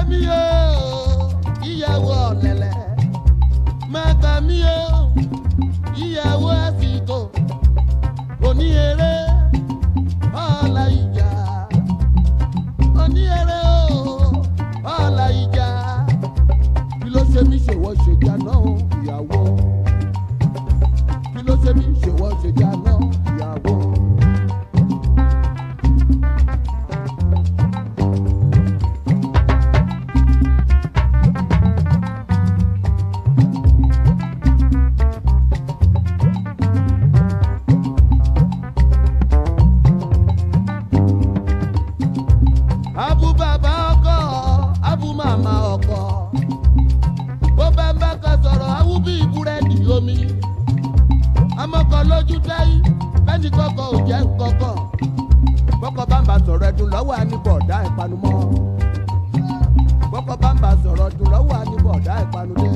mi o ìyàwó ọ̀lẹ̀lẹ̀ má gbà mí o ìyàwó àsìkò òní eré ọ̀la ìjà òní eré ọ̀la ìjà kí ló ṣe mí ṣèwọ́ ṣèjà náà ìyàwó kí ló ṣe mí ṣèwọ́ ṣèjà náà ìyàwó. Abu bàbá ọkọ, abu màmá ọkọ. Bó bá ń bá kan sọ̀rọ̀, awú bí búrẹ́dì omi. Amọ̀kọ lójú táyì, bẹ́ẹ̀ni kọ́kọ́ ò jẹ́ nkọ́kọ́. Bọ́kọ bá ń bá sọ̀rọ̀ ẹ̀dùn lọ́wọ́ àníbọ̀dá ìpanumọ́. Bọ́kọ bá ń bá sọ̀rọ̀ ẹ̀dùn lọ́wọ́ àníbọ̀dá ìpanudé.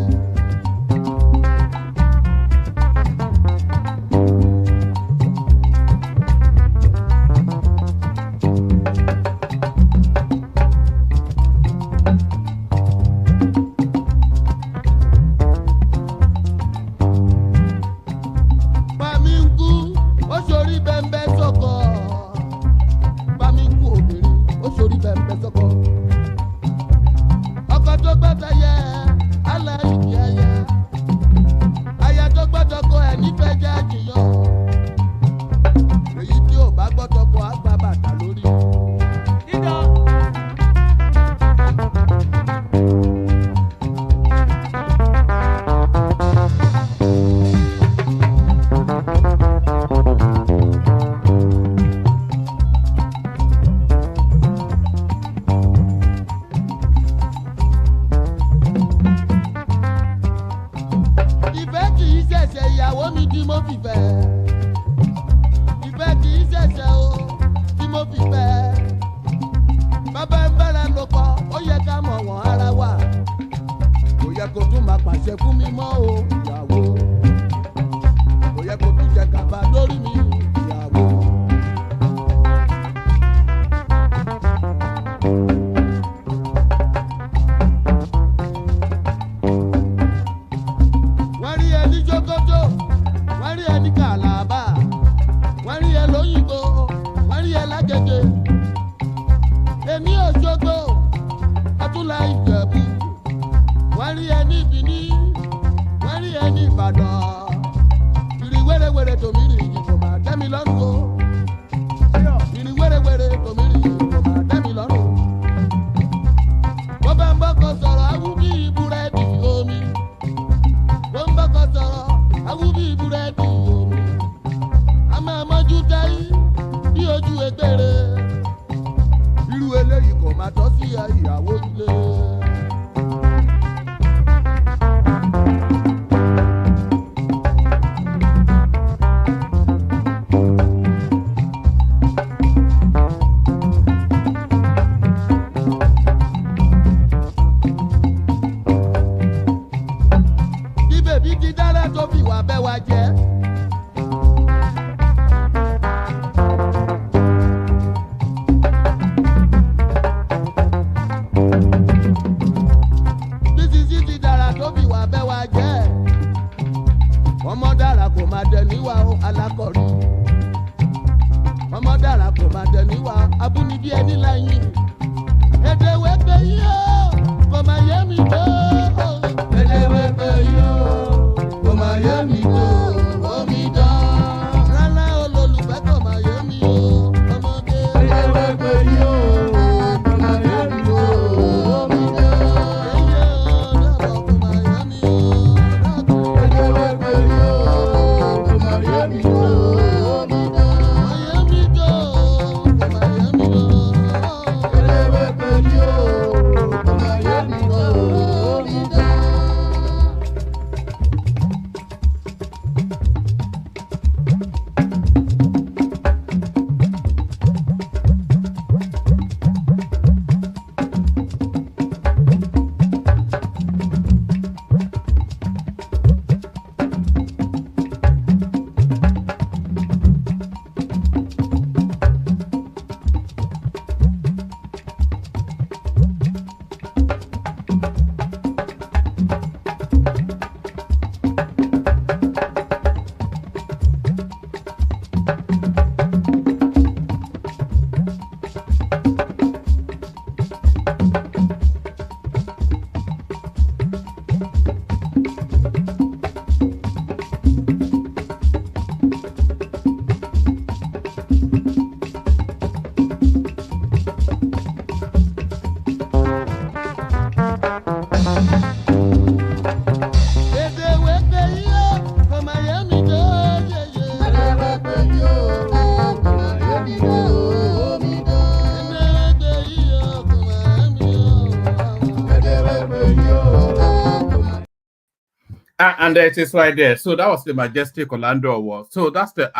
And it is right there. So that was the Majestic Orlando Award. So that's the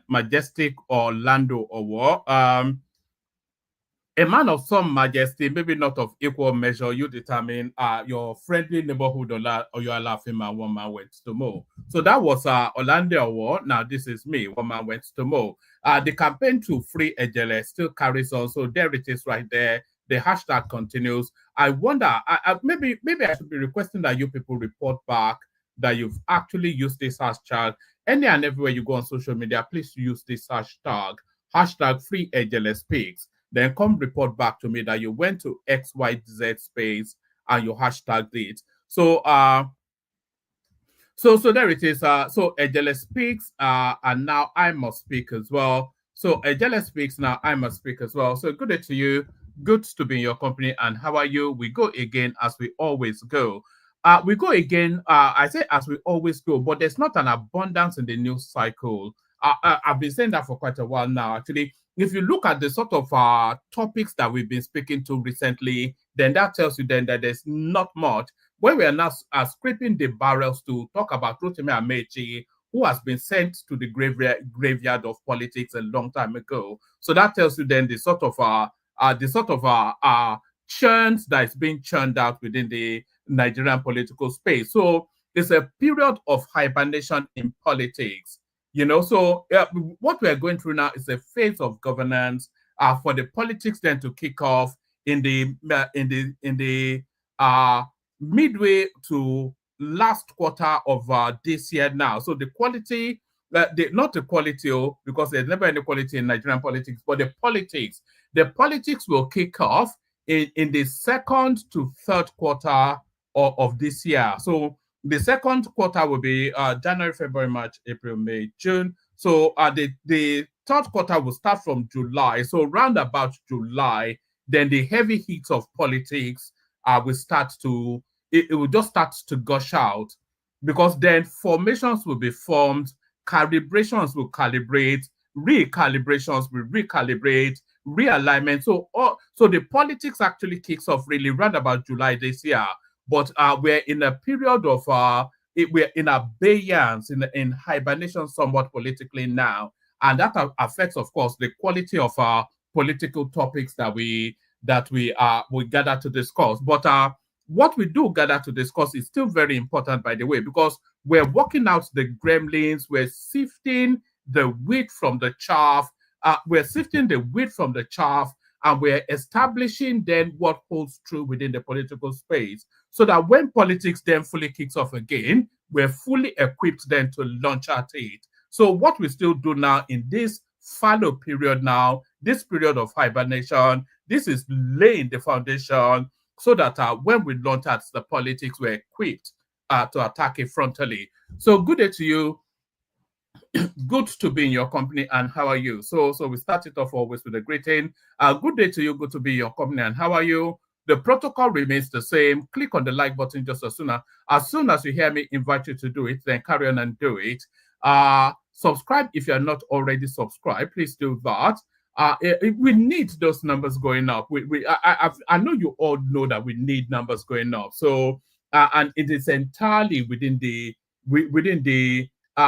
Majestic Orlando Award. A man of some majesty, maybe not of equal measure, you determine your friendly neighborhood or your laughing man, one man went to Mo. So that was Orlando Award. Now this is me, one man went to Mo. The campaign to free Ejele still carries on. So there it is right there. The hashtag continues. I wonder, maybe I should be requesting that you people report back that you've actually used this hashtag. Any and everywhere you go on social media, please use this hashtag free Ejele speaks. Then come report back to me that you went to XYZ space and you hashtagged it. So so there it is. So Ejele speaks, and now I must speak as well. So Ejele speaks, now I must speak as well. So good day to you. Good to be in your company. And how are you? We go again as we always go. We go again. I say as we always go, but there's not an abundance in the news cycle. I've been saying that for quite a while now. Actually, if you look at the sort of topics that we've been speaking to recently, then that tells you then that there's not much. When we are now scraping the barrels to talk about ROTIMI Amaechi, who has been sent to the graveyard of politics a long time ago. So that tells you then the sort of churns that is being churned out within the Nigerian political space. So it's a period of hibernation in politics. So what we're going through now is a phase of governance for the politics then to kick off in the midway to last quarter of this year now. So the quality, not the quality, because there's never any quality in Nigerian politics, but the politics will kick off in the second to third quarter of this year. So the second quarter will be January, February, March, April, May, June. So the third quarter will start from July. So round about July, then the heavy heat of politics will start to, it will just start to gush out, because then formations will be formed, calibrations will calibrate, recalibrations will recalibrate, realignment. So the politics actually kicks off really round about July this year. But we're in a period of we're in abeyance, in hibernation somewhat politically now, and that affects, of course, the quality of our political topics that we gather to discuss. But what we do gather to discuss is still very important, by the way, because we're working out the gremlins, we're sifting the wheat from the chaff, and we're establishing then what holds true within the political space, so that when politics then fully kicks off again, we're fully equipped then to launch at it. So what we still do now in this fallow period now, this period of hibernation, this is laying the foundation so that when we launch at the politics, we're equipped to attack it frontally. So good day to you. Good to be in your company, and how are you? So we start it off always with a greeting. Good day to you. Good to be in your company, and how are you? The protocol remains the same. Click on the like button just as soon as you hear me invite you to do it, then carry on and do it. Subscribe if you're not already subscribed. Please do that. We need those numbers going up. I know you all know that we need numbers going up. So and it is entirely within the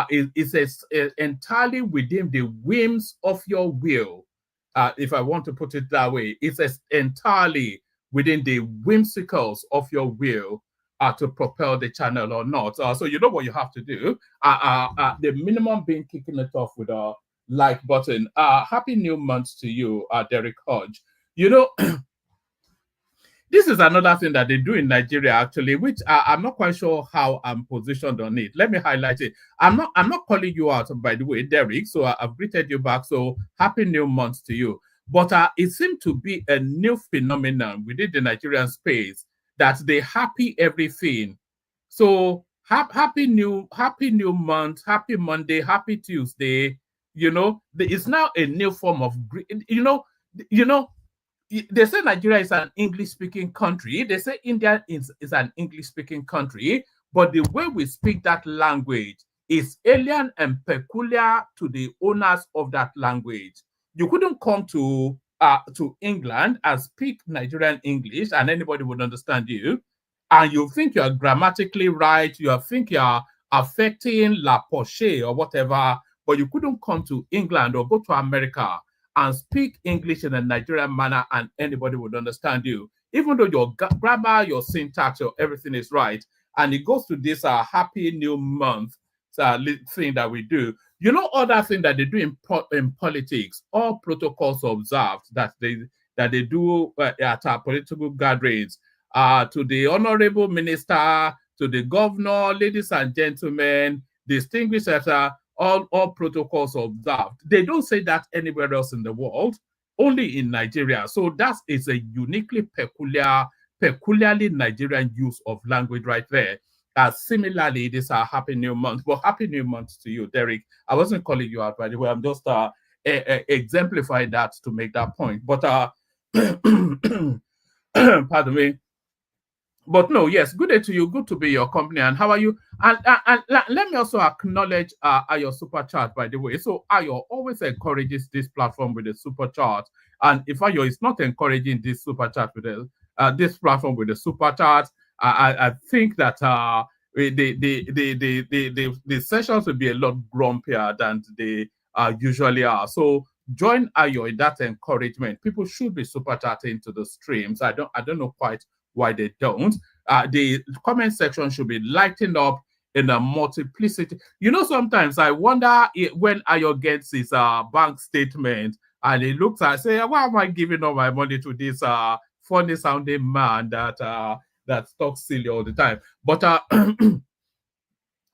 it's entirely within the whims of your will. If I want to put it that way, it's entirely within the whimsicals of your will to propel the channel or not. So you know what you have to do. The minimum being kicking it off with a like button. Happy new month to you, Derek Hodge. This is another thing that they do in Nigeria, actually, which I'm not quite sure how I'm positioned on it. Let me highlight it. I'm not calling you out, by the way, Derek. So I've greeted you back. So happy new month to you. But it seemed to be a new phenomenon within the Nigerian space that they happy everything. So happy new month, happy Monday, happy Tuesday. It's now a new form of they say Nigeria is an English-speaking country. They say India is an English-speaking country, but the way we speak that language is alien and peculiar to the owners of that language. You couldn't come to England and speak Nigerian English, and anybody would understand you. and you think you are grammatically right, you think you are affecting La Poche or whatever, but you couldn't come to England or go to America and speak English in a Nigerian manner and anybody would understand you, even though your grammar, your syntax, or everything is right. And it goes to this Happy New Month thing that we do. You know, other thing that they do in politics, all protocols observed that they do at our political gatherings. To the honorable minister, to the governor, ladies and gentlemen, distinguished all protocols observed. They don't say that anywhere else in the world, only in Nigeria. So that is a uniquely peculiarly Nigerian use of language right there. Similarly, this is our Happy New Month. Well, Happy New Month to you, Derek. I wasn't calling you out, by the way. I'm just exemplifying that to make that point. But pardon me. But no, yes, good day to you. Good to be your company. And how are you? And let me also acknowledge your super chat, by the way. So Ayo always encourages this platform with a super chat. And if Ayo is not encouraging this super chat with this platform with a super chat, I think that the sessions will be a lot grumpier than they usually are. So join Ayo in that encouragement. People should be super chatting to the streams. I don't know quite why they don't. The comment section should be lighting up in a multiplicity. You know, sometimes I wonder when Ayo gets his bank statement and he looks at, say, why am I giving all my money to this funny sounding man that talks silly all the time? But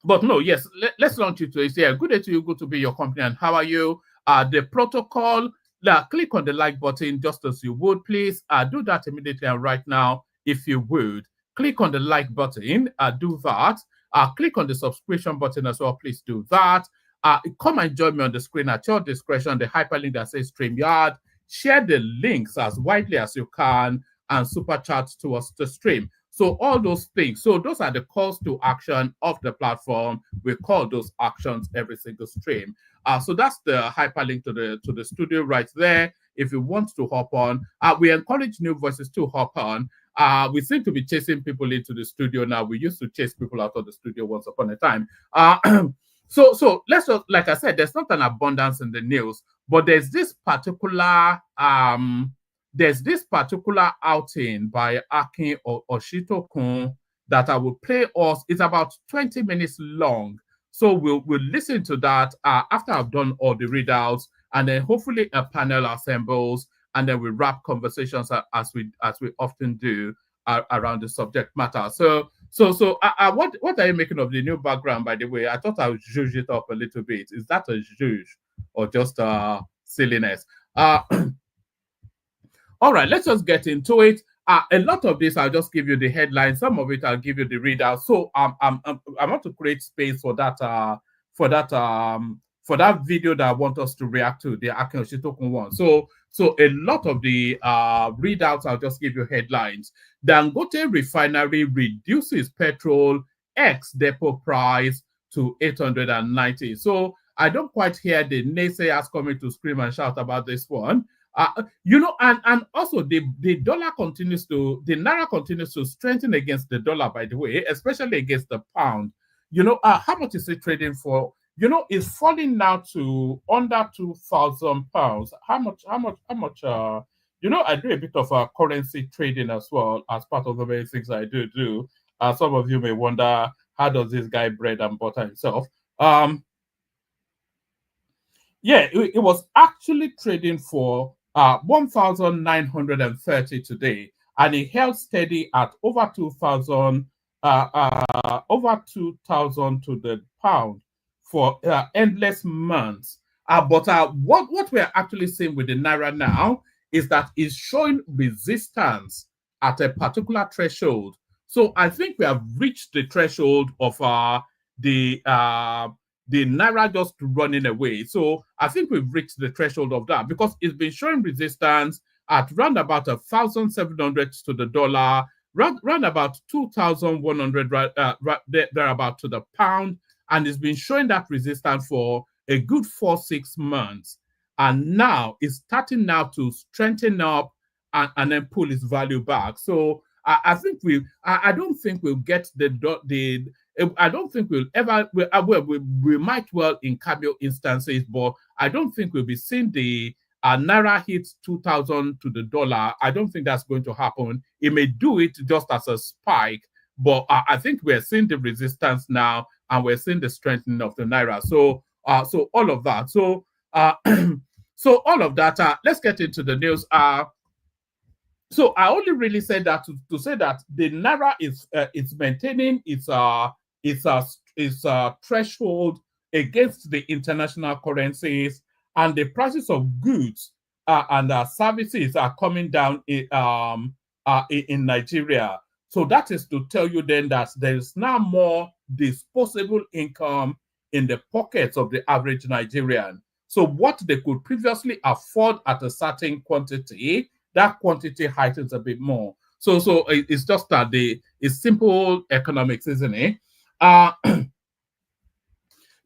but no, yes, let's launch it to it. Yeah, good day to you. Good to be your company. And how are you? The protocol. Click on the like button just as you would, please. Do that immediately and right now, if you would. Click on the like button. Do that. Click on the subscription button as well. Please do that. Come and join me on the screen at your discretion. The hyperlink that says StreamYard. Share the links as widely as you can and super chat towards the stream. So all those things. So those are the calls to action of the platform. We call those actions every single stream. So that's the hyperlink to the studio right there. If you want to hop on, we encourage new voices to hop on. We seem to be chasing people into the studio now. We used to chase people out of the studio once upon a time. So let's just, like I said, there's not an abundance in the news, but there's this particular outing by Akin Oshitokun that I will play us. It's about 20 minutes long. So we'll listen to that after I've done all the readouts, and then hopefully a panel assembles, and then we wrap conversations as we often do around the subject matter. So what are you making of the new background, by the way? I thought I would zhuzh it up a little bit. Is that a zhuzh or just silliness? All right, let's just get into it. A lot of this, I'll just give you the headlines. Some of it, I'll give you the readout. So I want to create space for that video that I want us to react to, the Akin Oshitokun one. So a lot of the readouts, I'll just give you headlines. Dangote refinery reduces petrol ex-depot price to 890. So I don't quite hear the naysayers coming to scream and shout about this one. You know, and also the naira continues to strengthen against the dollar, by the way, especially against the pound. You know, how much is it trading for? You know, it's falling now to under £2,000. How much? You know, I do a bit of currency trading as well as part of the very things I do. Some of you may wonder, how does this guy bread and butter himself? Yeah, it was actually trading for 1,930 today, and it held steady at over 2,000 to the pound for endless months. But what we're actually seeing with the naira now is that it's showing resistance at a particular threshold. So I think we have reached the threshold of the naira just running away. So I think we've reached the threshold of that because it's been showing resistance at round about 1,700 to the dollar, round about 2,100 thereabout to the pound, and it's been showing that resistance for a good 4-6 months. And now it's starting now to strengthen up and then pull its value back. So I think I don't think we'll get I don't think we'll ever. We might well in cameo instances, but I don't think we'll be seeing the naira hit 2,000 to the dollar. I don't think that's going to happen. It may do it just as a spike, but I think we're seeing the resistance now, and we're seeing the strengthening of the naira. So, so all of that. So, so all of that. Let's get into the news. So I only really said that to say that the naira is it's maintaining its threshold against the international currencies, and the prices of goods and services are coming down in Nigeria. So that is to tell you then that there is now more disposable income in the pockets of the average Nigerian. So what they could previously afford at a certain quantity, that quantity heightens a bit more. So it's just that it's simple economics, isn't it?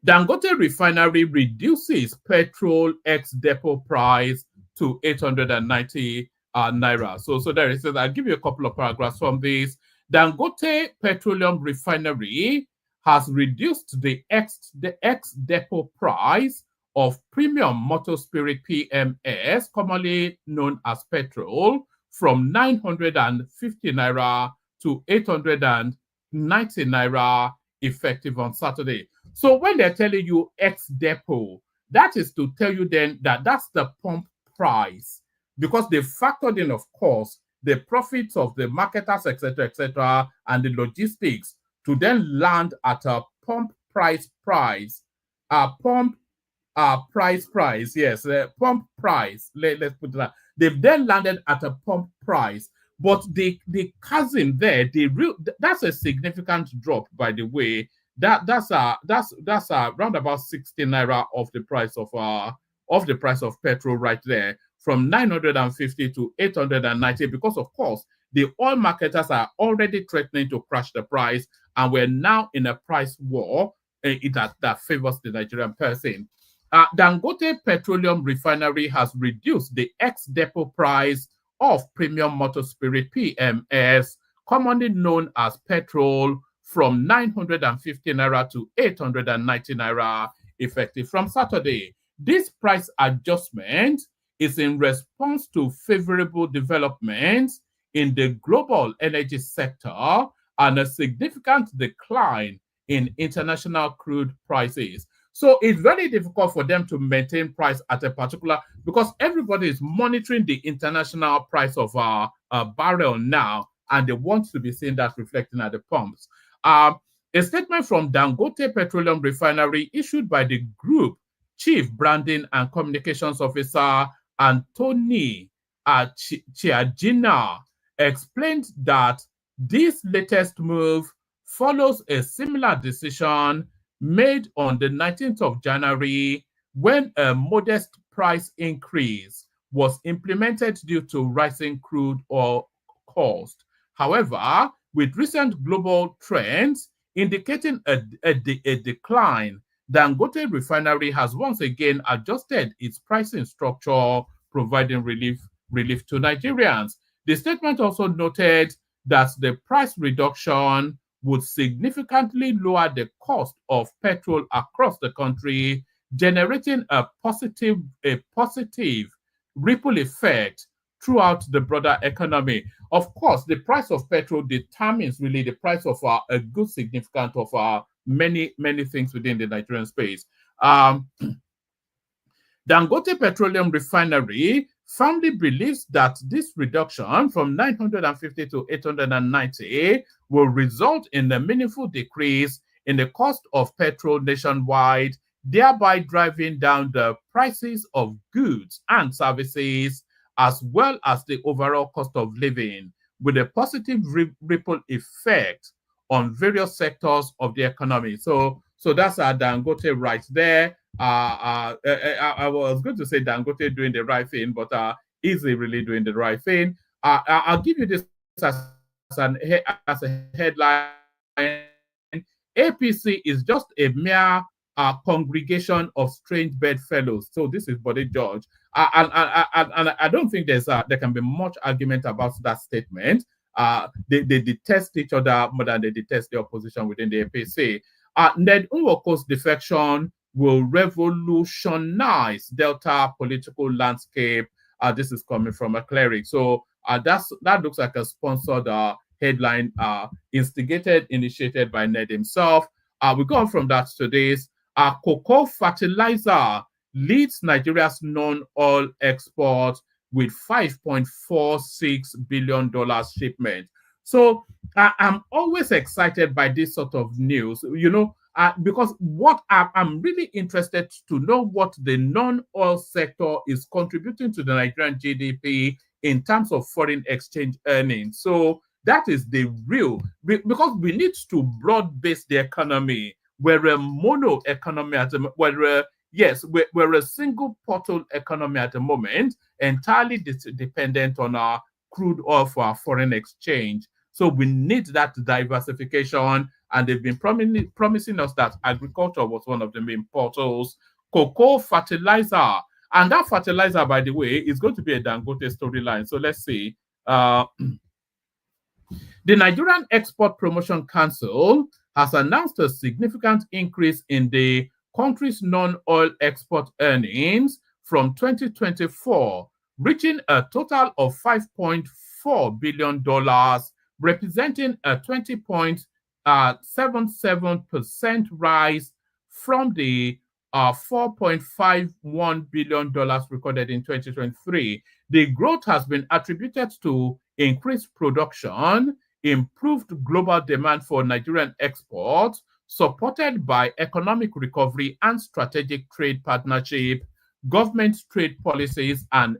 Dangote refinery reduces petrol ex-depot price to 890 naira. So there is. I'll give you a couple of paragraphs from this. Dangote Petroleum Refinery has reduced the ex-depot price of premium motor spirit PMS, commonly known as petrol, from 950 naira to 890 naira effective on Saturday. So when they're telling you ex-depot, that is to tell you then that that's the pump price, because they factored in, of course, the profits of the marketers, etc., and the logistics to then land at a pump price, pump yes, pump price. Let's put that. They've then landed at a pump price, but the chasm there, that's a significant drop, by the way. That's around about 60 naira of the price of petrol right there, from 950 to 890, because of course the oil marketers are already threatening to crash the price, and we're now in a price war that favors the Nigerian person. Dangote Petroleum Refinery has reduced the ex-depot price of premium motor spirit PMS, commonly known as petrol, from 950 naira to 890 naira effective from Saturday. This price adjustment is in response to favorable developments in the global energy sector and a significant decline in international crude prices. So it's very difficult for them to maintain price at a particular, because everybody is monitoring the international price of a barrel now, and they want to be seeing that reflecting at the pumps. A statement from Dangote Petroleum Refinery issued by the group Chief Branding and Communications Officer Anthony Chiagina explained that this latest move follows a similar decision made on the 19th of January, when a modest price increase was implemented due to rising crude oil cost. However, with recent global trends indicating a decline, Dangote Refinery has once again adjusted its pricing structure, providing relief to Nigerians. The statement also noted that the price reduction would significantly lower the cost of petrol across the country, generating a positive ripple effect throughout the broader economy. Of course, the price of petrol determines really the price of a good significant of many things within the Nigerian space. Dangote Petroleum Refinery firmly believes that this reduction from 950 to 890 will result in a meaningful decrease in the cost of petrol nationwide, thereby driving down the prices of goods and services, as well as the overall cost of living, with a positive ripple effect on various sectors of the economy. So that's Dangote right there. I was going to say Dangote doing the right thing, but is he really doing the right thing? I'll give you this as a headline. APC is just a mere congregation of strange bedfellows. So this is Bode George. And I don't think there can be much argument about that statement. they detest each other more than they detest the opposition within the APC. Ned Nwoko's defection will revolutionize Delta political landscape. This is coming from a cleric. So that looks like a sponsored headline, initiated by Ned himself. We go on from that to this. Cocoa fertilizer leads Nigeria's non-oil export with $5.46 billion shipment. So I'm always excited by this sort of news, because what I'm really interested to know what the non-oil sector is contributing to the Nigerian GDP in terms of foreign exchange earnings. So that is the real, because we need to broad base the economy. We're a mono economy at the we're a single portal economy at the moment, entirely dependent on our crude oil for our foreign exchange. So we need that diversification, and they've been promising us that agriculture was one of the main portals. Cocoa fertilizer, and that fertilizer, by the way, is going to be a Dangote storyline. So let's see. The Nigerian Export Promotion Council has announced a significant increase in the country's non-oil export earnings from 2024, reaching a total of $5.4 billion, representing a 20.77% rise from the $4.51 billion recorded in 2023. The growth has been attributed to increased production, improved global demand for Nigerian exports, supported by economic recovery and strategic trade partnership, government trade policies, and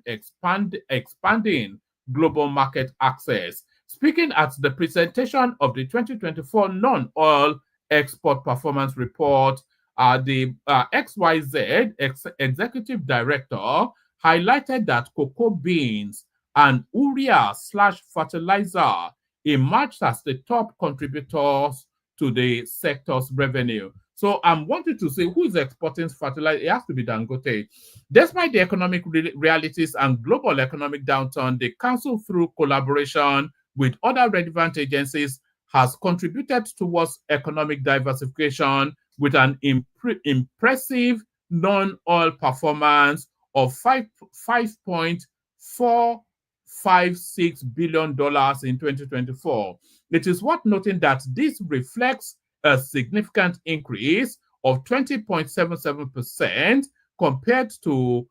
expanding global market access. Speaking at the presentation of the 2024 non-oil export performance report, the XYZ executive director highlighted that cocoa beans and urea/fertilizer emerged as the top contributors to the sector's revenue. So I'm wanting to say, who is exporting fertilizer? It has to be Dangote. Despite the economic realities and global economic downturn, the council, through collaboration with other relevant agencies, has contributed towards economic diversification with an impressive non-oil performance of $5.456 billion in 2024. It is worth noting that this reflects a significant increase of 20.77% compared to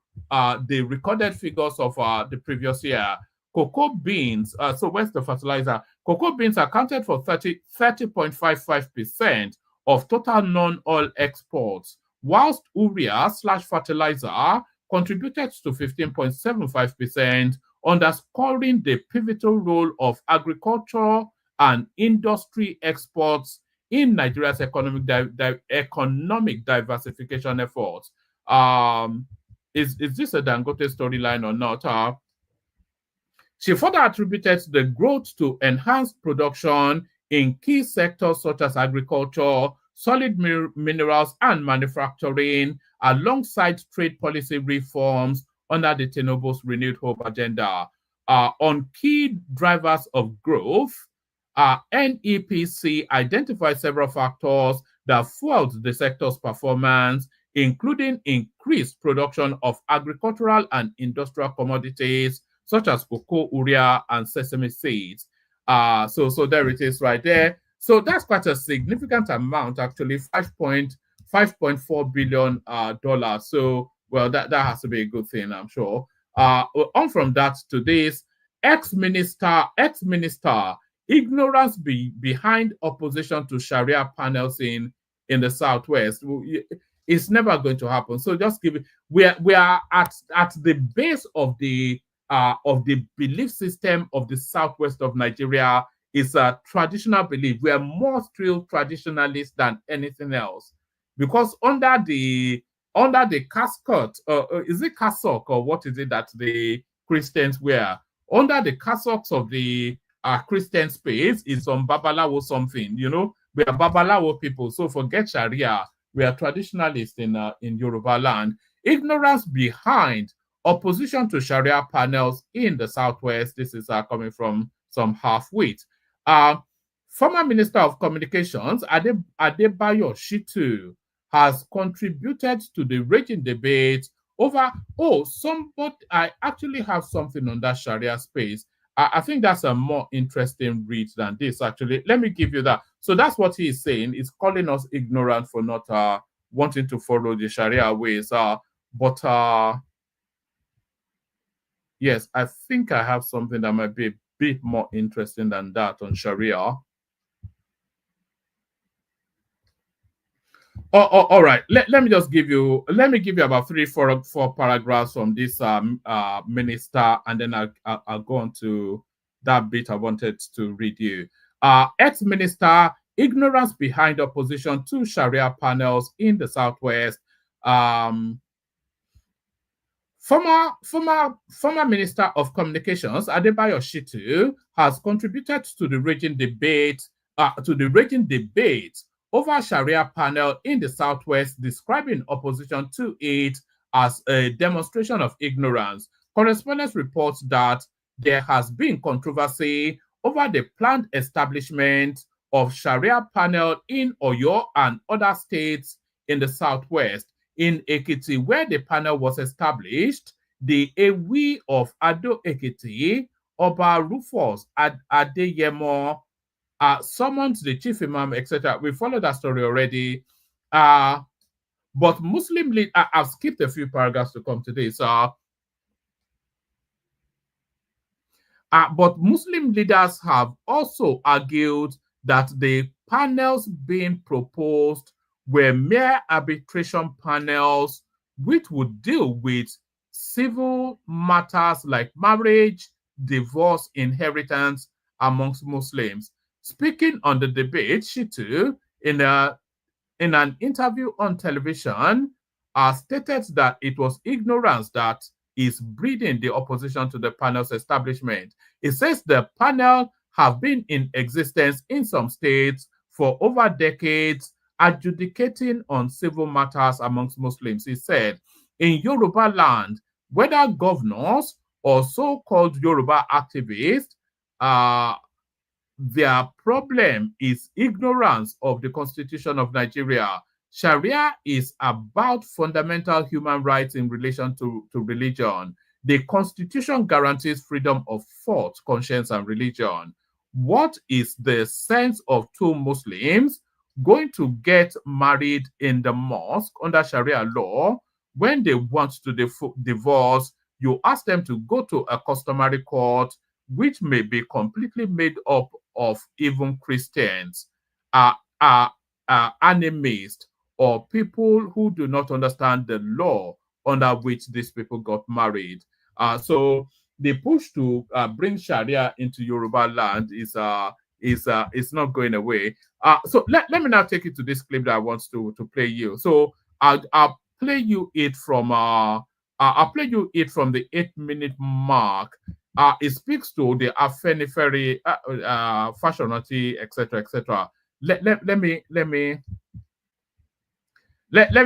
the recorded figures of the previous year. Cocoa beans, so where's the fertilizer? Cocoa beans accounted for 30.55% of total non-oil exports, whilst urea/fertilizer contributed to 15.75%, underscoring the pivotal role of agriculture and industry exports in Nigeria's economic diversification efforts. Is this a Dangote storyline or not? She further attributed the growth to enhanced production in key sectors such as agriculture, solid minerals, and manufacturing, alongside trade policy reforms under the Tinubu's Renewed Hope agenda. On key drivers of growth, NEPC identified several factors that fueled the sector's performance, including increased production of agricultural and industrial commodities, such as cocoa, urea, and sesame seeds. So there it is right there. So that's quite a significant amount, actually, $5.4 billion. So, well, that has to be a good thing, I'm sure. On from that to this, ex-minister, ignorance behind opposition to Sharia panels in the Southwest. It's never going to happen. So just give it. We are at the base of the belief system of the Southwest of Nigeria. Is a traditional belief. We are more still traditionalists than anything else, because under the casket, is it cassock or what is it that the Christians wear? Under the cassocks of the Christian space is some Babalawo something. We are Babalawo people. So forget Sharia. We are traditionalists in Yoruba land. Ignorance behind opposition to Sharia panels in the Southwest. This is coming from some half-wit. Former Minister of Communications, Adebayo Shitu, has contributed to the raging debate over, I actually have something on that Sharia space. I think that's a more interesting read than this, actually. Let me give you that. So that's what he is saying. He's calling us ignorant for not wanting to follow the Sharia ways. Yes, I think I have something that might be a bit more interesting than that on Sharia. All right. Let me just give you. Let me give you about four paragraphs from this minister, and then I'll go on to that bit I wanted to read you. Ex-minister, ignorance behind opposition to Sharia panels in the Southwest. Former Minister of Communications Adebayo Shitu has contributed to the raging debate over Sharia panel in the Southwest, describing opposition to it as a demonstration of ignorance. Correspondents report that there has been controversy over the planned establishment of Sharia panel in Oyo and other states in the Southwest. In Ekiti, where the panel was established, the Ewi of Ado Ekiti, Oba Rufus Adeyemo, summoned the chief imam, etc. We followed that story already. But Muslim lead, I've skipped a few paragraphs to come to this. But Muslim leaders have also argued that the panels being proposed were mere arbitration panels which would deal with civil matters like marriage, divorce, inheritance amongst Muslims. Speaking on the debate, Shitu, in an interview on television, stated that it was ignorance that is breeding the opposition to the panel's establishment. It says the panel have been in existence in some states for over decades, adjudicating on civil matters amongst Muslims. He said, in Yoruba land, whether governors or so-called Yoruba activists, their problem is ignorance of the Constitution of Nigeria. Sharia is about fundamental human rights in relation to religion. The Constitution guarantees freedom of thought, conscience, and religion. What is the sense of two Muslims going to get married in the mosque under Sharia law? When they want to divorce, you ask them to go to a customary court, which may be completely made up of even Christians, animists, or people who do not understand the law under which these people got married. So the push to bring Sharia into Yoruba land is not going away. So let me now take you to this clip that I want to play you. So I'll play you it from the 8-minute mark. It speaks to the Afenifere, fashionati, etc., etc. Let me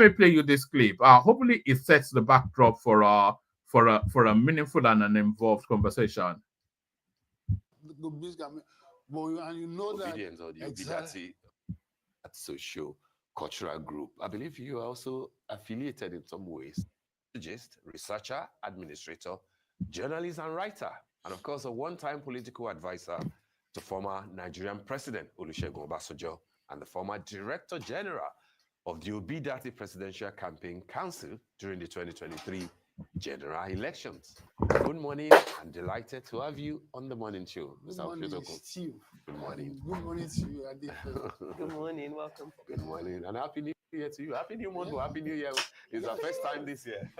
play you this clip. Hopefully, it sets the backdrop for a meaningful and an involved conversation. And you know that exactly at social cultural group. I believe you are also affiliated in some ways. Strategist, researcher, administrator, journalist, and writer, and of course, a one-time political advisor to former Nigerian President Olusegun Obasanjo and the former Director General of the Obidati Presidential Campaign Council during the 2023 general elections. Good morning, and delighted to have you on the morning show. Good morning, Steve. Good morning. Good morning to you, Ade. Good morning, welcome. Good morning, and happy New Year to you. Happy New Month, happy New Year. It's our first time this year.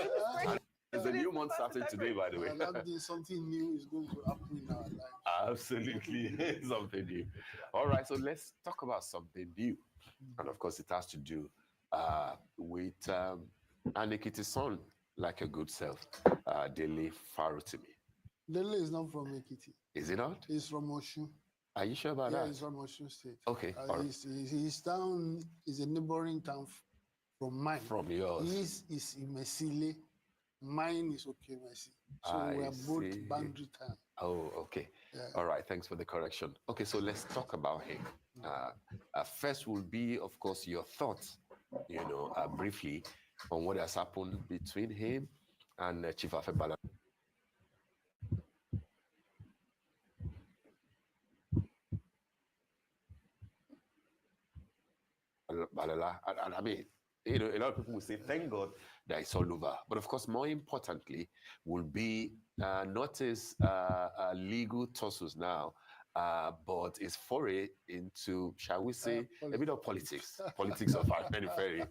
It's a new month starting today, by the way. Something new is going to happen in our life. Absolutely, something new. All right, so let's talk about something new, and of course, it has to do with Ekiti's son, like a good self, Dele Farotimi. Dele is not from Ekiti. Is he not? He's from Osun. Are you sure about that? Yeah, he's from Osun State. Okay. His town is a neighboring town from mine. From yours? His is Imesile. Mine is Okemesi. So we are both boundary town. Oh, okay. Yeah. All right. Thanks for the correction. Okay, so let's talk about him. First will be, of course, your thoughts, briefly on what has happened between him and Chief Afenifere. And I mean, a lot of people will say, thank God that it's all over. But of course, more importantly, will be not his legal tussles now, but his foray into, shall we say, a bit of politics of Afenifere,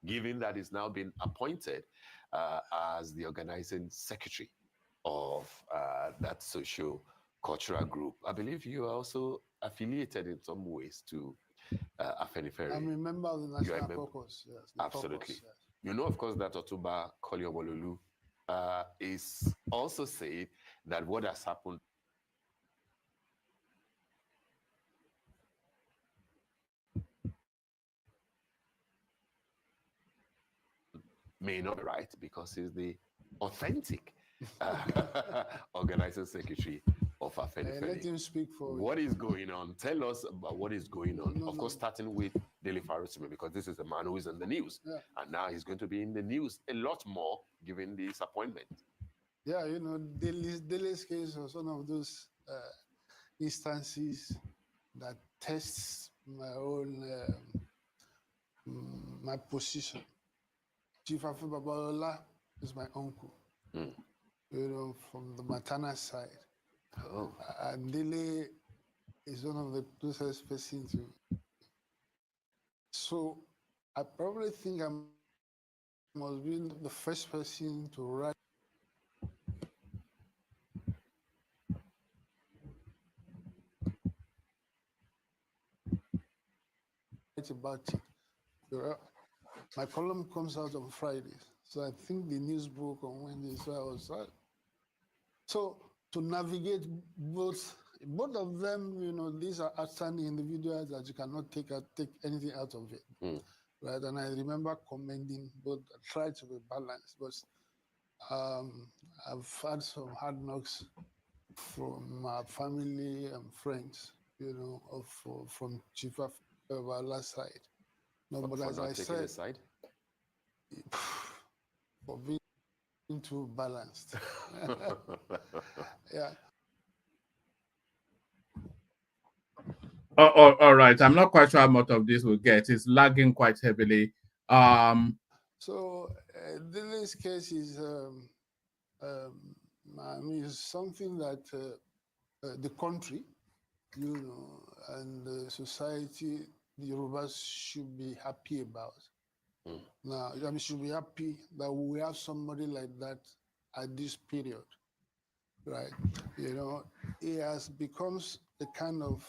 given that he's now been appointed as the organizing secretary of that social-cultural group. I believe you are also affiliated in some ways to Afenifere. I'm a member of the National Caucus. Yes, Absolutely. Caucus, yes. You know, of course, that Otuba Koliomololu is also saying that what has happened may not be right because he's the authentic organizing secretary of Afenifere. Let him speak for what is going on. Tell us about what is going on. Of course, starting with ROTIMI, because this is a man who is in the news. Yeah. And now he's going to be in the news a lot more given this appointment. Yeah, Dele's case was one of those instances that tests my own my position. Chief Afenifere is my uncle, from the maternal side. Oh. And Dele is one of the closest person to. So I probably think I must be the first person to write about it. My column comes out on Fridays, so I think the news broke on Wednesday. So I was so to navigate both of them. These are outstanding individuals that you cannot take anything out of it, right? And I remember commending both. Try to be balanced, but I've had some hard knocks from my family and friends, from Chief Afenifere side. No, but as I said, side? for being too balanced. Yeah. All right. I'm not quite sure how much of this we'll get. It's lagging quite heavily. So this case is something that the country, and the society, the Yorubas should be happy about. Now, should be happy that we have somebody like that at this period, right? It has become a kind of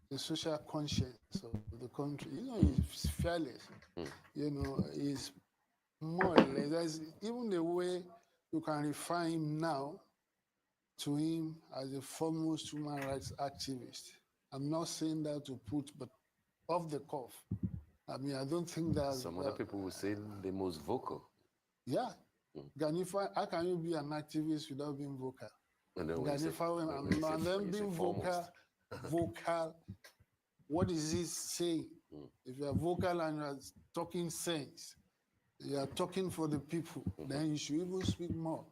the social conscience of the country. He's fearless. He's more or less, even the way you can refer him now to him as a foremost human rights activist. I'm not saying that to put, but off the cuff. I don't think that some other people will say the most vocal. Yeah. How can you be an activist without being vocal? And then being vocal, what is he saying? If you are vocal and you are talking sense, you are talking for the people, then you should even speak more.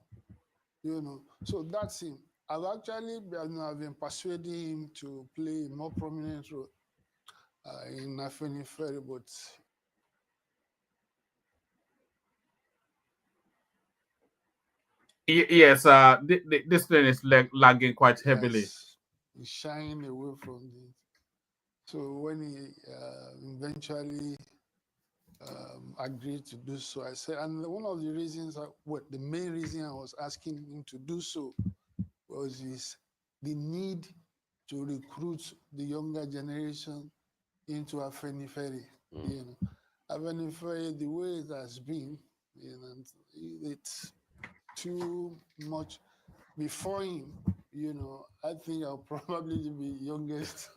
So that's him. I've actually been persuading him to play a more prominent role in Afenifere, but yes, this thing is lagging quite heavily. Yes, he's shying away from it. So when he eventually agreed to do so, I said, and one of the reasons, the main reason I was asking him to do so was the need to recruit the younger generation into Afenifere. Afenifere, the way it has been, it's too much. Before him, I think I'll probably be youngest.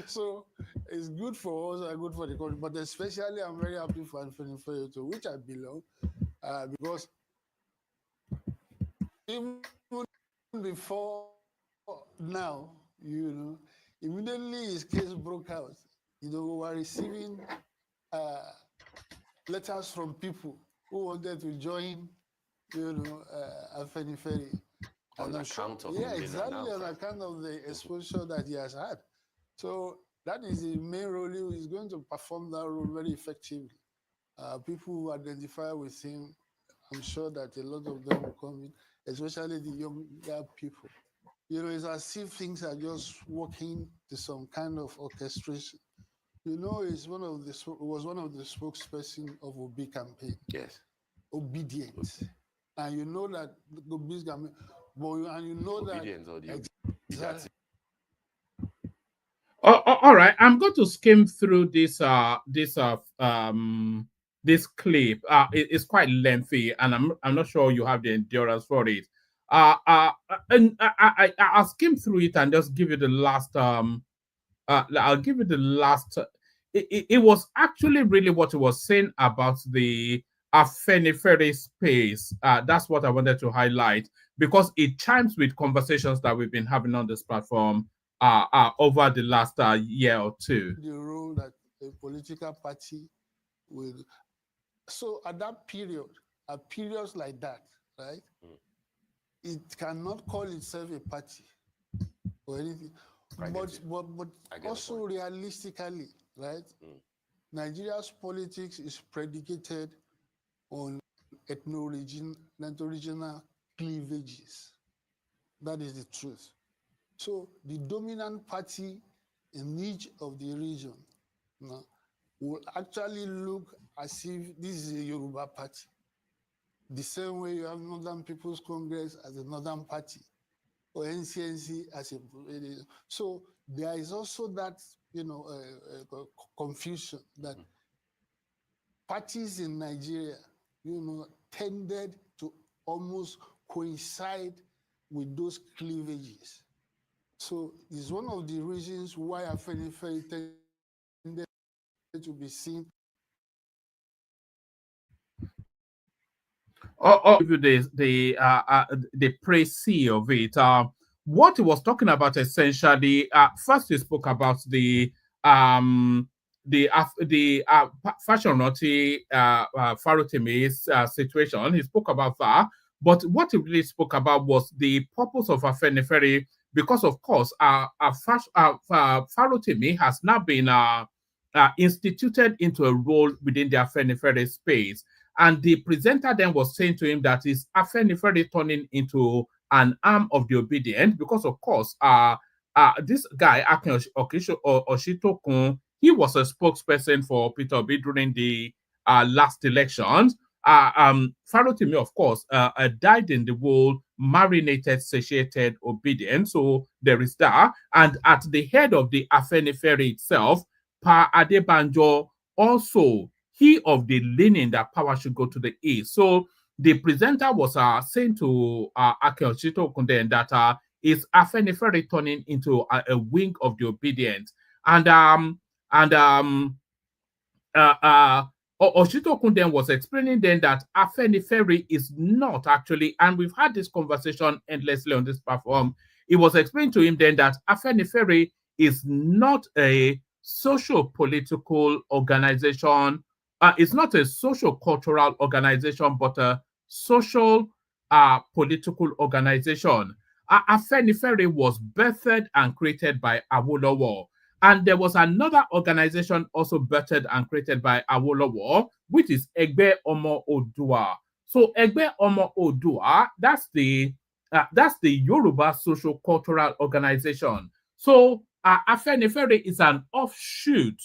So it's good for us and good for the country, but especially I'm very happy for Afenifere, to which I belong, because even before now, immediately his case broke out, we were receiving letters from people who wanted to join, Afenifere. On account of exactly on account of the exposure that he has had. So that is the main role. He is going to perform that role very effectively. People who identify with him, I'm sure that a lot of them will come in, especially the younger people. It's as if things are just working to some kind of orchestration. He's was one of the spokesperson of Obi campaign. Yes. Obedient. And you know that Obi's campaign, and you know Obedience that exactly. All right, I'm going to skim through this this clip. It's quite lengthy, and I'm not sure you have the endurance for it. And I'll skim through it and just give you the last I'll give you the last. It was actually really what he was saying about the Afenifere space. That's what I wanted to highlight because it chimes with conversations that we've been having on this platform over the last year or two. The role that a political party will. So at that period, at periods like that, right, it cannot call itself a party or anything. But also realistically, right, Nigeria's politics is predicated on ethno-regional cleavages. That is the truth. So the dominant party in each of the region will actually look as if this is a Yoruba party. The same way you have Northern People's Congress as a Northern Party, or NCNC as a. So there is also that confusion that parties in Nigeria, tended to almost coincide with those cleavages. So it's one of the reasons why Afenifere tended to be seen. Give you the précis of it. What he was talking about essentially. First, he spoke about the fashion ROTIMI's situation. He spoke about that, but what he really spoke about was the purpose of Afenifere, because of course, ROTIMI has now been instituted into a role within the Afenifere space. And the presenter then was saying to him that is Afenifere turning into an arm of the obedient, because of course, this guy, Akin Oshitokun, he was a spokesperson for Peter Obi during the last elections. ROTIMI, of course, died in the wool, marinated, satiated, obedient. So there is that. And at the head of the Afenifere itself, Pa Adebanjo, also he of the leaning that power should go to the east. So the presenter was saying to Akin Oshitokun that is Afenifere turning into a wing of the obedient. And Oshitokun then was explaining then that Afenifere is not actually, and we've had this conversation endlessly on this platform. It was explained to him then that Afenifere is not a social political organization. It's not a social cultural organization, but a social political organization. Afenifere was birthed and created by Awolowo. And there was another organization also birthed and created by Awolowo, which is Egbe Omo Odua. So Egbe Omo Odua, that's the Yoruba social cultural organization. So Afenifere is an offshoot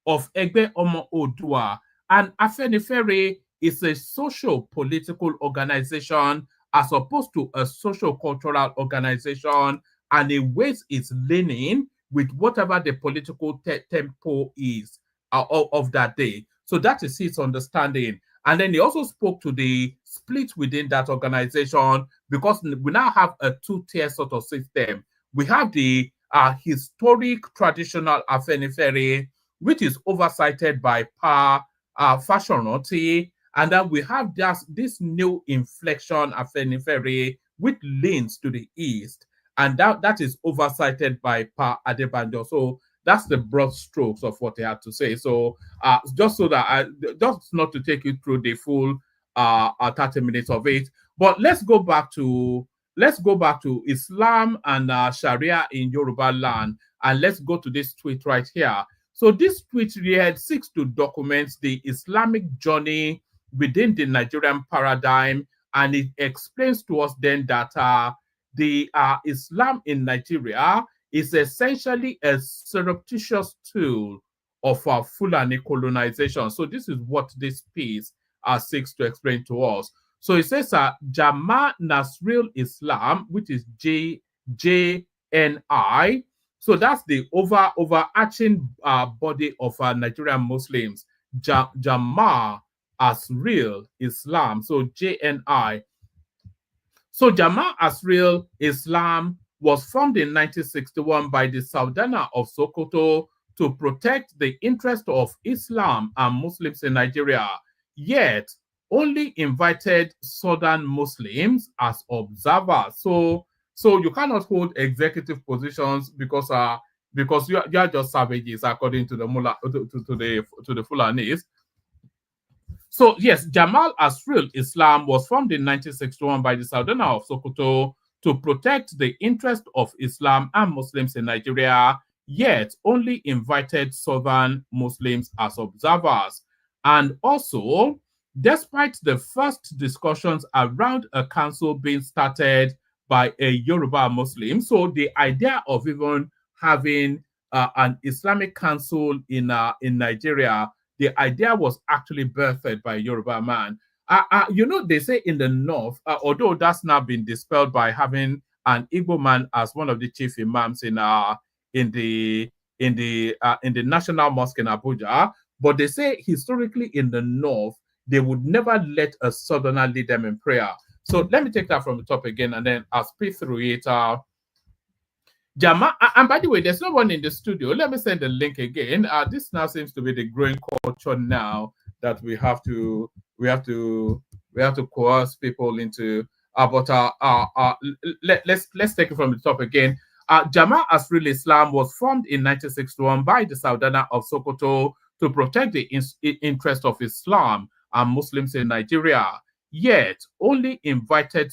of Egbe Omo Odua, and Afenifere is a social political organization as opposed to a social cultural organization, and it weighs its leaning with whatever the political tempo is of that day. So that is his understanding. And then he also spoke to the split within that organization, because we now have a two-tier sort of system. We have the historic traditional Afenifere, which is oversighted by Fashionoti, and then we have this new inflection Afenifere, which leans to the east, and that is oversighted by Pa Adebanjo. So that's the broad strokes of what he had to say. So just so that just not to take you through the full 30 minutes of it, but let's go back to Islam and Sharia in Yoruba land, and let's go to this tweet right here. So this tweet here seeks to document the Islamic journey within the Nigerian paradigm, and it explains to us then that the Islam in Nigeria is essentially a surreptitious tool of Fulani colonization. So this is what this piece seeks to explain to us. So it says Jama Nasril Islam, which is JNI. So that's the overarching body of Nigerian Muslims. Jama Asril Islam. So JNI. So Jama Asril Islam was formed in 1961 by the Sultanate of Sokoto to protect the interest of Islam and Muslims in Nigeria, yet only invited Southern Muslims as observers. So you cannot hold executive positions because you are just savages, according to the mullah, to the Fulanis. So yes, Jamal Asril Islam was formed in 1961 by the Sultanate of Sokoto to protect the interest of Islam and Muslims in Nigeria, yet only invited Southern Muslims as observers. And also, despite the first discussions around a council being started by a Yoruba Muslim, so the idea of even having an Islamic council in Nigeria, the idea was actually birthed by a Yoruba man. They say in the north, although that's now been dispelled by having an Igbo man as one of the chief imams in the National Mosque in Abuja, but they say historically in the north, they would never let a southerner lead them in prayer. So let me take that from the top again, and then I'll speak through it. Jama, and by the way, there's no one in the studio. Let me send the link again. This now seems to be the growing culture now that we have to coerce people into. Let's take it from the top again. Jama Asril Islam was formed in 1961 by the Sultanate of Sokoto to protect the interest of Islam and Muslims in Nigeria. Yet only invited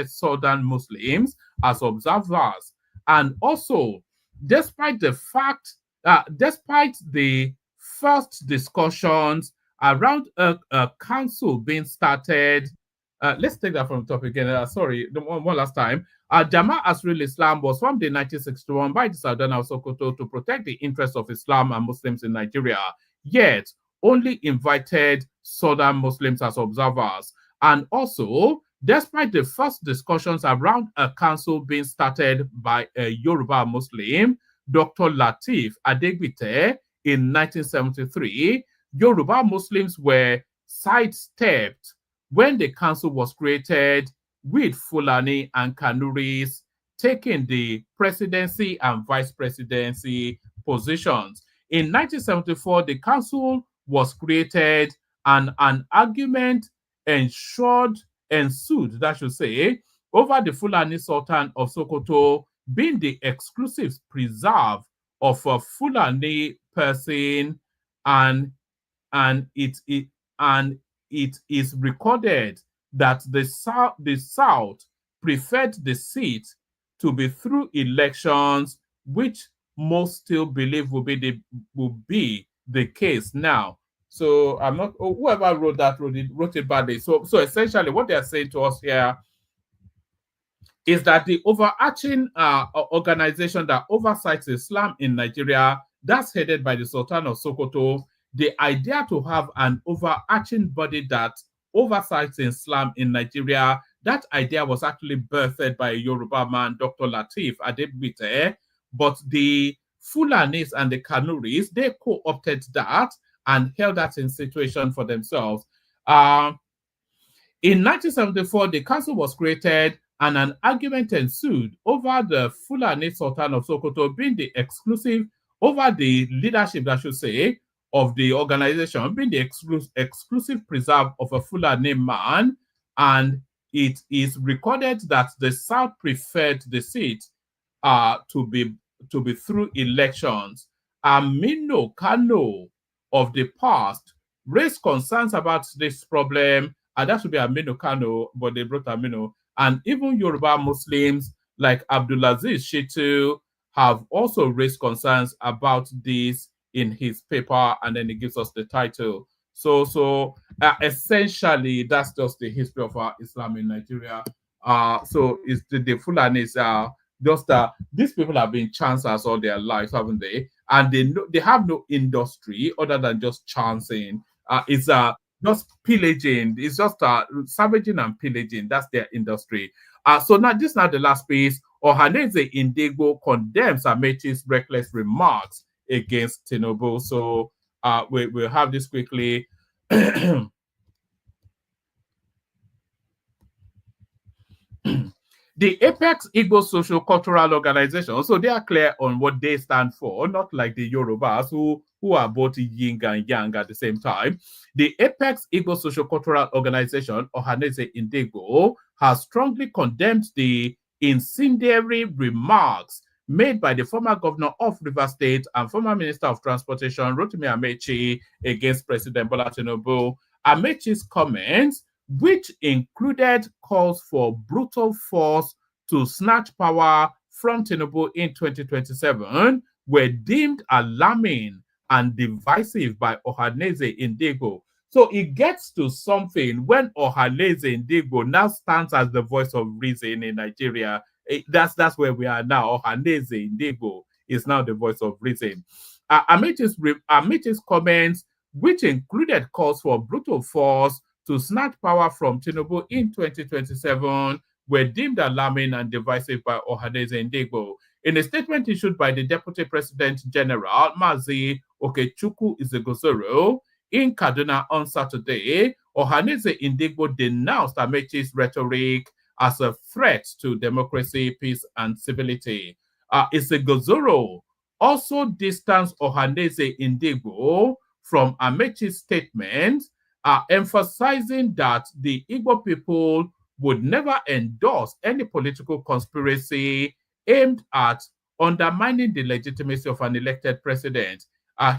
Southern Muslims as observers. And also, despite the first discussions around a council being started, let's take that from the top again. Sorry, one last time. Jama Asril Islam was formed in 1961 by the Sultanate of Sokoto to protect the interests of Islam and Muslims in Nigeria, yet only invited Southern Muslims as observers. And also, despite the first discussions around a council being started by a Yoruba Muslim, Dr. Lateef Adegbite, in 1973, Yoruba Muslims were sidestepped when the council was created, with Fulani and Kanuris taking the presidency and vice presidency positions. In 1974, the council was created and an argument ensued, that should say, over the Fulani Sultan of Sokoto being the exclusive preserve of a Fulani person, and it is recorded that the South preferred the seat to be through elections, which most still believe will be the case now. So I'm not, whoever wrote that wrote it badly. So essentially what they are saying to us here is that the overarching organization that oversights Islam in Nigeria, that's headed by the Sultan of Sokoto. The idea to have an overarching body that oversights Islam in Nigeria, that idea was actually birthed by a Yoruba man, Dr. Lateef Adegbite, but the Fulanis and the Kanuris, they co-opted that and held that in situation for themselves. In 1974, the council was created and an argument ensued over the Fulani Sultan of Sokoto being the exclusive, over the leadership, I should say, of the organization, being the exclusive preserve of a Fulani man, and it is recorded that the South preferred the seat to be through elections. Aminu Kano of the past raised concerns about this problem, and that should be Aminu Kano, but they brought Aminu. And even Yoruba Muslims like Abdulaziz Shitu have also raised concerns about this in his paper, and then he gives us the title. So essentially, that's just the history of Islam in Nigeria. So it's the Fulanis just these people have been chancers all their lives, haven't they? And they have no industry other than just chancing. It's just pillaging. It's just savaging and pillaging. That's their industry. So now this is not the last piece. Ohanaeze Indigo condemns Amaechi's reckless remarks against Tinubu. So we'll have this quickly. The Apex Igbo Social Cultural Organization, so they are clear on what they stand for, not like the Yorubas who are both yin and yang at the same time. The Apex Igbo Social Cultural Organization, Ohanaeze Indigo, has strongly condemned the incendiary remarks made by the former governor of Rivers State and former Minister of Transportation, ROTIMI Amaechi, against President Bola Tinubu. Amaechi's comments, which included calls for brutal force to snatch power from Tinubu in 2027, were deemed alarming and divisive by Ohanaeze Indigo. So it gets to something when Ohanaeze Indigo now stands as the voice of reason in Nigeria. That's where we are now. Ohanaeze Indigo is now the voice of reason. Amaechi's comments, which included calls for brutal force to snatch power from Tinubu in 2027, were deemed alarming and divisive by Ohanaeze Indigo. In a statement issued by the Deputy President General, Mazi Okechukwu Izegozoro, in Kaduna on Saturday, Ohanaeze Indigo denounced Amaechi's rhetoric as a threat to democracy, peace, and civility. Izegozoro also distanced Ohanaeze Indigo from Amaechi's statement, emphasizing that the Igbo people would never endorse any political conspiracy aimed at undermining the legitimacy of an elected president.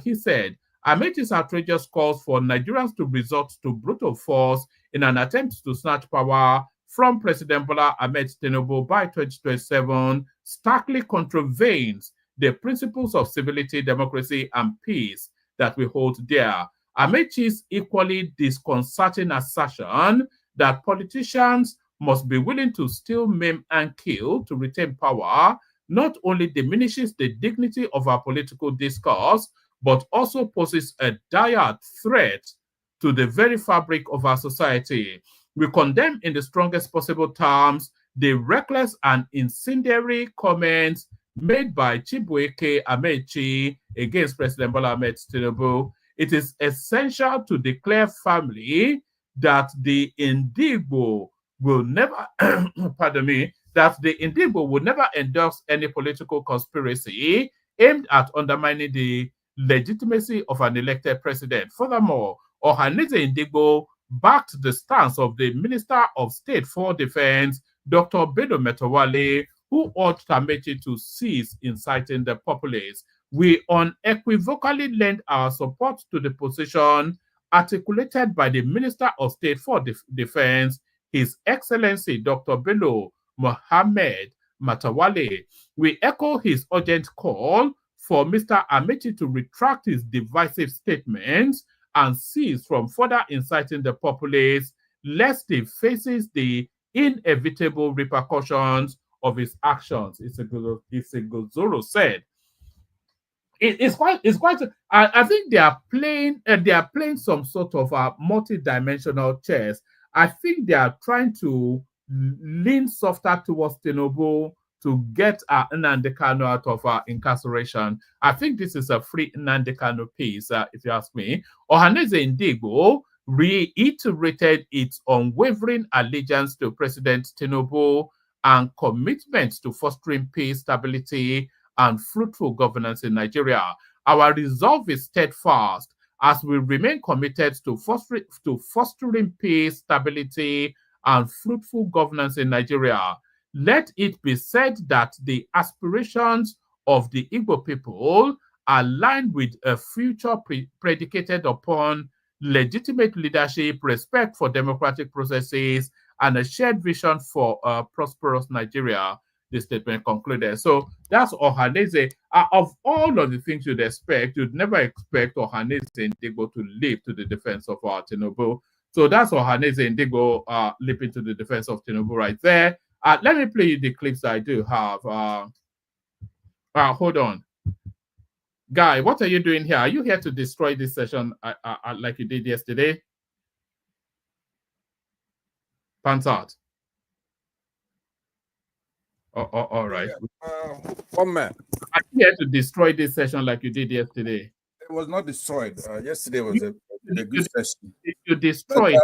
He said, Amaechi's outrageous calls for Nigerians to resort to brutal force in an attempt to snatch power from President Bola Ahmed Tinubu by 2027 starkly contravenes the principles of civility, democracy, and peace that we hold dear. Amaechi's equally disconcerting assertion that politicians must be willing to steal, maim, and kill to retain power not only diminishes the dignity of our political discourse, but also poses a dire threat to the very fabric of our society. We condemn in the strongest possible terms the reckless and incendiary comments made by Chibuike Amaechi against President Bola Ahmed Tinubu. It is essential to declare firmly that the Indigo will never, pardon me, that the Indigo will never endorse any political conspiracy aimed at undermining the legitimacy of an elected president. Furthermore, Ohanaeze Indigo backed the stance of the Minister of State for Defense, Dr. Bello Matawalle, who urged Amaechi to cease inciting the populace. We unequivocally lend our support to the position articulated by the Minister of State for Defense, His Excellency Dr. Bello Mohammed Matawalle. We echo his urgent call for Mr. Amaechi to retract his divisive statements and cease from further inciting the populace, lest he faces the inevitable repercussions of his actions. Isegozoro said. It's quite. I think they are playing some sort of a multi-dimensional chess. I think they are trying to lean softer towards Tinubu to get Nnamdi Kanu out of incarceration. I think this is a free Nnamdi Kanu piece, if you ask me. Ohanaeze Indigo reiterated its unwavering allegiance to President Tinubu and commitment to fostering peace, stability, and fruitful governance in Nigeria. Our resolve is steadfast as we remain committed to fostering peace, stability, and fruitful governance in Nigeria. Let it be said that the aspirations of the Igbo people aligned with a future predicated upon legitimate leadership, respect for democratic processes, and a shared vision for a prosperous Nigeria. The statement concluded. So that's Ohanaeze. Of all of the things you'd expect, you'd never expect Ohanaeze Ndigbo to leap to the defense of Tinubu. So that's Ohanaeze Ndigbo leaping to the defense of Tinubu right there. Let me play you the clips that I do have. Hold on. Guy, what are you doing here? Are you here to destroy this session like you did yesterday? Pants out. All right. One man. Are you here to destroy this session like you did yesterday? It was not destroyed. Yesterday was a good session. You destroyed.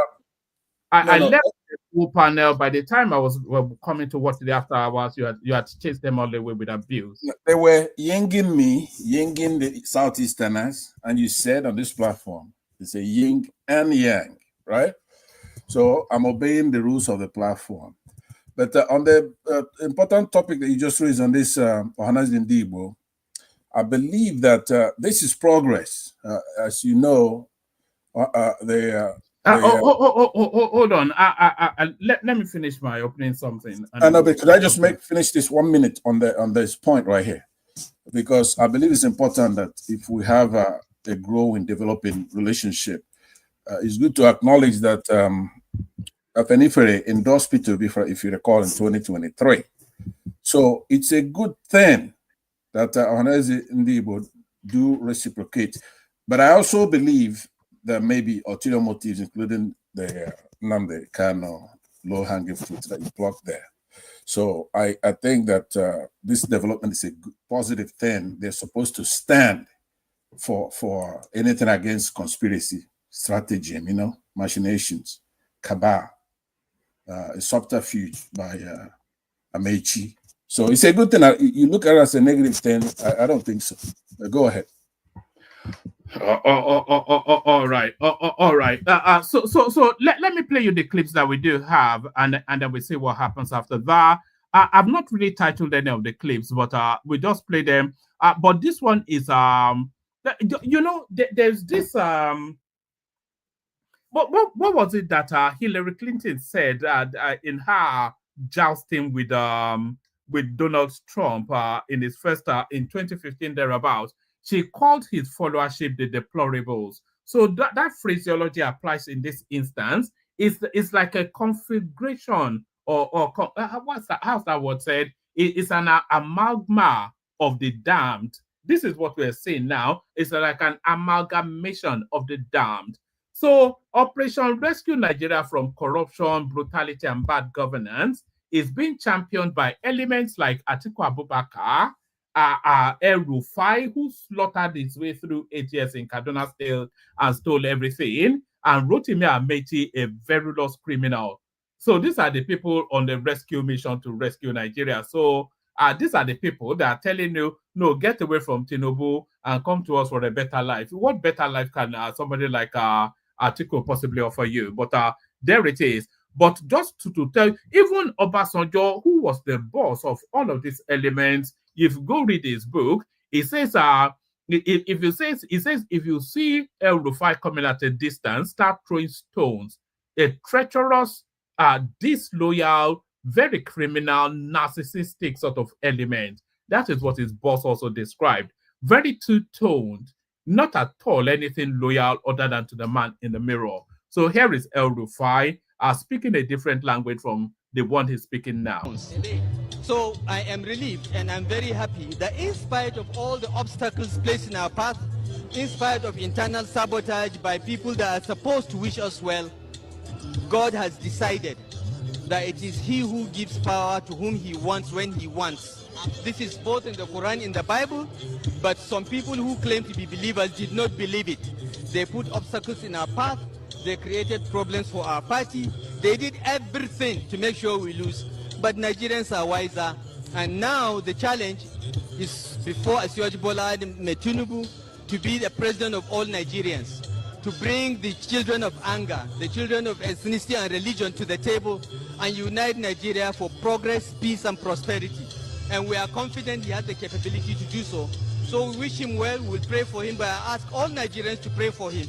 I left the full panel. By the time I was coming to watch the after hours, you had chased them all the way with abuse. They were yinging me, yinging the Southeasterners, and you said on this platform, it's a yin and yang, right? So I'm obeying the rules of the platform. But on the important topic that you just raised on this Ohanaeze Ndigbo, I believe that this is progress. As you know, hold on. Let me finish my opening something. I know, but could I just finish this 1 minute on this point right here? Because I believe it's important that if we have a growing, developing relationship, it's good to acknowledge that Afenifere endorsed P2B, if you recall, in 2023. So it's a good thing that Ohanaeze Ndigbo do reciprocate. But I also believe there may be ulterior motives, including the Nnamdi Kanu low-hanging fruit that you plucked there. So I think that this development is a good, positive thing. They're supposed to stand for anything against conspiracy, stratagem, machinations, cabal, a subterfuge by Amaechi. So it's a good thing. You look at it as a negative thing. I don't think so. Go ahead. All right. All right. So let me play you the clips that we do have, and then we see what happens after that. I've not really titled any of the clips, but we just play them. But this one is there's this what was it that Hillary Clinton said in her jousting with Donald Trump in his first in 2015 thereabouts? She called his followership the deplorables. So that phraseology applies in this instance. It's like a configuration or how's that word said? It's an amalgama of the damned. This is what we're seeing now. It's like an amalgamation of the damned. So Operation Rescue Nigeria from corruption, brutality, and bad governance is being championed by elements like Atiku Abubakar, El-Rufai, who slaughtered his way through 8 years in Kaduna State and stole everything, and ROTIMI Amaechi, a verilous criminal. So these are the people on the rescue mission to rescue Nigeria. So these are the people that are telling you, no, get away from Tinubu and come to us for a better life. What better life can somebody like Atiku possibly offer you? But there it is. But just to tell you, even Obasanjo, who was the boss of all of these elements, if you go read his book, he says, if you see El-Rufai coming at a distance, start throwing stones. A treacherous, disloyal, very criminal, narcissistic sort of element. That is what his boss also described. Very two-toned, not at all anything loyal other than to the man in the mirror. So here is El-Rufai speaking a different language from the one he's speaking now. So I am relieved and I'm very happy that in spite of all the obstacles placed in our path, in spite of internal sabotage by people that are supposed to wish us well, God has decided that it is He who gives power to whom He wants when He wants. This is both in the Quran, in the Bible, but some people who claim to be believers did not believe it. They put obstacles in our path, they created problems for our party, they did everything to make sure we lose. But Nigerians are wiser, and now the challenge is before Tinubu to be the president of all Nigerians. to bring the children of anger, the children of ethnicity and religion to the table and unite Nigeria for progress, peace, and prosperity. And we are confident he has the capability to do so. So we wish him well, we'll pray for him, but I ask all Nigerians to pray for him.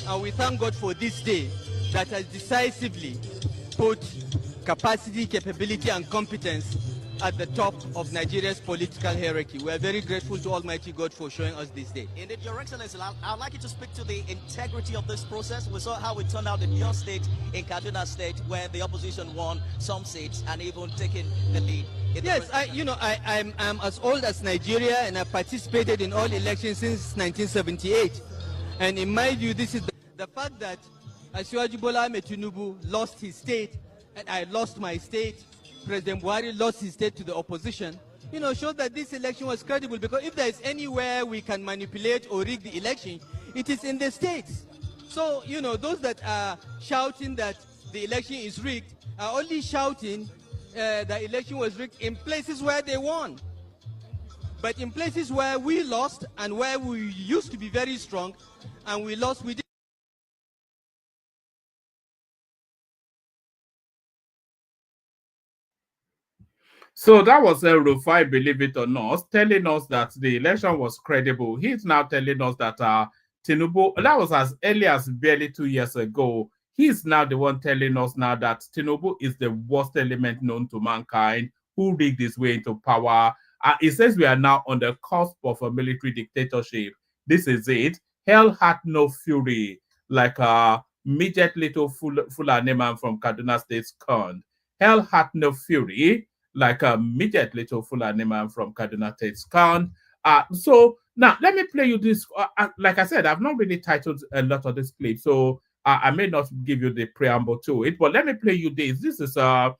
And we thank God for this day that has decisively put capacity, capability, and competence at the top of Nigeria's political hierarchy. We are very grateful to Almighty God for showing us this day. Indeed, Your Excellency, I'd like you to speak to the integrity of this process. We saw how it turned out in your state, in Kaduna State, where the opposition won some seats and even taken the lead. Yes, I'm as old as Nigeria, and I participated in all elections since 1978. And in my view, this is the fact that Asiwaju Bola Ahmed Tinubu lost his state, and I lost my state. President Buhari lost his state to the opposition, shows that this election was credible, because if there is anywhere we can manipulate or rig the election, it is in the states. So, those that are shouting that the election is rigged are only shouting the election was rigged in places where they won. But in places where we lost and where we used to be very strong and we lost, we did. So that was Rufai, believe it or not, telling us that the election was credible. He's now telling us that Tinubu, that was as early as barely 2 years ago. He's now the one telling us now that Tinubu is the worst element known to mankind, who rigged his way into power. He says we are now on the cusp of a military dictatorship. This is it. Hell had no fury, like a midget little Fulani man from Kaduna State scorned. Hell had no fury, like a midget little Fulani man from Kaduna State scorned. So now let me play you this. Like I said, I've not really titled a lot of this clip, so I may not give you the preamble to it, but let me play you this. This is a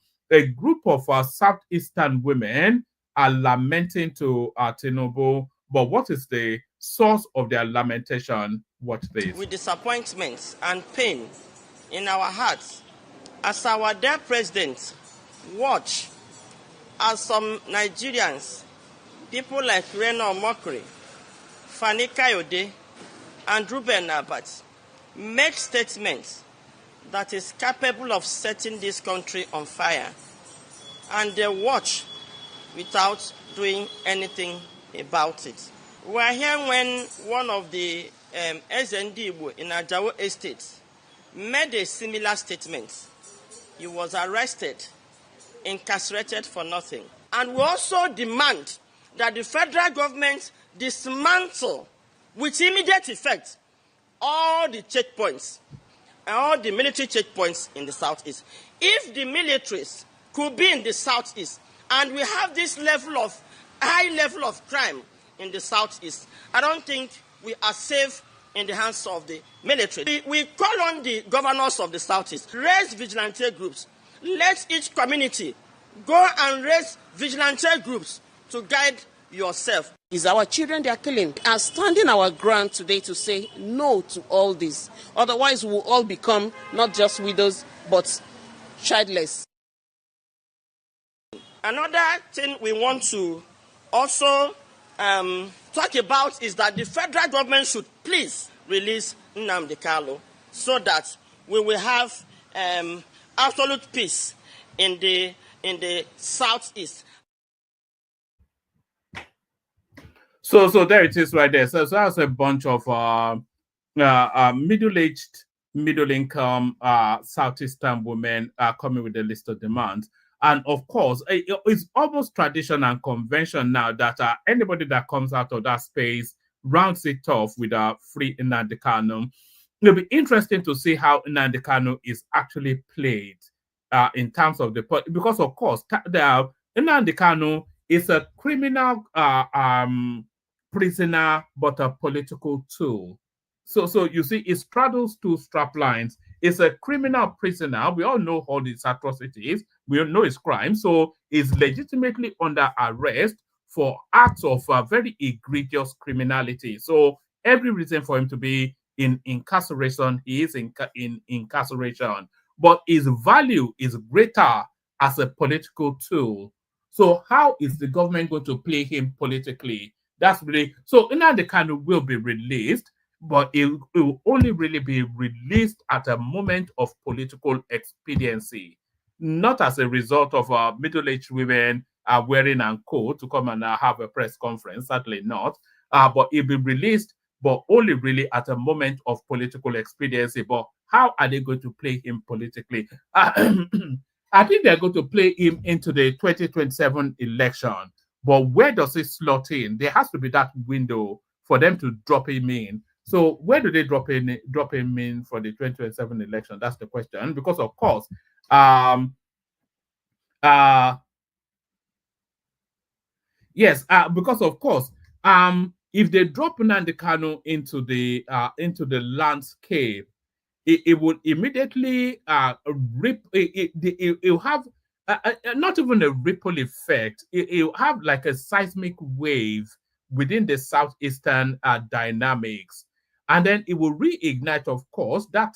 group of Southeastern women are lamenting to Tinubu, but what is the source of their lamentation? Watch this. With disappointment and pain in our hearts, as our dear president watch as some Nigerians, people like Reno Mokri, Fani Kayode, and Ruben Abat, make statements that is capable of setting this country on fire, and they watch without doing anything about it. We are here when one of the SND in Ajawo Estate made a similar statement. He was arrested, incarcerated for nothing. And we also demand that the federal government dismantle with immediate effect all the checkpoints and all the military checkpoints in the southeast. If the militaries could be in the southeast and we have this high level of crime in the southeast, I don't think we are safe in the hands of the military. We call on the governors of the southeast, raise vigilante groups. Let each community go and raise vigilante groups to guide yourself. Is our children they are killing are standing our ground today to say no to all this. Otherwise, we will all become not just widows, but childless. Another thing we want to also talk about is that the federal government should please release Nnamdi Kanu so that we will have absolute peace in the southeast. So there it is right there. So that's a bunch of middle-aged, middle-income Southeastern women coming with a list of demands. And of course, it's almost tradition and convention now that anybody that comes out of that space rounds it off with a free Nnamdi Kanu. It'll be interesting to see how Nnamdi Kanu is actually played in terms of because of course, Nnamdi Kanu is a criminal prisoner, but a political tool. So you see, it straddles two strap lines. It's a criminal prisoner. We all know all these atrocities. We all know his crime. So he's legitimately under arrest for acts of very egregious criminality. So every reason for him to be in incarceration, he is in incarceration. But his value is greater as a political tool. So how is the government going to play him politically? That's really so. Nnamdi Kanu will be released. but it will only really be released at a moment of political expediency, not as a result of middle-aged women wearing and co to come and have a press conference. Certainly not. But it'll be released, but only really at a moment of political expediency. But how are they going to play him politically? I think they're going to play him into the 2027 election. But where does it slot in? There has to be that window for them to drop him in. So where do they drop him in for the 2027 election? That's the question. Because of course, yes, because of course, if they drop Nnamdi Kanu into the landscape, it would immediately it'll have not even a ripple effect. It'll have like a seismic wave within the southeastern dynamics, and then it will reignite, of course, that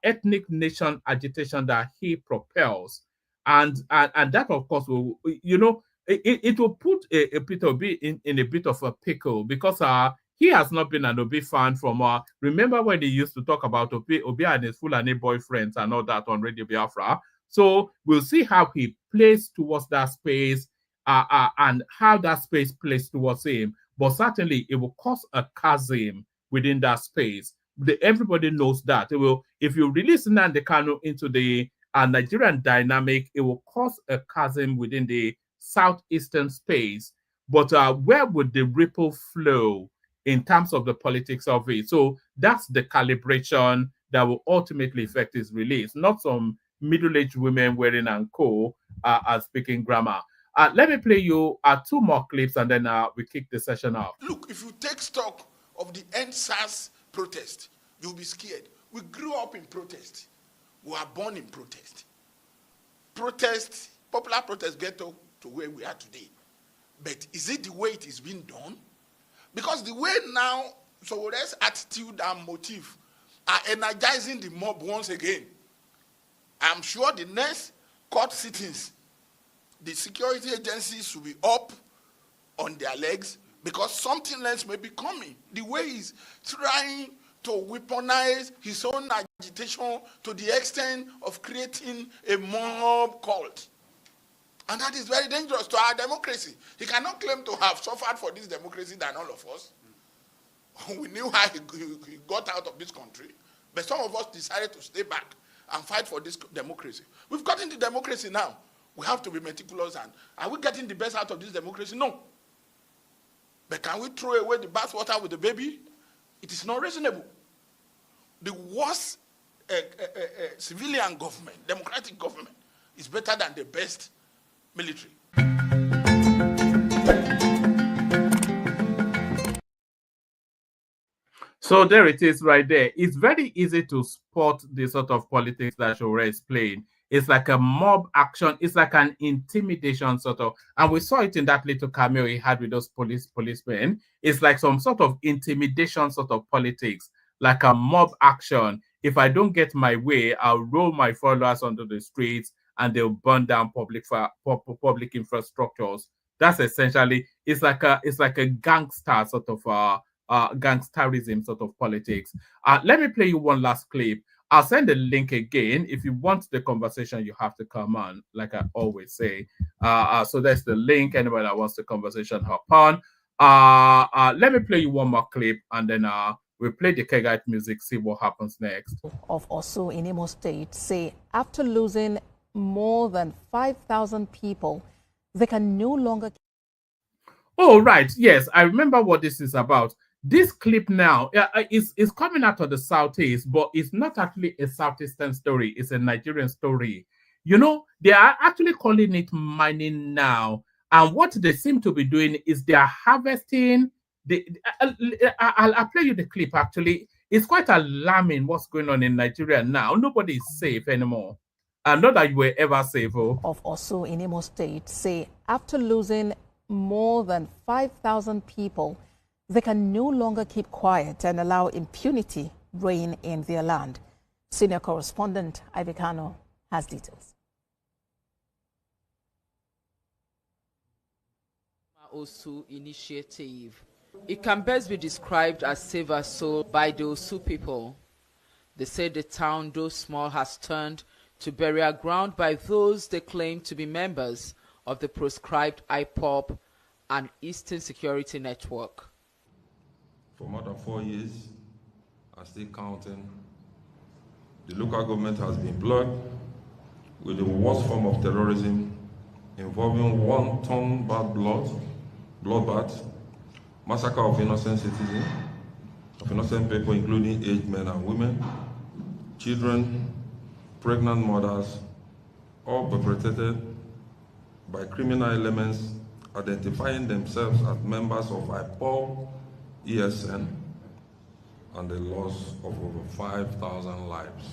ethnic nation agitation that he propels, and that, of course, will, it will put a Peter Obi in a bit of a pickle, because he has not been an Obi fan from remember when he used to talk about Obi and his Fulani boyfriends and all that on Radio Biafra. So we'll see how he plays towards that space and how that space plays towards him. But certainly it will cause a chasm within that space. Everybody knows that. It will, if you release Nnamdi Kanu into the Nigerian dynamic, it will cause a chasm within the southeastern space. But where would the ripple flow in terms of the politics of it? So that's the calibration that will ultimately affect his release, not some middle-aged women wearing and co speaking grammar. Let me play you 2 more clips, and then we kick the session off. Look, if you take stock of the End SARS protest, you'll be scared. We grew up in protest. We were born in protest. Protest, popular protest, get to where we are today. But is it the way it is being done? Because the way now, Sowore's attitude and motive are energizing the mob once again. I'm sure the next court sittings, the security agencies will be up on their legs, because something else may be coming. The way he's trying to weaponize his own agitation to the extent of creating a mob cult. And that is very dangerous to our democracy. He cannot claim to have suffered for this democracy than all of us. We knew how he got out of this country, but some of us decided to stay back and fight for this democracy. We've gotten the democracy now. We have to be meticulous. And are we getting the best out of this democracy? No. But can we throw away the bathwater with the baby? It is not reasonable. The worst civilian government, democratic government, is better than the best military. So there it is right there. It's very easy to spot the sort of politics that Shore is playing. It's like a mob action. It's like an intimidation sort of. And we saw it in that little cameo he had with those policemen. It's like some sort of intimidation sort of politics, like a mob action. If I don't get my way, I'll roll my followers onto the streets and they'll burn down public infrastructures. That's essentially, it's like a gangster sort of gangsterism sort of politics. Let me play you one last clip. I'll send the link again. If you want the conversation, you have to come on, like I always say. So there's the link. Anybody that wants the conversation, hop on. Let me play you one more clip, and then we'll play the Kegite music, see what happens next. Of Osu in Imo State say after losing more than 5,000 people, they can no longer... Oh, right. Yes, I remember what this is about. This clip now is coming out of the Southeast, but it's not actually a Southeastern story. It's a Nigerian story. You know, they are actually calling it mining now. And what they seem to be doing is they are harvesting. I'll play you the clip, actually. It's quite alarming what's going on in Nigeria now. Nobody is safe anymore. Not that you were ever safe. Oh. Of Osu in Imo State say after losing more than 5,000 people, they can no longer keep quiet and allow impunity reign in their land. Senior correspondent Ibekano has details. Osu initiative. It can best be described as save our soul by the Osu people. They say the town, though small, has turned to burial ground by those they claim to be members of the proscribed IPOB and Eastern Security Network. For more than 4 years, and still counting, the local government has been plagued with the worst form of terrorism involving wanton bad bloodbath, massacre of innocent citizens, of innocent people, including aged men and women, children, pregnant mothers, all perpetrated by criminal elements identifying themselves as members of IPOB, ESN, and the loss of over 5,000 lives.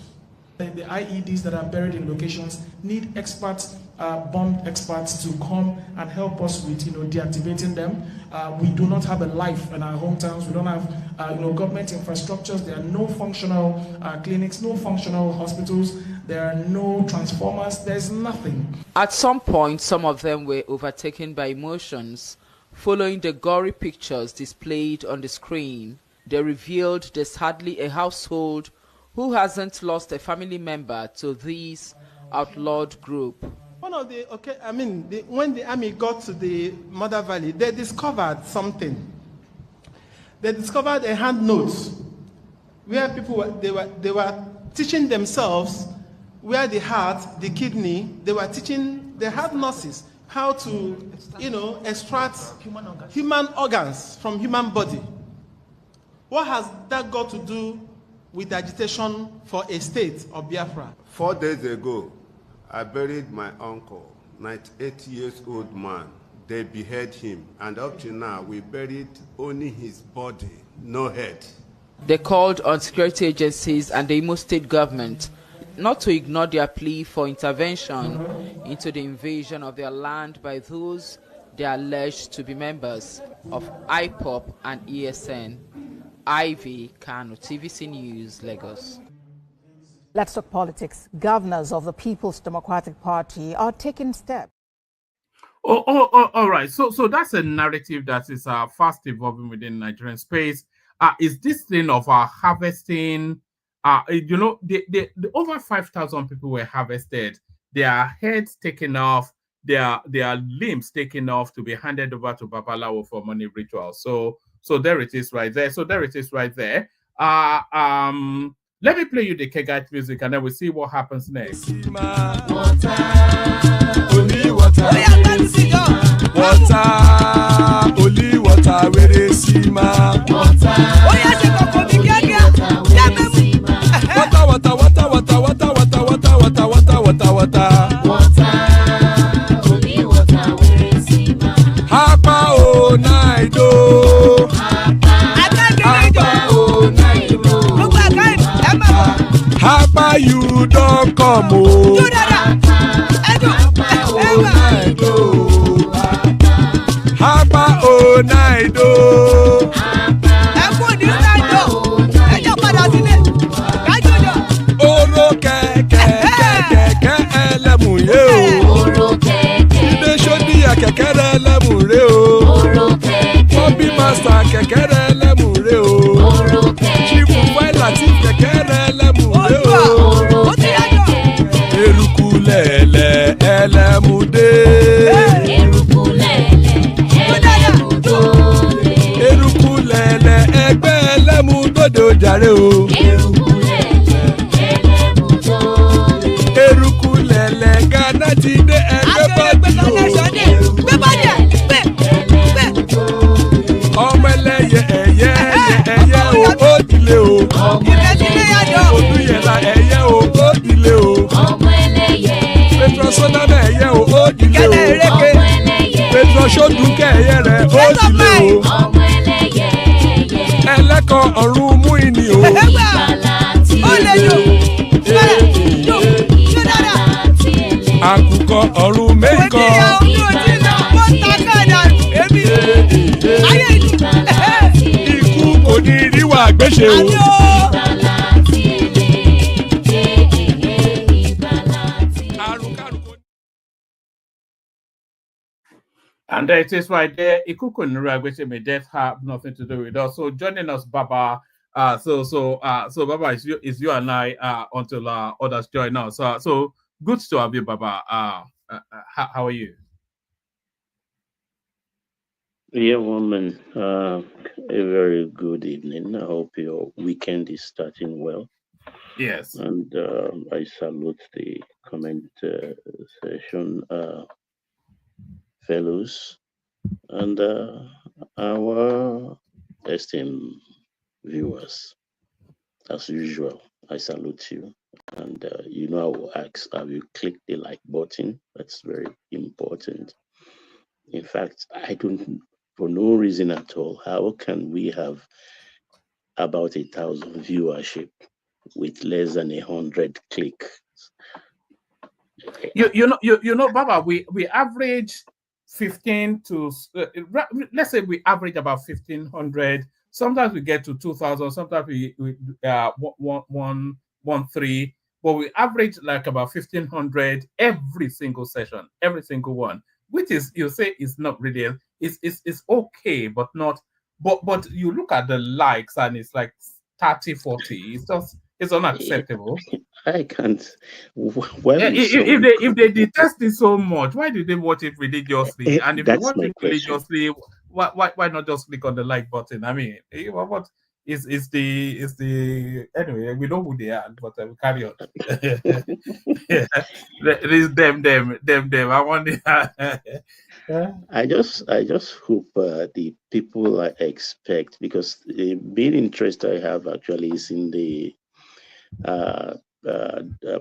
The IEDs that are buried in locations need experts, bomb experts, to come and help us with, deactivating them. We do not have a life in our hometowns. We don't have, government infrastructures. There are no functional clinics, no functional hospitals. There are no transformers. There's nothing. At some point, some of them were overtaken by emotions. Following the gory pictures displayed on the screen, they revealed there's hardly a household who hasn't lost a family member to this outlawed group. One of the, when the army got to the Mother Valley, they discovered something. They discovered a hand note where people they were teaching themselves where the heart, the kidney, they were teaching the heart nurses how to, extract human organs from human body. What has that got to do with agitation for a state of Biafra? 4 days ago, I buried my uncle, 98-year-old man. They beheaded him, and up to now, we buried only his body, no head. They called on security agencies and the Imo State government not to ignore their plea for intervention into the invasion of their land by those they are alleged to be members of IPOB and ESN. Ivy Kanu, TVC News, Lagos. Let's talk politics. Governors of the People's Democratic Party are taking steps. All right. So that's a narrative that is fast evolving within Nigerian space. Is this thing of harvesting? The over 5,000 people were harvested. Their heads taken off, their limbs taken off to be handed over to Babalawo for money rituals. So there it is right there. Let me play you the Kegite music and then we'll see what happens next. Water, only water, only water, where they see ma. Water, only water, where they see ma. Hapa o naido. Hapa you don't come o. Hapa o naido. Oro keke elemu ye o. Ide shodi ya kekere elemu re o. Obi master kekere elemu re o. Chifu Latif kekere elemu re o. Eruku lele elemude. Eruku lele egbe elemudodo jare o. Eruku lele Ghana ti de egbe body o. Ọmọ ẹlẹ́yẹ ẹyẹ o ó dilé o. Olúyẹ̀lá ẹyẹ o ó dilé o. Petrosodana ẹyẹ o ó dilé o. Petrosodunke ẹyẹ rẹ̀ ó dilé o. Ẹlẹ́kọ̀ ọ̀run mú ìní o. Àkùkọ ọ̀run mẹ́kọ̀. Ikú kò ní ríwà gbéṣe o. And it is right there. Ikuku Nuragwese may death have nothing to do with us. So joining us, Baba. So Baba, is you and I until others join us. So good to have you, Baba. How are you? Yeah, woman. A very good evening. I hope your weekend is starting well. Yes. And I salute the comment session fellows and our esteemed viewers. As usual, I salute you. And you know, I will ask, have you clicked the like button? That's very important. In fact, I don't, for no reason at all, how can we have about 1,000 viewership with less than 100 clicks? You know, Baba, we average 15 to let's say we average about 1,500. Sometimes we get to 2,000. Sometimes we 1,113. But we average like about 1,500 every single session, every single one, which is, you say, is not really, it's okay, but not. But you look at the likes and it's like 30, 40. It's just, it's unacceptable. I can't. Why If they detest it so much, why do they watch it religiously? And if they That's watch my it question. religiously, why not just click on the like button? I mean, what is the anyway? We know who they are, but we carry on. It is them. I want I just hope the people I expect, because the main interest I have actually is in the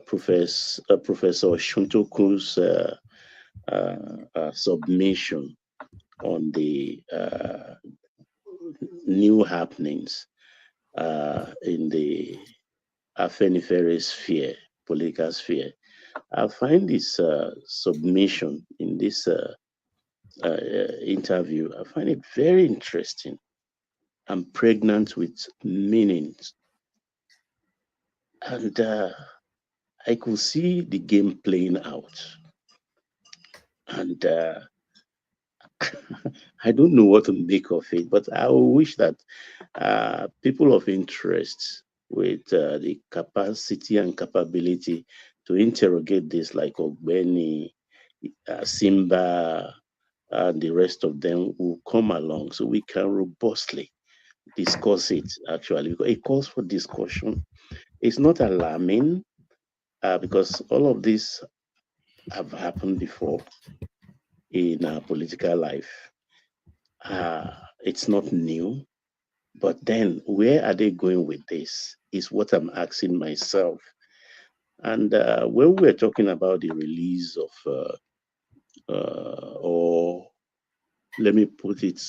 Professor Shuntoku's submission on the new happenings in the Afenifere sphere, political sphere. I find this submission in this interview, I find it very interesting and pregnant with meanings. And I could see the game playing out. And I don't know what to make of it, but I wish that people of interest with the capacity and capability to interrogate this, like Ogbeni, Simba, and the rest of them, will come along so we can robustly discuss it, actually, because it calls for discussion. It's not alarming because all of this have happened before in our political life. It's not new, but then where are they going with this is what I'm asking myself. And when we're talking about the release of, or let me put it,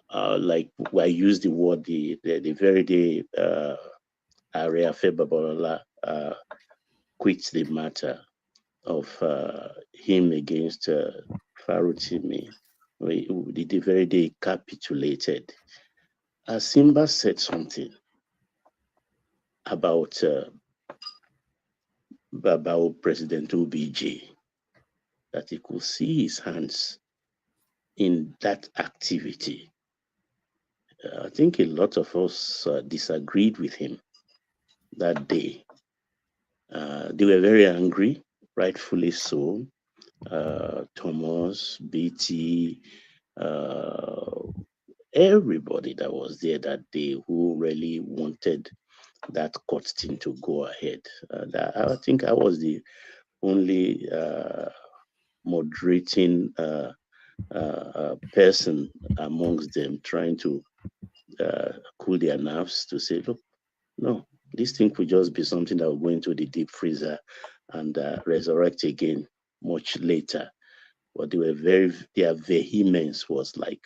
like I use the word, the very day Ariafe Babalola quits the matter of him against ROTIMI, the very day he capitulated. Simba said something about President OBJ, that he could see his hands in that activity. I think a lot of us disagreed with him that day. They were very angry, rightfully so. Thomas, BT, everybody that was there that day who really wanted that court thing to go ahead. I think I was the only moderating person amongst them, trying to cool their nerves to say, look, no, this thing could just be something that will go into the deep freezer and resurrect again much later. But they were their vehemence was like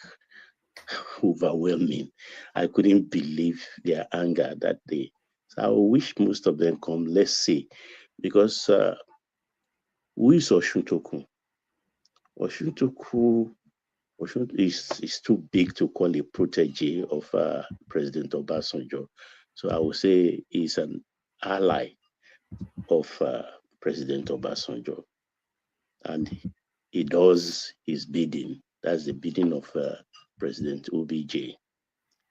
overwhelming. I couldn't believe their anger that day. So I wish most of them come, let's see, because who is Oshuntoku? Oshuntoku is too big to call a protege of President Obasanjo. So I would say he's an ally of President Obasanjo. And he does his bidding. That's the bidding of President OBJ.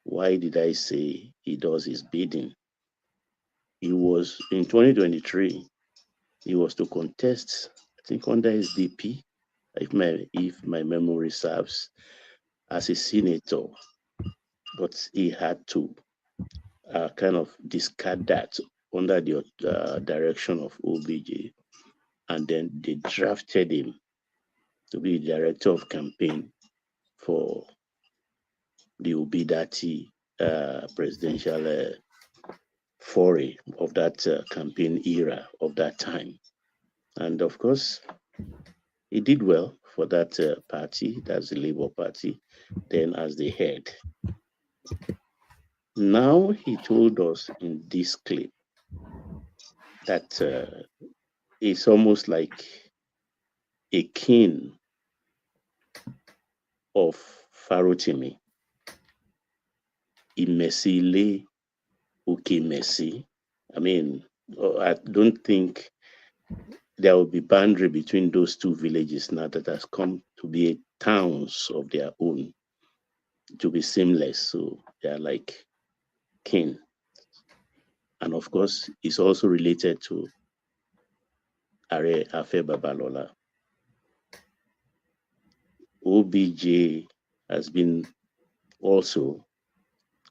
Why did I say he does his bidding? He was in 2023. He was to contest, I think, under SDP, if my memory serves, as a senator, but he had to kind of discard that under the direction of OBJ, and then they drafted him to be director of campaign for the Obidati presidential foray of that campaign era of that time. And of course, he did well for that party, that's the Labour Party, then as the head. Now he told us in this clip that it's almost like a king of ROTIMI. Imesile Ukimesi. I mean, I don't think there will be boundary between those two villages now that has come to be towns of their own, to be seamless. So they are like kin. And of course, it's also related to Are Afe Babalola. OBJ has been also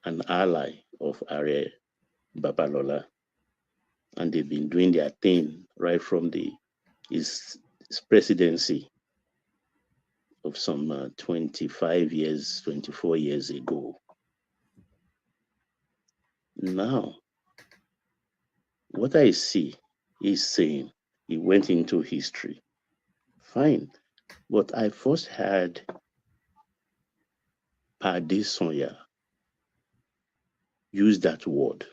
an ally of Are Babalola, and they've been doing their thing right from his presidency of some 25 years, 24 years ago. Now, what I see is saying he went into history. Fine. But I first heard Pade Sonya use that word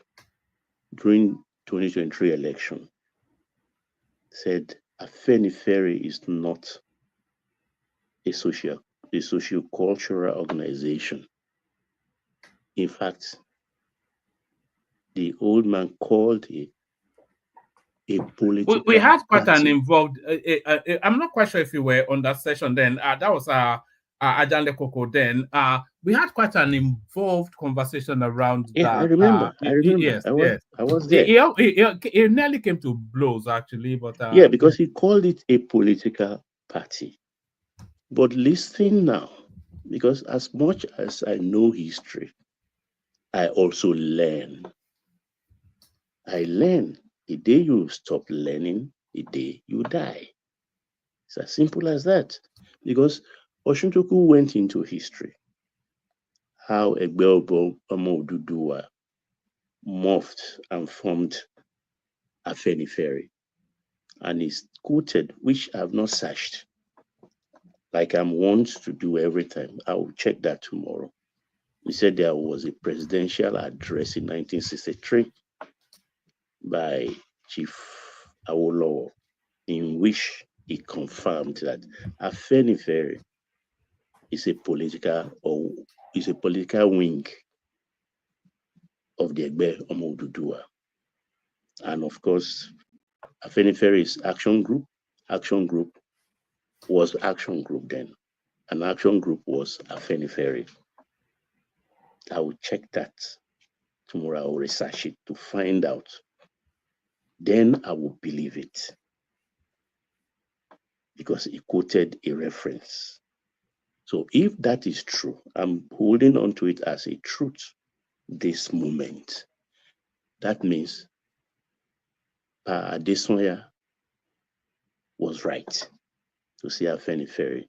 during 2023 election. Said Afenifere is not a socio-cultural organization. In fact, the old man called it a political we had quite party. an involved. I'm not quite sure if you were on that session then. That was Ajanle Koko then. We had quite an involved conversation around that. I remember. Yes, I was there. It nearly came to blows actually, but yeah, because he called it a political party. But listen now, because as much as I know history, I also learn. I learn. The day you stop learning, the day you die. It's as simple as that. Because Oshuntoku went into history. How Egbeobo Omoduduwa morphed and formed Afenifere. And is quoted, which I have not searched, like I'm wont to do every time. I will check that tomorrow. He said there was a presidential address in 1963 by Chief Awolowo, in which he confirmed that Afenifere is a political wing of the Egbe Omoduduwa. And of course, Afenifere's action group was action group then. An action group was Afenifere. I will check that tomorrow. I will research it to find out. Then I will believe it, because he quoted a reference. So if that is true, I'm holding on to it as a truth this moment. That means Adesoya was right to say Afenifere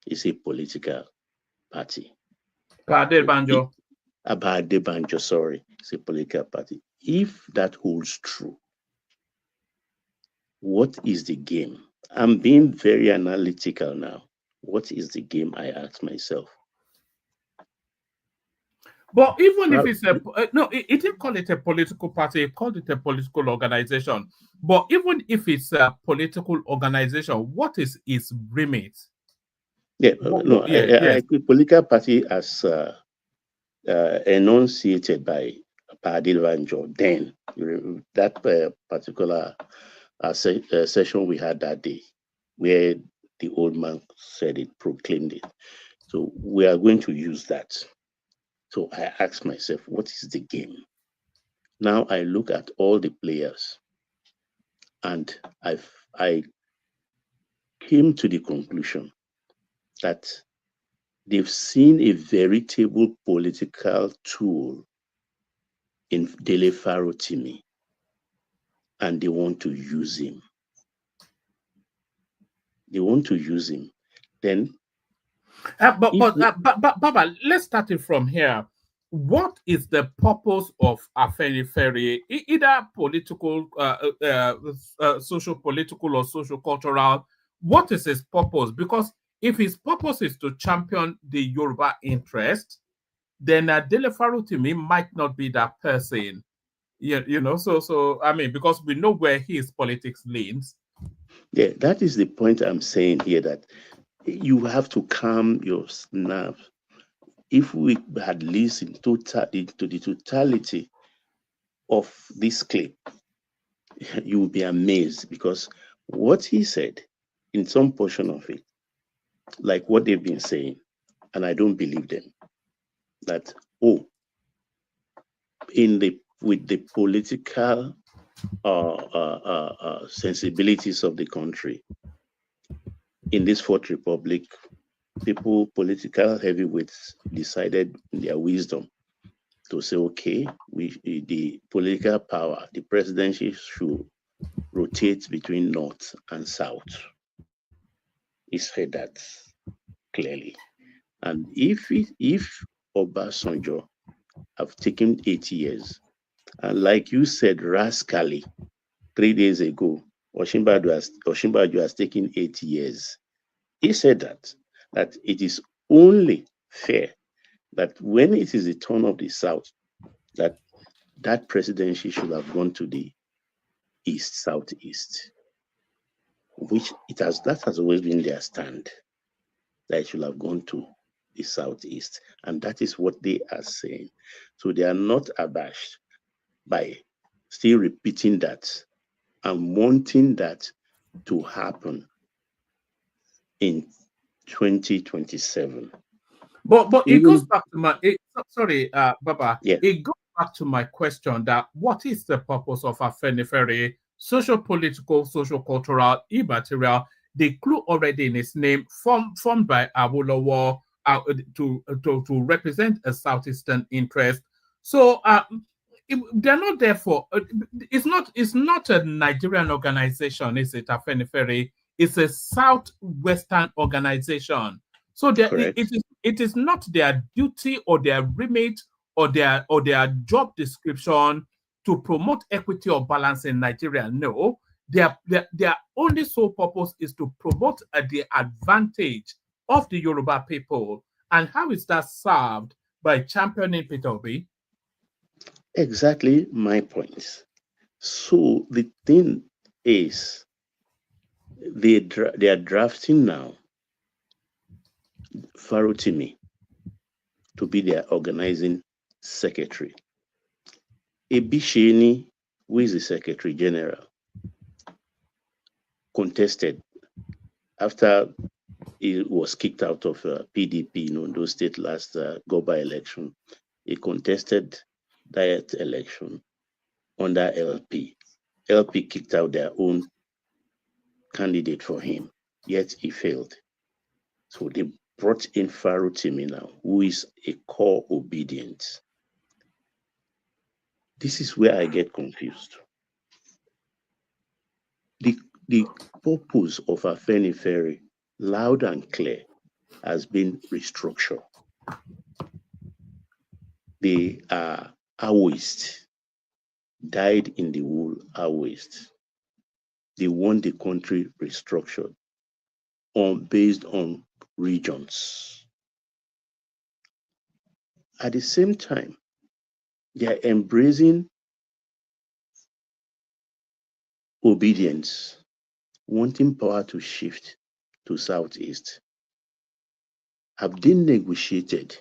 is a political party. Adebanjo. Adebanjo, sorry, it's a political party. If that holds true, what is the game? I'm being very analytical now. What is the game, I ask myself? But even if it's it didn't call it a political party, it called it a political organization. But even if it's a political organization, what is its remit? Yeah, a political party as enunciated by Adebanjo then, that particular session we had that day, where The old man said it, proclaimed it. So we are going to use that. So I asked myself, what is the game? Now I look at all the players, and I came to the conclusion that they've seen a veritable political tool in ROTIMI, and they want to use him. They want to use him. Then, Baba, let's start it from here. What is the purpose of Afenifere, either political, social political, or social cultural? What is his purpose? Because if his purpose is to champion the Yoruba interest, then Dele Farotimi might not be that person. You know, so I mean, because we know where his politics leans. Yeah, that is the point I'm saying here, that you have to calm your nerves. If we had listened to the totality of this clip, you will be amazed, because what he said in some portion of it, like what they've been saying, and I don't believe them, that, oh, with the political sensibilities of the country, in this Fourth Republic, political heavyweights decided in their wisdom to say, okay, the political power, the presidency should rotate between North and South. He said that clearly. And if Obasanjo have taken 8 years, and like you said rascally 3 days ago, Osinbajo has taken 8 years. He said that it is only fair that when it is the turn of the South, that presidency should have gone to the southeast, which that has always been their stand, that it should have gone to the southeast, and that is what they are saying. So they are not abashed by still repeating that and wanting that to happen in 2027. But it goes back to my Baba. Yeah. It goes back to my question that what is the purpose of Afenifere, social, political, social, cultural, immaterial? The clue already in its name, formed by Awolowo to represent a southeastern interest. So they're not there for. It's not a Nigerian organization, is it? Afenifere. It's a southwestern organization. So it is not their duty or their remit or their job description to promote equity or balance in Nigeria. No, their only sole purpose is to promote the advantage of the Yoruba people. And how is that served by championing Peter Obi? Exactly my point. So the thing is, they are drafting now Farotimi to be their organizing secretary. Ebisheni, who is the secretary general, contested after he was kicked out of PDP in Ondo State last Goba election. He contested that election under LP. LP kicked out their own candidate for him, yet he failed. So they brought in Farotimi now, who is a core obedient. This is where I get confused. The purpose of Afenifere, loud and clear, has been restructure. They are Aoist, died in the wool Aoist. They want the country restructured based on regions. At the same time, they are embracing obedience, wanting power to shift to southeast. Have they negotiated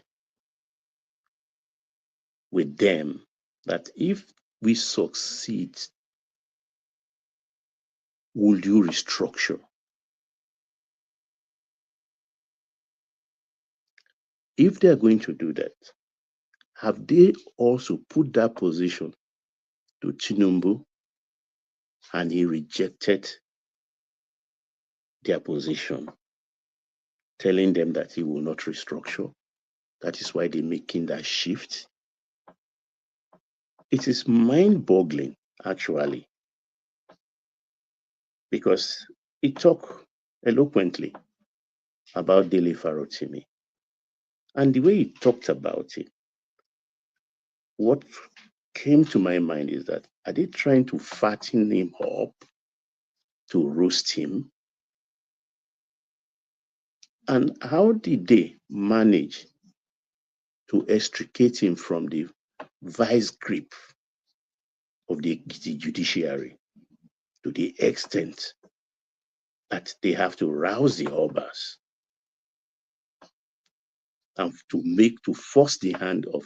with them that if we succeed, will you restructure? if they are going to do that, have they also put that position to Tinubu and he rejected their position, telling them that he will not restructure? That is why they're making that shift. It is mind-boggling, actually, because he talked eloquently about Dele ROTIMI. And the way he talked about it, what came to my mind is that, are they trying to fatten him up to roast him? And how did they manage to extricate him from the vice grip of the judiciary to the extent that they have to rouse the Obas and to force the hand of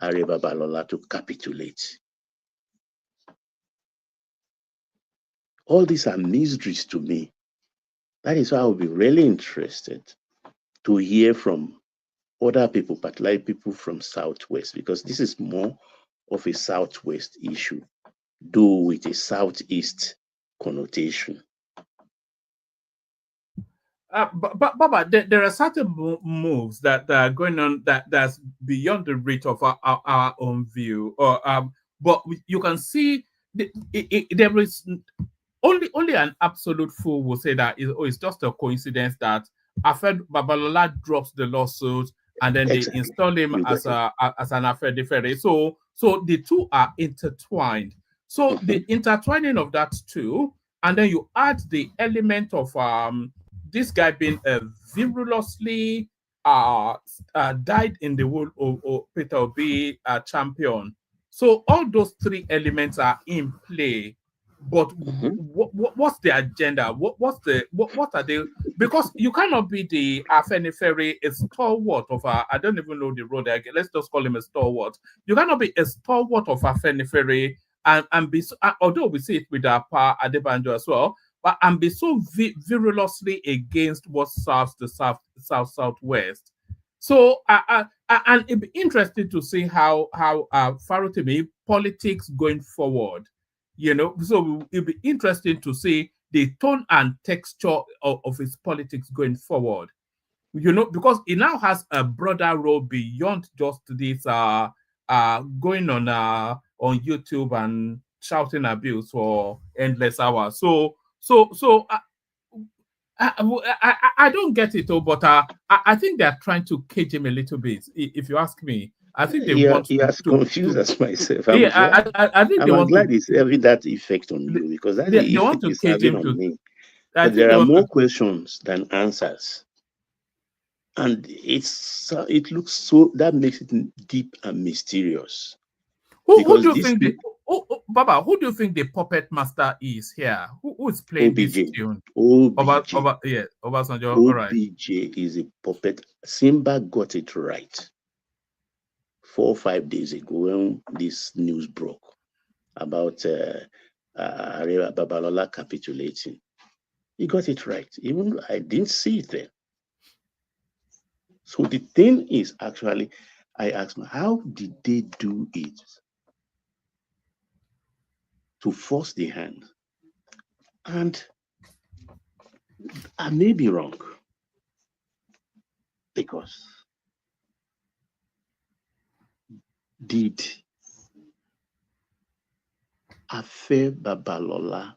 Are Babalola to capitulate? All these are mysteries to me. That is why I would be really interested to hear from other people, particularly people from Southwest, because this is more of a Southwest issue, though with a Southeast connotation. But Baba, there are certain moves that are going on that's beyond the reach of our own view. Or but you can see there is only an absolute fool will say that it's just a coincidence that Afenifere Babalola drops the lawsuit and then they install him as an Afenifere. So the two are intertwined. So the intertwining of that two, and then you add the element of this guy being a virulously died in the wool of Peter Obi champion. So all those three elements are in play. But what's the agenda? What are they? Because you cannot be the Afenifere, a stalwart of I don't even know the road. Let's just call him a stalwart. You cannot be a stalwart of Afenifere and be although we see it with Pa Adebanjo as well, but and be so virulously against what serves the southwest. So and it'd be interesting to see how ROTIMI politics going forward. You know, so it'll be interesting to see the tone and texture of his politics going forward. You know, because he now has a broader role beyond just this going on YouTube and shouting abuse for endless hours. So I don't get it all, but I think they're trying to cage him a little bit. If you ask me, I think they want to as confused as myself. I think I'm glad it's having that effect on you, because that's the effect it's having on me. But there are more questions than answers, and it looks so that makes it deep and mysterious. Who do you think Baba? Who do you think the puppet master is here? Who is playing this tune? OBJ. Obasanjo. OBJ All right. is a puppet. Simba got it right 4 or 5 days ago when this news broke about Babalola capitulating. He got it right. Even I didn't see it then. So the thing is, actually, I asked me, how did they do it to force the hand? And I may be wrong, because did Afenifere Babalola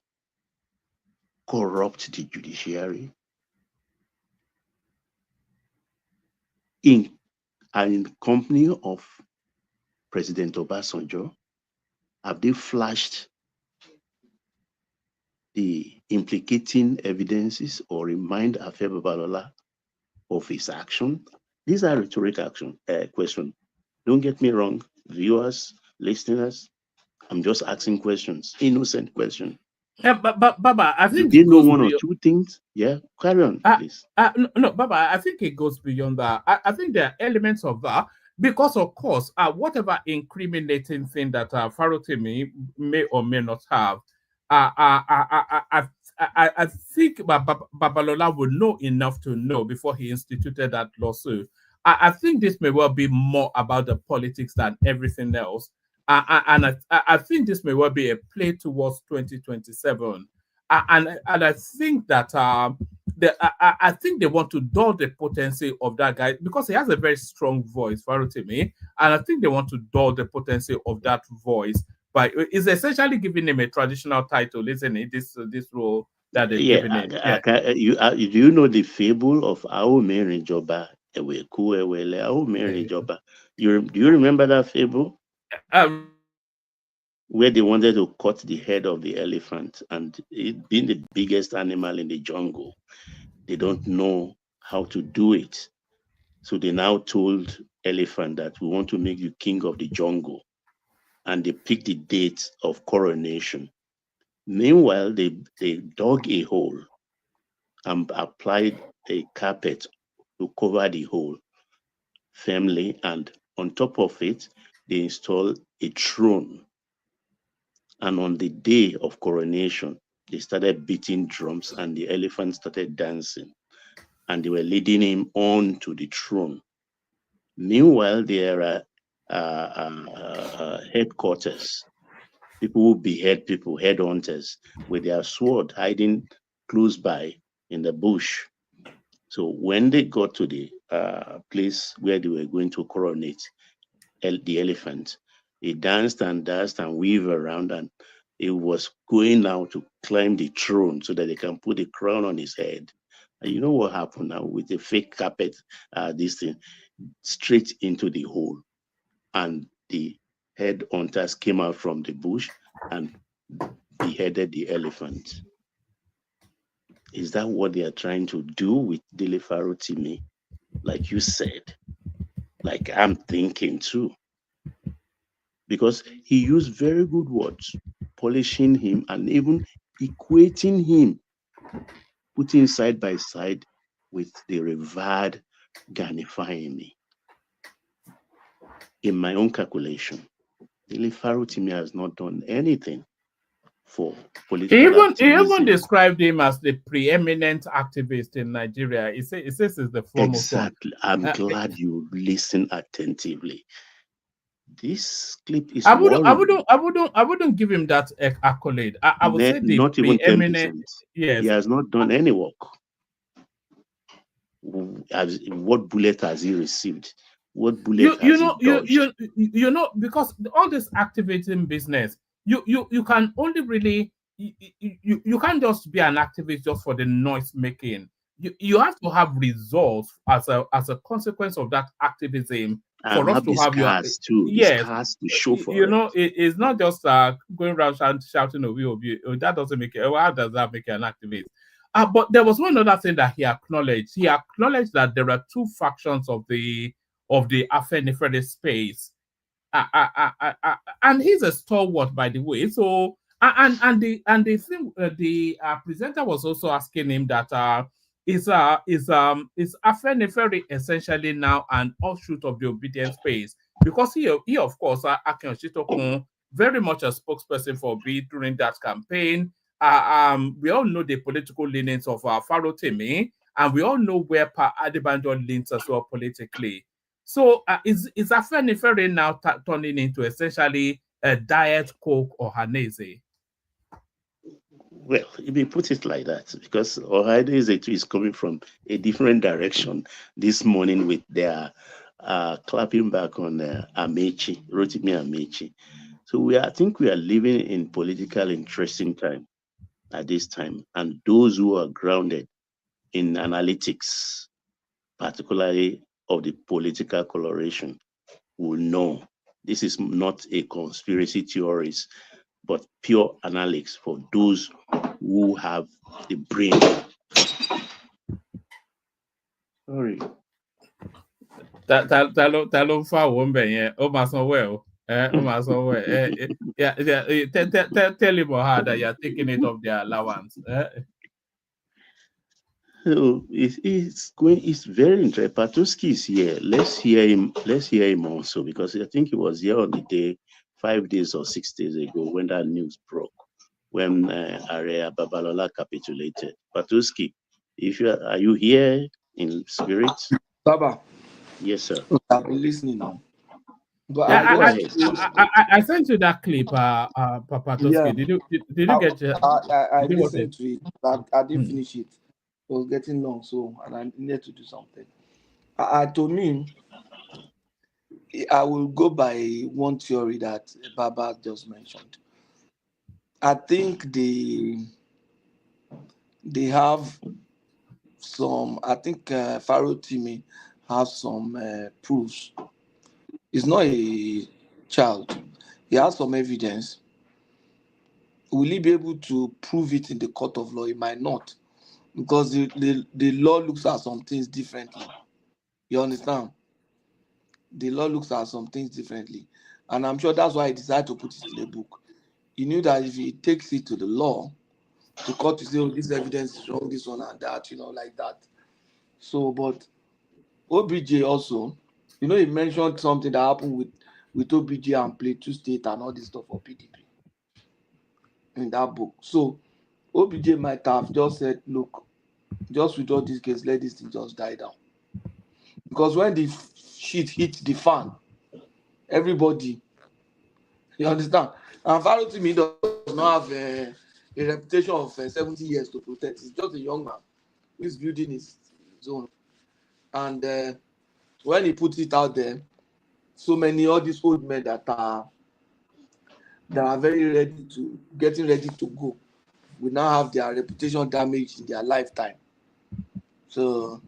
corrupt the judiciary in company of President Obasanjo? Have they flashed the implicating evidences or remind Afenifere Babalola of his action? These are rhetorical questions. Don't get me wrong, viewers, listeners. I'm just asking questions, innocent questions. Yeah, but Baba, I think you know one or two things. Yeah, carry on, please. No, Baba, I think it goes beyond that. I think there are elements of that because, of course, whatever incriminating thing that ROTIMI may or may not have, I think Babalola would know enough to know before he instituted that lawsuit. I think this may well be more about the politics than everything else. And I think this may well be a play towards 2027. And I think that I think they want to dull the potency of that guy because he has a very strong voice, ROTIMI, and I think they want to dull the potency of that voice by it's essentially giving him a traditional title, isn't it? This role that they've given him. Do you know the fable of Amaechi Joba? Joba. Do you remember that fable? Where they wanted to cut the head of the elephant, and it being the biggest animal in the jungle, they don't know how to do it. So they now told elephant that we want to make you king of the jungle, and they picked the date of coronation. Meanwhile, they dug a hole and applied a carpet to cover the hole firmly, and on top of it, they installed a throne. And on the day of coronation, they started beating drums and the elephant started dancing. And they were leading him on to the throne. Meanwhile, there are headquarters. People who behead people, headhunters, with their sword hiding close by in the bush. So when they got to the place where they were going to coronate the elephant, he danced and weaved around, and he was going now to climb the throne so that they can put a crown on his head. And you know what happened now with the fake carpet, this thing, straight into the hole. And the head hunters came out from the bush and beheaded the elephant. Is that what they are trying to do with Dele ROTIMI? Like you said, like I'm thinking too. Because he used very good words, polishing him and even equating him, putting side by side with the revered Gani Fahimi. In my own calculation, Dele ROTIMI has not done anything for political He even described him as the preeminent activist in Nigeria. He says it's the foremost one. Exactly. I'm glad you listen attentively. This clip is I wouldn't give him that accolade. I would say the not even 10%. Yes, he has not done any work. What bullet has he received? What bullet has he dodged? You know, because all this activism business, you can only really you can't just be an activist just for the noise making. You have to have results as a consequence of that activism for us to have your scars to show for you know it's not just going around shouting that doesn't make it. How does that make you an activist? But there was one other thing that he acknowledged. He acknowledged that there are two factions of the Afenifere space, and he's a stalwart, by the way. So and the thing the presenter was also asking him that is Afenifere essentially now an offshoot of the obedient space, because he of course Akin Oshitokun, very much a spokesperson for B during that campaign. We all know the political leanings of ROTIMI, and we all know where Pa Adebanjo leans as well politically. So is Afenifere now turning into essentially a diet Coke or Ohanaeze? Well, you may put it like that, because Ohanaeze is coming from a different direction this morning with their clapping back on Amaechi, ROTIMI Amaechi. So I think we are living in political interesting time at this time, and those who are grounded in analytics, particularly of the political coloration, will know this is not a conspiracy theories, but pure analytics for those who have the brain. Sorry. Tell him or her that you're taking it off their allowance. So it's very interesting. Patuski is here. Let's hear him also, because I think he was here on the day 5 days or 6 days ago when that news broke, when Area Babalola capitulated. Patuski, are you here in spirit? Baba, Yes, sir. I've been listening now. But Yeah, I I sent you that clip, Papa Toski. yeah, Did you get I did you watch it? listened to it. I didn't finish it. It was getting long, so and I needed to do something. To me, I will go by one theory that Baba just mentioned. I think they have some. I think ROTIMI has some proofs. He's not a child. He has some evidence. Will he be able to prove it in the court of law? He might not, because the law looks at some things differently. You understand? The law looks at some things differently. And I'm sure that's why he decided to put it in the book. He knew that if he takes it to the law, the court will say, oh, this evidence is wrong, this one and that, like that. So, but OBJ also, he mentioned something that happened with OBJ and Plateau State and all this stuff for PDP in that book. So, OBJ might have just said, look, just withdraw this case, let this thing just die down. Because when the shit hit the fan, everybody, you understand? And ROTIMI does not have a reputation of 70 years to protect. He's just a young man who is building his own. And when he puts it out there, all these old men that are very getting ready to go will now have their reputation damaged in their lifetime. So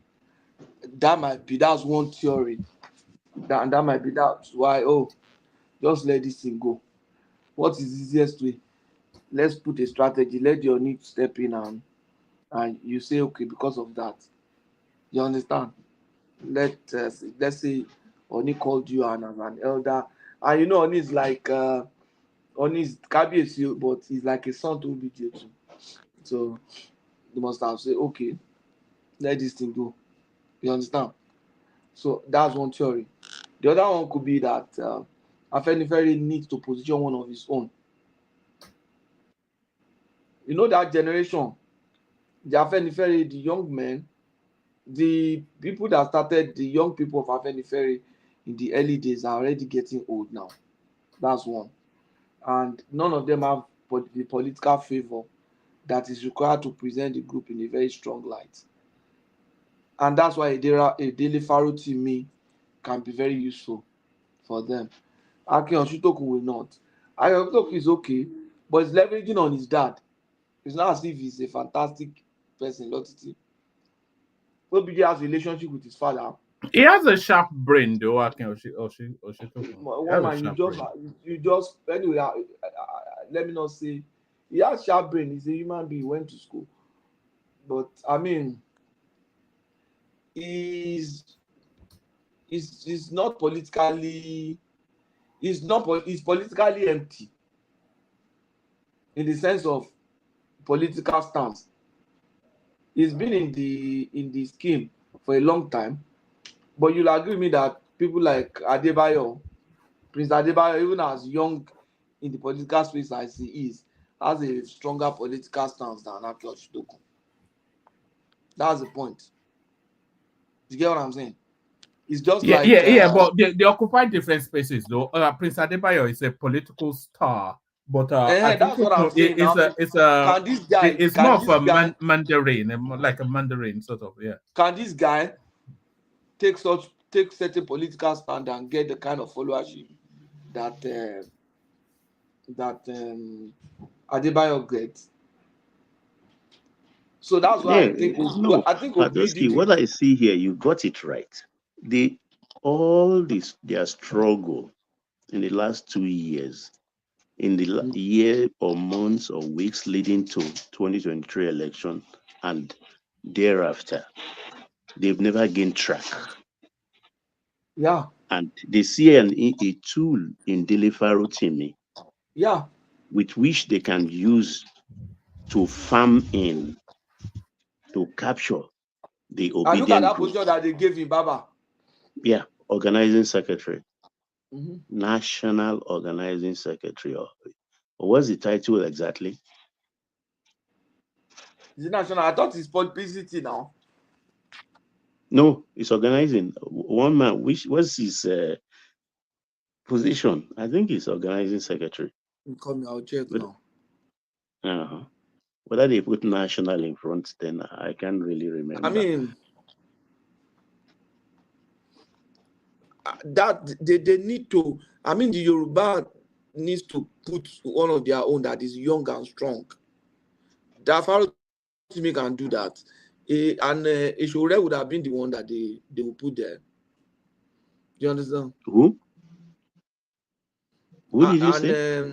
that's one theory. That might be that's why, just let this thing go. What is the easiest way? Let's put a strategy. Let your need step in and you say, okay, because of that. You understand? Let's say Oni called you as an elder. And Oni is like Oni is Kabiyesi, but he's like a son to OBJ too. So you must have said, okay, let this thing go. You understand? So that's one theory. The other one could be that Afenifere needs to position one of his own. That generation, the Afenifere, the young men, the people that started, the young people of Afenifere in the early days are already getting old now. That's one. And none of them have the political favor that is required to present the group in a very strong light. And that's why a daily ROTIMI can be very useful for them. Akin Oshitoku will not. Akin Oshitoku is okay, but he's leveraging on his dad. It's not as if he's a fantastic person, Lotiti. OBJ has a relationship with his father. He has a sharp brain, though. Akin Oshitoku. One man, you just anyway. Let me not say he has sharp brain. He's a human being. He went to school, but I mean, he's not politically. He's politically empty in the sense of political stance. He's been in the scheme for a long time, but you'll agree with me that people like Adebayo, Prince Adebayo, even as young in the political space as he is, has a stronger political stance than Akin Oshitoku. That's the point. You get what I'm saying? It's just but they occupy different spaces, though. Prince Adebayo is a political star, but that's what I'm saying. It's more of a Mandarin, like a Mandarin sort of, yeah. Can this guy take certain political stand and get the kind of followership that Adebayo gets? So that's why I think what I see here, you got it right. Their struggle in the last 2 years, in the year or months or weeks leading to 2023 election and thereafter, they've never gained track. Yeah. And they see a tool in daily ROTIMI, yeah, with which they can use to farm in, to capture the obedient and look at that group. position that they gave him, Baba. Yeah, organizing secretary. Mm-hmm. National Organizing Secretary. What's the title exactly? Is it national? I thought it's publicity now. No, it's organizing. One man, what's his position? I think he's organizing secretary. Come, I'll check now. Whether they put national in front, then I can't really remember. I mean, that they need to. I mean, the Yoruba needs to put one of their own that is young and strong. That ROTIMI can do that. And Ishore would have been the one that they will put there. Do you understand? Who? Who did you say?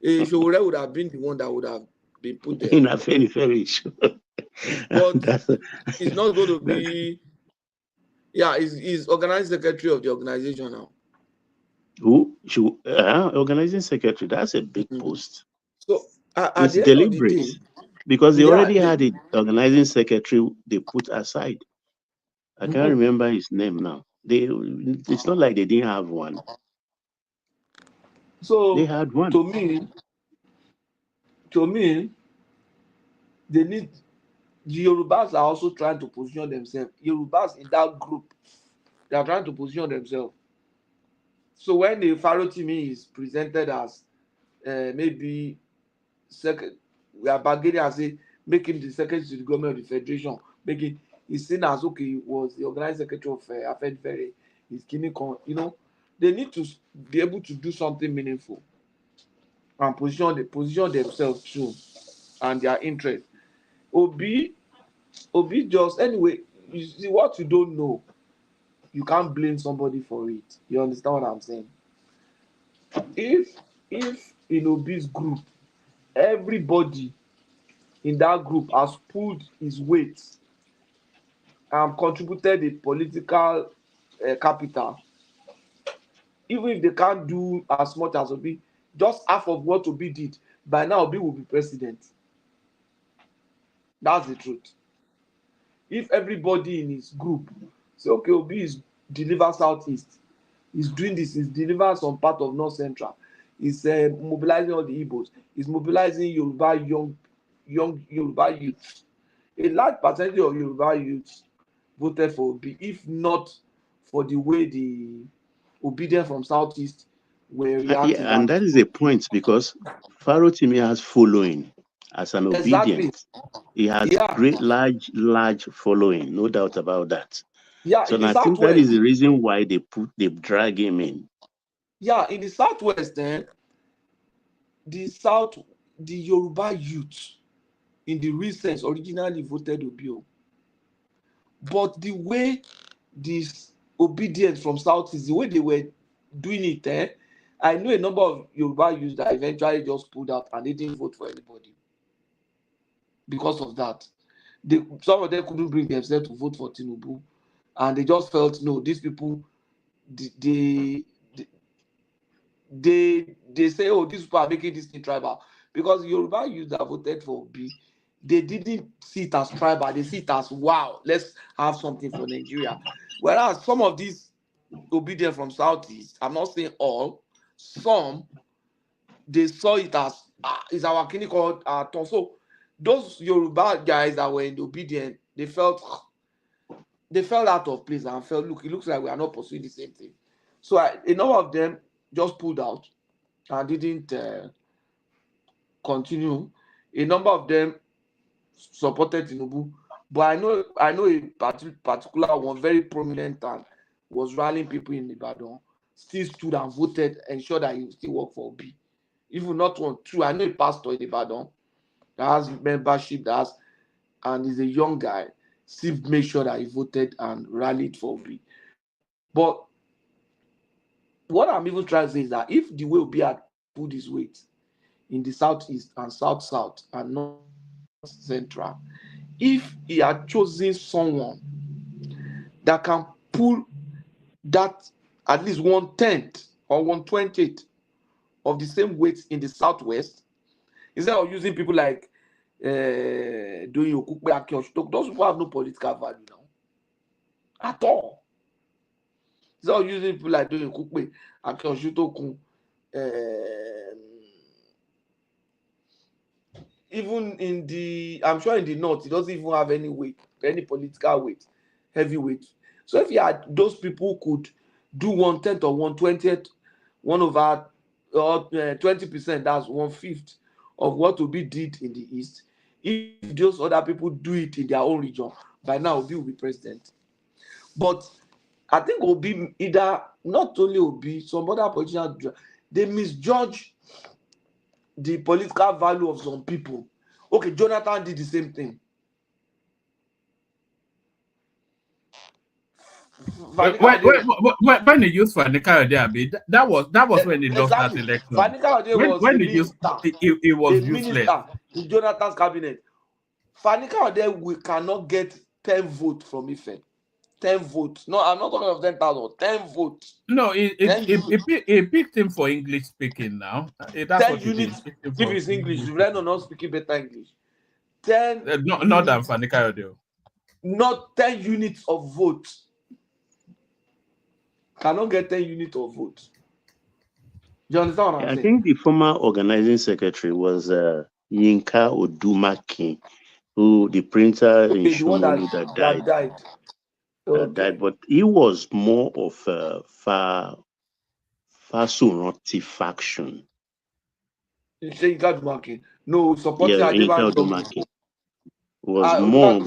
Ishore would have been the one that would have been put there. In Afenifere. But it's not going to be. Yeah, he's organizing secretary of the organization now. Who? Organizing secretary. That's a big post. So it's deliberate day, because they already had an organizing secretary they put aside. I can't remember his name now. It's not like they didn't have one. So they had one. To me, they need. The Yorubas are also trying to position themselves. Yorubas in that group, they are trying to position themselves. So when the ROTIMI is presented as maybe second, we are bargaining and say make him the secretary to the government of the federation, making he's seen as okay, he was the organizing secretary of Afenifere, he's Kinikon, they need to be able to do something meaningful and position themselves too and their interest. Obi just anyway, you see what you don't know, you can't blame somebody for it. You understand what I'm saying? If in Obi's group, everybody in that group has pulled his weight and contributed a political capital, even if they can't do as much as Obi, just half of what Obi did, by now Obi will be president. That's the truth. If everybody in his group say, okay, Obi is deliver Southeast, he's doing this, he's delivering some part of North Central, he's mobilizing all the Igbos, he's mobilizing Yoruba young Yoruba youth. A large percentage of Yoruba youth voted for Obi, if not for the way the obedience from Southeast were reacting. Yeah, and that is a point, because ROTIMI has following as an obedience. He has great large following, no doubt about that. Yeah, so I think that is the reason why they drag him in. Yeah, in the Southwest, the Yoruba youth in the recent originally voted Obi. But the way this obedience from Southeast, the way they were doing it, I know a number of Yoruba youths that eventually just pulled out and they didn't vote for anybody. Because of that, some of them couldn't bring themselves to vote for Tinubu, and they just felt, no, these people, they say, oh, these people are making this thing tribal. Because Yoruba youth that voted for Obi, they didn't see it as tribal, they see it as, wow, let's have something for Nigeria. Whereas some of these obedience from Southeast, I'm not saying all, some, they saw it as, it's our kidney called so those Yoruba guys that were in the obedience, they felt out of place and felt, look, it looks like we are not pursuing the same thing. So a number of them just pulled out and didn't continue. A number of them supported Tinubu, but I know a particular one, very prominent, and was rallying people in Ibadan, still stood and voted, ensured that he would still work for Obi. Even not one, two. I know a pastor in Ibadan that has membership, and he's a young guy, still made sure that he voted and rallied for Obi. But what I'm even trying to say is that if the way Obi had pulled his weight in the Southeast and South and North Central, if he had chosen someone that can pull that at least 1/10 or 1/20 of the same weight in the Southwest, instead of using people like doing Okukpe, Akin, those people have no political value now at all. Instead of using people like doing Okukpe, Akin, even in the, I'm sure in the North, it doesn't even have any weight, any political weight. heavyweight. So if you had those people who could do 1/10 or 1/20, 1/20%, that's 1/5 of what Obi did in the East. If those other people do it in their own region, by now Obi will be president. But I think Obi, either not only Obi, some other politicians, they misjudge the political value of some people. Okay, Jonathan did the same thing. When they used Fanika Ode, that was when they lost that election. Fanika Ode was when a they used minister. it was a useless. Minister in Jonathan's cabinet. Fanika Ode, we cannot get 10 votes from Ife. 10 votes. No, I'm not talking of 10,000. 10 votes. No, it picked him for English speaking now. That's 10 what units. it did. If it's English, you learn or not speaking better English. 10. Not than Fanika Ode. Not 10 units of votes. Cannot get 10 units of votes. You understand what I'm saying? I think the former organizing secretary was Yinka Odumakin, who the printer in Shomolu that died. Died, but he was more of a Fasuroti faction. You say Yinka Odumakin? No, supporting Yinka Odumakin was more.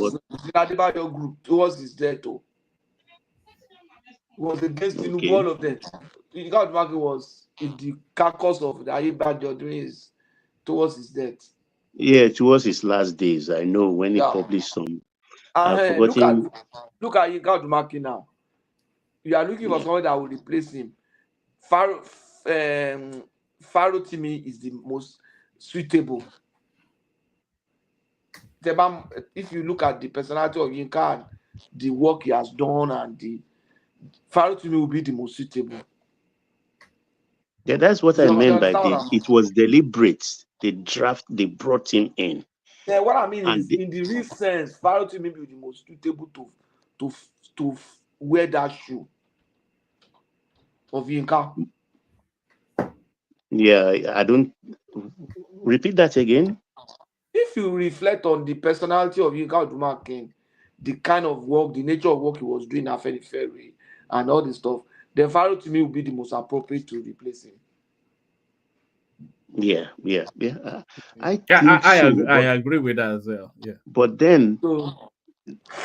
Adebayo group towards his death. Was against Tinubu, all of them. Yinka Odumakin was in the carcass of the Ayebanjo during towards his death. Yeah, towards his last days. I know when he published some. I've forgotten. Look at Yinka Odumakin now. You are looking for someone that will replace him. ROTIMI is the most suitable. If you look at the personality of Yinka and the work he has done, and the ROTIMI will be the most suitable. Yeah, that's what I meant by this. It was deliberate. They brought him in. Yeah, what I mean is, in the real sense, ROTIMI will be the most suitable to wear that shoe of Yinka. Yeah, I don't repeat that again. If you reflect on the personality of Yinka Odumakin, the kind of work, the nature of work he was doing at Afenifere and all this stuff, then ROTIMI will be the most appropriate to replace him. Yeah. I agree with that as well. Yeah. But then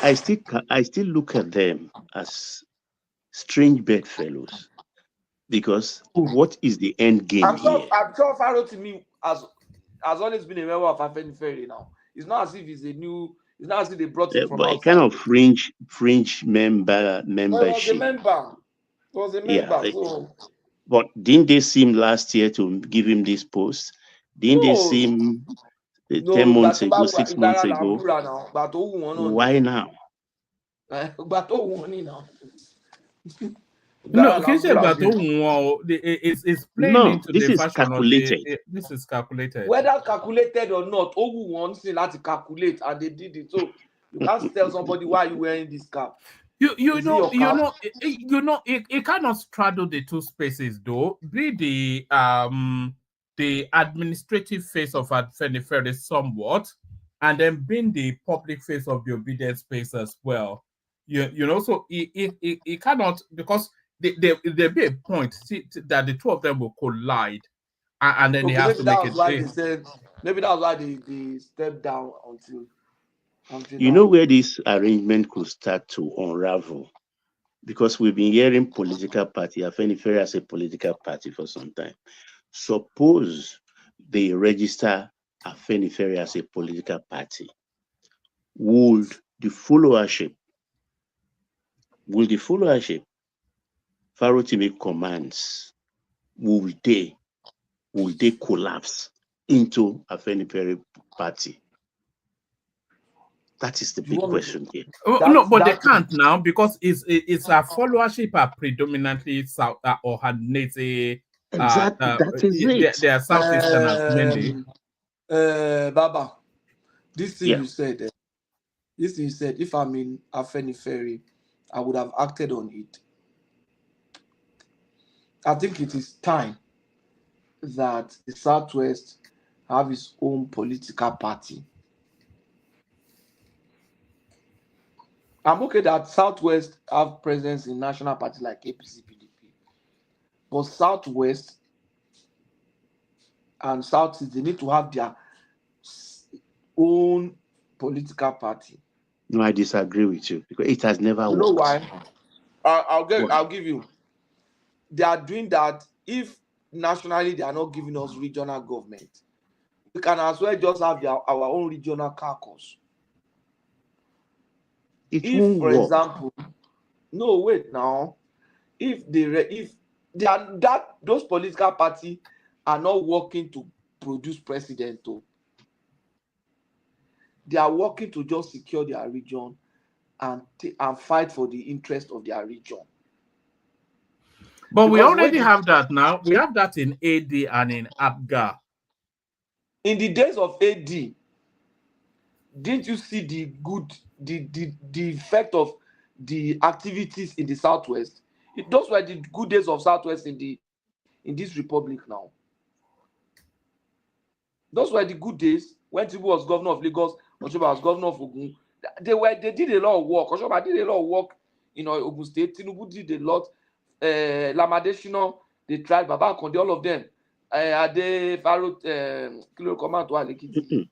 I still look at them as strange bedfellows, because what is the end game here? I'm sure ROTIMI has always been a member of Afenifere now. It's not as if it's not as if they brought him from but outside. a kind of fringe membership. He was a member. So. But didn't they seem last year to give him this post? Didn't they seem 10 months ago, 6 months ago? Why now? No, it's playing into this the is fashion calculated. This is calculated. Whether calculated or not, Ogu wants to calculate, and they did it. So you can't tell somebody why you wearing this cap. You cannot straddle the two spaces though. Be the administrative face of Afenifere somewhat, and then being the public face of the obedient space as well. So it cannot, because there be a point that the two of them will collide, and then they have to make it. Maybe that was why they stepped down until you know where this arrangement could start to unravel, because we've been hearing political party, Afenifere as a political party for some time. Suppose they register Afenifere as a political party, would the followership ROTIMI commands, will they collapse into Afenifere party? That is the big question here. But they can't now, because it's a followership are predominantly Ohanaeze. Exactly, that is it. They are Southeasterners mainly. Baba, this thing you said, if I'm in Afenifere, I would have acted on it. I think it is time that the Southwest have its own political party. I'm okay that Southwest have presence in national parties like APC, PDP. But Southwest and Southeast, they need to have their own political party. No, I disagree with you because it has never You know worked. why? I'll give you. They are doing that if nationally they are not giving us regional government. We can as well just have our own regional caucus. If, for example, no, wait now. If they are those political parties are not working to produce president, they are working to just secure their region and fight for the interest of their region. But we already have that now. We have that in AD and in APGA. In the days of AD, didn't you see the effect of the activities in the Southwest? Those were the good days of Southwest in this republic now. Those were the good days when Tinubu was governor of Lagos, Oshoba was governor of Ogun. They did a lot of work. Oshoba did a lot of work in Ogun State. Tinubu did a lot. Lamadeshino, they tried, Baba Konde, all of them. Ade Faro, Kilo Command to Alekiti.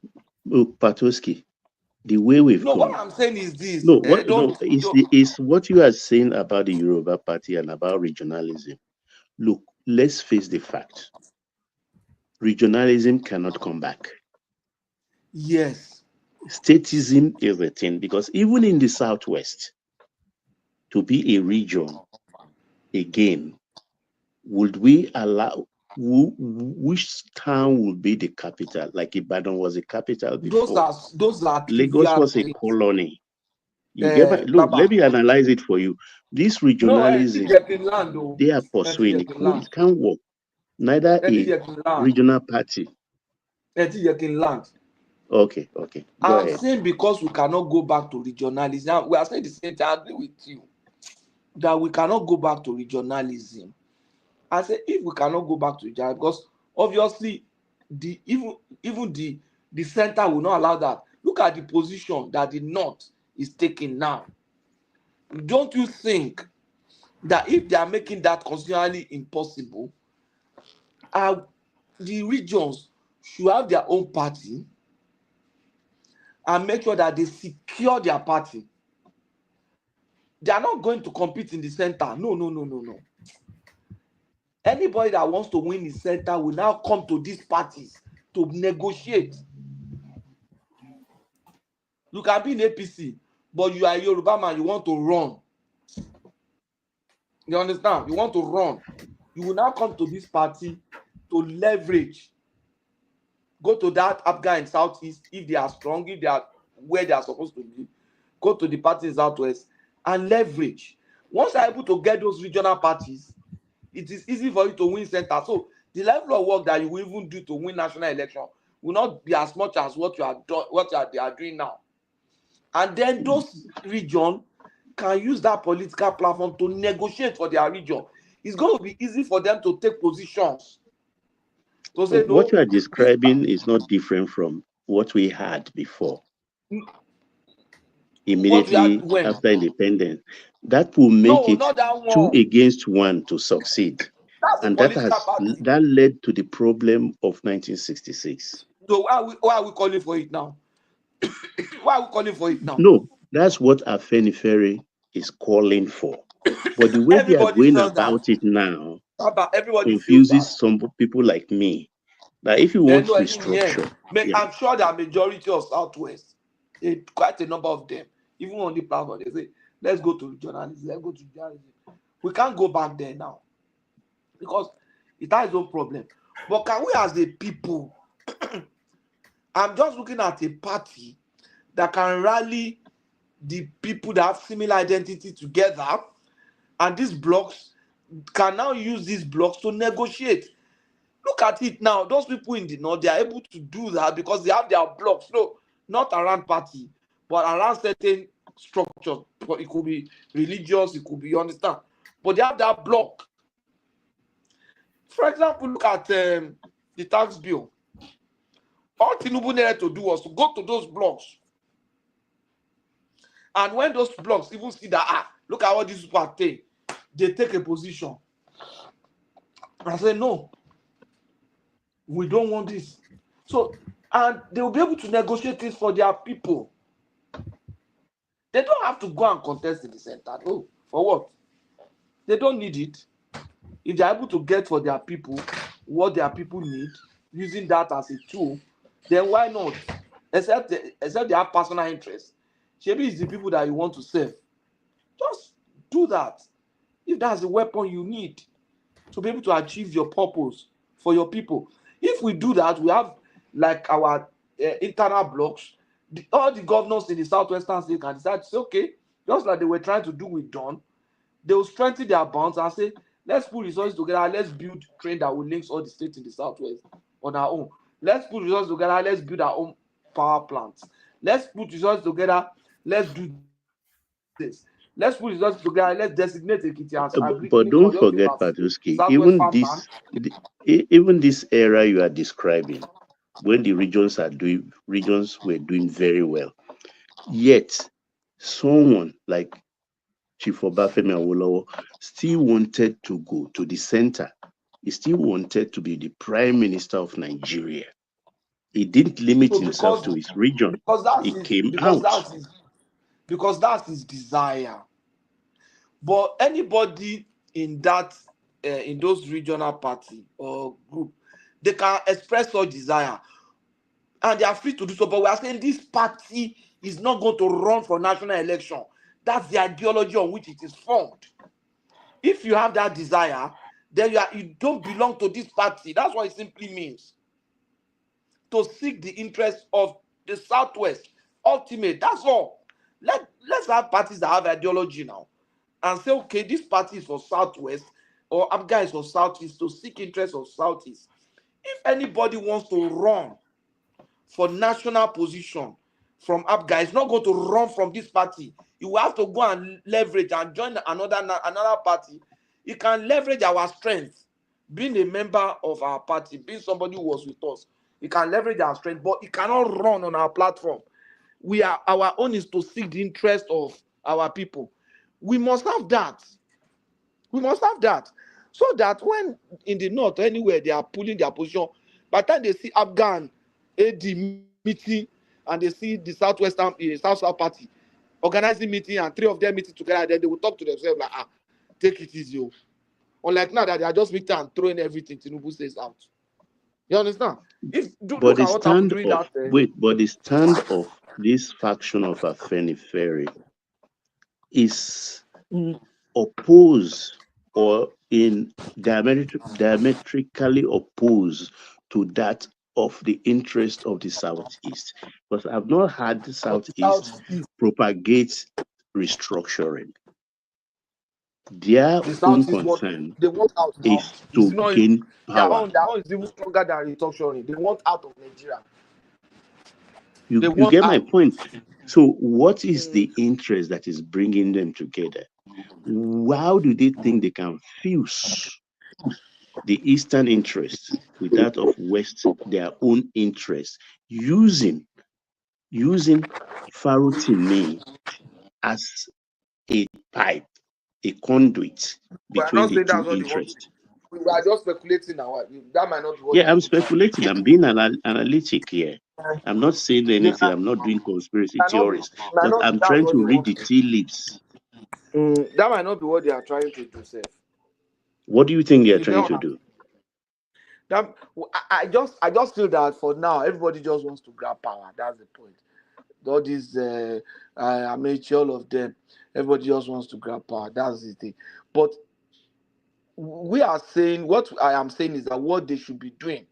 Patoski, the way we've come. What I'm saying is this. It's what you are saying about the Yoruba Party and about regionalism. Look, let's face the fact. Regionalism cannot come back. Yes. Statism is a thing because even in the Southwest, to be a region again, would we allow which town would be the capital? Like Ibadan was a capital before. Those are Lagos was a colony. You get my, look, let me analyze it for you. This regionalism, they are pursuing it can't work. Neither a regional party. Okay. I'm saying because we cannot go back to regionalism. Now, we are saying the same thing. I agree with you that we cannot go back to regionalism. I say if we cannot go back to regionalism, because obviously even the center will not allow that. Look at the position that the North is taking now. Don't you think that if they are making that constitutionally impossible, the regions should have their own party and make sure that they secure their party? They are not going to compete in the center. No. Anybody that wants to win the center will now come to these parties to negotiate. You can be in APC, but you are a Yoruba man, you want to run. You understand? You want to run. You will now come to this party to leverage. Go to that APGA in Southeast if they are strong, if they are where they are supposed to be. Go to the party in Southwest and leverage. Once you are able to get those regional parties, it is easy for you to win center. So the level of work that you will even do to win national election will not be as much as what they are doing now. And then those regions can use that political platform to negotiate for their region. It's going to be easy for them to take positions. To say, what you are describing is not different from what we had before. Immediately after independence. That will make it 2 against 1 to succeed. And that led to the problem of 1966. So why are we calling for it now? Why are we calling for it now? No, that's what Afenifere is calling for. But the way they are going about it now confuses some people like me. That if you want the structure, I'm sure the majority of Southwest, quite a number of them, even on the platform, they say, let's go to journalism, let's go to journalism. We can't go back there now because it has its own problem. But can we as a people, I'm just looking at a party that can rally the people that have similar identity together, and these blocks can now use these blocks to negotiate. Look at it now. Those people in the North, they are able to do that because they have their blocks. No, not around party, but around certain structures. It could be religious, it could be, you understand? But they have that block. For example, look at the tax bill. All Tinubu needed to do was to go to those blocks And when those blocks even see that, look at what these people are saying, they take a position and say, no, we don't want this. So, and they will be able to negotiate this for their people. They don't have to go and contest in the center. No, for what? They don't need it. If they're able to get for their people what their people need, using that as a tool, then why not? Except they have personal interest. Maybe it's the people that you want to serve. Just do that. If that's the weapon you need to be able to achieve your purpose for your people. If we do that, we have like our internal blocks. All the governors in the southwestern state can decide to say, okay, just like they were trying to do with Don, they will strengthen their bonds and say, let's put resources together, let's build train that will link all the states in the southwest on our own. Let's put resources together, let's build our own power plants. Let's put resources together, let's do this. Let's put resources together, let's designate Ekiti as but don't forget, Patuski, even this era you are describing, when the regions were doing very well, yet someone like Chief Obafemi Awolowo still wanted to go to the center. He still wanted to be the Prime Minister of Nigeria. He didn't limit himself to his region. He came out. Because that's his desire. But anybody in that in those regional party or group, they can express such desire, and they are free to do so. But we are saying this party is not going to run for national election. That's the ideology on which it is formed. If you have that desire, then you don't belong to this party. That's what it simply means. To seek the interest of the Southwest, ultimate. That's all. Let's have parties that have ideology now, and say, okay, this party is for Southwest, or Abga is for Southeast, to seek interest of Southeast. If anybody wants to run for national position from Abga, it's not going to run from this party. You will have to go and leverage and join another party. You can leverage our strength, being a member of our party, being somebody who was with us. You can leverage our strength, but it cannot run on our platform. Our own is to seek the interest of our people. We must have that. We must have that. So that when in the north, anywhere they are pulling their position, by the time they see Afghan AD meeting and they see the Southwestern South Party organizing meeting and three of them meeting together, then they will talk to themselves like, take it easy. Unlike now that they are just meeting and throwing everything Tinubu says out. You understand? But the stand of this faction of Afenifere is opposed or in diametrically opposed to that of the interest of the Southeast. Because I've not had the Southeast propagate restructuring. Their own concern is to gain power. Their own is even stronger than restructuring. They want out of Nigeria. You get my point. So what is the interest that is bringing them together? How do they think they can fuse the Eastern interest with that of West, their own interest, using ROTIMI as a pipe, a conduit between the two interests? We are just speculating now. That might not be what. Yeah, I'm speculating. I'm being analytic here. I'm not saying anything. I'm not doing conspiracy theories. But I'm trying to read the tea leaves. That might not be what they are trying to do, sir. What do you think they are trying to do? I just feel that for now, everybody just wants to grab power. That's the point. All these Amaechi, all of them, everybody just wants to grab power. That's the thing. But we are saying, what I am saying is that what they should be doing,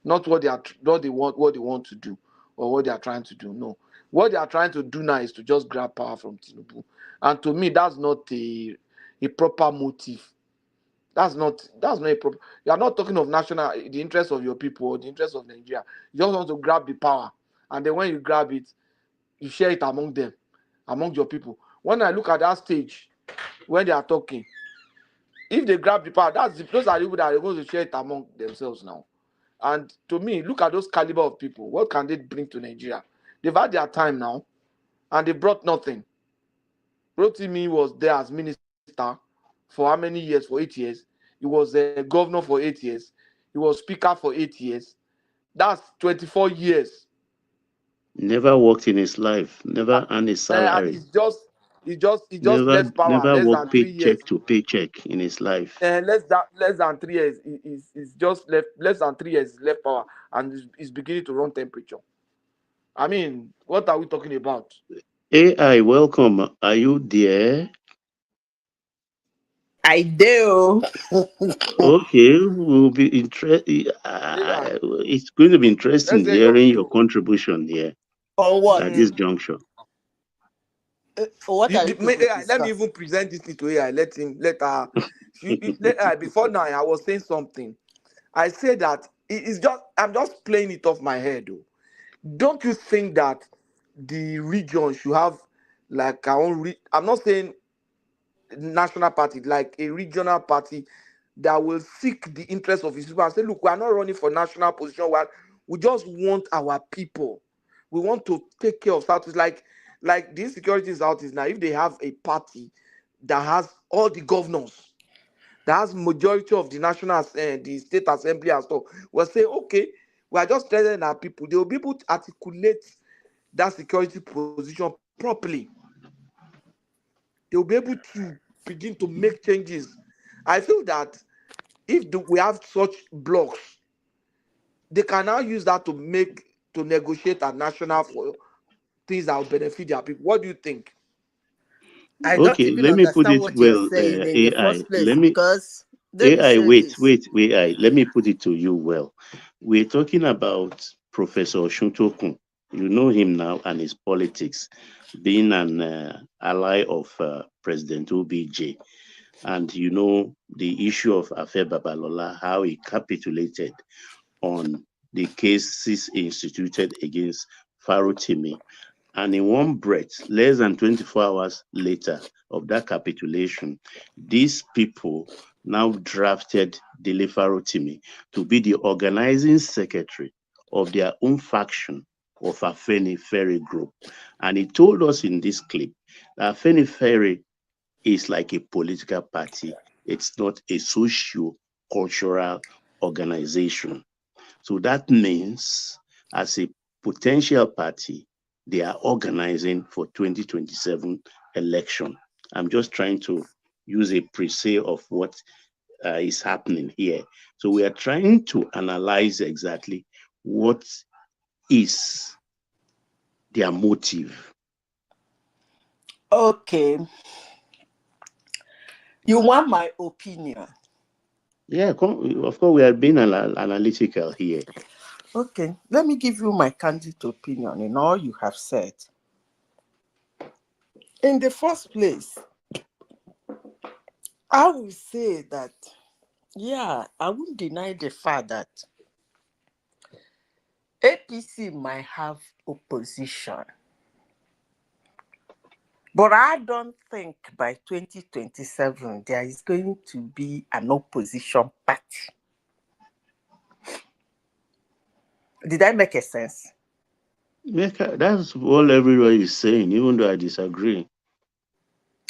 not what they want to do or what they are trying to do. No, what they are trying to do now is to just grab power from Tinubu, and to me, that's not a proper motive. That's not a proper. You are not talking of the interest of your people or the interest of Nigeria. You just want to grab the power, and then when you grab it, you share it among them, among your people. When I look at that stage, when they are talking, if they grab the power, those are the people that are going to share it among themselves now. And to me, look at those caliber of people. What can they bring to Nigeria? They've had their time now, and they brought nothing. Rotimi was there as minister for how many years? For 8 years. He was a governor for 8 years. He was speaker for 8 years. That's 24 years. Never worked in his life. Never earned a And salary. he just Never left power never less worked than 3 years. paycheck to paycheck in his life. Less than 3 years. He's just left less than 3 years. He's left power and is beginning to run temperature. I mean, what are we talking about? AI, welcome. Are you there? I do. Okay, we'll be interested. It's going to be interesting Let's hear your hearing your view. contribution here On what? at this juncture. What are you people Let me even present this thing to AI. Let her. Before now, I was saying something. I said that it's just. I'm just playing it off my head, though. Don't you think that the region should have like our own? I'm not saying national party, like a regional party that will seek the interest of his people and say, look, we are not running for national position. We just want our people. We want to take care of status. Like the Insecurity is out is now. If they have a party that has all the governors, that has majority of the national, the state assembly and stuff, we'll say, okay, we are just telling our people. They will be able to articulate that security position properly. They will be able to begin to make changes. I feel that if we have such blocks, they can now use that to negotiate a national for things that will benefit their people. What do you think? I don't Okay, even let me put understand it what you're well, saying in the AI. first place because let me AI, say wait, this. AI. Let me put it to you well. We're talking about Professor Shuntokun. You know him now and his politics, being an ally of President OBJ. And you know the issue of Afe Babalola, how he capitulated on the cases instituted against Farotimi. And in one breath, less than 24 hours later of that capitulation, these people now drafted Dele Farotimi to be the organizing secretary of their own faction of Afenifere group. And he told us in this clip that Afenifere is like a political party. It's not a socio-cultural organization. So that means as a potential party, they are organizing for 2027 election. I'm just trying to use a preset of what is happening here. So we are trying to analyze exactly what is their motive. Okay. You want my opinion? Yeah, of course, we are being analytical here. Okay, let me give you my candid opinion in all you have said. In the first place, I will say that, yeah, I wouldn't deny the fact that APC might have opposition. But I don't think by 2027 there is going to be an opposition party. Did I make a sense? That's all everybody is saying, even though I disagree.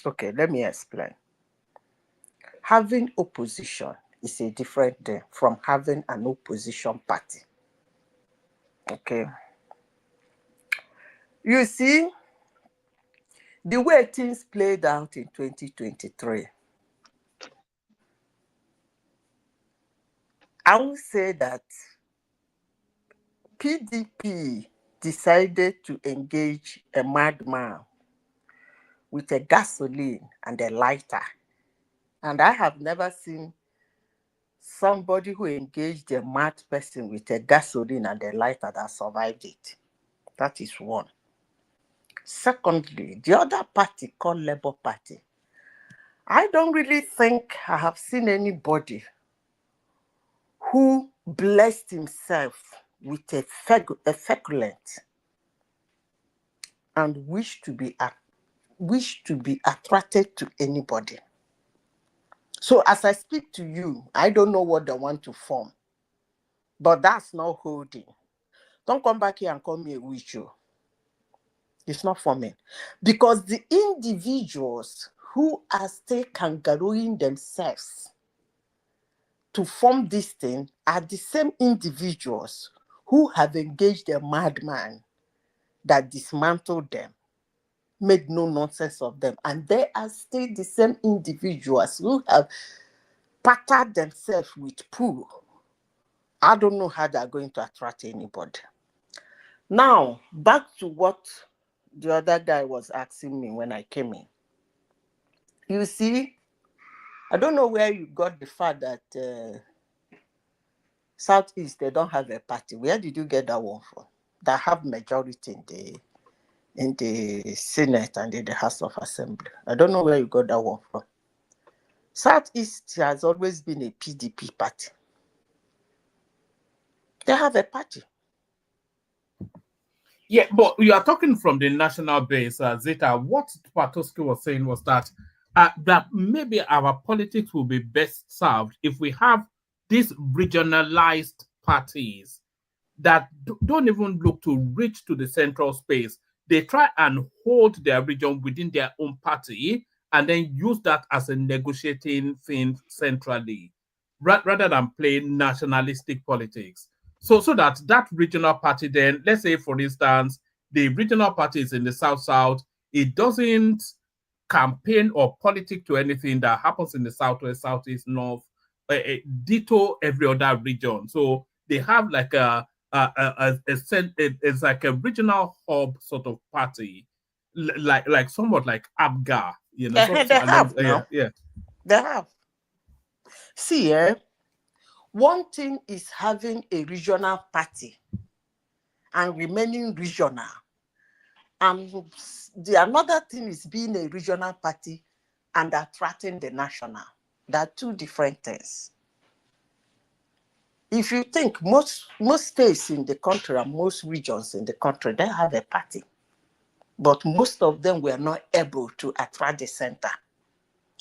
Okay, let me explain. Having opposition is a different thing from having an opposition party. Okay. You see, the way things played out in 2023, I would say that PDP decided to engage a madman with a gasoline and a lighter. And I have never seen somebody who engaged a mad person with a gasoline and a lighter that survived it. That is one. Secondly, the other party called Labour Party. I don't really think I have seen anybody who blessed himself with a feculent and wish to be attracted to anybody. So as I speak to you, I don't know what they want to form, but that's not holding. Don't come back here and call me a witch. It's not forming. Because the individuals who are still kangarooing themselves to form this thing are the same individuals who have engaged a madman that dismantled them, made no nonsense of them. And they are still the same individuals who have patterned themselves with poo. I don't know how they're going to attract anybody. Now, back to what the other guy was asking me when I came in. You see, I don't know where you got the fact that Southeast, they don't have a party. Where did you get that one from? They have majority in the Senate and in the House of Assembly. I don't know where you got that one from. Southeast has always been a PDP party. They have a party. Yeah, but you are talking from the national base, Zeta. What Patoski was saying was that maybe our politics will be best served if we have these regionalized parties that don't even look to reach to the central space. They try and hold their region within their own party and then use that as a negotiating thing centrally, rather than playing nationalistic politics. So that regional party then, let's say, for instance, the regional party is in the South-South, it doesn't campaign or politic to anything that happens in the Southwest, Southeast, North, ditto every other region. So they have like it's like a regional hub sort of party, like somewhat like ABGA, you know. They have now. Yeah. They have. See, one thing is having a regional party and remaining regional. And the another thing is being a regional party and attracting the national. They are two different things. If you think most states in the country and most regions in the country, they have a party. But most of them were not able to attract the center.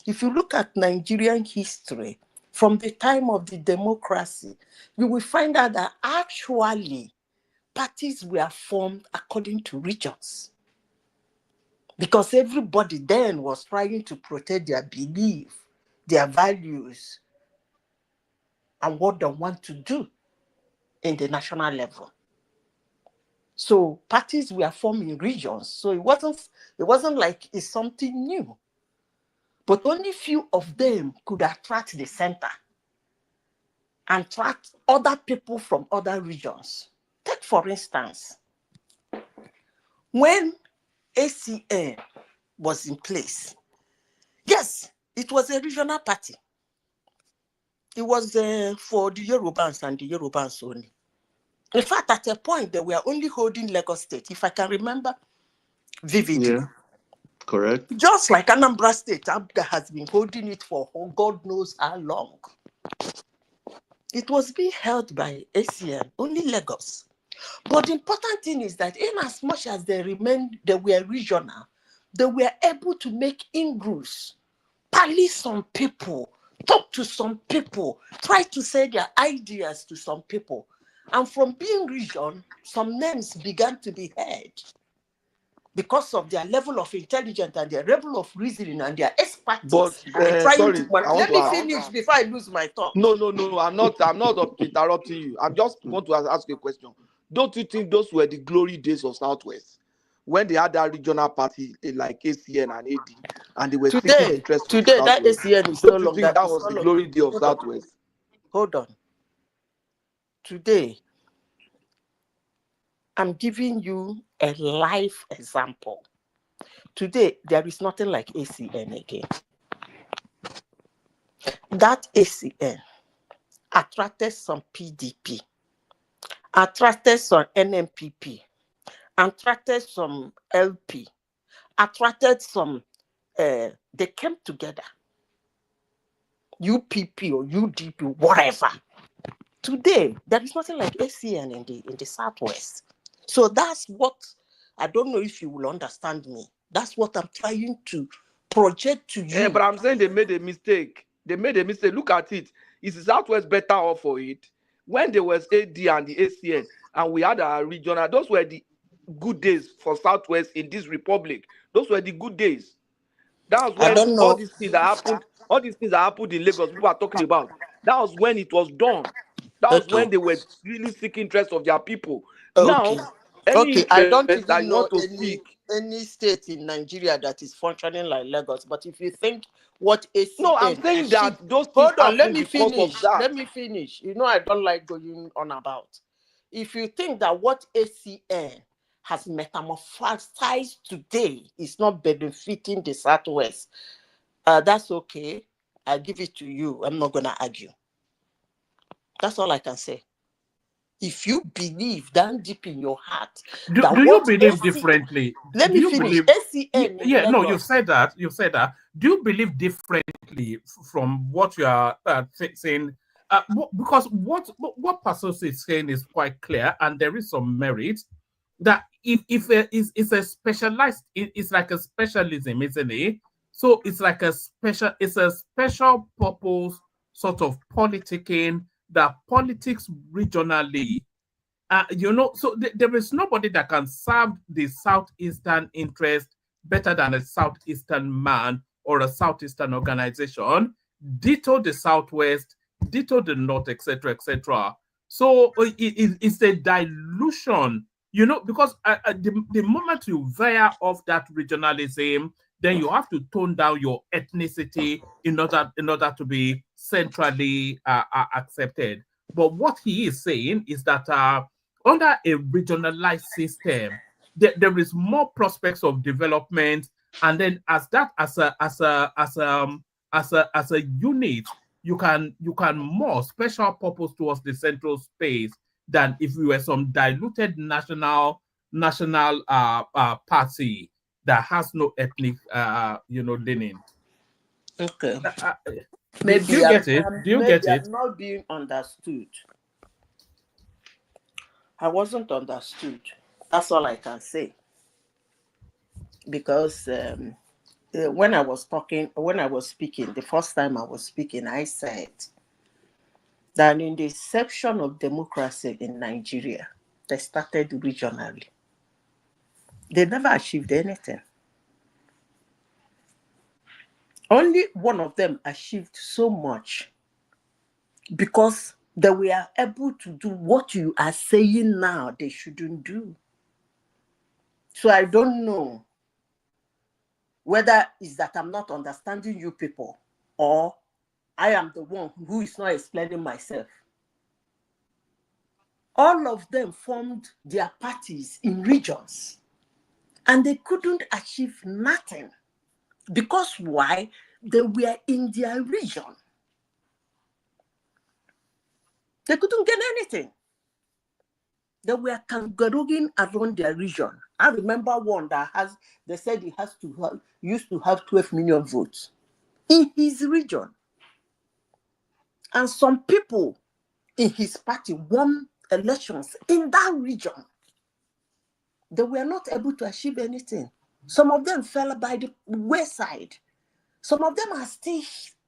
If you look at Nigerian history, from the time of the democracy, you will find out that actually parties were formed according to regions. Because everybody then was trying to protect their belief, their values, and what they want to do in the national level. So parties were formed in regions. So it wasn't like it's something new. But only few of them could attract the center and attract other people from other regions. Take, for instance, when ACN was in place, yes, it was a regional party. It was for the Yorubans and the Yorubans only. In fact, at a point, they were only holding Lagos State, if I can remember vividly. Yeah, correct. Just like Anambra State, ABGA has been holding it for God knows how long. It was being held by ACN, only Lagos. But the important thing is that in as much as they were regional, they were able to make inroads, parley some people, talk to some people, try to say their ideas to some people. And from being region, some names began to be heard because of their level of intelligence and their level of reasoning and their expertise. But sorry, Let me finish before I lose my thought. No, I'm not interrupting you. I just want to ask you a question. Don't you think those were the glory days of Southwest? When they had that regional party like ACN and AD, and they were seeking interest from Today, that ACN is no longer. That was the glory day of Southwest. Hold on. Today, I'm giving you a live example. Today, there is nothing like ACN again. That ACN attracted some PDP, attracted some NMPP, attracted some LP, attracted some, they came together, UPP or UDP, whatever. Today, there is nothing like ACN in the Southwest. So that's what, I don't know if you will understand me. That's what I'm trying to project to you. Yeah, but I'm saying they made a mistake. Look at it. Is the Southwest better off for it? When there was AD and the ACN, and we had our regional, those were the good days for Southwest in this republic. Those were the good days. That was I when don't all know. these things that happened, in Lagos, people are talking about. That was when it was done. That was Okay. when they were really seeking interest of their people. Okay. Now, any Okay. I don't interest that even you know want to speak. any state in Nigeria that is functioning like Lagos. But if you think what No, I'm ACN saying achieved, that those things hold on, let happened me because of finish. that. Let me finish. You know, I don't like going on about. If you think that what ACN has metamorphosized today is not benefiting the Southwest, that's okay. I give it to you. I'm not gonna argue. That's all I can say. If you believe down deep in your heart Do that you what believe differently? let Do me you finish. believe? ACN in Yeah, no, you Lagos. said that. You said that. Do you believe differently from what you are saying? Because what Pastor is saying is quite clear, and there is some merit that if it's a specialized, it's like a specialism, isn't it? So it's like it's a special purpose sort of politicking that politics regionally. So there is nobody that can serve the Southeastern interest better than a Southeastern man or a Southeastern organization. Ditto the Southwest, ditto the North, etc., etc. So it's a dilution, because the moment you veer off that regionalism, then you have to tone down your ethnicity in order to be centrally accepted. But what he is saying is that under a regionalized system, there is more prospects of development, and then as a unit, you can more special purpose towards the central space than if we were some diluted national party that has no ethnic leaning. Okay. Do you get it? Do you get it? I'm not being understood. I wasn't understood. That's all I can say. Because when I was speaking, the first time I was speaking, I said that in the inception of democracy in Nigeria, they started regionally. They never achieved anything. Only one of them achieved so much because they were able to do what you are saying now they shouldn't do. So I don't know whether it's that I'm not understanding you people or I am the one who is not explaining myself. All of them formed their parties in regions and they couldn't achieve nothing. Because why? They were in their region. They couldn't get anything. They were kangarooging around their region. I remember one that they said he used to have 12 million votes in his region. And some people in his party won elections in that region. They were not able to achieve anything. Some of them fell by the wayside. Some of them are still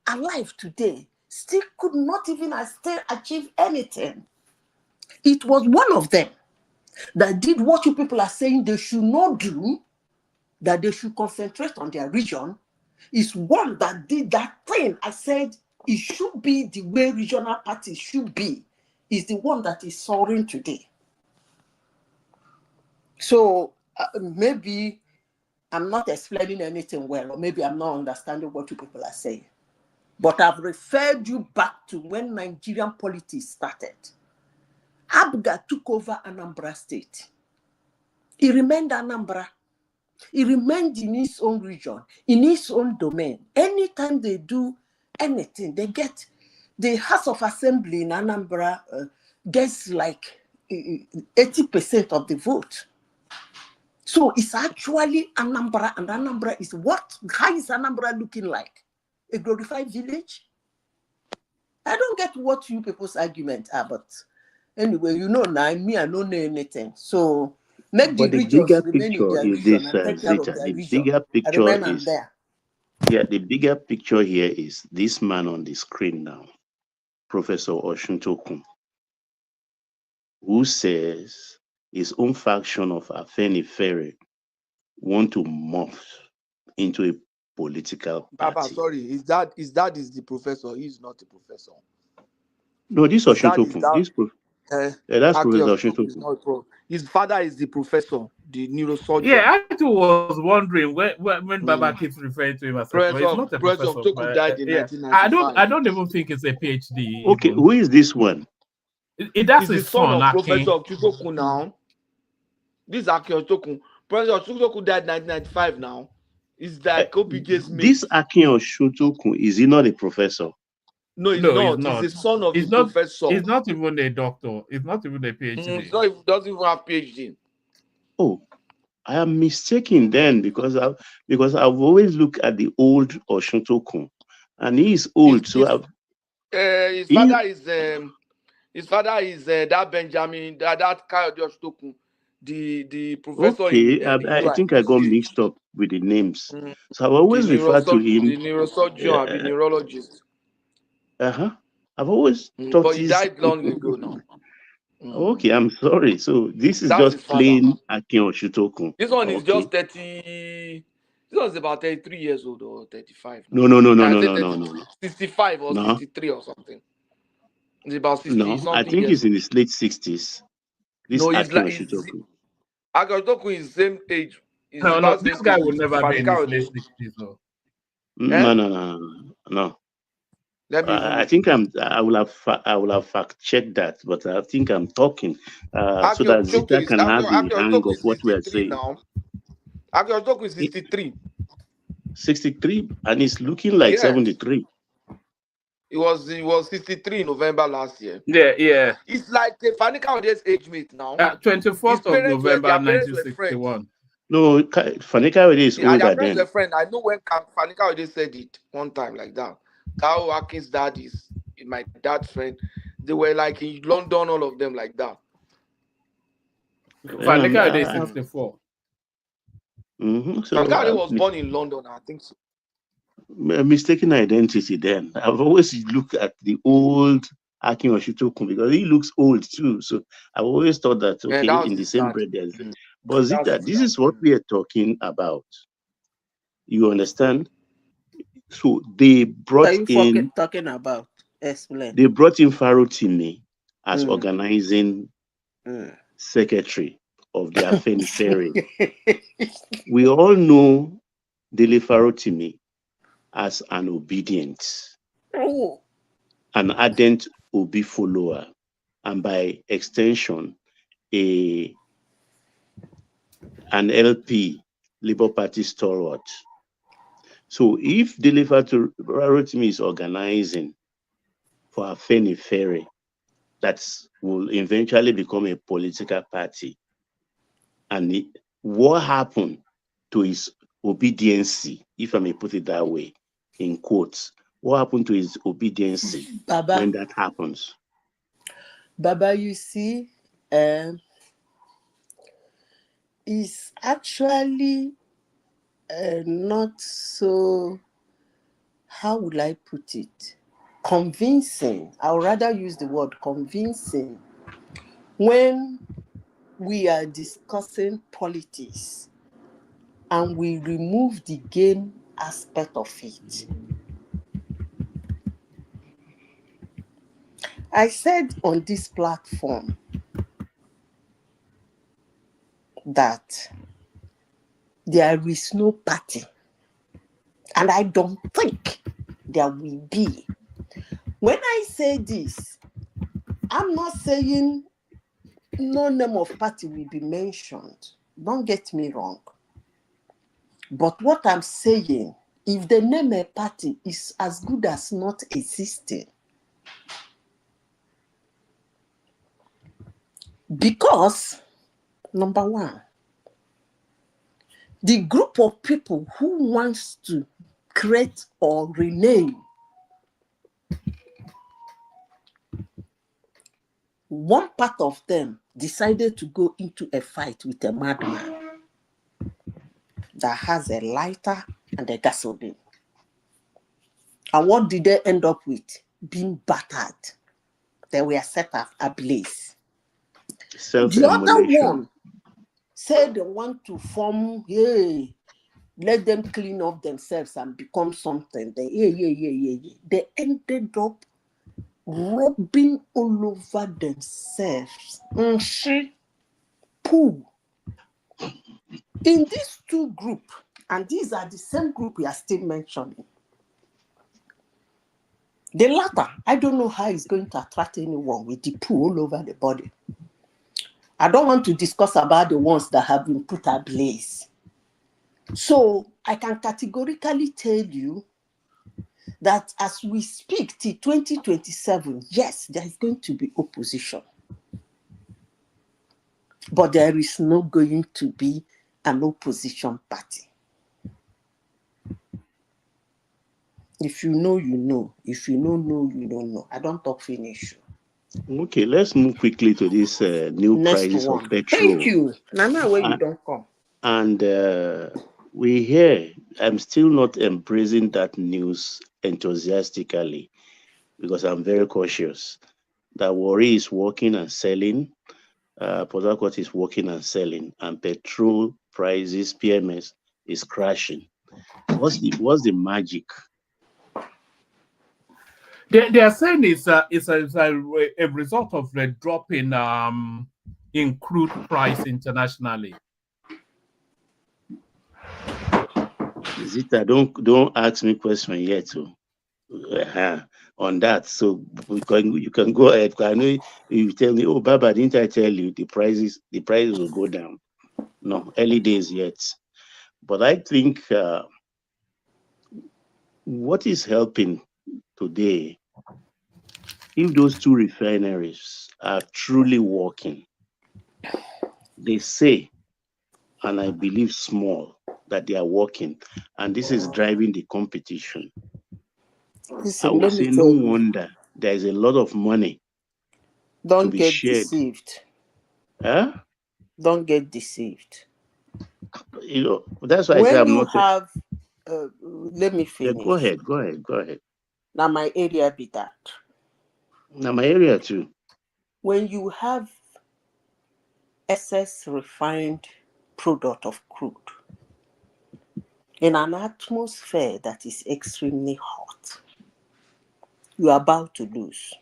alive today, still could not even still achieve anything. It was one of them that did what you people are saying they should not do, that they should concentrate on their region, is one that did that thing. I said it should be the way regional parties should be, is the one that is soaring today. So maybe I'm not explaining anything well, or maybe I'm not understanding what you people are saying. But I've referred you back to when Nigerian politics started. Abga took over Anambra State. He remained Anambra. He remained in his own region, in his own domain. Anytime they do anything, they get the House of Assembly in Anambra gets like 80% of the vote. So it's actually Anambra, and Anambra is what? How is Anambra looking like? A glorified village? I don't get what you people's argument are, but anyway, now me, I don't know anything. So make But the the regions bigger remain in picture their is region this, and take care of Zita. their The region. bigger I picture remember I'm is, there. yeah, the bigger picture here is this man on the screen now, Professor Oshuntokun, who says his own faction of Afenifere want to morph into a political Papa, party. sorry, his dad is the professor. He's not a professor. No, this His dad is Oshintokun. that. That's Aki Professor Oshintokun is Oshintokun. not a pro. His father is the professor, the neurosurgeon. Yeah, I too was wondering when Baba keeps referring to him as a professor. He's not a Professor professor. Toku died in Yeah, 1995. I don't even think it's a PhD. Okay, Even. who is this one? That's He's the his son son, of Akin. Professor Oshintokun now. This is Aki Oshintokun. Professor Oshintokun died in 1995 now. He's like Obige's mate. This Akin Oshintokun, is he not a professor? No, he's not. He's the son of the professor. He's not even a doctor. He's not even a PhD. He's not, he doesn't even have PhD. Oh, I am mistaken then because I've always looked at the old Oshintokun, and he is old. His father is that Benjamin, that Kayode Oshintokun, the professor. Okay, I think I got mixed up with the names. So I've always referred to him. The neurosurgeon, the neurologist. I've always thought but he died long ago now. Okay, I'm sorry. So this is That's just plain Akin Oshintokun. This one is just 30. This one's about 33 years old or 35. No. 65 or 63 or something. It's about 60 No, something. I think he's in his late 60s. This Akin Oshintokun. Akin Oshintokun is the same age. No, this guy will never be in his late 60s. No. I think I will have fact checked that, but I think I'm talking so that Zita can have the hang of what we are saying. Akin Oshintokun is 63. 63, and he's looking like 73. He was 63 in November last year. Yeah. It's like Fani Kaode's age mate now. 24th of November 1961. No, Fani Kaode is older their than. Friends were friend. I know when Fani Kaode said it one time like that. How Akin's dad is my dad's friend. They were like in London, all of them like that. Fani Kaode is 64. Fani Kaode was born in London, I think so. Mistaken identity then. I've always looked at the old Akin Oshintokun because he looks old too. So I've always thought that, okay, in the same breath there's But Zita, this is what we are talking about. You understand? So they brought in talking about. Explain. They brought in ROTIMI as organizing secretary of the Afenifere. We all know Dele ROTIMI as an obedient, an ardent Obi follower, and by extension, an LP, Labour Party stalwart. So if Dele ROTIMI is organizing for Afenifere, that will eventually become a political party, and what happened to his obedience, if I may put it that way, in quotes, what happened to his obedience when that happens? Baba, you see, is actually not so, how would I put it, convincing. I would rather use the word convincing when we are discussing politics and we remove the game aspect of it. I said on this platform that there is no party, and I don't think there will be. When I say this, I'm not saying no name of party will be mentioned. Don't get me wrong. But what I'm saying, if the name a party is as good as not existing, because, number one, the group of people who wants to create or rename one part of them decided to go into a fight with a madman that has a lighter and a gasoline. And what did they end up with? Being battered. They were set ablaze. The other one said they want to form, hey, let them clean up themselves and become something. They ended up rubbing all over themselves. Poo. In these two groups, and these are the same group we are still mentioning. The latter, I don't know how it's going to attract anyone with the poo all over the body. I don't want to discuss about the ones that have been put ablaze. So I can categorically tell you that as we speak till 2027, yes, there is going to be opposition. But there is not going to be an opposition party. If you know, you know. If you don't know, you don't know. I don't talk finish. Okay, let's move quickly to this new prices of petrol. Thank you. Nana, where you don't come. And we hear, I'm still not embracing that news enthusiastically because I'm very cautious. That Warri is working and selling, Port Harcourt is working and selling, and petrol prices, PMS, is crashing. What's the magic? They are saying it's a result of the drop in crude price internationally. Zita, don't ask me question yet. On that, so you can go ahead. I know you tell me, oh, Baba, didn't I tell you the prices will go down? No, early days yet. But I think what is helping today, if those two refineries are truly working, they say, and I believe small, that they are working, and this is driving the competition. Listen, I would say no wonder there is a lot of money. Don't get deceived. Huh? Don't get deceived. You know, that's why I say I'm not. Have, let me finish. Yeah, go ahead. Now my area be that. Now my area too. When you have excess refined product of crude in an atmosphere that is extremely hot, you are about to lose.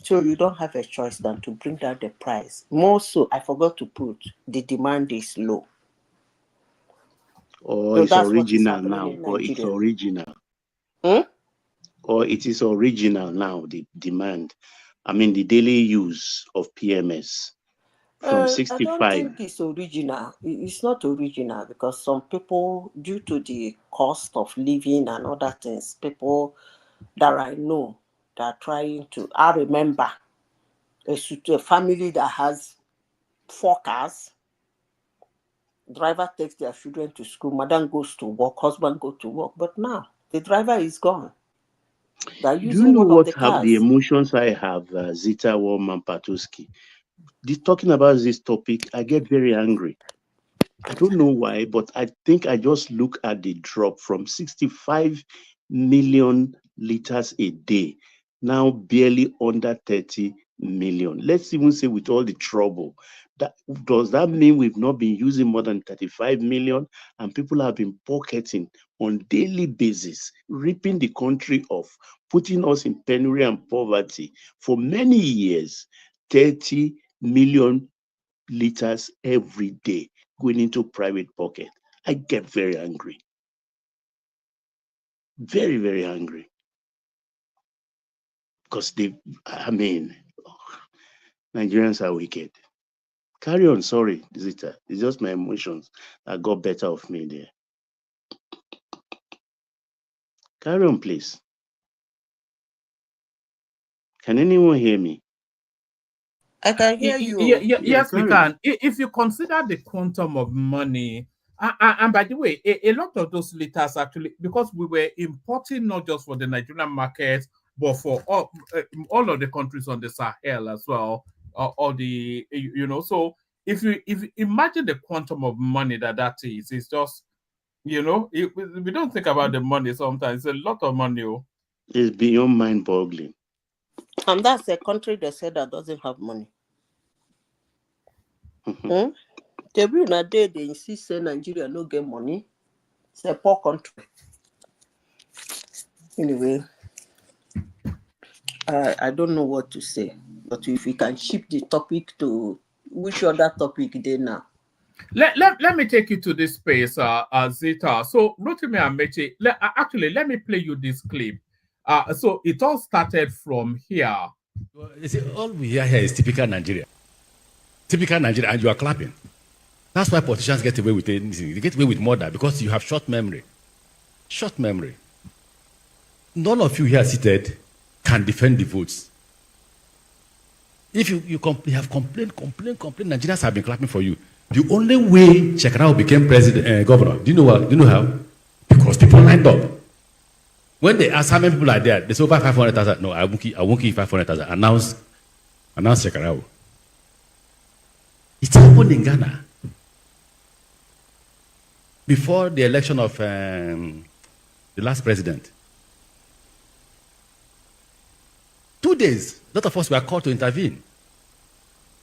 So you don't have a choice than to bring down the price. More so, I forgot to put, the demand is low. Or so it's original now, or it's original. Or it is original now, the demand. I mean, the daily use of PMS from 65. I don't think it's original. It's not original because some people, due to the cost of living and other things, people that I know that are trying to. I remember a family that has 4 cars. Driver takes their children to school. Madam goes to work. Husband goes to work. But now the driver is gone. Do you know what the emotions I have, Zita Woman Patuski? Talking about this topic, I get very angry. I don't know why, but I think I just look at the drop from 65 million liters a day, now barely under 30 million. Let's even say with all the trouble, does that mean we've not been using more than 35 million and people have been pocketing on daily basis, ripping the country off, putting us in penury and poverty for many years? 30 million liters every day going into private pocket. I get very angry. Very, very angry. Because Nigerians are wicked. Carry on, sorry, Zita. It's just my emotions that got better of me there. Carry on, please. Can anyone hear me? I can hear you. Yes, we can. If you consider the quantum of money, and by the way, a lot of those liters actually, because we were importing not just for the Nigerian market, but for all of the countries on the Sahel as well, all the, so if you imagine the quantum of money that is, it's just, we don't think about the money sometimes. It's a lot of money. It's beyond mind-boggling. And that's a country they said that doesn't have money. Every day they insist that Nigeria no get money. It's a poor country. Anyway, I don't know what to say. But if we can shift the topic to which other topic they now? Let me take you to this space, Zita. So, ROTIMI Amaechi, actually, let me play you this clip. So, it all started from here. Well, you see, all we hear here is typical Nigeria. Typical Nigeria, and you are clapping. That's why politicians get away with anything. They get away with murder because you have short memory. Short memory. None of you here seated can defend the votes. If you have complained, Nigerians have been clapping for you. The only way Shekarau became governor, do you know how? Because people lined up. When they ask how many people are there, they say over 500,000. No, I won't give 500,000. Announce Shekarau. It happened in Ghana. Before the election of the last president. 2 days, a lot of us were called to intervene.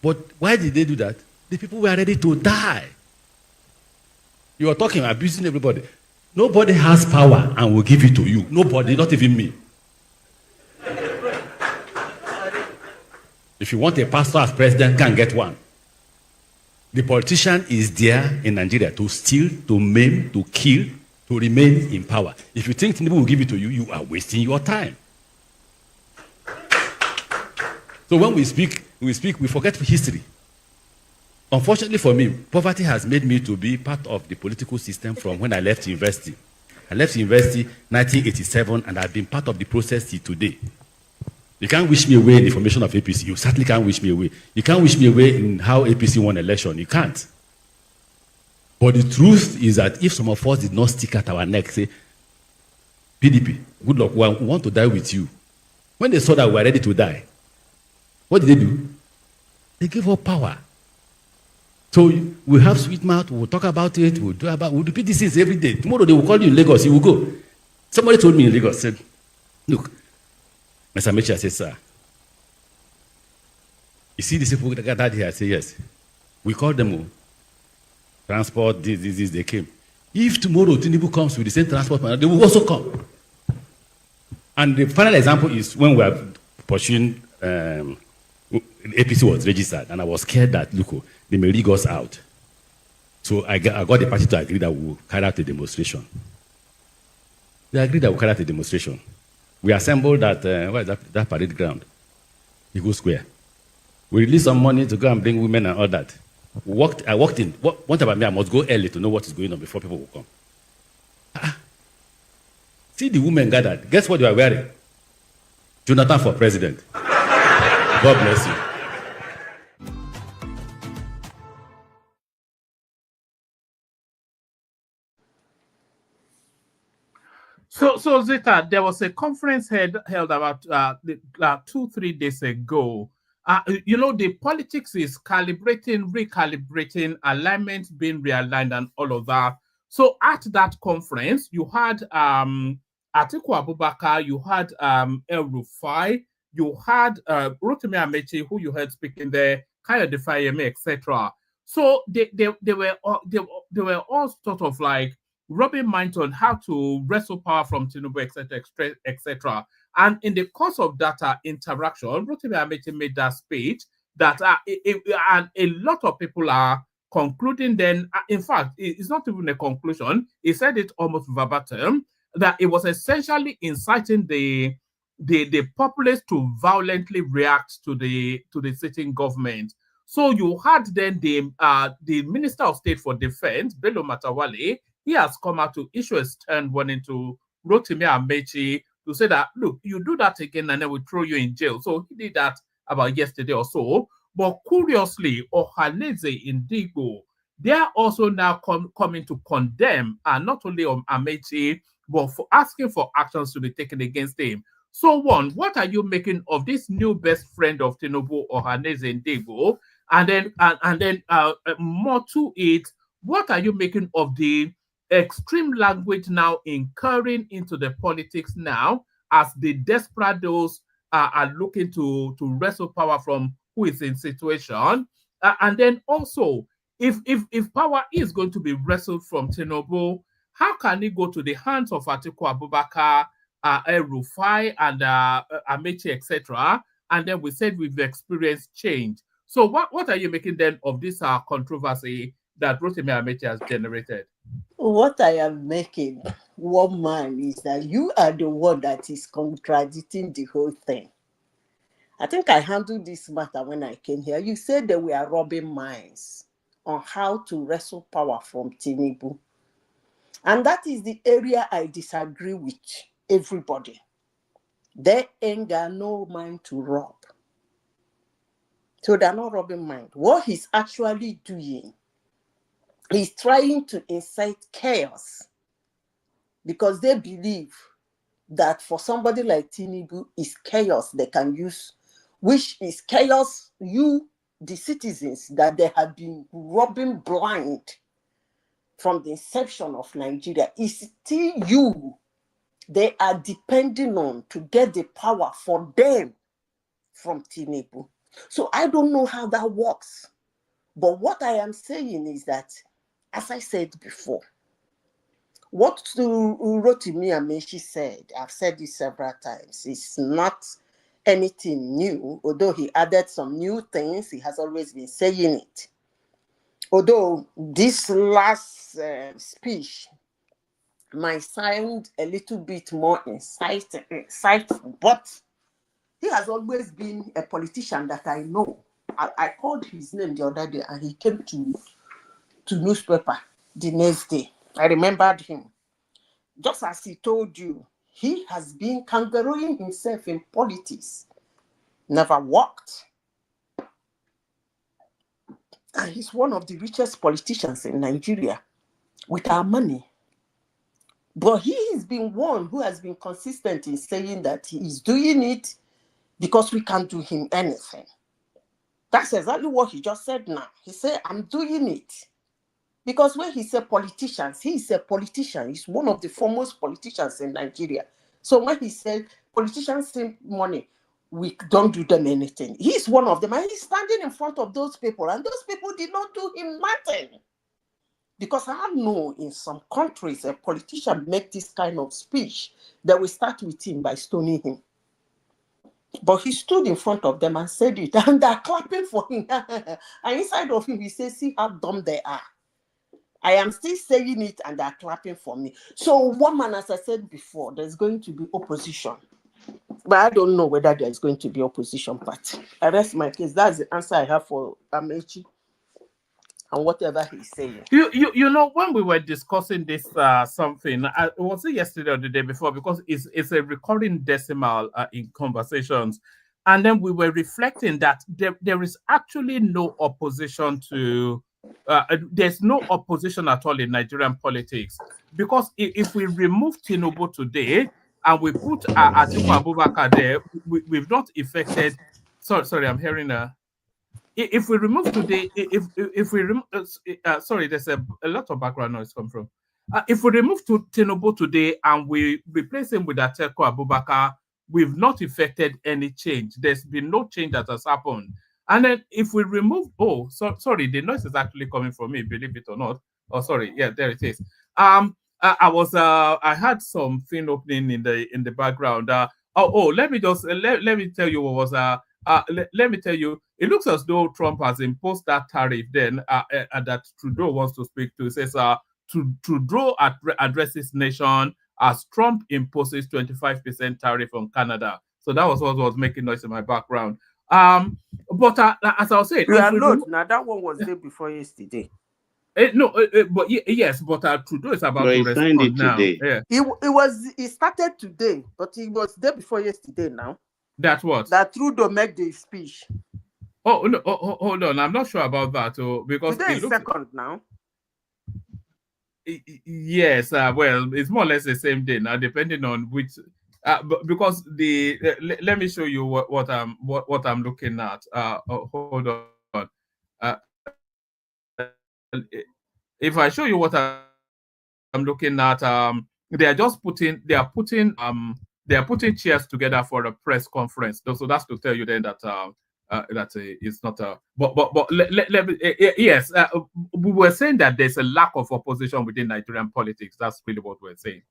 But why did they do that? The people were ready to die. You are talking, abusing everybody. Nobody has power and will give it to you. Nobody, not even me. If you want a pastor as president, can get one. The politician is there in Nigeria to steal, to maim, to kill, to remain in power. If you think Tinubu will give it to you, you are wasting your time. So when we speak, we forget history. Unfortunately for me, poverty has made me to be part of the political system from when I left university. I left university in 1987, and I've been part of the process till today. You can't wish me away in the formation of APC. You certainly can't wish me away. You can't wish me away in how APC won election. You can't. But the truth is that if some of us did not stick at our neck, say, PDP, good luck, we want to die with you. When they saw that we were ready to die, what did they do? They gave up power. So we have sweet mouth, we'll talk about it, we'll repeat these things every day. Tomorrow they will call you in Lagos, you will go. Somebody told me in Lagos, said, look, Mr. Amaechi, I said, sir, you see these people gathered here? I say, yes. We called them all. Transport, this, they came. If tomorrow Tinubu comes with the same transport, they will also come. And the final example is when we are pursuing, APC was registered, and I was scared that, look, they may rig us out. So I got the party to agree that we will carry out a demonstration. They agreed that we will carry out a demonstration. We assembled at, what is that parade ground? Eagle Square. We released some money to go and bring women and all that. I walked in. What about me? I must go early to know what is going on before people will come. See the women gathered. Guess what they are wearing? Jonathan for president. God bless you. So Zita, there was a conference held about 2-3 days ago. The politics is calibrating, recalibrating, alignment being realigned, and all of that. So at that conference, you had Atiku Abubakar, you had El Rufai, you had ROTIMI Amaechi, who you heard speaking there, Kayode Fayemi, etc. So they were all sort of like rubbing minds on how to wrestle power from Tinubu, etc., etc. And in the course of that interaction, ROTIMI Amaechi made that speech that and a lot of people are concluding then, in fact, it's not even a conclusion, he said it almost verbatim, that it was essentially inciting the populace to violently react to the sitting government. So you had then the Minister of State for Defense, Bello Matawalle. He has come out to issue a stern warning to ROTIMI Amaechi to say that, look, you do that again and then we'll throw you in jail. So he did that about yesterday or so. But curiously, Ohanaeze in Digbo, they are also now coming to condemn, and not only on Amaechi, but for asking for actions to be taken against him. So one, what are you making of this new best friend of Tinubu, Ohanaeze in Digbo? And then more to it, what are you making of the extreme language now incurring into the politics now as the desperados are looking to wrestle power from who is in situation. And then also, if power is going to be wrestled from Tinubu, how can it go to the hands of Atiku Abubakar, El-Rufai, and Amaechi, etc.? And then we said we've experienced change. So what are you making then of this controversy that ROTIMI Amaechi has generated? What I am making, one man, is that you are the one that is contradicting the whole thing. I think I handled this matter when I came here. You said that we are robbing minds on how to wrestle power from Tinubu. And that is the area I disagree with everybody. They ain't got no mind to rob. So they're not robbing mind. What he's actually doing, he's trying to incite chaos because they believe that for somebody like Tinubu is chaos they can use, which is chaos you, the citizens, that they have been robbing blind from the inception of Nigeria, is still you they are depending on to get the power for them from Tinubu. So I don't know how that works. But what I am saying is that, as I said before, what ROTIMI Amaechi said, I've said this several times, it's not anything new, although he added some new things, he has always been saying it. Although this last speech might sound a little bit more insightful, but he has always been a politician that I know. I called his name the other day and he came to newspaper the next day. I remembered him. Just as he told you, he has been kangarooing himself in politics. Never worked. And he's one of the richest politicians in Nigeria with our money. But he has been one who has been consistent in saying that he is doing it because we can't do him anything. That's exactly what he just said now. He said, I'm doing it. Because when he said politicians, he is a politician. He's one of the foremost politicians in Nigeria. So when he said politicians save money, we don't do them anything. He's one of them. And he's standing in front of those people. And those people did not do him nothing. Because I know in some countries, a politician make this kind of speech, they will start with him by stoning him. But he stood in front of them and said it, and they're clapping for him. And inside of him, he says, see how dumb they are. I am still saying it, and they're clapping for me. So, one man, as I said before, there's going to be opposition. But I don't know whether there's going to be opposition, but I rest my case. That's the answer I have for Amaechi and whatever he's saying. You know, when we were discussing this something, was it yesterday or the day before? Because it's a recurring decimal in conversations. And then we were reflecting that there is actually no opposition to, there's no opposition at all in Nigerian politics. Because if we remove Tinubu today and we put Atiku Abubakar there, we've not affected, sorry, I'm hearing if we remove today, if we remove, sorry, there's a lot of background noise come from. If we remove Tinubu today and we replace him with Atiku Abubakar, we've not effected any change. There's been no change that has happened. And then if we remove, sorry, the noise is actually coming from me, believe it or not. Oh, sorry, yeah, there it is. I had some thing opening in the background. Let me just let me tell you what was let me tell you, it looks as though Trump has imposed that tariff then that Trudeau wants to speak to. It says Trudeau addresses nation as Trump imposes 25% tariff on Canada. So that was what was making noise in my background. But as I was saying, now that one was there before yesterday. But yes, but Trudeau is about to respond now. Yeah. He started today, but he was there before yesterday now. That's what? That Trudeau make the speech. Oh, no, hold on. I'm not sure about that. Because today is second now. Yes, well, it's more or less the same day now, depending on which. Because let me show you what I'm looking at. Hold on. If I show you what I'm looking at, they are putting they are putting chairs together for a press conference. So that's to tell you then that it's not a. But yes, we were saying that there's a lack of opposition within Nigerian politics. That's really what we're saying.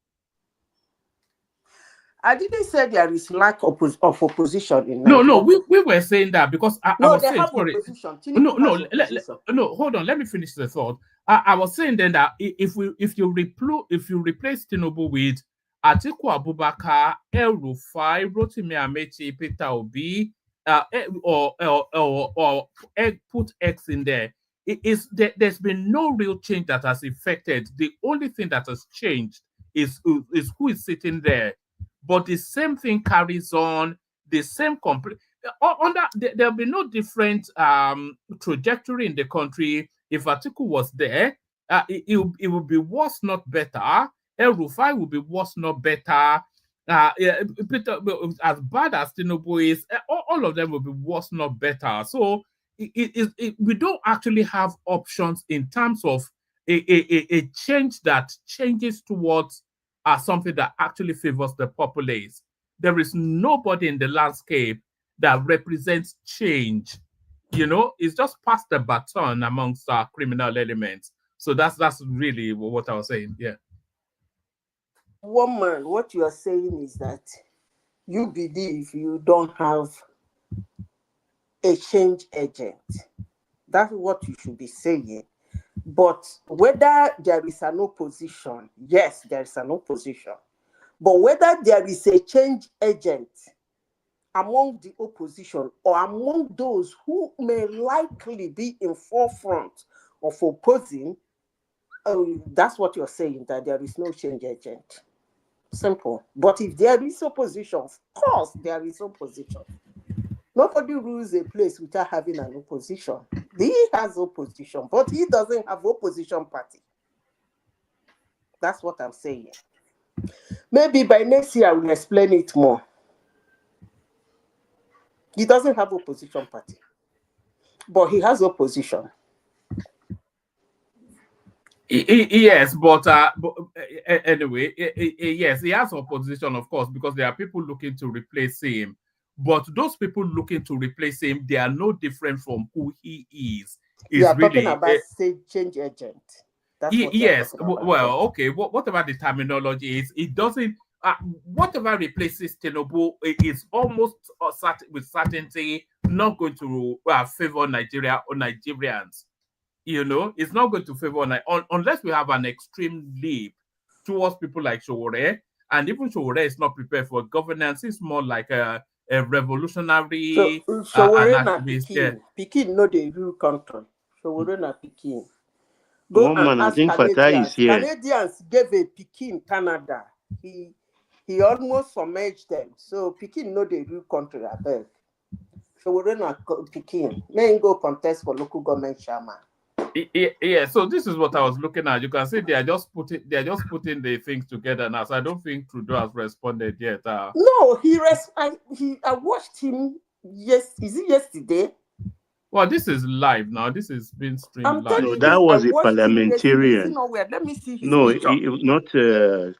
I didn't say there is lack of opposition in Nigeria. No, we were saying that because I was saying, have sorry. opposition. No, hold on. Let me finish the thought. I was saying then that if you replace Tinubu with Atiku Abubakar, El Rufai, Rotimi Amaechi, Peter Obi, or put X in there, there's been no real change that has affected. The only thing that has changed is who is sitting there. But the same thing carries on, the same there'll be no different trajectory in the country if Atiku was there. It would be worse, not better. El Rufai will be worse, not better. Peter, as bad as Tinubu is, all of them will be worse, not better. So we don't actually have options in terms of a change that changes towards something that actually favors the populace. There is nobody in the landscape that represents change. It's just passed the baton amongst criminal elements. So that's really what I was saying. Yeah. Woman, what you are saying is that you believe you don't have a change agent. That's what you should be saying. But whether there is an opposition, yes, there is an opposition. But whether there is a change agent among the opposition or among those who may likely be in forefront of opposing, that's what you're saying, that there is no change agent. Simple. But if there is opposition, of course there is opposition. Nobody rules a place without having an opposition. He has opposition, but he doesn't have opposition party. That's what I'm saying. Maybe by next year I will explain it more. He doesn't have opposition party, but he has opposition. Yes, but anyway, yes, he has opposition, of course, because there are people looking to replace him. But those people looking to replace him, they are no different from who he is. You are talking about change agent. That's what yes, well, okay. Whatever the terminology is, it doesn't. Whatever replaces Tinubu is almost with certainty not going to favor Nigeria or Nigerians. It's not going to favor unless we have an extreme leap towards people like Sowore, and even Sowore is not prepared for governance. It's more like a revolutionary. Sowore na Pikin no dey rule country. Sowore na Pikin. Go and ask Canadians. Canadians gave a Pikin Canada. He almost submerged them. So Pikin no dey rule country abeg. Sowore na Pikin. May go contest for local government chairman. Yeah, so this is what I was looking at. You can see they are just putting the things together now. So I don't think Trudeau has responded yet. No, I watched him. Yes, is it yesterday? Well, this is live now. This is being streamed live. No, that was a parliamentarian. Let me see his not the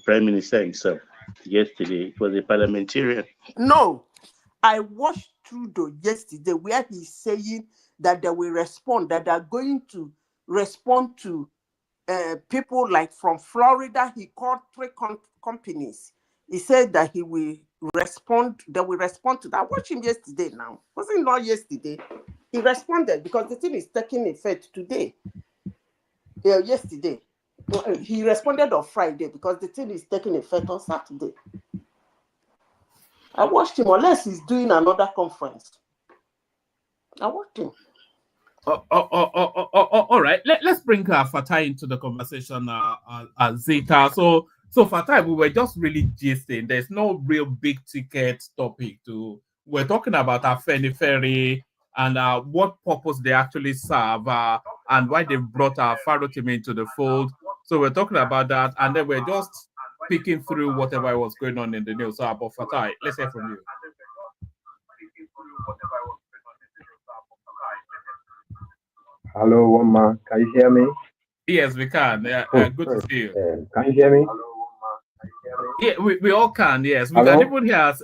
Prime Minister himself. Yesterday, it was a parliamentarian. No, I watched Trudeau yesterday where he's saying that they will respond, that they're going to respond to people like from Florida. He called 3 companies. He said that he will respond, they will respond to that. I watched him yesterday now. Wasn't not yesterday. He responded because the thing is taking effect today. Yeah, yesterday. He responded on Friday because the thing is taking effect on Saturday. I watched him unless he's doing another conference. I watched him. All right. Let's bring Fatai into the conversation, Zeta. So Fatai, we were just really gisting. There's no real big ticket topic we're talking about Afenifere and what purpose they actually serve and why they brought ROTIMI into the fold. So we're talking about that, and then we're just picking through whatever was going on in the news. So about Fatai, let's hear from you. Hello, Wama. Can you hear me? Yes, we can. Good to see you. Can you hear me? Yeah, we all can. Yes, we can even hear us.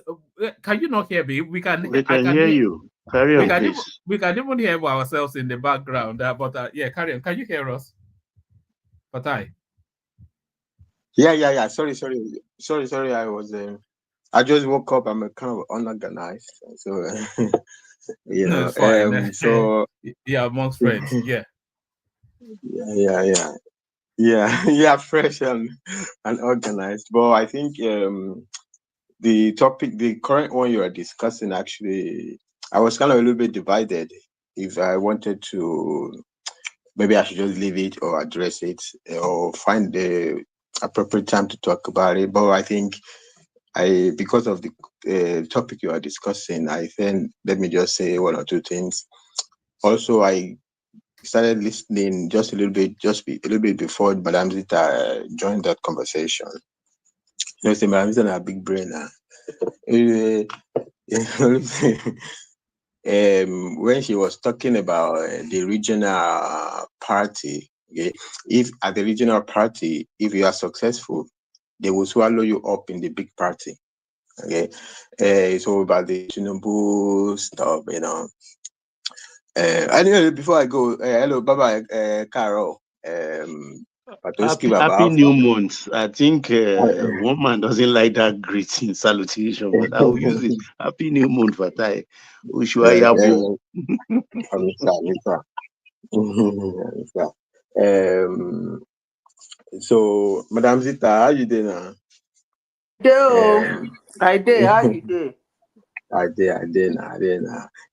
Can you not hear me? We can. We can hear you. Carry on, please. We can even hear ourselves in the background. Yeah, carry on. Can you hear us, Fatai? Yeah. Sorry. I just woke up. I'm kind of unorganized, so you No, know. it's fine. So yeah, amongst friends. Yeah. Yeah, fresh and organized. But I think the topic, the current one you are discussing, actually, I was kind of a little bit divided. If I wanted to, maybe I should just leave it or address it or find the appropriate time to talk about it. But I think because of the topic you are discussing, I think let me just say one or two things. Also, I started listening just a little bit before Madam Zita joined that conversation. You know, say Madam Zita has a big brain now. When she was talking about the regional party, okay, if at the regional party, if you are successful, they will swallow you up in the big party. Okay, it's all about the Tinubu stuff, you know. Anyway, before I go, hello, Baba, Carol. Happy new month. I think one man doesn't like that greeting salutation, but I will use it. Happy new month, Fatai. Ushuayabu. So, Madam Zita, how you doing now? I did. How you doing? I did now.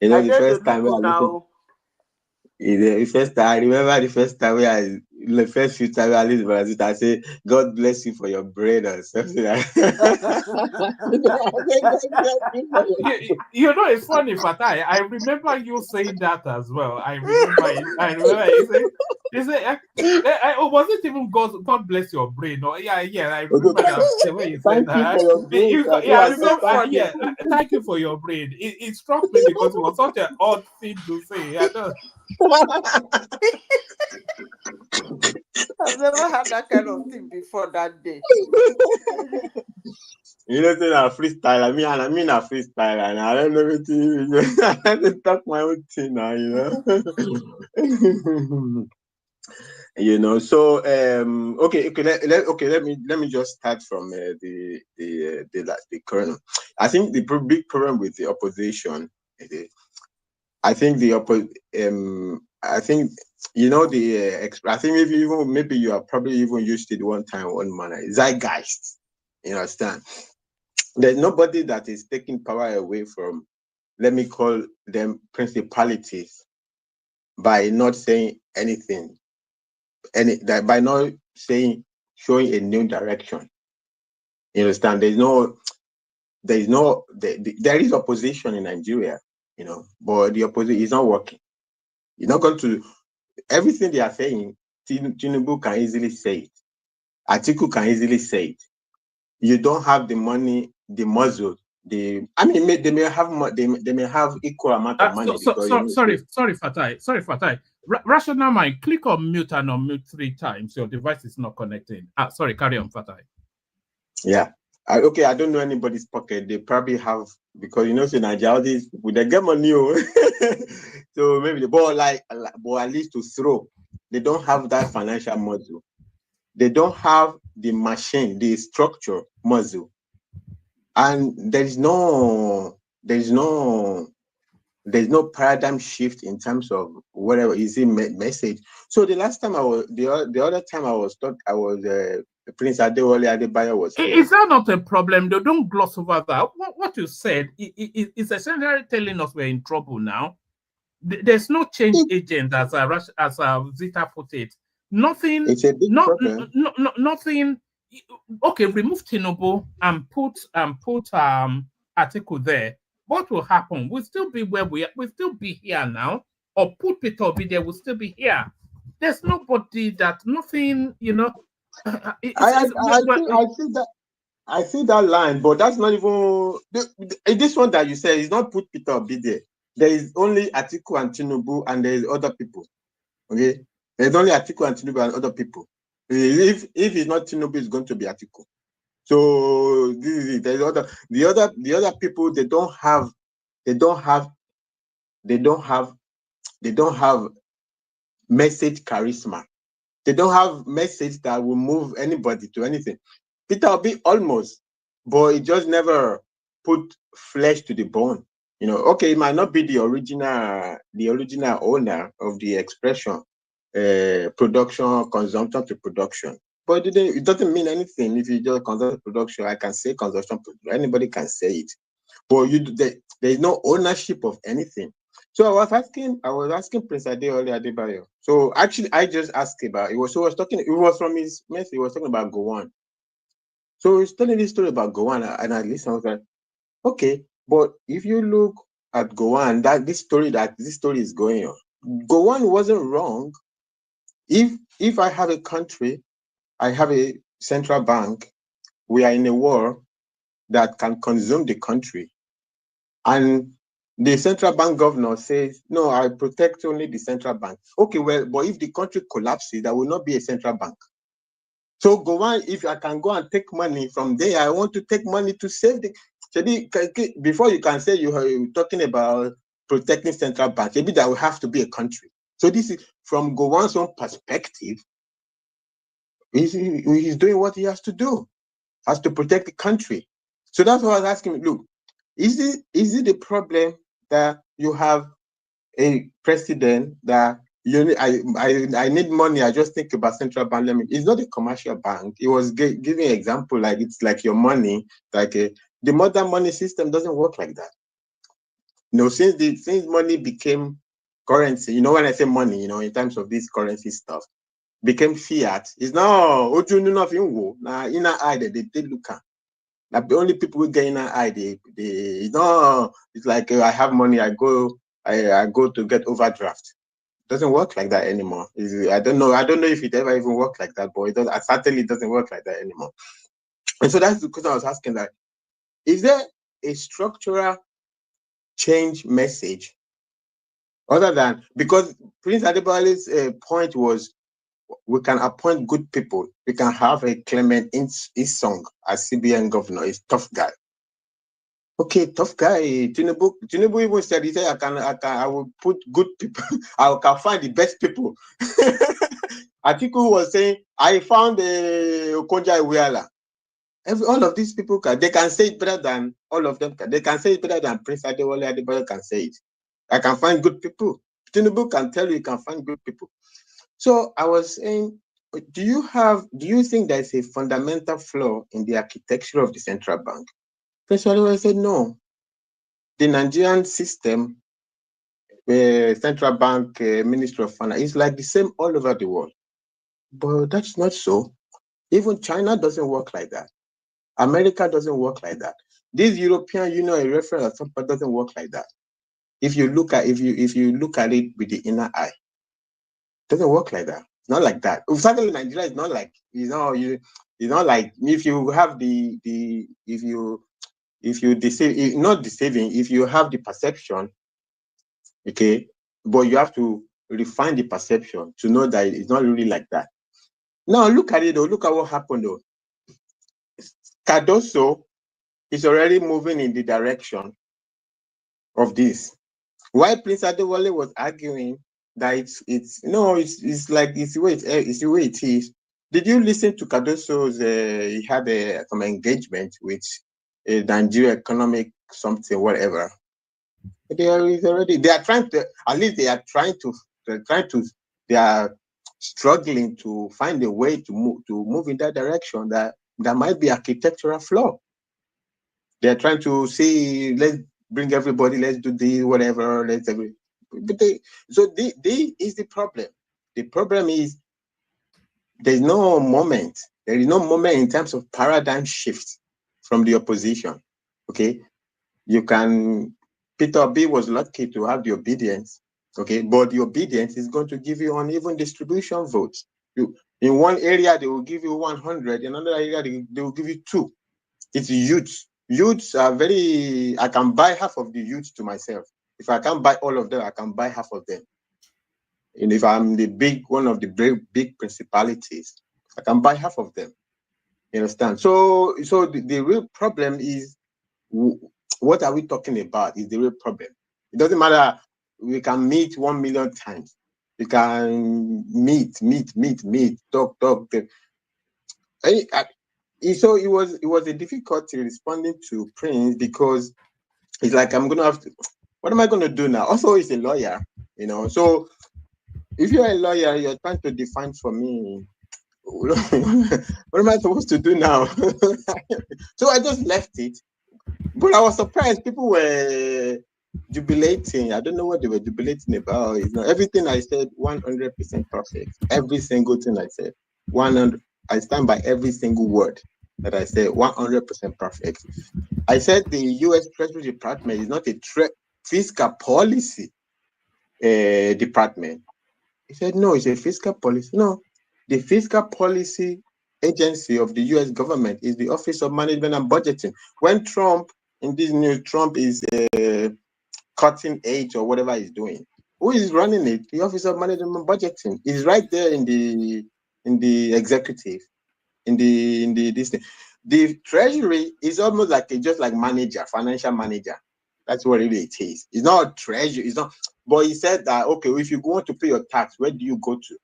You know, the first time I remember the first time the first few times I listened to Madam Zita, I say, God bless you for your brain or something like You know, it's funny, Fatai. I remember you saying that as well. I remember it. You say, was it even God bless your brain? Or I remember that the way you said that. I remember. Thank you for your brain. It struck me because it was such an odd thing to say. I know. I've never had that kind of thing before that day. You know, say a freestyle. I mean a freestyle, and I don't know anything. I have to talk my own thing now, you know. You know, so okay. Let me just start from the current. I think the big problem with the opposition. I think I think you know I think maybe you are probably even used it one time, one manner. Zeitgeist. You understand? There's nobody that is taking power away from, let me call them principalities, by not saying anything, by not showing a new direction. You understand? There is opposition in Nigeria, you know, but the opposition is not working. You're not going to, everything they are saying, Tinubu can easily say it. Atiku can easily say it. You don't have the money, the muscle, they may have equal amount of money. Sorry, Fatai. Rational mind, click on mute and unmute 3 times. Your device is not connecting. Sorry, carry on, Fatai. Yeah. Okay, I don't know anybody's pocket. They probably have, because you know, so Nigeria, these people, they get money. So maybe the ball but at least to throw. They don't have that financial muscle. They don't have the machine, the structure muscle. And there's no paradigm shift in terms of whatever is the message. So the last time the other time I was Prince Adewale Adebayo was here. Is that not a problem? They don't gloss over that. What you said is essentially telling us we're in trouble now. There's no change agent, as Zita put it. Nothing. It's a big problem. Nothing. Okay, remove Tinubu and put Atiku there. What will happen? We'll still be where we are. We'll still be here now. Or put Peter Obi there. We'll still be here. There's nobody that nothing. You know. I see that line, but that's not even this one that you said is not put Peter Obi there. There is only Atiku and Tinubu, and there is other people. Okay, there's only Atiku and Tinubu and other people. If it's not Tinubu, it's going to be Atiku. So this is it. The other people, they don't have message charisma. They don't have message that will move anybody to anything. Peter Obi almost, but it just never put flesh to the bone. You know, okay, it might not be the original owner of the expression, production, consumption to production. But it doesn't mean anything if you just consumption production. I can say consumption, anybody can say it. But there is no ownership of anything. So I was asking Prince Adebayo. So actually, I just asked about it. Was from his message. He was talking about Gowon. So he's telling this story about Gowon, and at least I was like, okay, but if you look at Gowon, this story is going on. Gowon wasn't wrong. If I have a country, I have a central bank, we are in a war that can consume the country, and the central bank governor says, no, I protect only the central bank. Okay, well, but if the country collapses, there will not be a central bank. So go on, if I can go and take money from there, I want to take money to save the... Before you can say you're talking about protecting central bank, maybe that will have to be a country. So this is, from Gowon's own perspective, he's doing what he has to do, has to protect the country. So that's what I was asking, look, is it the problem that you have a president that I need money, I just think about central bank? It's not a commercial bank. It was giving an example, like it's like your money, like the modern money system doesn't work like that. You know, since money became currency, you know, when I say money, you know, in terms of this currency stuff, became fiat, it's now inner eye that they look at. Like the only people who get in an eye, it's like I have money, I go to get overdraft. It doesn't work like that anymore. I don't know if it ever even worked like that, but it certainly doesn't work like that anymore. And so that's the question I was asking, that is there a structural change message other than, because Prince Adebayo's point was, we can appoint good people. We can have a Clement Isong as CBN governor. He's a tough guy. Okay, tough guy. Tinubu even said, he said, I will put good people. I can find the best people. Atiku was saying, I found Okonja Iweala. All of these people they can say it better than all of them. They can say it better than Prince Adebayo can say it. I can find good people. Tinubu can tell you can find good people. So I was saying, do you think there's a fundamental flaw in the architecture of the central bank? Prince Adebayo said no. The Nigerian system, central bank, Ministry of Finance, is like the same all over the world. But that's not so. Even China doesn't work like that. America doesn't work like that. This European Union, a reference at some point, doesn't work like that. If you look at it with the inner eye, it doesn't work like that. It's not like that. Certainly, Nigeria is not like, it's not like if you have if you deceive, not deceiving, if you have the perception, okay, but you have to refine the perception to know that it's not really like that. Now look at it though, look at what happened though. Cardoso is already moving in the direction of this. Why Prince Adewale was arguing that it's the way it is. Did you listen to Cardoso's? He had some engagement with a Nigeria economic something, whatever. They are struggling to find a way to move in that direction. That might be architectural flaw. They're trying to say, let's bring everybody, let's do this, whatever, so this is the problem. The problem is there's no moment. There is no moment in terms of paradigm shift from the opposition. Okay, Peter Obi was lucky to have the obedience. Okay, but the obedience is going to give you uneven distribution votes. In one area they will give you 100, in another area they will give you 2. It's youths. Youths are I can buy half of the youths to myself. If I can't buy all of them, I can buy half of them. And if I'm one of the big principalities, I can buy half of them. You understand? So the real problem is, what are we talking about? Is the real problem. It doesn't matter. We can meet 1 million times. We can meet, talk. So it was a difficulty responding to Prince, because it's like, I'm gonna have to. What am I gonna do now? Also, he's a lawyer, you know. So if you're a lawyer, you're trying to define for me, what am I supposed to do now? So I just left it. But I was surprised. People were jubilating. I don't know what they were jubilating about. You know, everything I said, 100% perfect. Every single thing I said, 100. I stand by every single word that I said, 100% perfect. I said the U.S. Treasury Department is not a fiscal policy department. He said, no, it's a fiscal policy. No, the fiscal policy agency of the U.S. government is the Office of Management and Budgeting. When Trump, in this news, Trump is cutting edge or whatever he's doing, who is running it? The Office of Management and Budgeting is right there in the executive, in this thing. The Treasury is almost like just like manager, financial manager. That's what it is. It's not treasury. It's not. But he said that, okay, if you want to pay your tax, where do you go to?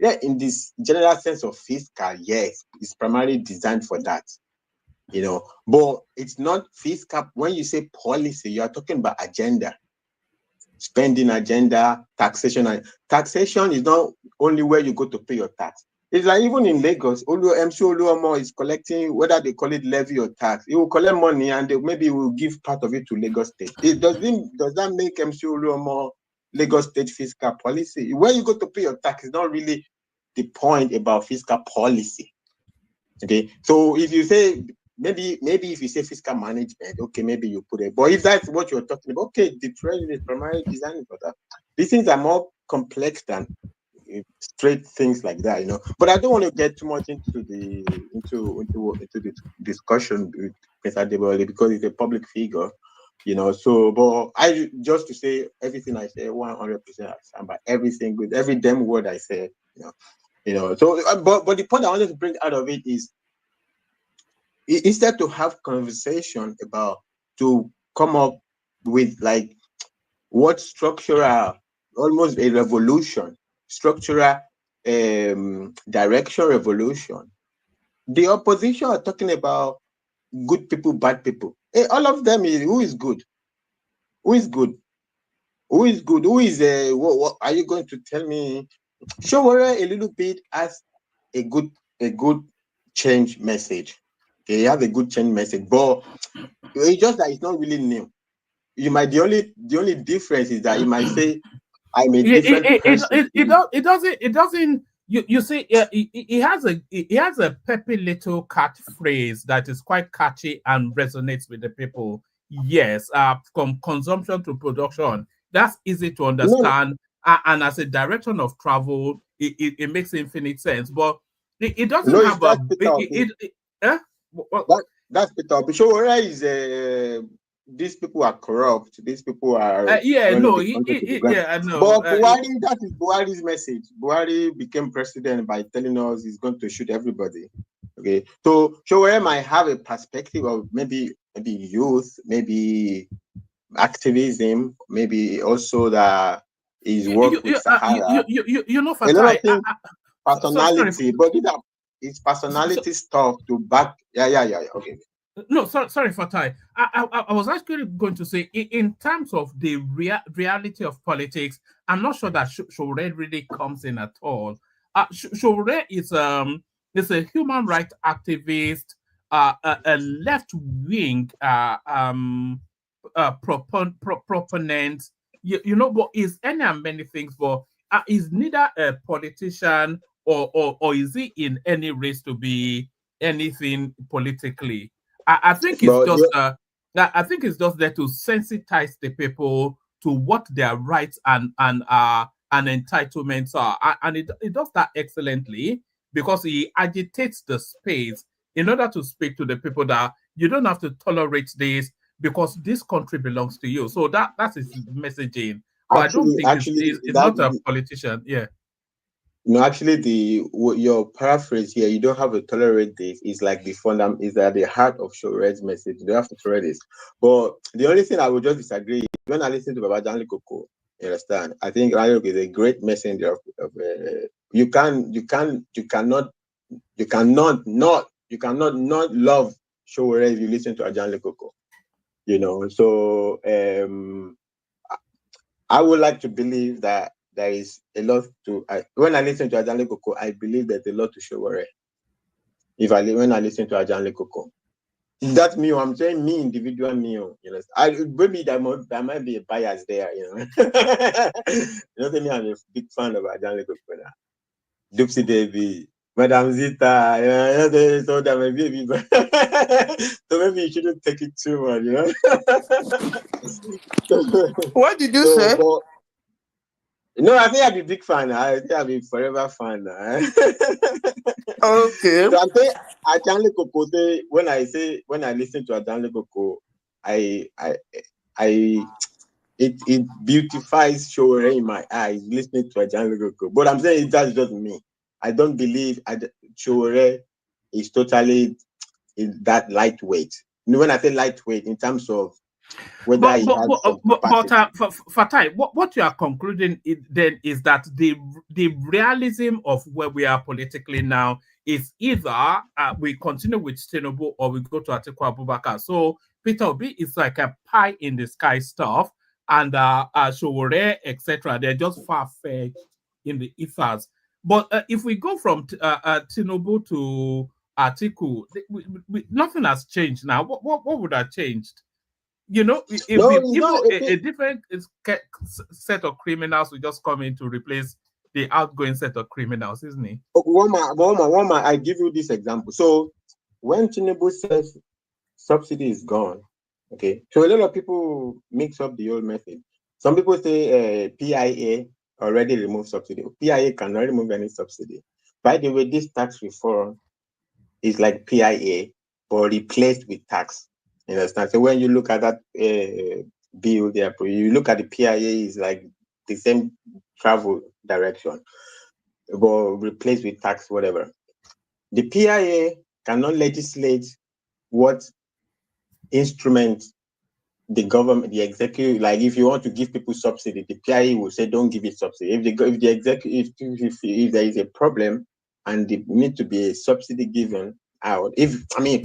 Yeah, in this general sense of fiscal, yes, it's primarily designed for that, you know. But it's not fiscal. When you say policy, you are talking about agenda, spending agenda, taxation. Taxation is not only where you go to pay your tax. It's like even in Lagos, MC Oluomo is collecting, whether they call it levy or tax. He will collect money and maybe he will give part of it to Lagos State. Does that make MC Oluomo Lagos State fiscal policy? Where you go to pay your tax is not really the point about fiscal policy. Okay, so if you say maybe if you say fiscal management, okay, maybe you put it. But if that's what you're talking about, okay, the treasury is primarily designed for that. These things are more complex than straight things like that, you know. But I don't want to get too much into the discussion with Mr. Adebowale because he's a public figure, you know. So, but I just to say everything I say 100%, I stand by every damn word I say, you know. So, but the point I wanted to bring out of it is, instead to have conversation about to come up with like what structural, almost a revolution, structural direction revolution. The opposition are talking about good people, bad people. Hey, all of them is who is good? Who is good? Who is good? Who is what are you going to tell me? Showore a little bit as a good change message. Okay, you have a good change message, but it's just that it's not really new. You might the only difference is that you might say I'm a different person. It doesn't. You see, he has a peppy little catchphrase that is quite catchy and resonates with the people. Yes, from consumption to production, that's easy to understand, and as a direction of travel, it makes infinite sense. But it doesn't have a. That's Peter. Bishowara is these people are corrupt. These people are I know. But Buhari, that is Buhari's message. Buhari became president by telling us he's going to shoot everybody. Okay, so Showore might have a perspective of maybe youth, maybe activism, maybe also that his work with Sahara. You know, a lot of things, personality, but it's personality stuff to back. Yeah. Okay. No, sorry, Fatai. I was actually going to say, in terms of the reality of politics, I'm not sure that Showore really comes in at all. Showore is a human rights activist, a left wing proponent. You know, but is any and many things, but is neither a politician or is he in any race to be anything politically. I think it's just I think it's just there to sensitize the people to what their rights and entitlements are, and it does that excellently because he agitates the space in order to speak to the people that you don't have to tolerate this because this country belongs to you. So that's his messaging. But I don't think he's not a politician. Yeah. No, actually, your paraphrase here, you don't have to tolerate this. Is like the fundamental, is at the heart of Shore's message. You don't have to tolerate this. But the only thing I would just disagree is when I listen to Baba Janli Koko, you understand? I think Rani is a great messenger of you cannot not love Shore if you listen to Ajanle Koko. You know, so I would like to believe that there is a lot to. When I listen to Ajanle Koko, I believe there's a lot to Shore. When I listen to Ajanle Koko, that's me. I'm saying me, individual me. You know, maybe there might be a bias there. You know, you know, me, I'm a big fan of Ajanle Koko now. Dupsy Davy, Madam Zita, so that maybe, so maybe you shouldn't take it too much, you know. What did you say? But, no, I think I'll be a big fan. I think I'll be forever fan. Okay. So I'm saying Ajanle Koko. When I listen to Ajanle Koko, it beautifies Shore in my eyes listening to Ajanle Koko. But I'm saying that's just me. I don't believe Shore is totally that lightweight. You know, when I say lightweight, in terms of whether he has some capacity. Fatai, what you are concluding then is that the realism of where we are politically now is either we continue with Tinubu or we go to Atiku Abubakar. So Peter Obi is like a pie in the sky stuff, and Showore, etc. They're just far-fetched in the ethers. But if we go from Tinubu to Atiku, nothing has changed now. What would have changed? You know, if a different set of criminals will just come in to replace the outgoing set of criminals, isn't it? One man, I give you this example. So when Tinubu says subsidy is gone, okay, so a lot of people mix up the old method. Some people say PIA already removed subsidy. PIA cannot remove any subsidy. By the way, this tax reform is like PIA, but replaced with tax. You understand? So when you look at that bill there, you look at the PIA, is like the same travel direction, but replaced with tax, whatever. The PIA cannot legislate what instrument the government, the executive, like if you want to give people subsidy, the PIA will say don't give it subsidy. If the executive, if there is a problem and there need to be a subsidy given out,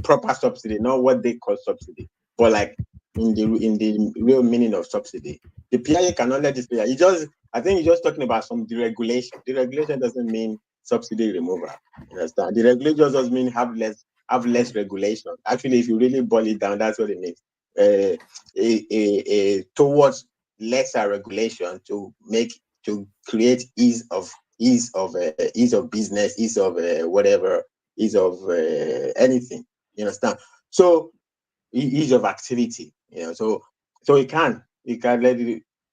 proper subsidy, not what they call subsidy, but like in the real meaning of subsidy, the PIA cannot legislate. I think he's just talking about some deregulation. Deregulation doesn't mean subsidy removal. You understand? Deregulation just mean have less regulation. Actually, if you really boil it down, that's what it means. Towards lesser regulation to create ease of business, ease of whatever, ease of anything. You understand? So ease of activity. You know, so you can let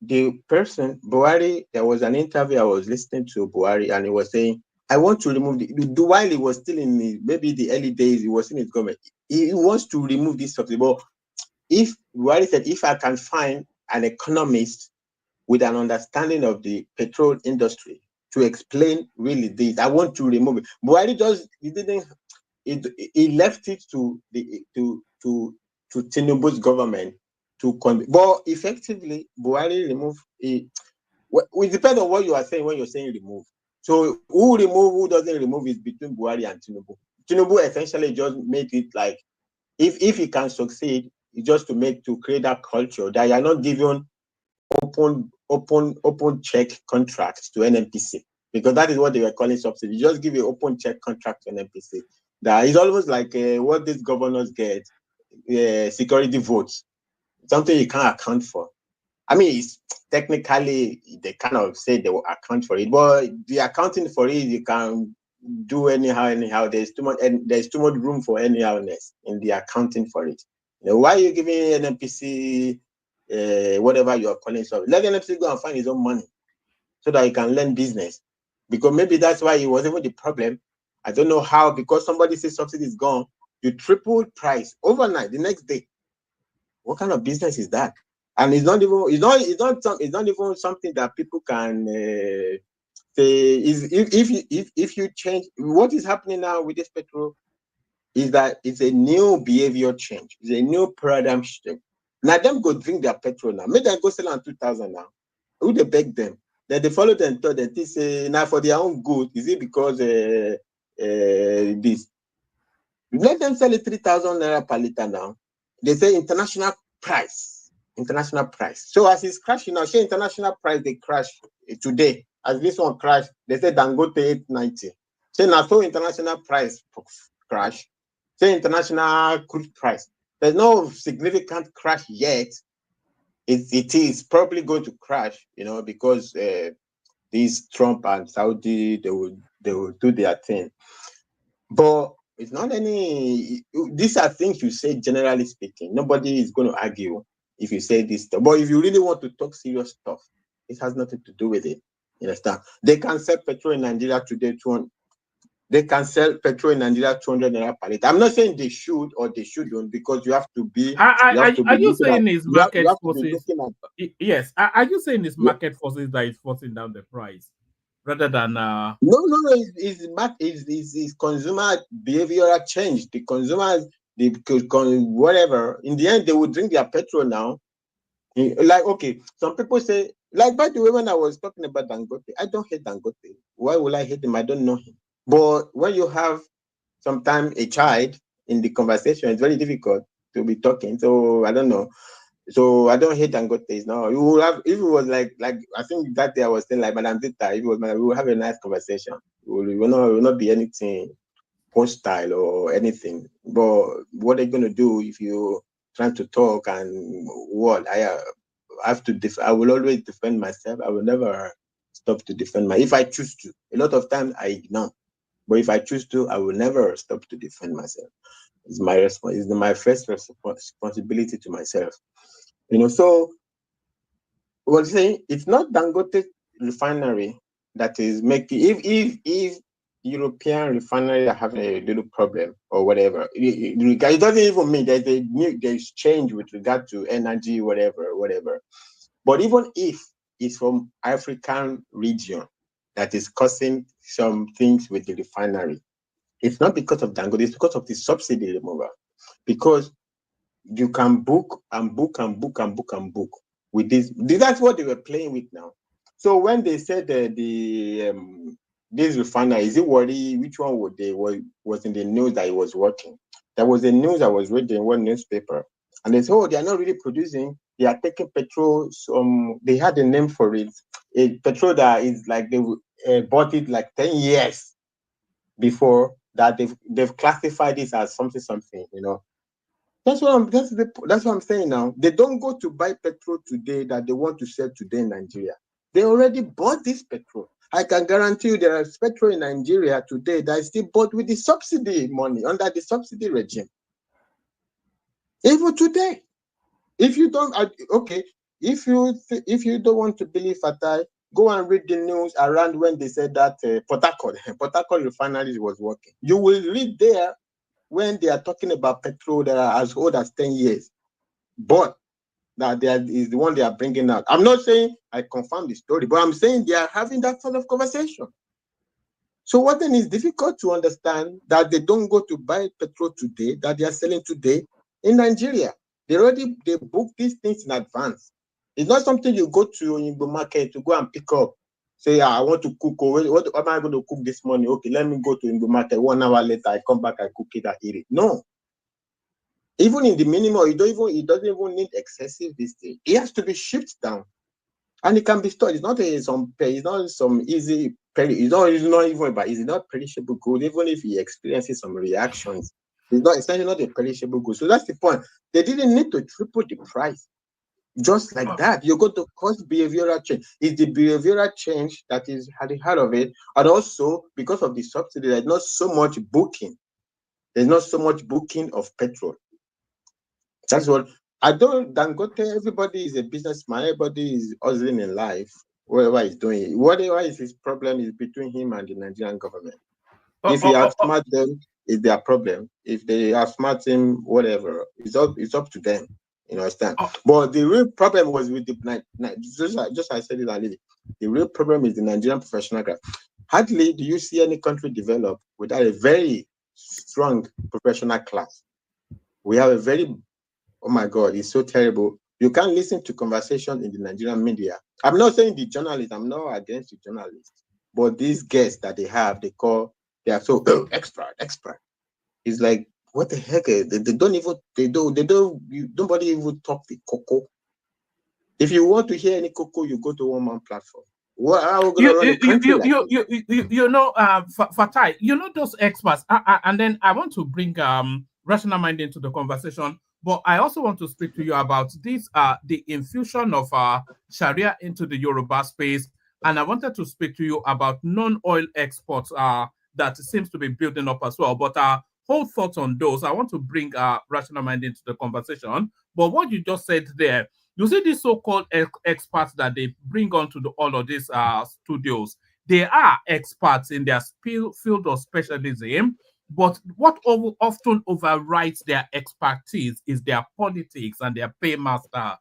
the person Buhari. There was an interview I was listening to Buhari, and he was saying, I want to remove while he was still in maybe the early days, he was in his government. He wants to remove this subsidy. But if Buhari said, if I can find an economist with an understanding of the petrol industry to explain really this, I want to remove it. Buhari he left it to Tinubu's government but effectively Buhari removed it. It depends on what you are saying when you're saying remove. So who doesn't remove is between Buhari and Tinubu. Tinubu essentially just made it like if he can succeed, just to create that culture that you are not given open check contracts to NNPC, because that is what they were calling subsidy. You just give an open check contract to NNPC. That is almost like what these governors get, security votes, something you can't account for. It's technically they kind of say they will account for it, but the accounting for it you can do anyhow. There's too much room for anyhowness in the accounting for it. You know, why are you giving an NPC whatever you are calling so? Let the NPC go and find his own money so that he can learn business. Because maybe that's why it was even the problem. I don't know how, because somebody says subsidy is gone, you triple price overnight the next day. What kind of business is that? And it's not even something that people can If you change, what is happening now with this petrol is that it's a new behavior change. It's a new paradigm shift. Now them go drink their petrol now. Make them go sell on 2,000 now. Who they beg them? Then they follow them thought that this now for their own good. Is it because this? Let them sell it 3,000 naira per liter now. They say international price. International price. So as it's crashing now, say international price they crash today. As this one crash, they say Dangote 890. Say now so international price crash. Say international crude price. There's no significant crash yet. It is probably going to crash, because these Trump and Saudi they will do their thing. But it's not any. These are things you say generally speaking. Nobody is going to argue if you say this stuff. But if you really want to talk serious stuff, it has nothing to do with it. You understand? They can sell petrol in Nigeria today. They can sell petrol in Nigeria 200 naira per liter. I'm not saying they should or they shouldn't, because you have to be. Are you saying it's market forces? Yes. Are you saying it's market forces that is forcing down the price rather than? No. It's consumer behavioral change. The consumers, whatever. In the end, they will drink their petrol now. Like, okay, some people say, like, by the way, when I was talking about Dangote, I don't hate Dangote. Why will I hate him? I don't know him. But when you have sometimes a child in the conversation, it's very difficult to be talking. So I don't know. So I don't hate Dangote. No, you will have, if it was like I think that day I was saying like Madam Zita, if it was we will have a nice conversation. It will not be anything hostile or anything. But what are you going to do if you trying to talk and what I have to I will always defend myself. I will never stop to defend myself if I choose to. A lot of times I ignore. But if I choose to, I will never stop to defend myself. It's my It's my first responsibility to myself. So we're saying it's not Dangote refinery that is making. If European refinery are having a little problem or whatever, it doesn't even mean there's change with regard to energy, whatever. But even if it's from African region that is causing some things with the refinery, it's not because of Dangote, it's because of the subsidy removal. Because you can book and book and book and book and book with this. That's what they were playing with now. So when they said this refinery, is it Wari? Which one was in the news that it was working? There was a news I was reading in one newspaper, and they said, oh, they are not really producing. They are taking petrol. They had a name for it. A petrol that is like they bought it like 10 years before that. They've classified this as something. That's what I'm saying now. They don't go to buy petrol today that they want to sell today in Nigeria. They already bought this petrol. I can guarantee you there is petrol in Nigeria today that is still bought with the subsidy money under the subsidy regime. Even today, if you don't, if you don't want to believe Fatai, go and read the news around when they said that Port Harcourt refinery was working. You will read there when they are talking about petrol that are as old as 10 years, but that is the one they are bringing out. I'm not saying I confirm the story, but I'm saying they are having that sort of conversation. So what then is difficult to understand that they don't go to buy petrol today, that they are selling today in Nigeria. They book these things in advance. It's not something you go to in the market to go and pick up. Say, I want to cook. What am I going to cook this morning? Okay, let me go to the market. 1 hour later, I come back, I cook it, I eat it. No. Even in the minimum, it doesn't even need excessive this thing. It has to be shipped down, and it can be stored. It's not some easy. It's not even about. It's not perishable good. Even if he experiences some reactions, it's not a perishable good. So that's the point. They didn't need to triple the price. Just like that, you go to cause behavioral change. It's the behavioral change that is at the heart of it, and also because of the subsidy, there's not so much booking. There's not so much booking of petrol. That's what I don't. Dangote, everybody is a businessman. Everybody is hustling in life. Whatever he's doing, whatever is his problem is between him and the Nigerian government. If he outsmart them, it's their problem. If they outsmart him, whatever, it's up to them. You understand? But the real problem was with the just I said it earlier. The real problem is the Nigerian professional class. Hardly do you see any country develop without a very strong professional class. We have a very, oh my God, it's so terrible. You can't listen to conversations in the Nigerian media. I'm not saying the journalists, I'm not against the journalists, but these guests that they have, they are so expert. It's like, what the heck? Nobody even talk the cocoa. If you want to hear any cocoa, you go to one man platform. What are we going to run a country like this? You know, Fatai, you know those experts, and then I want to bring rational mind into the conversation, but I also want to speak to you about this, the infusion of Sharia into the Yoruba space, and I wanted to speak to you about non-oil exports that seems to be building up as well, but hold thoughts on those. I want to bring rational mind into the conversation, but what you just said there, you see these so-called experts that they bring onto all of these studios. They are experts in their field of specialism, but what often overrides their expertise is their politics and their paymaster.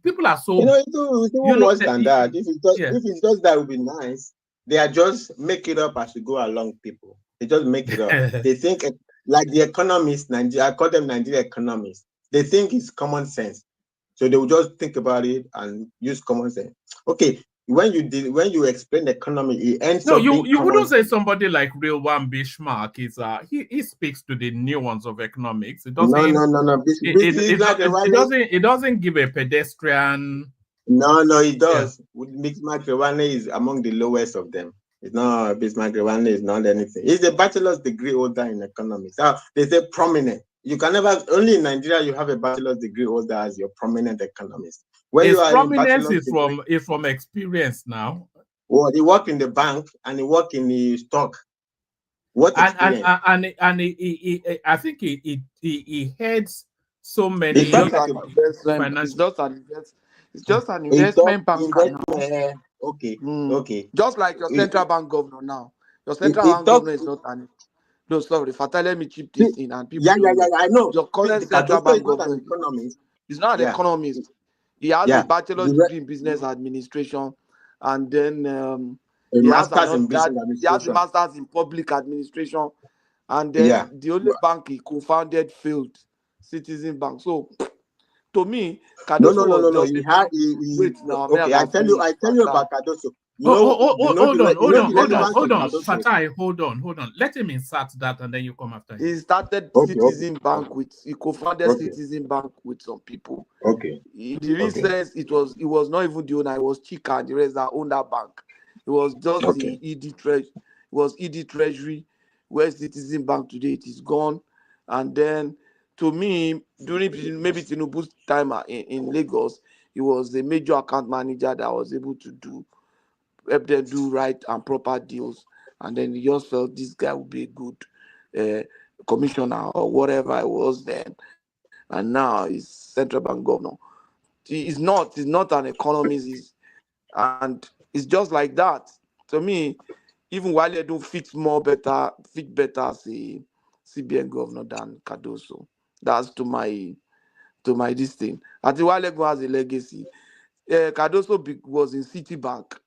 People are so... It's worse than that. If it's just that, it would be nice. They are just make it up as we go along, people. They just make it up. They think, like the economists, I call them Nigerian economists. They think it's common sense. So they will just think about it and use common sense. Okay, when you explain the economy, it ends up being you wouldn't say somebody like Real One Bismarck is he speaks to the nuance of economics. It doesn't. No. It doesn't give a pedestrian. No, it does. Bismarck is among the lowest of them. It's not Bismarck is not anything. He's a bachelor's degree holder in economics. They say prominent. You can never, only in Nigeria you have a bachelor's degree holder as your prominent economist. When his you are prominence is from experience now. Well, he worked in the bank and he worked in the stock. What experience? And he I think he heads so many. It's just an investment banker. Okay. Just like your central bank governor now. Your central bank governor is not an... No, sorry, Fatah, let me chip this in. And people I know. Your current central bank governor is not an economist. He has a bachelor's degree in business administration, and then he has a master's in public administration, and then the only bank he co-founded failed, Citizen Bank. So, to me, Cardoso was just... Wait, now, okay, I tell you about Cardoso. Hold on. Fatai, hold on. Let him insert that and then you come after him. He started Citizen Bank he co-founded Citizen Bank with some people. Okay. The real sense, it was not even the owner, it was Chika and the rest that owned that bank. It was just the ED Treasury, where Citizen Bank today, it is gone. And then, to me, during maybe Tinubu's time in Lagos, he was the major account manager that was able to help them do right and proper deals. And then he just felt this guy would be a good commissioner or whatever it was then. And now he's central bank governor. He's not an economist, and it's just like that. To me, even Wale don't fit better as a CBN governor than Cardoso. That's to my this thing. I think Wale has a legacy. Cardoso was in Citibank.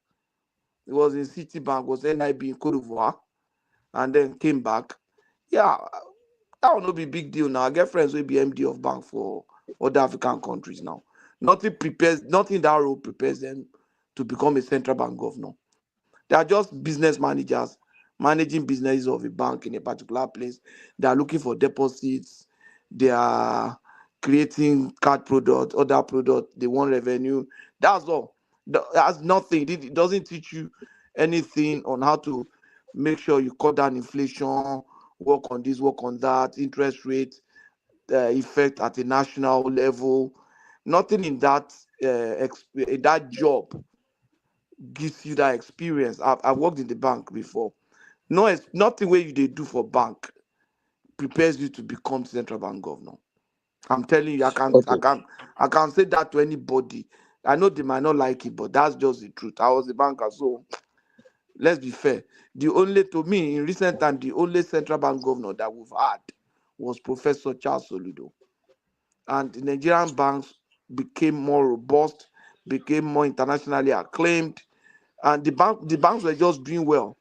He was in Citibank, was NIB in Cote d'Ivoire, and then came back. Yeah, that will not be a big deal now. I get friends will be MD of bank for other African countries now. Nothing that role prepares them to become a central bank governor. They are just business managers managing businesses of a bank in a particular place. They are looking for deposits. They are creating card products, other products. They want revenue. That's all. That's nothing. It doesn't teach you anything on how to make sure you cut down inflation, work on this, work on that, interest rate effect at a national level. Nothing in that job gives you that experience. I've worked in the bank before. No, it's nothing where you do for bank prepares you to become central bank governor. I'm telling you, I can't say that to anybody. I know they might not like it, but that's just the truth. I was a banker, so let's be fair. To me, in recent time, the only central bank governor that we've had was Professor Charles Soludo. and the Nigerian banks became more robust, became more internationally acclaimed, and the banks were just doing well.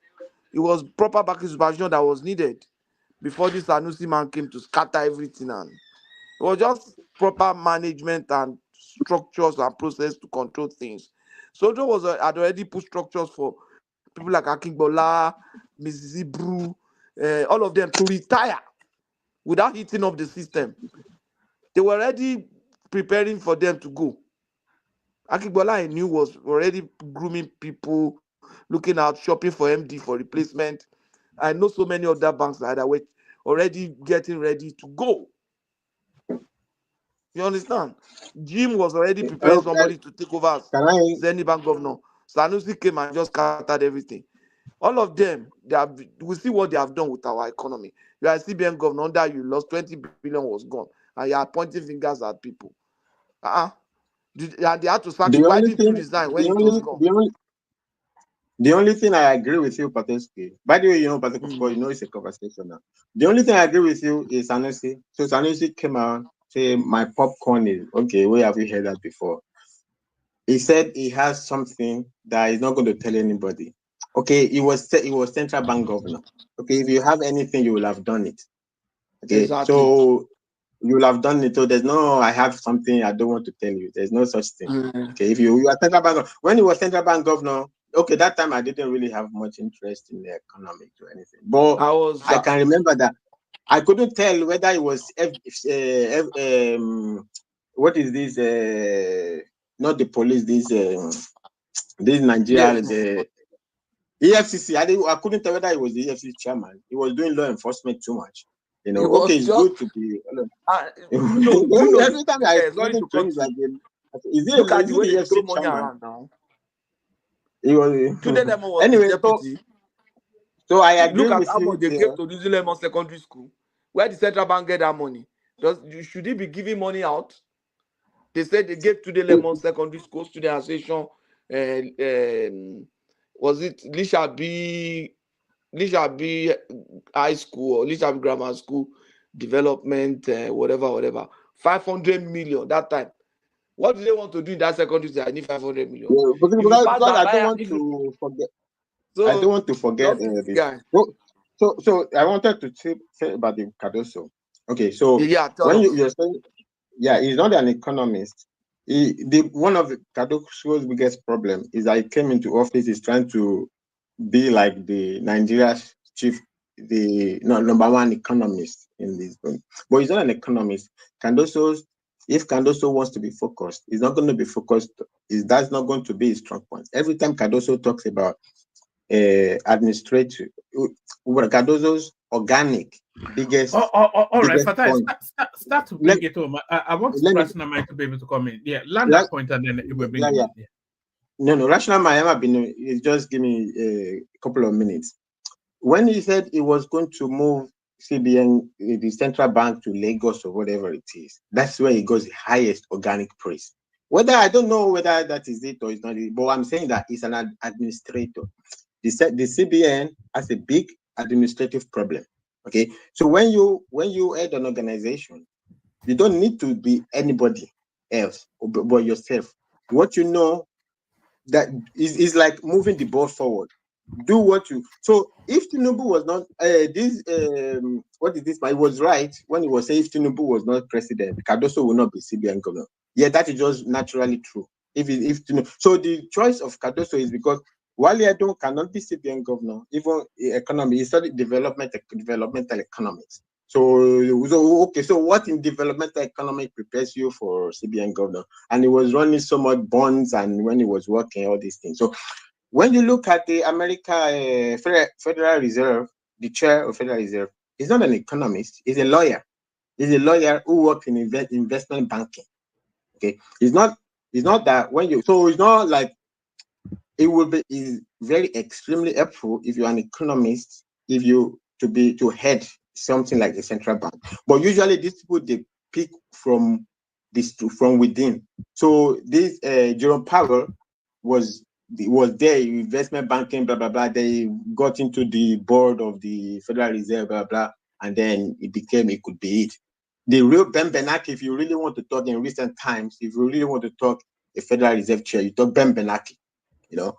It was proper banking supervision that was needed before this Sanusi man came to scatter everything, and it was just proper management and structures and process to control things. So there had already put structures for people like Akingbola, Mrs. Ibru, all of them to retire without hitting up the system. They were already preparing for them to go. Akingbola, I knew, was already grooming people, looking out, shopping for MD for replacement. I know so many other banks that were already getting ready to go. You understand? Jim was already preparing somebody to take over as Zenith Bank governor. Sanusi came and just scattered everything. All of them, we see what they have done with our economy. You are a CBN governor, under you lost 20 billion was gone, and you are pointing fingers at people. They had to sack you. Why did you resign when it was gone? The only thing I agree with you, Patesky, by the way, you know, Patek, of course, you know it's a conversation now. The only thing I agree with you is Sanusi. So Sanusi came out, say, my popcorn is, okay, where have you heard that before? He said he has something that he's not going to tell anybody. Okay, he was central bank governor. Okay, if you have anything, you will have done it. Okay, exactly. So you will have done it. So there's no, I have something I don't want to tell you. There's no such thing. Okay, if you are central bank, when he was central bank governor, okay, that time I didn't really have much interest in the economic or anything. But I can remember that I couldn't tell whether it was what is this? Not the police. This Nigeria, the EFCC. I couldn't tell whether it was the EFCC chairman. He was doing law enforcement too much. You know, okay, it's good to be. Every time I listen to him, like, look at the way they throw money around now. Anyway, so I agree look with at how you. much they gave to New Lemon Secondary School. Where the central bank get that money? Should he be giving money out? They said they gave to the Lemon Secondary School Student Association. Was it Lishabi High School or Lishabi Grammar School Development, whatever. 500 million that time. What do they want to do in that secondary school? I need 500 million. Yeah, because I don't want to forget. So, I don't want to forget this. So I wanted to say about the Cardoso. Okay, so when you're saying, yeah, he's not an economist. One of Cardoso's biggest problem is that he came into office, he's trying to be like the Nigeria's chief, number one economist in this thing. But he's not an economist. If Cardoso wants to be focused, he's not going to be focused. That's not going to be his strong point. Every time Cardoso talks about administrative, Cardoso's organic biggest. All right, Fatai, start to bring it home. I want Rational Mind to be able to come in. Yeah, land that point and then it will bring it. Yeah. No, Rational Mind, just give me a couple of minutes. When he said he was going to move CBN, the central bank, to Lagos or whatever it is, that's where he got the highest organic praise. I don't know whether that is it or it's not, but I'm saying that he's an administrator. The CBN has a big administrative problem. Okay, so when you head an organization, you don't need to be anybody else but yourself. What you know that is like moving the ball forward. Do what you. So if Tinubu was not what is this? But he was right when he was saying if Tinubu was not president, Cardoso will not be CBN governor. Yeah, that is just naturally true. So the choice of Cardoso is because Wale Edun cannot be CBN governor, even economy. He studied developmental economics. So what in developmental economics prepares you for CBN governor? And he was running so much bonds, and when he was working, all these things. So when you look at the America Federal Reserve, the chair of Federal Reserve, he's not an economist. He's a lawyer. He's a lawyer who works in investment banking. Okay, it's not that when you. So it's not like it will be. Is very extremely helpful if you're an economist. If you to head something like the central bank. But usually these people, they pick from within. So this Jerome Powell was there, investment banking, blah blah blah. They got into the board of the Federal Reserve, blah blah, and then it could be it. The real Ben Bernanke, if you really want to talk in recent times, if you really want to talk a Federal Reserve chair, you talk Ben Bernanke, you know.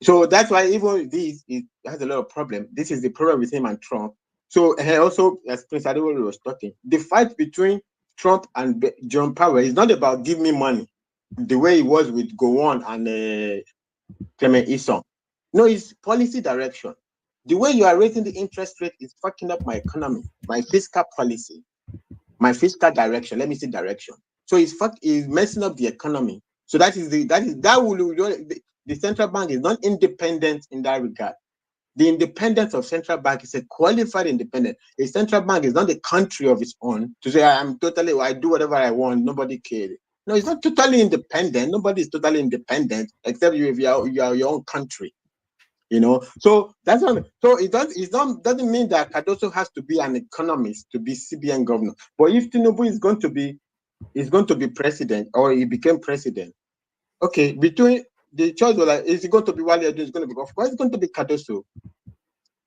So that's why even this has a lot of problem. This is the problem with him and Trump. So also, as Prince Adewale was talking, the fight between Trump and John Powell is not about give me money, the way it was with Gowon and Clement Isong. No, it's policy direction. The way you are raising the interest rate is fucking up my economy, my fiscal policy, my fiscal direction. Let me say direction. So it's messing up the economy. So the central bank is not independent in that regard. The independence of central bank is a qualified independent. A central bank is not a country of its own to say I do whatever I want, nobody cares. No, it's not totally independent. Nobody is totally independent except you if you are your own country. You know, so that's not. So doesn't mean that Cardoso has to be an economist to be CBN governor. But if Tinubu is going to be president, or he became president, okay, between the choice was like, is he going to be Wale Edun? It's going to be, of course, it's going to be Cardoso.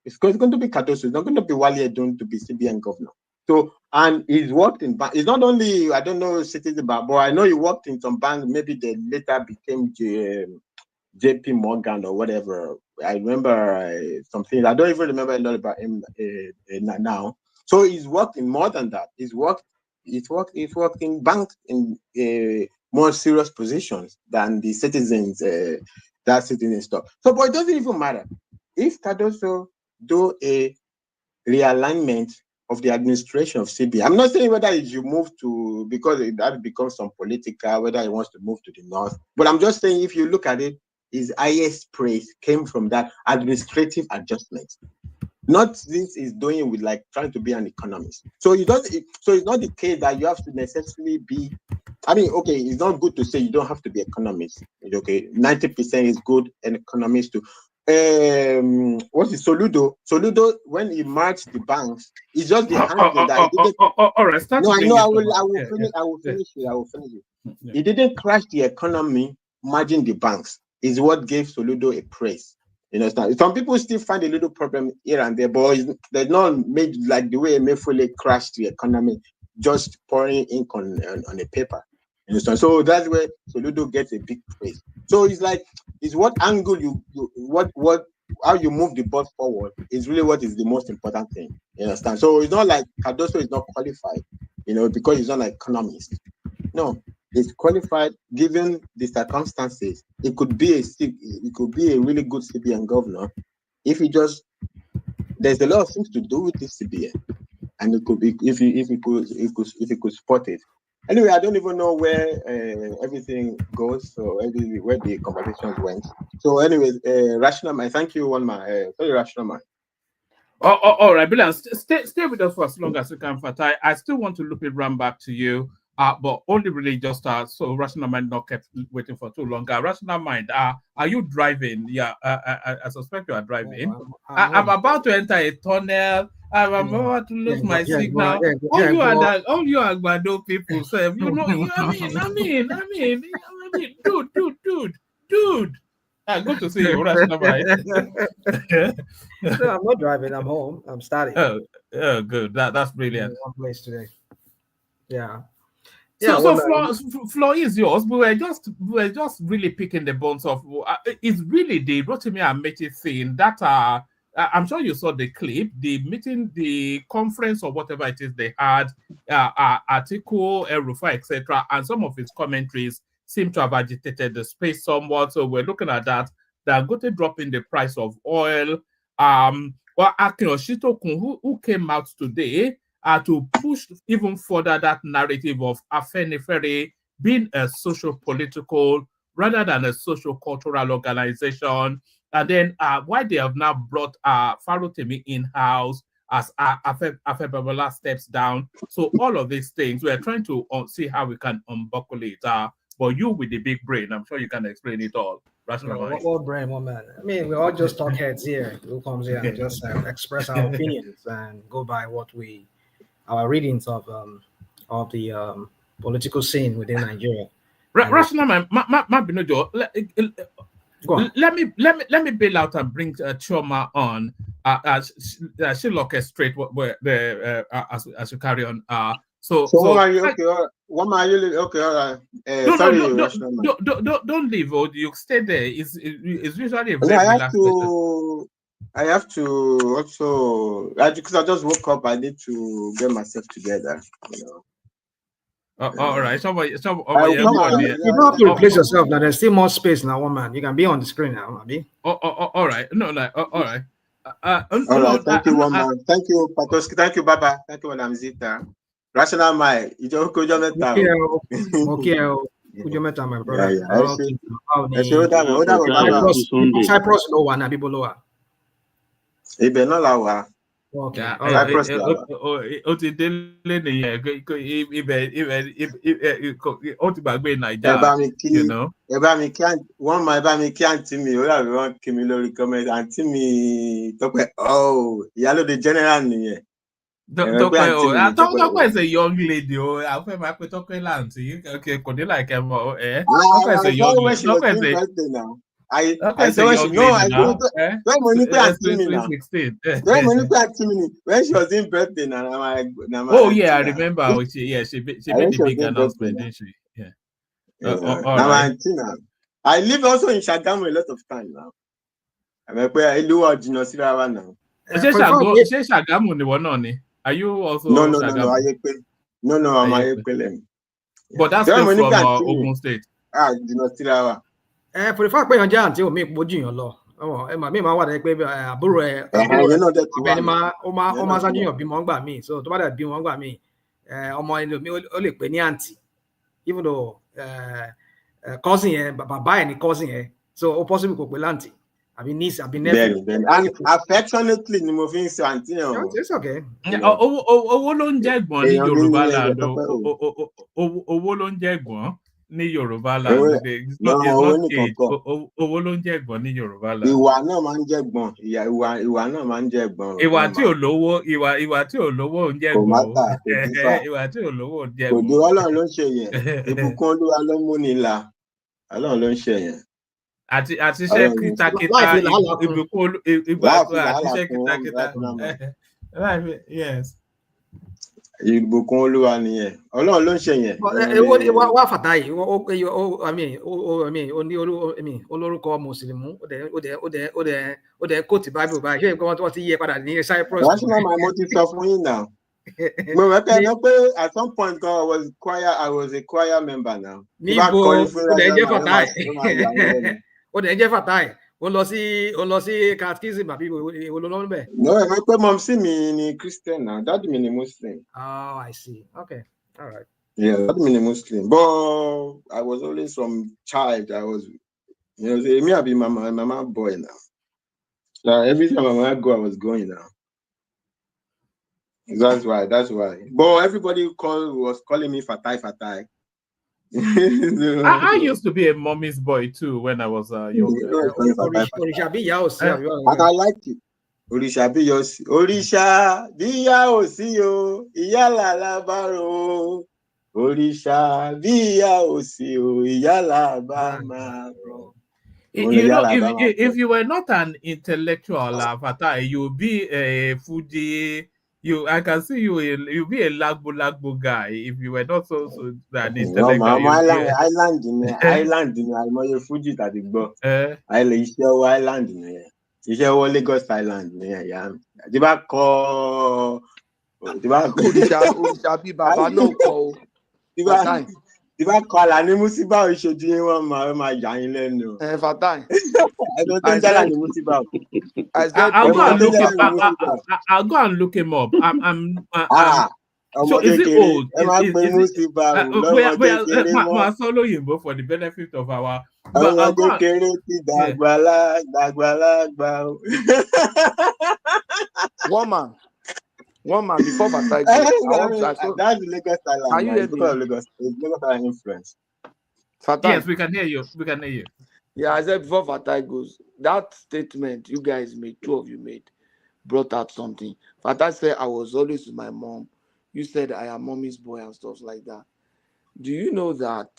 It's going to be Cardoso. It's not going to be Wale Edun to be CBN governor. So, and he's worked in bank. It's not only, I don't know Citizen Bank, but I know he worked in some banks. Maybe they later became JP Morgan or whatever. I remember some things. I don't even remember a lot about him now. So he's worked in more than that. He's worked in banks in more serious positions than the citizens that citizen stuff. So, but it doesn't even matter. If Cardoso do a realignment of the administration of CBN, I'm not saying whether you move to, because that becomes some political, whether he wants to move to the north, but I'm just saying if you look at it, his highest praise came from that administrative adjustment. Not this is doing with like trying to be an economist. So it's not the case that you have to necessarily be. I mean, okay, it's not good to say you don't have to be economist. Okay, 90% is good an economist too. What is Soludo? Soludo, when he merged the banks, it's just the handling that he didn't. All right, start. No, I know. I will finish it. Yeah. He didn't crash the economy merging the banks. Is what gave Soludo a praise. You know, some people still find a little problem here and there, but they're not made like the way Emefiele crashed the economy, just pouring ink on a paper. You know, so that's where Soludo gets a big praise. So it's like, it's what angle how you move the ball forward is really what is the most important thing. You understand? So it's not like Cardoso is not qualified, you know, because he's not an economist. No. Is qualified given the circumstances. It could be a really good CBN governor if there's a lot of things to do with this CBN, and it could be if he could spot it. Anyway, I don't even know where everything goes, so where the conversations went. So anyway, Rational Man, thank you, one man. Sorry, Rational Man. All right, Bilal, stay with us for as long as you can, Fatai. I still want to loop it round back to you. But only really just so Rational Mind not kept waiting for too long. Rational Mind, are you driving? Yeah, I suspect you are driving. I'm about to enter a tunnel. I'm about to lose my signal. All you Agbado people say, you know, I mean, dude. Good to see you, Rational Mind. No, I'm not driving. I'm home. I'm starting. Oh, good. That's brilliant. One place today. Yeah. So floor is yours. We're just really picking the bones of. It's really the ROTIMI Amaechi thing that I'm sure you saw the clip, the meeting, the conference or whatever it is they had, article, Rufa, etc., and some of his commentaries seem to have agitated the space somewhat. So we're looking at that. Dangote dropping the price of oil. Akin Oshitokun, who came out today. To push even further that narrative of Afenifere being a social-political rather than a social-cultural organization. And then why they have now brought ROTIMI in-house as Afenifere steps down. So all of these things, we're trying to see how we can unbuckle it. But you with the big brain, I'm sure you can explain it all. What brain, what man? I mean, we all just talk heads here. Who comes here and just express our opinions and go by our readings of the political scene within Nigeria. Rational Man, let me bail out and bring Chioma on. She'll orchestrate as you carry on. So what are you? Okay, what are you? Okay, all right. Don't leave. Or you stay there. It's usually a No, very I have relaxed to. I have to also because I just woke up. I need to get myself together. You know. All right. You don't have to replace yourself now. There's still more space now, one man. You can be on the screen now, Abi. All right. No, like, all right. All right. Thank you, one man. Thank you, Patoski. Thank you, Baba. Thank you, Madam Zita. Rational mind. You don't go to Okay, my brother. Cyprus no one, Abi Boloa. Ibe no lawa. Okay. Cyprus lawa. O ti délé nìyẹn ó ti gbàgbé Naija, you know. Ẹ bá mi kí wọ́n máa bá mi kí àǹtí mi, ó dàbí wọ́n kí mi lórí comment. Àǹtí mi Tọ́pẹ́, ìyálóde general nìyẹn. Tọ́pẹ́ is a young lady. I feel my Tọ́pẹ́ láǹtì. Okay, kò ní like ẹ mọ̀ ẹ́. Tọ́pẹ́ is a young lady. Tọ́pẹ́ is a young lady now. When Monique àǹtí mi now. When Monique àǹtí mi when she was in birthday now. Oh yeah, I remember. She made the big announcement, didn't she? Yeah. Now I live also in Shagamu a lot of time now. I'm now. Ṣé Ṣàgámù ni wọ́n náà ni? Are you also Ṣàgámù? No, I'm Ayekpe. But that's still from Ogun State. Dinostirawa. For the fact pé yan jẹ́ àǹtí omi ìpojú yàn lọ. Mi máa wà dé pé àbúrò ẹ̀ ó máa ṣáájú yàn bímọ ńgbà míì. So tó bá dẹ̀ bímọ ńgbà míì, ọmọ ẹlòmíì ó lè pè ní àǹtí. Even though cousin yẹn, bàbá ẹ̀ ni cousin yẹn. So ó possible kò pé láǹtì. Àbí niece, àbí nephew. And affectionately ni mo fi ń sọ àǹtí yẹn. It's okay. Owó ló ń jẹ́ ẹ̀gbọ́n ní Yorùbá land. Owó ló ń jẹ́ ẹ̀gbọ́n ní Yorùbá land. Owó ló ń jẹ́ ẹ̀gbọ́n ní Yorùbá land. Ìwà náà máa ń jẹ́ ẹ̀gbọ́n. Ìwà náà máa ń jẹ́ ẹ̀gbọ́n. Ìwà tí ò lówó ń jẹ́ ẹ̀gbọ́n. Ìwà tí ò lówó ń jẹ́ ẹ̀gbọ́n. Kò dé Ọlọ́run ló ń ṣe yẹn. Ìbùkún Olúwa ló ń múni là. Ọlọ́run ló ń ṣe yẹn. Àti iṣẹ́ kìtàkìtà ìbùkún àti iṣẹ́ kìtàkìtà. Yes. Ìbùkún Olúwa nìyẹn. Ọlọ́run ló ń ṣe yẹn. Èwo ni wá Fàtáì olórúkọ Mùsùlùmí ó dẹ̀ kóòtù Bible báyìí. Ṣé nǹkan wọ́n ti yẹ padà ní Cyprus? Wọ́n ṣe máa mo ti sọ fún yín náà. Mo rẹ̀ pé at some point I was a choir member now. Níbo ó dẹ̀ jẹ́ Fàtáì. Ó dẹ̀ jẹ́ Fàtáì. Ó lọ sí catechism àbí olólùwọ́n bẹ̀. No, ẹ mọ̀ pé mom sí mi ni Christian now. Daddy mi ni Muslim. Oh, I see. Okay, all right. Yeah, daddy mi ni Muslim. But I was always from child. I was, me I be my mama boy now. So every time my mama go, I was going now. That's why. But everybody was calling me Fatai. I used to be a mommy's boy too when I was younger. And I liked it. Orisha bí yá ò sí o, ìyá làlábàrò. Orisha bí yá ò sí o, ìyá làbàmàrò. If you were not an intellectual, Fatai, you would be a Fuji. I can see you be a lagbo guy if you were not so an intellectual. Island ni àìmọye Fuji tàbí gbọ́. Àìlè iṣẹ́ owó island ni iṣẹ́ owó Lagos Island ni ẹ̀yà mi. Tí bá kọ́ òrìṣà bí bàbá náà kọ́ o. Tí bá kọ́ Àlàní Músíbà ìṣojú yín wọ́n máa yà yín lẹ́nu. Fatai. Ẹ̀dùn tó ń jẹ́ Àlàní Músíbà. I'll go and look him up. So is it old? I solo Yimbo for the benefit of our. One man before Fatai. That's Lagos Island. Are you Lagos Island influence? Yes, we can hear you. Yeah, I said before Fatai goes, that statement you guys made, two of you made, brought out something. Fatai said, I was always with my mom. You said, I am mommy's boy and stuff like that. Do you know that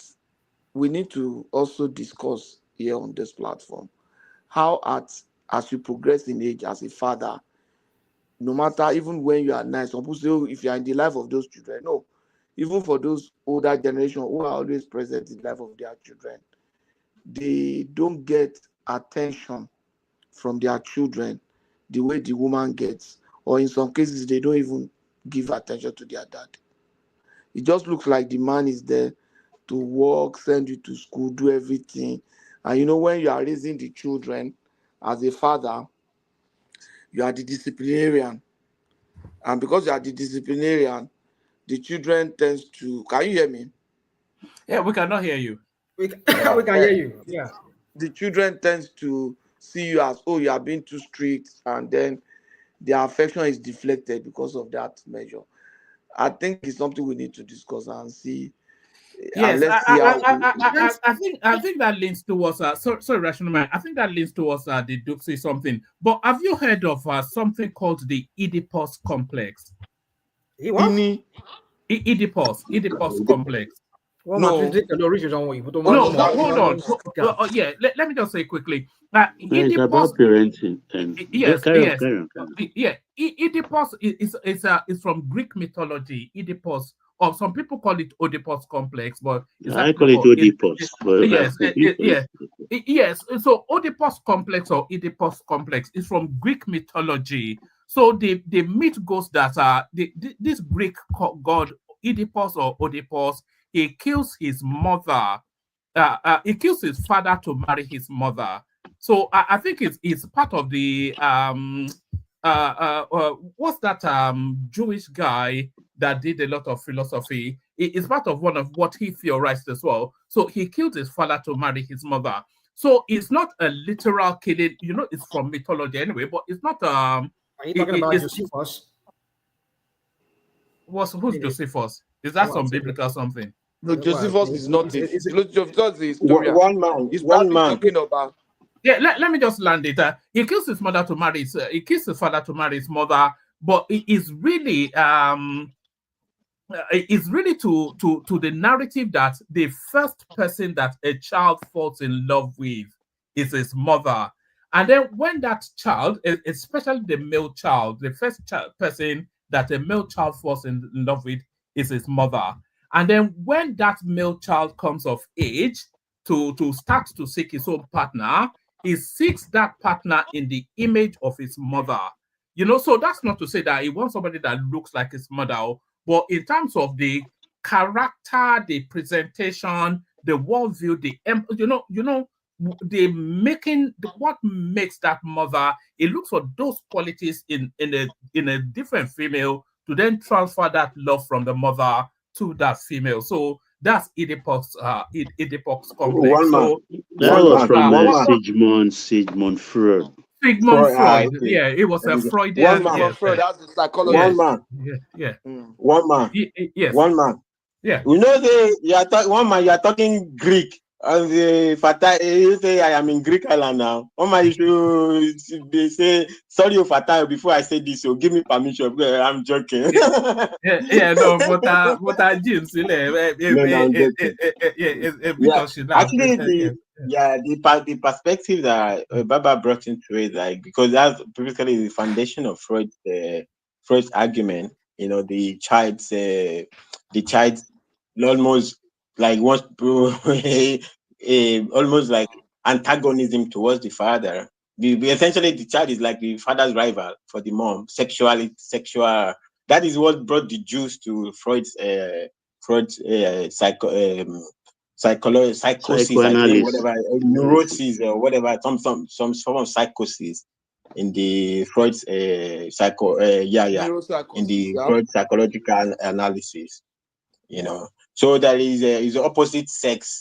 we need to also discuss here on this platform how as you progress in age as a father, no matter even when you are nice, some people say, oh, if you are in the life of those children, no, even for those older generation who are always present in the life of their children, they don't get attention from their children the way the woman gets, or in some cases they don't even give attention to their dad. It just looks like the man is there to work, send you to school, do everything. And you know, when you are raising the children as a father, you are the disciplinarian. And because you are the disciplinarian, the children tends to, can you hear me? Yeah, we cannot hear you. We can hear you. Yeah. The children tends to see you as, oh, you are being too strict, and then their affection is deflected because of that measure. I think it's something we need to discuss and see. Yes, Let's see how. I think that leans towards sorry, rational mind. I think that leans towards the Duke say something. But have you heard of something called the Oedipus complex? Oedipus complex. Well, no, hold on. Yeah, let me just say quickly. It's about parenting. And yes, carry on. Yeah, Oedipus is from Greek mythology. Oedipus, or some people call it Oedipus complex, but I call it Oedipus. Yes. So Oedipus complex or Oedipus complex is from Greek mythology. So the myth goes that this Greek god Oedipus or Oedipus, he kills his mother. He kills his father to marry his mother. So I think it's part of the what's that Jewish guy that did a lot of philosophy? It's part of one of what he theorized as well. So he killed his father to marry his mother. So it's not a literal killing, you know, it's from mythology anyway, but it's not Are you talking about Josephus? Who's Josephus? Is that some biblical something? No, Josephus is not it. Josephus is historian. One man. He's probably talking about. Yeah, let me just land it. He kills his mother to marry he kills his father to marry his mother, but it is really it's really to the narrative that the first person that a child falls in love with is his mother. And then when that child, especially the male child, the first person that a male child falls in love with is his mother. And then when that male child comes of age to start to seek his own partner, he seeks that partner in the image of his mother. You know, so that's not to say that he wants somebody that looks like his mother, but in terms of the character, the presentation, the worldview, what makes that mother, it looks for those qualities in a different female to then transfer that love from the mother to that female. So that's Oedipus complex. That was from Sigmund Freud. Sigmund Freud. Yeah, it was a Freudian. Freud, that's the psychologist. One man. Yeah. One man. Yes. One man. Yeah. We know one man, you are talking Greek. And you say I am in Greek island now. One man, they say sorry, Fatai, before I say this, so give me permission. I'm joking. No, but James, actually, the perspective that Baba brought into it, like, because that's basically the foundation of Freud's argument. You know, the child's almost like wants almost like antagonism towards the father. Essentially, the child is like the father's rival for the mom. Sexual. That is what brought the Jews to Freud's psychosis, whatever, neurosis or whatever, some form of psychosis in the Freud's in the Freud psychological analysis. You know, so there is opposite sex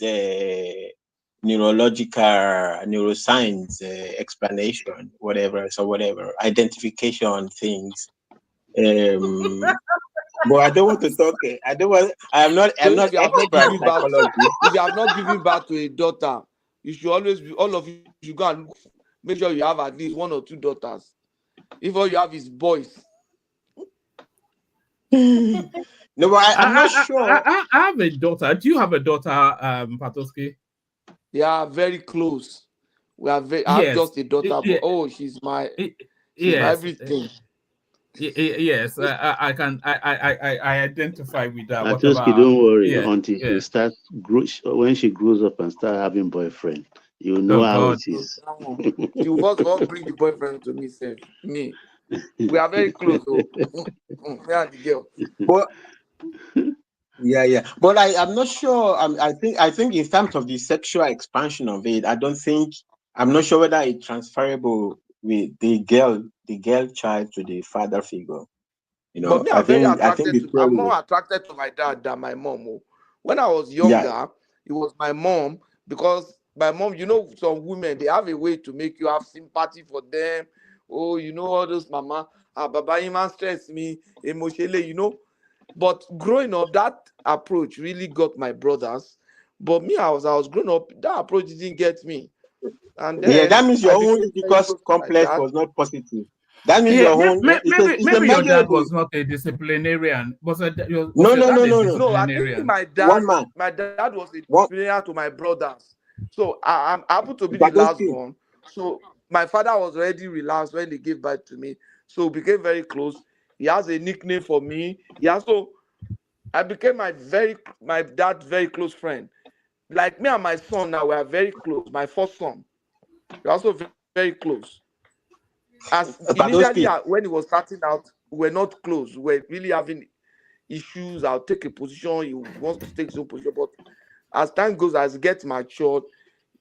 neuroscience explanation, whatever identification things. But I don't want to talk. I'm not expert in psychology. If you have not given birth to a daughter, you should always be, all of you should go and make sure you have at least 1 or 2 daughters. If all you have is boys. No, but I'm not sure. I have a daughter. Do you have a daughter, Patoski? Yeah, very close. I have just a daughter, but she's my everything. Yes, I can. I identify with that. Atoski, Whatever. don't worry Yeah. until she start when she grows up and start having boyfriend. You know Oh, how God. it is. She will first of all bring the boyfriend to me, sef. Me. We are very close, though. Me and the girl. But yeah. But I'm not sure. I think in terms of the sexual expansion of it, I'm not sure whether it's transferable with the girl child to the father figure. You know, But me, I think the I'm theory. more attracted to my dad than my mom. Oh. When I was Yeah. younger, it was my mom, because my mom, you know, some women, they have a way to make you have sympathy for them. Oh, you know, all those mama, baba, you man stress me, emotionally, you know. But growing up, that approach really got my brothers. But me, I was growing up, that approach didn't get me. And Yeah, then that means I your became own very because close to my complex dad. was not positive. That means Yeah, your own. It's a maybe your dad measurable. was not a disciplinarian. Was No. your dad a No, I think disciplinarian? my One dad, man. was a One. disciplinarian to my brothers. So I happened to be the last Padoski. born. So my father was already relaxed when they gave birth to me. So we became very close. He has a nickname for me. So I became my dad's very close friend. Like me and my son now, we are very close. My first son, we're also very, very close. As initially, Padoski. when he was starting out, we were not close. We were really having issues. I'll take a position. He wants to take his own position. But as time goes, as he gets matured,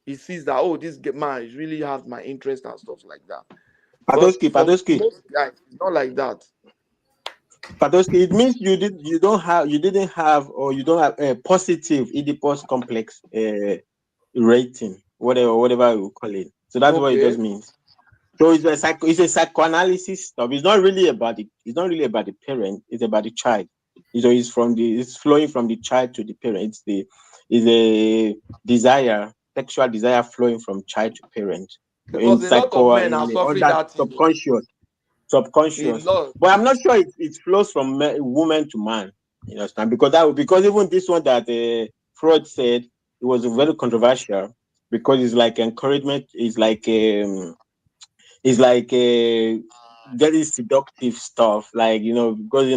he sees that, oh, this man really has my interest and stuff like that. But for Padoski. most guys, it's not like that. Padoski, it means you don't have a positive Oedipus complex rating, whatever you call it. So that's what it just means. So it's a psychoanalysis stuff. It's not really about the parent. It's about the child. So it's flowing from the child to the parent. It's a desire, sexual desire flowing from child to parent. Because a lot of men are suffering that subconscious. But I'm not sure it flows from woman to man. You understand? Because even this one that Freud said, it was very controversial because it's like encouragement. It's like very seductive stuff, like, you know, because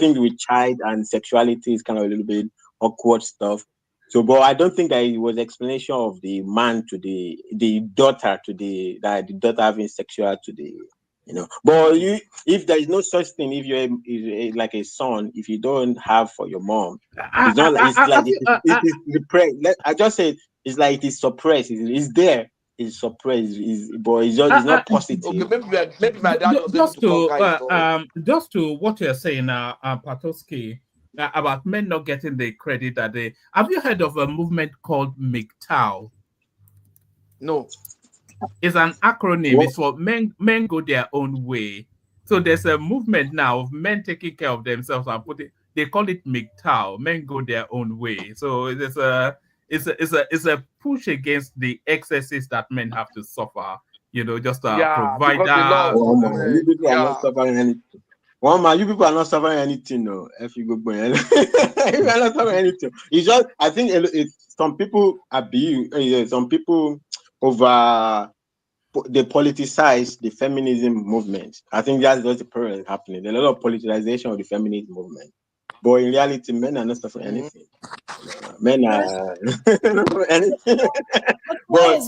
things with child and sexuality is kind of a little bit awkward stuff. So, but I don't think that it was explanation of the man to the daughter that the daughter having sexual to the, you know. But if there is no such thing, if you're like a son, if you don't have for your mom, it's not like it's repressed. I just said it's like it is suppressed. It's there. It's suppressed. It's not positive. Okay, maybe my dad was able to conquer it. Just to what you're saying, Patoski, about men not getting the credit that they have. You heard of a movement called MGTOW? No. It's an acronym. It's for men go their own way. So there's a movement now of men taking care of themselves and they call it MGTOW, men go their own way. So it's a push against the excesses that men have to suffer, you know, just provide that. You people are not suffering anything. You people are not suffering anything, no. If you go, you are not suffering anything. It's just, I think some people abuse, some people they politicize the feminism movement. I think that's just the problem happening. There's a lot of politicization of the feminist movement. But in reality, men are not suffering anything. Men are not anything. But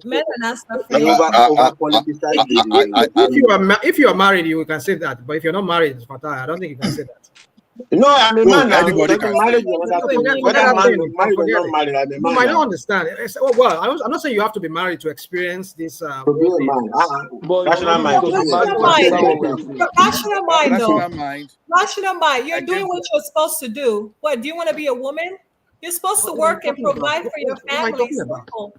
men are not suffering. Over politicize if you are married, you can say that. But if you're not married, it's fatal. I don't think you can say that. No, I'm a man now. Anybody can say marriage is another thing. Whether I'm married or not married, I'm a man. You might not understand. Well, I'm not saying you have to be married to experience this. Rational mind. You're doing what you're supposed to do. What, do you want to be a woman? You're supposed to work and provide for your family.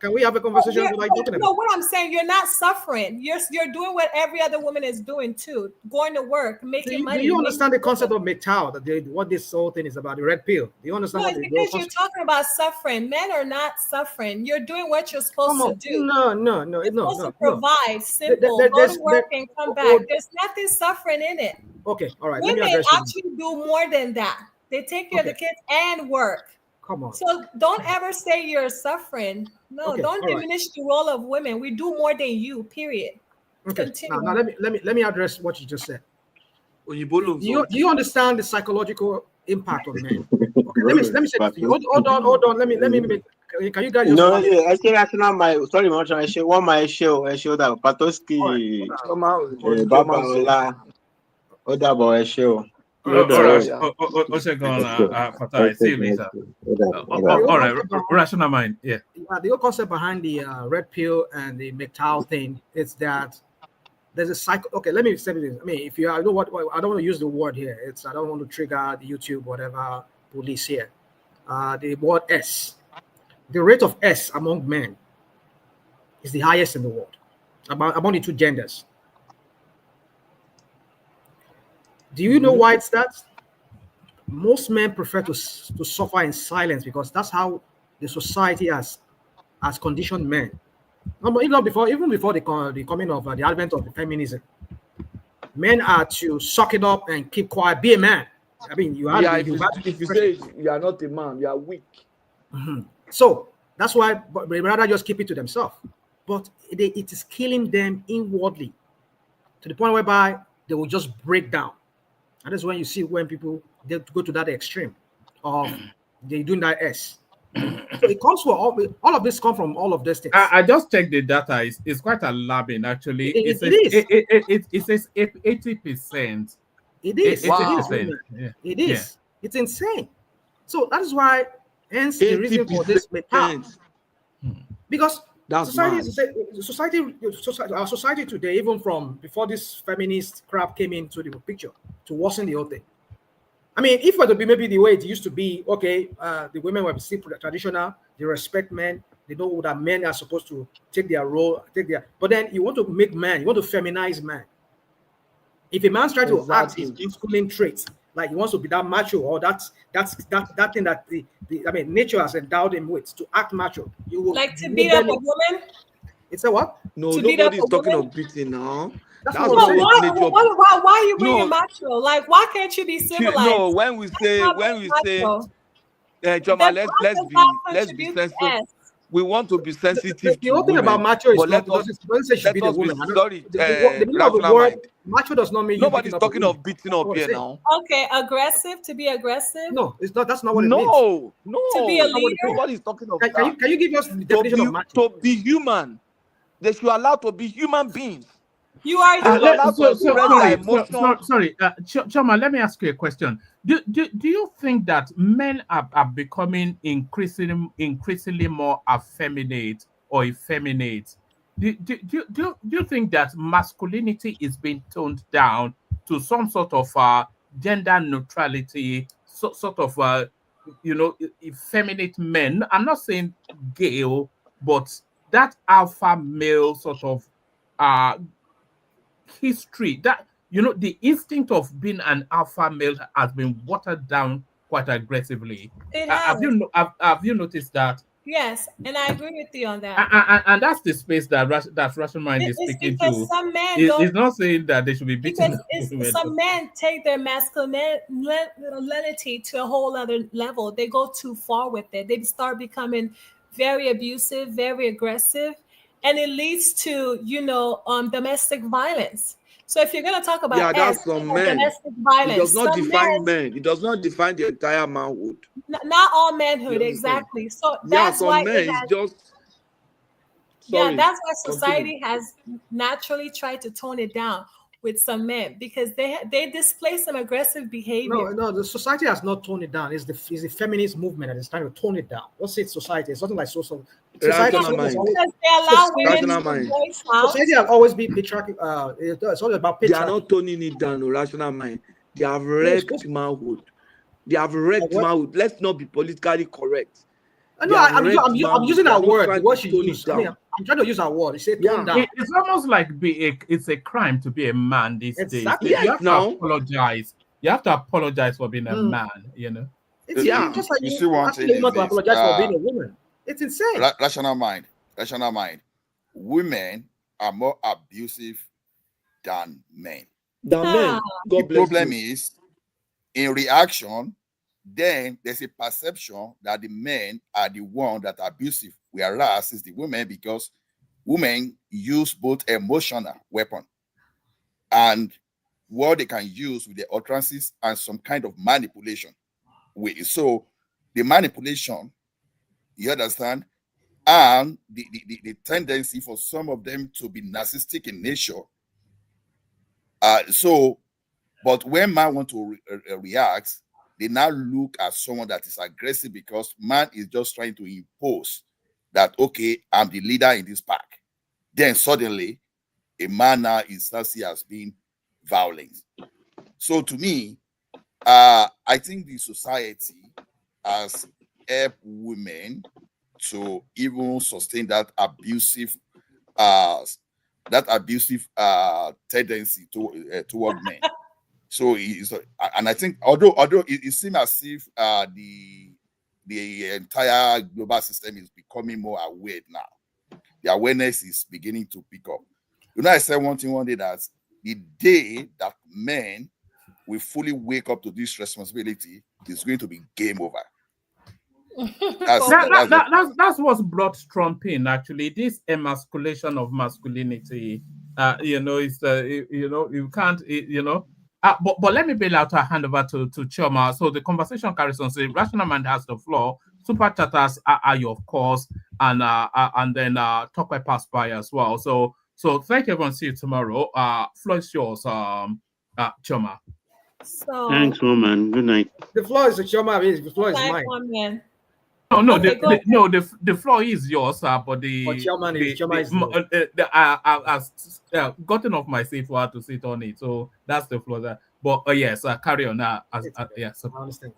Can we have a conversation? No, what I'm saying, you're not suffering. You're doing what every other woman is doing too. Going to work, making money. Do you understand the concept of MGTOW? What this whole thing is about? The red pill. Do you understand? No, because you're talking about suffering. Men are not suffering. You're doing what you're supposed to do. No. You're supposed to provide. Simple. Go to work and come back. There's nothing suffering in it. Okay, all right. Women actually do more than that. They take care of the kids and work. Come on. So don't ever say you're suffering. No, don't diminish the role of women. We do more than you, period. Okay. Now let me address what you just said. Do you understand the psychological impact on men? Okay, let me say this to you. Hold on. Let me make. Can you guys just? No, yeah, I say that's not my. Sorry, my I say one my show. I show that Patoski. Baba Ola. Oda boy show. All right. See you later. All right. Rational mind. Yeah. The whole concept behind the red pill and the MGTOW thing is that there's a cycle. Okay, let me say this. I mean, if you, I know what I don't want to use the word here. I don't want to trigger the YouTube whatever police here. The word S. The rate of S among men is the highest in the world, among the two genders. Do you know why it's that? Most men prefer to suffer in silence because that's how the society has conditioned men. Even before the coming of the advent of the feminism, men are to suck it up and keep quiet, be a man. I mean, if you say you are not a man, you are weak. So that's why they rather just keep it to themselves. But it is killing them inwardly to the point whereby they will just break down. And that's when you see when people they go to that extreme of they doing that S. So it comes from all of this come from all of these things. I just checked the data. It's quite alarming, actually. It says 80%. It is. 80%. Yeah. It is. Yeah. It's insane. So that is why, hence the reason for this metal. Because our society today, even from before this feminist crap came into the picture, to worsen the whole thing. I mean, if it were to be maybe the way it used to be, okay, the women were still traditional, they respect men, they know that men are supposed to take their role, but then you want to make man, you want to feminize man. If a man's trying to act his masculine traits, like he wants to be that macho, or that's thing that nature has endowed him with to act macho. You will like to beat up a woman. It's a what? No, nobody's talking of beating now. That's not why are you bringing macho? Like, why can't you be civilized? No, when we say, Choma, let's be sensitive. We want to be sensitive. The whole thing about macho is not doesn't say she be the woman. Sorry, the meaning of the word macho does not mean nobody's talking of beating up here now. Okay, aggressive, to be aggressive. No, it's not. That's not what it means. No. To be a leader. Nobody's talking of that. Can you give us the definition of macho? To be human, they should allow to be human beings. You are sorry, Choma, let me ask you a question. Do you think that men are becoming increasingly more effeminate or effeminate? Do you think that masculinity is being toned down to some sort of gender neutrality, sort of effeminate men? I'm not saying gay, but that alpha male sort of history, that the instinct of being an alpha male has been watered down quite aggressively. Have you noticed that? Yes, and I agree with you on that. And that's the space that rational mind is speaking to. Some men it's not saying that they should be beaten. Some men take their masculinity to a whole other level. They go too far with it. They start becoming very abusive, very aggressive. And it leads to, domestic violence. So if you're going to talk about that's some men. Domestic violence, it does not define men. It does not define the entire manhood. Not all manhood, exactly. So that's why that's why society has naturally tried to tone it down with some men, because they display some aggressive behavior. No, the society has not toned it down. It's the feminist movement that is trying to tone it down. Don't say it's society. It's something like social. Society because they allow women to voice out. Society has always been patriarchal. It's all about patriarchy. They are not toning it down. No, rational mind. They have wrecked manhood. Manhood. Let's not be politically correct. No, I'm using our word. What she used. I mean, I'm trying to use our word. It's almost like it's a crime to be a man these days. Yes, you have to apologize. You have to apologize for being a man. It's just like you see one thing. You to apologize for being a woman. It's insane. Rational mind. Women are more abusive than men. The problem is, in reaction, then there's a perception that the men are the one that are abusive, whereas it's the women, because women use both emotional weapon and what they can use with their utterances and some kind of manipulation. So the manipulation, you understand, and the tendency for some of them to be narcissistic in nature. But when man want to react, they now look at someone that is aggressive because man is just trying to impose that, okay, I'm the leader in this pack. Then suddenly, a man now is seen as being violent. So to me, I think the society has helped women to even sustain that abusive tendency toward men. So and I think although it seems as if the entire global system is becoming more aware now, the awareness is beginning to pick up. You know, I said one day that the day that men will fully wake up to this responsibility is going to be game over. That's what's brought Trump in, actually. This emasculation of masculinity. You can't, but let me bail out a hand over to Chioma. So the conversation carries on. So Rational Mind has the floor. Super chatters are you, of course, and then talk by pass by as well. So thank you, everyone. See you tomorrow. Floor is yours, Chioma. So thanks, woman. Good night. The floor is Chioma. The floor is mine. Woman. No, okay, the floor is yours, but I've gotten off my seat for her to sit on it, so that's the floor. But yes, carry on. Yes, I understand.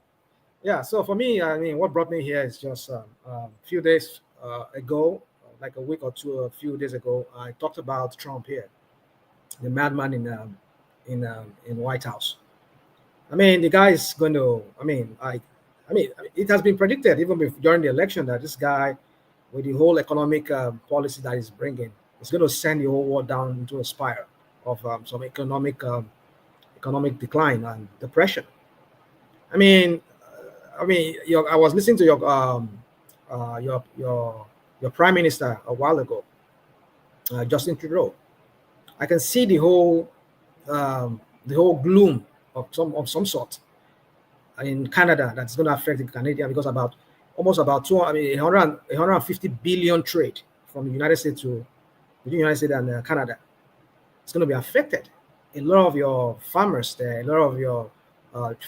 Yeah, so for me, I mean, what brought me here is just a few days ago, like a week or two, a few days ago, I talked about Trump here, the madman in White House. I mean, the guy is going to. I mean, it has been predicted even during the election that this guy, with the whole economic policy that he's bringing, is going to send the whole world down into a spiral of some economic decline and depression. I mean, I was listening to your prime minister a while ago, Justin Trudeau. I can see the whole gloom of some sort in Canada that's going to affect the Canadian, because almost about 150 billion trade from the United States between the United States and Canada. It's going to be affected. A lot of your farmers there, a lot of your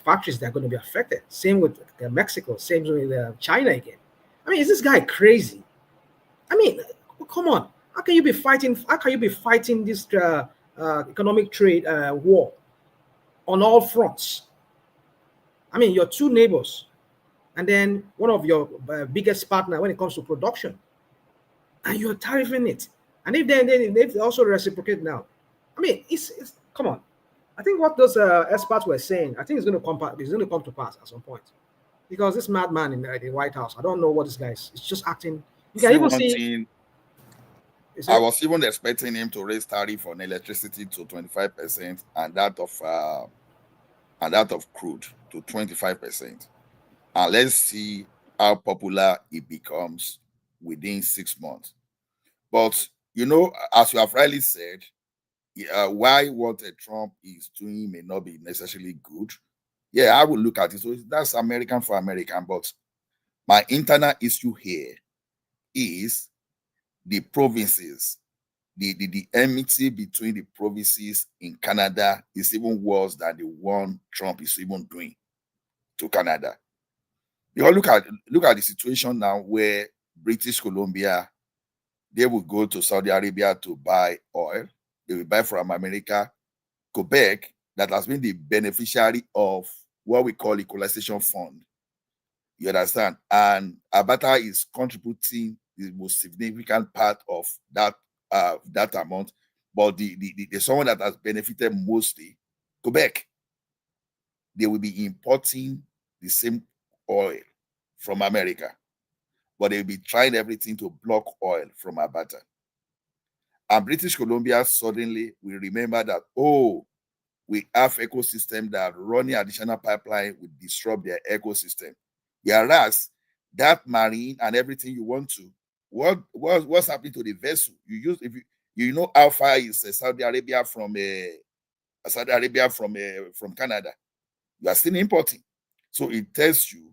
factories that are going to be affected. Same with Mexico, same with China again. I mean, is this guy crazy? I mean, come on. How can you be fighting this economic trade war on all fronts? I mean, your two neighbors, and then one of your biggest partner when it comes to production, and you're tariffing it. And if they also reciprocate now, I mean, it's come on. I think what those experts were saying, I think it's going to come to pass at some point, because this madman in the White House, I don't know what this guy is. It's just acting. You can even see. I was even expecting him to raise tariff on electricity to 25% and that of crude to 25%. And let's see how popular it becomes within 6 months. But you know, as you have rightly said, why what Trump is doing may not be necessarily good. Yeah, I will look at it. So that's American for American. But my internal issue here is the provinces. The enmity between the provinces in Canada is even worse than the one Trump is even doing to Canada. Because look at the situation now where British Columbia, they will go to Saudi Arabia to buy oil. They will buy from America. Quebec, that has been the beneficiary of what we call equalization fund. You understand? And Alberta is contributing the most significant part of that amount. But the someone that has benefited mostly, Quebec, they will be importing the same oil from America, but they'll be trying everything to block oil from Alberta. And British Columbia suddenly will remember that, oh, we have ecosystem that running additional pipeline will disrupt their ecosystem. Whereas that marine and everything you want to, what's happening to the vessel? You know how far is Saudi Arabia from Saudi Arabia from Canada. You are still importing. So it tells you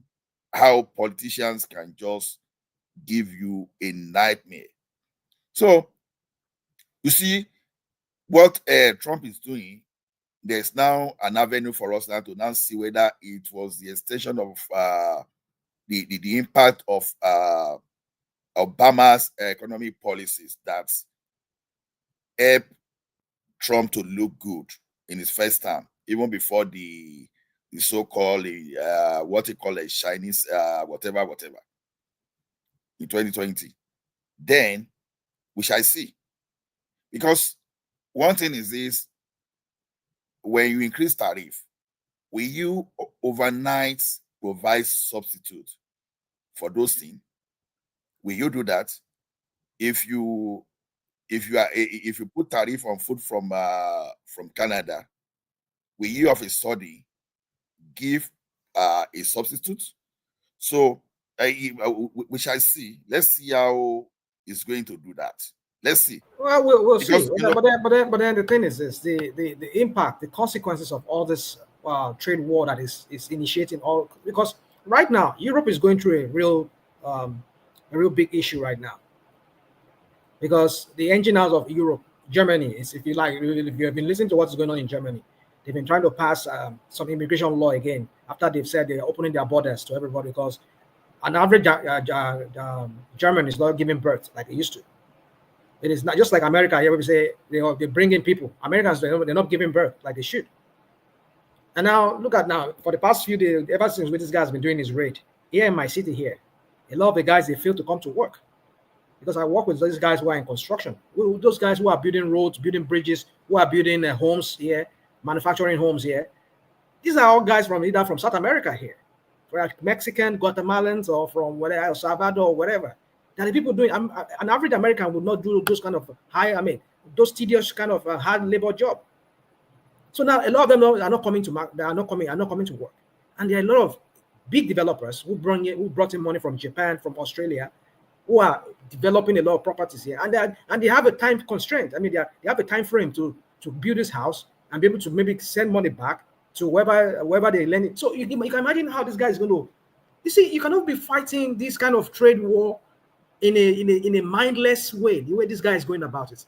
how politicians can just give you a nightmare. So you see what Trump is doing. There's now an avenue for us now to now see whether it was the extension of the impact of Obama's economic policies that helped Trump to look good in his first term, even before the so-called what he call a Chinese whatever in 2020. Then we shall see. Because one thing is this: when you increase tariff, will you overnight provide substitute for those things? Will you do that? If you put tariff on food from Canada, will you of a sudden give a substitute? So we shall see. Let's see how it's going to do that. Let's see. Well, we'll Because, see. you know, But then the thing is this: the impact, the consequences of all this trade war that is initiating all, because right now Europe is going through a real big issue right now, because the engine house of Europe, Germany, is, if you have been listening to what's going on in Germany, they've been trying to pass some immigration law again after they've said they're opening their borders to everybody, because an average German is not giving birth like they used to. It is not just like America. Here we say they're bringing people. Americans, they're not giving birth like they should. And now look at now, for the past few days, ever since this guy has been doing his raid here in my city here, a lot of the guys, they fail to come to work, because I work with those guys who are in construction, those guys who are building roads, building bridges, who are building homes here, manufacturing homes here. These are all guys from either from South America here, Mexican, Guatemalans, or from whatever, El Salvador, or whatever. That the people doing. An average American would not do those kind of those tedious kind of hard labor job. So now a lot of them are not coming to work, and there are a lot of big developers who brought in money from Japan, from Australia, who are developing a lot of properties here, and they have a time constraint. I mean, they have a time frame to build this house and be able to maybe send money back to wherever they lend it. So you can imagine how this guy is going to. You see, you cannot be fighting this kind of trade war in a mindless way, the way this guy is going about it.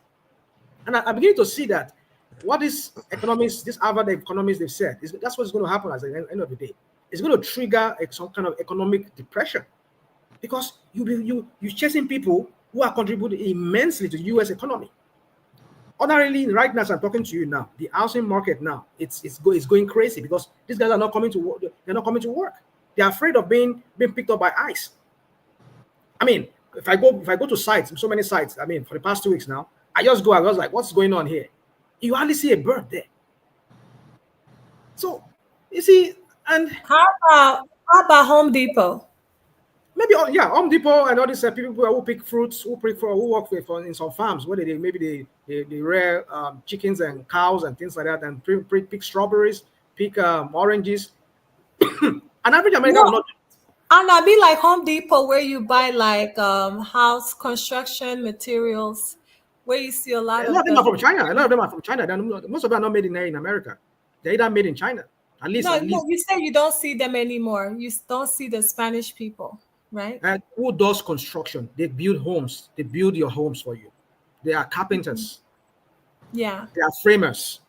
And I begin to see that what these economists, these Harvard economists, they've said, that's what's going to happen at the end of the day. It's going to trigger some kind of economic depression, because you're chasing people who are contributing immensely to the U.S. economy. Ordinarily, right now, as I'm talking to you now, the housing market now, it's going crazy, because these guys are not coming to work. They're not coming to work. They're afraid of being picked up by ICE. I mean, if I go to sites, so many sites, I mean, for the past 2 weeks now, I was like, what's going on here? You hardly see a bird there. So, you see, and how about Home Depot? Maybe, yeah, Home Depot and all these people who pick fruits, who work in some farms where they rear chickens and cows and things like that, and pick strawberries, pick oranges. An average American will not. And I be like Home Depot, where you buy like house construction materials, where you see a lot of them are from China. A lot of them are from China. Most of them are not made in America. They're either made in China. At least. You say you don't see them anymore. You don't see the Spanish people, right? And who does construction? They build homes. They build your homes for you. They are carpenters. Yeah. They are framers.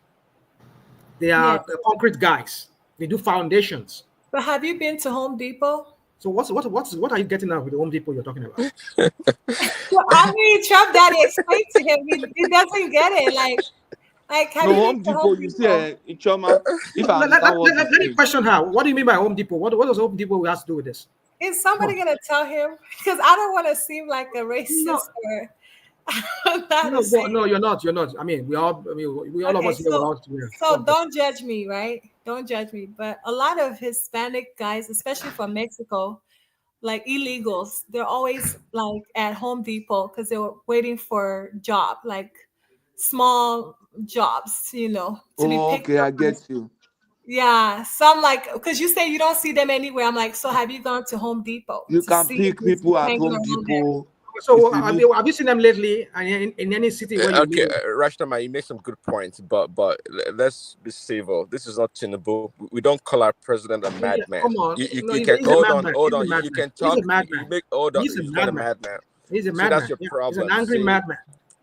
They are concrete guys. They do foundations. But have you been to Home Depot? So what are you getting at with the Home Depot you're talking about? I mean, Trump Daddy explained to him. He doesn't get it. Like have you Home Depot, you see, in Choma. Let me question her. What do you mean by Home Depot? What does Home Depot have to do with this? Is somebody gonna tell him? Because I don't want to seem like a racist or. No, you're not. You're not. I mean, we all of us here. So don't judge me, right? Don't judge me. But a lot of Hispanic guys, especially from Mexico, like illegals, they're always like at Home Depot because they were waiting for job, like small jobs, to be picked up. I get you. Yeah, so I'm like, because you say you don't see them anywhere. I'm like, so have you gone to Home Depot? You can pick people at Home Depot. So have you seen them lately in any city where you Okay, live? Rashtama, you make some good points, but let's be civil. This is not Tinubu. We don't call our president a madman. Come on, no, You can he's a madman. hold He's a on. You madman. can He's talk. a madman. You make hold on. He's a He's not a madman. madman. He's a See, that's madman. your Yeah, he's problem. an angry See, madman.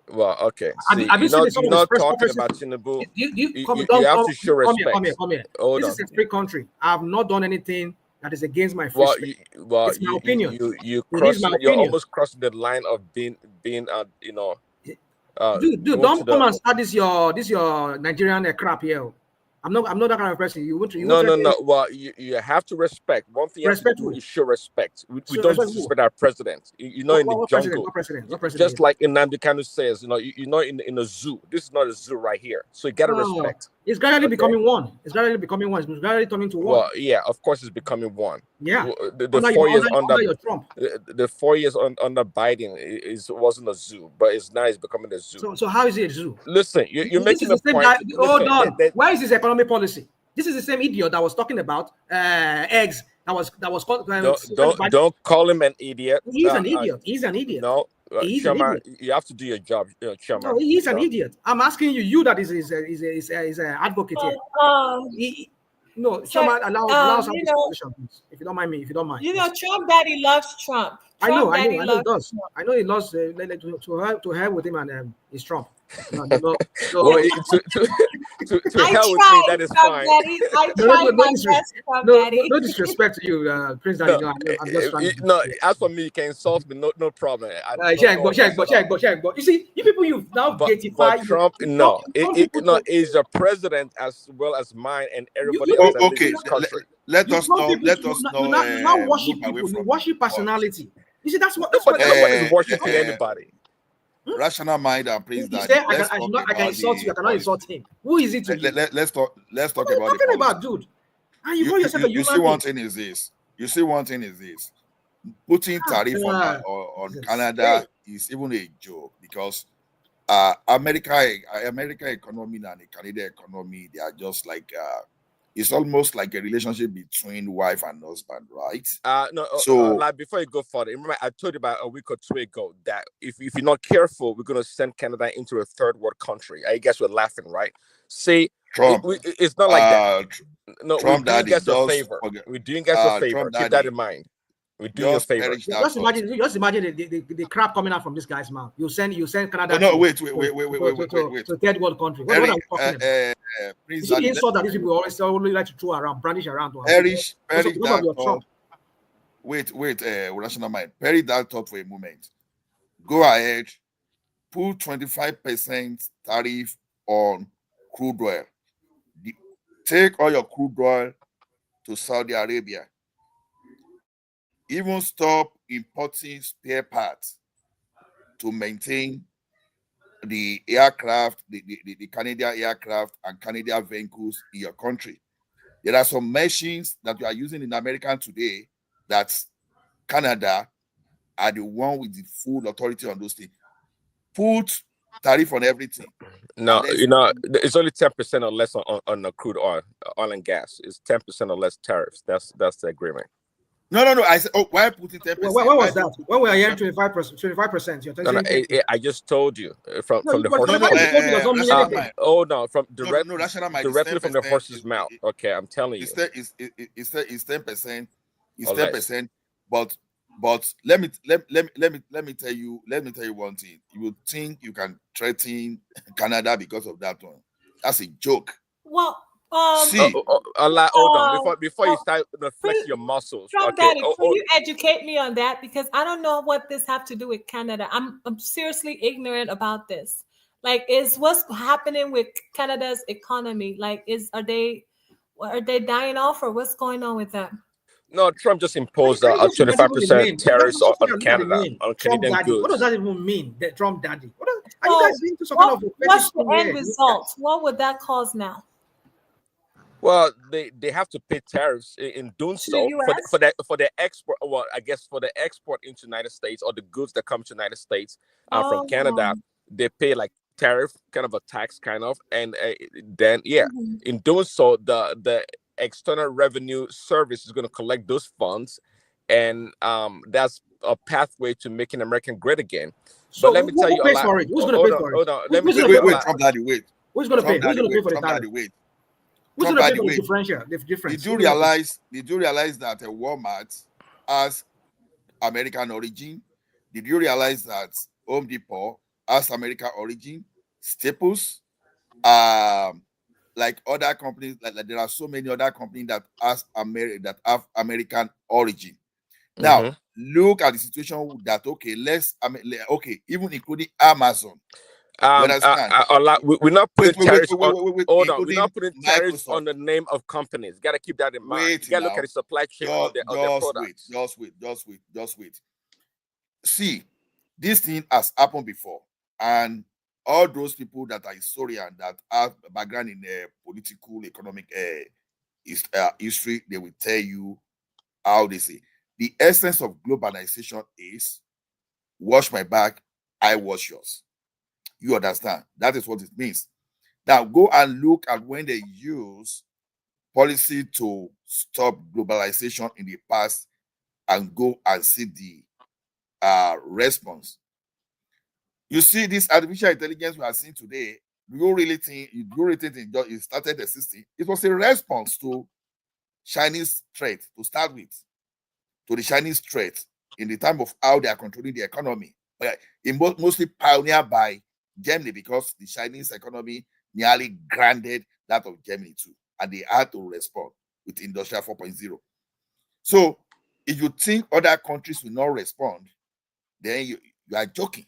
well, okay. See, Have you seen some you're of his not press talking conferences? about Tinubu. Don't You have to show come here, respect. come here. Hold This on. is a free country. I have not done anything that is against my free Well, speech. It's my opinion. you It is my crossing. You're opinion. almost crossing the line of being Dude, going to don't come the. and start this your Nigerian crap here. I'm not that kind of person. You won't No. Well, you have to respect. One thing you have to respect do who? is show respect. We So don't respect who? disrespect our president. You know, in the What president? jungle, What president? What president? just like Nnamdi Kanu says, you're not in a zoo. This is not a zoo right here. So you gotta respect. It's gradually Okay? becoming one. It's gradually becoming one. It's gradually turning to one. Well, yeah, of course, it's becoming one. Yeah. The 4 years under your Trump. the 4 years under Biden wasn't a zoo, but it's now it's becoming a zoo. So how is it a zoo? Listen, you're making a point. Hold on. Where is his economic policy? This is the same idiot that was talking about eggs. That was called. Don't call him an idiot. He's an idiot. He's an idiot. No, he's Chama, an idiot. you have to do your job, Chama. No, he's an idiot. I'm asking you. You that is an advocate here. No, Chama, allow us to have this conversation, please. If you don't mind me, if you don't mind. You know, Trump Daddy loves Trump. I know he does. I know he loves to hell with him and he's Trump. Well, to hell with me, that is fine. Daddy. I tried my best, Trump Daddy. No disrespect to you, Prince Daddy. No, I'm just trying to... No, as for me, you can insult me, no problem. Check. You see, you people you've now gatified. Trump, is the president as well as mine and everybody else that lives in this country. Let us know. You now worship people. You worship personality. You see, that's what. Nobody's worshiping anybody. Rational mind and praise that. I can insult you. I cannot insult him. Who is it to you? Let's talk about talking about, dude. And you call yourself a human see, one thing is this. Putting tariff on Canada is even a joke because America economy and the Canadian economy, they are just like it's almost like a relationship between wife and husband, right? Like before you go further, remember I told you about a week or two ago that if you're not careful, we're gonna send Canada into a third world country. I guess we're laughing, right? See, Trump. It's not like that. No, Trump we're doing you guys a favor. We're doing you guys a favor. Keep that in mind. We do you a favor. Just imagine the crap coming out from this guy's mouth. You send Canada. No, wait. To third world country. What are you talking about? You see the insult that these people always like to throw around, brandish around. Perish that thought. Wait, rational mind. Perish that thought for a moment. Go ahead. Put 25% tariff on crude oil. Take all your crude oil to Saudi Arabia. Even stop importing spare parts to maintain the aircraft, the Canadian aircraft and Canadian vehicles in your country. There are some machines that you are using in America today that Canada are the one with the full authority on those things. Put tariff on everything. No, it's only 10% or less on the crude oil and gas. It's 10% or less tariffs. That's the agreement. No. I said, why putting 10%? When was that? When we are hearing 25%, you're No, I just told you from the horse's directly from the horse's mouth. Okay, I'm telling you. It's 10%. It's 10%. But let me tell you one thing. You would think you can threaten Canada because of that one. That's a joke. Well, hold on before you start flex your muscles. Trump Daddy, can you educate me on that? Because I don't know what this have to do with Canada. I'm seriously ignorant about this. Like, is what's happening with Canada's economy? Like, are they dying off, or what's going on with them? No, Trump just imposed a 25% tariffs on Canada, on Canadian goods. What does that even mean? The Trump Daddy. Are you guys into some kind of what's the end result? What would that cause now? Well, they have to pay tariffs in doing so for the export. Well, I guess for the export into the United States or the goods that come to the United States from Canada, they pay like tariff, kind of a tax, kind of, and then in doing so, the External Revenue Service is going to collect those funds, and that's pathway to making America great again. So but let me tell you, who pays for it? Who's going to pay for it? Hold on. Let me tell Wait, you, Trump daddy, wait. Who's going to pay? Who's going to pay for the Trump tariff? daddy, wait. Who's going to pay for the differential? The difference. Did you realize that Walmart has American origin? Did you realize that Home Depot has American origin? Staples, like other companies, like there are so many other companies that have American origin. Now look at the situation that even including Amazon. We're not putting tariffs on. Hold on, we're not putting tariffs on the name of companies. You got to keep that in mind. You got to look at the supply chain of their products. Just wait. See, this thing has happened before, and all those people that are historian that have background in political, economic history, they will tell you how they say the essence of globalization is wash my back, I wash yours. You understand? That is what it means. Now go and look at when they use policy to stop globalization in the past and go and see the response. You see this artificial intelligence we are seeing today, do you really think it started existing? It was a response to Chinese threat to start with, to the Chinese threat in the time of how they are controlling the economy. Mostly pioneered by Germany, because the Chinese economy nearly granted that of Germany too, and they had to respond with Industrial 4.0. So if you think other countries will not respond, then you are joking.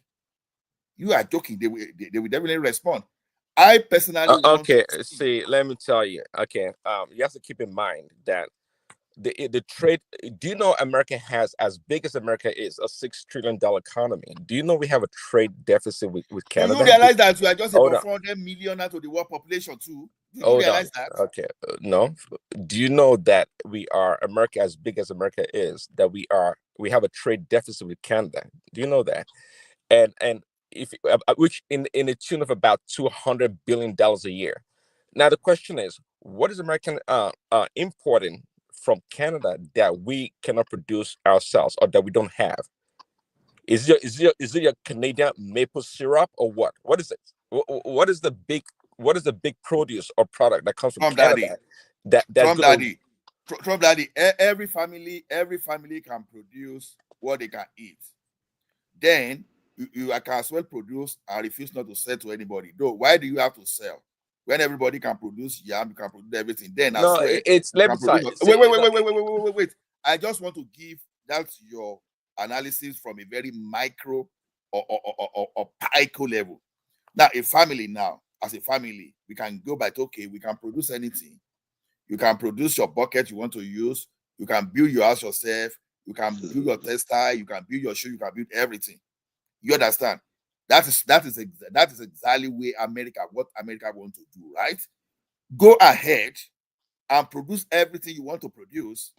You are joking. They will definitely respond. I personally see, let me tell you. You have to keep in mind that the trade. Do you know America has, as big as America is, a $6 trillion economy? Do you know we have a trade deficit with Canada? Do you realize that we are just about 400 million out of the world population too? Do you realize that? Okay, no. Do you know that we are America, as big as America is, that we have a trade deficit with Canada? Do you know that? And if which in a tune of about $200 billion a year. Now the question is, what is American importing from Canada that we cannot produce ourselves, or that we don't have? Is it your Canadian maple syrup, or what? What is it? What is the big produce or product that comes from Canada? Trump daddy, every family can produce what they can eat. Then you can as well produce and refuse not to sell to anybody. Though, why do you have to sell when everybody can produce yam? You can produce everything. Then no, it's let me tell you. Wait. I just want to give that's your analysis from a very micro or pico level. Now, as a family, we can go by we can produce anything. You can produce your bucket you want to use. You can build your house yourself. You can build your textile. You can build your shoe. You can build everything. You understand? That is exactly what America wants to do, right? Go ahead and produce everything you want to produce.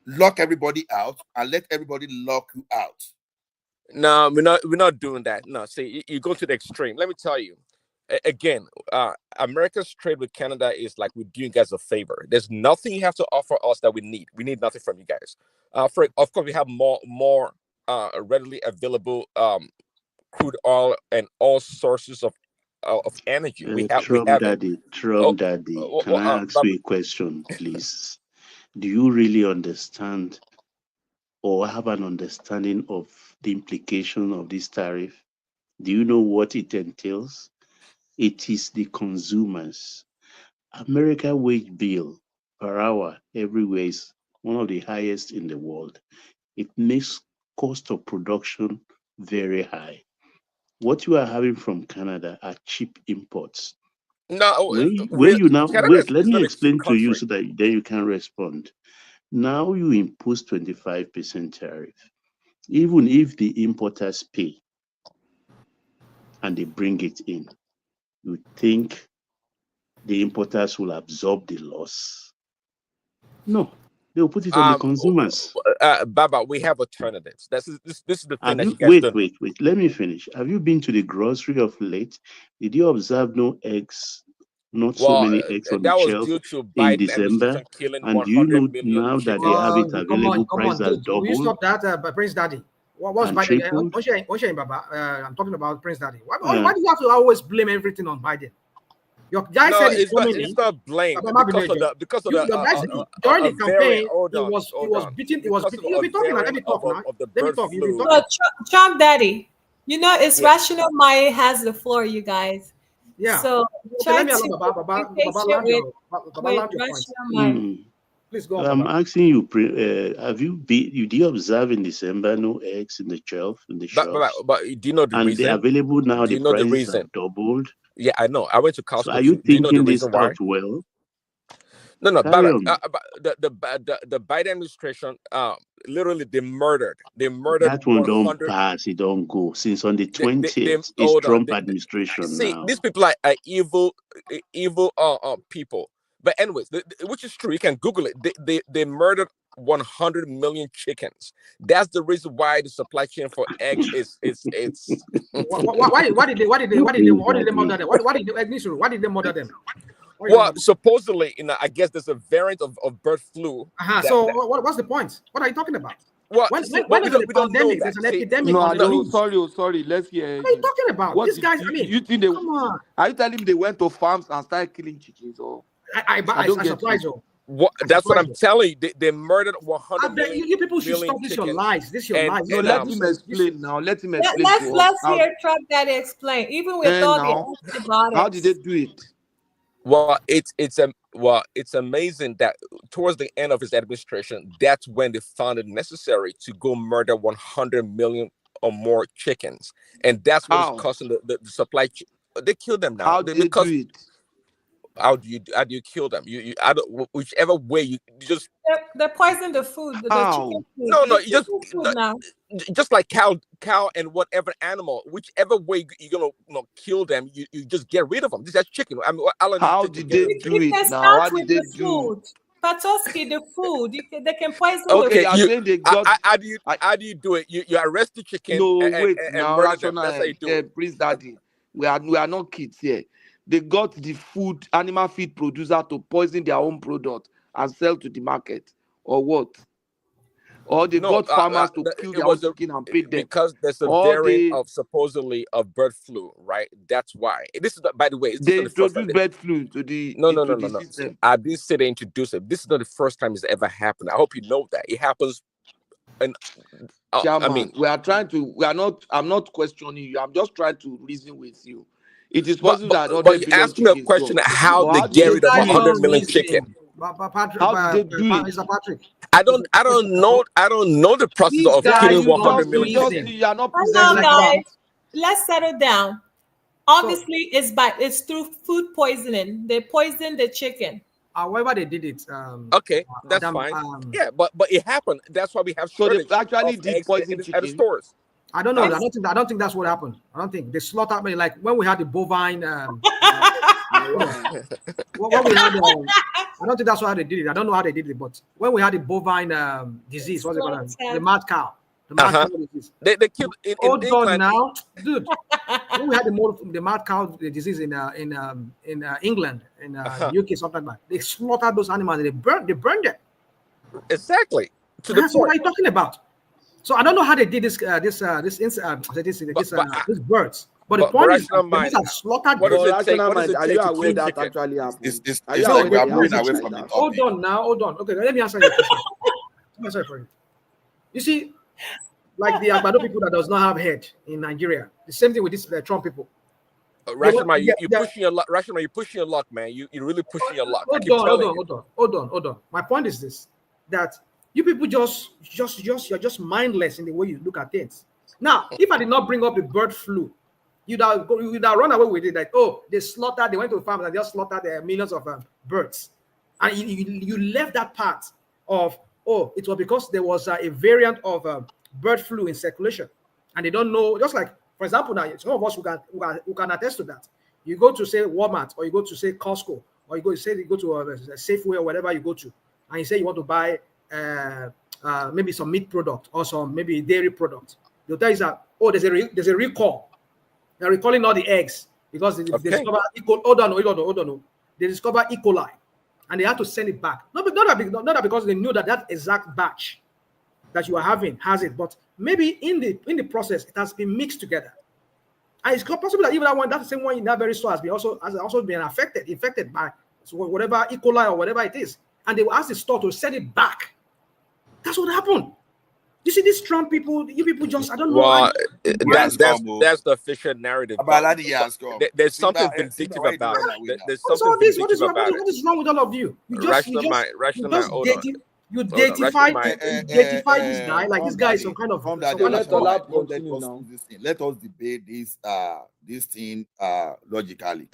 Lock everybody out and let everybody lock you out. No, we're not doing that. No, see, you go to the extreme. Let me tell you. Again, America's trade with Canada is like we're doing you guys a favor. There's nothing you have to offer us that we need. We need nothing from you guys. Of course, we have more readily available crude oil and all sources of energy. Trump daddy, can I ask you a question, please? Do you really understand or have an understanding of the implication of this tariff? Do you know what it entails? It is the consumers. America wage bill per hour everywhere is one of the highest in the world. It makes cost of production very high. What you are having from Canada are cheap imports. No, where you now wait, let me explain to you so that then you can respond. Now you impose 25% tariff. Even if the importers pay and they bring it in, you think the importers will absorb the loss? No, they'll put it on the consumers. Baba, we have alternatives. This is the thing that you guys wait, don't wait. Let me finish. Have you been to the grocery of late? Did you observe no eggs, not so many eggs on the that was shelf due to in Biden December? administration killing And do you 100 know million now that chickens. they have it available, Come price on, has dude. Will you doubled stop that, Prince Daddy? What's and Biden? tripled? I'm talking about Prince Daddy. Why do you have to always blame everything on Biden? Your guy No, said it's it's not blame because of the your guy said during the variant. campaign, Hold he on, was beating. He was because beating. of You've a been talking now. Let variant me talk now. of the Let me bird talk. You've been flu. talking. So, Trump Daddy, you know it's Yeah. rational mind has the floor, you guys. Yeah. So Okay, try let me to allow Baba be patient land with your point. rational mind. Please go on, I'm Baba. asking you, do you observe in December no eggs in the shelves? But do you know the And reason? they're available now. Do you The know the prices have reason? doubled. Yeah, I know. I went to So Costco are you too. Do you know the thinking this reason why? out well? No, Carry Baba. on. The Biden administration, literally, they murdered That one don't 100. pass. It don't go. Since on the They 20th, it's hold on. Trump administration See, now. these people are evil people. But anyways, which is true. You can Google it. They murdered 100 million chickens. That's the reason why the supply chain for eggs is Why did they murder them? Why did they murder them? Well, supposedly, I guess there's a variant of bird flu. So what's the point? What are you talking about? Well, when we there's a don't know pandemic, that. there's an epidemic. No, on I the don't. news. Sorry. Let's hear. What are you talking about? These guys. You think they? Come on. Are you telling me they went to farms and started killing chickens? Or I don't get surprise you. you. That's what I'm telling you. They murdered 100 million. You people should stop this. Your lies. This your lies. No, let him explain now. Let him explain to us. Let's hear Trump Daddy explain. Even with all the antibiotics. How did they do it? Well, it's amazing that towards the end of his administration, that's when they found it necessary to go murder 100 million or more chickens, and that's what is causing the supply. They kill them now. How did they do it? How do you kill them? Whichever way you just they poison the food. The chicken food. No, you just like cow and whatever animal, whichever way you're gonna kill them, you just get rid of them. This is chicken. I mean, how did they do it now? How did they do? Patoski, the food. They can poison. Okay, how do you do it? You arrest the chicken. No, wait. And now, murder them. That's how you do it. Prince Daddy, we are not kids here. They got the animal feed producer to poison their own product and sell to the market, or what? Or they got farmers to kill their own chicken and pay them. Because there's a variant of supposedly of bird flu, right? That's why. This is by the way. They introduced bird flu to the system. I didn't say they introduced it. This is not the first time it's ever happened. I hope you know that it happens. And Chairman, I mean, I'm not questioning you. I'm just trying to reason with you. It is possible that but you asked me a question: how they get rid of 100 million chicken? How did they do it? Mr. Patrick. I don't know the process of killing 100 million chicken. Let's settle down. Obviously, it's through food poisoning. They poisoned the chicken. However, they did it. Okay, that's fine. Yeah, but it happened. That's why we have shortage. So they actually did poison chicken at the stores. I don't know. I don't think that's what happened. I don't think they slaughtered me like when we had the bovine. When we had, I don't think that's how they did it. I don't know how they did it, but when we had the bovine disease, what's it called? The mad cow. The mad cow disease. They killed in England now, dude. When we had the mad cow disease in England, in UK, something like that, they slaughtered those animals and they burned them. Exactly. That's what I'm talking about. So I don't know how they did these birds. But the point is, these are slaughtered. Are you aware that actually happened? Hold on. Okay, let me answer your question. Let me answer for you. You see, like the Agbado people that does not have head in Nigeria, the same thing with these Trump people. Rashima, you're pushing your luck. Rashima, you're pushing your luck, man. You're really pushing your luck. Hold on. My point is this: that you people you're just mindless in the way you look at things. Now, if I did not bring up the bird flu, you'd have run away with it. Like, they went to farms and just slaughtered millions of birds, and you left that part of it was because there was a variant of bird flu in circulation, and they don't know. Just like, for example, now some of us who can attest to that. You go to say Walmart, or you go to say Costco, or you go to a Safeway or whatever you go to, and you say you want to buy maybe some meat product or some maybe dairy product. They'll tell you that there's a recall. They're recalling all the eggs because they discover. Hold on. they discover E. coli, and they had to send it back. Not that because they knew that exact batch that you are having has it, but maybe in the process it has been mixed together, and it's possible that even that same one in that very store has also been infected by whatever E. coli or whatever it is, and they will ask the store to send it back. That's what happened. You see, these Trump people, you people just, I don't know. Well, that's the official narrative. But there's something vindictive about it. There's something vindictive about it. What is wrong with all of you? You datify this guy like this guy is some kind of. Let us debate this thing logically.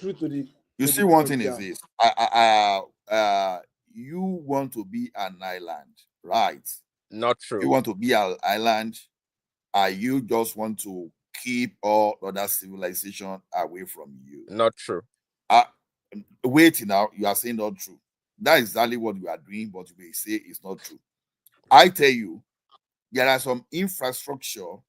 You see, one thing is this: you want to be an island, right? Not true. You want to be an island, you just want to keep all other civilization away from you. Not true. Wait now, you are saying not true. That is exactly what you are doing, but you may say it's not true. I tell you, there are some infrastructure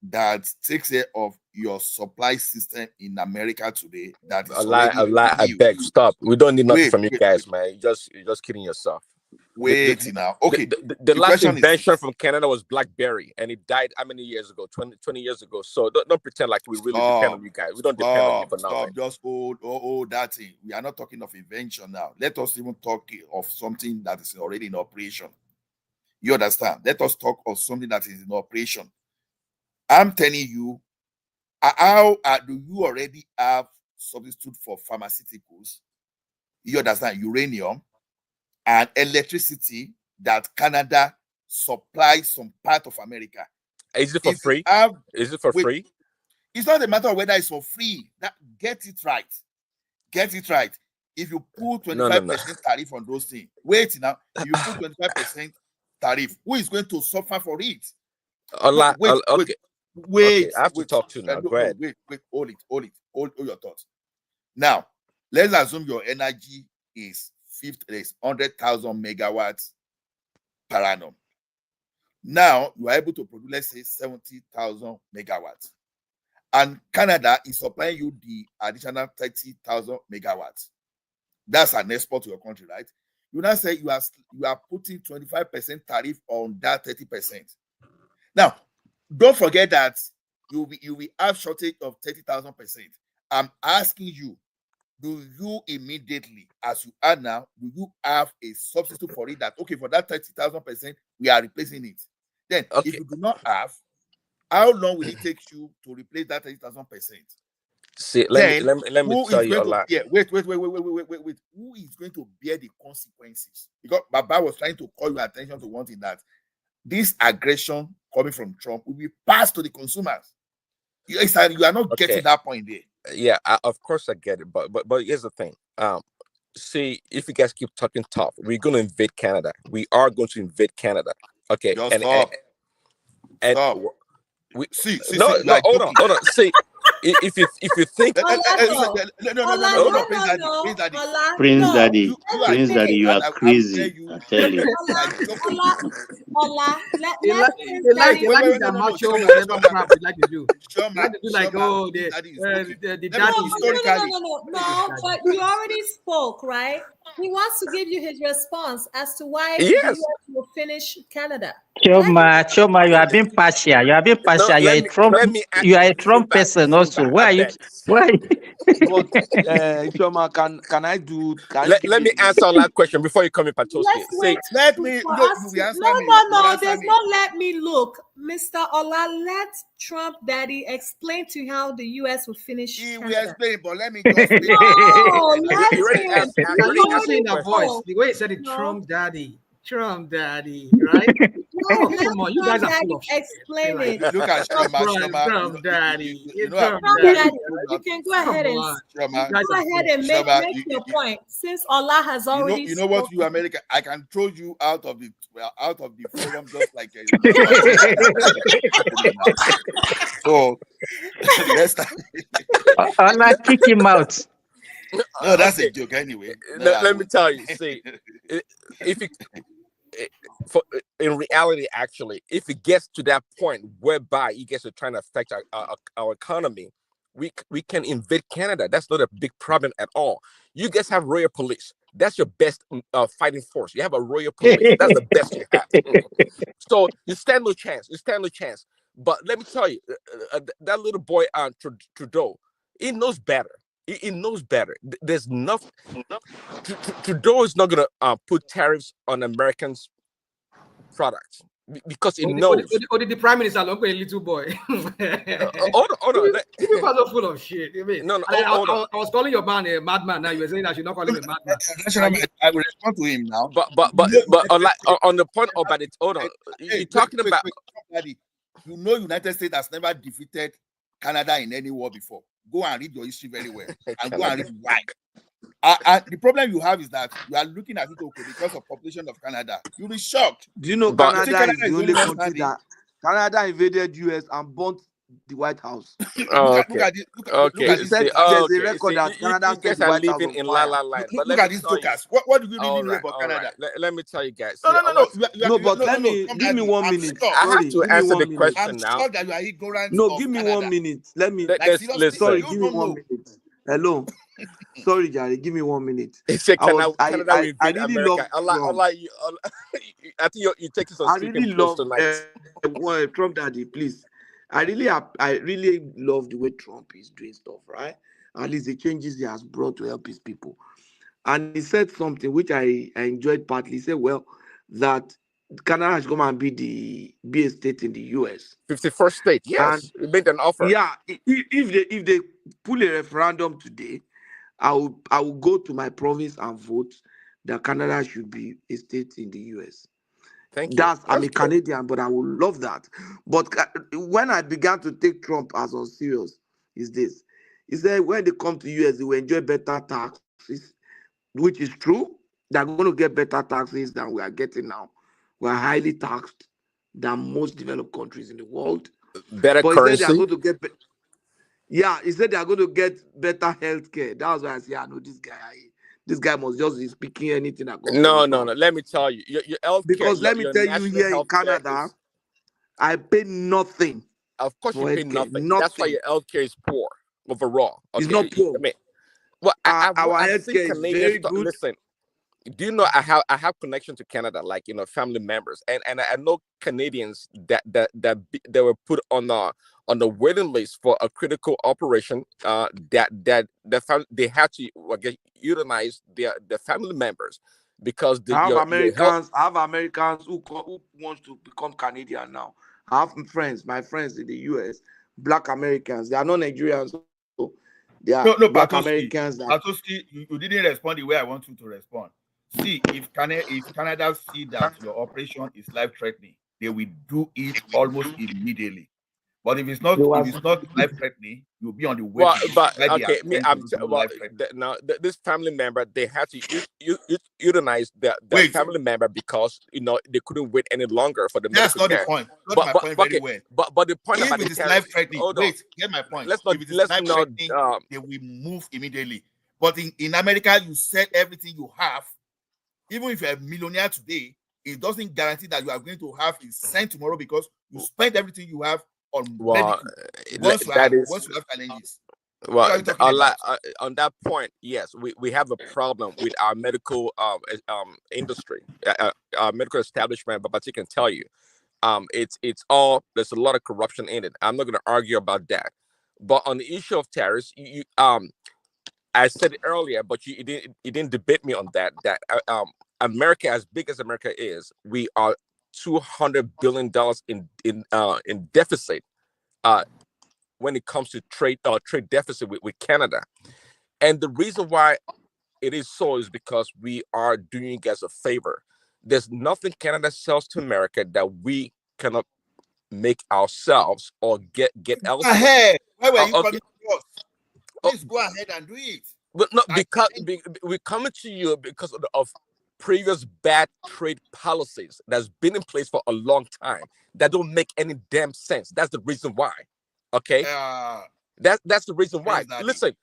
that takes care of your supply system in America today. That is I beg, stop. We don't need nothing from you guys, man. You're just kidding yourself. Wait now. Okay. The last invention from Canada was BlackBerry, and it died how many years ago? 20 years ago. So don't pretend like we really depend on you guys. We don't depend on you for nothing. Just hold that thing. We are not talking of invention now. Let us even talk of something that is already in operation. You understand? Let us talk of something that is in operation. I'm telling you, how do you already have substitute for pharmaceuticals? You understand? Uranium and electricity that Canada supplies some part of America. Is it for free? Is it for free? It's not a matter of whether it's for free. Get it right. Get it right. If you put 25% tariff on those things, wait now. If you put 25% tariff, who is going to suffer for it? Wait. I have to talk to you now. Go ahead. Wait. Hold your thoughts. Now, let's assume your energy is 100,000 megawatts per annum. Now you are able to produce, let's say, 70,000 megawatts, and Canada is supplying you the additional 30,000 megawatts. That's an export to your country, right? You now say you are putting 25% tariff on that 30%. Now, don't forget that you will have shortage of 30,000%. I'm asking you, do you immediately, as you are now, do you have a substitute for it that, okay, for that 30,000%, we are replacing it? Then, if you do not have, how long will it take you to replace that 30,000%? See, let me tell you a lot. Yeah, wait. Who is going to bear the consequences? Because Baba was trying to call your attention to one thing, that this aggression coming from Trump will be passed to the consumers. You are not getting that point there. Yeah, of course I get it, but here's the thing. See, if you guys keep talking tough, we're going to invade Canada. We are going to invade Canada. Okay, just stop. Hold on. See, if you think Prince Daddy, you are crazy. I tell you. No, but you already spoke, right? He wants to give you his response as to why the US will finish Canada. Choma, you are being partial. You are being partial. You are a Trump person also. Why are you? Why? But Choma, let me answer that question before you come in, Patoski. Let me no. There's no let me look, Mr. Ola. Let Trump Daddy explain to you how the US will finish. He will explain, but let me just. No, let him. The way he said it, Trump Daddy, right? No, come on, you guys are full of shit. Explain it. Look at Trump Daddy. Trump Daddy. You can go ahead and make your point. Since Allah has already, you know what, you America, I can throw you out of the forum just like so let's start. Allah, kick him out. No, that's a joke anyway. Let me tell you. See, if it, in reality, actually, if it gets to that point whereby he gets to trying to affect our economy, we can invade Canada. That's not a big problem at all. You guys have royal police. That's your best fighting force. You have a royal police. That's the best you have. So you stand no chance. You stand no chance. But let me tell you, that little boy, Trudeau, he knows better. He knows better. There's nothing. Trudeau is not going to put tariffs on Americans' products because it knows. Or the prime minister look a little boy. Hold on. You guys are full of shit. I mean, No, I was calling your man a madman. Now you were saying I should not call him a madman. I will respond to him now. But on the point about it, hold on. You're talking about. Daddy, you know, United States has never defeated Canada in any war before. Go and read your history very well, and go and read why. The problem you have is that you are looking at it because of population of Canada. You'll be shocked. Do you know Canada is the only country that Canada invaded US and burnt the White House? Look at this. There's a record that Canada you guys are living in La La Land. Look at these jokers. What do you really know about Canada? Let me tell you guys. No. Give me 1 minute. I have to answer the question now. I'm sure that you are ignorant. No, give me 1 minute. Let me. Sorry, give me 1 minute. Hello. Sorry, Jerry. Give me 1 minute. It's a Canada I really America. I think you take this on I really love tonight. Trump daddy, please. I really love the way Trump is doing stuff, right? At least the changes he has brought to help his people. And he said something which I enjoyed partly. He said, well, that Canada has come and be a state in the US. 51st state, yes. We made an offer. Yeah, if they pull a referendum today, I will go to my province and vote that Canada should be a state in the US. Thank you. I'm a Canadian, but I would love that. But when I began to take Trump as on serious, is this. He said when they come to US, they will enjoy better taxes, which is true. They're going to get better taxes than we are getting now. We are highly taxed than most developed countries in the world. Better but currency. He said they are going to get he said they are going to get better health care. That was why I said, I know this guy must just be speaking anything that goes. No. Let me tell you. Your health because care, let me tell you, here in Canada, I pay nothing. Of course, you pay nothing. That's why your health care is poor overall. Okay? It's not poor. I mean, well, our health care is very good. Listen, do you know I have connection to Canada, like family members, and I know Canadians that were put on the waiting list for a critical operation. They had to utilize their family members because I have Americans who want to become Canadian now. I have my friends in the US, Black Americans. They are not Nigerians. So they are Black Americans. You didn't respond the way I want you to respond. See, if Canada see that your operation is life-threatening, they will do it almost immediately. But if it's not life-threatening, you'll be on the way. Now this family member, they had to euthanize their family member because they couldn't wait any longer for the medical care. That's not the point. Not my point very well. But the point about it is life-threatening. Wait, get my point. Let's not. If it is life-threatening, they will move immediately. But in America, you sell everything you have. Even if you're a millionaire today, it doesn't guarantee that you are going to have a cent tomorrow because you spent everything you have on medical. Once you have challenges. Well, on that point, yes, we have a problem with our medical industry, our medical establishment. But you can tell you, it's all, there's a lot of corruption in it. I'm not going to argue about that. But on the issue of tariffs, I said it earlier, but you didn't debate me on that. That America, as big as America is, we are $200 billion in deficit when it comes to trade deficit with Canada. And the reason why it is so is because we are doing you guys a favor. There's nothing Canada sells to America that we cannot make ourselves or get elsewhere. Ahead. Why were you coming to us? Please go ahead and do it. But no, because we're coming to you because of previous bad trade policies that's been in place for a long time that don't make any damn sense. That's the reason why. Okay, that's the reason why. Listen,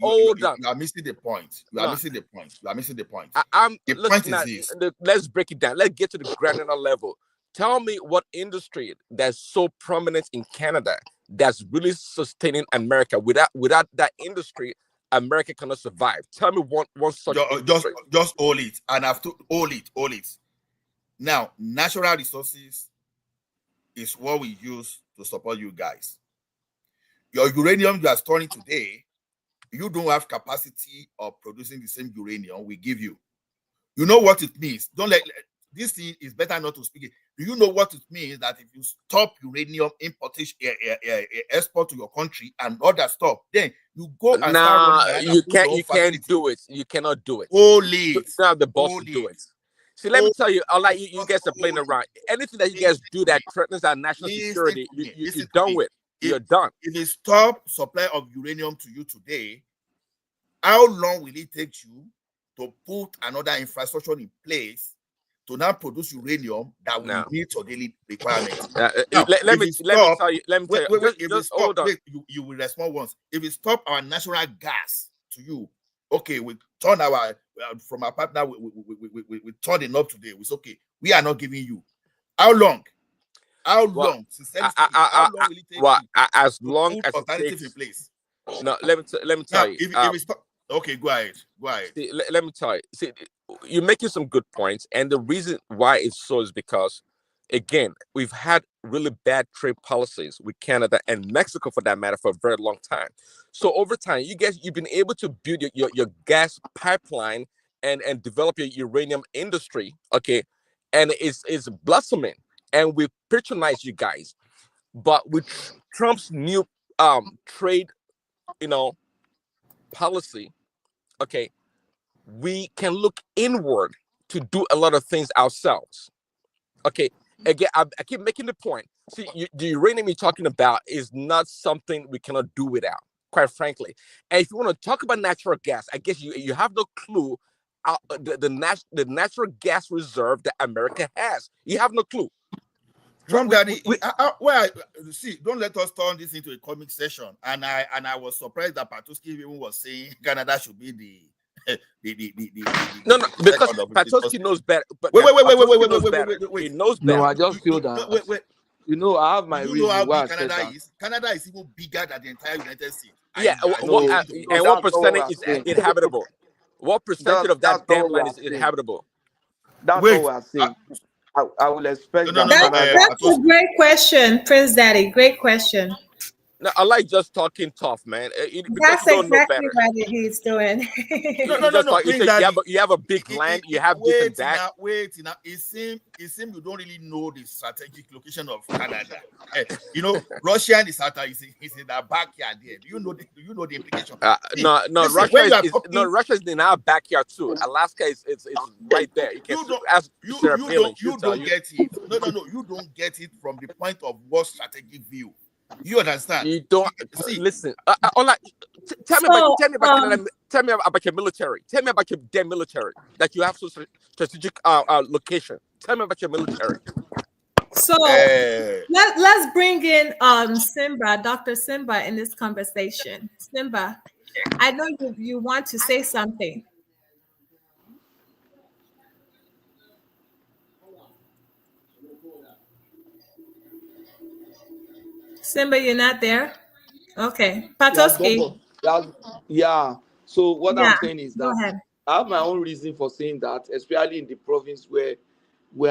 hold on. You are missing the point. You are missing the point. The point is this. Let's break it down. Let's get to the granular level. Tell me what industry that's so prominent in Canada that's really sustaining America. Without that industry, America cannot survive. Tell me one such industry. Just hold it, and have to hold it. Now, natural resources is what we use to support you guys. Your uranium you are storing today, you don't have capacity of producing the same uranium we give you. You know what it means. Don't let this thing is better not to speak it. Do you know what it means that if you stop uranium importation, export to your country and other stuff, then you go and start running you can't do it. You cannot do it. Holy, you don't have the balls to do it. See, let me tell you, like you guys are playing around. Anything that you guys do that threatens our national security, you're done with. You're done. If they stop supply of uranium to you today, how long will it take you to put another infrastructure in place to now produce uranium that will meet your daily requirements? Let me tell you. Hold on. You will respond once. If we stop our natural gas to you, okay, we turn our from our partner, we turn it up today. It's okay. We are not giving you. How long? How long? How long will it take you as to long put as alternative it takes, in place? No, let me tell you. If we stop, okay, go ahead. See, let me tell you. See, you're making some good points, and the reason why it's so is because, again, we've had really bad trade policies with Canada and Mexico, for that matter, for a very long time. So over time, you've been able to build your gas pipeline and develop your uranium industry, okay, and it's blossoming, and we patronize you guys. But with Trump's new trade, policy, okay, we can look inward to do a lot of things ourselves. Okay, again, I keep making the point. See, the uranium you're talking about is not something we cannot do without, quite frankly. And if you want to talk about natural gas, I guess you have no clue the natural gas reserve that America has. You have no clue. Trump Daddy, see, don't let us turn this into a comic session. And I was surprised that Patuski even was saying Canada should be the no, because Patuski knows better. Wait. He knows better. No, I just feel that. Wait. I have my reason. You know how why big Canada is? Canada is even bigger than the entire United States. Yeah, what percentage is inhabitable? What percentage of that damn land is inhabitable? That's what we're saying. I will expect that. That's a great question, Prince Daddy. Great question. No, I like just talking tough, man. That's exactly what he's doing. No. You have a big land. You have this and that. Wait. It seems you don't really know the strategic location of Canada. Russia is in our backyard there. Do you know the implication? No, Russia is in our backyard too. Alaska is right there. You don't get it. No. You don't get it from the point of what strategic view. You understand? You don't listen. Tell me about your military. Tell me about your damn military that you have so strategic location. Tell me about your military. So let's bring in Simba, Dr. Simba, in this conversation. Simba, I know you want to say something. Simba, you're not there? Okay. Patoski. Yeah. So what I'm saying is go ahead. I have my own reason for saying that, especially in the province where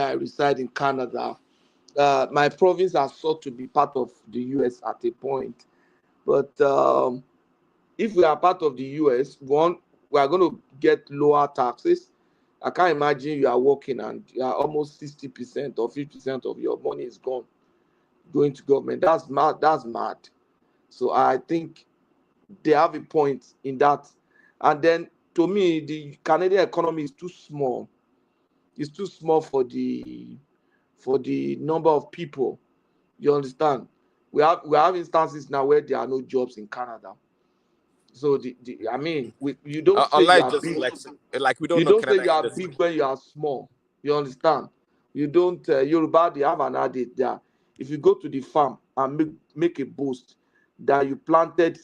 I reside in Canada. My province has sought to be part of the US at a point. But if we are part of the US, one, we are going to get lower taxes. I can't imagine you are working and you are almost 60% or 50% of your money is gone going to government. That's mad. So I think they have a point in that. And then to me, the Canadian economy is too small. It's too small for the number of people. You understand? We have instances now where there are no jobs in Canada. So you don't say you are big. Like we don't you know don't Canada say you are big when you are small. You understand? You don't. Yoruba, they have an adage there. If you go to the farm and make a boast that you planted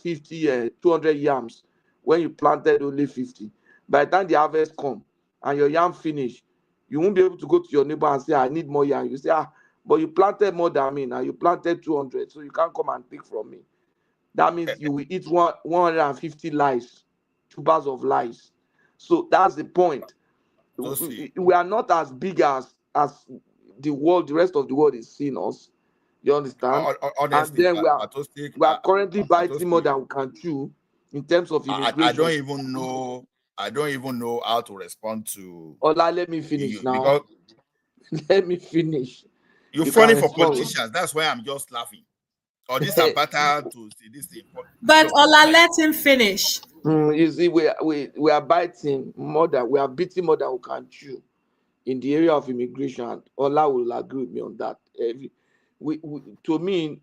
200 yams when you planted only 50, by the time the harvest come and your yam finish, you won't be able to go to your neighbor and say, I need more yam. You say, but you planted more than me now. You planted 200, so you can't come and take from me. That means you will eat 150 lives, tubers of lives. So that's the point. We are not as big as the world, the rest of the world is seeing us. You understand? Honestly, and then we are currently biting more than we can chew in terms of immigration. I don't even know. I don't even know how to respond to. Ola, let me finish you, now. because Let me finish. you're You funny can for respond. politicians. That's why I'm just laughing. Or this are better to see this thing. But Ola, let him finish. You see, we are biting more than we are beating more than we can chew in the area of immigration. Ola will agree with me on that. To me,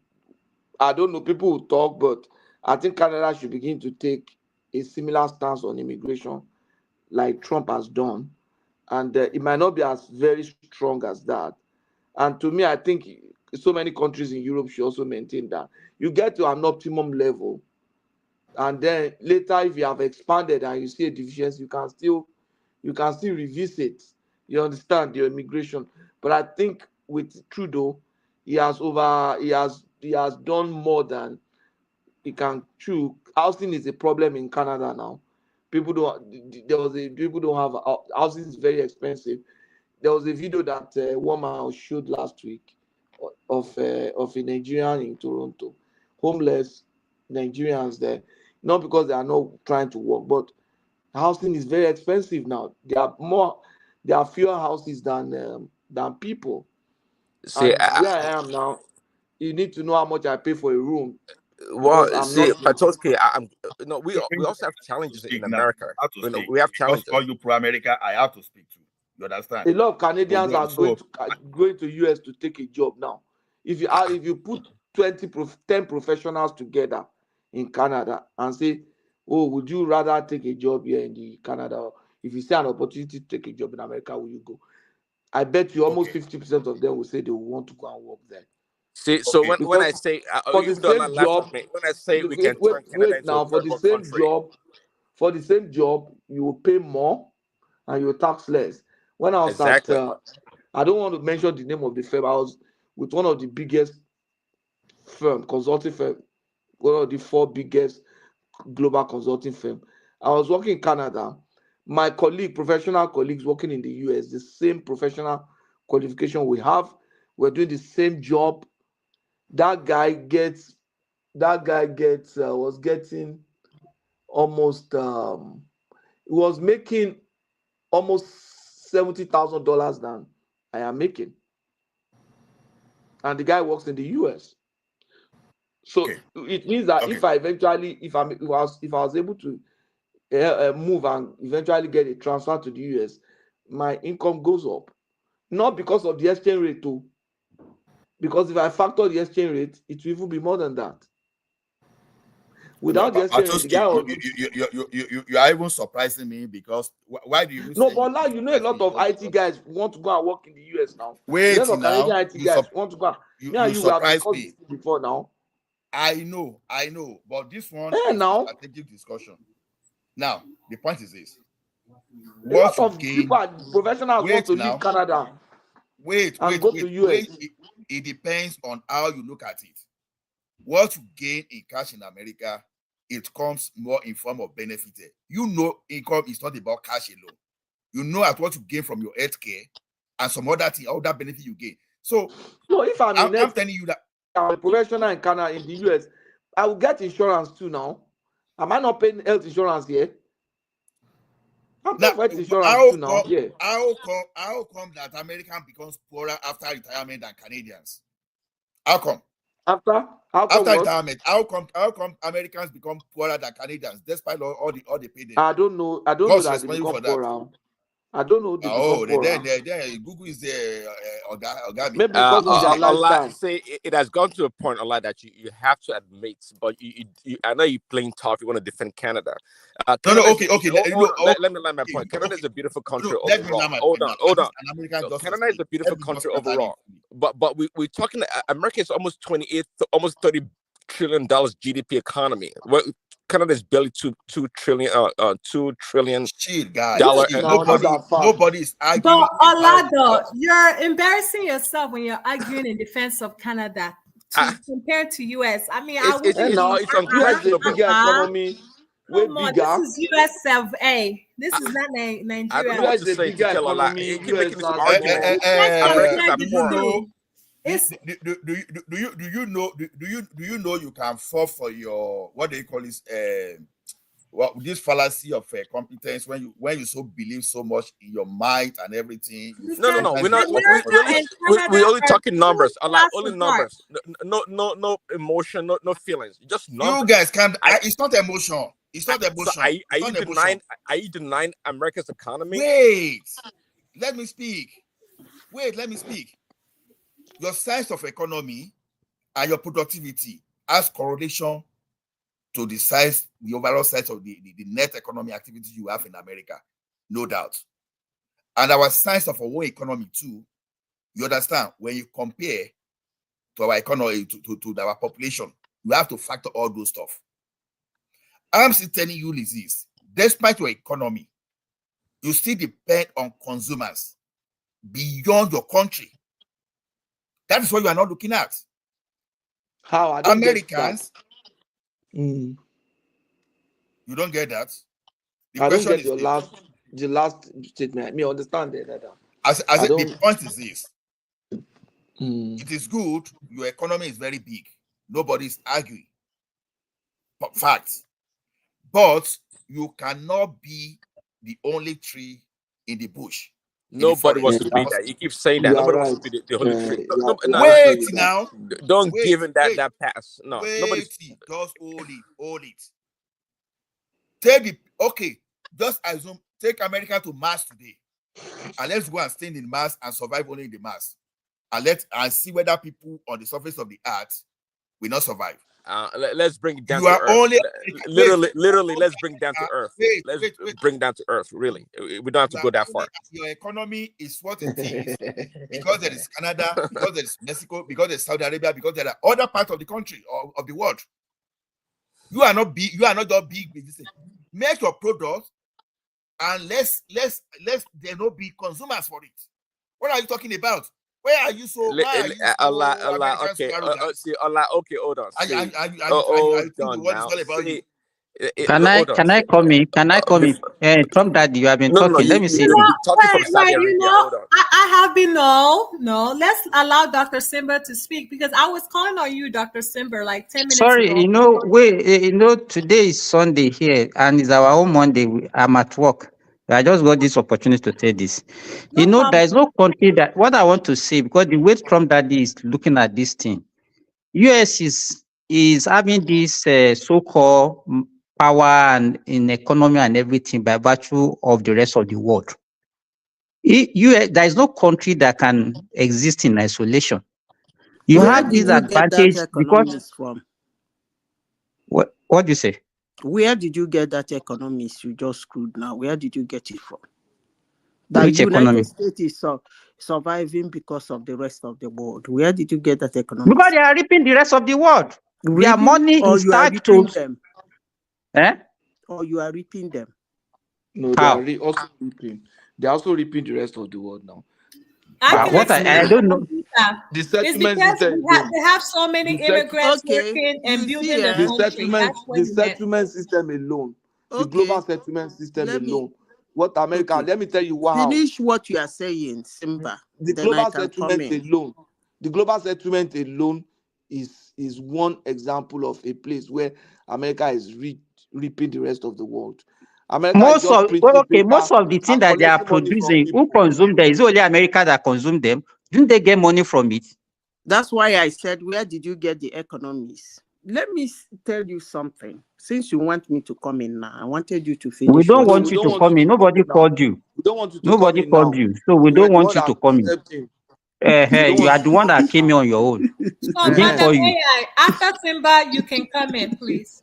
I don't know, people will talk, but I think Canada should begin to take a similar stance on immigration like Trump has done. And it might not be as very strong as that. And to me, I think so many countries in Europe should also maintain that. You get to an optimum level, and then later, if you have expanded and you see a deficiency, you can still revisit. You understand your immigration. But I think with Trudeau, he has done more than he can chew. Housing is a problem in Canada now. People don't have housing is very expensive. There was a video that one man showed last week of a Nigerian in Toronto, homeless Nigerians there, not because they are not trying to work, but housing is very expensive now. There are fewer houses than people. See, And where I am now, you need to know how much I pay for a room. well, I'm see, not. Patoski, we also have challenges in America. We have challenges. Because you pro-America, I have to speak to. You understand? A lot of Canadians are going to US to take a job now. If you put 10 professionals together in Canada and say, oh, would you rather take a job here in the Canada? If you see an opportunity to take a job in America, will you go? I bet you almost 50% of them will say they will want to go and work there. See, so when I say for the same job, when I say we can turn Canada into a for the same job, you will pay more and you will tax less. When I was at, I don't want to mention the name of the firm. I was with one of the biggest consulting firm, one of the 4 biggest global consulting firm. I was working in Canada. My professional colleagues working in the US, the same professional qualification we have, we're doing the same job. That guy was getting almost was making almost $70,000 than I am making, and the guy works in the US. So it means that if I was able to move and eventually get a transfer to the US, my income goes up, not because of the exchange rate too. Because if I factor the exchange rate, it will even be more than that. Without the exchange rate, the guy you are even surprising me because why do you? No, but now you know a lot of IT guys want to go and work in the US now. Wait, a lot of Canadian IT guys want to go. You surprise me before now. I know, but this one is a strategic discussion. Now, the point is this: a lot of professionals want to leave Canada. Go to US. It depends on how you look at it. What you gain in cash in America, it comes more in form of benefit. You know, income is not about cash alone. You know at what you gain from your healthcare and some other thing, all that benefit you gain. So, if I'm telling you that I'm a professional in Canada, in the US, I will get insurance too now. Am I not paying health insurance here? I'm paying health insurance too now. Yeah. How come that American becomes poorer after retirement than Canadians? How come? After retirement, how come Americans become poorer than Canadians despite all the pay? I don't know that they become poorer. I don't know. Google is there. Maybe because of their lifestyle. Say it has gone to a point, Allah, that you have to admit. But I know you're playing tough. You want to defend Canada. Okay. Let me land my point. Canada is a beautiful country overall. Hold on. Canada is a beautiful country overall. But we're talking. America is almost 28, almost 30 trillion GDP economy. What Canada is barely $2 trillion Chill, guys. dollar. Nobody is arguing. But Olado, you're embarrassing yourself when you're arguing in defense of Canada compared to US. I mean, it's unquestionable. Bigger economy. Come on, this is US of A. This is not Nigeria. I don't know what to say to tell a lot. He keep making this argument. Do you know you can fall for your what they call this this fallacy of competence when you so believe so much in your might and everything? No. We're not. We're only talking numbers. Only numbers. No emotion. No feelings. Just numbers. You guys can't. It's not emotion. It's not emotion. So are you denying America's economy? Wait. Let me speak. Your size of economy and your productivity has correlation to the overall size of the net economy activity you have in America, no doubt. And our size of our own economy too, you understand, when you compare to our economy, to our population, you have to factor all those stuff. I'm still telling you, this, despite your economy, you still depend on consumers beyond your country. That is what you are not looking at. How? Americans. You don't get that? I don't get the last statement. Me understand it. The point is this. It is good. Your economy is very big. Nobody is arguing. Facts. But you cannot be the only tree in the bush. Nobody wants to be that. You keep saying that. Nobody wants to be the only tree. Wait now. Don't give him that pass. No. Nobody. Just hold it. Just assume, take America to Mars today. And let's go and stay in Mars and survive only in the Mars. And see whether people on the surface of the earth will not survive. Let's bring it down to earth. Literally, let's bring it down to earth. Let's bring it down to earth, really. We don't have to go that far. Your economy is what it is because there is Canada, because there is Mexico, because there is Saudi Arabia, because there are other parts of the country or of the world. You are not big. You are not that big. Make your product and let's there not be consumers for it. What are you talking about? Where are you so? Okay, hold on. Can I come in? Trump Daddy, you have been talking. Let me see. I have been no. Let's allow Dr. Simba to speak because I was calling on you, Dr. Simba, like 10 minutes ago. Today is Sunday here, and it's our own Monday. I'm at work. I just got this opportunity to say this. There is no country that what I want to say, because the way Trump Daddy is looking at this thing, US is having this so-called power and in economy and everything by virtue of the rest of the world. There is no country that can exist in isolation. You have this advantage because what do you say? Where did you get that economist you just screwed now? Where did you get it from? Which United States is surviving because of the rest of the world. Where did you get that economist? Because they are ripping the rest of the world. Their money is start to them. Or you are reaping them. No, they are also reaping. They're also reaping the rest of the world now. I don't know. The settlement they have so many immigrants working and building their country. The settlement system alone, the global settlement system alone. What America? Let me tell you what. Finish what you are saying, Simba. The global settlement alone is one example of a place where America is reaping the rest of the world. Most of the things that they are producing, who consume them? Is it only America that consume them? Didn't they get money from it? That's why I said, where did you get the economies? Let me tell you something. Since you want me to come in now, I wanted you to finish. We don't want you to come in. Nobody called you. We don't want you to Nobody called you. So we don't want you to come in. You are the one that came in on your own. So, Madam AI, after Simba, you can come in, please.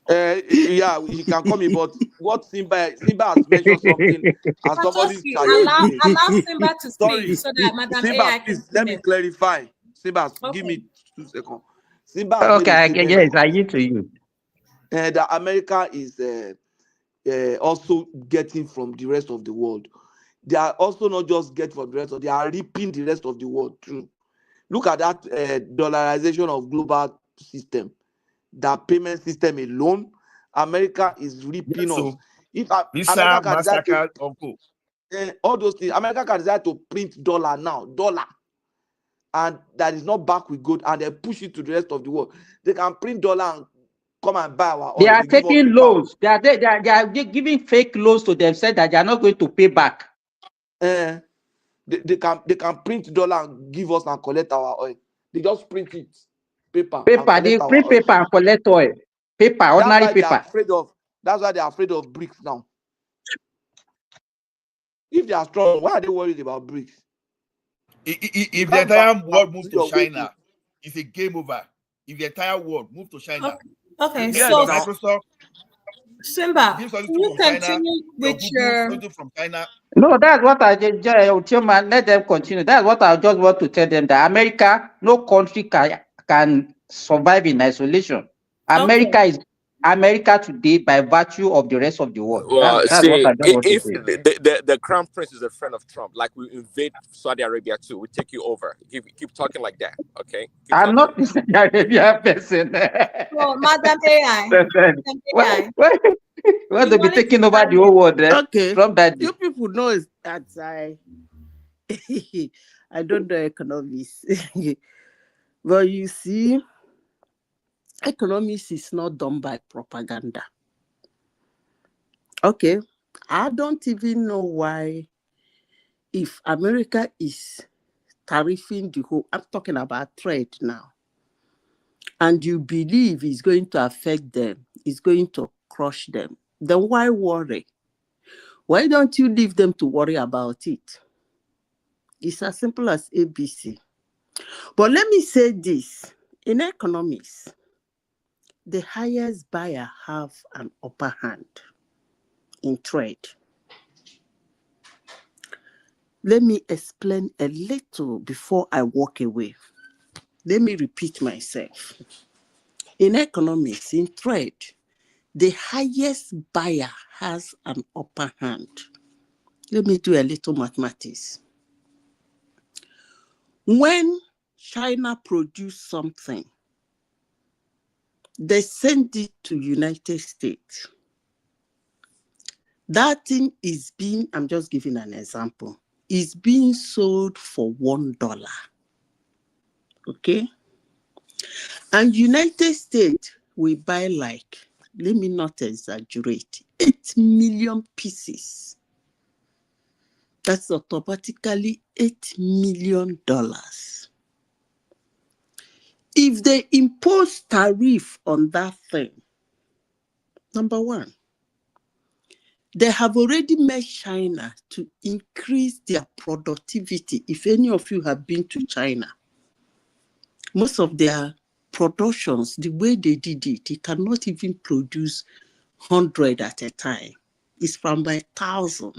Yeah, he can come in, but what Simba has mentioned something, and somebody allow Simba to speak so that Madam Simba, AI please let me clarify. Simba, give me 2 seconds. Simba has made a Okay, statement yes, I yield to you. that America is also getting from the rest of the world. They are also not just getting from the rest of, they are reaping the rest of the world too. Look at that dollarization of global system, that payment system alone. America is reaping us. If America can decide to, all those things, America can decide to print dollar now, and that is not back with gold, and they push it to the rest of the world. They can print dollar and come and buy our oil. They are taking loans. They are giving fake loans to themselves that they are not going to pay back. They can print dollar and give us and collect our oil. They just print it, paper. They print paper and collect oil. Paper, ordinary paper. That's why they are afraid of BRICS now. If they are strong, why are they worried about BRICS? If the entire world moves to China, it's a game over. If the entire world moves to China, okay, so Microsoft, Simba, can you continue with your? From China. No, that's what I just let them continue. That's what I just want to tell them, that America, no country can survive in isolation. America is America today by virtue of the rest of the world. Well, that's what I just want to if say. the crown prince is a friend of Trump, like we invade Saudi Arabia too, we take you over. Keep talking like that, okay? I'm not the Saudi Arabia person. Oh, Madam AI. Well, they'll be taking over the whole world. Okay. From that you people know that I don't know economics. But you see, economics is not done by propaganda. Okay. I don't even know why, if America is tariffing the whole, I'm talking about trade now, and you believe it's going to affect them, it's going to crush them, then why worry? Why don't you leave them to worry about it? It's as simple as ABC. But let me say this. In economics, the highest buyer have an upper hand in trade. Let me explain a little before I walk away. Let me repeat myself. In economics, in trade, the highest buyer has an upper hand. Let me do a little mathematics. When China produce something, they send it to United States. That thing is being, I'm just giving an example, is being sold for $1. Okay? And United States will buy like, let me not exaggerate, 8 million pieces. That's automatically $8 million. If they impose tariff on that thing, number one, they have already made China to increase their productivity. If any of you have been to China, most of their productions, the way they did it, they cannot even produce 100 at a time. It's from by 1,000.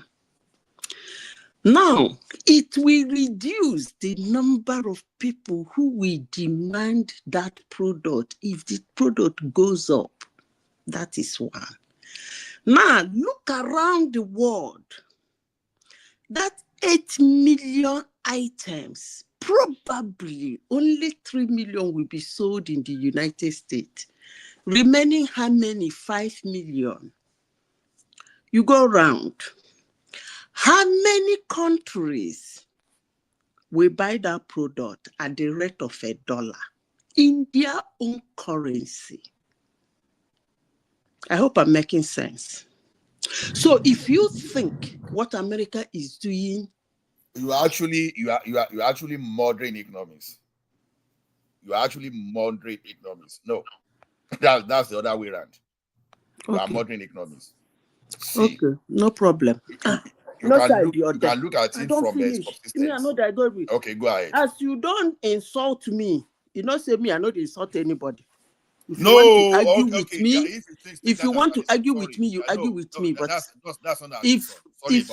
Now, it will reduce the number of people who will demand that product. If the product goes up, that is one. Now, look around the world. That 8 million items, probably only 3 million will be sold in the United States. Remaining how many? 5 million. You go around. How many countries will buy that product at the rate of $1 in their own currency? I hope I'm making sense. So if you think what America is doing, you are actually modern economics. You are actually moderate economics. No, that's the other way around. You are modern economics. See, okay, no problem. You can look at it from the subsistence. Okay, go ahead. As you don't insult me, you not say me, I not insult anybody. If no, you want to argue with me, if you want to argue with me, you argue with me. But that's not if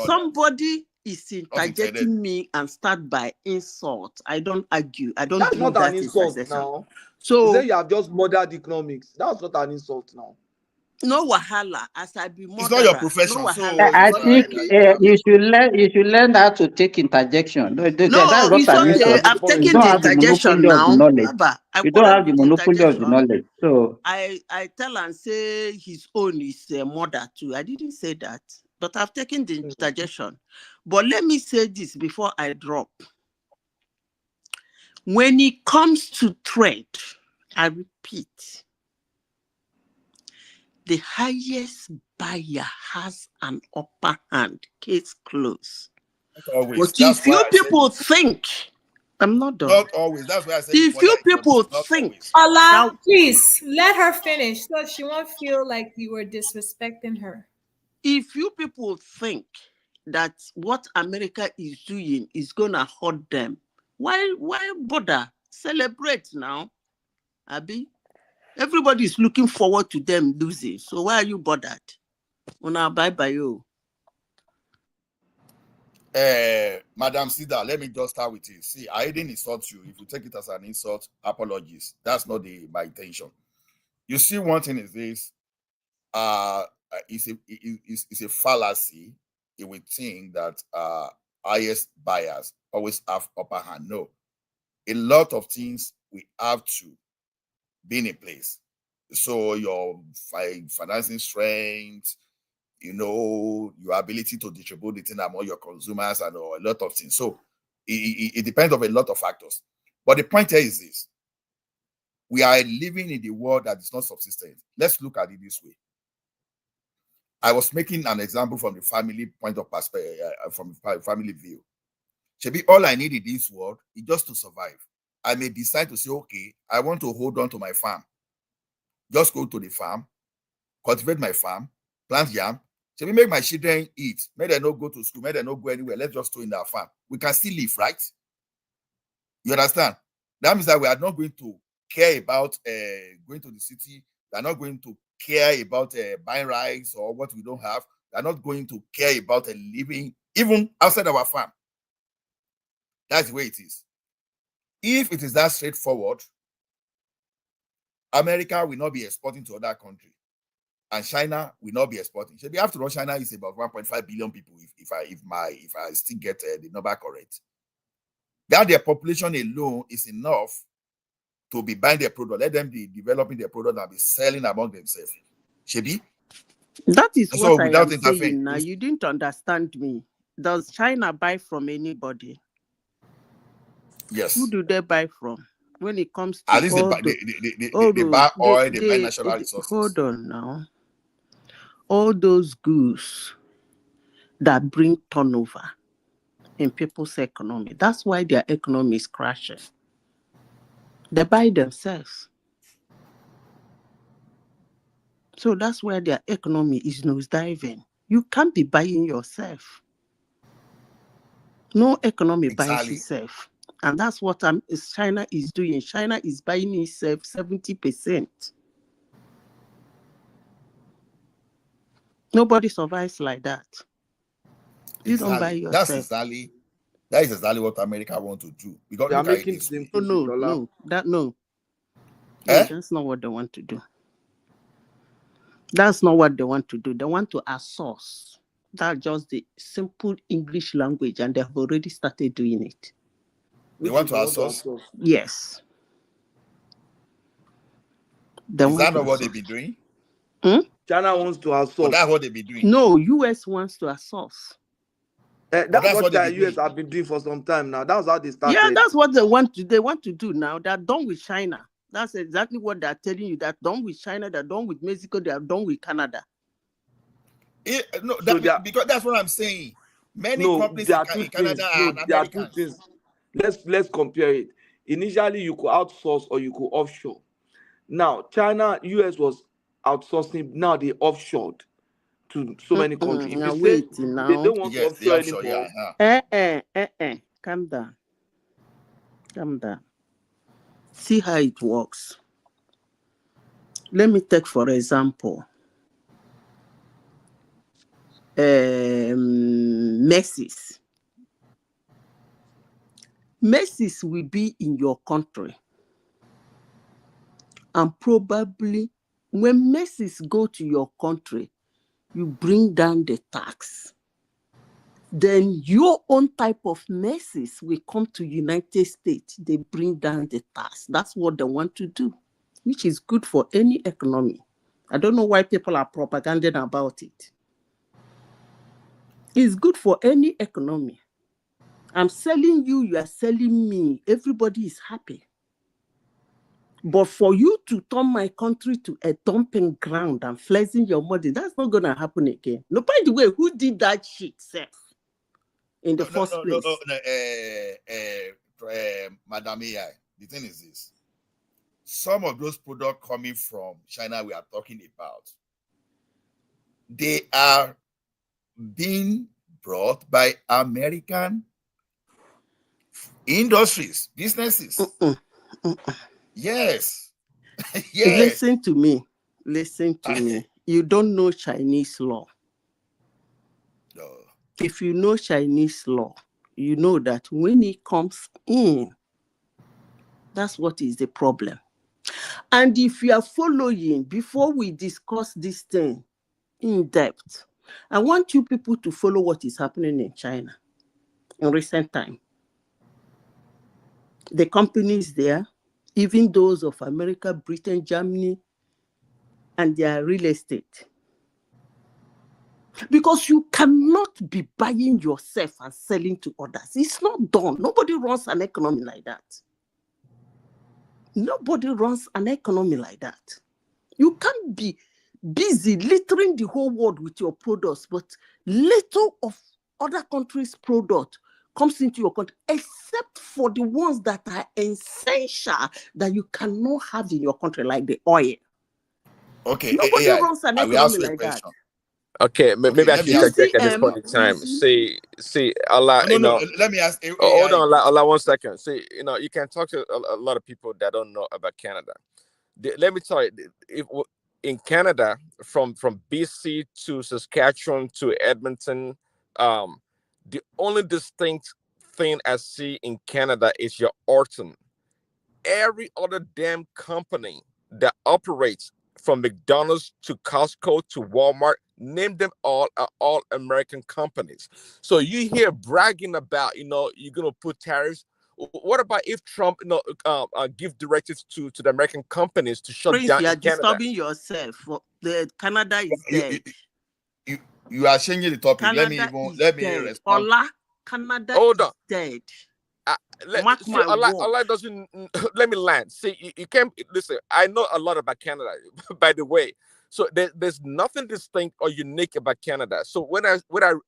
somebody is interjecting me and start by insult. I don't argue. I don't That's believe not an that is insult succession. now. So You say you have just murdered economics. That's not an insult now. no wahala. As I be It's not your murderer, profession, no so wahala. I it's think you should learn how to take interjection. No, That's not it's an okay. insult. I've You taken don't the have the interjection monopoly of the now. knowledge. Baba, I You don't have quarrel the with monopoly of the interjection. knowledge. So I tell and say his own is murder too. I didn't say that, but I've taken the interjection. But let me say this before I drop. When it comes to trade, I repeat, the highest buyer has an upper hand. Case closed. not always. But That's if why you I said people it. think, I'm not done. Not always. That's why I said If before you that it people not think, always. Allah, please let her finish so she won't feel like you were disrespecting her. If you people think that what America is doing is gonna hurt them, why bother? Celebrate now, Abi. Everybody is looking forward to them losing. So why are you bothered? Una bye bye you. Madam Sida, let me just start with you. See, I didn't insult you. If you take it as an insult, apologies. That's not my intention. You see, one thing is this: it's a fallacy. It would think that highest buyers always have upper hand. No, a lot of things we have to be in a place. So your financing strength, your ability to distribute the thing among your consumers and a lot of things. So it depends on a lot of factors. But the point here is this: we are living in the world that is not subsistent. Let's look at it this way. I was making an example from the family point of perspective, from family view. Maybe all I need in this world is just to survive. I may decide to say, okay, I want to hold on to my farm. Just go to the farm, cultivate my farm, plant yam. So we make my children eat. May they not go to school, may they not go anywhere. Let's just stay in our farm. We can still live, right? You understand? That means that we are not going to care about going to the city. We are not going to care about buying rice or what we don't have. We are not going to care about living even outside our farm. That's the way it is. If it is that straightforward, America will not be exporting to other countries, and China will not be exporting. So after all, China is about 1.5 billion people. If I still get the number correct, that their population alone is enough to be buying their product. Let them be developing their product and be selling among themselves. Shebi? That is so what I without am saying now. You didn't understand me. Does China buy from anybody? Yes. Who do they buy from? When it comes to at least they buy oil, they buy natural resources. Hold on now. All those goods that bring turnover in people's economy. That's why their economy is crashing. They buy themselves. So that's where their economy is nosediving. You can't be buying yourself. No economy buys itself. And that's what China is doing. China is buying itself 70%. Nobody survives like that. You don't buy yourself. That is exactly what America wants to do. Because they are look at making it this way. No, that's not what they want to do. That's not what they want to do. They want to outsource. That's just the simple English language, and they have already started doing it. They want to outsource? Yes. Is that not what they've been doing? China wants to outsource. But that's what they've been doing. No, US wants to outsource. That's what the US have been doing for some time now. That's how they started. Yeah, that's what they want to do now. They're done with China. That's exactly what they're telling you. They're done with China, they're done with Mexico, they're done with Canada. Because that's what I'm saying. Many companies in Canada and America. There are two things. Let's compare it. Initially, you could outsource or you could offshore. Now, China, US was outsourcing. Now they offshored to so many countries. Now If wait, they don't want to offshore anymore. Calm down. Calm down. See how it works. Let me take, for example, Macy's. Macy's will be in your country. And probably when Macy's go to your country, you bring down the tax. Then your own type of Macy's will come to United States. They bring down the tax. That's what they want to do, which is good for any economy. I don't know why people are propaganding about it. It's good for any economy. I'm selling you, you are selling me. Everybody is happy. But for you to turn my country to a dumping ground and flexing your money, that's not going to happen again. No, by the way, who did that shit, Seth? In the first place? Madam AI, the thing is this. Some of those products coming from China we are talking about, they are being brought by American industries, businesses. Yes. Yes. Listen to me. Listen to me. You don't know Chinese law. No. If you know Chinese law, you know that when it comes in, that's what is the problem. And if you are following, before we discuss this thing in depth, I want you people to follow what is happening in China in recent time. The companies there, even those of America, Britain, Germany, and their real estate. Because you cannot be buying yourself and selling to others. It's not done. Nobody runs an economy like that. Nobody runs an economy like that. You can't be busy littering the whole world with your products, but little of other countries' product comes into your country, except for the ones that are essential that you cannot have in your country, like the oil. Okay, nobody runs an economy like that. Okay, maybe I should interject at this point in time. See, Allah, no, let me ask. Hold on, Allah, 1 second. See, you can talk to a lot of people that don't know about Canada. Let me tell you, in Canada, from BC to Saskatchewan to Edmonton, the only distinct thing I see in Canada is your Orton. Every other damn company that operates from McDonald's to Costco to Walmart, name them all, are all American companies. So you hear bragging about, you're going to put tariffs. What about if Trump, give directives to the American companies to shut Prince, down you are in Canada? disturbing yourself. Canada is dead. You are changing the topic. Canada let me respond. Ola, Canada Hold is on. dead. Mark my word. Allah doesn't. Let me land. See, you can't listen. I know a lot about Canada, by the way. So there's nothing distinct or unique about Canada. So when I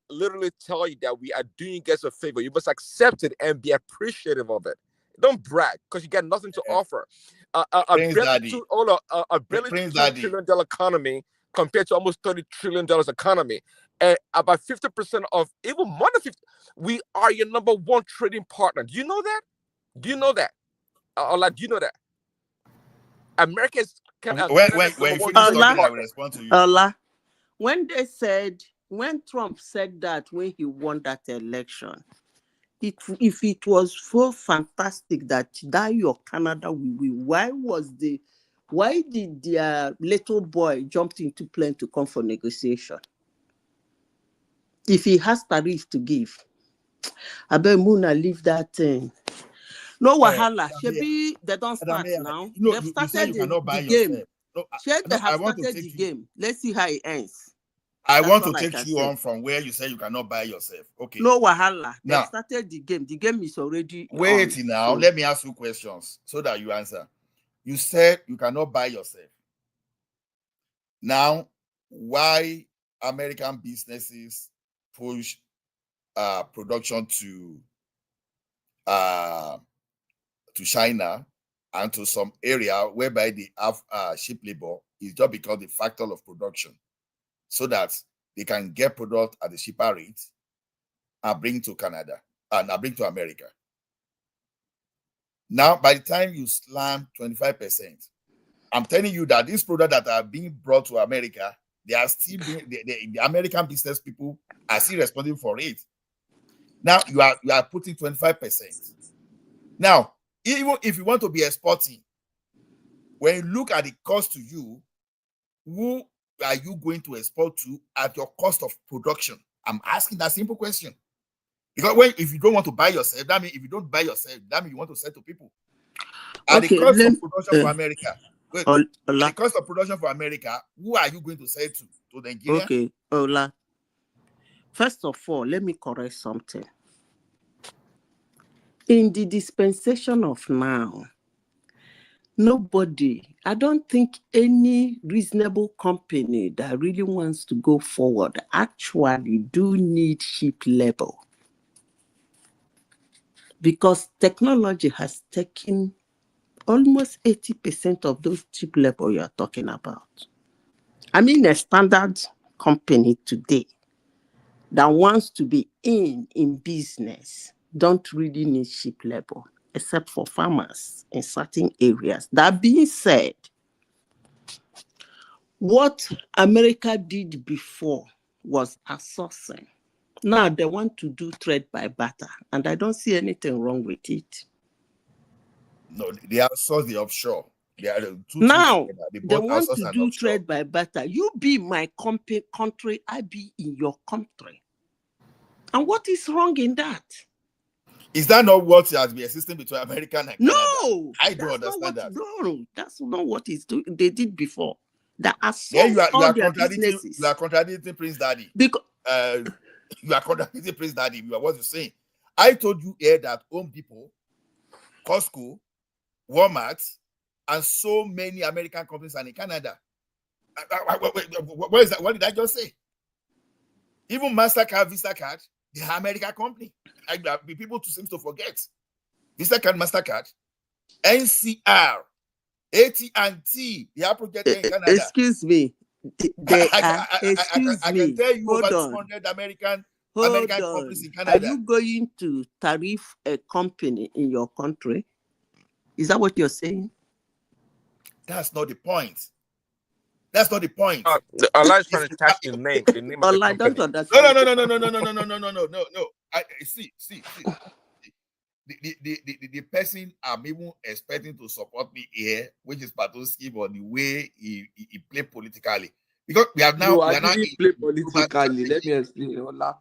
literally tell you that we are doing you guys a favor, you must accept it and be appreciative of it. Don't brag because you got nothing to offer. A billion to $2 trillion economy compared to almost $30 trillion economy. And about 50% of, even more than 50%, we are your number one trading partner. Do you know that? Do you know that? Allah, do you know that? America is when you finish talking, I will respond to you. Allah, when Trump said that when he won that election, if it was so fantastic that your Canada will win, why did their little boy jump into plane to come for negotiation? If he has tariff to give, I bet Muna leave that thing. No wahala. Shebi, they don't start now. They've started the game. They have started the game. Let's see how it ends. I want to take you on from where you say you cannot buy yourself. Okay. No wahala. They've started the game. The game is already wait now. Let me ask you questions so that you answer. You said you cannot buy yourself. Now, why American businesses push production to China and to some area whereby they have cheap labor is just because the factor of production, so that they can get product at the cheaper rate and bring to Canada and bring to America. Now, by the time you slam 25%, I'm telling you that these products that are being brought to America, they are still being, the American business people are still responsible for it. Now you are putting 25%. Now, even if you want to be exporting, when you look at the cost to you, who are you going to export to at your cost of production? I'm asking that simple question. Because if you don't want to buy yourself, that means if you don't buy yourself, that means you want to sell to people. At the cost of production for America, the cost of production for America, who are you going to sell to Nigeria? Okay, Ola. First of all, let me correct something. In the dispensation of now, nobody, I don't think any reasonable company that really wants to go forward actually do need cheap labor. Because technology has taken almost 80% of those cheap labor you're talking about. I mean, a standard company today that wants to be in business don't really need cheap labor, except for farmers in certain areas. That being said, what America did before was outsourcing. Now they want to do trade by barter, and I don't see anything wrong with it. No, they outsource the offshore. They are two now they want to do trade by barter. You be my country, I be in your country. And what is wrong in that? Is that not what has been existing between America and Canada? No, I don't understand that. No, that's not what they did before. That then you are contradicting Prince Daddy. Because you are contradicting Prince Daddy. You are what you're saying. I told you here that Home Depot, Costco, Walmart, and so many American companies are in Canada. What is that? What did I just say? Even MasterCard, Visa Card, they are American company. People seem to forget. Visa Card, MasterCard, NCR, AT&T, they are projected in Canada. Excuse me. I can tell you over 200 American companies in Canada. Are you going to tariff a company in your country? Is that what you're saying? That's not the point. That's not the point. Allah is trying to catch the name of the company. I don't understand. No. See. The person I'm even expecting to support me here, which is Patoski, or the way he play politically. Because we have now. No, I didn't play politically. Let me explain, Ola.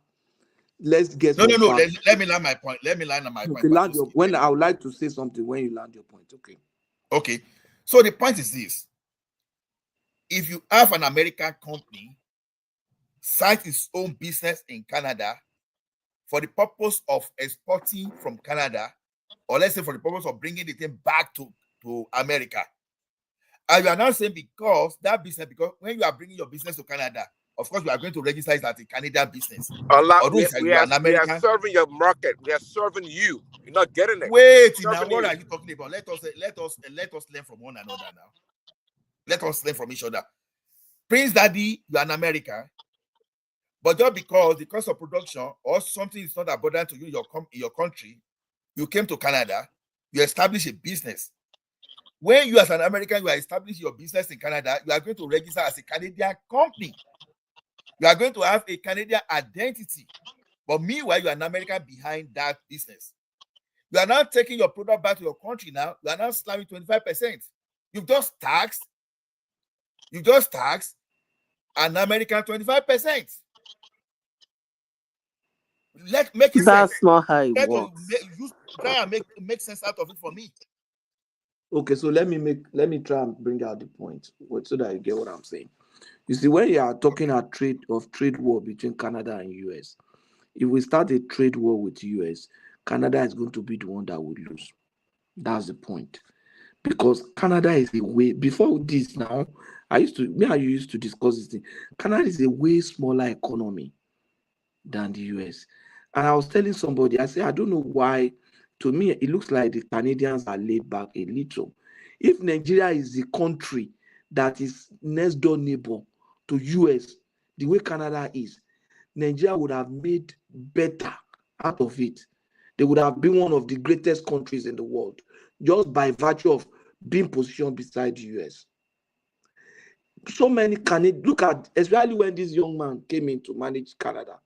Let's get No. Let me land my point. Okay, land your, when I would like to say something when you land your point. Okay. So the point is this: if you have an American company start its own business in Canada for the purpose of exporting from Canada, or let's say for the purpose of bringing the thing back to America, and you are not saying because when you are bringing your business to Canada, of course you are going to register it as a Canadian business. We are serving your market. We are serving you. You're not getting it. Wait, now what are you talking about? Let us learn from one another now. Let us learn from each other. Prince Daddy, you are an American, but just because the cost of production or something is not abundant to you in your country, you came to Canada, you establish a business. When you as an American, you are establishing your business in Canada, you are going to register as a Canadian company. You are going to have a Canadian identity. But meanwhile, you are an American behind that business. You are now taking your product back to your country now. You are now slamming 25%. You've just taxed an American 25%. Make it That's sense. not how it works. Try and make sense out of it for me. Okay, so let me try and bring out the point so that you get what I'm saying. You see, when you are talking about trade war between Canada and US, if we start a trade war with US, Canada is going to be the one that will lose. That's the point. Because Canada is a way, before this now, you used to discuss this thing. Canada is a way smaller economy than the US. And I was telling somebody, I said, I don't know why, to me, it looks like the Canadians are laid back a little. If Nigeria is the country that is next door neighbor to US, the way Canada is, Nigeria would have made better out of it. They would have been one of the greatest countries in the world, just by virtue of being positioned beside the US. So many Canadians, look at, especially when this young man came in to manage Canada.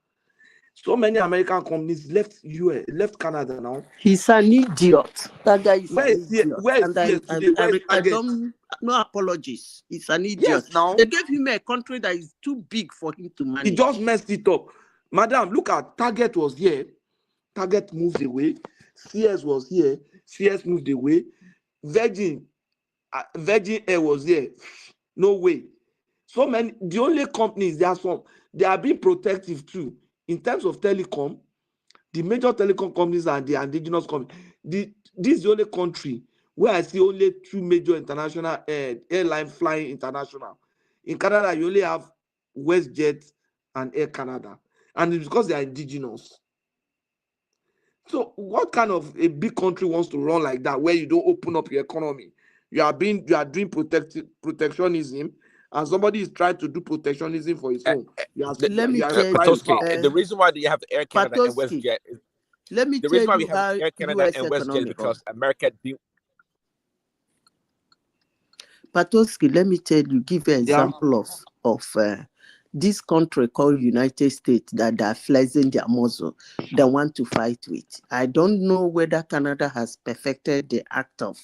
So many American companies left US, left Canada now. He's an idiot. That guy is Where an is he? idiot. Where is And he today? Where is I Target? don't, no apologies. He's an idiot. Yes, now. They gave him a country that is too big for him to manage. He just messed it up. Madam, look at Target was here. Target moved away. CS was here. CS moved away. Virgin Air was here. No way. So many. The only companies they are being protective too in terms of telecom. The major telecom companies are the indigenous companies. This is the only country where I see only 2 major international airline flying international. In Canada, you only have WestJet and Air Canada, and it's because they are indigenous. So, what kind of a big country wants to run like that, where you don't open up your economy? You are doing protectionism, and somebody is trying to do protectionism for his own. Let me tell you, the reason why you have Air Canada and WestJet is let me the tell reason why you we have how Air Canada US and WestJet is economy because America didn't. Patoski, let me tell you, give an example of this country called United States that are flexing their muscle, they want to fight with. I don't know whether Canada has perfected the act of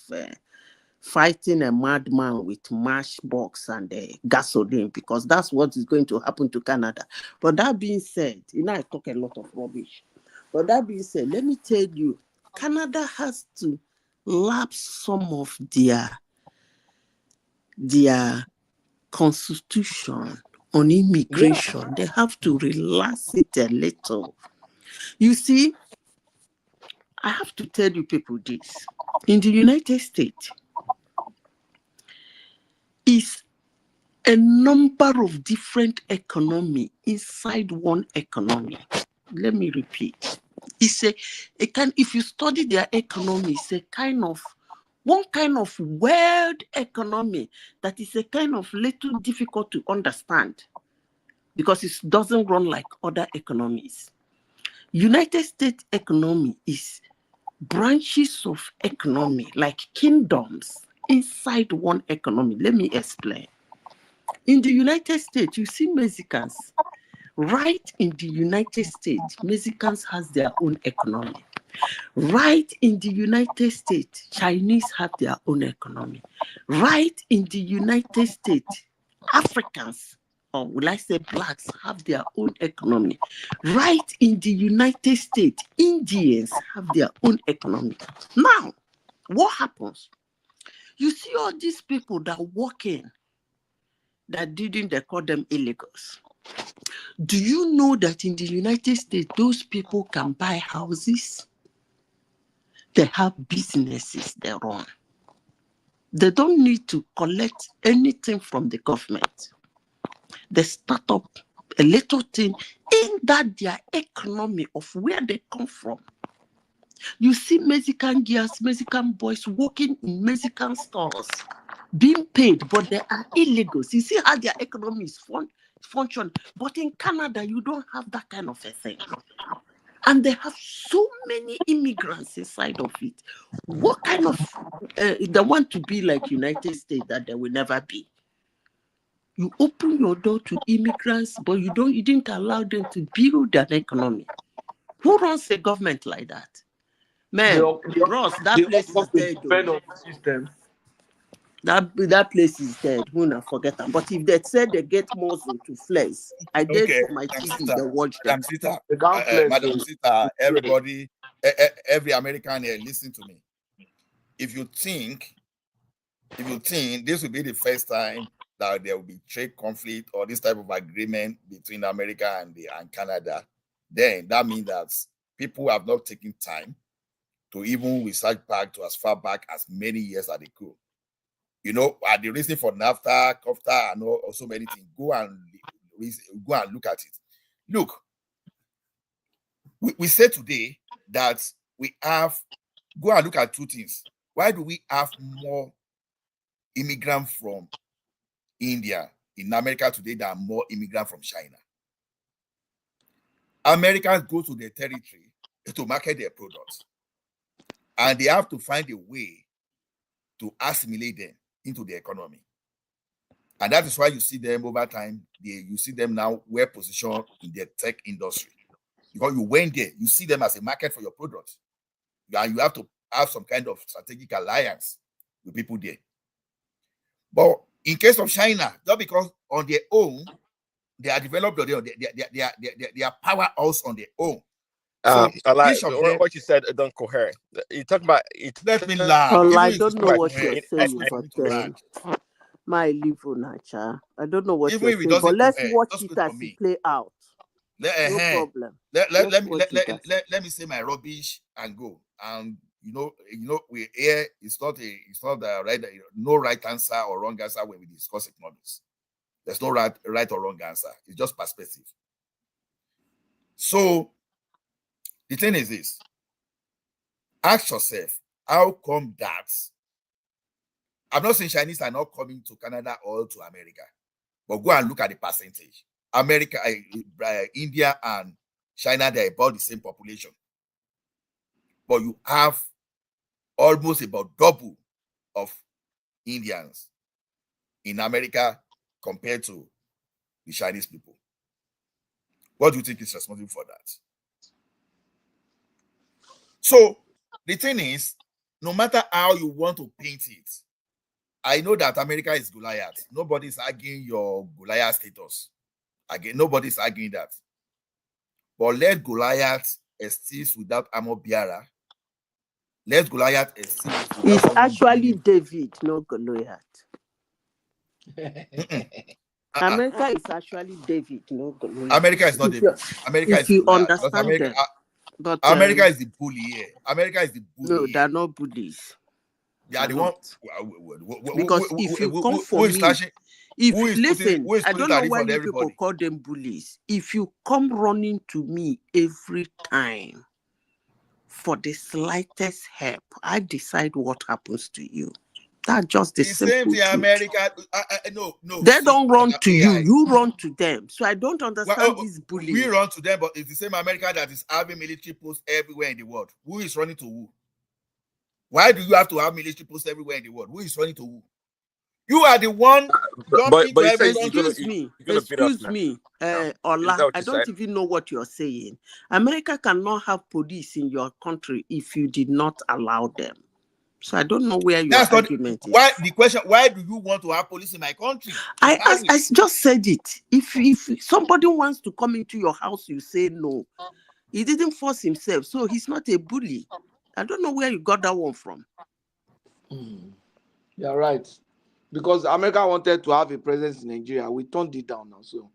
fighting a madman with matchbox and gasoline, because that's what is going to happen to Canada. But that being said, I talk a lot of rubbish. But that being said, let me tell you, Canada has to lapse some of their constitution on immigration. Yeah. They have to relax it a little. You see, I have to tell you people this. In the United States, is a number of different economy inside one economy. Let me repeat. It's if you study their economy, it's a kind of one kind of world economy that is a kind of little difficult to understand because it doesn't run like other economies. United States economy is branches of economy, like kingdoms inside one economy. Let me explain. In the United States, you see Mexicans. Right in the United States, Mexicans has their own economy. Right in the United States, Chinese have their own economy. Right in the United States, Africans, or will I say blacks, have their own economy. Right in the United States, Indians have their own economy. Now, what happens? You see all these people that walk in, that they call them illegals. Do you know that in the United States, those people can buy houses? They have businesses they run. They don't need to collect anything from the government. They start up a little thing in that their economy of where they come from. You see Mexican girls, Mexican boys working in Mexican stores, being paid, but they are illegals. You see how their economy is function. But in Canada, you don't have that kind of a thing. And they have so many immigrants inside of it. What kind of, they want to be like United States that they will never be. You open your door to immigrants, but you didn't allow them to build their economy. Who runs a government like that? Man, Ross, that place is dead. That place is dead. Who not forget them? But if they said they get muscle to flex, I did for my TV. They watch them. Madam Sita, everybody, every American here, listen to me. If you think this will be the first time that there will be trade conflict or this type of agreement between America and Canada, then that means that people have not taken time to even research back to as far back as many years as they could. The reason for NAFTA, COFTA, and also many things. Go and look at it. Look, we say today that we have, go and look at two things. Why do we have more immigrants from India in America today than more immigrants from China? Americans go to their territory to market their products, and they have to find a way to assimilate them into the economy. And that is why you see them over time, you see them now well positioned in the tech industry. because you went there, you see them as a market for your product. And you have to have some kind of strategic alliance with people there. But in case of China, just because on their own, they are developed, they are powerhouse on their own. So I like each of them, what you said. Don't cohere. You talk about it. Let me laugh. Well, I Even don't know what you're saying, but my little nature. I don't know what even you're if it saying, but doesn't let's cohere, watch just it good as for it me. play out. No problem. Let me say my rubbish and go. And we here. It's not the right, no right answer or wrong answer when we discuss economics. There's no right or wrong answer. It's just perspective. So the thing is this: ask yourself, how come that? I'm not saying Chinese are not coming to Canada or to America, but go and look at the percentage. America, India, and China, they're about the same population, but you have almost about double of Indians in America compared to the Chinese people. What do you think is responsible for that? So the thing is, no matter how you want to paint it, I know that America is Goliath. Nobody's arguing your Goliath status. Again, nobody's arguing that. But let Goliath exist without armor bearer. Let Goliath exist without It's someone actually David, not Goliath. America is actually David, not Goliath. America is not David. America if is you Goliath. understand America, them. But America is the bully here. America is the bully. No, they're not bullies. They are the one. Because if you come for me, listen, I don't know why you people call them bullies. If you come running to me every time for the slightest help, I decide what happens to you. That's just the simple same thing. truth. America, no. They don't run to you. You run to them. So I don't understand this bullying. We run to them, but it's the same America that is having military posts everywhere in the world. Who is running to who? Why do you have to have military posts everywhere in the world? Who is running to who? You are the one jumping to every country. Excuse me, Ola, I don't even know what you're saying. America cannot have police in your country if you did not allow them. So I don't know where your argument is. Why the question? Why do you want to have police in my country? I just said it. If somebody wants to come into your house, you say no. He didn't force himself, so he's not a bully. I don't know where you got that one from. You're right. Because America wanted to have a presence in Nigeria. We turned it down now. So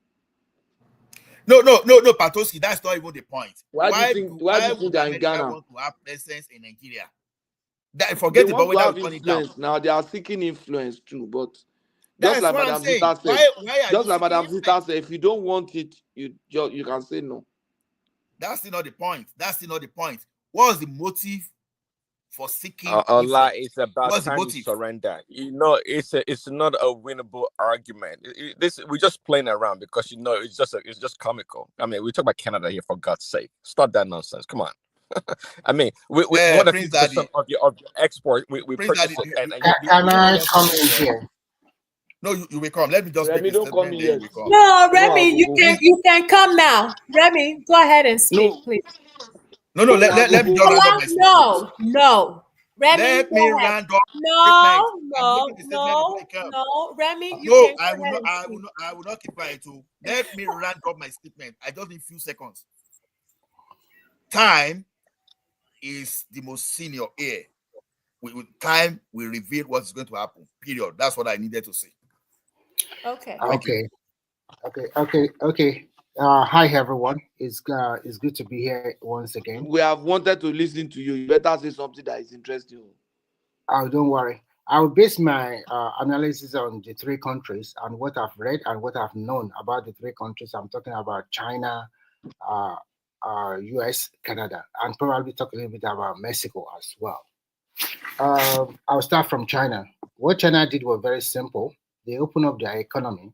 no, Patoski, that's not even the point. Why do you think they're in Ghana? Want to have presence in Nigeria? Forget they about want to have whether influence. Now they are seeking influence too, but that's just like what Madam I'm saying. Zita said, why just like Madam Zita said, if you don't want it, you can say no. That's still not the point. What was the motive for seeking? Allah, it's about time you surrender. It's not a winnable argument. We're just playing around because it's just comical. I mean, we talk about Canada here, for God's sake. Stop that nonsense. Come on. I mean, we more than 50% of your export we purchase it. Can I come in here? No, you will come. Let me just Remy, don't come in yet. No, Remy, you can come now. Remy, go ahead and speak, please. No, let me just round up my statement. No. Remy, let me round up No, Remy, I will not keep quiet too. Let me round up my statement. I just need a few seconds. Time is the most senior here. With time will reveal what's going to happen. Period. That's what I needed to say. Okay. Okay. Hi everyone. It's good to be here once again. We have wanted to listen to you. You better say something that is interesting. Oh, don't worry. I will base my analysis on the three countries and what I've read and what I've known about the three countries. I'm talking about China, US, Canada, and probably talk a little bit about Mexico as well. I'll start from China. What China did was very simple. They opened up their economy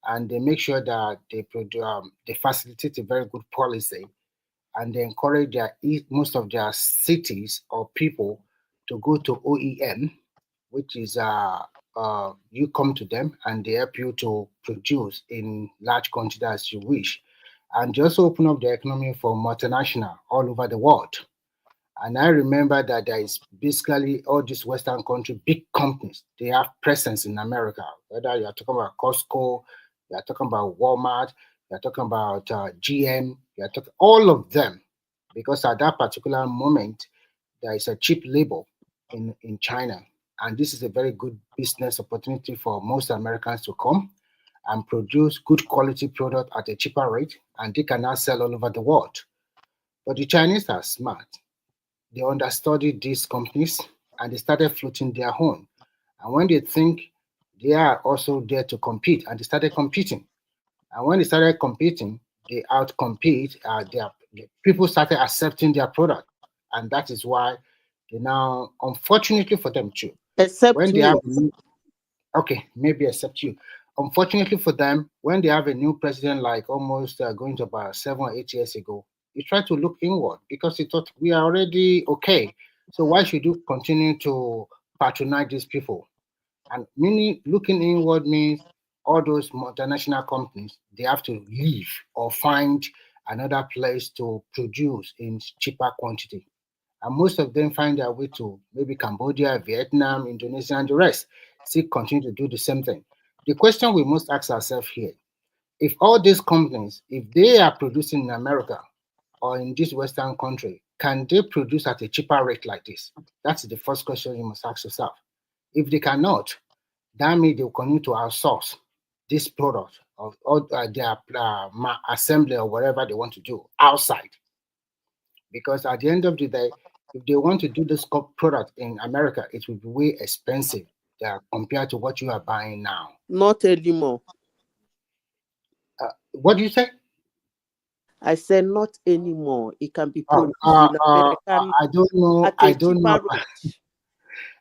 and they make sure that they facilitate a very good policy, and they encourage most of their cities or people to go to OEM, which is you come to them and they help you to produce in large quantity as you wish. and they also open up the economy for multinational all over the world. And I remember that there is basically all these Western country, big companies, they have presence in America. Whether you're talking about Costco, you're talking about Walmart, you're talking about GM, you're talking all of them, because at that particular moment, there is a cheap labor in China. And this is a very good business opportunity for most Americans to come and produce good quality product at a cheaper rate, and they can now sell all over the world. But the Chinese are smart. They understudied these companies and they started floating their own. And when they think they are also there to compete, and they started competing. And when they started competing, they outcompete. People started accepting their product, and that is why they now, unfortunately for them too, except when me. they have okay, maybe except you. Unfortunately for them, when they have a new president, like almost going to about 7 or 8 years ago, he tried to look inward because he thought we are already okay. So why should you continue to patronize these people? And meaning looking inward means all those multinational companies, they have to leave or find another place to produce in cheaper quantity. And most of them find their way to maybe Cambodia, Vietnam, Indonesia, and the rest. Still continue to do the same thing. The question we must ask ourselves here, if all these companies, if they are producing in America or in this Western country, can they produce at a cheaper rate like this? That's the first question you must ask yourself. If they cannot, that means they will continue to outsource this product or their assembly or whatever they want to do outside. Because at the end of the day, if they want to do this product in America, it will be way expensive compared to what you are buying now. Not anymore. What do you say? I said not anymore. It can be produced in America. I don't know. At a cheaper rate.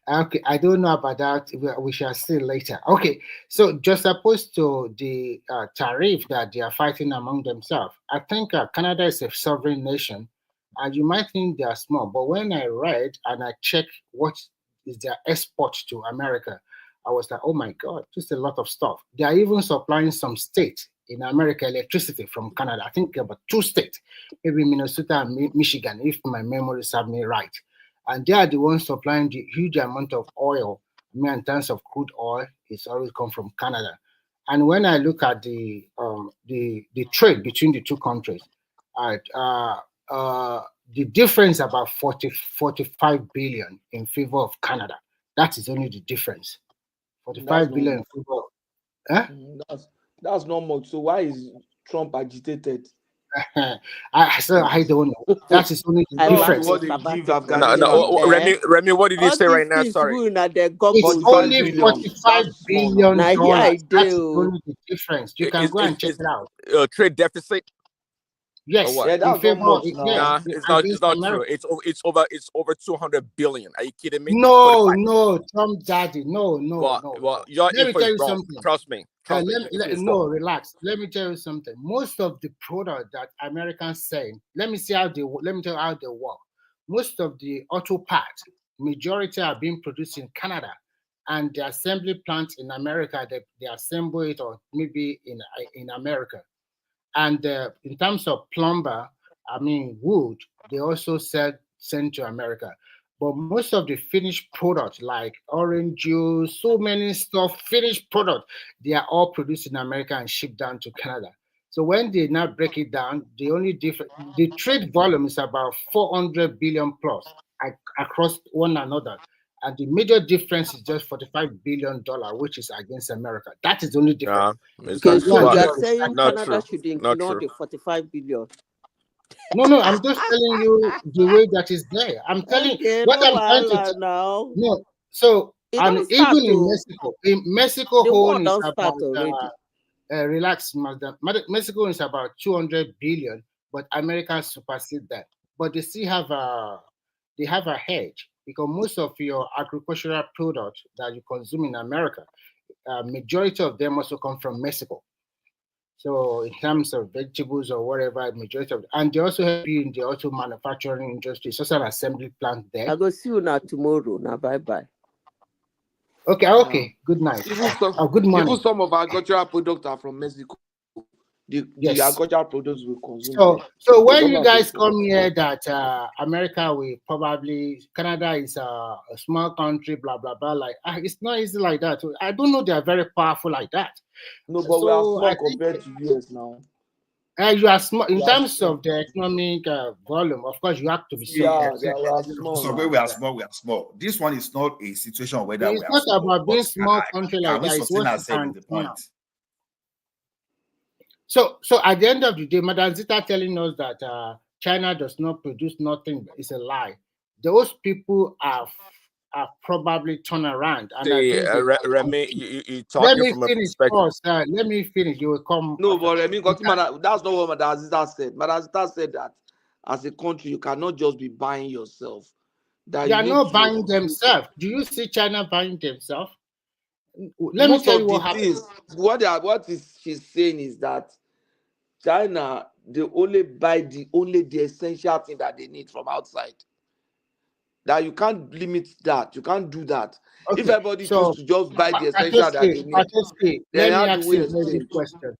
Okay, I don't know about that. We shall see later. Okay, so just opposed to the tariff that they are fighting among themselves, I think Canada is a sovereign nation, and you might think they are small, but when I read and I checked what is their export to America, I was like, oh my God, just a lot of stuff. They are even supplying some states in America electricity from Canada. I think about 2 states, maybe Minnesota and Michigan, if my memory serves me right. And they are the ones supplying the huge amount of oil. In terms of crude oil, it's always come from Canada. And when I look at the trade between the two countries, the difference about 45 billion in favor of Canada. That is only the difference. 45 billion in favor of, That's not much. So why is Trump agitated? I don't know. That is only the difference. What they give Afghanistan. Remy, what did you say right now? Sorry. It's only 45 billion dollars. That's only the difference. You can go and check it out. Trade deficit. Yes, yeah, that's not much now. It's not true. It's over 200 billion. Are you kidding me? No, Trump daddy. No. Well, your info is wrong. Trust me. Relax. Let me tell you something. Most of the product that Americans sell, let me tell you how they work. Most of the auto parts, majority are being produced in Canada, and the assembly plants in America, they assemble it or maybe in America. And in terms of plumber, wood, they also send to America. But most of the finished products, like orange juice, so many stuff, finished product, they are all produced in America and shipped down to Canada. So when they now break it down, the trade volume is about 400 billion plus across one another. And the major difference is just $45 billion, which is against America. That is the only difference. Okay, so you are saying Canada should ignore the 45 billion. No, I'm just telling you the way that is there. I'm telling you what I'm trying to now. No, so and even in Mexico, whole is about relax, madam. Mexico is about 200 billion, but America supersedes that. But they still have a hedge because most of your agricultural products that you consume in America, majority of them also come from Mexico. So in terms of vegetables or whatever, majority of, and they also help you in the auto manufacturing industry. It's also an assembly plant there. I'll go see you now tomorrow. Now bye. Okay. Good night. Good morning. Even some of our agricultural products are from Mexico. the agricultural products we consume. So when you guys come here that America will probably, Canada is a small country, blah blah blah, like it's not easy like that. I don't know they are very powerful like that. No, but we are small compared to US now. You are small in terms of the economic volume. Of course, you have to be small. We are small. This one is not a situation where it's not about being small country like that. It's what you can do. So at the end of the day, Madam Zita telling us that China does not produce nothing is a lie. Those people are probably turned around. And Remy, you talking from a perspective. Let me finish. You will come. No, but Remy, that's not what Madam Zita said. Madam Zita said that as a country, you cannot just be buying yourself. They are not buying themselves. Do you see China buying themselves? Let me tell you what happens. What she's saying is that China, they only buy the essential thing that they need from outside. That you can't limit that. You can't do that. Okay. If everybody chooses to just buy the essential that they need, let me ask you a good question.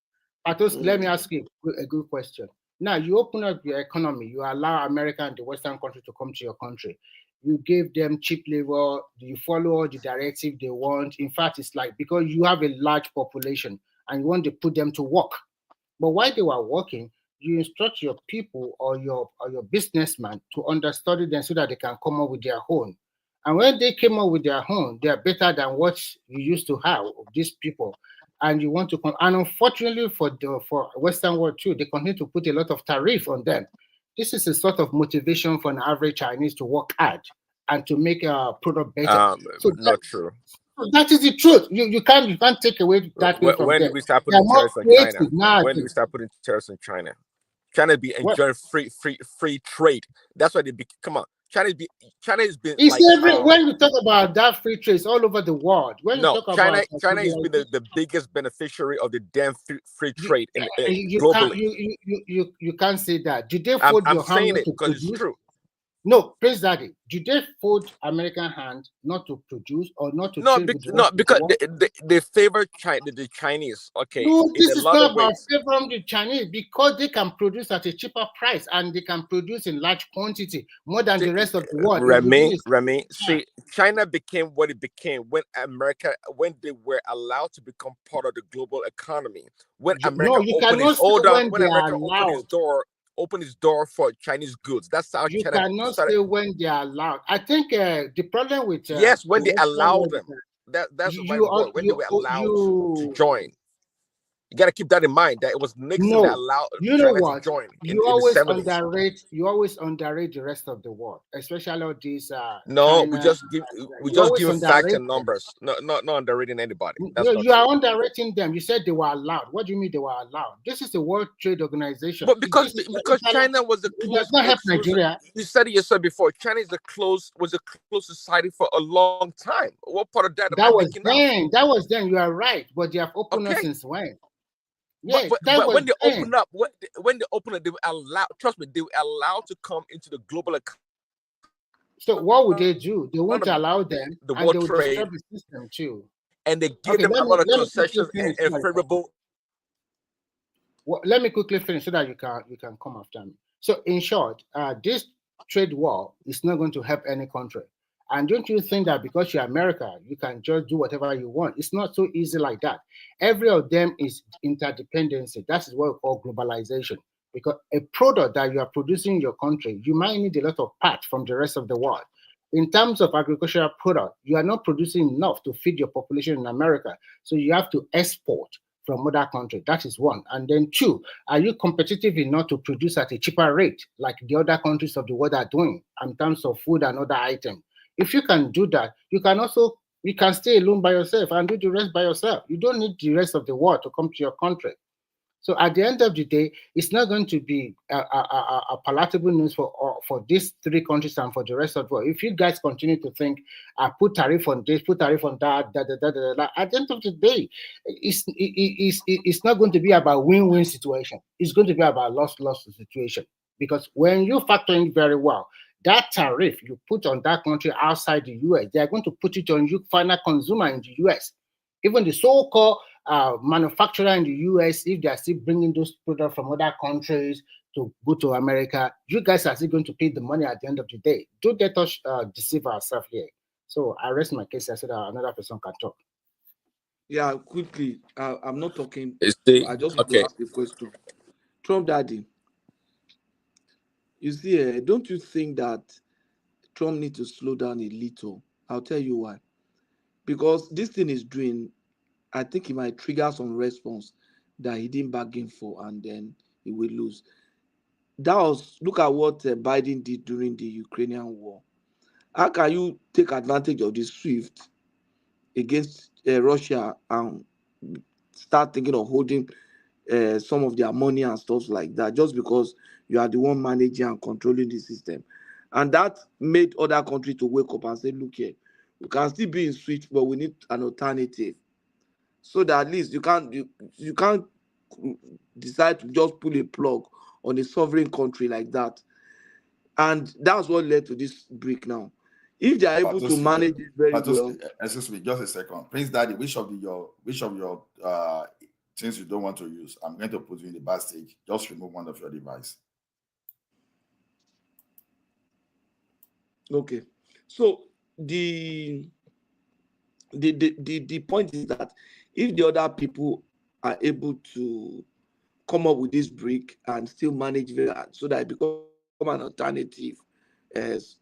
Let me ask you a good question. Now, you open up your economy. You allow America and the Western country to come to your country. You give them cheap labor. You follow all the directive they want. In fact, it's like because you have a large population and you want to put them to work. But while they were working, you instruct your people or your businessman to understudy them so that they can come up with their own. And when they came up with their own, they are better than what you used to have of these people. And you want to come. And unfortunately for Western world too, they continue to put a lot of tariff on them. This is a sort of motivation for an average Chinese to work hard and to make a product better. Not true. That is the truth. You can't take away that. When did we start putting tariffs on China? When did we start putting tariffs on China? China be enjoying free trade. That's why they be. Come on, China has been. When you talk about that free trade, it's all over the world. China has been the biggest beneficiary of the damn free trade globally. You can't say that. Did they fold your hand? I'm saying it because it's true. No, Prince Daddy, did they fold American hand not to produce or not to trade with because they favor the Chinese. Okay. No, this is not about favoring the Chinese because they can produce at a cheaper price and they can produce in large quantity more than the rest of the world. Remy, see, China became what it became when they were allowed to become part of the global economy. When America opened its door for Chinese goods. That's how you cannot say when they are allowed. I think the problem with yes, when they allow them. That's the right word. When they were allowed to join. You got to keep that in mind. That it was Nixon that allowed China to join. You always underrate the rest of the world, especially all these. No, we just give facts and numbers. Not underrating anybody. You are underrating them. You said they were allowed. What do you mean they were allowed? This is the World Trade Organization. But because China was a close. Does not help Nigeria. You said it yourself before. China is a close society for a long time. What part of that? That was then. That was then. You are right, but they have opened us since when? Yeah, but when they open up, they were allowed. Trust me, they were allowed to come into the global economy. So what would they do? They won't allow them, the and world they will trade disturb the system too. And they give them a lot of concessions and favorable. Well, let me quickly finish so that you can come after me. So in short, this trade war is not going to help any country. And don't you think that because you're America, you can just do whatever you want? It's not so easy like that. Every of them is interdependency. That is what we call globalization. Because a product that you are producing in your country, you might need a lot of parts from the rest of the world. In terms of agricultural product, you are not producing enough to feed your population in America. So you have to export from other countries. That is one. And then two, are you competitive enough to produce at a cheaper rate like the other countries of the world are doing in terms of food and other items? If you can do that, you can stay alone by yourself and do the rest by yourself. You don't need the rest of the world to come to your country. So at the end of the day, it's not going to be a palatable news for these three countries and for the rest of the world. If you guys continue to think, put tariff on this, put tariff on that, at the end of the day, it's not going to be about win-win situation. It's going to be about loss-loss situation. Because when you factor in very well, that tariff you put on that country outside the US, they are going to put it on you, final consumer in the US. Even the so-called manufacturer in the US, if they are still bringing those products from other countries to go to America, you guys are still going to pay the money at the end of the day. Don't let us deceive ourselves here. So I rest my case so that another person can talk. Yeah, quickly. I'm not talking. I just want to okay. ask a question. Trump daddy, you see, don't you think that Trump needs to slow down a little? I'll tell you why. Because this thing is doing, I think it might trigger some response that he didn't bargain for, and then he will lose. Look at what Biden did during the Ukrainian war. How can you take advantage of this SWIFT against Russia and start thinking of holding some of their money and stuff like that just because you are the one managing and controlling the system? And that made other countries to wake up and say, look here, we can still be in SWIFT, but we need an alternative. So that at least you can't decide to just pull a plug on a sovereign country like that. And that's what led to this break now. If they are able to manage it very well. Excuse me, just a second. Prince Daddy, which of your things you don't want to use, I'm going to put you in the backstage. Just remove one of your device. Okay. So the point is that if the other people are able to come up with this brick and still manage that so that it becomes an alternative as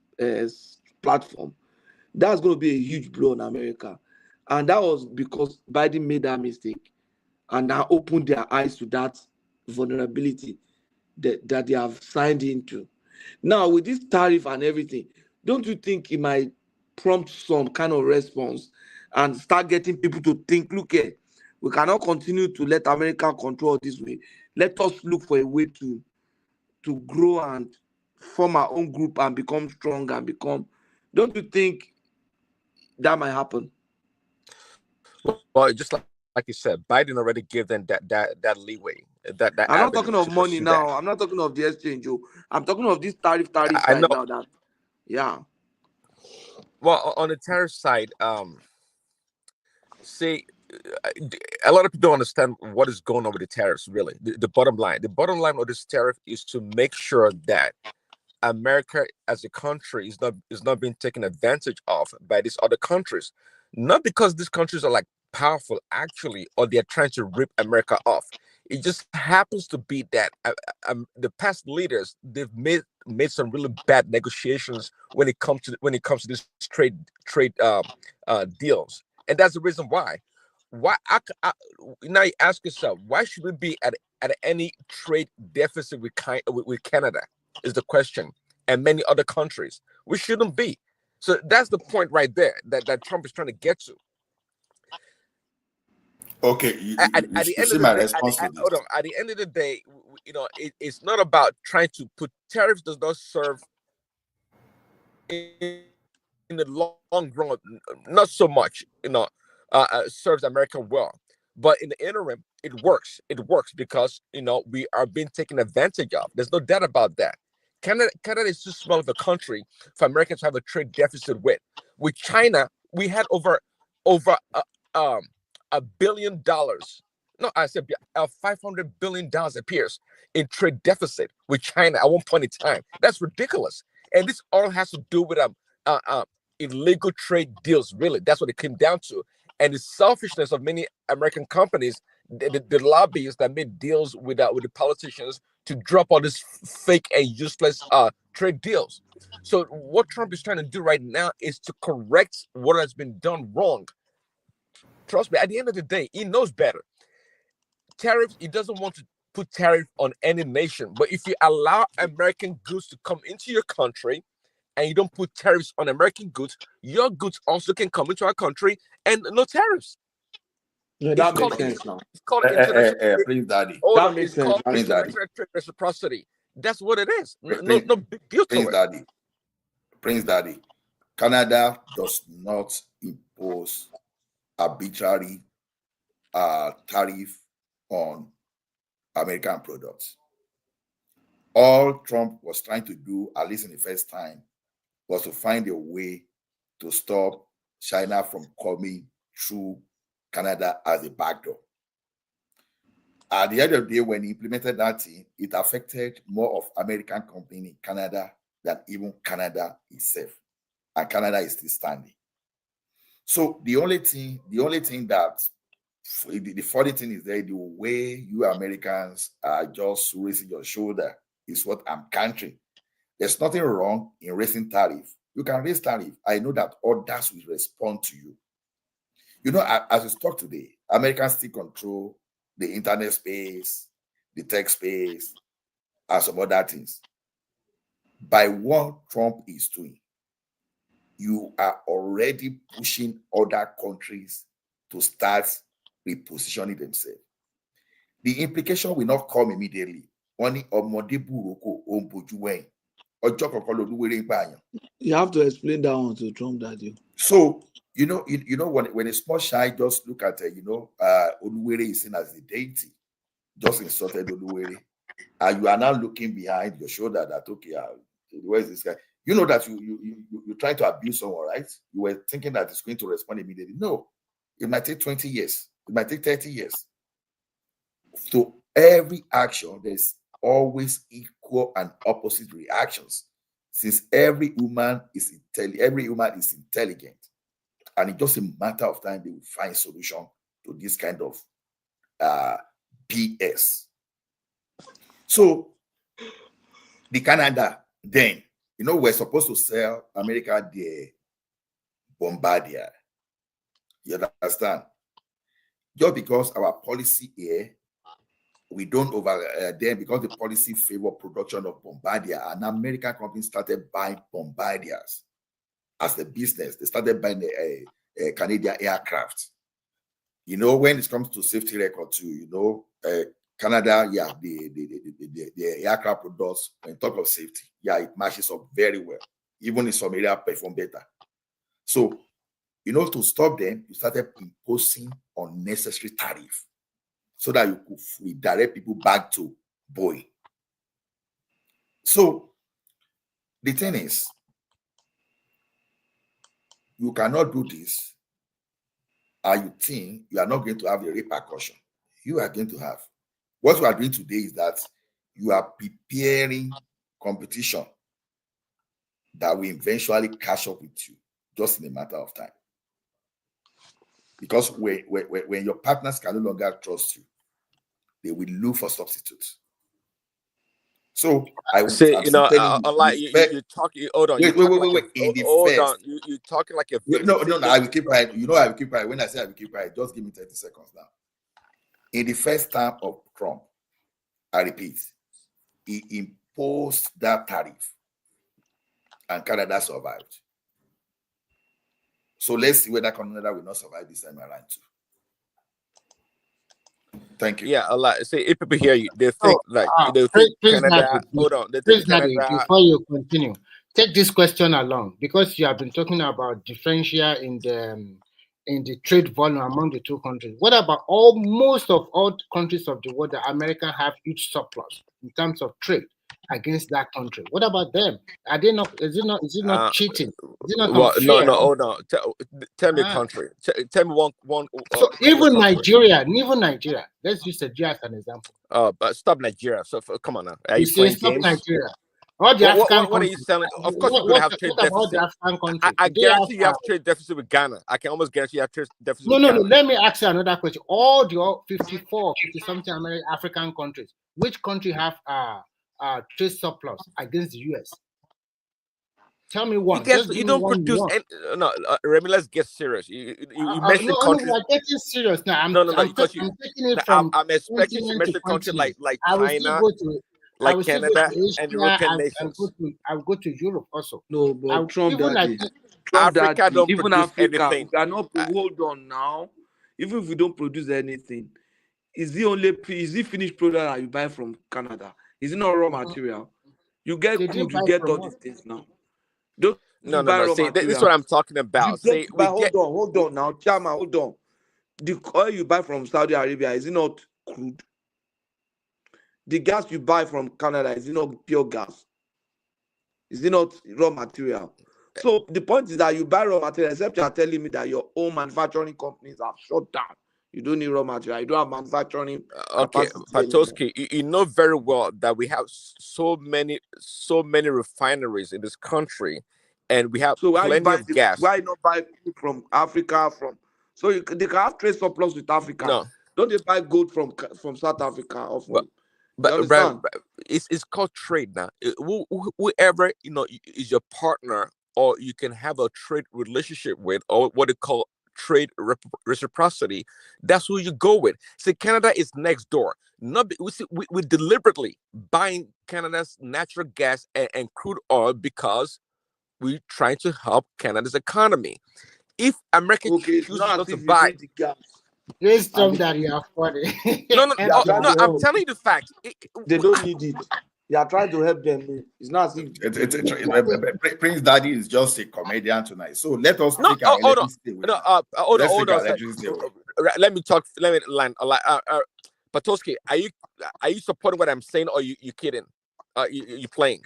platform, that's going to be a huge blow on America. And that was because Biden made that mistake and now opened their eyes to that vulnerability that they have signed into. Now, with this tariff and everything, don't you think it might prompt some kind of response and start getting people to think, look here, we cannot continue to let America control this way. Let us look for a way to grow and form our own group and become strong and become. Don't you think that might happen? Well, just like you said, Biden already gave them that leeway. That I'm not talking of money now. I'm not talking of the exchange. I'm talking of this tariff side now. That, yeah. Well, on the tariff side, see, a lot of people don't understand what is going on with the tariffs. Really, the bottom line of this tariff is to make sure that America as a country is not being taken advantage of by these other countries, not because these countries are like powerful actually, or they're trying to rip America off. It just happens to be that the past leaders, they've made some really bad negotiations when it comes to these trade deals, and that's the reason why. Now you ask yourself, why should we be at any trade deficit with Canada? Is the question, and many other countries. We shouldn't be. So that's the point right there that Trump is trying to get to. Okay, at the end of the day, at the end of the day, it's not about trying to put tariffs. Does not serve in the long run, not so much. Serves America well. But in the interim, it works. It works because we are being taken advantage of. There's no doubt about that. Canada is too small of a country for Americans to have a trade deficit with. With China, we had over $1 billion. No, I said $500 billion appears in trade deficit with China at one point in time. That's ridiculous. And this all has to do with illegal trade deals. Really, that's what it came down to. And the selfishness of many American companies, the lobbyists that made deals with the politicians to drop all these fake and useless trade deals. So what Trump is trying to do right now is to correct what has been done wrong. Trust me, at the end of the day, he knows better. Tariffs, he doesn't want to put tariff on any nation. But if you allow American goods to come into your country and you don't put tariffs on American goods, your goods also can come into our country and no tariffs. Yeah, that makes sense now. It's called international Prince Daddy. That makes sense. International trade reciprocity. That's what it is. No big deal to it. Prince Daddy. Canada does not impose arbitrary tariff on American products. All Trump was trying to do, at least in the first time, was to find a way to stop China from coming through Canada as a backdoor. At the end of the day, when he implemented that thing, it affected more of American company in Canada than even Canada itself. And Canada is still standing. So the only thing that the funny thing is that the way you Americans are just raising your shoulder is what I'm countering. There's nothing wrong in raising tariff. You can raise tariff. I know that others will respond to you. You know, as we talk today, Americans still control the internet space, the tech space, and some other things. By what Trump is doing, you are already pushing other countries to start repositioning themselves. The implication will not come immediately. Only you have to explain that one to Trump, Daddy. So you know when a small child just look at Oluwere is seen as the deity, just insulted Oluwere, and you are now looking behind your shoulder that okay, where is this guy? You know that you try to abuse someone, right? You were thinking that it's going to respond immediately. No, it might take 20 years. It might take 30 years. So every action, there's always equal and opposite reactions. Since every human is intelligent, and it's just a matter of time they will find solution to this kind of BS. So the Canada then, you know, we're supposed to sell America the Bombardier. You understand? Just because our policy here, we don't then because the policy favor production of Bombardier, and American companies started buying Bombardiers as the business. They started buying a Canadian aircraft. You know, when it comes to safety record too, you know, Canada, yeah, the aircraft products, when talk of safety, yeah, it matches up very well. Even in some area, perform better. So, you know, to stop them, you started imposing unnecessary tariff so that you could redirect people back to Boeing. So, the thing is, you cannot do this, and you think you are not going to have a repercussion. You are going to have. What we are doing today is that you are preparing competition that will eventually catch up with you just in a matter of time. Because when your partners can no longer trust you, they will look for substitutes. So I would say, you know, you're talking. Hold on. Wait. Hold on. You're talking like a. No. I will keep quiet. You know, I will keep quiet. When I say I will keep quiet, just give me 30 seconds now. In the first term of Trump, I repeat, he imposed that tariff, and Canada survived. So let's see whether Canada will not survive this time around too. Thank you. Yeah, a lot. See, if people hear you, they think Canada. Hold on, Canada. Before you continue, take this question along, because you have been talking about differential in the trade volume among the two countries. What about most of all countries of the world that America have huge surplus in terms of trade against that country? What about them? Are they not? Is it not cheating? Is it not unfair? No. Hold on. Tell me country. Tell me one. So even Nigeria. Let's use Nigeria as an example. But stop Nigeria. So come on now. Are you playing stop games? Nigeria. All the African what are you selling? Of course, you're going to have trade deficit. I guarantee you have trade deficit with Ghana. I can almost guarantee you have trade deficit with Ghana. No. Let me ask you another question. All the 50-something African countries, which country have trade surplus against the US? Tell me one. You don't produce any, no. Remy, let's get serious. You mentioned countries. No, we're getting serious now. I'm taking it from. I'm expecting you to mention countries like China, like Canada, and European nations. I'll go to Europe also. No, but Trump Africa don't even produce Africa, anything. We cannot hold on now. Even if we don't produce anything, is the finished product that you buy from Canada? Is it not raw material? You get crude, you get all these things now. No. See, this is what I'm talking about. See, hold on now, Chama, hold on. The oil you buy from Saudi Arabia, is it not crude? The gas you buy from Canada, is it not pure gas? Is it not raw material? So the point is that you buy raw material, except you are telling me that your own manufacturing companies are shut down. You don't need raw material. You don't have manufacturing Okay, capacity anymore. Patoski, you know very well that we have so many refineries in this country, and we have So why you plenty buy of gas. why not buy food from Africa? They can have trade surplus with Africa. No, Don't they buy gold from South Africa or from? but You understand? it's called trade now. Whoever is your partner, or you can have a trade relationship with, or what they call trade reciprocity. That's who you go with. See, Canada is next door. We deliberately buying Canada's natural gas and crude oil because we're trying to help Canada's economy. If America chooses not to buy, Please tell me that you are funny. no, I'm telling you the fact. They don't need it. You are trying to help them. It's not. Prince Daddy is just a comedian tonight. So let us No, take our hold on. electricity away. No, hold on. Electricity away. Let me talk. Let me land. Patoski, are you supporting what I'm saying, or you kidding? You playing?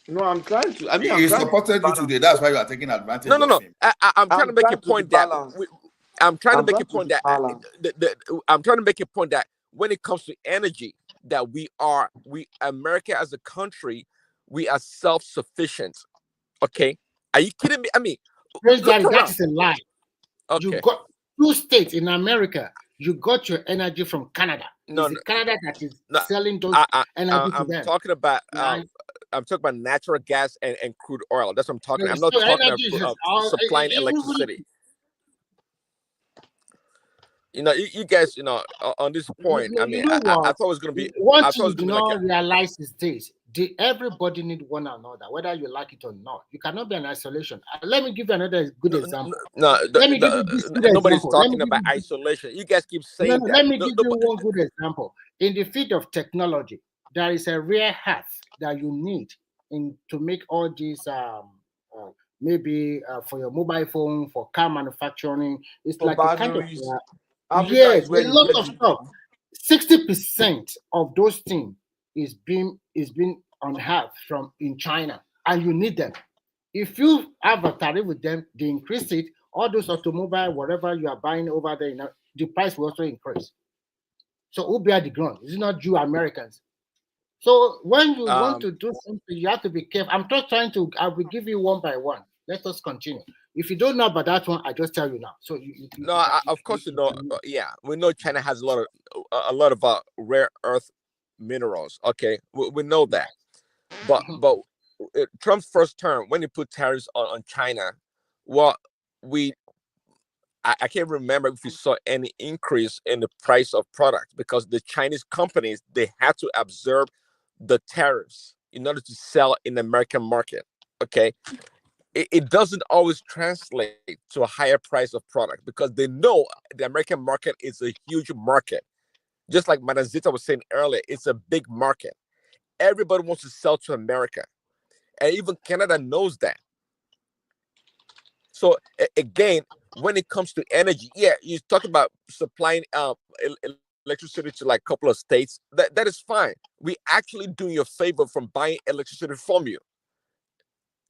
No, I'm trying to. I mean, he supported you today. That's why you are taking advantage. No. of him. I'm trying to make a point that I'm trying to make a point that I'm trying to make a point that when it comes to energy, that America as a country, we are self-sufficient. Okay, are you kidding me? I mean, that is a lie. Okay. You got 2 states in America. You got your energy from Canada. It's Canada that is selling those energy to them. Talking about I'm talking about natural gas and crude oil. That's what I'm talking. I'm not So talking energy about is supplying electricity. You guys, on this point, I mean, I thought it was going to be. What you do not realize is this: everybody need one another, whether you like it or not. You cannot be in isolation. Let me give you another good example. Nobody's talking about isolation. You guys keep saying that. Let me give you one good example. In the field of technology, there is a rare earth that you need to make all these maybe for your mobile phone, for car manufacturing. It's like a kind of yes, a lot of stuff. 60% of those things is being unearthed from in China, and you need them. If you have a tariff with them, they increase it. All those automobile, whatever you are buying over there, the price will also increase. So who bear the ground? It's not you Americans. So when you want to do something, you have to be careful. I'm just trying to. I will give you one by one. Let us continue. If you don't know about that one, I just tell you now. So of course you know. Yeah, we know China has a lot of rare earth minerals. Okay, we know that. But Trump's first term, when he put tariffs on China, I can't remember if we saw any increase in the price of products, because the Chinese companies, they had to absorb the tariffs in order to sell in the American market. Okay. It doesn't always translate to a higher price of product, because they know the American market is a huge market. Just like Madam Zita was saying earlier, it's a big market. Everybody wants to sell to America. And even Canada knows that. So again, when it comes to energy, you talk about supplying electricity to like a couple of states. That is fine. We actually do you a favor from buying electricity from you,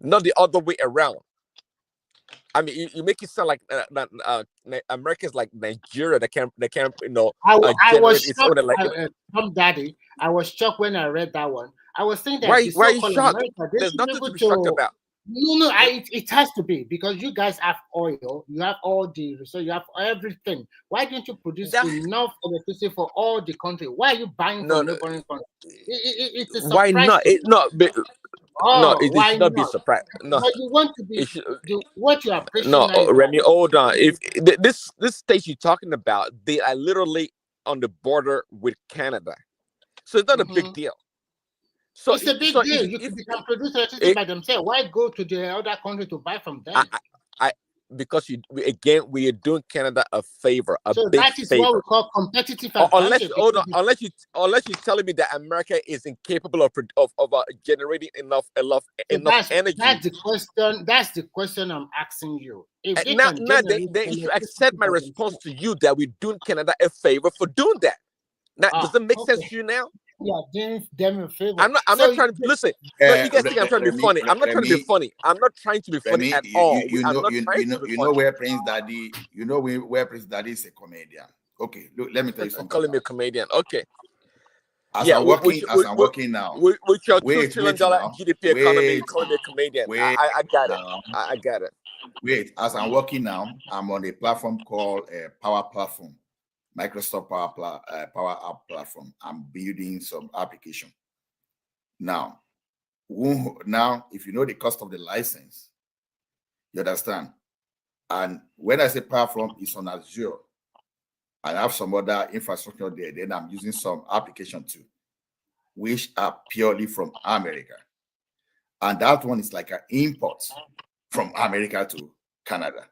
not the other way around. I mean, you make it sound like America's like Nigeria that can't I was generate its own shocked, Daddy. I was shocked when I read that one. I was thinking that why are you shocked? America, There's nothing to be shocked about. No, it has to be, because you guys have oil, you have all the resources, you have everything. Why don't you produce enough electricity for all the country? Why are you buying from neighboring countries? It's a surprise. Why not? It should not be surprised. No, but you want to be what you are pushing. No, Remy, hold on. If this state you're talking about, they are literally on the border with Canada, so it's not a big deal. So it's a big deal. You can produce electricity by themselves. Why go to the other country to buy from them? Because we are doing Canada a favor, so big that is favor. what we call competitive advantage. Unless you're telling me that America is incapable of generating enough energy. That's the question. That's the question I'm asking you. If then you should accept my response to you that we're doing Canada a favor for doing that. Now, does it make sense to you now? Yeah, doing them a favor. I'm not trying to listen. No, you guys think I'm trying to be funny. I'm not trying to be funny. I'm not trying to be funny at all. You know where Prince Daddy is a comedian. okay, look, let me tell you something. Calling me a comedian. Okay. As I'm working now. With your $2 trillion GDP economy, you calling me a comedian. I got it. I got it. Wait, as I'm working now, I'm on a platform called Power Platform, Microsoft Power App Platform. I'm building some application. Now, if you know the cost of the license, you understand. And when I say platform, it's on Azure. I have some other infrastructure there. Then I'm using some application too, which are purely from America. And that one is like an import from America to Canada.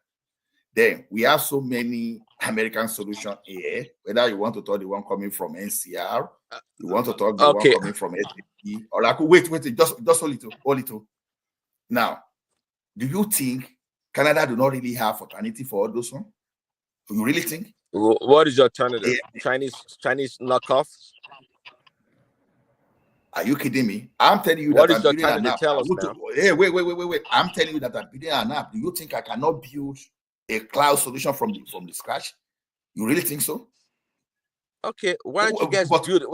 Then we have so many American solutions here, whether you want to talk the one coming from NCR, you want to talk the one coming from SAP, or like, wait, just hold it. Now, do you think Canada do not really have alternative for all those ones? Do you really think? What is your alternative? Chinese knockoffs? Are you kidding me? I'm telling you what that is I'm your building an app. Tell us now. Hey, wait. I'm telling you that I'm building an app. Do you think I cannot build a cloud solution from the scratch? You really think so? Okay, why don't you guys build it?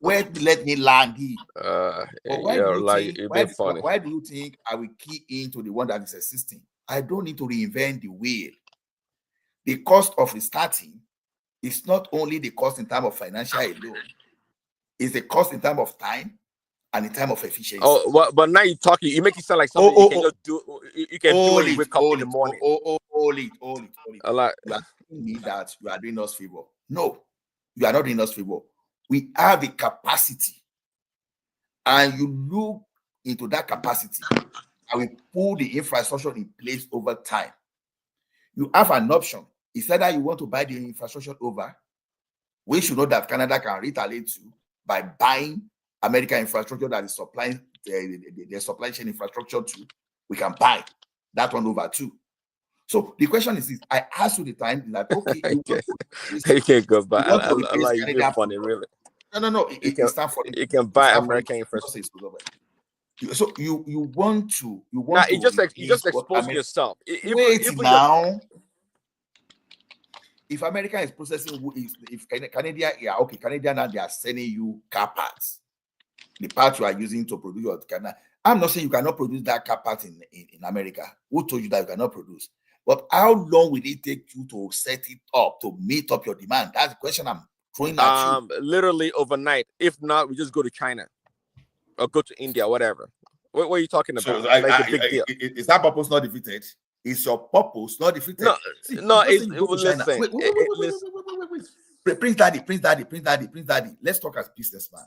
Let me land here. Why do you think I will key into the one that is existing? I don't need to reinvent the wheel. The cost of restarting is not only the cost in terms of financial alone, it's the cost in terms of time and in terms of efficiency. But now you're talking, you make it sound like something you can just do. You can do when you wake up in the morning. Hold it. You are telling me that you are doing us favor. No, you are not doing us favor. We have the capacity, and you look into that capacity, and we pull the infrastructure in place over time. You have an option. It's either you want to buy the infrastructure over, we should know that Canada can retaliate to by buying American infrastructure that is supplying the supply chain infrastructure to. We can buy that one over too. So the question is this: I asked you the time that okay, you can't go buy. I like you being funny, really. No. It's not funny. You can buy American infrastructure. So you want to you just expose yourself. Now. If America is processing, if Canada, Canadian now they are sending you car parts, the parts you are using to produce your Canada. I'm not saying you cannot produce that car part in America. Who told you that you cannot produce? But how long will it take you to set it up to meet up your demand? That's the question I'm throwing at you. Literally overnight. If not, we just go to China or go to India, whatever. What are you talking about? So, a big deal. Is that purpose not defeated? Is your purpose not defeated? Listen. Wait. Prince Daddy. Let's talk as businessman.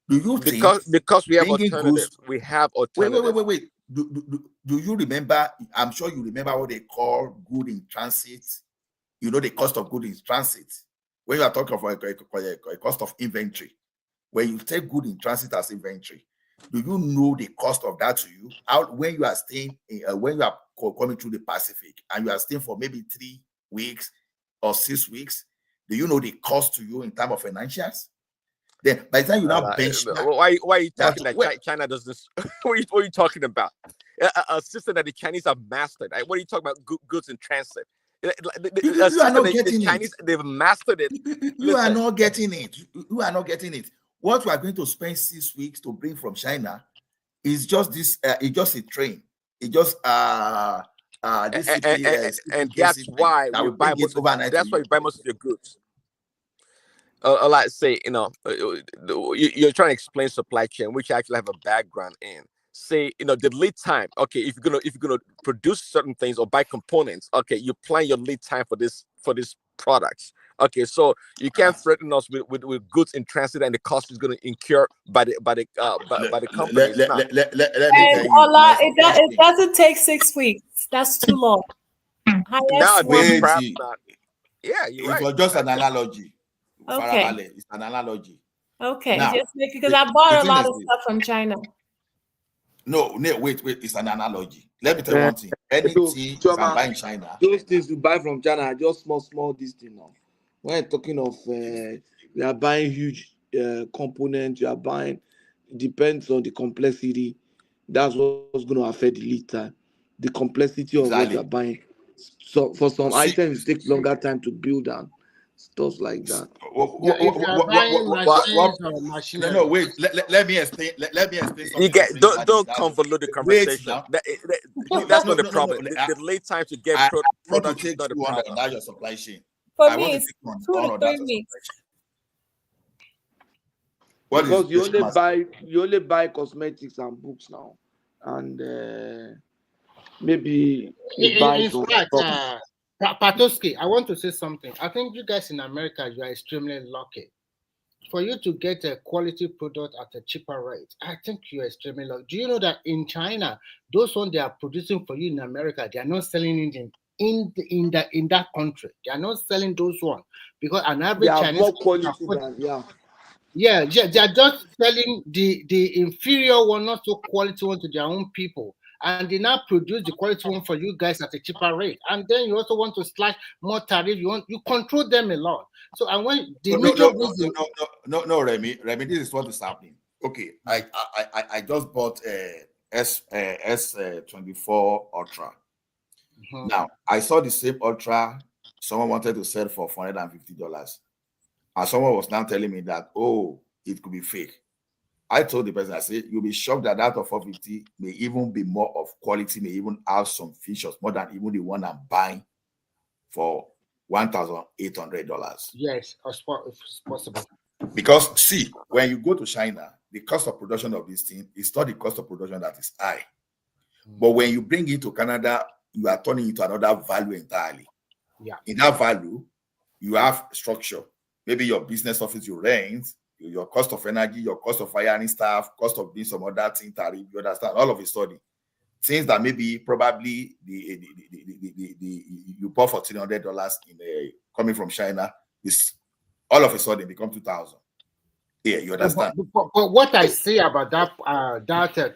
Do you because we have alternatives? We have alternatives. Wait. Do you remember? I'm sure you remember what they call good in transit. You know the cost of good in transit. When you are talking about a cost of inventory, when you take good in transit as inventory, do you know the cost of that to you? When you are staying, when you are coming through the Pacific and you are staying for maybe 3 weeks or 6 weeks, do you know the cost to you in terms of financials? Then by the time you now benchmark, why are you talking that China does this? What are you talking about? A system that the Chinese have mastered. What are you talking about? Goods in transit. You are not getting the Chinese, they've mastered it. You are not getting it. You are not getting it. What we are going to spend 6 weeks to bring from China is just this. It's just a train. It's just this city, and that's why we buy most. That's why we buy most of your goods. Like say, you're trying to explain supply chain, which I actually have a background in. Say, the lead time. Okay, if you're gonna produce certain things or buy components, okay, you plan your lead time for this products. Okay, so you can't threaten us with goods in transit and the cost is going to incur by the companies. Let me tell you. It doesn't take 6 weeks. That's too long. Yeah, you're right. It was just an analogy. Okay. It's an analogy. Okay, now, just because I bought a lot of stuff from China. No, wait. It's an analogy. Let me tell you one thing. Anything you can buy in China. Those things you buy from China are just small this thing now. When you're talking of you are buying huge components, you are buying, depends on the complexity. That's what's going to affect the lead time. The complexity of what you're buying. So for some items, it takes longer time to build and stuff like that. If you are buying machines or machinery. No, wait. Let me explain. Let me explain something. You get don't convolute the conversation. That's not the problem. The late time to get product is not a problem. That's your supply chain. For me, it's 2 to 3 weeks. Because you only buy cosmetics and books now, and maybe you buy In some fact, stuff. Patoski, I want to say something. I think you guys in America, you are extremely lucky. For you to get a quality product at a cheaper rate, I think you're extremely lucky. Do you know that in China, those ones they are producing for you in America, they are not selling it in that country. They are not selling those ones because an average Chinese more quality than they are just selling the inferior one, not so quality one to their own people. And they now produce the quality one for you guys at a cheaper rate. And then you also want to slash more tariff. You control them a lot. So and when the no, Remy, this is what is happening. Okay, I just bought a S24 Ultra. Mm-hmm. Now I saw the same Ultra someone wanted to sell for $450. And someone was now telling me that, oh, it could be fake. I told the person, I said, you'll be shocked that that of 450 may even be more of quality, may even have some features, more than even the one I'm buying for $1,800. Yes, it's possible. Because, see, when you go to China, the cost of production of this thing is not the cost of production that is high. But when you bring it to Canada, you are turning into another value entirely. Yeah. In that value, you have structure. Maybe your business office you rent, your cost of energy, your cost of hiring staff, cost of doing some other thing, tariff, you understand? All of a sudden, things that maybe probably you bought for $300 coming from China is all of a sudden become 2,000. Yeah, you understand? But what I say about that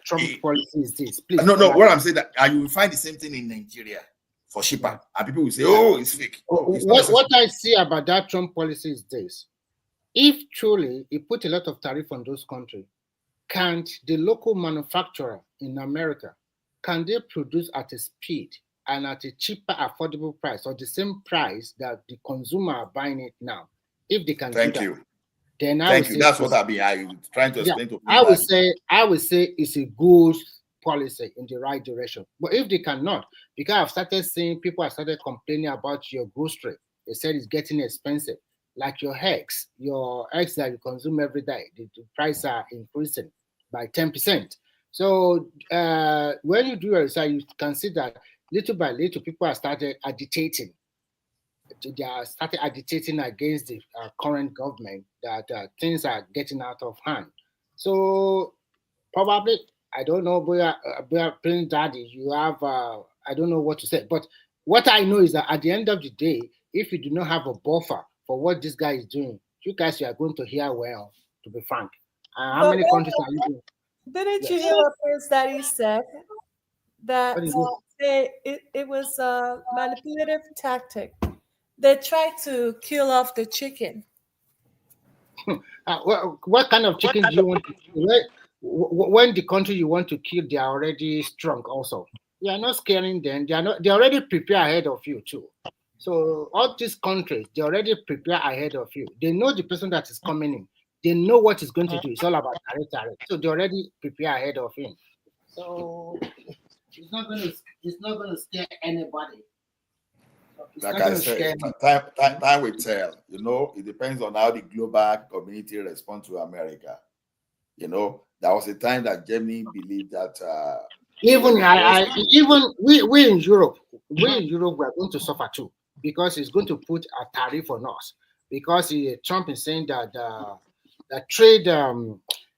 Trump policy is this, please. No, what I'm saying that you will find the same thing in Nigeria for cheaper, and people will say, "Oh, it's fake." What I see about that Trump policy is this: if truly he put a lot of tariff on those countries, can't the local manufacturer in America can they produce at a speed and at a cheaper, affordable price, or the same price that the consumer are buying it now? If they can do that, then I would say that's what I'm trying to explain to people. I would say it's a good policy in the right direction. But if they cannot, because I've started seeing people have started complaining about your grocery. They said it's getting expensive. Like your eggs that you consume every day, the price are increasing by 10%. So when you do a research, you can see that little by little, people have started agitating. They are started agitating against the current government that things are getting out of hand. So probably, I don't know, Prince Daddy, you have, I don't know what to say. But what I know is that at the end of the day, if you do not have a buffer for what this guy is doing, you guys are going to hear well, to be frank. How many countries are you doing? Didn't you hear what Prince Daddy said? That it was a manipulative tactic. They tried to kill off the chicken. What kind of chicken do you want to kill? When the country you want to kill, they are already strong also. You are not scaring them. They already prepare ahead of you too. So all these countries, they already prepare ahead of you. They know the person that is coming in. They know what he's going to do. It's all about tariff. So they already prepare ahead of him. So it's not going to scare anybody. Like I said, time will tell. You know, it depends on how the global community responds to America. You know, there was a time that Germany believed that even we in Europe, we are going to suffer too, because it's going to put a tariff on us. Because Trump is saying that the trade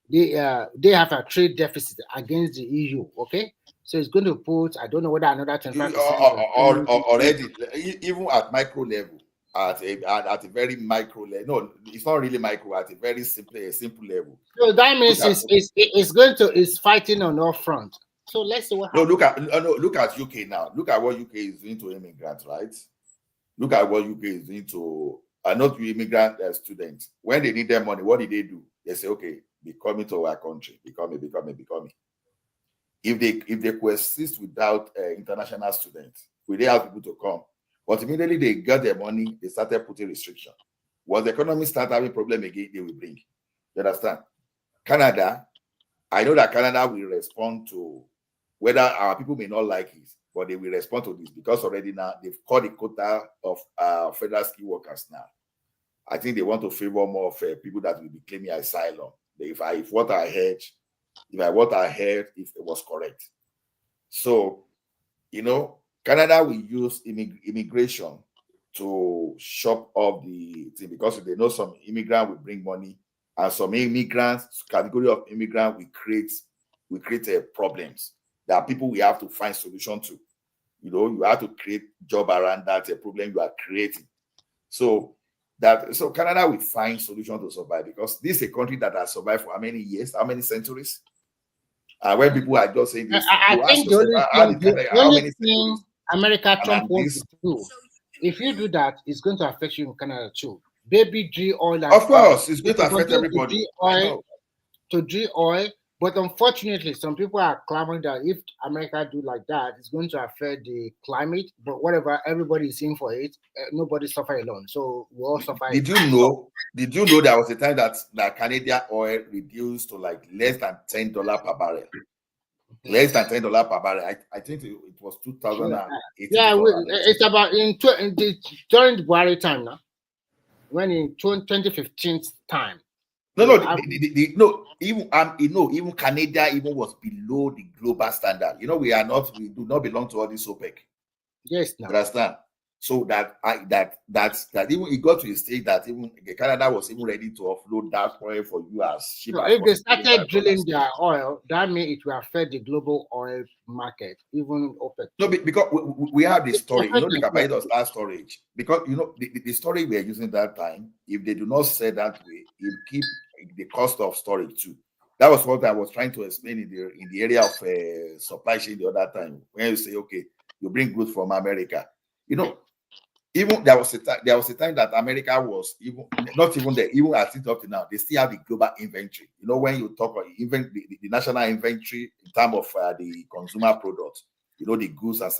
they have a trade deficit against the EU. Okay. So it's going to put, I don't know whether another 25%. Already, even at micro level, at a very micro level. No, it's not really micro, at a very simple level. So that means it's fighting on all front. So let's see what happens. Look at UK now. Look at what UK is doing to immigrants, right? Look at what UK is doing to not to immigrant students. When they need their money, what did they do? They say, okay, be coming to our country, be coming. If they coexist without international students, we didn't have people to come. But immediately they got their money, they started putting restriction. Once the economy start having problem again, they will bring. You understand? Canada, I know that Canada will respond to whether our people may not like it, but they will respond to this because already now they've cut the quota of federal skill workers now. I think they want to favor more of people that will be claiming asylum. If what I heard, if it was correct. So, Canada will use immigration to shop up the thing because they know some immigrant will bring money and some immigrants, category of immigrant will create problems that people will have to find solution to. You have to create job around that problem you are creating. So Canada will find solution to survive because this is a country that has survived for how many years, how many centuries? When people are just saying this, I think the only thing America Trump wants to do, if you do that, it's going to affect you in Canada too. Baby G oil, of course, it's going to affect everybody. To G oil, but unfortunately, some people are clamoring that if America do like that, it's going to affect the climate. But whatever, everybody is in for it. Nobody suffer alone, so we all suffer. Did you know there was a time that Canadian oil reduced to like less than $10 per barrel? Less than $10 per barrel. I think it was 2018. Yeah, it's about during the Buhari time now. When in 2015 time. Even Canada even was below the global standard. We do not belong to all this OPEC. Yes, now. Understand? So that even it got to a stage that even Canada was even ready to offload that oil for you as cheap. So if they started drilling their oil, that means it will affect the global oil market, even OPEC. No, because we have the story. The Barbados last storage. Because the story we are using that time, if they do not sell that way, it will keep the cost of storage too. That was what I was trying to explain in the area of supply chain the other time. When you say, okay, you bring goods from America, even there was a time that America was not even there, even as it up to now, they still have the global inventory. When you talk about even the national inventory in terms of the consumer products, the goods and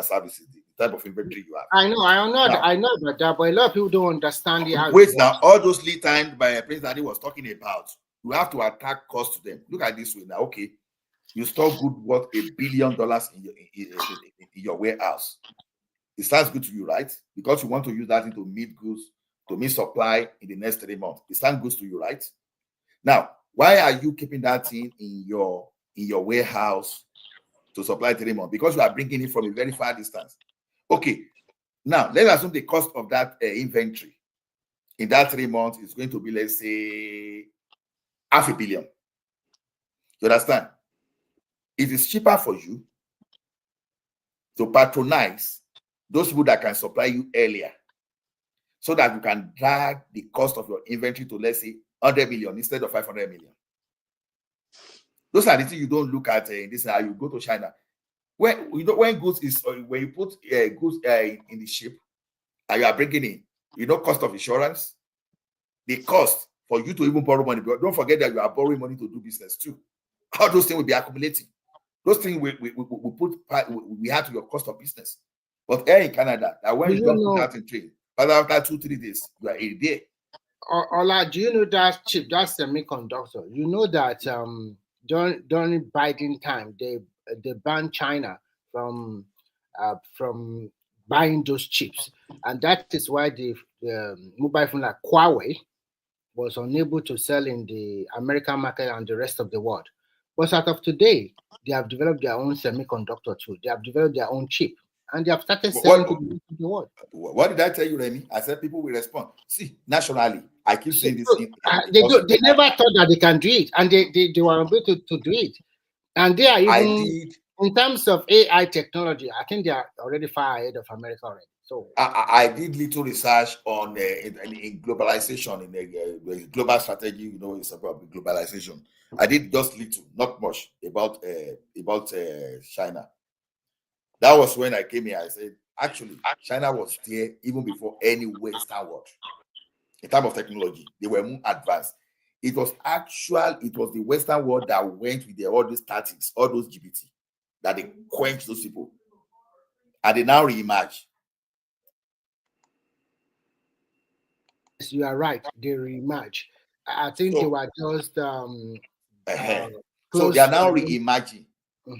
services, the type of inventory you have. I know about that, but a lot of people don't understand it. Wait, now all those lead time by President was talking about, you have to attack cost to them. Look at this way now. Okay, you store good worth $1 billion in your warehouse. It sounds good to you, right? Because you want to use that to meet goods, to meet supply in the next 3 months. It sounds good to you, right? Now, why are you keeping that thing in your warehouse to supply 3 months? Because you are bringing it from a very far distance. Okay. Now, let's assume the cost of that inventory in that 3 months is going to be, let's say, $500 million. You understand? It is cheaper for you to patronize those people that can supply you earlier so that you can drag the cost of your inventory to, let's say, 100 million instead of 500 million. Those are the things you don't look at in this. How you go to China. When goods is, when you put goods in the ship and you are bringing in, cost of insurance, the cost for you to even borrow money. But don't forget that you are borrowing money to do business too. How those things will be accumulating. Those things we add to your cost of business. But here in Canada, that when you don't put that in trade, but after 2-3 days, you are in there. Ola, do you know that chip, that semiconductor? You know that during Biden time, they banned China from buying those chips, and that is why the mobile phone like Huawei was unable to sell in the American market and the rest of the world. But as of today, they have developed their own semiconductor too. They have developed their own chip. And they have started selling to the world. What did I tell you, Remy? I said people will respond. See, nationally, I keep saying this. They never thought that they can do it, and they were able to do it. And they are even, in terms of AI technology, I think they are already far ahead of America already. So I did little research on in globalization, in the global strategy. It's about globalization. I did just little, not much, about China. That was when I came here. I said, actually, China was there even before any Western world. In terms of technology, they were more advanced. It was the Western world that went with all those statics, all those GPT, that they quenched those people. and they now reemerge. Yes, you are right. They reemerge. I think they were just so they are now reemerging.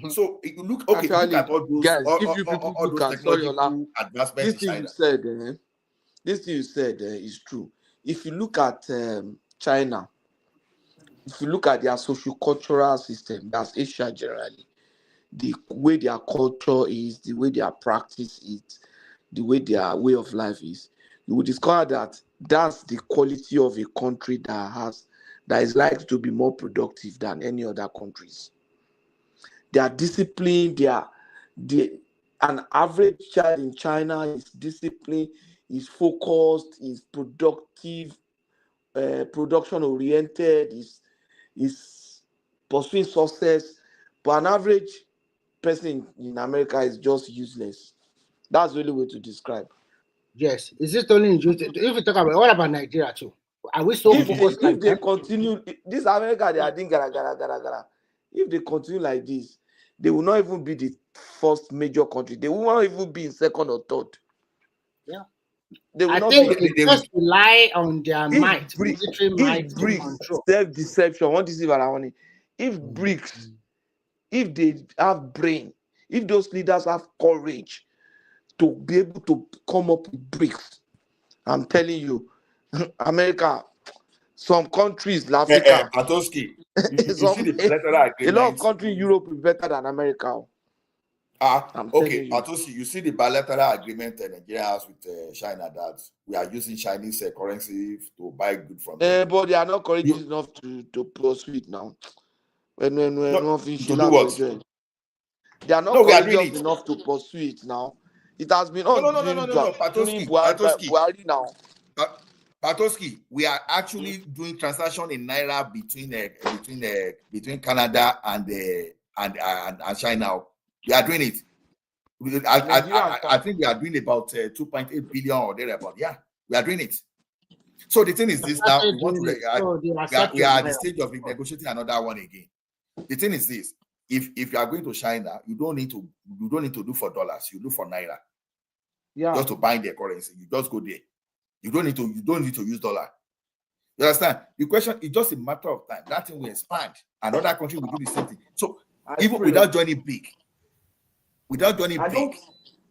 So if you look, okay, Actually, look at all those, guys, if you people all look those at, sorry, Ola, technological advancements this in thing China. you said, this thing you said is true. If you look at China, if you look at their socio-cultural system, that's Asia generally, the way their culture is, the way their practice is, the way their way of life is, you will discover that that's the quality of a country that is likely to be more productive than any other countries. They are disciplined. An average child in China is disciplined, is focused, is productive, production oriented, is pursuing success. But an average person in America is just useless. That's the only way to describe. Yes, is it only in If you talk about, what about Nigeria too? Are we so focused? If they continue, this America, they are doing gara. If they continue like this, they will not even be the first major country. They will not even be in second or third. Yeah. They will I not think be. they just rely on their might, military might to BRICS, control. self-deception, what is it? If BRICS, if they have brain, if those leaders have courage to be able to come up with BRICS, I'm telling you, America, some countries, Africa, Patoski, you see the bilateral agreement. A lot of countries in Europe is better than America. Okay, Patoski, you see the bilateral agreement Nigeria has with China that we are using Chinese currency to buy goods from them. But they are not courageous enough to pursue it now. To do what? They are not courageous enough to pursue it now. It has been on No, during Buhari now. Patoski, we are actually doing transaction in naira between Canada and China. We are doing it. I think we are doing about 2.8 billion or thereabout. Yeah, we are doing it. So the thing is this now. We are at the stage of negotiating another one again. The thing is this: if you are going to China, you don't need to do for dollars. You do for naira. Yeah. Just to buy their currency, you just go there. You don't need to use dollar. You understand? The question is just a matter of time. That thing will expand. Another country will do the same thing. So even without joining big,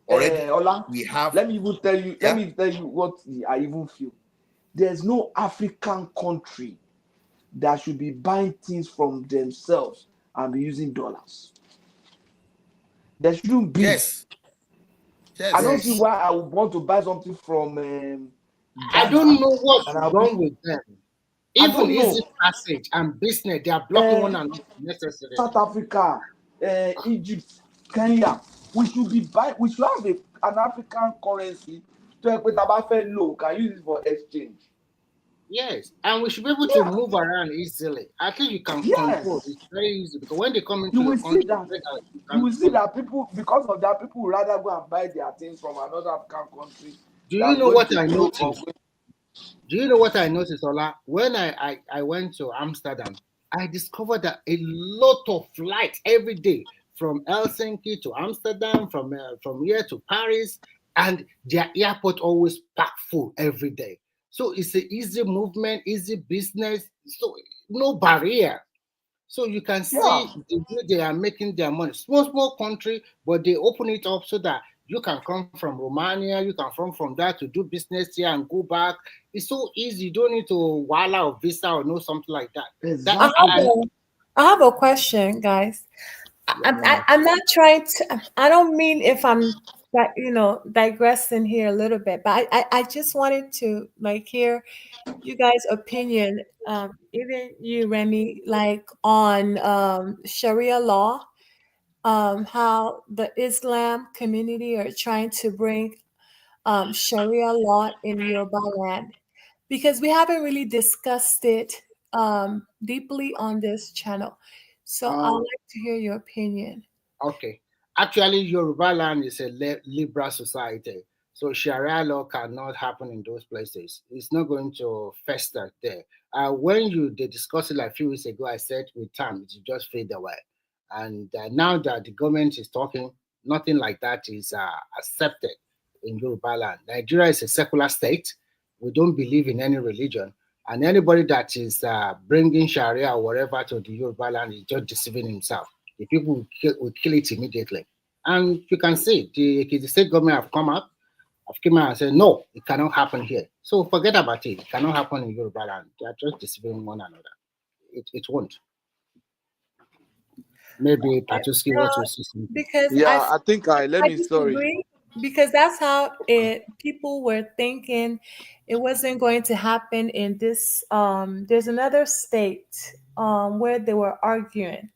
already Ola, we have. Let me tell you what I even feel. There's no African country that should be buying things from themselves and be using dollars. There shouldn't be. Yes. I don't see why I would want to buy something from I don't know what's wrong with them. Even easy passage and business, they are blocking one another necessarily. South Africa, Egypt, Kenya. We should have an African currency to low. Can use it for exchange. Yes, and we should be able to move around easily. I think you can control. It's very easy because when they come into the country, you will see that people, because of that, people would rather go and buy their things from another African country. Do you know what I noticed? Do you know what I noticed, Ola? When I went to Amsterdam, I discovered that a lot of flights every day from Helsinki to Amsterdam, from here to Paris, and their airport always packed full every day. So it's an easy movement, easy business, so no barrier. So you can see the way they are making their money. Small country, but they open it up so that you can come from Romania, you can come from there to do business here and go back. It's so easy. You don't need to wala or visa or know something like that. Exactly. I have a question, guys. I'm not trying to. I don't mean if I'm digressing here a little bit, but I just wanted to hear you guys' opinion, even you, Remy, on Sharia law, how the Islam community are trying to bring Sharia law in Yoruba land, because we haven't really discussed it deeply on this channel. So I'd like to hear your opinion. Okay. Actually, Yoruba land is a liberal society. So Sharia law cannot happen in those places. It's not going to fester there. When they discussed it a few weeks ago, I said with time, it will just fade away. And now that the government is talking, nothing like that is accepted in Yoruba land. Nigeria is a secular state. We don't believe in any religion. And anybody that is bringing Sharia or whatever to the Yoruba land is just deceiving himself. The people will kill it immediately. And you can see the state government have come out and said, no, it cannot happen here. So forget about it. It cannot happen in Yoruba land. They are just deceiving one another. It won't. Maybe Patuski wants to see something. Because I think I disagree, because that's how people were thinking it wasn't going to happen in this. There's another state where they were arguing,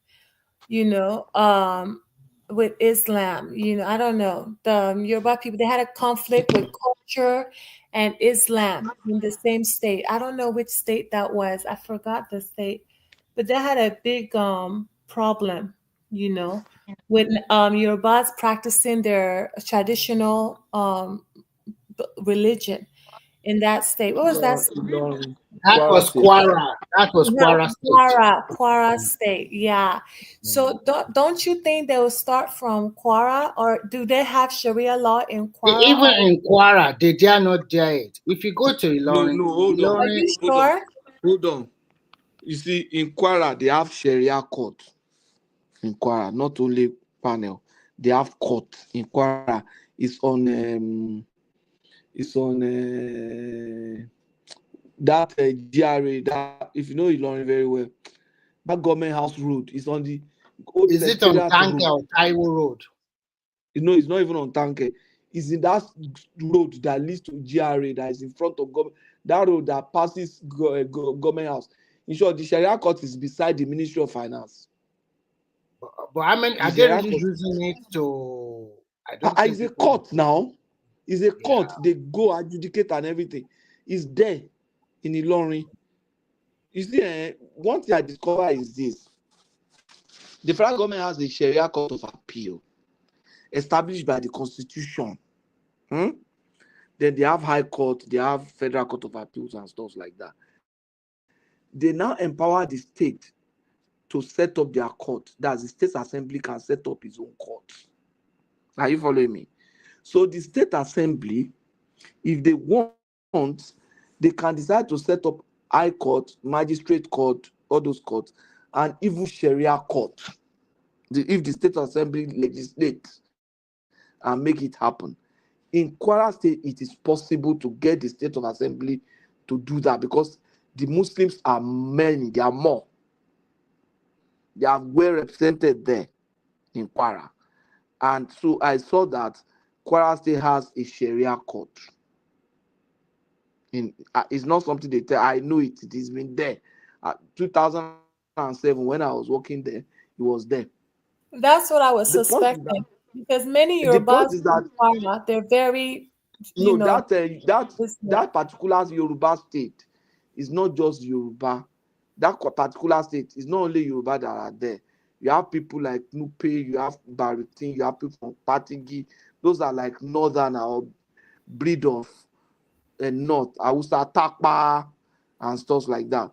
with Islam. I don't know. The Yoruba people, they had a conflict with culture and Islam in the same state. I don't know which state that was. I forgot the state, but they had a big problem, with Yorubas practicing their traditional religion in that state. What was that state? That was Kwara. That was Kwara State. Kwara State. Yeah. So don't you think they will start from Kwara, or do they have Sharia law in Kwara? Even in Kwara, they dare not dare it. If you go to Ilorin, No, hold on. Are you sure? Hold on. You see, in Kwara, they have Sharia court. In Kwara, not only panel, they have court in Kwara. It's on that GRA. That, if you know Ilorin very well, that government house road is on the old. Is it on Tanke or Taiwo Road? No, it's not even on Tanke. It's in that road that leads to GRA that is in front of government. That road that passes government house. In short, the Sharia court is beside the Ministry of Finance. But I mean, are they really using it to? It's a court now. It's a court. They go adjudicate and everything. It's there in Ilorin. You see, one thing I discover is this: the federal government has a Sharia court of appeal established by the Constitution. Then they have High Court, they have Federal Court of Appeals and stuff like that. They now empower the state to set up their court. That's the state assembly can set up its own court. Are you following me? So the state assembly, if they want, they can decide to set up High Court, Magistrate Court, all those courts, and even Sharia Court. If the state assembly legislates and make it happen. In Kwara State, it is possible to get the state of assembly to do that because the Muslims are many, they are more. They are well represented there in Kwara. And so I saw that Kwara State has a Sharia court. It's not something they tell. I know it. It has been there. 2007, when I was working there, it was there. That's what I was suspecting. Because many Yorubas in Kwara, they're very, that particular Yoruba state is not just Yoruba. That particular state is not only Yoruba that are there. You have people like Nupe, you have Baritin, you have people from Patigi. Those are like northern or breed of north, Hausa, Takpa, and stuff like that.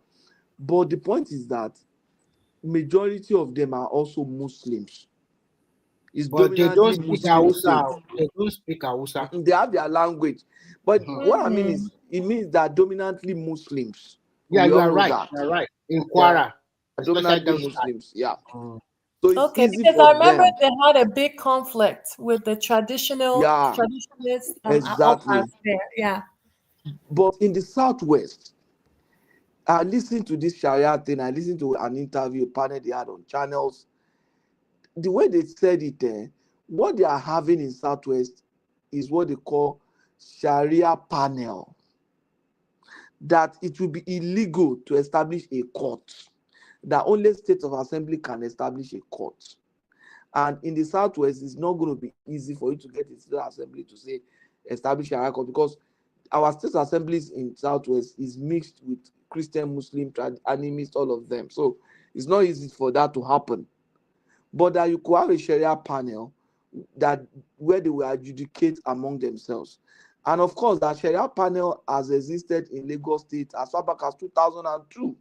But the point is that majority of them are also Muslims. But they don't speak Hausa. They don't speak Hausa. They have their language. But what I mean is, it means that dominantly Muslims. Yeah, you are right. You are right. In Kwara. Dominantly Muslims, yeah. So it's easy because I remember they had a big conflict with the traditionalists. Exactly. There. Yeah. But in the Southwest, I listened to this Sharia thing. I listened to an interview panel they had on channels. The way they said it, what they are having in Southwest is what they call Sharia panel. That it will be illegal to establish a court. That only state of assembly can establish a court. And in the Southwest, it's not going to be easy for you to get a state assembly to say establish Sharia court because our state assemblies in Southwest is mixed with Christian, Muslim, animists, all of them. So it's not easy for that to happen. But that you could have a Sharia panel where they will adjudicate among themselves. And of course, that Sharia panel has existed in Lagos State as far back as 2002.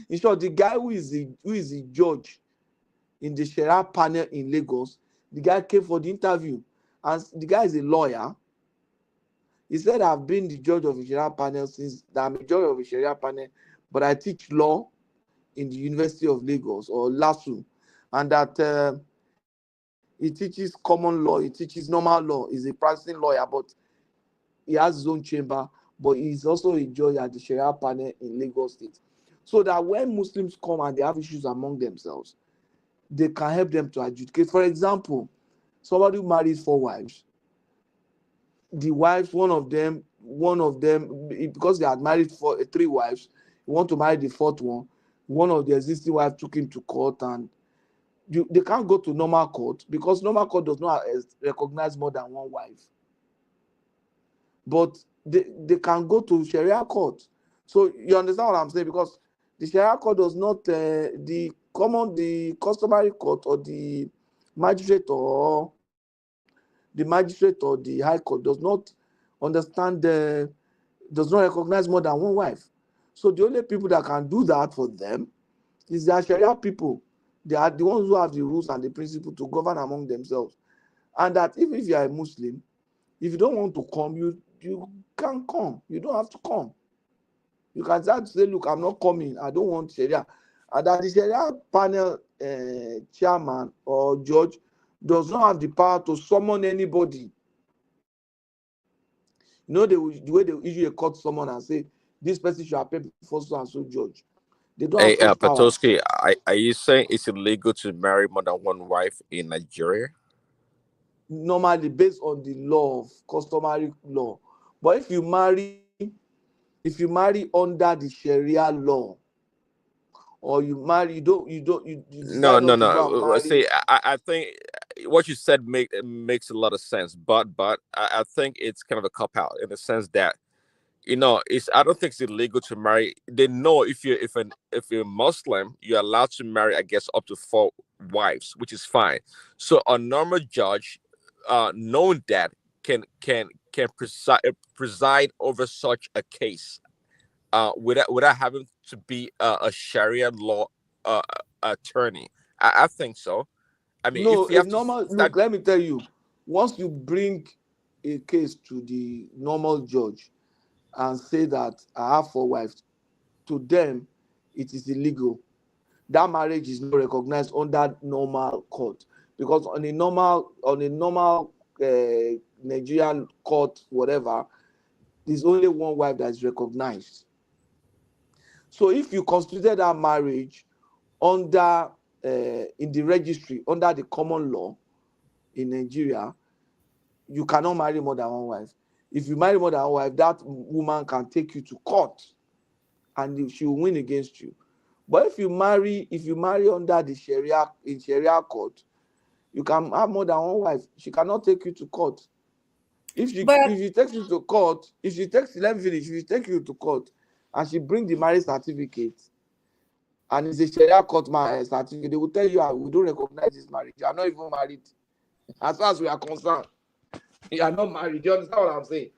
In short, the guy who is the judge in the Sharia panel in Lagos, The guy came for the interview, and the guy is a lawyer. He said, I've been the judge of a Sharia panel since I'm a judge of a Sharia panel, but I teach law in the University of Lagos or LASU, and that he teaches common law, he teaches normal law. He's a practicing lawyer, but he has his own chamber, but he's also a judge at the Sharia panel in Lagos State. So that when Muslims come and they have issues among themselves, they can help them to adjudicate. For example, somebody who marries 4 wives, the wives, one of them, because they had married 3 wives, he want to marry the 4th one of the existing wives took him to court, and they can't go to normal court because normal court does not recognize more than 1 wife. But they can go to Sharia court. So you understand what I'm saying? Because the Sharia court does not, the customary court or the magistrate or the high court does not understand, does not recognize more than 1 wife. So the only people that can do that for them is the Sharia people. They are the ones who have the rules and the principle to govern among themselves. And that even if you are a Muslim, if you don't want to come, you can't come. You don't have to come. You can start to say, look, I'm not coming. I don't want Sharia. And that the Sharia panel chairman or judge does not have the power to summon anybody. You know, the way they issue a court summon and say, this person should appear before so and so judge. They don't have such power. Patoski, are you saying it's illegal to marry more than 1 wife in Nigeria? Normally, based on the law of customary law. But if you marry under the Sharia law, or you marry, you decide not to go and marry. See, I think what you said makes a lot of sense, but I think it's kind of a cop out in the sense that, you know, I don't think it's illegal to marry. They know if you're a Muslim, you're allowed to marry, I guess, up to 4 wives, which is fine. So a normal judge, knowing that, can preside over such a case, without having to be a Sharia law attorney. I think so. I mean, no, if you have look, let me tell you, once you bring a case to the normal judge and say that I have 4 wives, to them it is illegal. That marriage is not recognized under normal court, because on a normal Nigerian court, whatever, there's only 1 wife that is recognized. So if you constituted that marriage under in the registry under the common law in Nigeria, you cannot marry more than 1 wife. If you marry more than 1 wife, that woman can take you to court and she will win against you. But if you marry under the Sharia court, you can have more than 1 wife. She cannot take you to court. If she takes you to court, if she takes you to court and she brings the marriage certificate, and it's a Sharia court certificate, they will tell you, we don't recognize this marriage. You are not even married. As far as we are concerned, you are not married. Do you understand what I'm saying?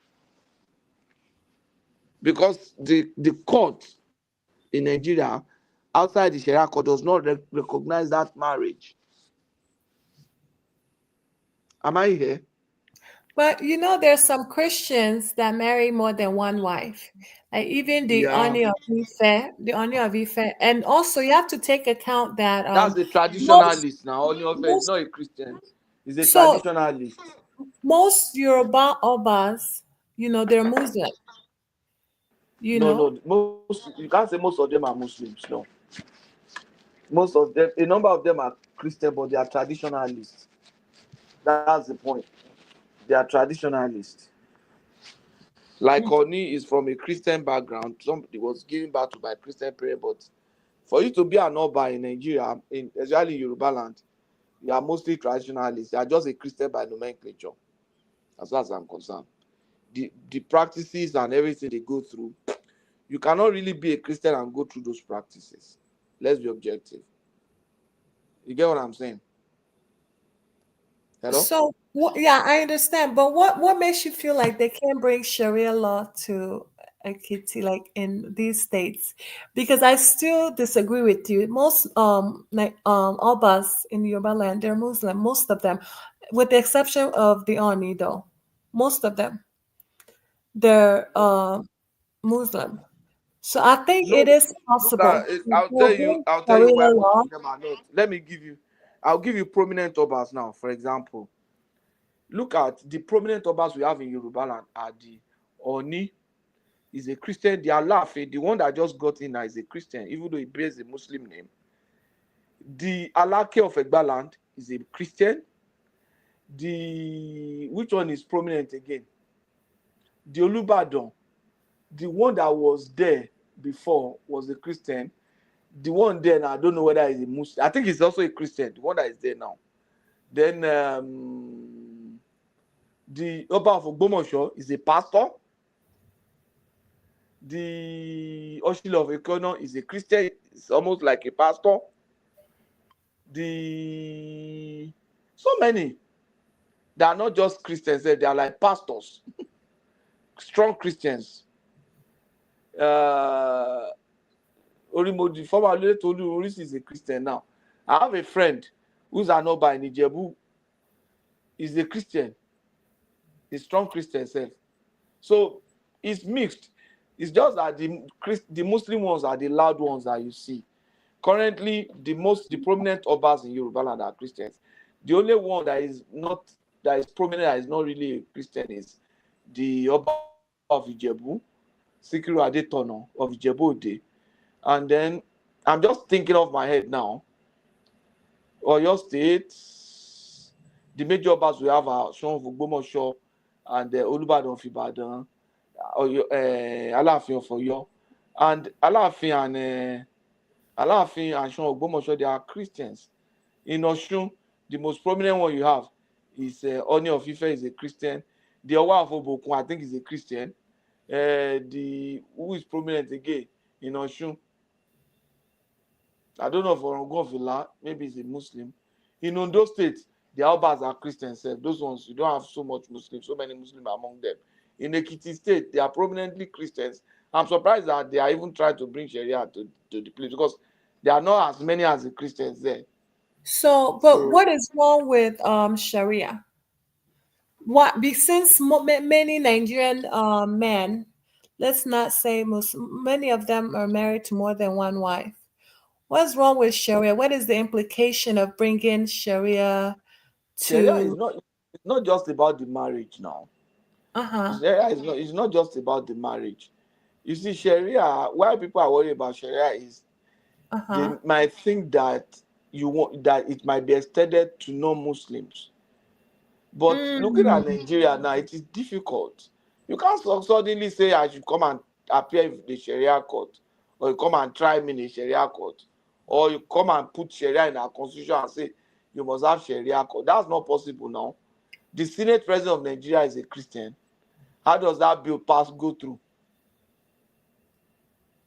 Because the court in Nigeria, outside the Sharia court, does not recognize that marriage. Am I here? But you know, there's some Christians that marry more than 1 wife. Like even the Ohanaeze of Ife, and also you have to take account that that's a traditionalist now. Ohanaeze is not a Christian. He's a traditionalist. Most Yoruba Obas, you know, they're Muslim. No, you can't say most of them are Muslims. No, most of them, a number of them are Christian, but they are traditionalists. That's the point. They are traditionalists. Like Oni is from a Christian background. Somebody was given birth to by a Christian parent, but for you to be an Oba in Nigeria, especially in Yoruba land, you are mostly traditionalists. You are just a Christian by nomenclature, as far as I'm concerned. The practices and everything they go through, you cannot really be a Christian and go through those practices. Let's be objective. You get what I'm saying? Hello? So, yeah, I understand. But what makes you feel like they can't bring Sharia law to Ekiti, like in these states, because I still disagree with you. Most Obas in Yoruba land, they're Muslim, most of them, with the exception of the Oni though. Most of them, they're Muslim. So I think No, it is look possible at it. to I'll tell you why Sharia most law. of them are not. I'll give you prominent obas now. For example, look at the prominent obas we have in Yoruba land are the Oni is a Christian, the Alaafin, the one that just got in now is a Christian, even though he bears a Muslim name. The Alake of Egbaland is a Christian. Which one is prominent again? The Olubadan, the one that was there before was a Christian. The one there now, I don't know whether he's a Muslim. I think he's also a Christian, the one that is there now. Then the Oba of Ogbomoso is a pastor. The Oshile of Ekono is a Christian. It's almost like a pastor. So many. They are not just Christians, they are like pastors. Strong Christians. Orimodi, former leader told you Oris is a Christian now. I have a friend who's an Oba in Ijebu. He's a Christian. A strong Christian self. So it's mixed. It's just that the Muslim ones are the loud ones that you see. Currently, the prominent Obas in Yoruba land are Christians. The only one that is prominent, that is not really a Christian, is the Oba of Ijebu, Sikiru Adetono of Ijebu Ode. And then I'm just thinking of my head now. Oyo State, the major Obas we have are Sean of Ogbomoso and Olubadan of Ibadan, Alaafin of Oyo, and Alaafin and Sean of Ogbomoso, they are Christians. In Osun, the most prominent one you have is Oni of Ife is a Christian. The Owa of Obokun, I think, is a Christian. Who is prominent again in Osun? I don't know, for Orongo Villa, maybe he's a Muslim. In Ondo State, the Albas are Christians. Those ones, you don't have so many Muslims among them. In Ekiti State, they are prominently Christians. I'm surprised that they are even trying to bring Sharia to the place, because there are not as many as the Christians there. So, what is wrong with Sharia? Since many Nigerian men, let's not say many of them are married to more than one wife. What's wrong with Sharia? What is the implication of bringing Sharia to? Sharia is not just about the marriage now. Sharia is not just about the marriage. You see, Sharia, why people are worried about Sharia is they might think that it might be extended to non-Muslims. But looking at Nigeria now, it is difficult. You can't suddenly say I should come and appear in the Sharia court, or you come and try me in the Sharia court, or you come and put Sharia in our constitution and say you must have Sharia court. That's not possible now. The Senate President of Nigeria is a Christian. How does that bill go through?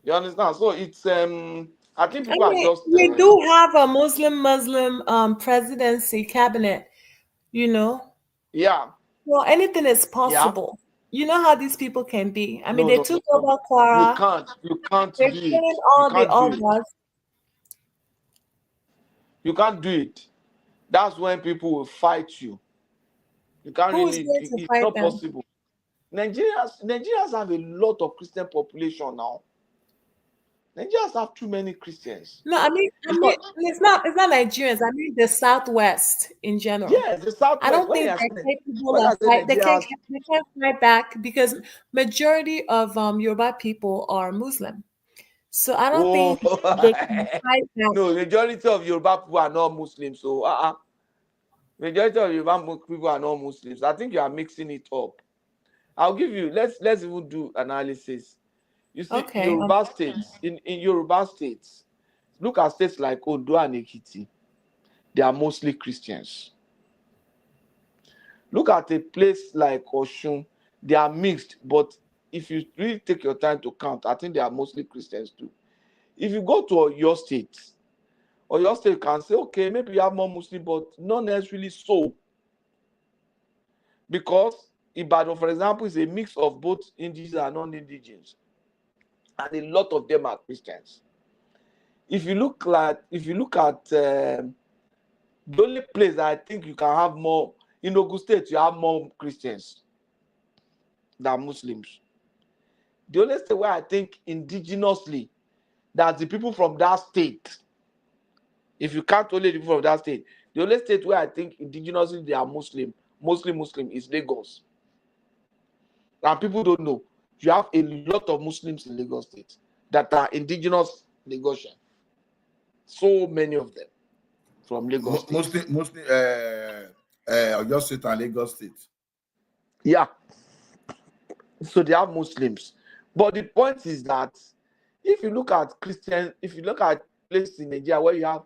You understand? So it's I think people are just we do have a Muslim presidency cabinet, Yeah. Well, anything is possible. Yeah. You know how these people can be. I mean, they took over Quara. You can't They're do it. killing all the others. You can't do it. That's when people will fight you. You can't really. It's not possible. Nigerians have a lot of Christian population now. Nigerians have too many Christians. No, I mean it's not Nigerians. I mean the Southwest in general. Yes, the Southwest. I don't think they're capable of they can't fight back, because majority of Yoruba people are Muslim. So I don't think they can fight back. No, majority of Yoruba people are not Muslims. So majority of Yoruba people are not Muslims. I think you are mixing it up. I'll give you. Let's even do analysis. You see, Yoruba states in Yoruba states, look at states like Ondo and Ekiti. They are mostly Christians. Look at a place like Osun. They are mixed, but if you really take your time to count, I think they are mostly Christians too. If you go to your state can say, okay, maybe you have more Muslim, but not necessarily so. Because Ibadan, for example, is a mix of both indigenous and non-indigenous. and a lot of them are Christians. If you look at the only place I think you can have more in Ogun State, you have more Christians than Muslims. The only state where I think indigenously that the people from that state, if you count only the people from that state, the only state where I think indigenously they are Muslim is Lagos. And people don't know. You have a lot of Muslims in Lagos State that are indigenous Lagosian. So many of them from Lagos State. Mostly Oyo State and Lagos State. Yeah. So they have Muslims. But the point is that if you look at places in Nigeria where you have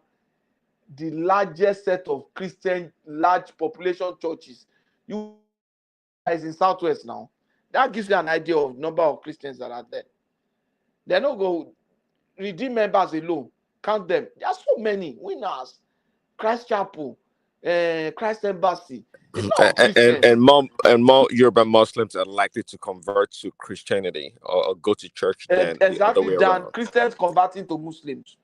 the largest set of large population churches, you guys in Southwest now, that gives you an idea of number of Christians that are there. They're not going to redeem members alone. Count them. There are so many winners. Christ Chapel, Christ Embassy. And more Yoruba Muslims are likely to convert to Christianity or go to church than the other way around. Christians converting to Muslims.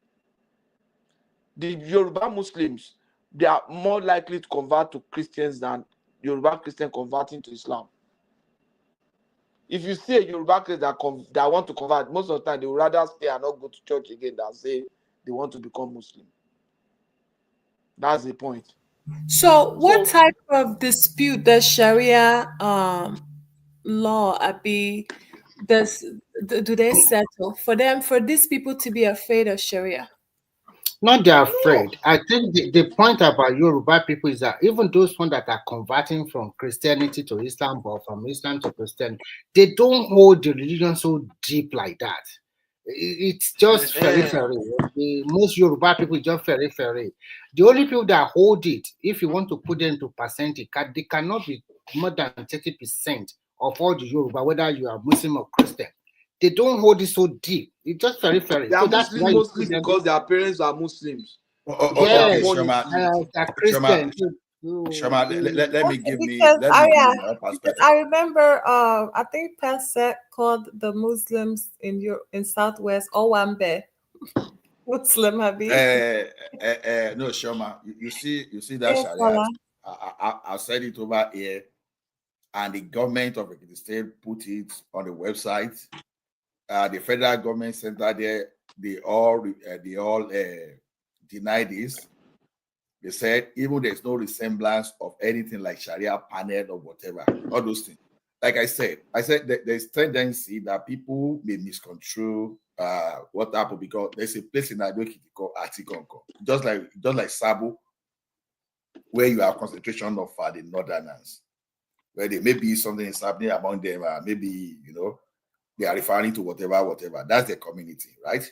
The Yoruba Muslims, they are more likely to convert to Christians than Yoruba Christians converting to Islam. If you see a Yoruba Christian that want to convert, most of the time they would rather stay and not go to church again than say they want to become Muslim. That's the point. So what type of dispute does Sharia law do they settle for these people to be afraid of Sharia? Not they're afraid. I think the point about Yoruba people is that even those ones that are converting from Christianity to Islam or from Islam to Christianity, they don't hold the religion so deep like that. It's just periphery. Most Yoruba people just periphery. The only people that hold it, if you want to put them into percentage, they cannot be more than 30% of all the Yoruba, whether you are Muslim or Christian. They don't hold it so deep. It's just periphery. They are so that's Muslim mostly because their parents are Muslims. Yes, Christian. Shama, let me give me my perspective. I remember, I think Pasek called the Muslims in Southwest Owambe. Muslim Habib. No, Shama, you see that Sharia. I said it over here, and the government of the state put it on the website. The federal government center there, they all deny this. They said even there's no resemblance of anything like Sharia panel or whatever, all those things. Like I said that there's tendency that people may misconstrue what happened because there's a place in Dangote called Atikonko, just like Sabo, where you have concentration of the northerners, where there may be something is happening among them, maybe they are referring to whatever. That's their community, right?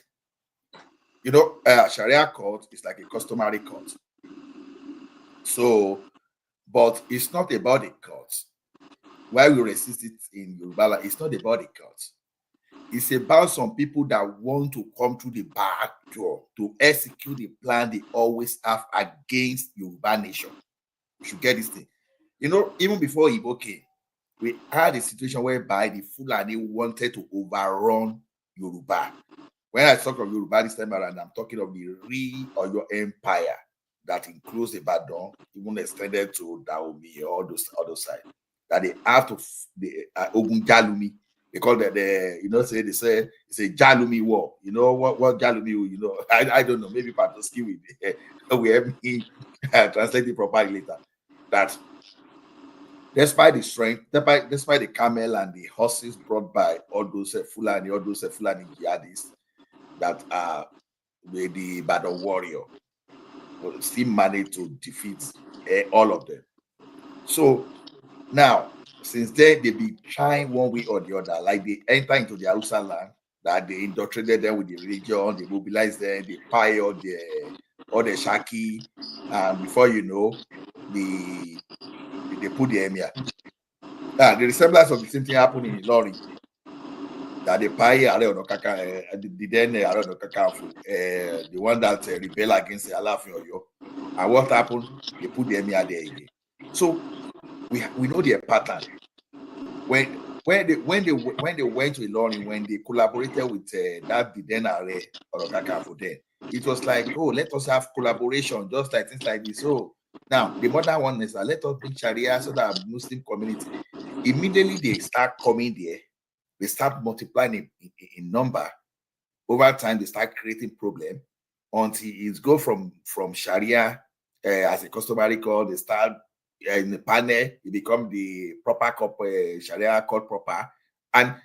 Sharia court is like a customary court. So, but it's not about the courts. Why we resist it in Yoruba, it's not about the courts. It's about some people that want to come through the back door to execute the plan they always have against Yoruba nation. You should get this thing. Even before Igbo came, we had a situation whereby the Fulani wanted to overrun Yoruba. When I talk of Yoruba this time around, I'm talking of the Oyo Empire that includes Ibadan, even extended to Dahomey, all those other sides. That they have to the Ogun Jalumi. They call that they say it's a Jalumi war. You know what Jalumi? I don't know. Maybe Patoski will help me translate it properly later. That despite the strength, despite the camel and the horses brought by all those Fulani jihadists that are with the Ibadan warrior, will still manage to defeat all of them. So now, since then, they be trying one way or the other, like they enter into the Hausa land, that they indoctrinated them with the religion, they mobilize them, they pay all the shaki, and before you know, they put the emir. Now, the resemblance of the same thing happened in Ilorin. That they pay the one that rebel against the Alaafin Oyo. And what happened? They put the emir there again. So we know their pattern. When when they went to Ilorin, when they collaborated with that the then Orokaka for them, it was like, oh, let us have collaboration, just like things like this. So now the modern one is that let us bring Sharia so that Muslim community immediately they start coming there, they start multiplying in number. Over time, they start creating problem until it go from Sharia as a customary call. They start in the panel, it become the proper Sharia called proper, and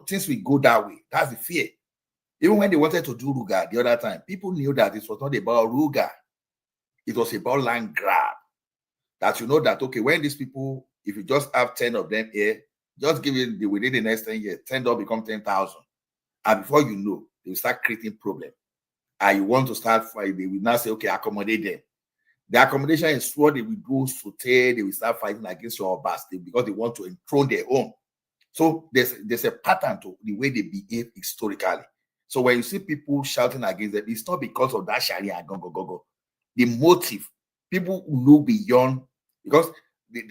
things will go that way. That's the fear. Even when they wanted to do Ruga the other time, people knew that it was not about Ruga, it was about land grab. That that okay, when these people, if you just have 10 of them here, just give it within the next 10 years, 10 will become 10,000, and before you know, they will start creating problem. And you want to start fighting, they will now say, okay, accommodate them. The accommodation is what they will go saute, they will start fighting against your boss because they want to enthrone their own. So there's a pattern to the way they behave historically. So when you see people shouting against them, it's not because of that Sharia go. The motive, people look beyond, because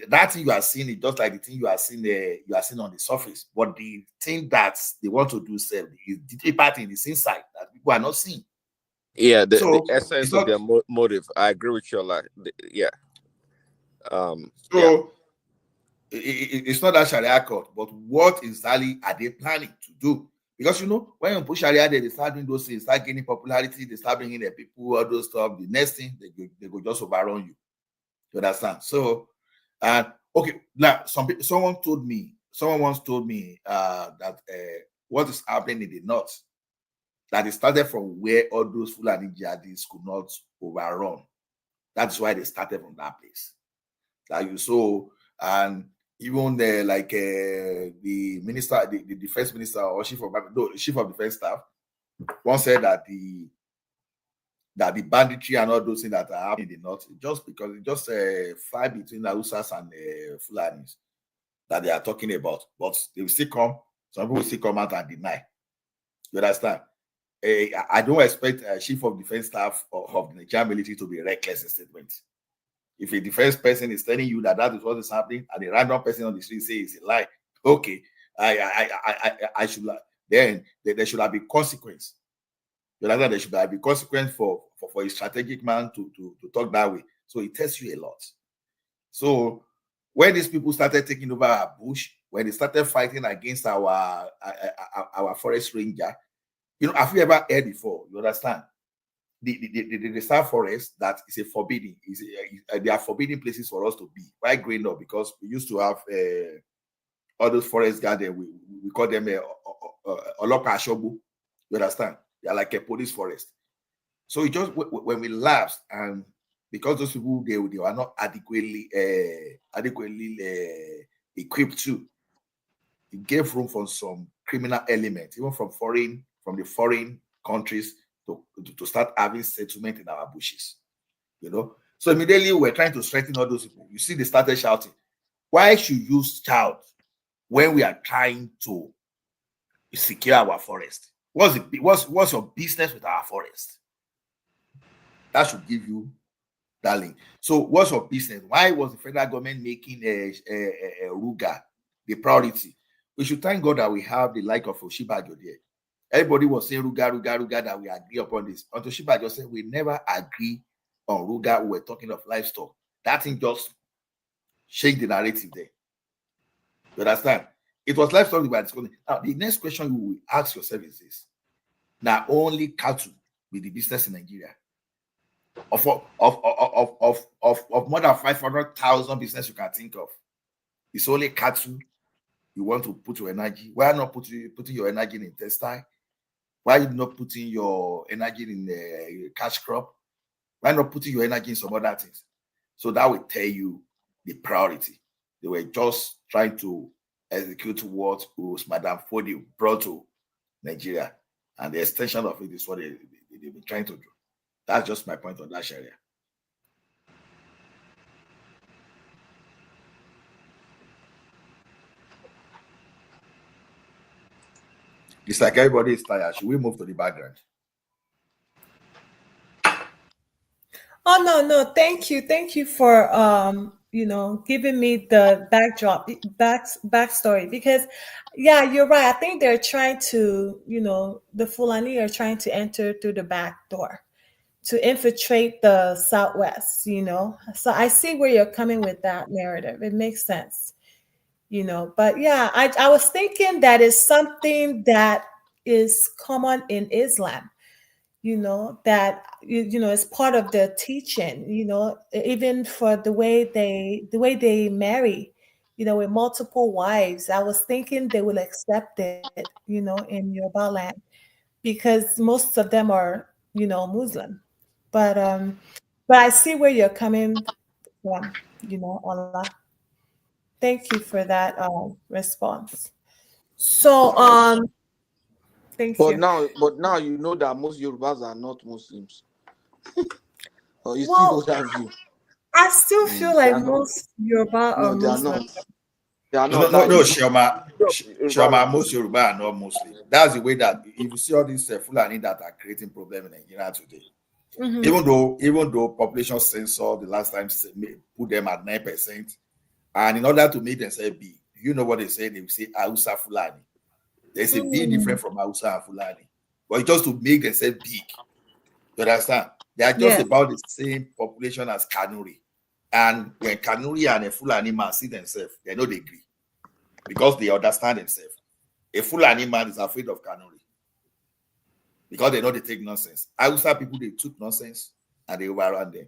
that thing you are seeing is just like the thing you are seeing on the surface. But the thing that they want to do is the part in the inside that people are not seeing. Yeah, the essence of their motive. I agree with you a lot. Yeah. It's not that Sharia court, but what exactly are they planning to do? Because when you push Sharia, they start doing those things, start gaining popularity, they start bringing the people, all those stuff. The next thing they go just overrun you. You understand? So, okay, now someone once told me that what is happening in the north, that it started from where all those Fulani jihadists could not overrun. That's why they started from that place. That you saw, and even the minister, the defense minister or chief of defense staff, once said that the banditry and all those things that are happening in the north, just because it's just a fight between the Hausas and Fulanis that they are talking about, but they will still come. Some people will still come out and deny. You understand? I don't expect a chief of defense staff of the Nigerian military to be reckless in statements. If a defense person is telling you that is what is happening, and a random person on the street says it's a lie, okay, I should, then there should have been consequence. You know, there should have been consequence for a strategic man to talk that way. So it tells you a lot. So when these people started taking over our bush, when they started fighting against our forest ranger, have you ever heard before? You understand? The reserve forest that is a forbidden, they are forbidden places for us to be. Why growing up? Because we used to have all those forest gardens. We call them Oloka Ashobu. You understand? They are like a police forest. So it just when we lapsed, and because those people they were not adequately equipped to, it gave room for some criminal elements, even from the foreign countries to start having settlement in our bushes. So immediately we're trying to strengthen all those people. You see, they started shouting, why should you shout when we are trying to secure our forest? What's your business with our forest? That should give you that link. So what's your business? Why was the federal government making a Ruga the priority? We should thank God that we have the like of Oshibajo there. Everybody was saying Ruga, that we agree upon this. Until Oshibajo said we never agree on Ruga. We were talking of livestock. That thing just changed the narrative there. You understand? It was livestock we were discussing. Now, the next question you will ask yourself is this. Now, only cattle with the business in Nigeria. Of more than 500,000 business you can think of. It's only cattle you want to put your energy. Why not putting your energy in textile? Why are you not putting your energy in cash crop? Why not putting your energy in some other things? So that will tell you the priority. They were just trying to execute what Madame Fodi brought to Nigeria. And the extension of it is what they've been trying to do. That's just my point on that, Sharia. It's like everybody is tired. Should we move to the background? Oh no, thank you for giving me the backstory, because yeah, you're right. I think they're trying to, the Fulani are trying to enter through the back door to infiltrate the Southwest, So I see where you're coming with that narrative. It makes sense, But yeah, I was thinking that is something that is common in Islam, that is part of the teaching, even for the way they marry, with multiple wives. I was thinking they will accept it, in Yoruba land, because most of them are, Muslim. But I see where you're coming from, Allah. Thank you for that response. So thank But you. now you know that most Yorubas are not Muslims. Or you still Well, hold that view? I still feel They like are not. most Yoruba are No, they are not. Muslims. They are not. No, That Shoma, most Yoruba are not Muslim. That's the way that if you see all these Fulani that are creating problem in Nigeria today. Mm-hmm. Even though population census the last time put them at 9%, and in order to make themselves big, you know what they say? They will say Hausa Fulani. There's a big difference from Hausa and Fulani, but just to make themselves big. You understand? They are just about the same population as Kanuri. And when Kanuri and a Fulani man see themselves, they know they agree because they understand themselves. A Fulani man is afraid of Kanuri because they know they take nonsense. Hausa people, they took nonsense and they overran them.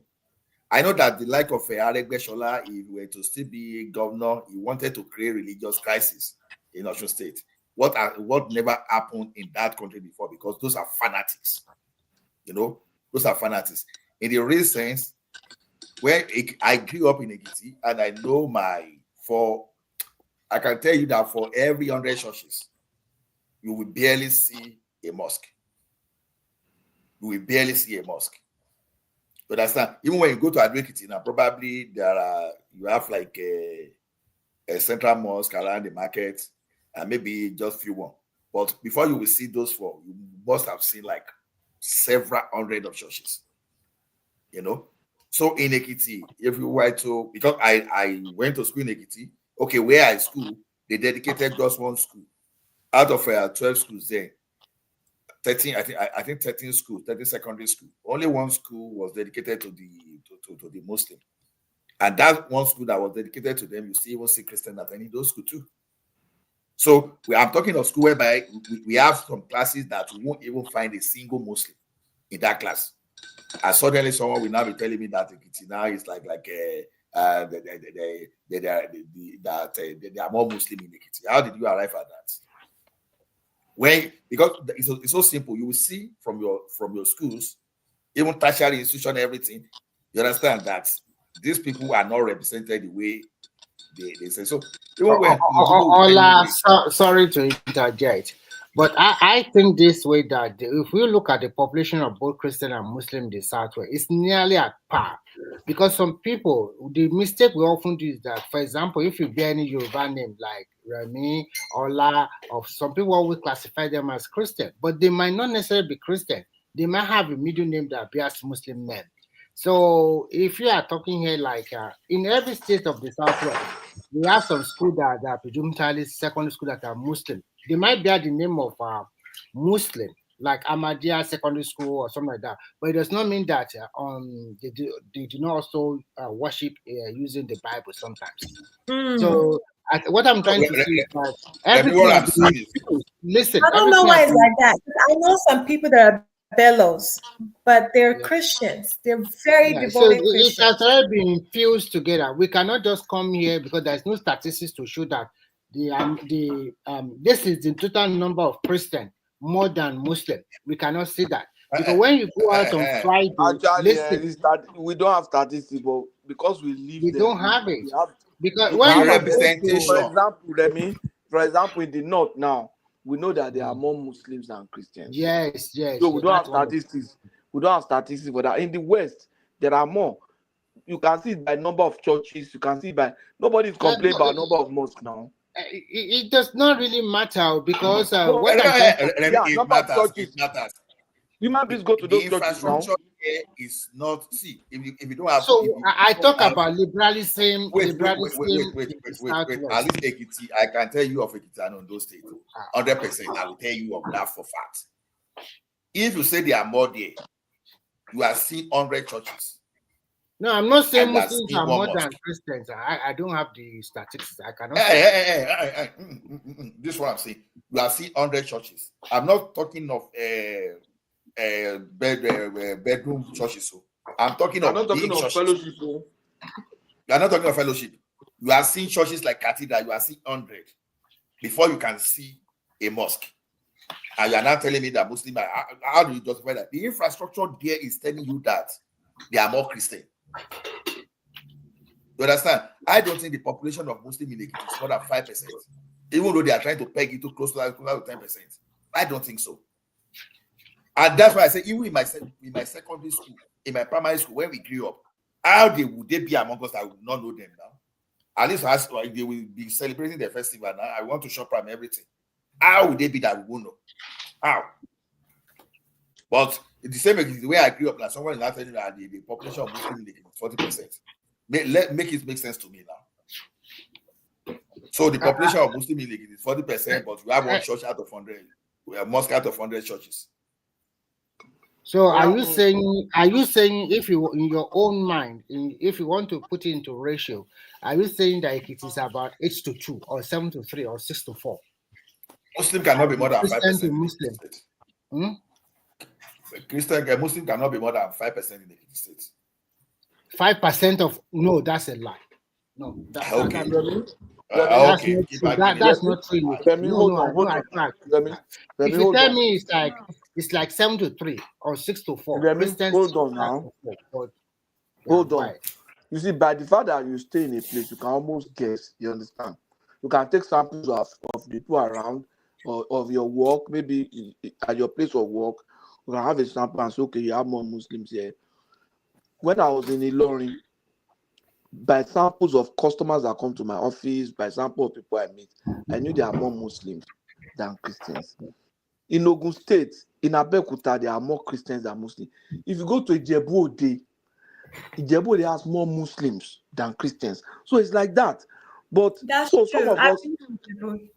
I know that the like of Aregbesola, if he were to still be governor, he wanted to create religious crisis in Osun State. What never happened in that country before, because those are fanatics. Those are fanatics. In the real sense, where I grew up in Ekiti, and I know I can tell you that for every 100 churches, you will barely see a mosque. You will barely see a mosque. You understand? Even when you go to Ekiti now, probably you have like a central mosque around the market, and maybe just few more. But before you will see those four, you must have seen like several hundred of churches. So in Ekiti, if you were to, because I went to school in Ekiti, okay, where I school, they dedicated just one school out of 12 schools there. 13, I think 13 schools, 13 secondary school. Only one school was dedicated to the Muslim. And that one school that was dedicated to them, you see even see Christian attending those schools too. So I'm talking of school whereby we have some classes that we won't even find a single Muslim in that class. And suddenly someone will now be telling me that now is like they are more Muslim in Ekiti. How did you arrive at that? Because it's so simple. You will see from your schools, even tertiary institution, everything. You understand that these people are not represented the way they say. So even when sorry to interject, but I think this way that if we look at the population of both Christian and Muslim in the Southwest, it's nearly at par. Because some people, the mistake we often do is that, for example, if you bear any Yoruba name like Remi, Ola, or some people always classify them as Christian, but they might not necessarily be Christian. They might have a middle name that bears Muslim name. So if you are talking here like in every state of the Southwest, we have some schools that are predominantly secondary school that are Muslim. They might bear the name of Muslim, like Ahmadiyya Secondary School or something like that. But it does not mean that they do not also worship using the Bible sometimes. So what I'm trying to see is that everything. Listen, I don't know why it's like that. I know some people that are Bellows, but they're Christians. They're very devoted so Christians. it has already been fused together. We cannot just come here because there's no statistics to show that this is the total number of Christians more than Muslim. We cannot see that because when you go out on Friday, actually, we don't have statistics, but because we live we there, don't have it. Because when representation, for example, in the north now, we know that there are more Muslims than Christians. Yes. So we don't have statistics. We don't have statistics for that. In the West, there are more. You can see it by number of churches. You can see by nobody's complaining about number of mosques now. It does not really matter because it matters. Human beings go to those churches now. Infrastructure here is not. See, if you don't have. So I talk about liberalism. Wait. Southwest. At least Ekiti, I can tell you of Ekiti and Ondo State. 100%. I will tell you of that for fact. If you say there are more there, you are seeing 100 churches. No, I'm not saying Muslims are more than Christians. I don't have the statistics. I cannot. This is what I'm saying. You are seeing 100 churches. I'm not talking of bedroom churches. So I'm talking of big churches. Fellowship. You are not talking of fellowship. You are seeing churches like Cathedral. You are seeing 100 before you can see a mosque. And you are not telling me that Muslim. How do you justify that? The infrastructure there is telling you that they are more Christian. You understand? I don't think the population of Muslim in Ekiti is more than 5%, even though they are trying to peg it to close to 10%. I don't think so. And that's why I say, even in my secondary school, in my primary school, when we grew up, how would they be among us that would not know them now? At least they will be celebrating their festival now. I want to shop and everything. How would they be that we won't know? How? But the same the way I grew up, like someone is not telling that the population of Muslims is 40%. Make it make sense to me now. So the population of Muslim is 40%, but we have one church out of 100. We have mosque out of 100 churches. So are you saying if you in your own mind, if you want to put it into ratio, are you saying that it is about 8-2 or 7-3 or 6-4? Muslim cannot be more than 5%. Christian to Muslim. Muslim cannot be more than 5% in the States. 5% of that's a lie. No, that's okay. That's not true. If you tell me it's like 7-3 or 6-4, Christians hold on now. Hold on. You see, by the fact that you stay in a place, you can almost guess. You understand? You can take samples of the people around or of your work, maybe at your place of work. You can have a sample and say, okay, you have more Muslims here. When I was in Ilorin, by samples of customers that come to my office, by sample of people I meet, I knew there are more Muslims than Christians. In Ogun State, in Abeokuta, there are more Christians than Muslims. If you go to Ijebu-Ode has more Muslims than Christians. So it's like that. But that's so true. some of us,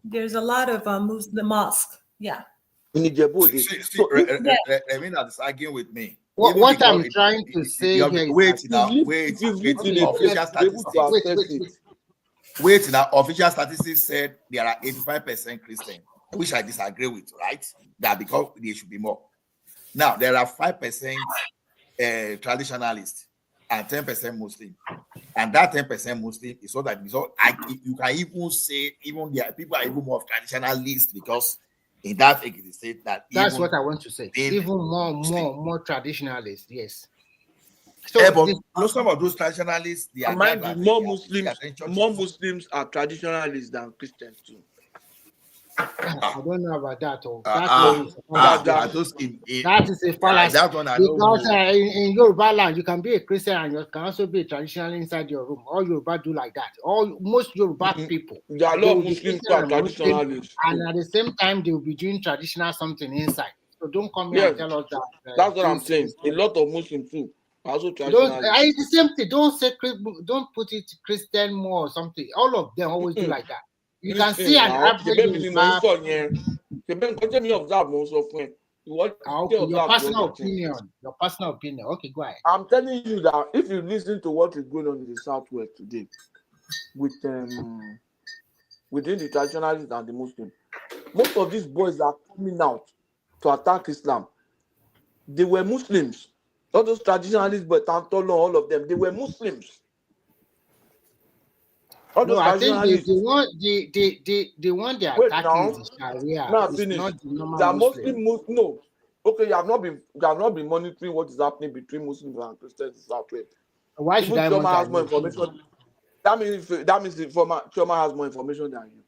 there's a lot of Muslim mosques. Yeah. In Ijebu-Ode. I mean, that's arguing with me. What I'm trying to say here is wait now. Official statistics said there are 85% Christian, which I disagree with, right? That because there should be more. Now there are 5% traditionalists and 10% Muslim, and that 10% Muslim is so that you can even say there people are even more of traditionalists because. In that they say that that's what I want to say. Even more traditionalists, yes. So but some of those traditionalists, they are more Muslims are traditionalists than Christians too. I don't know about that. That is a fallacy. Because in Yoruba land, you can be a Christian and you can also be a traditional inside your room. All Yoruba do like that. Most Yoruba people. There are a lot of Muslims who are traditionalists. And at the same time, they will be doing traditional something inside. So don't come here and tell us that. That's what I'm saying. A lot of Muslims too. Also traditionalists. It's the same thing. Don't put it Christian more or something. All of them always do like that. You can see an average your personal opinion. Okay, go ahead. I'm telling you that if you listen to what is going on in the Southwest today within the traditionalists and the Muslims, most of these boys are coming out to attack Islam. They were Muslims. All those traditionalists, but all of them, they were Muslims. No, I think the one they are attacking is Sharia. Now it's finish. Not the normal Muslim. No. Okay, you have not been monitoring what is happening between Muslims and Christians in Southwest. Why should I monitor? Has more information. That means Chioma has more information than you.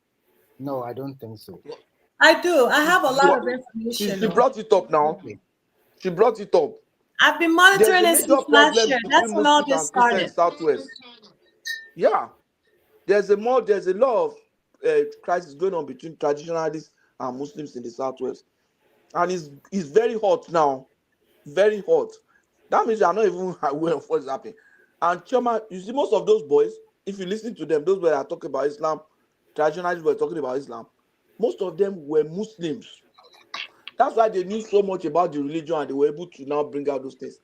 No, I don't think so. I do. I have a lot of information. She brought it up now. She brought it up. I've been monitoring it since last year. That's when all this started. Southwest. Yeah. There's a lot of crisis going on between traditionalists and Muslims in the Southwest, and it's very hot now. very hot. That means you are not even aware of what's happening. And Choma, you see, most of those boys, if you listen to them, those boys are talking about Islam, traditionalists were talking about Islam, most of them were Muslims. That's why they knew so much about the religion and they were able to now bring out those things.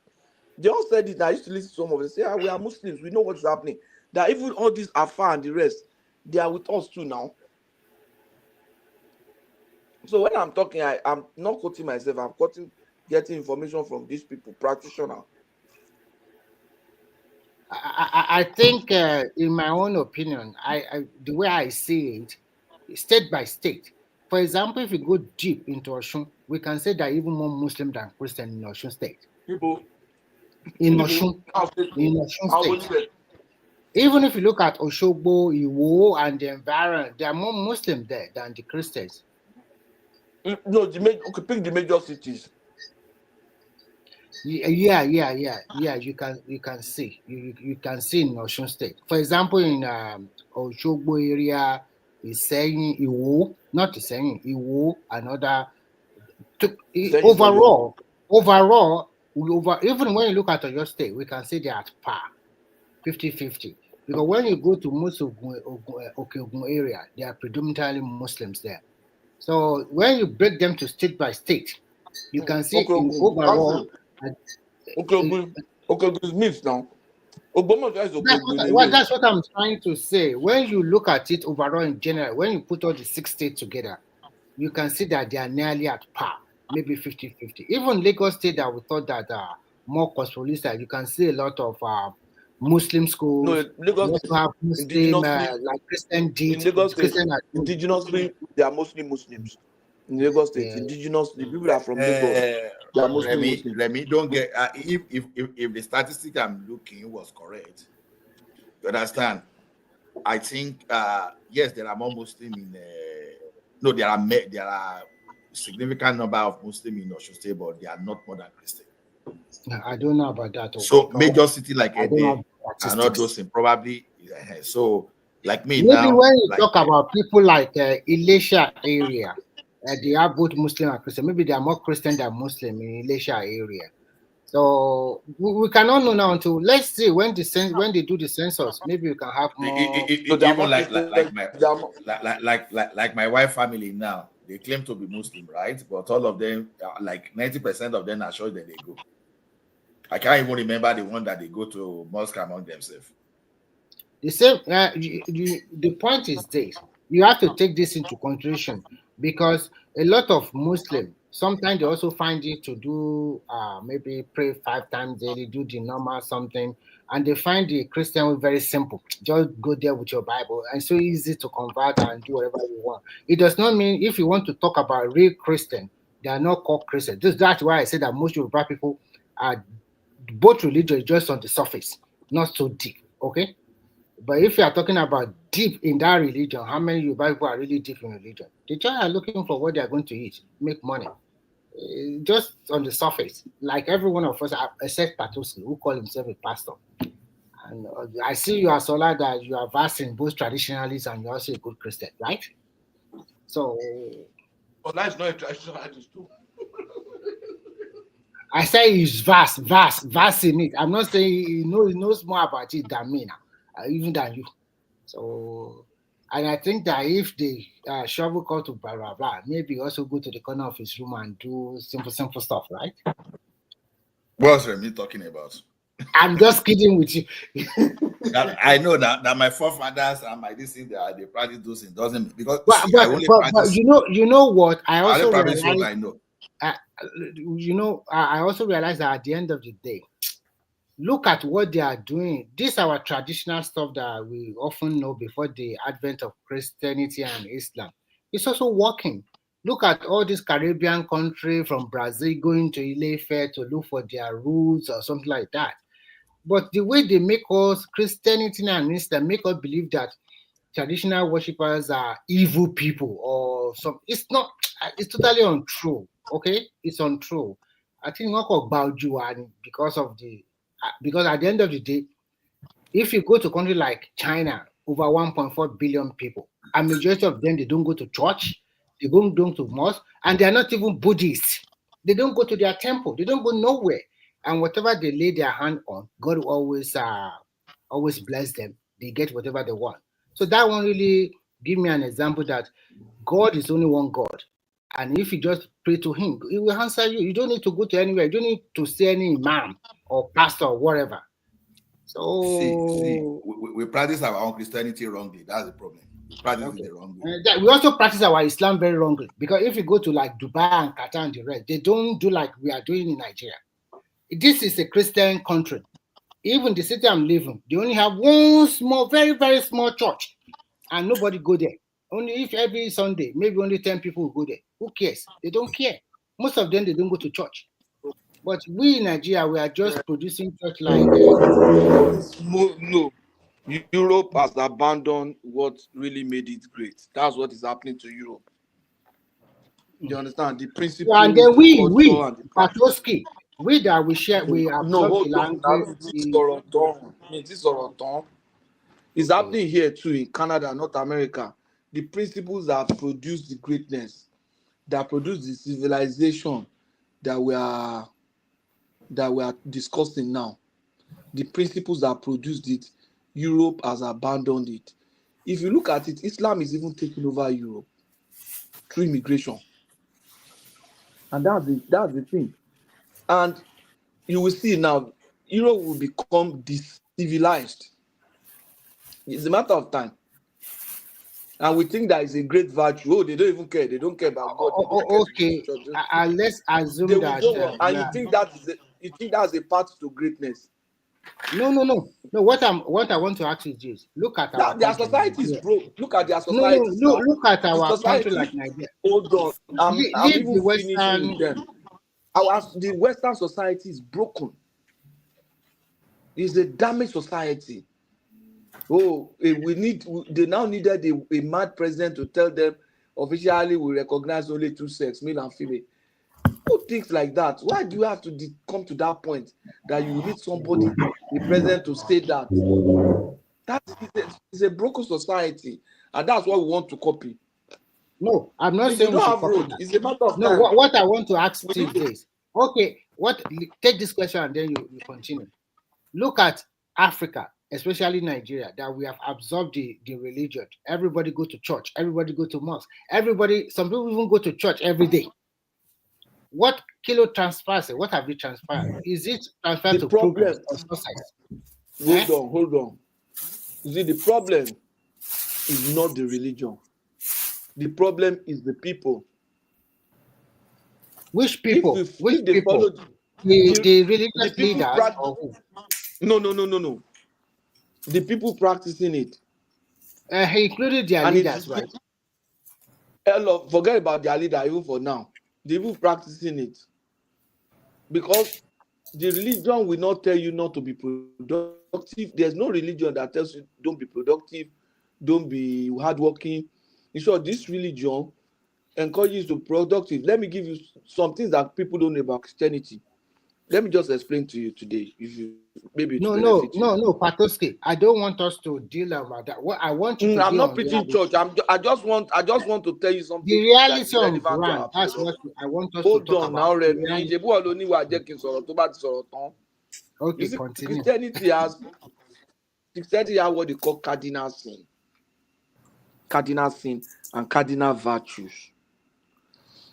They all said it. I used to listen to some of them say, we are Muslims, we know what's happening. That even all these Afar and the rest, they are with us too now. So when I'm talking, I'm not quoting myself, I'm getting information from these people, practitioners. I think, in my own opinion, the way I see it, state by state. For example, if you go deep into Osun, we can say that even more Muslim than Christian in Osun State. People in Osun State. Even if you look at Oshogbo, Iwo, and the environment, there are more Muslims there than the Christians. No, pick the major cities. Yeah. You can see in Osun State. For example, in Oshogbo area, Iseyin, Iwo, not Iseyin, Iwo, another. Overall, even when you look at your state, we can say they're at par, 50-50. Because when you go to most of Okeogun area, they are predominantly Muslims there. So when you break them to state by state, you can see in overall. Okeogun is mixed now. That's what I'm trying to say. When you look at it overall in general, when you put all the 6 states together, you can see that they are nearly at par, maybe 50-50. Even Lagos State, that we thought that more cosmopolitan, you can see a lot of Muslim schools. No, Lagos also have Muslim, like Christian in Lagos State, indigenously, they are mostly Muslims. In Lagos State, indigenously, people are from Lagos. They are mostly Muslims. Let me don't get if the statistic I'm looking was correct. You understand? I think yes, there are more Muslims in. No, there are significant number of Muslims in Osun State, but they are not more than Christian. I don't know about that. So major city like Ede are not those in probably. So like me maybe now, when you talk about people like Elisha area, they are both Muslim and Christian. Maybe they are more Christian than Muslim in Elisha area. So we cannot know now until let's see when they do the census. Maybe we can have more. Even like my wife family now, they claim to be Muslim, right? But all of them, like 90% of them, are sure that they go. I can't even remember the one that they go to mosque among themselves. The same. The point is this: you have to take this into consideration because a lot of Muslims sometimes they also find it to do maybe pray 5 times daily, do the normal something, and they find the Christian very simple. Just go there with your Bible, and so easy to convert and do whatever you want. It does not mean if you want to talk about real Christian, they are not called Christian. That's why I say that most Yoruba people are both religions just on the surface, not so deep. Okay. But if you are talking about deep in that religion, how many Yoruba people are really deep in religion? They just are looking for what they are going to eat, make money. Just on the surface, like every one of us, except Patoski, who call himself a pastor. And I see you as Sola that you are vast in both traditionalists and you're also a good Christian, right? So. Ola is not a traditionalist too. I say he's vast in it. I'm not saying he knows more about it than me now, even than you. So, and I think that if they shovel call to blah blah blah, maybe also go to the corner of his room and do simple stuff, right? What's Remy talking about? I'm just kidding with you. I know that my forefathers and my this thing they practice those things doesn't because but you know what I also realized. What I know. I also realized that at the end of the day, look at what they are doing. This is our traditional stuff that we often know before the advent of Christianity and Islam. It's also working. Look at all these Caribbean countries from Brazil going to Ile-Ife to look for their roots or something like that. But the way they make us, Christianity and Islam, make us believe that traditional worshippers are evil people or some. It's not. It's totally untrue. Okay, it's untrue. I think not about you and because at the end of the day, if you go to a country like China, over 1.4 billion people, and majority of them they don't go to church, they don't go to mosque, and they are not even Buddhists. They don't go to their temple. They don't go nowhere. And whatever they lay their hand on, God will always bless them. They get whatever they want. So that one really give me an example that God is only one God. And if you just pray to him, he will answer you. You don't need to go to anywhere. You don't need to see any imam or pastor or whatever. So we practice our own Christianity wrongly. That's the problem. We practice it wrongly. We also practice our Islam very wrongly, because if you go to like Dubai and Qatar and the rest, they don't do like we are doing in Nigeria. This is a Christian country. Even the city I'm living, they only have one small, very, very small church, and nobody go there. Only if every Sunday, maybe only 10 people will go there. Who cares? They don't care. Most of them, they don't go to church. But we in Nigeria, we are just producing church like... No. Europe has abandoned what really made it great. That's what is happening to Europe. You understand? The principles, and then the culture, and the practice. We that we share, we absorb the language. It's happening here too, in Canada, North America. The principles that produce the greatness, that produce the civilization that we are discussing now. The principles that produced it, Europe has abandoned it. If you look at it, Islam is even taking over Europe through immigration. And that's the thing. And you will see now, Europe will become decivilized. It's a matter of time. And we think that is a great virtue. Oh, they don't even care. They don't care about God. Okay. Let's assume that. And you think that's a path to greatness. No. What I want to ask you is, look at our their society is broke. Look at their society. No, look at our country like Nigeria. Hold on. I'm even finishing with them. The Western society is broken. It's a damaged society. Oh, they now needed a mad president to tell them officially we recognize only two sexes, male and female. Who thinks like that? Why do you have to come to that point that you need somebody, the president, to say that? That is a broken society, and that's what we want to copy. No, I'm not saying we should copy that. It's a matter of time. No, what I want to ask Steve is, okay, take this question and then you continue. Look at Africa, especially Nigeria, that we have absorbed the religion. Everybody go to church. Everybody go to mosque. Some people even go to church every day. What kilo transfers? What have you transferred? Is it transferred to progress or success? Hold on. You see, the problem is not the religion. The problem is the people. Which people? Which people? The religious leaders? Or who? No. The people practicing it. He included their leaders, right? Forget about their leader even for now. The people practicing it. Because the religion will not tell you not to be productive. There's no religion that tells you don't be productive, don't be hardworking. In short, this religion encourages you to be productive. Let me give you some things that people don't know about Christianity. Let me just explain to you today. If you maybe no, Patoski. I don't want us to deal about that. What I want you to I'm not preaching church. I just want to tell you something. The reality of Quran. That's what I want us to talk about. Hold on now, Okay, you see, continue. Christianity has what they call cardinal sin and cardinal virtues.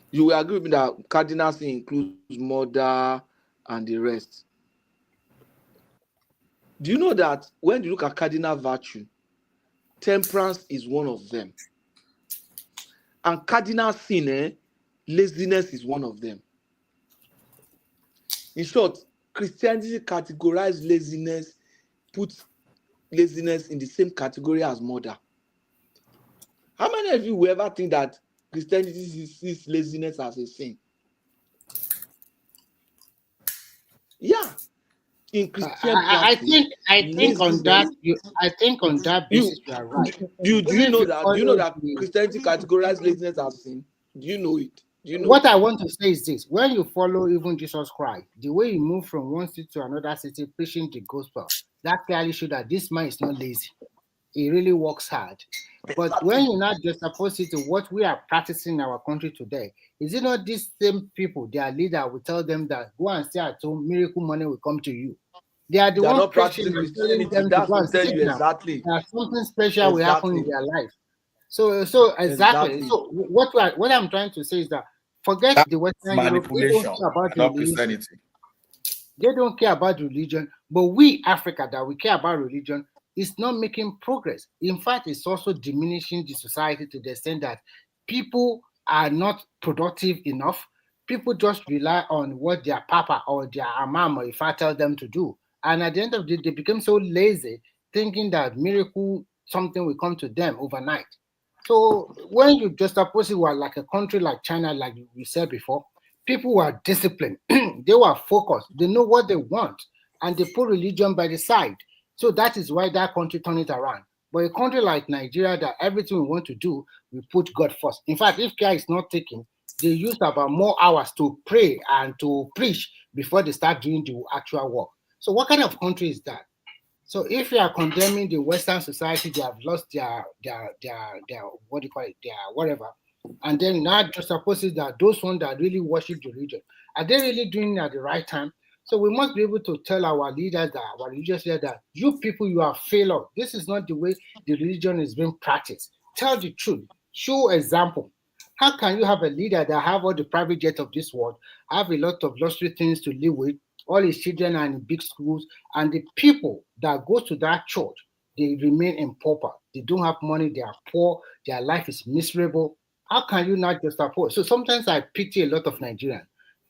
You will agree with me that cardinal sin includes murder and the rest. Do you know that when you look at cardinal virtue, temperance is one of them, and cardinal sin, laziness is one of them. In short, Christianity categorizes laziness, puts laziness in the same category as murder. How many of you will ever think that Christianity sees laziness as a sin? Yeah. In Christian practice, I think on that basis you are right. Do you know that Christianity categorizes laziness as sin? Do you know it? What I want to say is this: when you follow even Jesus Christ, the way you move from one city to another city preaching the gospel, that clearly shows that this man is not lazy. he really works hard. But when you not just opposed it to what we are practicing in our country today, is it not these same people, their leader, will tell them that go and stay at home, miracle money will come to you. They are the They are one not preaching practicing and telling Christianity. them to That's go to and tell sit you now. exactly. That something special will happen in Exactly. their life. So exactly. Exactly. So what I'm trying to say is that forget the Western Europe. They don't Manipulation, care about not religion. Christianity. They don't care about religion. But we, Africa, that we care about religion, is not making progress. In fact, it's also diminishing the society to the extent that people are not productive enough. People just rely on what their papa or their imam or ifa tell them to do. And at the end of the day, they become so lazy, thinking that miracle, something will come to them overnight. So when you just suppose it were like a country like China, like we said before, people were disciplined, they were focused, they know what they want, and they put religion by the side. So that is why that country turned it around. But a country like Nigeria, that everything we want to do, we put God first. In fact, if care is not taken, they use about more hours to pray and to preach before they start doing the actual work. So what kind of country is that? So if you are condemning the Western society, they have lost their what do you call it, their whatever, and then now just suppose that those ones that really worship the religion, are they really doing it at the right time? So we must be able to tell our leaders, that our religious leaders, that you people, you are failure. This is not the way the religion is being practiced. Tell the truth. Show example. How can you have a leader that have all the private jet of this world, have a lot of luxury things to live with, all his children are in big schools, and the people that go to that church, they remain in pauper. They don't have money, they are poor, their life is miserable. How can you not just support? So sometimes I pity a lot of Nigerians.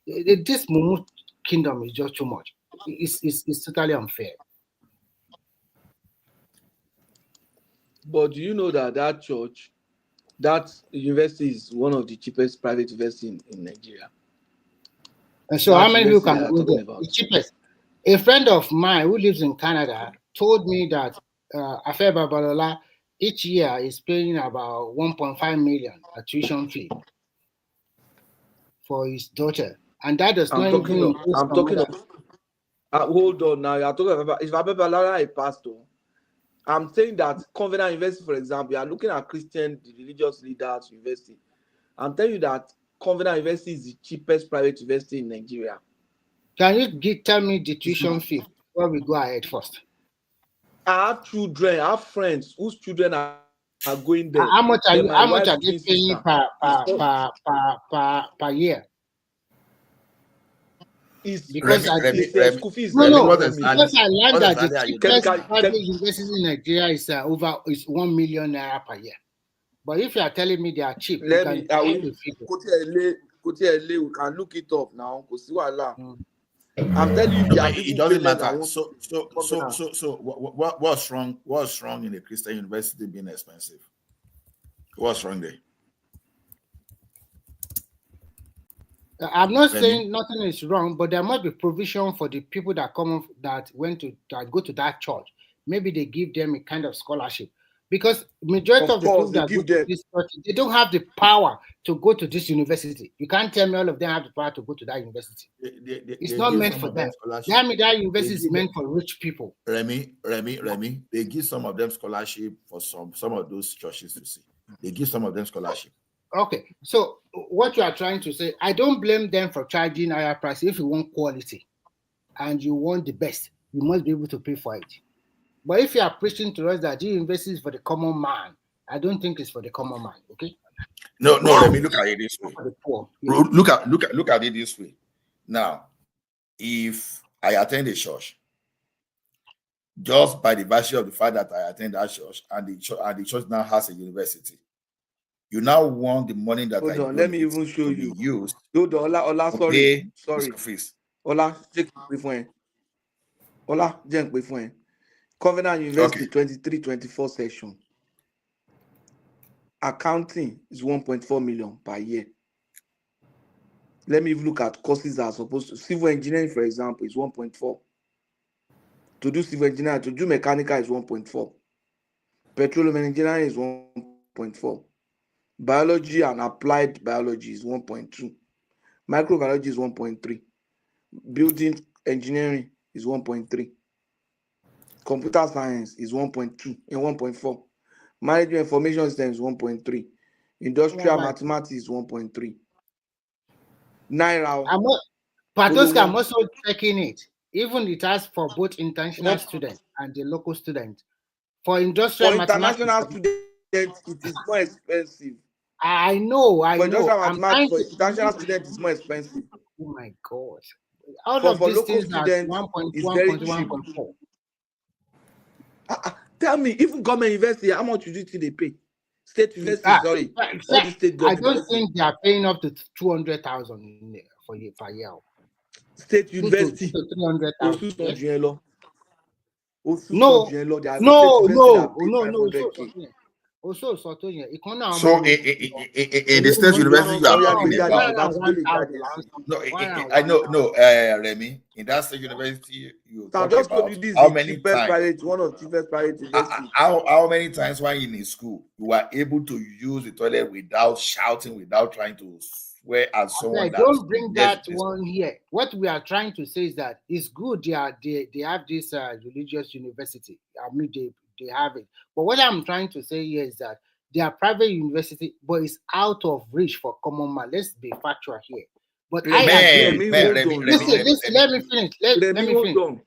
This Mumu kingdom is just too much. It's totally unfair. But do you know that that church, that university is one of the cheapest private universities in Nigeria? And so That how many people university can that go you're talking there? about. The cheapest. A friend of mine who lives in Canada told me that Afe Babalola each year is paying about 1.5 million a tuition fee for his daughter, and that does not even include some other. Hold on now. You're talking about, if Afe Babalola a pastor, I'm saying that Covenant University, for example, you are looking at Christian, the religious leaders university. I'm telling you that Covenant University is the cheapest private university in Nigeria. Can you tell me the tuition fee before we go ahead first? I have children, I have friends whose children are going there. How much are Then you? my How much wife's are they twin paying sister. per year? It's Because school fees. No. Because I learned that the cheapest Chemical- private university in Nigeria is is 1 million naira per year. But if you are telling me they are cheap, you can tell me the figure. We can look it up now. I'm telling you, there are people It doesn't who pay less matter. than So what's wrong? What's wrong in a Christian university being expensive? What's wrong there? I'm not saying nothing is wrong, but there must be provision for the people that go to that church. Maybe they give them a kind of scholarship, because majority of the people that go to this church, they don't have the power to go to this university. You can't tell me all of them have the power to go to that university. It's not meant for them. That university is meant for rich people. Remy, they give some of them scholarship for some of those churches to see. They give some of them scholarship. Okay, so what you are trying to say, I don't blame them for charging higher price. If you want quality and you want the best, you must be able to pay for it. But if you are preaching to us that the university is for the common man, I don't think it's for the common man. Okay. No. Let me look at it this way. For the poor. Look at it this way. Now, if I attend a church, just by the virtue of the fact that I attend that church, and the church now has a university, you now want the money that let me even show you. Used. Hold on, Ola, sorry. Ola, take the phone. Ola, jump the phone. Covenant University 23-24 section. Accounting is 1.4 million per year. Let me even look at courses that are supposed to. Civil engineering, for example, is 1.4. To do civil engineering, to do mechanical is 1.4. Petroleum engineering is 1.4. Biology and applied biology is 1.2. Microbiology is 1.3. Building engineering is 1.3. Computer science is 1.2 and 1.4. Management information system is 1.3. Industrial mathematics is 1.3. Naira. Patoska, I'm also checking it. Even it has for both international students and the local students. For industrial mathematics, international students, it is more expensive. I know. For industrial mathematics, for international students, it's more expensive. Oh my God. All of these things are 1.1.4. Tell me, even government university, how much do you think they pay? State university, sorry. State I don't think they are paying up to 200,000 for year per year. State university. 300,000. No. So in the state university, you are Remy. In that state university, you talk about how many times one of the cheapest private universities. How many times while in school you are able to use the toilet without shouting, without trying to swear at someone? Don't bring that one here. What we are trying to say is that it's good they have this religious university. I mean they have it. But what I'm trying to say here is that they are private university, but it's out of reach for common man. Let's be factual here. But let me finish. Let me finish.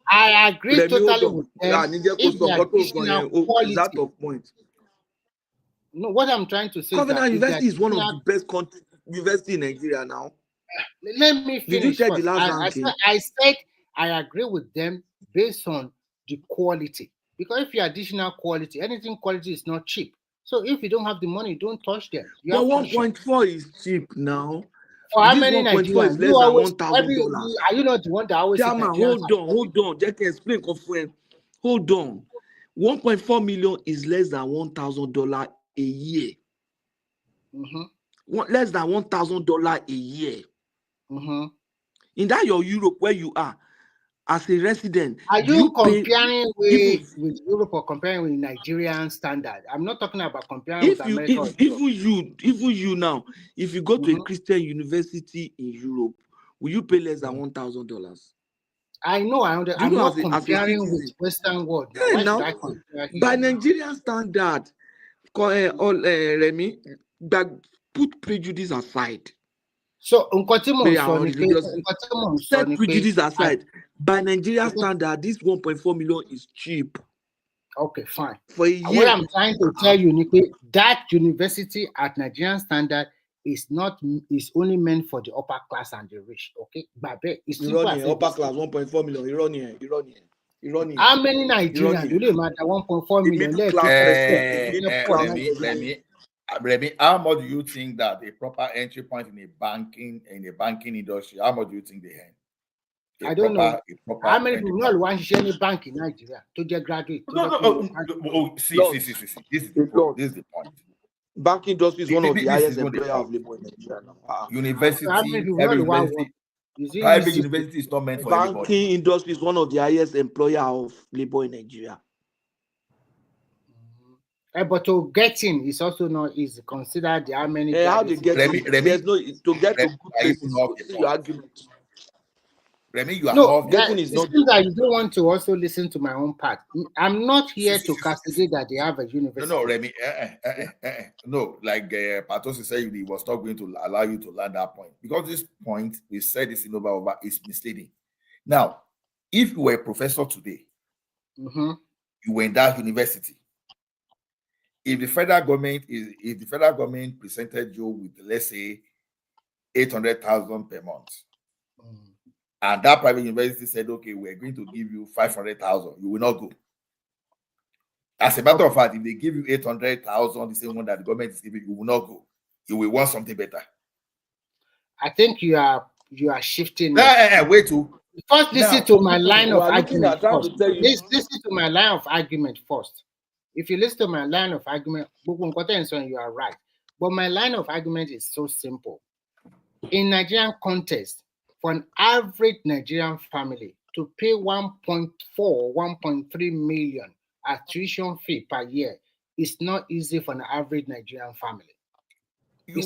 I agree totally with them. If they are additional quality. No, what I'm trying to say Covenant University is one of the best university in Nigeria now. Let me finish. I said I agree with them based on the quality. Because if you additional quality, anything quality is not cheap. So if you don't have the money, don't touch them. But 1.4 is cheap now. For how many Nigerians? Is less than $1,000. Are you not the one that always Chairman, hold on. Just can explain, friend. Hold on. 1.4 million is less than $1,000 a year. Less than $1,000 a year. In that your Europe where you are, as a resident, are you comparing with Europe or comparing with Nigerian standard? I'm not talking about comparing with America. Even you now, if you go to a Christian university in Europe, will you pay less than $1,000? I know. I'm not comparing with Western world. Yeah, now, by Nigerian standard, Remy, put prejudice aside. So, set prejudice aside. By Nigerian standard, this 1.4 million is cheap. Okay, fine. For a year. What I'm trying to tell you, Nick, that university at Nigerian standard is only meant for the upper class and the rich. Okay, it's upper class 1.4 million. Ironian. How many Nigerians do they matter? 1.4 million. Remy, how much do you think that a proper entry point in a banking industry? How much do you think they have? I don't know. How many people want to share any bank in Nigeria to get graduate? See. This is the point. Banking industry is one of the highest employer of labor in Nigeria now. Private university is not meant for everybody. Banking industry is one of the highest employer of labor in Nigeria. But to get in is also not easy. Consider how many. How they get in? There's no to get to good places. Your argument. Remy, you are getting is not. It seems that you don't want to also listen to my own part. I'm not here to castigate that they have a university. No, Remy. No, like Patosi said, he was not going to allow you to land that point because this point we said this in over is misleading. Now, if you were a professor today, you were in that university. If the federal government presented you with, let's say, 800,000 per month, and that private university said, okay, we're going to give you 500,000, you will not go. As a matter of fact, if they give you 800,000, the same one that the government is giving, you will not go. You will want something better. I think you are shifting. Wait to first listen to my line of argument first. Listen to my line of argument first. If you listen to my line of argument, you are right. But my line of argument is so simple. In Nigerian context, for an average Nigerian family to pay 1.4, 1.3 million as tuition fee per year is not easy for an average Nigerian family. You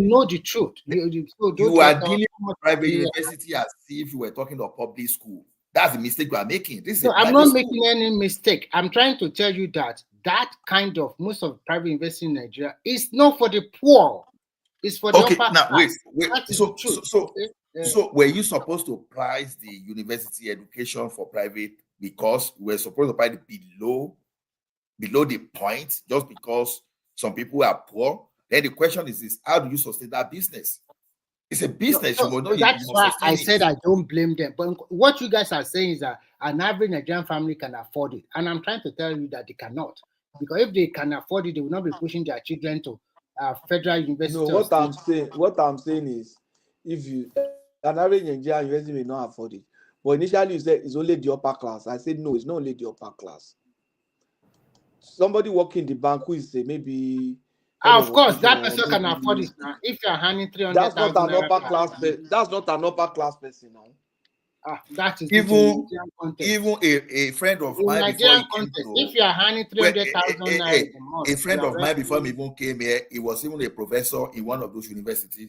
know the truth. You are dealing with private university as if you were talking of public school. That's the mistake you are making. This is No, I'm not making any mistake. I'm trying to tell you that kind of most of private investing in Nigeria is not for the poor. It's for the upper class. Wait. So were you supposed to price the university education for private because we're supposed to price it below the point just because some people are poor? Then the question is how do you sustain that business? It's a business. That's why I said I don't blame them. But what you guys are saying is that an average Nigerian family can afford it. And I'm trying to tell you that they cannot. Because if they can afford it, they will not be pushing their children to federal university. No, what I'm saying is, if you an average Nigerian university may not afford it. But initially you said it's only the upper class. I said no, it's not only the upper class. Somebody working in the bank who is maybe of course, that person can afford it now. If you're handing 300,000, that's not an upper class. That's not an upper class person now. That is even a friend of mine Nigerian context. If you are handing 300,000 a month, a friend of mine before me even came here, he was even a professor in one of those universities,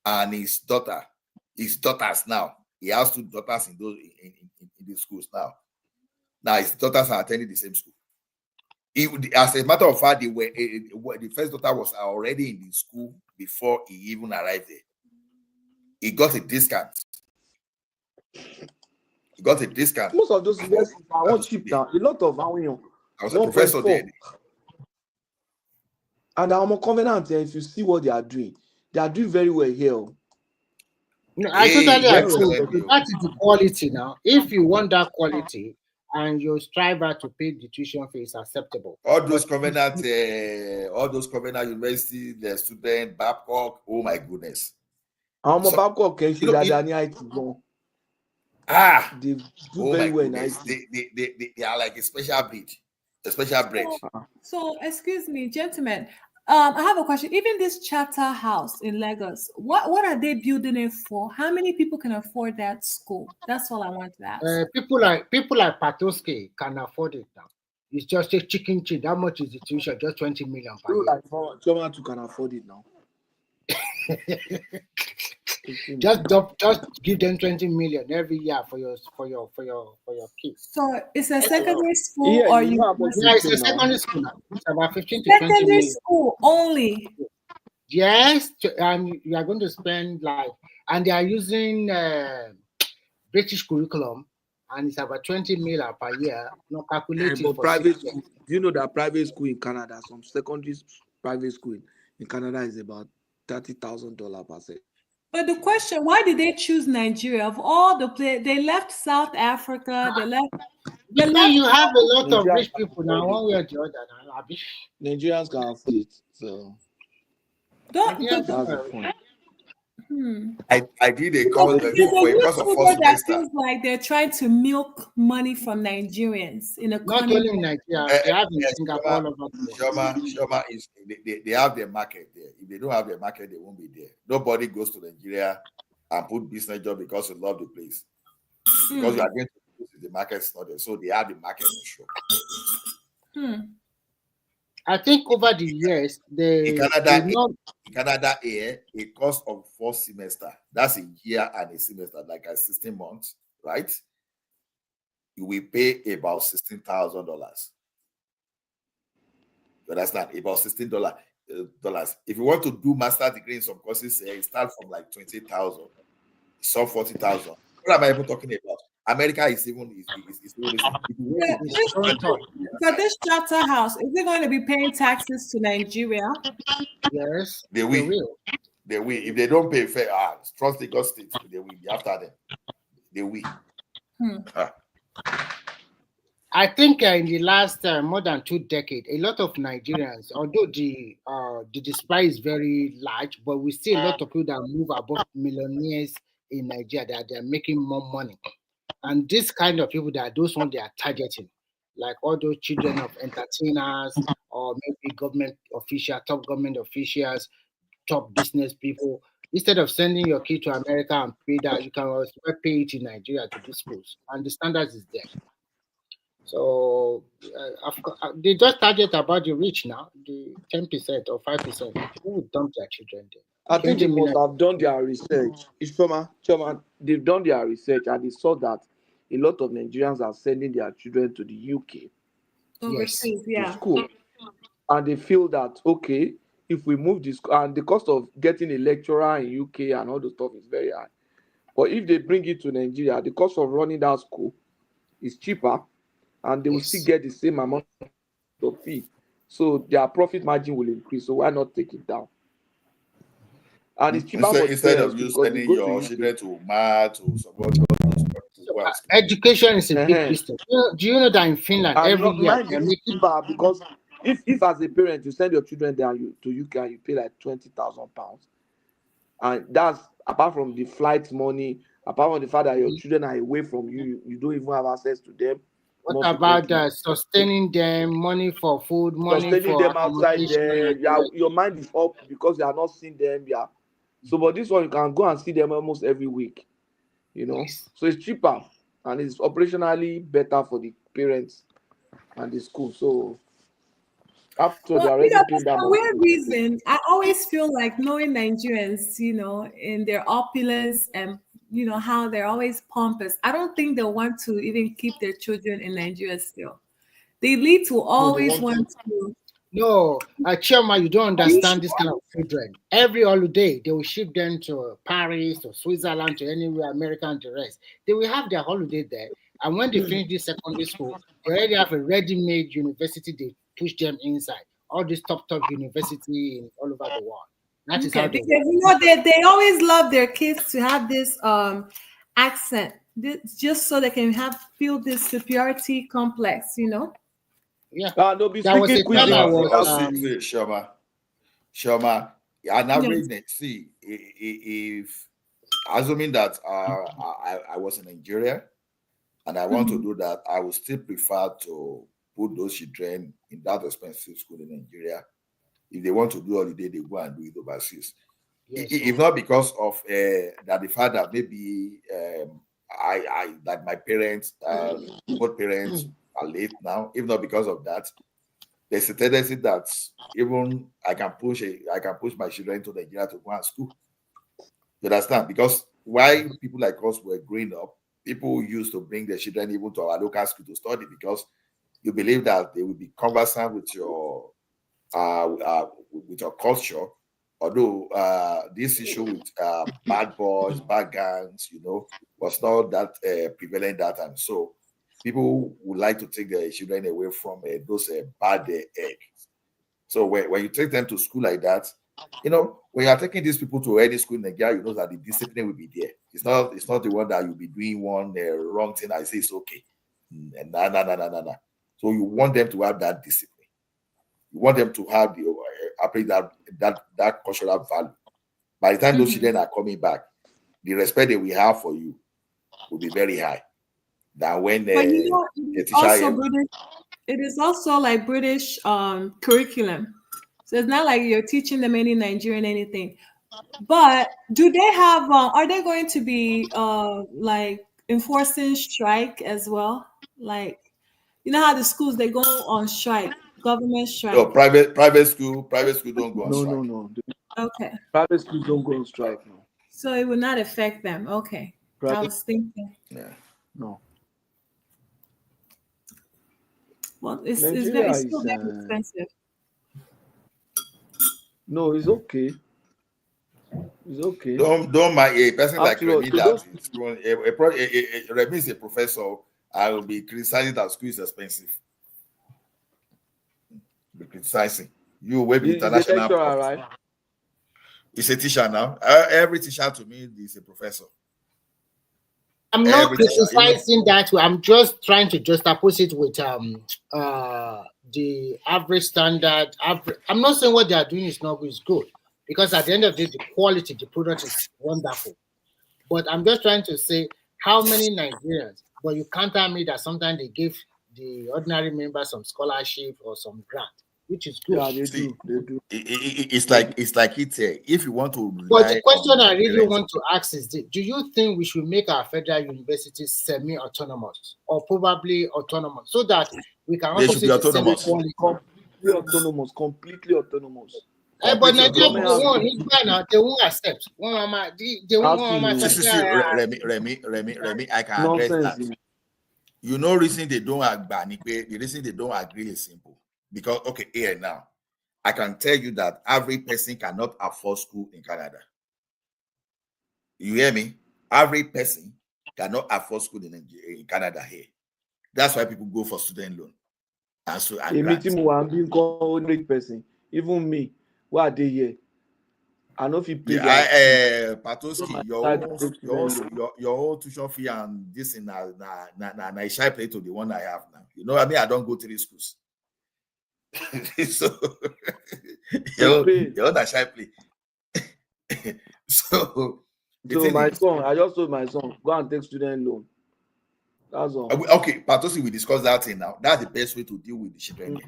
and his daughters now, he has 2 daughters in the schools now. Now his daughters are attending the same school. As a matter of fact, the first daughter was already in the school before he even arrived there. He got a discount. Most of those universities are not cheap now. A lot of I was a professor there. And I'm a covenant here. If you see what they are doing very well here. No, I totally agree. That is the quality now. If you want that quality and you strive to pay the tuition fee, is acceptable. All those covenant universities, the student Babcock. Oh my goodness! Babcock can shoot that they do very well in IT. They are like a special breed. So excuse me, gentlemen. I have a question. Even this charter house in Lagos, what are they building it for? How many people can afford that school? That's all I want to ask. People like Patoske can afford it now. It's just a chicken chin. How much is the tuition? Just 20 million per year. Like someone who can afford it now. just give them 20 million every year for your kids. So it's a secondary school or it's a secondary school now. It's about 15 to 20 million. Secondary school only. Yes, and you are going to spend and they are using British curriculum, and it's about 20 million per year. Not calculated for private school. Do you know that private school in Canada, some secondary private school in Canada is about $30,000 per se. But the question, why did they choose Nigeria? Of all the places, they left South Africa, they left... You have a lot of rich people now, one way or the other. Nigerians can afford it, so... That's the point. I did a call for a course of first that feels like they're trying to milk money from Nigerians in a not only in Nigeria, they have in Singapore all over the world. Shoma is they have their market there. If they don't have their market, they won't be there. Nobody goes to Nigeria and put business job because you love the place. Because you are going to the market's not there. So they have the market for sure. I think over the years, in Canada, a course of 4 semesters, that's a year and a semester, like 16 months, right? You will pay about $16,000. You understand? About $16. If you want to do master degree in some courses, it starts from like 20,000, some 40,000. What am I even talking about? America is even So this charter house, is it going to be paying taxes to Nigeria? Yes, they will. They will. If they don't pay fair, trust the state, they will be after them. They will. I think in the last more than 2 decades, a lot of Nigerians, although the supply is very large, but we see a lot of people that move above millionaires in Nigeria that they're making more money. And this kind of people those ones they are targeting, like all those children of entertainers or maybe government officials, top government officials, top business people. Instead of sending your kid to America and pay that, you can also pay it in Nigeria to these schools, and the standards is there. So they just target about the rich now, the 10% or 5%. Who would dump their children there? I think they must have done their research. Choma, they've done their research and they saw that a lot of Nigerians are sending their children to the UK Overseas, to yeah. school, and they feel that okay, if we move this, and the cost of getting a lecturer in UK and all the stuff is very high. But if they bring it to Nigeria, the cost of running that school is cheaper, and they will still get the same amount of fee. So their profit margin will increase. So why not take it down? And it's cheaper for instead of parents you because they sending go your to children to math to support Education is a big business. Do you know that in Finland and every year mine they're is making cheaper because if as a parent you send your children there to UK and you pay like £20,000, and that's apart from the flight money, apart from the fact that your children are away from you, you don't even have access to them. What about sustaining them, money for food, money Sustaining for them outside there, accommodation? your mind is up because you are not seeing them. Yeah. So, but this one you can go and see them almost every week, you know. So it's cheaper and it's operationally better for the parents and the school. So after Well, they're already paying that for some money. weird reason, I always feel like knowing Nigerians, in their opulence and how they're always pompous. I don't think they'll want to even keep their children in Nigeria still. The elite will always want to. No, Chioma, you don't understand this kind of children. Every holiday, they will ship them to Paris, to Switzerland, to anywhere, America, and the rest. They will have their holiday there. And when they finish this secondary school, they already have a ready-made university. They push them inside. All these top university all over the world. That is how they because they always love their kids to have this accent, just so they can feel this superiority complex, Yeah. They'll be speaking Shoma, an average see if assuming that I was in Nigeria and I want to do that, I would still prefer to put those children in that expensive school in Nigeria. If they want to do holiday, they go and do it overseas. Yes, if not because of that the fact that maybe that my parents, both parents are late now, if not because of that, there's a tendency that even I can push my children to Nigeria to go to school. You understand? Because why people like us were growing up, people used to bring their children even to our local school to study because you believe that they will be conversant with your culture. Although this issue with bad boys, bad gangs, was not that prevalent that time. So people would like to take their children away from those bad eggs. So when you take them to school like that, when you are taking these people to any school in Nigeria, you know that the discipline will be there. It's not the one that you'll be doing one wrong thing. I say it's okay. Nah. So you want them to have that discipline. You want them to have that cultural value. By the time those children are coming back, the respect that we have for you will be very high. Than when it is also like British curriculum. So it's not like you're teaching them any Nigerian anything. But do they have? Are they going to be like enforcing strike as well? Like, how the schools they go on strike, government strike. No, private school don't go on strike. No. Okay. Private schools don't go on strike. No. So it will not affect them. Okay. I was thinking. Yeah. No. Well, it's still very expensive. No, it's okay. It's okay. Don't mind a person like Remy that Remy is a professor. I will be criticizing that school is expensive. Be criticizing. You will be international. He's a lecturer, right? He's a teacher now. Every teacher to me is a professor. I'm not criticizing that. I'm just trying to juxtapose it with the average standard. I'm not saying what they are doing is not good, is good, because at the end of the day, the quality, the product is wonderful. But I'm just trying to say how many Nigerians, but you can't tell me that sometimes they give the ordinary members some scholarship or some grant, which is good. Yeah, they do. It's like if you want to. But the question I really want to ask is this: do you think we should make our federal universities semi-autonomous or probably autonomous so that we can also be autonomous? Completely autonomous. But Nigeria they won't accept. Remy, I can address that. You know, reason they don't agree. The reason they don't agree is simple. Because okay, here now, I can tell you that every person cannot afford school in Canada. You hear me? Every person cannot afford school in Canada here. That's why people go for student loan. And so a meeting one being called person. Even me, what are they here? I know if you pay Patoski, your whole tuition fee and this in na shy play to the one I have now. You know what I mean? I don't go to these schools. So you're that shy play. So my son, I just told my son, go and take student loan. That's all. Okay, Patosi, we discuss that thing now. That's the best way to deal with the children.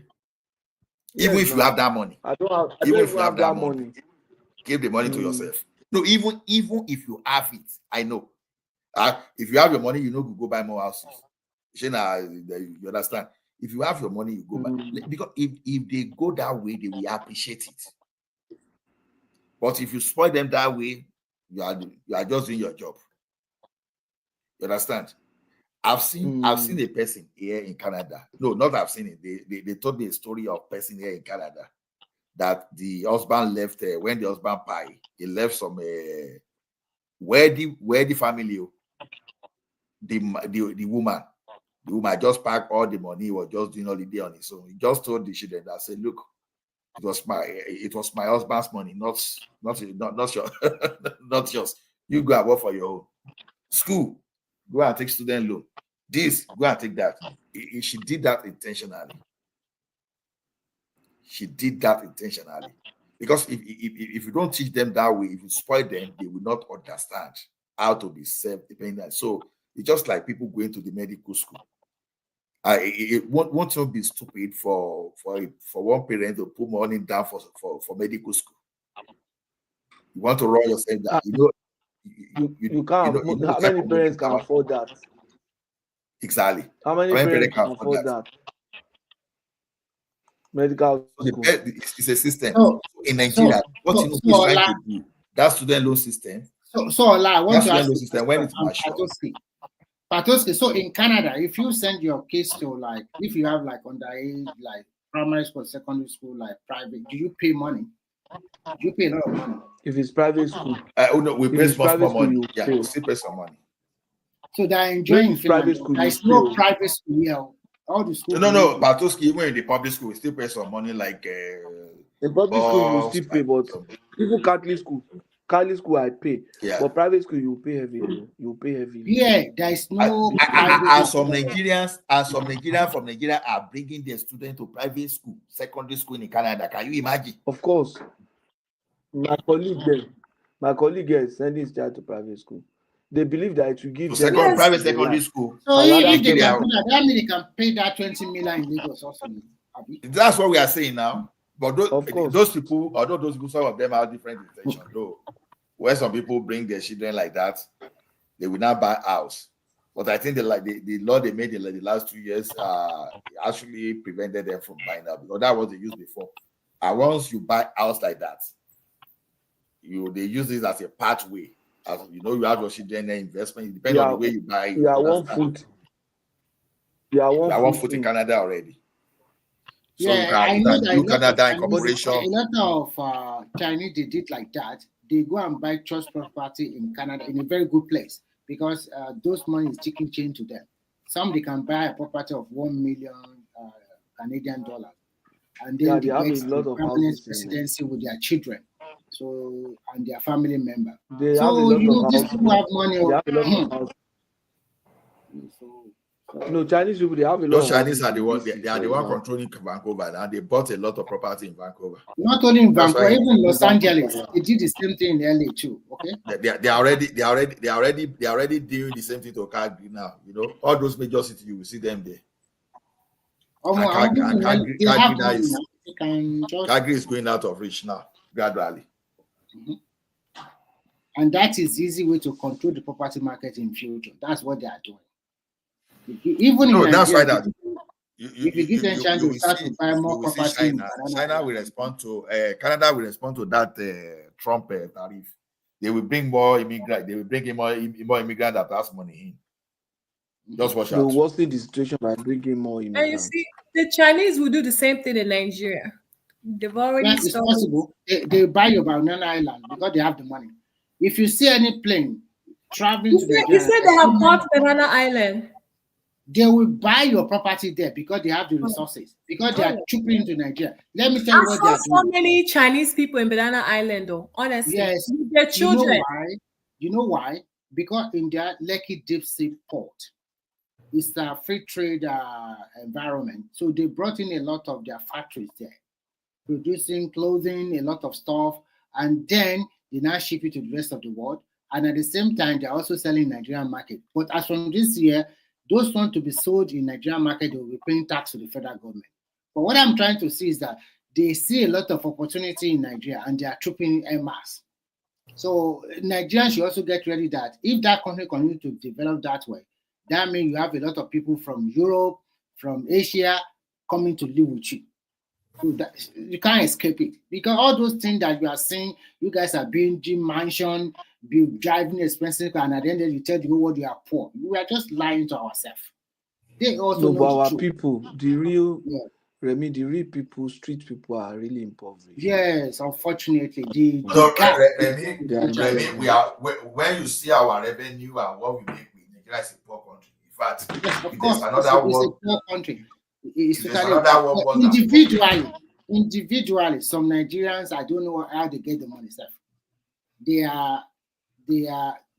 Even if you have that money. I don't have that money. Give the money to yourself. No, even if you have it, I know. If you have your money, you know, you go buy more houses. You understand? If you have your money, you go buy. Because if they go that way, they will appreciate it. But if you spoil them that way, you are just doing your job. You understand? I've seen a person here in Canada. No, not I've seen it. They told me a story of a person here in Canada that the husband left when the husband died. He left some where the family, the woman just packed all the money. He was just doing holiday on his own. He just told the children that said, "Look, it was my husband's money, not your, not yours. You go and work for your own school. Go and take student loan. This, go and take that." She did that intentionally. She did that intentionally. Because if you don't teach them that way, if you spoil them, they will not understand how to be self-dependent. So it's just like people going to the medical school. It won't be stupid for one parent to put money down for medical school. You want to run yourself down. You can't. How many parents can afford that? Exactly. How many parents can afford that? Medical school. It's a system. In Nigeria, what Tinubu is trying to do, that student loan system. I want to ask you system when it's mature. Patoski, so in Canada, if you send your kids to if you have underage, primary school, secondary school, private, do you pay money? Do you pay a lot of money? If it's private school, no, we pay small money. Yeah, we still pay some money. So they're enjoying private school. There's no private school here. All the schools. No, Patoski, even in the public school, we still pay some money. The public school you still pay, but even Catholic school I pay. Yeah. But private school you pay heavily. You pay heavily. Yeah, there is no. And some Nigerians from Nigeria are bringing their students to private school, secondary school in Canada. Can you imagine? Of course. My colleague is sending his child to private school. They believe that it will give them private secondary school. So if they can do that, that means they can pay that 20 million in Lagos also. That's what we are saying now. But those people, although those people, some of them have different intentions. Though, where some people bring their children like that, they will not buy house. But I think the law they made in the last 2 years actually prevented them from buying that, because that was the use before. And once you buy house like that, they use this as a pathway. As you know, you have your children investment. It depends on the way you buy. You are 1 foot. You are 1 foot in Canada already. So I know that Canada incorporation. A lot of Chinese, they did like that. They go and buy trust property in Canada in a very good place, because those money is chicken change to them. Some they can buy a property of $1 million Canadian dollars, and then they get the permanent residency with their children. So, and their family member. They have a lot of these people have money. They have a lot of no, Chinese people, they have a lot. Those Chinese are the one. They are the one controlling Vancouver, and they bought a lot of property in Vancouver. Not only in Vancouver, even in Los Angeles, they did the same thing in LA too. Okay. They are already doing the same thing to Calgary now. You know, all those major cities, you will see them there. Calgary is going out of reach now, gradually. Mm-hmm. And that is the easy way to control the property market in future. That's what they are doing. Even in that's why that. If you give them chance to start to buy more property, China will respond to Canada will respond to that Trump tariff. They will bring more immigrants. They will bring in more immigrants that has money in. Just watch They'll out. worsen the situation by bringing more And you immigrants. see, the Chinese will do the same thing in Nigeria. They've already Well, it's started. possible. They buy your banana island because they have the money. If you see any plane traveling to You Nigeria, said they have bought Banana Island. they will buy your property there because they have the resources. Because they are trooping into Nigeria. Let me tell you what they I are saw so doing. many Chinese people in Banana Island, though. Honestly, Yes, with their you know children. why? You know why? Because in their Lekki Deep Sea Port, it's a free trade environment. So they brought in a lot of their factories there, producing clothing, a lot of stuff, and then they now ship it to the rest of the world. And at the same time, they're also selling in Nigerian market. But as from this year, those want to be sold in Nigerian market, they will be paying tax to the federal government. But what I'm trying to see is that they see a lot of opportunity in Nigeria and they are trooping en masse. So Nigerians should also get ready that if that country continues to develop that way, that means you have a lot of people from Europe, from Asia coming to live with you. So that, you can't escape it because all those things that you are seeing, you guys are building mansion, driving expensive car, and at the end of the day, you tell the whole world you are poor. We are just lying to ourselves. They also No, know but the our truth. people, the real, Yeah. Remy, the real people, street people are really impoverished. Yes, unfortunately, the No, gap. Remy, we are when you see our revenue and what we make with Nigeria is a poor country. In fact, Yes, of if course, there's another it's a word, poor country. It's if there's totally another word, was individually, some Nigerians, I don't know how they get the money. They are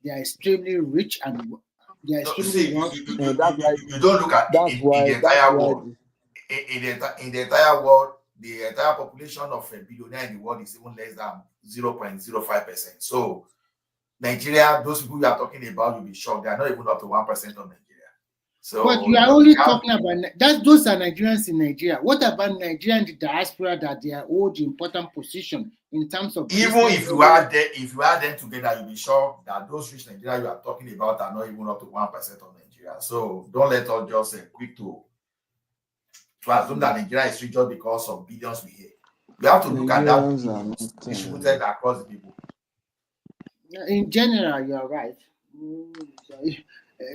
extremely rich and they are extremely wealthy. you don't look at in the entire world. In the entire world, the entire population of a billionaire in the world is even less than 0.05%. So Nigeria, those people you are talking about, you'll be shocked. They are not even up to 1% of Nigeria. So but you are only talking about that. Those are Nigerians in Nigeria. What about Nigeria in the diaspora that they are hold important position in terms of even if you add them together, you'll be shocked that those rich Nigeria you are talking about are not even up to 1% of Nigeria. So don't let us just say quick to assume that Nigeria is rich just because of billions we hear. We have to look at that billions distributed across the people. In general, you are right.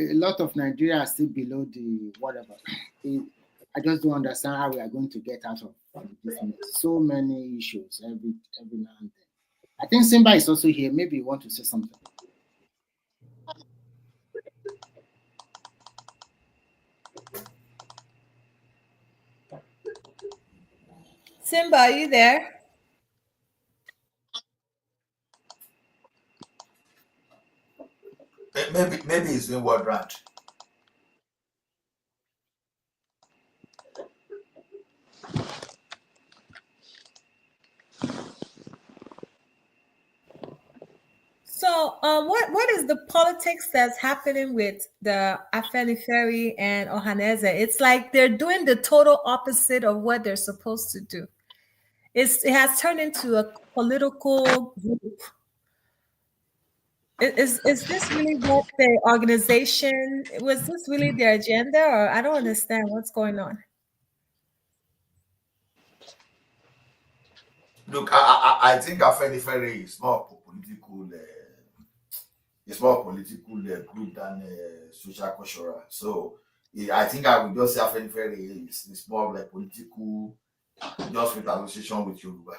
A lot of Nigeria are still below the whatever. I just don't understand how we are going to get out of this mess. So many issues every now and then. I think Simba is also here. Maybe you want to say something. Simba, are you there? Maybe it's in word rant. So, what is the politics that's happening with the Afenifere and Ohanaeze? It's like they're doing the total opposite of what they're supposed to do. It has turned into a political group. Is this really what the organization? Was this really their agenda, or I don't understand what's going on? Look, I think Afenifere is more political. It's more political group than social cultural. So I think I would just say Afenifere is more like political, just with association with Yoruba.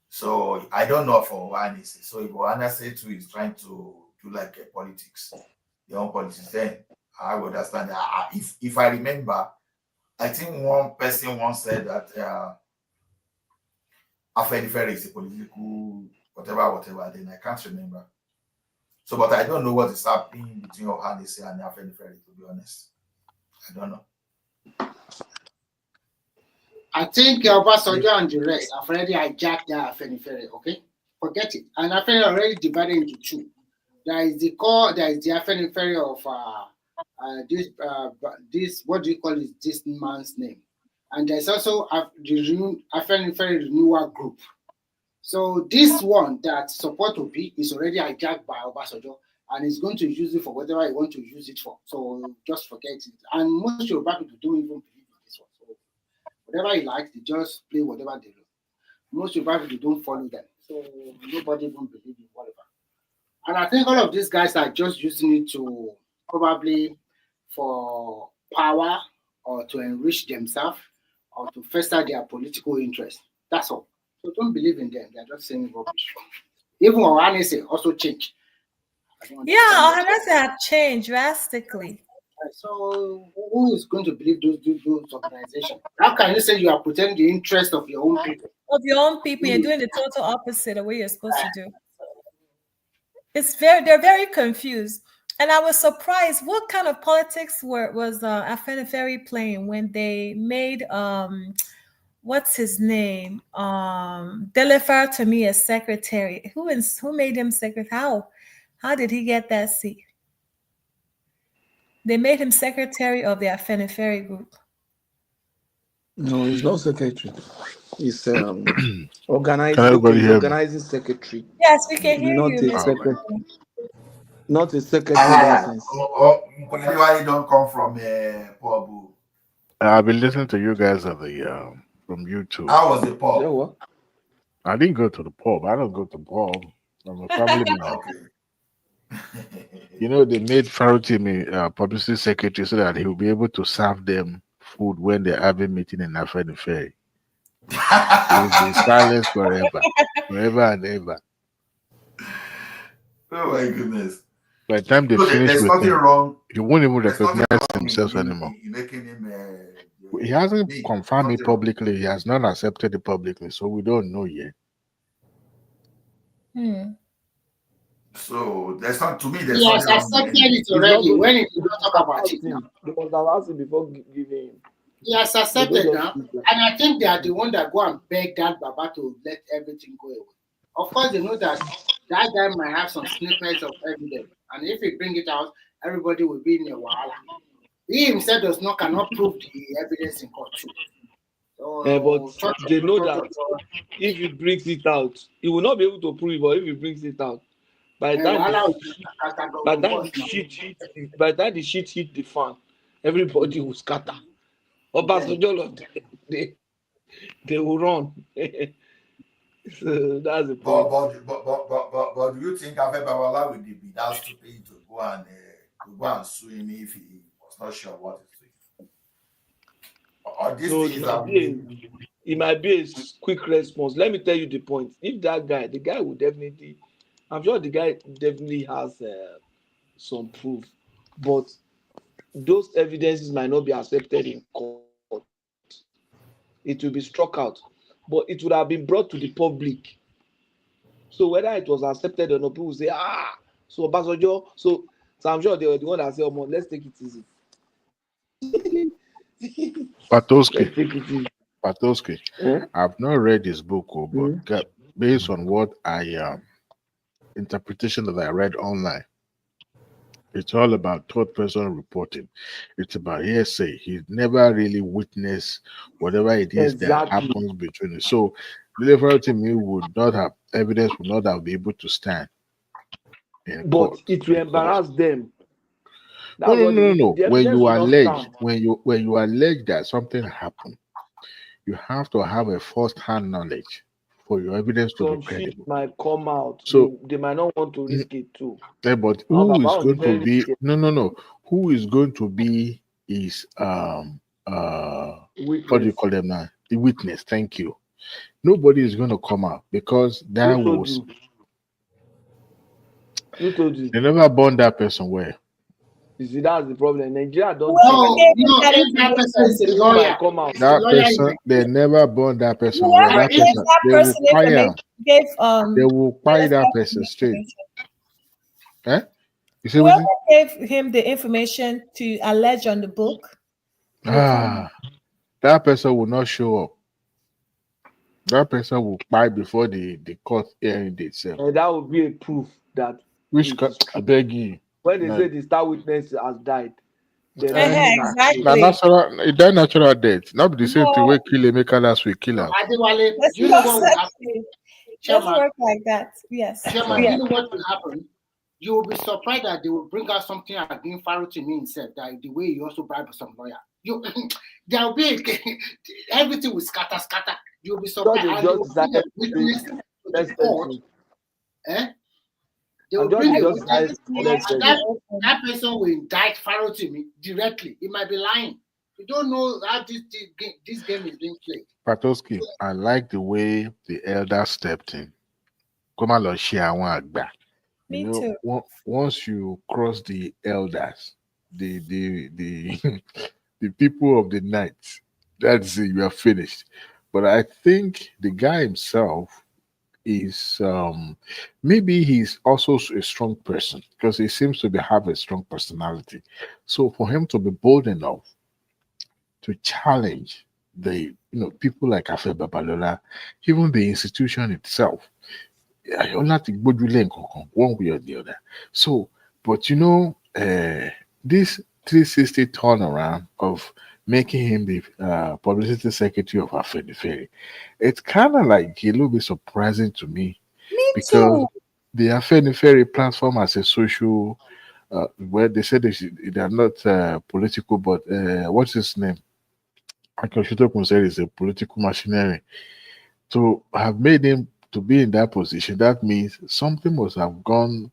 So I don't know for Ohanaeze. So if Ohanaeze too is trying to do like politics, their own politics, then I would understand that. If I remember, I think one person once said that Afenifere is a political whatever. Then I can't remember. So, but I don't know what is happening between Ohanaeze and Afenifere, to be honest. I don't know. I think Obasanjo and the rest have already hijacked that Afenifere, okay? Forget it. And Afenifere already divided into two. There is the core, there is the Afenifere of this, what do you call it, this man's name? And there's also the Afenifere Renewal Group. So this one that support Obi is already hijacked by Obasanjo and is going to use it for whatever he wants to use it for. So just forget it. And most Yoruba people don't even believe in this one. So whatever he likes, they just play whatever they do. Most Yoruba people don't follow them. So nobody even believe in whatever. And I think all of these guys are just using it to probably for power or to enrich themselves or to further their political interest. That's all. So don't believe in them. They're just saying rubbish. Even Ohanaeze also changed. Yeah, Ohanaeze had changed drastically. So who is going to believe those organizations? How can you say you are protecting the interest of your own people? Of your own people, you're doing the total opposite of what you're supposed to do. They're very confused. And I was surprised what kind of politics was Afenifere playing when they made what's his name? Delefar to me as secretary. Who made him secretary? How did he get that seat? They made him secretary of the Afenifere group. No, he's not secretary. He's organizing secretary. Yes, we can hear you. Not a secretary in that sense. Why you don't come from Pobu? I've been listening to you guys at the from YouTube. How was the pub? What? I didn't go to the pub. I don't go to the pub. I'm a family man. You know, they made ROTIMI publicity secretary so that he will be able to serve them food when they're having meeting in Afenifere. He will be silent forever and ever. Oh my goodness. By the time they finish there's with nothing him, wrong. he won't even recognize himself anymore. Making him, he hasn't confirmed it publicly. He has not accepted it publicly, so we don't know yet. So there's not, to me, there's he has accepted it already. When he did not talk about it now. They must have asked him before giving him. He has accepted now. And I think they are the one that go and beg that Baba to let everything go away. Of course, they know that that guy might have some snippets of evidence. And if he bring it out, everybody will be in a wahala. He himself cannot prove the evidence in court too. So, but they know that if he brings it out, he will not be able to prove it, but if he brings it out, by the time the shit hit the fan, everybody will scatter. They will run. So that's the point. But do you think Afe Babala will be that stupid to go and sue him if he was not sure what he's doing? Or this it might be a quick response. Let me tell you the point. If the guy will definitely, I'm sure the guy definitely has some proof, but those evidences might not be accepted in court. It will be struck out, but it would have been brought to the public. So whether it was accepted or not, people will say, so Obasanjo, so I'm sure they were the one that said, let's take it easy. Patoski. I've not read his book, but based on what interpretation that I read online, it's all about third person reporting. It's about hearsay. He never really witnessed whatever it is that happens between it. So the ROTIMI would not have evidence, would not have been able to stand. But it will embarrass them. No. When you allege that something happened, you have to have a first-hand knowledge for your evidence to be credible. Might come out. So they might not want to risk it too. Yeah, but who is going to be? No. Who is going to be is what do you call them now? The witness. Thank you. Nobody is going to come out because that was. Who told you? They never burned that person where. You see, that's the problem. Nigeria don't. That person, they never burned that person. They will fire that person straight. You see whoever gave him the information to allege on the book. That person will not show up. That person will buy before the court hearing date itself. And that would be a proof that. I beg you. When they say the star witness has died, exactly. It died natural death. Not the same thing. We kill him, make others we kill him. Do you know what will happen? Doesn't work like that. Yes. Chairman, you know what will happen? You will be surprised that they will bring out something against ROTIMI himself. That the way he also bribed some lawyer. There will be everything will scatter. You will be surprised. They will bring a witness, and that person will indict Farotimi directly. He might be lying. You don't know how this game is being played. Patoski, I like the way the elder stepped in. Come on, share one back. Me too. Once you cross the elders, the the people of the night, that's it, you are finished. But I think the guy himself is maybe he's also a strong person because he seems to have a strong personality. So for him to be bold enough to challenge the people like Afe Babalola, even the institution itself, you're not one way or the other. So, but this 360 turnaround of making him the publicity secretary of Afenifere, it's kind of like a little bit surprising to me. Me because too. the Afenifere platform as a social, where they said they are not political, but what's his name? Akoshuto said is a political machinery. To have made him to be in that position, that means something must have gone,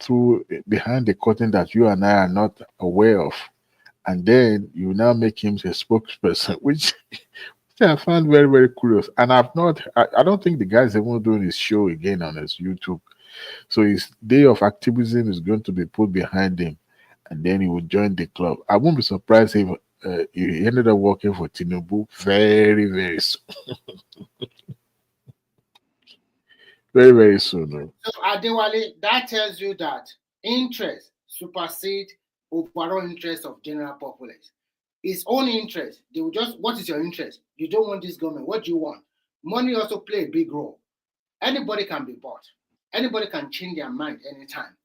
through behind the curtain that you and I are not aware of. And then you now make him a spokesperson, which I found very, very curious. And I don't think the guy's even doing his show again on his YouTube. So his day of activism is going to be put behind him, and then he will join the club. I won't be surprised if he ended up working for Tinubu very, very soon. Very, very soon. So Adewale, that tells you that interest supersede overall interest of general populace. His own interest, they will just, what is your interest? You don't want this government. What do you want? Money also play a big role. Anybody can be bought. Anybody can change their mind anytime.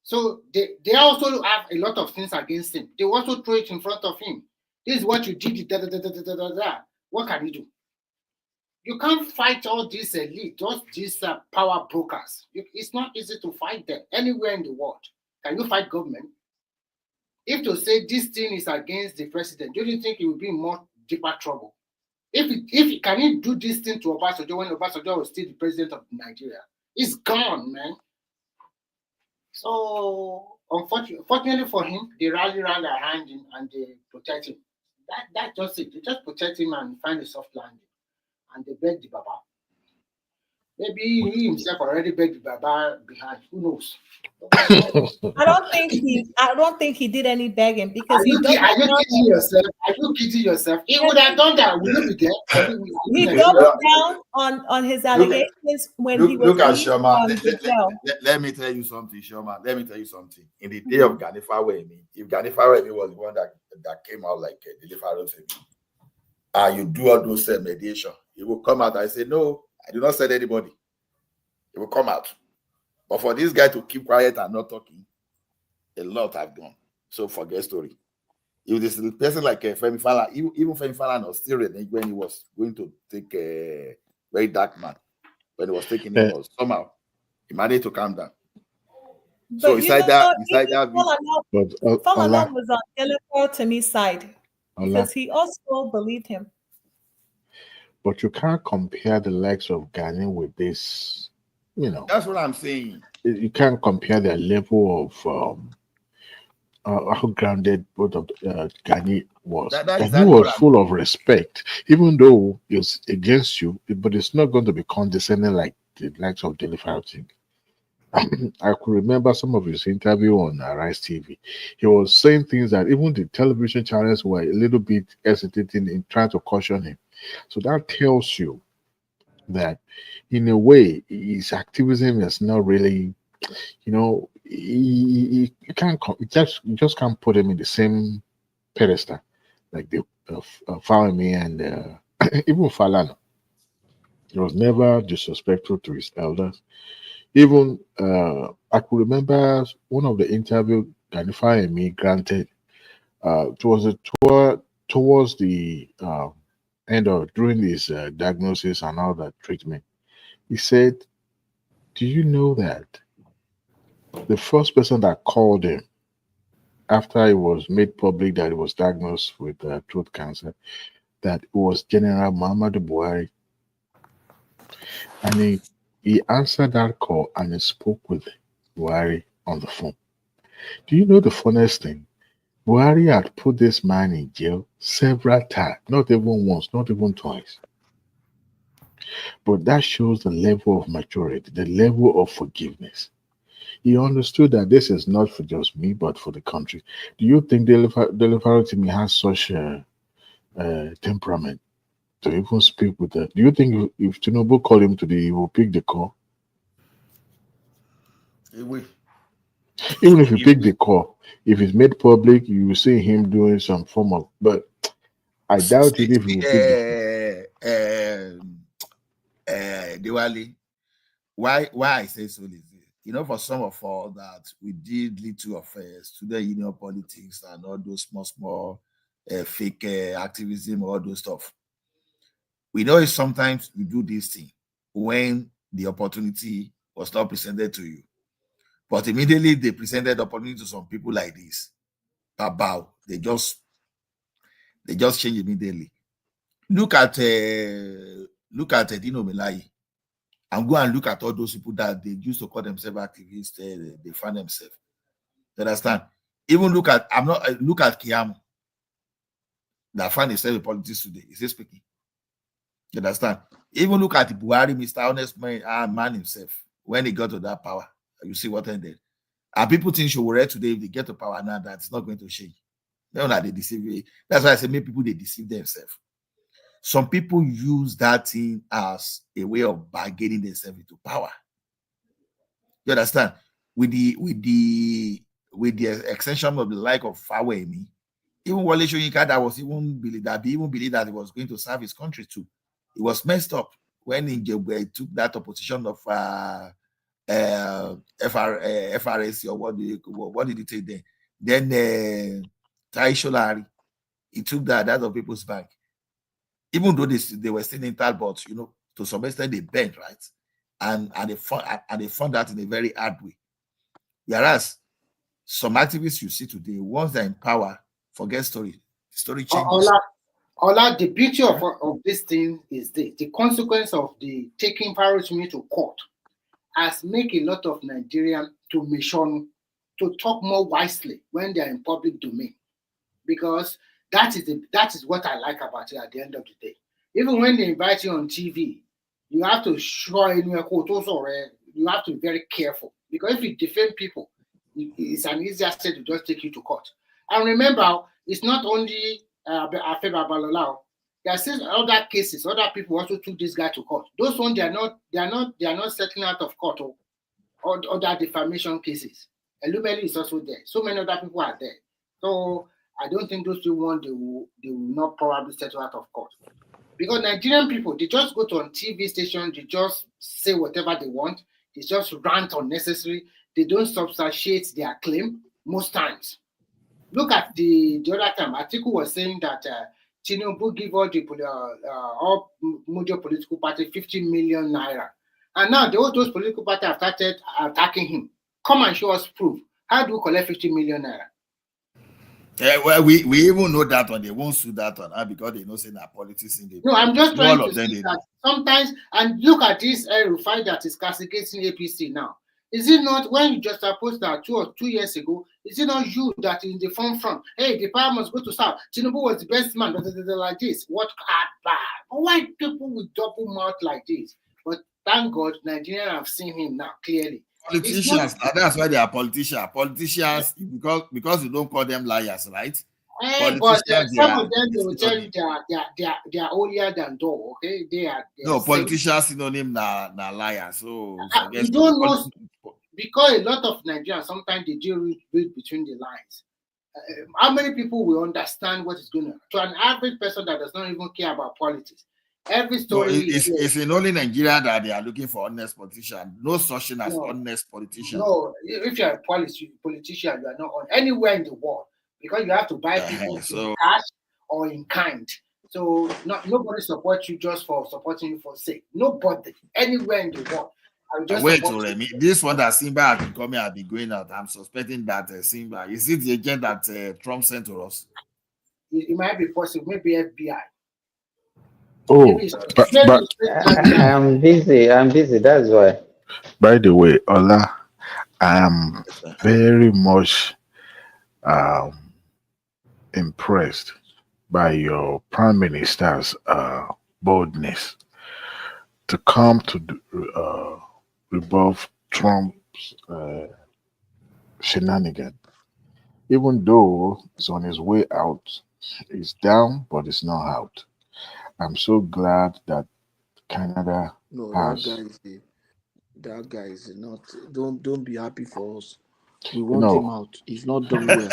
So they also have a lot of things against him. They also throw it in front of him. This is what you did. Da, da, da, da, da, da, da. What can you do? You can't fight all these elite, all these power brokers. It's not easy to fight them anywhere in the world. Can you fight government? If to say this thing is against the president, do you think he will be in more deeper trouble? If can he do this thing to Obasanjo when Obasanjo was still the president of Nigeria? It's gone, man. So unfortunately for him, they rally around behind him and they protect him. That's just it. They just protect him and find a soft landing. And they beg the Baba. Maybe he himself already begged the Baba behind. Who knows? I don't think he did any begging because Are you kidding yourself? Are you kidding yourself? He would have done that. Will you be there? He doubled down on his allegations when he was look at Shoma. Let me tell you something, Shoma. Let me tell you something. In the day of Afenifere, if Afenifere was the one that came out like the Afenifere, you do all those mediation, he will come out and say, no, I do not sell anybody. It will come out. But for this guy to keep quiet and not talking, a lot have gone. So forget story. If this person like Afenifere, even Afenifere was still when he was going to take a very dark man, when he was taking him, somehow he managed to calm down. But so inside that Falana was on Rotimi's side because he also believed him. But you can't compare the likes of Ghani with this, That's what I'm saying. You can't compare their level of how grounded both of Ghani was. Ghani was full of respect, even though it's against you, but it's not going to be condescending like the likes of Daily Farotimi. I could remember some of his interview on Rise TV. He was saying things that even the television channels were a little bit hesitating in trying to caution him. So that tells you that, in a way, his activism is not really, you just can't put him in the same pedestal like the Fawemi and even Falana. He was never disrespectful to his elders. Even I could remember one of the interviews Fawemi granted. It was a tour towards the end of during his diagnosis and all that treatment. He said, "Do you know that the first person that called him after it was made public that he was diagnosed with throat cancer, that it was General Muhammadu Buhari, and he answered that call and he spoke with Buhari on the phone. Do you know the funniest thing? Buhari had put this man in jail several times, not even once, not even twice. But that shows the level of maturity, the level of forgiveness. He understood that this is not for just me, but for the country. Do you think ROTIMI has such a temperament to even speak with that? Do you think if Tinubu called him today, he will pick the call? Even if you pick the call, if it's made public, you will see him doing some form of. But I doubt it if he will pick the Diwali. Why I say so is, you know, for some of us that we did little of student union politics and all those small fake activism, all those stuff. We know sometimes you do this thing when the opportunity was not presented to you. But immediately they presented the opportunity to some people like this. Bow. They just change immediately. Look at Dino Melai and go and look at all those people that they used to call themselves activists. They find themselves. You understand? Even look at Kiamu that find himself in politics today. Is he speaking? You understand? Even look at Buhari, Mr. Honest man himself, when he got to that power. You see what ended. And people think Showore today, if they get to power now, that's not going to change. They don't know they deceive you. That's why I say many people they deceive themselves. Some people use that thing as a way of bargaining themselves into power. You understand? With the extension of the like of Fawemi, even Wale Soyinka that was even believed that he was going to serve his country too. It was messed up when he took that opposition of FRSC or what did he take then? Then Tai Sholari, he took that of People's Bank. Even though they were still in but you know, to some extent they bent, right? And they found that in a very hard way. Whereas some activists you see today, once they're in power, forget story. The story changes. Ola, the beauty of this thing is the consequence of the taking ROTIMI to court has made a lot of Nigerians to mission to talk more wisely when they are in public domain, because that is what I like about it at the end of the day. Even when they invite you on TV, you have to show in your quote also, you have to be very careful, because if you defend people, it's an easier state to just take you to court. And remember, it's not only Afenifere Balola. There are still other cases. Other people also took this guy to court. Those ones they are not settling out of court or other defamation cases. Elumelu is also there. So many other people are there. So I don't think those two ones they will not probably settle out of court. Because Nigerian people, they just go to a TV station, they just say whatever they want, they just rant unnecessary, they don't substantiate their claim most times. Look at the other time, article was saying that Tinubu give all major political parties 50 million naira. And now all those political parties have started attacking him. Come and show us proof. How do we collect 50 million naira? Well, we even know that one. They won't sue that one because they know saying that politics in the. No, I'm just trying to say that sometimes, and look at this refine that is castigating APC now. Is it not when you just supposed that 2 years ago? Is it not you that in the front? Hey, the power must go to South. Tinubu was the best man. Like this. What bad? Why people with double mouth like this? But thank God, Nigerians have seen him now clearly. Politicians, that's why they are politicians. Politicians, because you don't call them liars, right? But some of them they will tell you they are holier than thou. Okay, they are no politicians synonym na liars. So you don't know, because a lot of Nigerians sometimes they do read between the lines. How many people will understand what is going on? To an average person that does not even care about politics, every story it's in only Nigeria that they are looking for honest politicians. No such thing as honest politicians. No, if you're a politician, you are not on anywhere in the world, because you have to buy people in cash or in kind. So nobody supports you just for supporting you for sake. Nobody anywhere in the world. Wait, this one that Simba has been coming, I've been going out. I'm suspecting that Simba, is it the agent that Trump sent to us? It might be possible, maybe FBI. Oh, I'm busy. That's why. By the way, Ola, I am very much impressed by your Prime Minister's boldness to come to rebuff Trump's shenanigan. Even though it's on his way out, it's down, but it's not out. I'm so glad that Canada No, has. that guy is not. Don't be happy for us. We You want him know, out. He's not done well.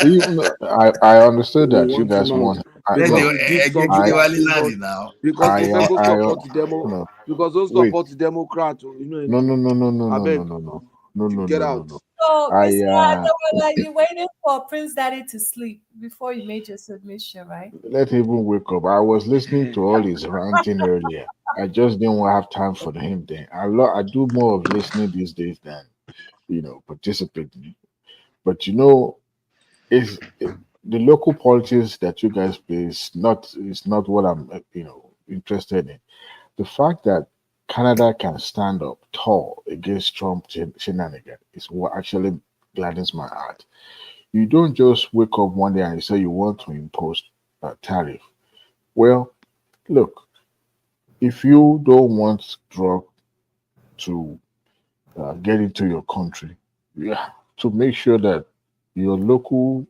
I understood We that you want him guys out want. because he did something that is not. Because I, if they go I, support the demo, no, because those wait. support the Democrat, No, no, no, no, no, I no, beg no, no, no, no, no, get no, out. no. So, I, Mr. Adewale, you waited for Prince Daddy to sleep before you made your submission, right? let him even wake up. I was listening to all his ranting earlier. I just didn't have time for him then. I do more of listening these days than participating. But the local politics that you guys play is not what I'm interested in. The fact that Canada can stand up tall against Trump shenanigans is what actually gladdens my heart. You don't just wake up one day and you say you want to impose a tariff. Well, look, if you don't want drug to get into your country, you have to make sure that your local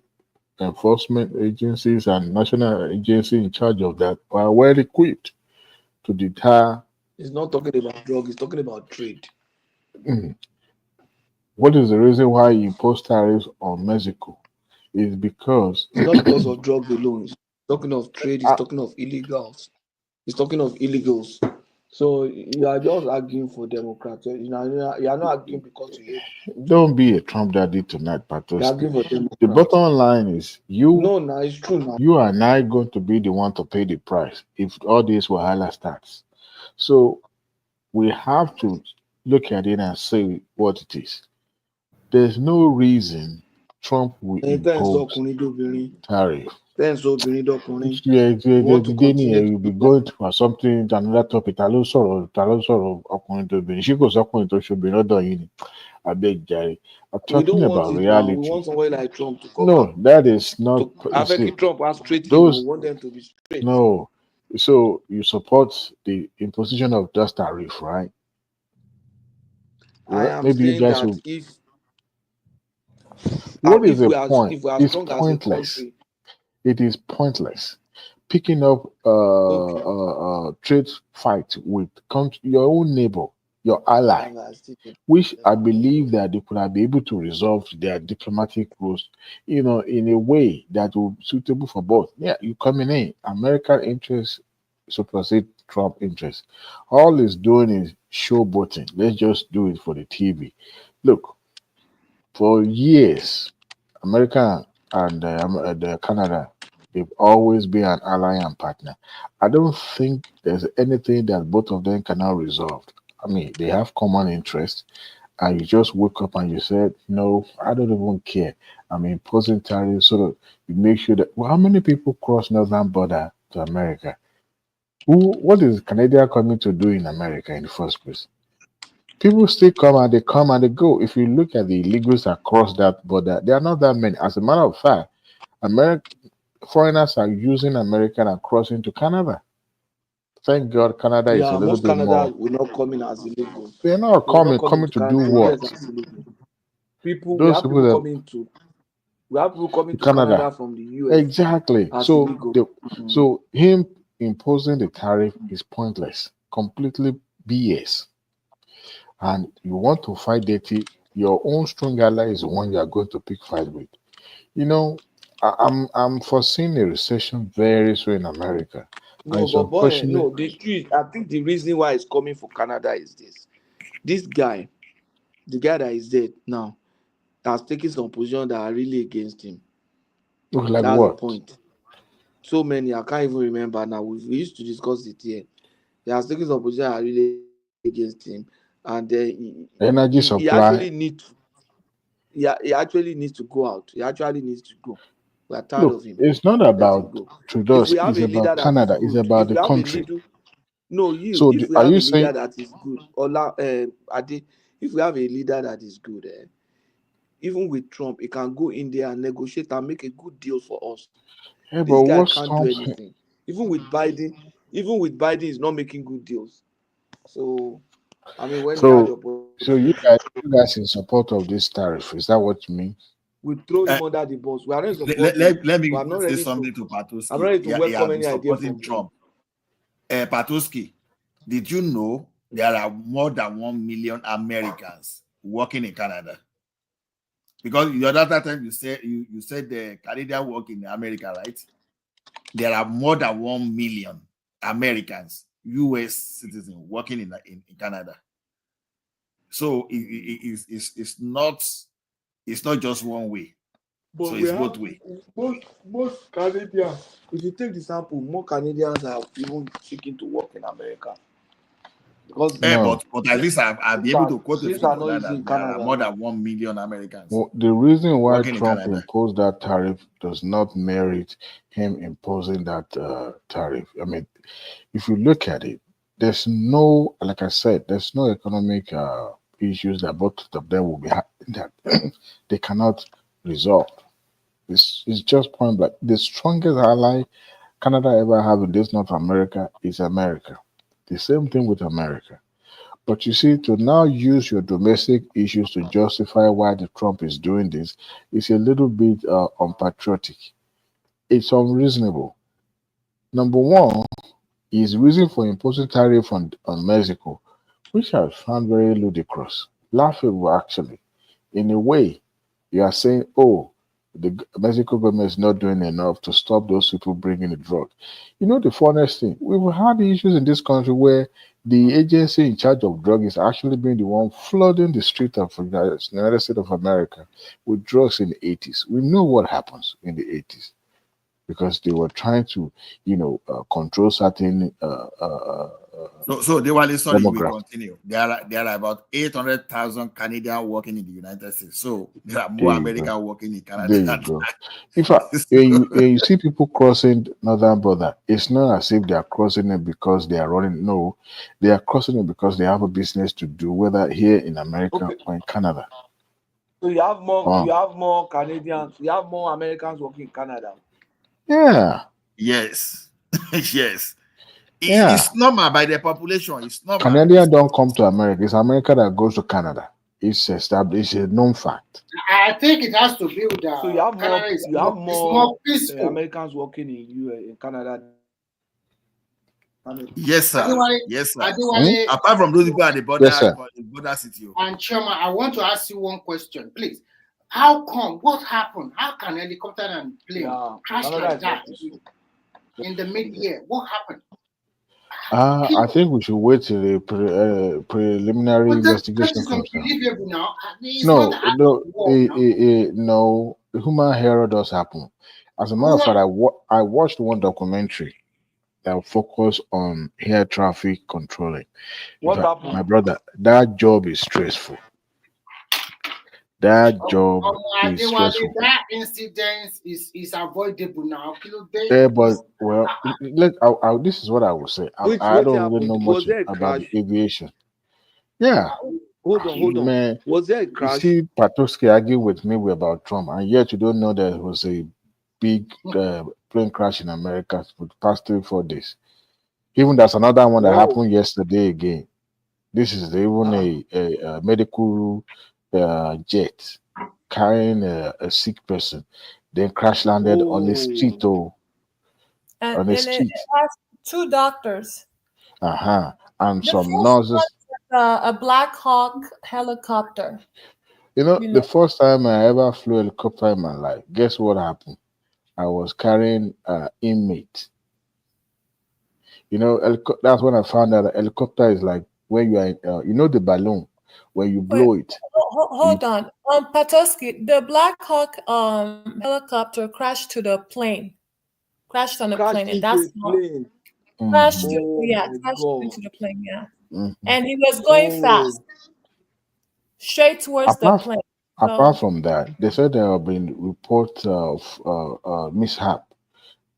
enforcement agencies and national agencies in charge of that are well equipped to deter. He's not talking about drug. He's talking about trade. What is the reason why you impose tariffs on Mexico? Is because it's not because of drugs alone. He's talking of trade. He's talking of illegals. He's talking of illegals. So you are just arguing for Democrats. You are not arguing because you hate. Don't be a Trump daddy tonight, Patos. You're arguing for Democrats. The bottom line is No, it's true now. You are now going to be the one to pay the price if all this Wahala starts. So we have to look at it and say what it is. There's no reason Trump will impose tariff. You'll be going for something, another topic. I'm talking about reality. We want somebody like Trump to come No, out. that is not. Trump has straight. Those, we want them to be straight. No. So you support the imposition of that tariff, right? I am maybe saying you guys that will... if what is the point? It's pointless. It is pointless. Picking up trade fight with your own neighbor, your ally, which I believe that they could have been able to resolve their diplomatic rules, in a way that will be suitable for both. Yeah, you coming in, American interests supersede Trump interests. All it's doing is showboating. Let's just do it for the TV. Look, for years, America and Canada, they've always been an ally and partner. I don't think there's anything that both of them cannot resolve. I mean, they have common interests, and you just wake up and you said, no, I don't even care. I'm imposing tariffs so that you make sure that, well, how many people cross northern border to America? What is Canada coming to do in America in the first place? People still come and they go. If you look at the illegals across that border, there are not that many. As a matter of fact, foreigners are using America and crossing to Canada. Thank God Canada is a little bit more. Will not come in as illegal. They're not coming to do what? We have people coming to Canada from the US. Exactly. So him imposing the tariff is pointless, completely BS. And you want to fight dirty, your own strong ally is the one you are going to pick fight with. I'm foreseeing a recession very soon in America. No, the truth, I think the reason why it's coming for Canada is this. This guy, the guy that is dead now, has taken some positions that are really against him. Like that's what? The point. So many, I can't even remember now. We used to discuss it here. He has taken some positions that are really against him. And energy supply. He actually needs to go out. He actually needs to go. We are tired of him. It's not about Trudeau. It's about Canada. It's about the country. If we have a leader that is good, if we have a leader that is good, even with Trump, he can go in there and negotiate and make a good deal for us. Yeah, This but guy what's can't do Trump's? anything. Even with Biden, he's not making good deals. So, I mean, when he had the So opportunity, you guys in support of this tariff? Is that what you mean? we throw him under the bus. We are not Let, supporting, let me but I'm not say ready something to. to Patuski. I'm ready to He welcome has been any idea supporting from Trump. Patuski, did you know there are more than 1 million Americans working in Canada? Because the other time you said the Canadian work in America, right? There are more than 1 million Americans, US citizens working in Canada. So it's not just one way. But so we it's have both way. most Canadians. If you take the sample, more Canadians are even seeking to work in America. Because but at least I'll be able to quote a figure that there are more than 1 million Americans. Well, the reason why working in Trump Canada. imposed that tariff does not merit him imposing that tariff. I mean, if you look at it, there's no, like I said, there's no economic issues that both of them will be that they cannot resolve. It's just point blank. The strongest ally Canada ever have in this North America is America. The same thing with America. But you see, to now use your domestic issues to justify why the Trump is doing this is a little bit unpatriotic. It's unreasonable. Number one, his reason for imposing tariff on Mexico, which I found very ludicrous, laughable actually. In a way, you are saying, oh, the Mexico government is not doing enough to stop those people bringing the drug. You know the funniest thing, we've had issues in this country where the agency in charge of drug is actually being the one flooding the street of the United States of America with drugs in the 80s. We know what happens in the 80s because they were trying to, control certain So they were sorry, we demographics. continue. There are about 800,000 Canadians working in the United States. So there are There more you Americans go. working in Canada. There you go. In fact, when you see people crossing northern border, it's not as if they are crossing it because they are running. No, they are crossing it because they have a business to do, whether here in America or in Canada. So you have more. Wow. You have more Canadians. You have more Americans working in Canada. Yeah. Yes. Yes. Yeah. It's normal by the population. It's normal. Canadians don't come to America. It's America that goes to Canada. It's established. It's a known fact. I think it has to be with So you have more. Canada is You have it's more peaceful. Americans working in Canada. Yes, sir. Adewale, Yes, sir. Adewale, Apart from those people at the border, Yes, sir. border city. And Chairman, I want to ask you one question, please. How come? What happened? How can helicopter and plane crash like that in the mid-year? What happened? I think we should wait till the preliminary But that investigation is comes out. unbelievable now. It's No, not no, the no. The human error does happen. As a matter of fact, I watched one documentary that focused on air traffic controlling. What happened? My brother, that job is stressful. That job is stressful. That incident is avoidable now. Yeah, but well, this is what I will say. I don't really know much about the aviation. Yeah. Hold on. Man, was there a crash? You see, Patoski argued with me about Trump, and yet you don't know there was a big plane crash in America for the past 3-4 days. Even there's another one that happened yesterday again. This is even a medical jet carrying a sick person, then crash landed on a street. And it has 2 doctors. And The some nurses. A Black Hawk helicopter. The first time I ever flew a helicopter in my life, guess what happened? I was carrying inmate. That's when I found out a helicopter is like when you are, the balloon, when you blow it. Hold on. Patoski, the Black Hawk helicopter crashed to the plane. Crashed on the plane. And that's plane. Crashed into the plane, yeah. Mm-hmm. And he was going fast. Straight towards the plane. Apart from that, they said there have been reports of mishap,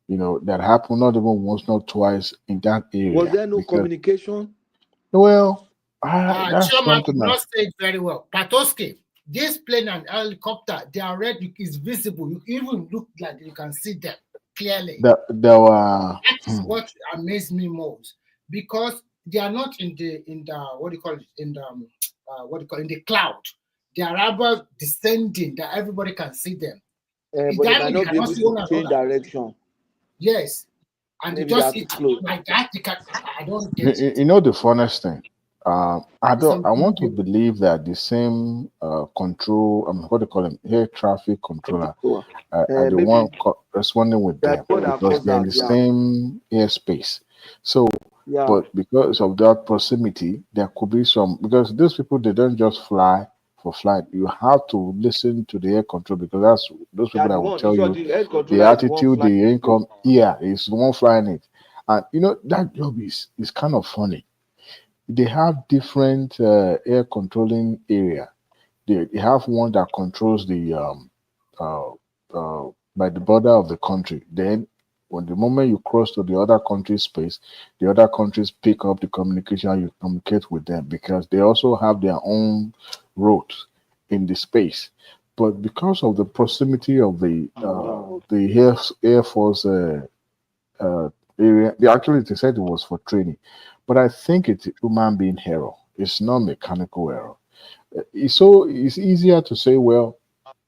that happened not even once, not twice in that area. Was there no communication? Well, that's Chairman something did not say it very well. Patoski, This plane and helicopter, they are red. It's visible. You even look like you can see them clearly. There were. That's what amazed me most, because they are not in the what do you call it, in the in the cloud. They are rather descending that everybody can see them. But they might not be able to change direction. Yes, and maybe just like that. I don't get it. You know the funniest thing. I want to believe that the same control, what do you call them, air traffic controller, are the one responding with them, because they're in the same airspace. So, but because of that proximity, there could be some, because those people, they don't just fly for flight. You have to listen to the air control, because that's those people that will tell you the altitude, the income. Yeah, it's the one flying it. And you know, that job is kind of funny. They have different air controlling area. They have one that controls the by the border of the country. Then, when the moment you cross to the other country's space, the other countries pick up the communication. You communicate with them, because they also have their own routes in the space. But because of the proximity of the Air Force area, they said it was for training. But I think it's human being error. It's not mechanical error. It's easier to say, well,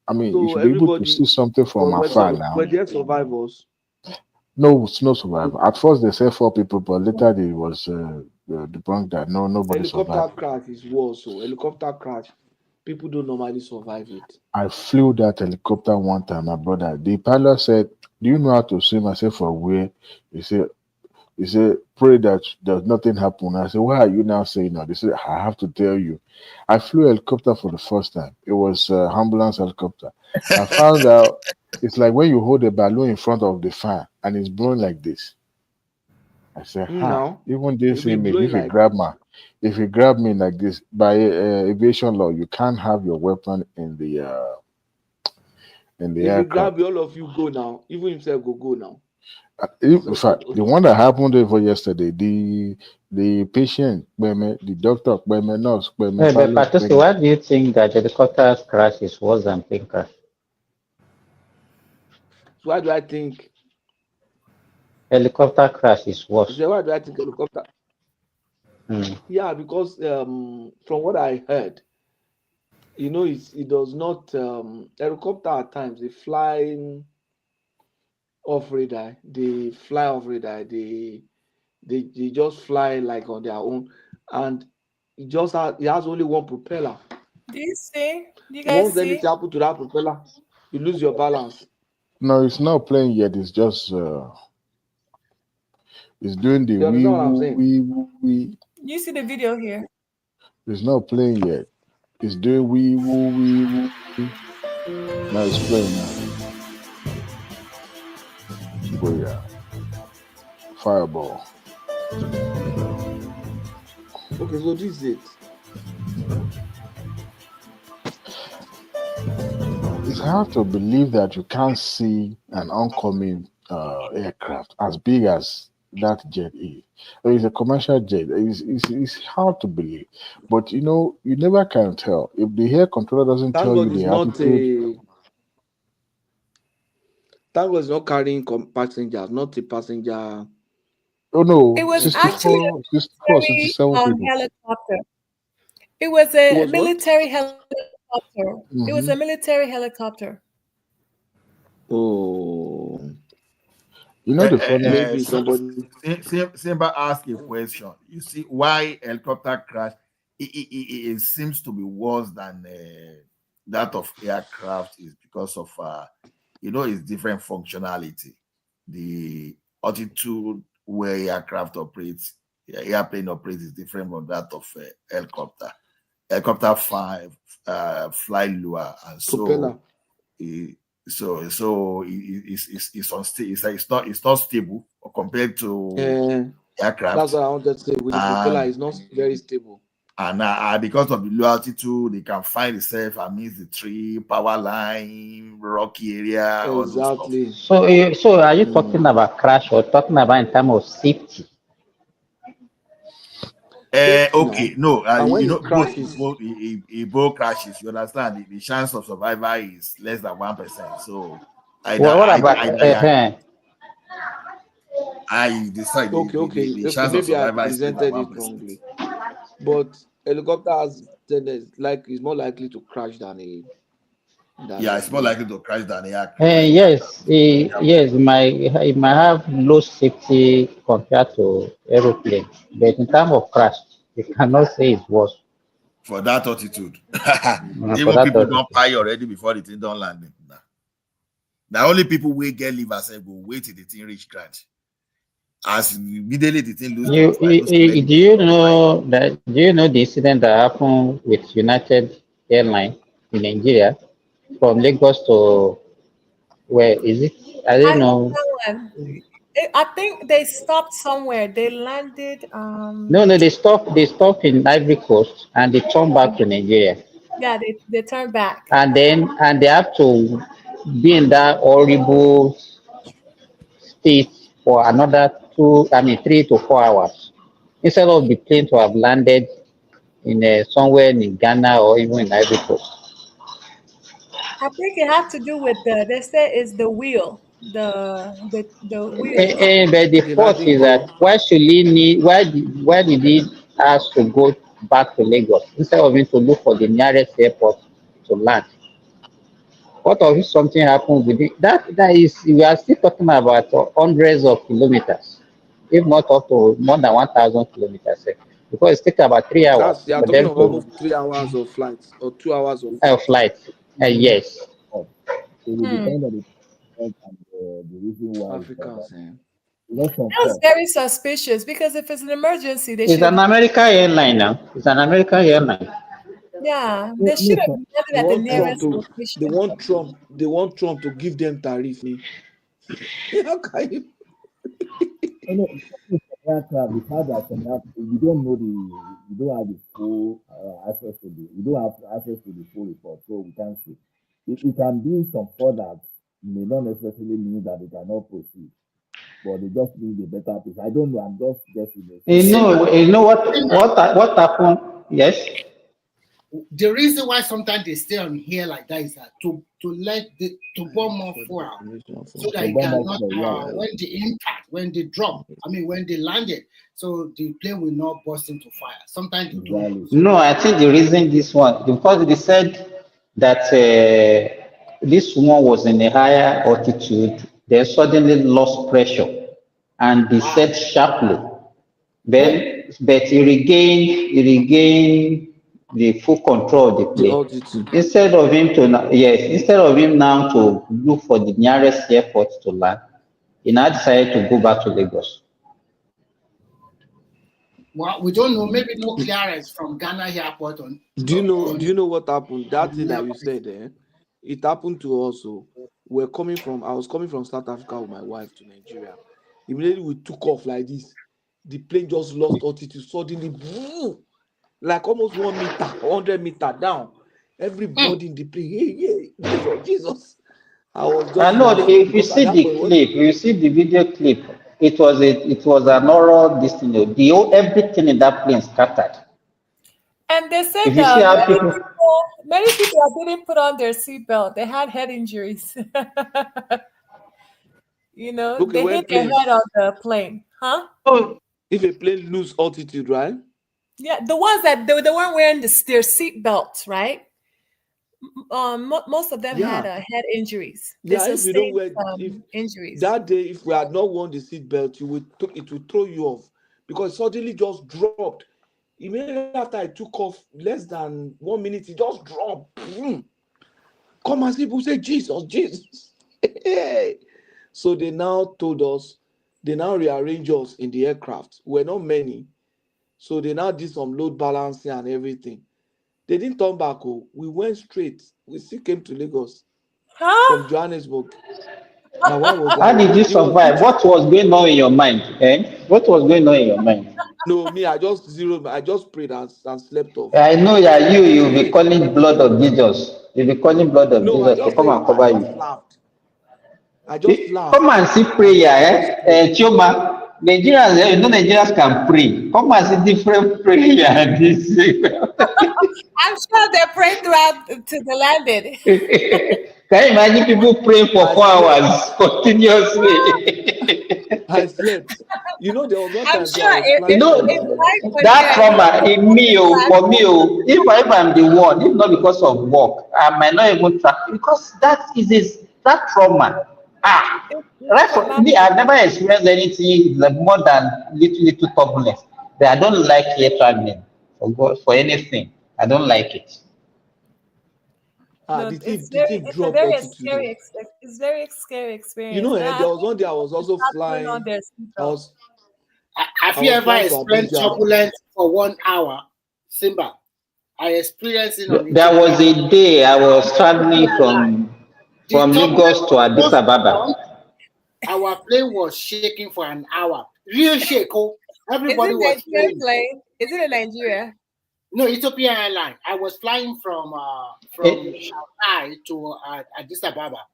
I mean, you should be able to see something from afar now. But there survivors. No, it's no survivor. At first, they said 4 people, but later it was debunked that nobody survived. Helicopter crash is worse. So helicopter crash, people don't normally survive it. I flew that helicopter one time, my brother. The pilot said, "Do you know how to swim?" I said, "For where?" He said, "Pray that does nothing happen." I said, "Why are you now saying that?" They said, "I have to tell you. I flew a helicopter for the first time. It was an ambulance helicopter. I found out it's like when you hold a balloon in front of the fan and it's blowing like this." I said, even this image, if you grab me like this, by aviation law, you can't have your weapon in the If aircraft. you grab all of you, go now. Even himself go now. In fact, the one that happened over yesterday, the patient, the doctor, nurse, but why do you think that helicopter crash is worse than plane crash? So why do I think helicopter crash is worse? Why do I think helicopter? Yeah, because from what I heard, you know, it does not helicopter at times they fly off radar. They fly off radar. They just fly like on their own, and it has only one propeller. Do you see? Do you guys Once see? anything happen to that propeller, you lose your balance. No, it's not playing yet. It's just it's doing the wee. You see the video here? It's not playing yet. It's doing wee. Now it's playing now. Oh yeah. Fireball. Okay, so this is it. It's hard to believe that you can't see an oncoming aircraft as big as that jet is. It's a commercial jet. It's hard to believe, but you know, you never can tell if the air controller doesn't tell you the altitude. Tango is not carrying passengers, not a passenger. Oh no! It was 64, actually a 67 people. helicopter. It was a military helicopter. It was a military helicopter. Oh. You know the funny. Maybe somebody Simba asked a question. You see why helicopter crash? It seems to be worse than that of aircraft is because of it's different functionality. The altitude where aircraft operates, airplane operates is different from that of helicopter. Helicopter fly lower, and so it's not stable compared to aircraft. That's what I wanted to say. With the propeller, it's not very stable. And because of the low altitude, they can find itself amidst the tree, power line, rocky area. Exactly. So are you talking about crash or talking about in terms of safety? Okay, no, And when you know, it crashes, both crashes, you understand, the chance of survival is less than 1%. So I decide the okay, chance of maybe I survival is less than presented it 1%. wrongly. But helicopter has tendency, like, is more likely to crash than a it's more likely to crash than a yes, it might have low safety compared to aeroplane, but in terms of crash, you cannot say it's worse. For that altitude. For Even that people altitude. don't pay already before the thing don't land. The only people we get live as go wait till the thing reach ground. As immediately the thing lose Do you know the incident that happened with United Airlines in Nigeria from Lagos to where is it? I don't know. I think they stopped somewhere. They landed. No, they stopped in Ivory Coast and they turned back to Nigeria. Yeah, they turned back. And they have to be in that horrible state for another 3 to 4 hours. Instead of the plane to have landed in somewhere in Ghana or even in Ivory Coast. I think it had to do with they say it's the wheel, the wheel. But the fault is that why did he ask to go back to Lagos instead of him to look for the nearest airport to land? What if something happened within that is we are still talking about hundreds of kilometers, if not up to more than 1,000 kilometers, because it takes about 3 hours you are for talking them of almost 3 hours of flight or 2 hours of flight. Yes. So it depends on the reason why. Africans. That was very suspicious because if it's an emergency, they should. It's an American airline now. It's an American airline. Yeah, they should have landed at the nearest location. They want Trump to give them tariff. How can you? Aircraft, the fact that you don't know you don't have the full access to you don't have access to the full report, so we can't see. It can be some fault that may not necessarily mean that they cannot proceed, but they just need a better piece. I don't know. I'm just guessing. You know what happened? Yes. The reason why sometimes they stay on here like that is that to burn more fuel so that it cannot when they drop, when they landed, so the plane will not burst into fire. Sometimes they do. No, I think the reason this one, because they said that this one was in a higher altitude, they suddenly lost pressure and they set sharply. But he regained the full control of the plane. Instead of him now to look for the nearest airport to land, he now decided to go back to Lagos. Well, we don't know. Maybe no clearance from Ghana airport on. Do you know what happened? That thing that you said, it happened to us. So I was coming from South Africa with my wife to Nigeria. Immediately we took off like this. The plane just lost altitude suddenly, boom, like almost 1 meter, 100 meters down. Everybody in the plane, hey, Jesus. I was just. I know if you see the clip, you see the video clip. It was an oral destiny. Everything in that plane scattered. And they said that many people didn't put on their seatbelt. They had head injuries. They hit their head on the plane, huh? Oh, if a plane lose altitude, right? Yeah, the ones that they weren't wearing their seatbelts, right? Most of them had head injuries. Yeah, if you don't wear injuries that day, if we had not worn the seatbelt, it would throw you off because it suddenly just dropped. Immediately after I took off, less than 1 minute, it just dropped. Come and see people say, Jesus. So they now told us, they now rearrange us in the aircraft. We're not many. So they now did some load balancing and everything. They didn't turn back. We went straight. We still came to Lagos from Johannesburg. How did you survive? What was going on in your mind? What was going on in your mind? No, me, I just prayed and slept off. I know you'll be calling blood of Jesus. You'll be calling blood of Jesus to come and cover you. I just laughed. Come and see prayer, Choma. Nigerians, you know, Nigerians can pray. Come and see different prayer. I'm sure they pray throughout to the landing. Can you imagine people praying for 4 hours continuously? I slept. You know, there was one I'm time sure I was You flying know, from. that trauma in me, for me, if I'm the one, if not because of work, I might not even track because that that trauma. Right for me, I've never experienced anything like more than little turbulence. But I don't like air traveling for anything. I don't like it. The thing It's a dropped very altitude. scary. It's very scary experience. You know, And there I was one day I was also think flying. on their seatbelt. Have you ever experienced turbulence for 1 hour, Simba? I experienced it on There was a day I was traveling from Lagos to Addis Ababa. Our plane was shaking for an hour. Real shake. Everybody was Nigerian plane? Is it in Nigeria? No, Ethiopian Airlines. I was flying from Shanghai to Addis Ababa.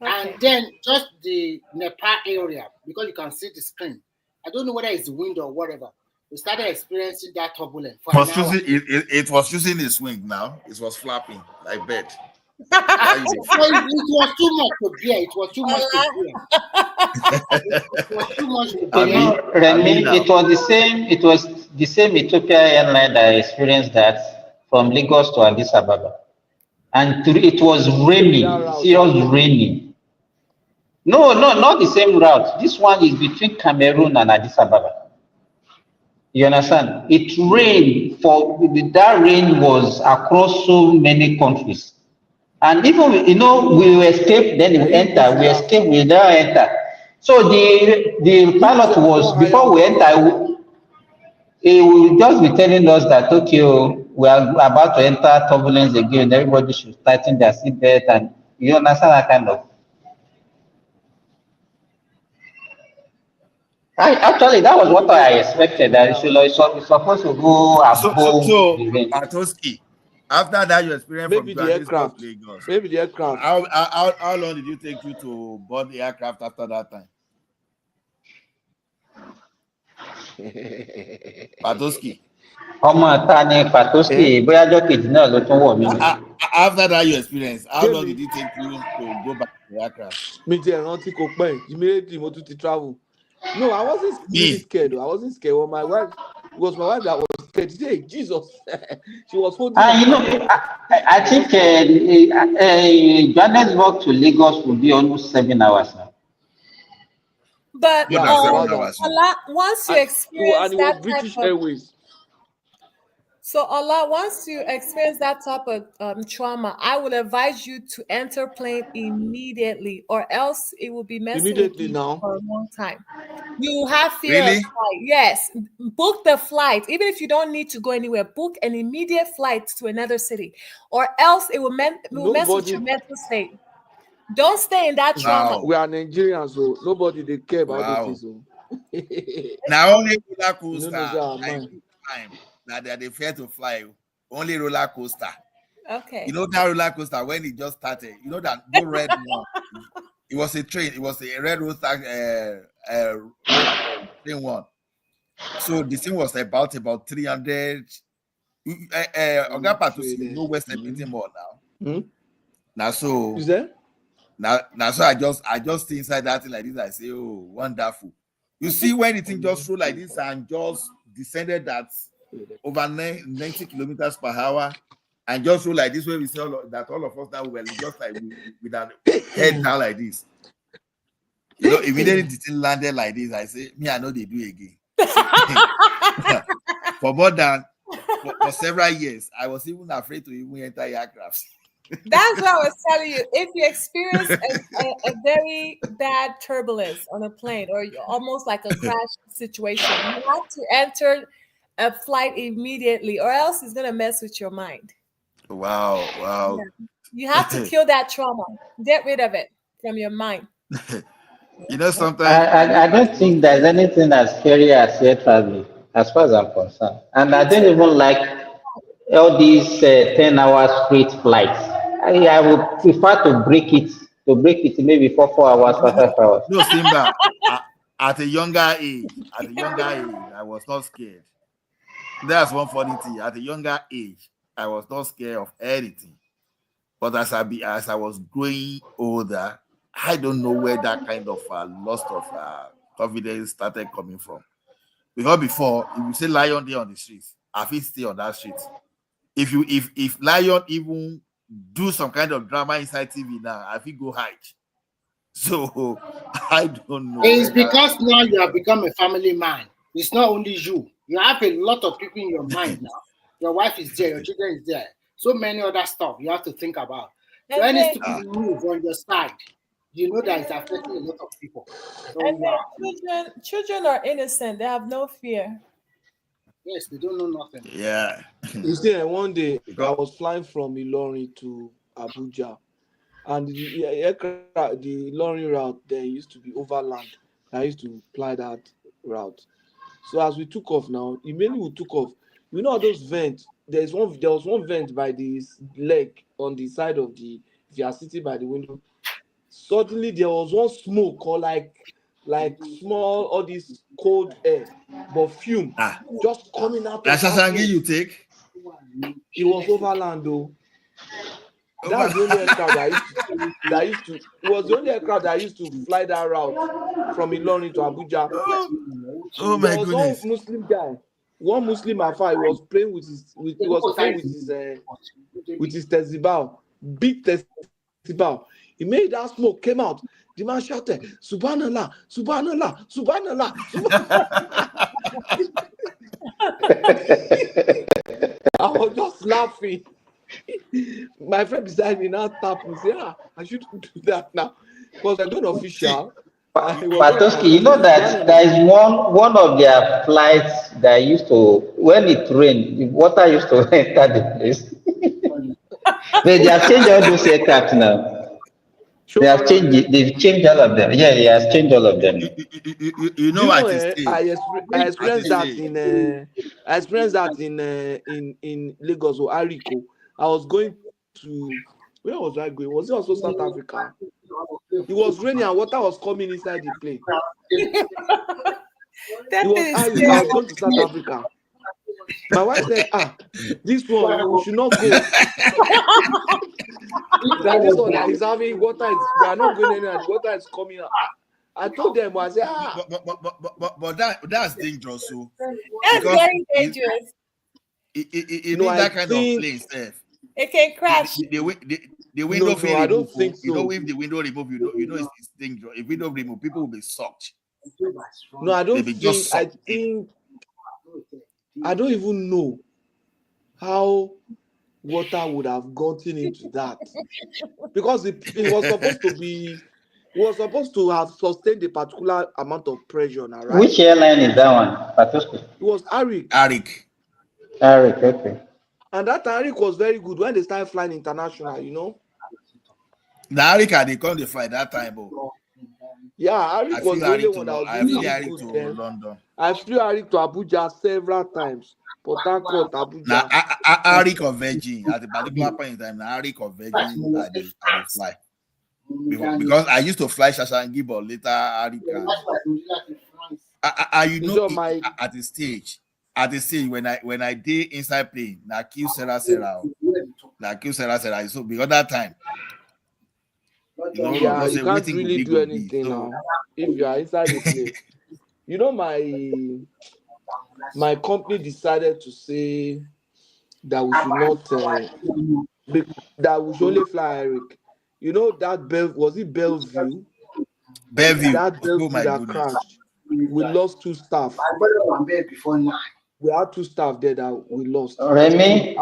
Okay. And then just the Nepal area, because you can see the screen. I don't know whether it's the wind or whatever. We started experiencing that turbulence for an hour. It was using its wing now. It was flapping like bird. It was too much to bear. It was too much to bear. It was too much to bear. Remy, it was the same. It was the same Ethiopian airline that I experienced that from Lagos to Addis Ababa, and it was raining, serious raining. No, not the same route. This one is between Cameroon and Addis Ababa. You understand? It rained that rain was across so many countries. And even, we escaped, then we enter, we escape, we now enter. So the pilot was, before we enter, he will just be telling us that, okay, we are about to enter turbulence again, everybody should tighten their seatbelt, and you understand that kind of. Actually, that was what I expected. That it's supposed to go above the range. Patoski, after that, you experienced maybe from the aircraft. Lagos. Maybe the aircraft. How long did it take you to board the aircraft after that time? Patoski. After that, you experienced. How long did it take you to go back to the aircraft? Immediately, mo to travel. No, I wasn't really scared. I wasn't scared. Well, my wife that was scared. Hey, Jesus, she was holding. I think Johannesburg to Lagos will be almost 7 hours now. But once you experience and it was British Airways. So Allah, once you experience that type of trauma, I would advise you to enter plane immediately, or else it will be messing with you for a long time. You have fear of flight. Yes, book the flight. Even if you don't need to go anywhere, book an immediate flight to another city, or else it will mess with your mental state. Don't stay in that trauma. We are Nigerians, so nobody they care about this. Now only roller coaster. That they fear to fly. Only roller coaster. Okay. You know that roller coaster when it just started. You know that red one. It was a train. It was a red roller train one. So the thing was about 300. No West Edmonton more now. Now so is there? Now so I just see inside that thing like this. I say, oh, wonderful. You see when the thing just flew like this and just descended that over 90 kilometers per hour and just flew like this, where we see all of us now were just like with our head down like this. You know, immediately the thing landed like this. I say, me, I know they do again. For several years, I was even afraid to even enter aircraft. That's what I was telling you. If you experience a very bad turbulence on a plane, or almost like a crash situation, you have to enter a flight immediately, or else it's gonna mess with your mind. Wow. Yeah. You have to kill that trauma. Get rid of it from your mind. You know, sometimes I don't think there's anything as scary as air traveling, as far as I'm concerned. And I don't even like all these 10-hour straight flights. I would prefer to break it maybe 4 hours, 5 hours. No, Simba. at a younger age, I was not scared. That's one funny thing. At a younger age, I was not scared of anything. But as I was growing older, I don't know where that kind of loss of confidence started coming from. Because before, if you say lion there on the streets, I feel stay on that street. If lion even do some kind of drama inside TV now, I feel go hide. So I don't know. It's because now you have become a family man. It's not only you. You have a lot of people in your mind now. Your wife is there, your children is there. So many other stuff you have to think about. So any stupid move on your side, you know that it's affecting a lot of people. So, and children are innocent. They have no fear. Yes, they don't know nothing. Yeah. You see, one day I was flying from Ilorin to Abuja, and the Ilorin route there used to be overland. I used to fly that route. So as we took off now, immediately we took off. You know those vents? There was one vent by this leg on the side of the. If you are sitting by the window, suddenly there was one smoke or like small all this cold air, but fume just coming out. That's Sasangi you take. It was overland though. That's the only aircraft that used to. It was the only aircraft that used to fly that route from Ilorin to Abuja. Oh my goodness! There was one Muslim guy, one Muslim Afar. He was playing with his tezibao, big tezibao. He made that smoke came out. The man shouted, "Subhanallah, Subhanallah, Subhanallah." I was just laughing. My friend beside me now tapped me, say, I shouldn't do that now. Because I don't official. Patoski, you know that there is one of their flights that used to, when it rained, the water used to enter the place. But they have changed all those aircraft now. They've changed all of them. Yeah, he has changed all of them. You know what I experienced that in Lagos or Ariko. I was going to, where was I going? Was it also South Africa? It was raining and water was coming inside the plane. I was going to South Africa. My wife said, this one, we should not go. That this one that is having water, we are not going anywhere, the water is coming out. I told them, I said, but that's dangerous. So that's very dangerous. It needs that kind of plane, Steph. It can crash. The window no, I don't think so. You know, if the window remove, you know it's dangerous. If window remove, people will be sucked. No, I don't think. I don't even know how water would have gotten into that, because it was supposed to have sustained a particular amount of pressure. Now, right? Which airline is that one? Patoski? It was Arik. Arik, okay. And that Arik was very good when they started flying international, you know. The Arik they come to fly that time, bro. Yeah, Arik was the only one that was really good to London. I flew Arik to Abuja several times. Port Harcourt, Abuja. Now, Arik or Virgin at the particular point in time, Arik or Virgin, I fly. Because I used to fly Shashangi, but later Arik. You know, at the stage when I did inside plane, na kill Sarah. So because that time, you can't really do anything now if you are inside the plane. You know, my company decided to say that we should not that we should only fly Eric. You know that was it Bellevue? That Bellevue that crashed. We lost 2 staff. We had 2 staff there that we lost. Remy,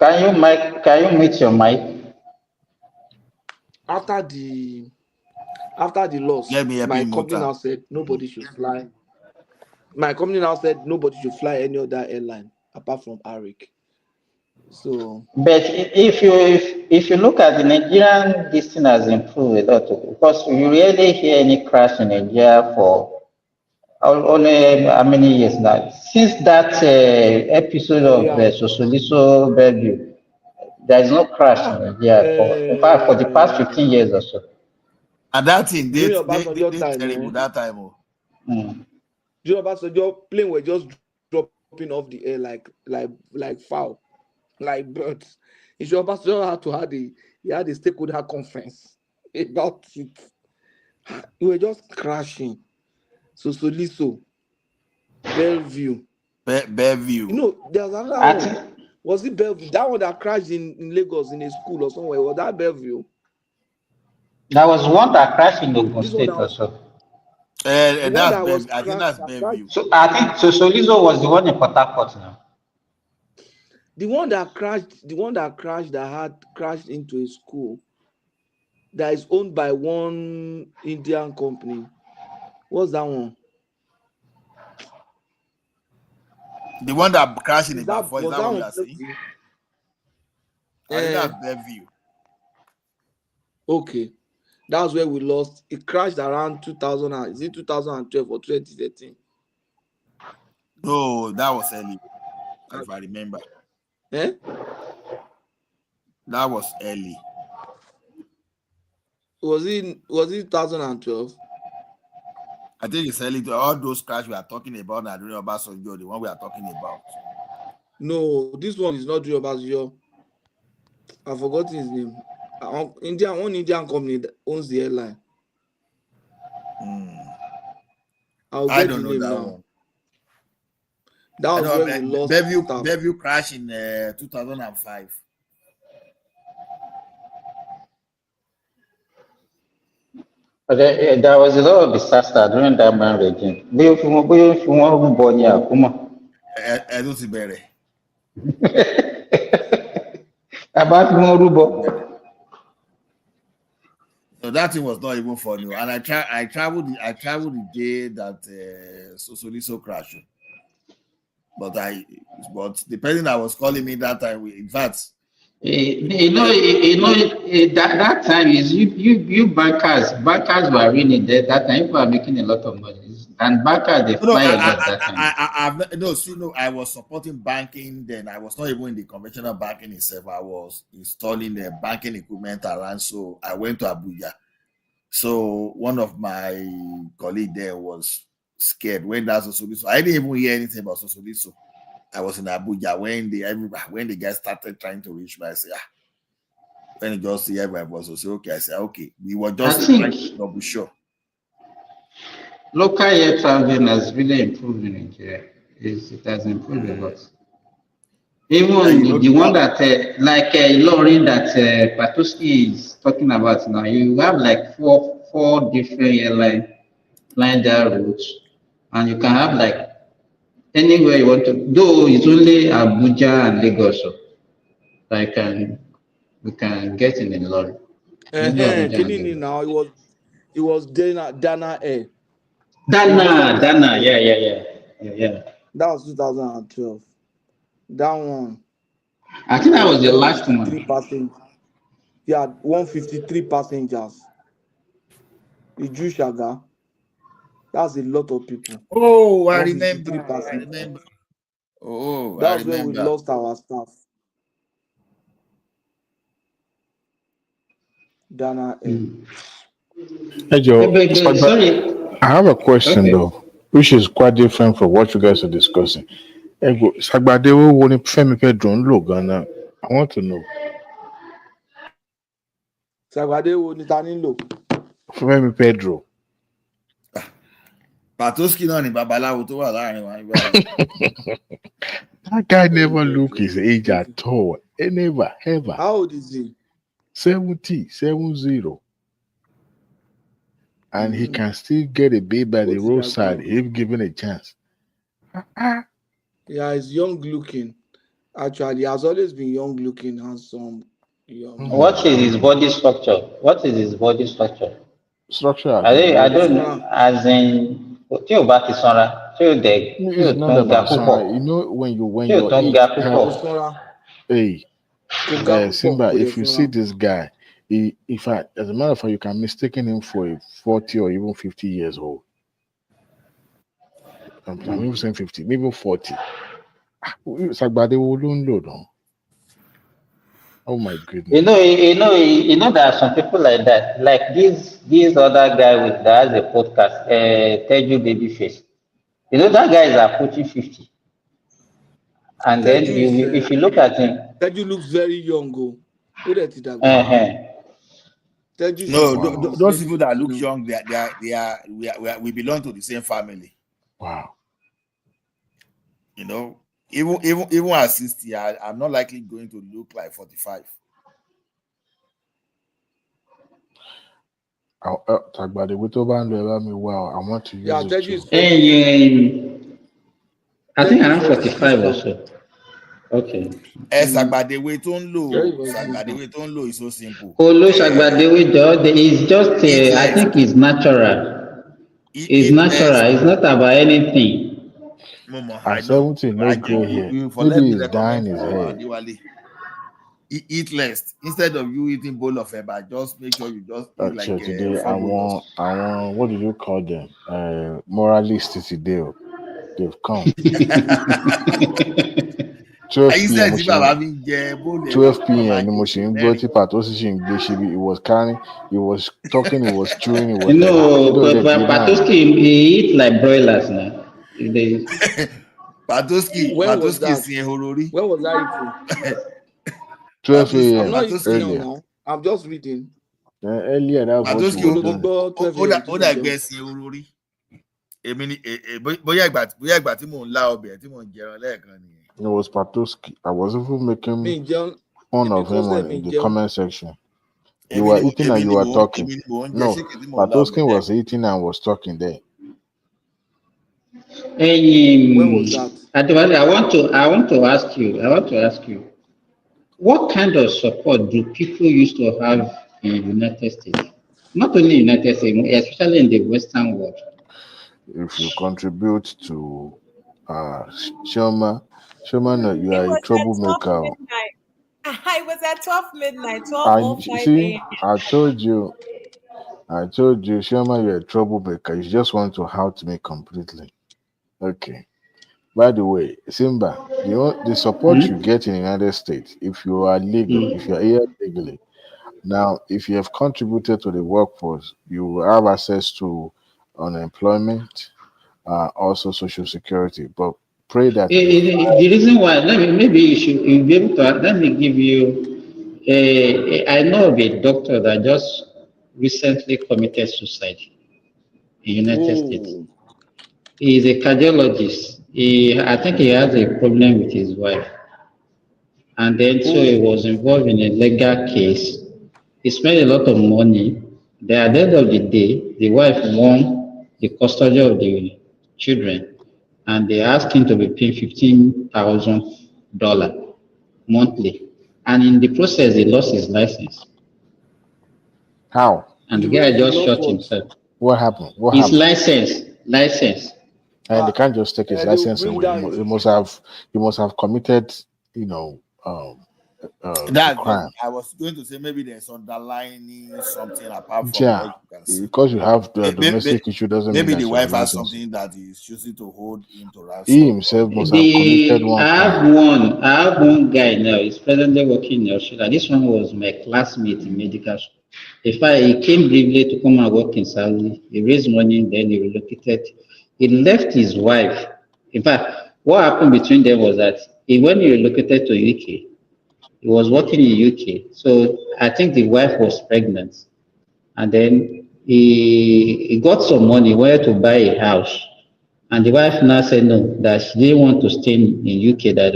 can you mute your mic? After the loss, my company now said nobody should fly. My company now said nobody should fly any other airline apart from Arik. So, but if you look at the Nigerian, this thing has improved a lot, because you rarely hear any crash in Nigeria for only how many years now? Since that episode of Sosoliso Bellevue, there is no crash in Nigeria in fact, for the past 15 years or so. And that thing, they time, terrible that time. Oh. During Obasanjo, plane were just dropping off the air like fowl, like birds. Obasanjo had a stakeholder conference about it. We were just crashing. So Bellevue. Bellevue. You know, there's another one. Was it Bellevue? That one that crashed in Lagos in a school or somewhere. Was that Bellevue? There was one that crashed in Ogun State also. I think that's Bellevue. So I think Solizo was the one in Port Harcourt now. The one that crashed had crashed into a school that is owned by one Indian company. What's that one? The one that crashed in the Bafo, is that what you are saying? I think that's Bellevue. Okay. That's where we lost. It crashed around 2012 or 2013? No, that was early, if I remember. Eh? That was early. Was it 2012? I think it's early. All those crashes we are talking about are during Obasanjo, the one we are talking about. No, this one is not during Obasanjo. I forgot his name. One Indian company that owns the airline. I don't know that one. That was where we lost. Bellevue crashed in 2005. There was a lot of disaster during that man regime. If you want to born here, come on. I don't see better. About Rubo. So that thing was not even funny. And I traveled the day that Sosoliso crashed. But the person that was calling me that time, in fact, that time is you bankers were really there that time. People are making a lot of money, and bankers they fly a lot that time. I was supporting banking then. I was not even in the conventional banking itself. I was installing the banking equipment around. So I went to Abuja. So one of my colleagues there was scared when that's Sosoliso. I didn't even hear anything about Sosoliso. I was in Abuja when the guy started trying to reach me. I said, when he just see everybody was say, okay. I said, okay. We were just trying to double sure. Local air traveling has really improved in Nigeria. It has improved a lot. Even the one that like Lauren that Patoski is talking about now, you have like four different airlines flying their routes, and you can have like anywhere you want to. Though it's only Abuja and Lagos, so we can get in the lorry. Now it was Dana Air. Dana, yeah. That was 2012. That one. I think that was the last one. 153 passengers. The Jushaga. That's a lot of people. Oh, I remember. Oh, that's where we lost our staff. Dana. Hey Joe, I have a question though, which is quite different from what you guys are discussing. Sagbadewo woni Femi Pedro nlo Ghana. I want to know. Sagbadewo ni tani nlo? Femi Pedro. Patoski no ni babalawo tó wà láàrin wa nígbà. That guy never look his age at all. Never, ever. How old is he? 70. And he can still get a baby by the roadside if given a chance. Yeah, he's young looking. Actually, he has always been young looking, handsome. What is his body structure? I don't know. As in, it's not about Sora. You know when you're hey, Simba, if you see this guy, if as a matter of fact, you can mistaken him for a 40 or even 50 years old. I'm even saying 50, maybe 40. Sagbade won't load on. Oh my goodness. You know, there are some people like that. Like this other guy that has a podcast, Teju Babyface. You know, that guy is approaching 50. And then Teju is if you look at him, Teju looks very young. Who that is that? Teju No, is those late people that 50s look now. young, we belong to the same family. Wow. You know, even at 60, I'm not likely going to look like 45. Talk about the wow, I want to use Yeah, it Teju too. is 40. I think I'm 46 45 or now. so. Okay. Sagbadewe tó ń lò is so simple. Shagbadewe is just, I think it's natural. It's natural. It's not about anything. At 70, no gray hair. Maybe he's dyeing his hair. Eat less. Instead of you eating bowl of eba, just make sure you just eat like today, 4 bowls. I want, what do you call them? Moralists today. They've come. 12 p.m. 12 p.m. He was carrying, he was talking, he was chewing, he was but Patoski, he eat like broilers now. Patoski When was that eating? 12 a.m. I'm not eating earlier. now. I'm just reading. Earlier, that's what Patoski you were doing. It was Patoski. I was even making fun of him in the comment section. You were eating and you were talking. No, Patoski was eating and was talking there. When was that? I want to ask you, what kind of support do people used to have in the United States? Not only United States, especially in the Western world. If you contribute to Shoma, you are a troublemaker. I was at 12 midnight, 12:05 a.m. I told you, Shoma, you're a troublemaker. You just want to hurt me completely. Okay. By the way, Simba, the support you get in the United States, if you are legal, if you are here legally, now, if you have contributed to the workforce, you will have access to unemployment, also Social Security. But pray that the reason why, maybe you'll be able to, let me give you, I know of a doctor that just recently committed suicide in the United States. He is a cardiologist. I think he has a problem with his wife. And then, so he was involved in a legal case. He spent a lot of money. Then at the end of the day, the wife won the custody of the children, and they asked him to be paying $15,000 monthly. And in the process, he lost his license. How? And the guy just shot himself. What happened? His license. And they can't just take his license away. You must have committed, crime. I was going to say maybe there's underlying something apart from what you can see. Because you have the domestic issue doesn't mean maybe that the wife has license. something that is choosing to hold him to ransom. He himself must have committed one crime. I have one guy now. He's presently working in Australia. This one was my classmate in medical school. In fact, he came briefly to come and work in Saudi. He raised money, then he relocated. He left his wife. In fact, what happened between them was that when he relocated to UK, he was working in UK. So I think the wife was pregnant. And then he got some money, wanted to buy a house. And the wife now said no, that she didn't want to stay in UK, that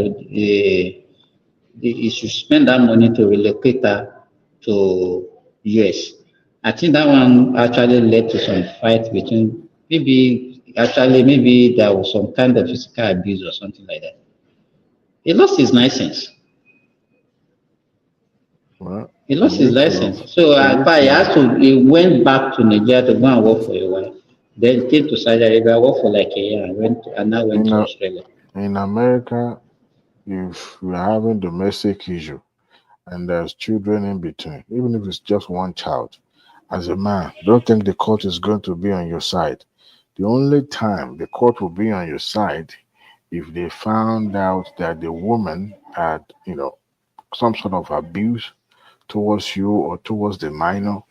he should spend that money to relocate her to US. I think that one actually led to some fight between, maybe there was some kind of physical abuse or something like that. He lost his license. Well, he lost his license. So he went back to Nigeria to go and work for a while. Then came to Saudi Arabia, worked for like a year, and now went to Australia. In America, if we're having domestic issue and there's children in between, even if it's just one child, as a man, don't think the court is going to be on your side. The only time the court will be on your side if they found out that the woman had, some sort of abuse towards you or towards the minor.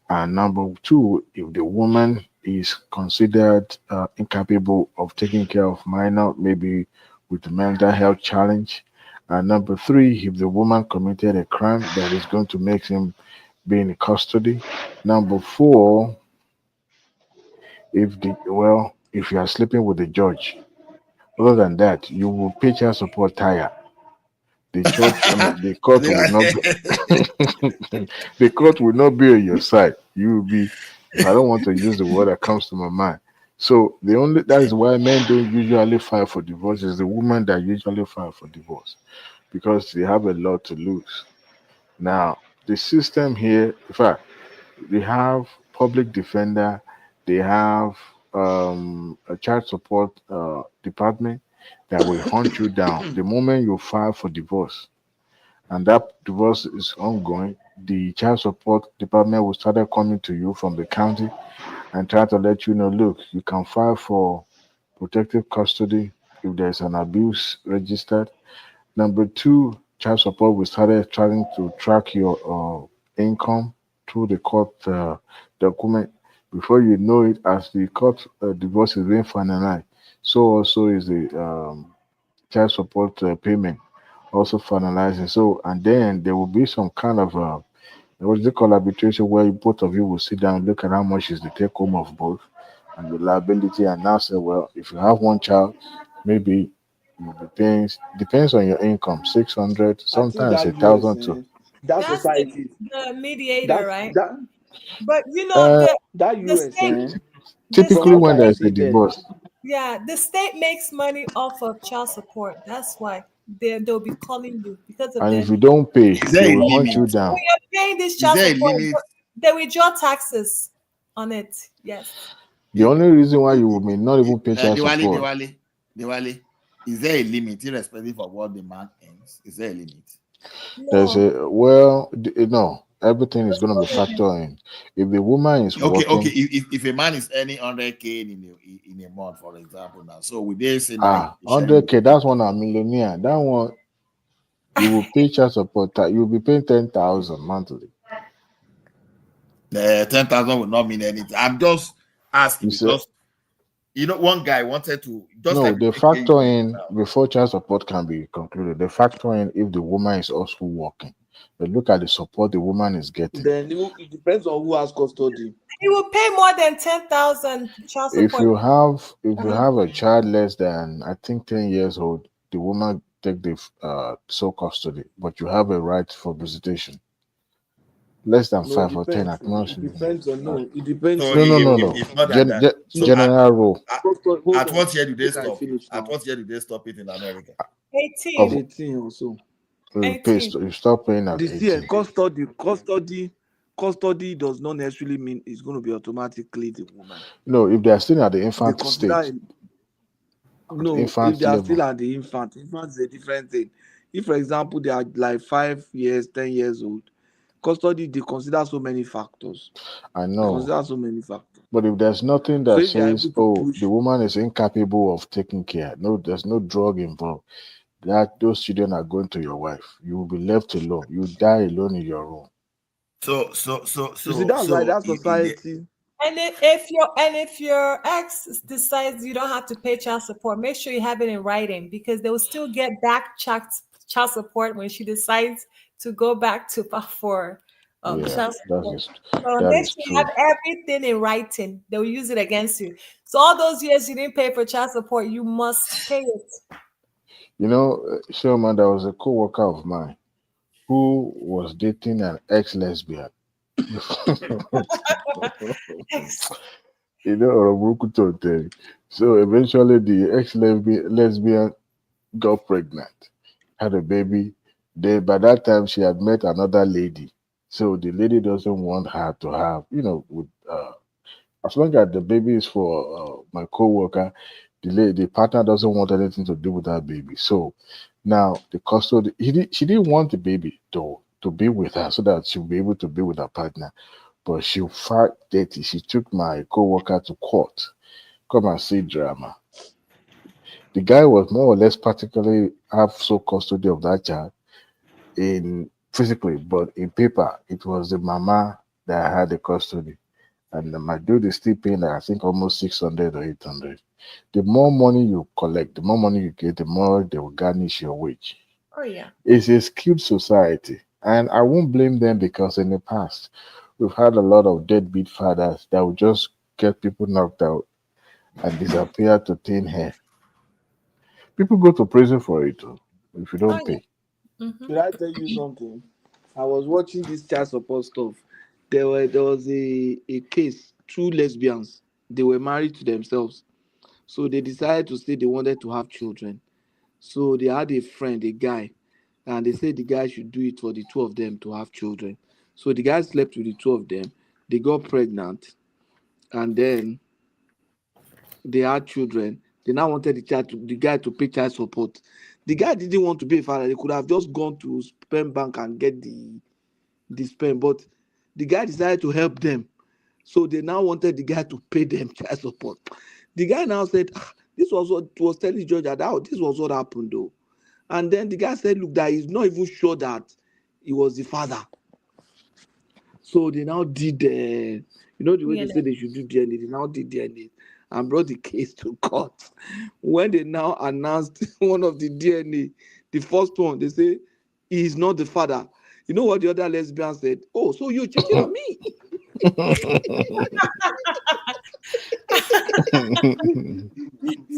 And number two, if the woman is considered incapable of taking care of minor, maybe with a mental health challenge. And number three, if the woman committed a crime that is going to make him be in custody. Number four, if you are sleeping with the judge. Other than that, you will pay child support tire. The church, the court will not be, the court will not be on your side. You will be, if I don't want to use the word that comes to my mind. So that is why men don't usually file for divorce. It's the women that usually file for divorce because they have a lot to lose. Now, the system here, in fact, they have public defender, they have a child support department that will hunt you down the moment you file for divorce, and that divorce is ongoing. The child support department will start coming to you from the county and try to let you know, look, you can file for protective custody if there's an abuse registered. Number two, child support will start trying to track your income through the court document. Before you know it, as the court divorce is being finalized, so also is the child support payment also finalizing. So, and then there will be some kind of what is it called, arbitration, where both of you will sit down, look at how much is the take home of both and the liability, and now say, well, if you have one child, maybe you'll be paying, depends on your income, 600, I think sometimes that 1,000 US, too. that That's society, the mediator, right? that But you know, Uh, that the US, state, the from Typically, state, what when I there's a see there, divorce, yeah, the state makes money off of child support. That's why they'll be calling you because of and the if you don't pay, Is they there a will hunt limit? you when down. you're paying this Is child there a support, limit? they withdraw taxes on it. Yes. The only reason why you may not even pay child Diwali, support, Diwali. Is there a limit, irrespective of what the man earns? Is there a limit? there's No. no, everything is going to be factored in. If the woman is Okay. working, If a man is earning 100K in a month, for example, now, so would they say that? 100K, that's one a millionaire. That one, you will pay child support. You will be paying 10,000 monthly. 10,000 would not mean anything. I'm just asking because one guy wanted to just No, like they factor in before child support can be concluded. They factor in if the woman is also working. They look at the support the woman is getting. then it depends on who has custody. You will pay more than 10,000 child support. If you have a child less than, I think, 10 years old, the woman take the sole custody, but you have a right for visitation. Less than No, 5 or 10, it depends on It depends. So no. if not that, General rule. At what year do they stop? At what year do they stop it in America? 18. 18 or so. You stop paying at This 18. year, custody does not necessarily mean it's going to be automatically the woman. No, if they are still at the infant stage. If they are still at the infant is a different thing. If, for example, they are like 5 years, 10 years old, custody, they consider so many factors. I know. They consider so many factors. But if there's nothing that says, the woman is incapable of taking care, no, there's no drug involved, that those children are going to your wife. You will be left alone. You die alone in your room. So you see, that's right. That's society. And if your ex decides you don't have to pay child support, make sure you have it in writing because they will still get back child support when she decides to go back to for child support. So make sure you have everything in writing. They will use it against you. So all those years you didn't pay for child support, you must pay it. You know, Sherman, there was a co-worker of mine who was dating an ex-lesbian. So eventually the ex-lesbian got pregnant, had a baby. By that time she had met another lady. So the lady doesn't want her to have, with as long as the baby is for my co-worker, the partner doesn't want anything to do with that baby. So now the custody, she didn't want the baby to be with her so that she'll be able to be with her partner. But she fought dirty. She took my co-worker to court. Come and see drama. The guy was more or less practically have sole custody of that child. in physically, but in paper, it was the mama that had the custody. And my dude is still paying, I think, almost 600 or 800. The more money you collect, the more money you get, the more they will garnish your wage. Oh, yeah. It's a skilled society. And I won't blame them because in the past, we've had a lot of deadbeat fathers that would just get people knocked out and disappear to thin hair. People go to prison for it if you don't pay. Should I tell you something? I was watching this child support stuff. There was a case, two lesbians. They were married to themselves. So they decided to say they wanted to have children. So they had a friend, a guy, and they said the guy should do it for the two of them to have children. So the guy slept with the two of them. They got pregnant, and then they had children. They now wanted the guy to pay child support. The guy didn't want to be a father. They could have just gone to sperm bank and get the sperm, but the guy decided to help them. So they now wanted the guy to pay them child support. The guy now said, this was what was telling the judge that this was what happened though. And then the guy said, look, that he's not even sure that he was the father. So they now did, the way they say they should do DNA, they now did DNA and brought the case to court. When they now announced one of the DNA, the first one, they say, he is not the father. You know what the other lesbian said? Oh, so you're cheating on me? So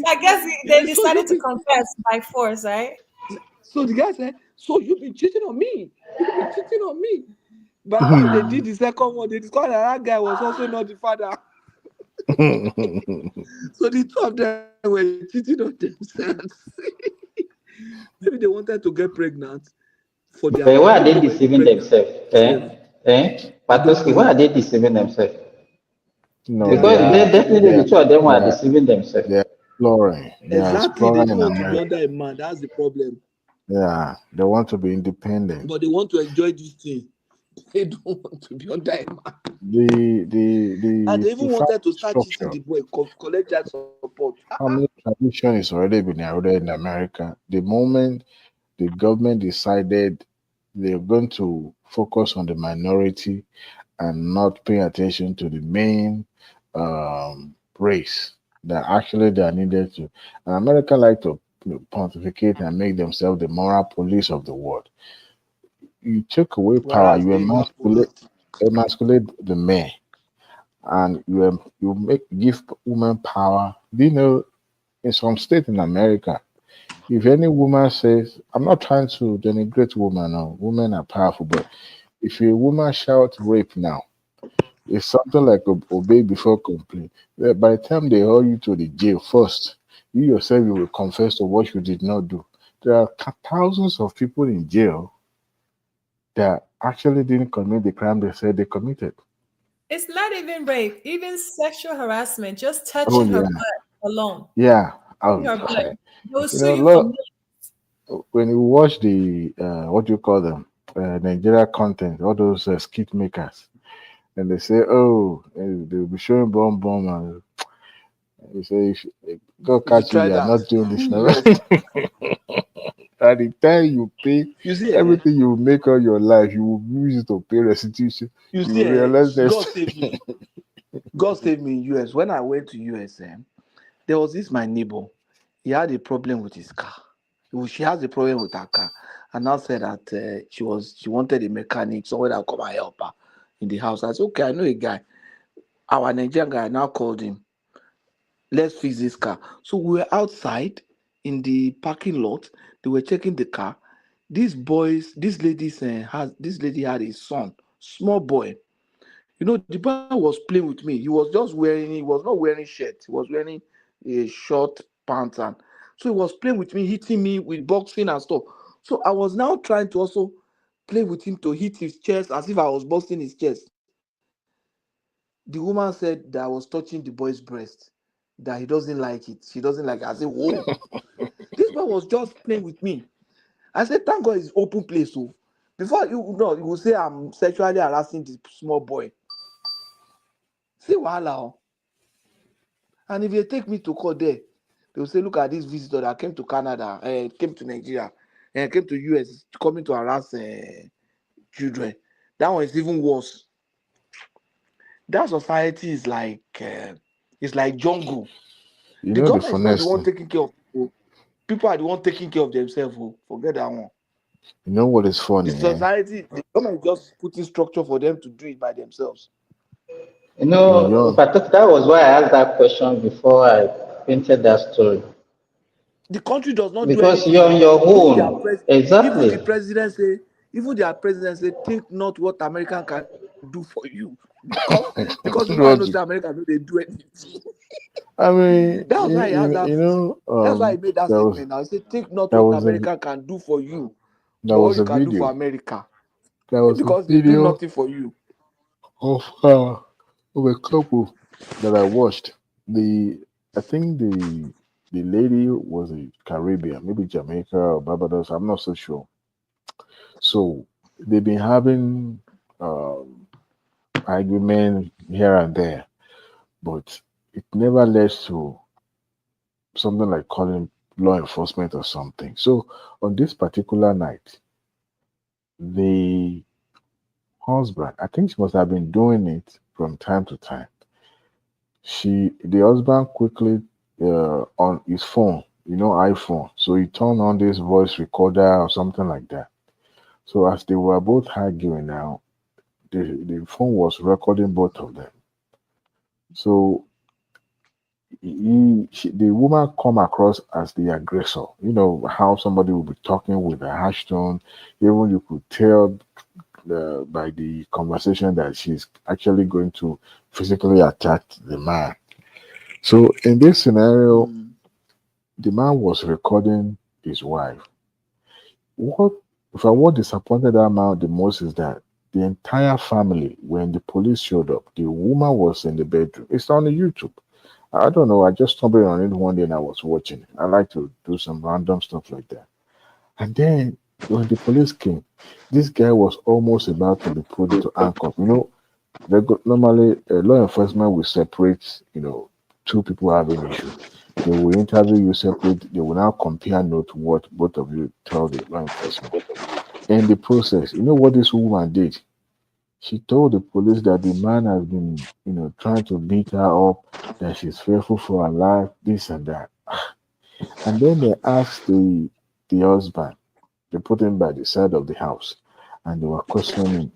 I guess they decided to confess by force, right? So the guy said, so you've been cheating on me? You've been cheating on me? But when they did the second one, they discovered that guy was also not the father. So the two of them were cheating on themselves. Maybe they wanted to get pregnant for their. But why are they deceiving themselves? Patoski, why are they deceiving themselves? No, Because they definitely the two of them are deceiving themselves. They're exploring. Exactly, they don't want to be America. under a man. That's the problem. Yeah, they want to be independent. But they want to enjoy this thing. They don't want to be under a man. And they even wanted to start cheating the boy, collect that support. Family tradition is already been eroded in America. The moment the government decided they're going to focus on the minority and not pay attention to the main race, that actually they are needed to. And America like to pontificate and make themselves the moral police of the world. You take away power, you emasculate the men, and you give women power. Do you know, in some states in America, if any woman says, I'm not trying to denigrate women, no, women are powerful, but if a woman shouts rape now, it's something like obey before complain. By the time they haul you to the jail first, you yourself you will confess to what you did not do. There are thousands of people in jail that actually didn't commit the crime they said they committed. It's not even rape, even sexual harassment, just touching her butt alone. Yeah. When you watch the what do you call them? Nigeria content, all those skit makers, and they say, oh, they'll be showing bomb and you say, go catch you, you're not doing this now. At the time you pay everything you make all your life, you will use it to pay restitution. You see, realize God save me. God save me in US. When I went to US, there was this my neighbor. He had a problem with his car. She has a problem with her car, and now said that she wanted a mechanic, someone that will come and help her in the house. I said, okay, I know a guy. Our Nigerian guy now called him. Let's fix this car. So we were outside in the parking lot. They were checking the car. This lady had a son, small boy. The boy was playing with me. He was not wearing shirt. He was wearing a short pants. And so he was playing with me, hitting me with boxing and stuff. So I was now trying to also play with him to hit his chest as if I was busting his chest. The woman said that I was touching the boy's breast, that he doesn't like it. She doesn't like it. I said, whoa. This boy was just playing with me. I said, thank God it's open place. So before you will say I'm sexually harassing this small boy. Say wahala. And if they take me to court there, they will say, look at this visitor that came to Canada, came to Nigeria. and came to US coming to harass children. That one is even worse. That society is like jungle. You The know the government is not the funniest one thing. taking care of people. People are the one taking care of themselves. Oh. Forget that one. You know what is The funny? society, the government is just putting structure for them to do it by themselves. You know, but that was why I asked that question before I painted that story. The country does not do Because anything. you're on your Even own. Exactly. even their president say, think not what America can do for you. Because people know Logic. that America do they do anything. I mean, That's why he has that. That's why he made that there statement. was Now he said, think not there what was a America can do for you, but there what was you a can do for video. America. There was a Because they do video nothing for you. of a couple that I watched. I think the lady was a Caribbean, maybe Jamaica or Barbados. I'm not so sure. So they've been having argument here and there, but it never led to something like calling law enforcement or something. So on this particular night, the husband, I think she must have been doing it from time to time. The husband quickly on his phone, iPhone. So he turned on this voice recorder or something like that. So as they were both arguing now, the phone was recording both of them. So the woman come across as the aggressor. You know how somebody will be talking with a harsh tone. Even you could tell by the conversation that she's actually going to physically attack the man. So in this scenario, the man was recording his wife. What disappointed that man the most is that the entire family, when the police showed up, the woman was in the bedroom. It's on the YouTube. I don't know. I just stumbled on it one day and I was watching. I like to do some random stuff like that. And then when the police came, this guy was almost about to be put into handcuffs. Normally law enforcement will separate, two people having issue. They will interview you separate. They will now compare notes what both of you tell the law enforcement. In the process, you know what this woman did? She told the police that the man has been, trying to beat her up, that she's fearful for her life, this and that. And then they asked the husband. They put him by the side of the house, and they were questioning him.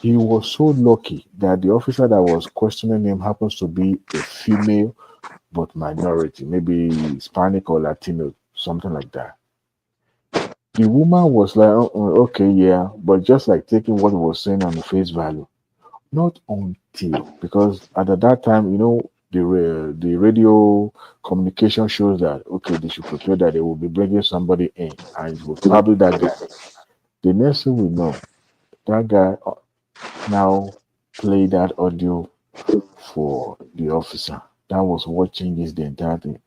He was so lucky that the officer that was questioning him happens to be a female, but minority, maybe Hispanic or Latino, something like that. The woman was like, okay, yeah, but just like taking what he was saying on the face value. Not until, because at that time, the radio communication shows that, okay, they should prepare that they will be bringing somebody in, and it will probably that guy. The next thing we know, that guy now played that audio for the officer that was watching this the entire thing.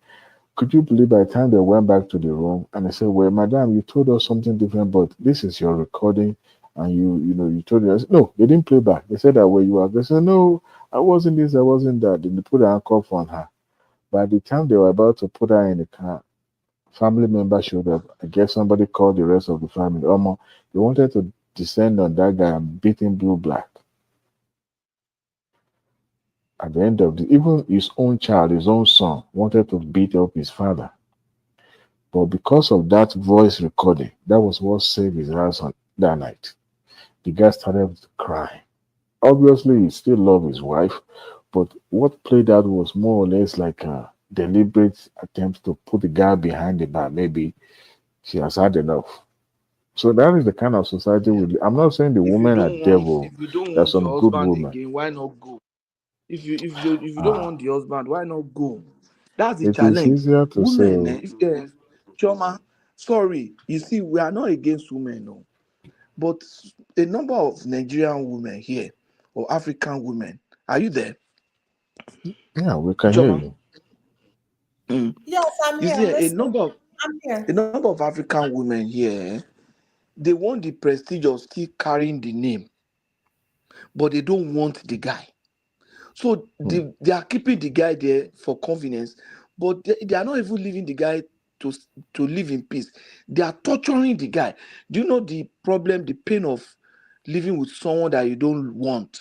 Could you believe by the time they went back to the room and they said, well, madam, you told us something different, but this is your recording, and you told us. No, they didn't play back. They said that where you were. They said, no, I wasn't this, I wasn't that. Then they put a handcuff on her. By the time they were about to put her in the car, family member showed up. I guess somebody called the rest of the family. They wanted to descend on that guy and beat him blue black. At the end of even his own child, his own son, wanted to beat up his father. But because of that voice recording, that was what saved his life on that night. The guy started crying. Obviously, he still loved his wife, but what played out was more or less like a deliberate attempt to put the guy behind the bar. Maybe she has had enough. So that is the kind of society we live. I'm not saying the women are devil. If you don't There's want your some good husband women. again, why not go? If you don't want the husband, why not go? That's the It is challenge. easier to Women, say. Choma, sorry, you see, we are not against women, no. But a number of Nigerian women here, or African women, are you there? Yeah, we can Choma? hear you. Yes, I'm You here. see, I'm here. a number of African women here, they want the prestige of still carrying the name, but they don't want the guy. So they are keeping the guy there for convenience, but they are not even leaving the guy to live in peace. They are torturing the guy. Do you know the problem, the pain of living with someone that you don't want?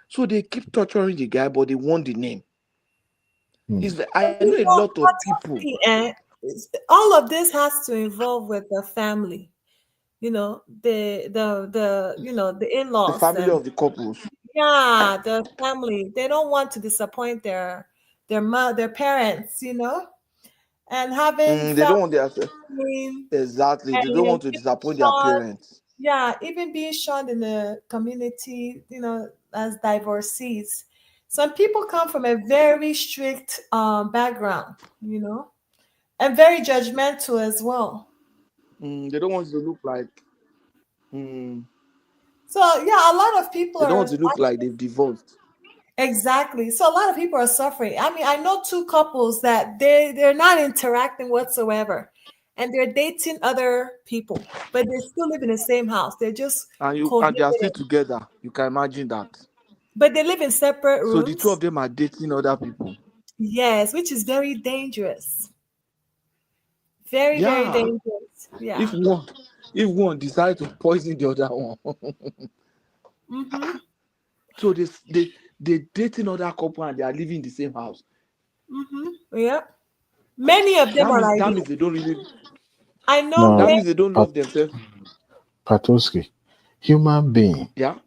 So they keep torturing the guy, but they want the name. I know a lot of people. All of this has to involve with the family. You know, the in-laws, the family of the couples. Yeah, the family. They don't want to disappoint their parents, you know, and having They don't want their exactly. They don't want to disappoint their parents. Yeah, even being shunned in the community, you know, as divorcees. Some people come from a very strict background, you know, and very judgmental as well. They don't want to look like. So yeah, a lot of people They don't want to look like they've divorced. Exactly. So a lot of people are suffering. I mean, I know two couples that they're not interacting whatsoever, and they're dating other people, but they still live in the same house. They're just and they are still together. You can imagine that. But they live in separate rooms. So the two of them are dating other people. Yes, which is very dangerous. Very dangerous. Yeah. If one decides to poison the other one. So they dating other couple and they are living in the same house. Yeah. Many of them are like that means they don't really. I know. That means they don't love themselves. Patoski, human being. Yeah.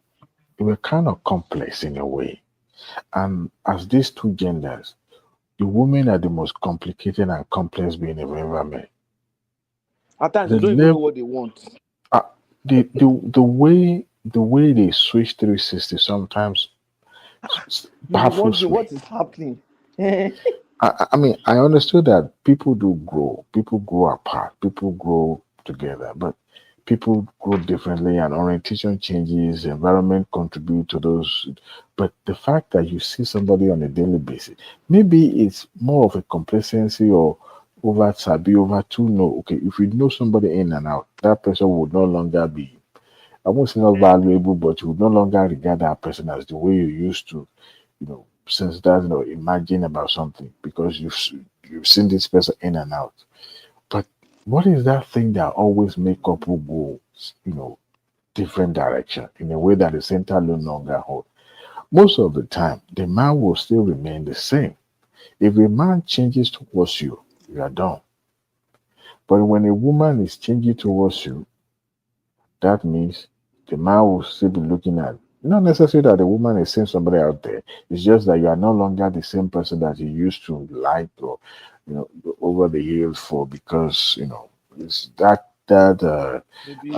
We're kind of complex in a way. And as these two genders, the women are the most complicated and complex being I've ever met. At times they don't even know what they want. The way they switch 360 sometimes baffles me. What is happening? I mean, I understood that people do grow. People grow apart. People grow together. But people grow differently and orientation changes, environment contribute to those. But the fact that you see somebody on a daily basis, maybe it's more of a complacency or over to know, okay, if you know somebody in and out, that person would no longer be, I won't say not valuable, but you would no longer regard that person as the way you used to, you know, since that, you know, imagine about something because you've seen this person in and out. But what is that thing that always make couple go, you know, different direction in a way that the center no longer hold? Most of the time, the man will still remain the same. If a man changes towards you, you are done. But when a woman is changing towards you, that means the man will still be looking at, not necessarily that the woman is seeing somebody out there. It's just that you are no longer the same person that you used to like or, you know, over the years for, because, you know, it's that maybe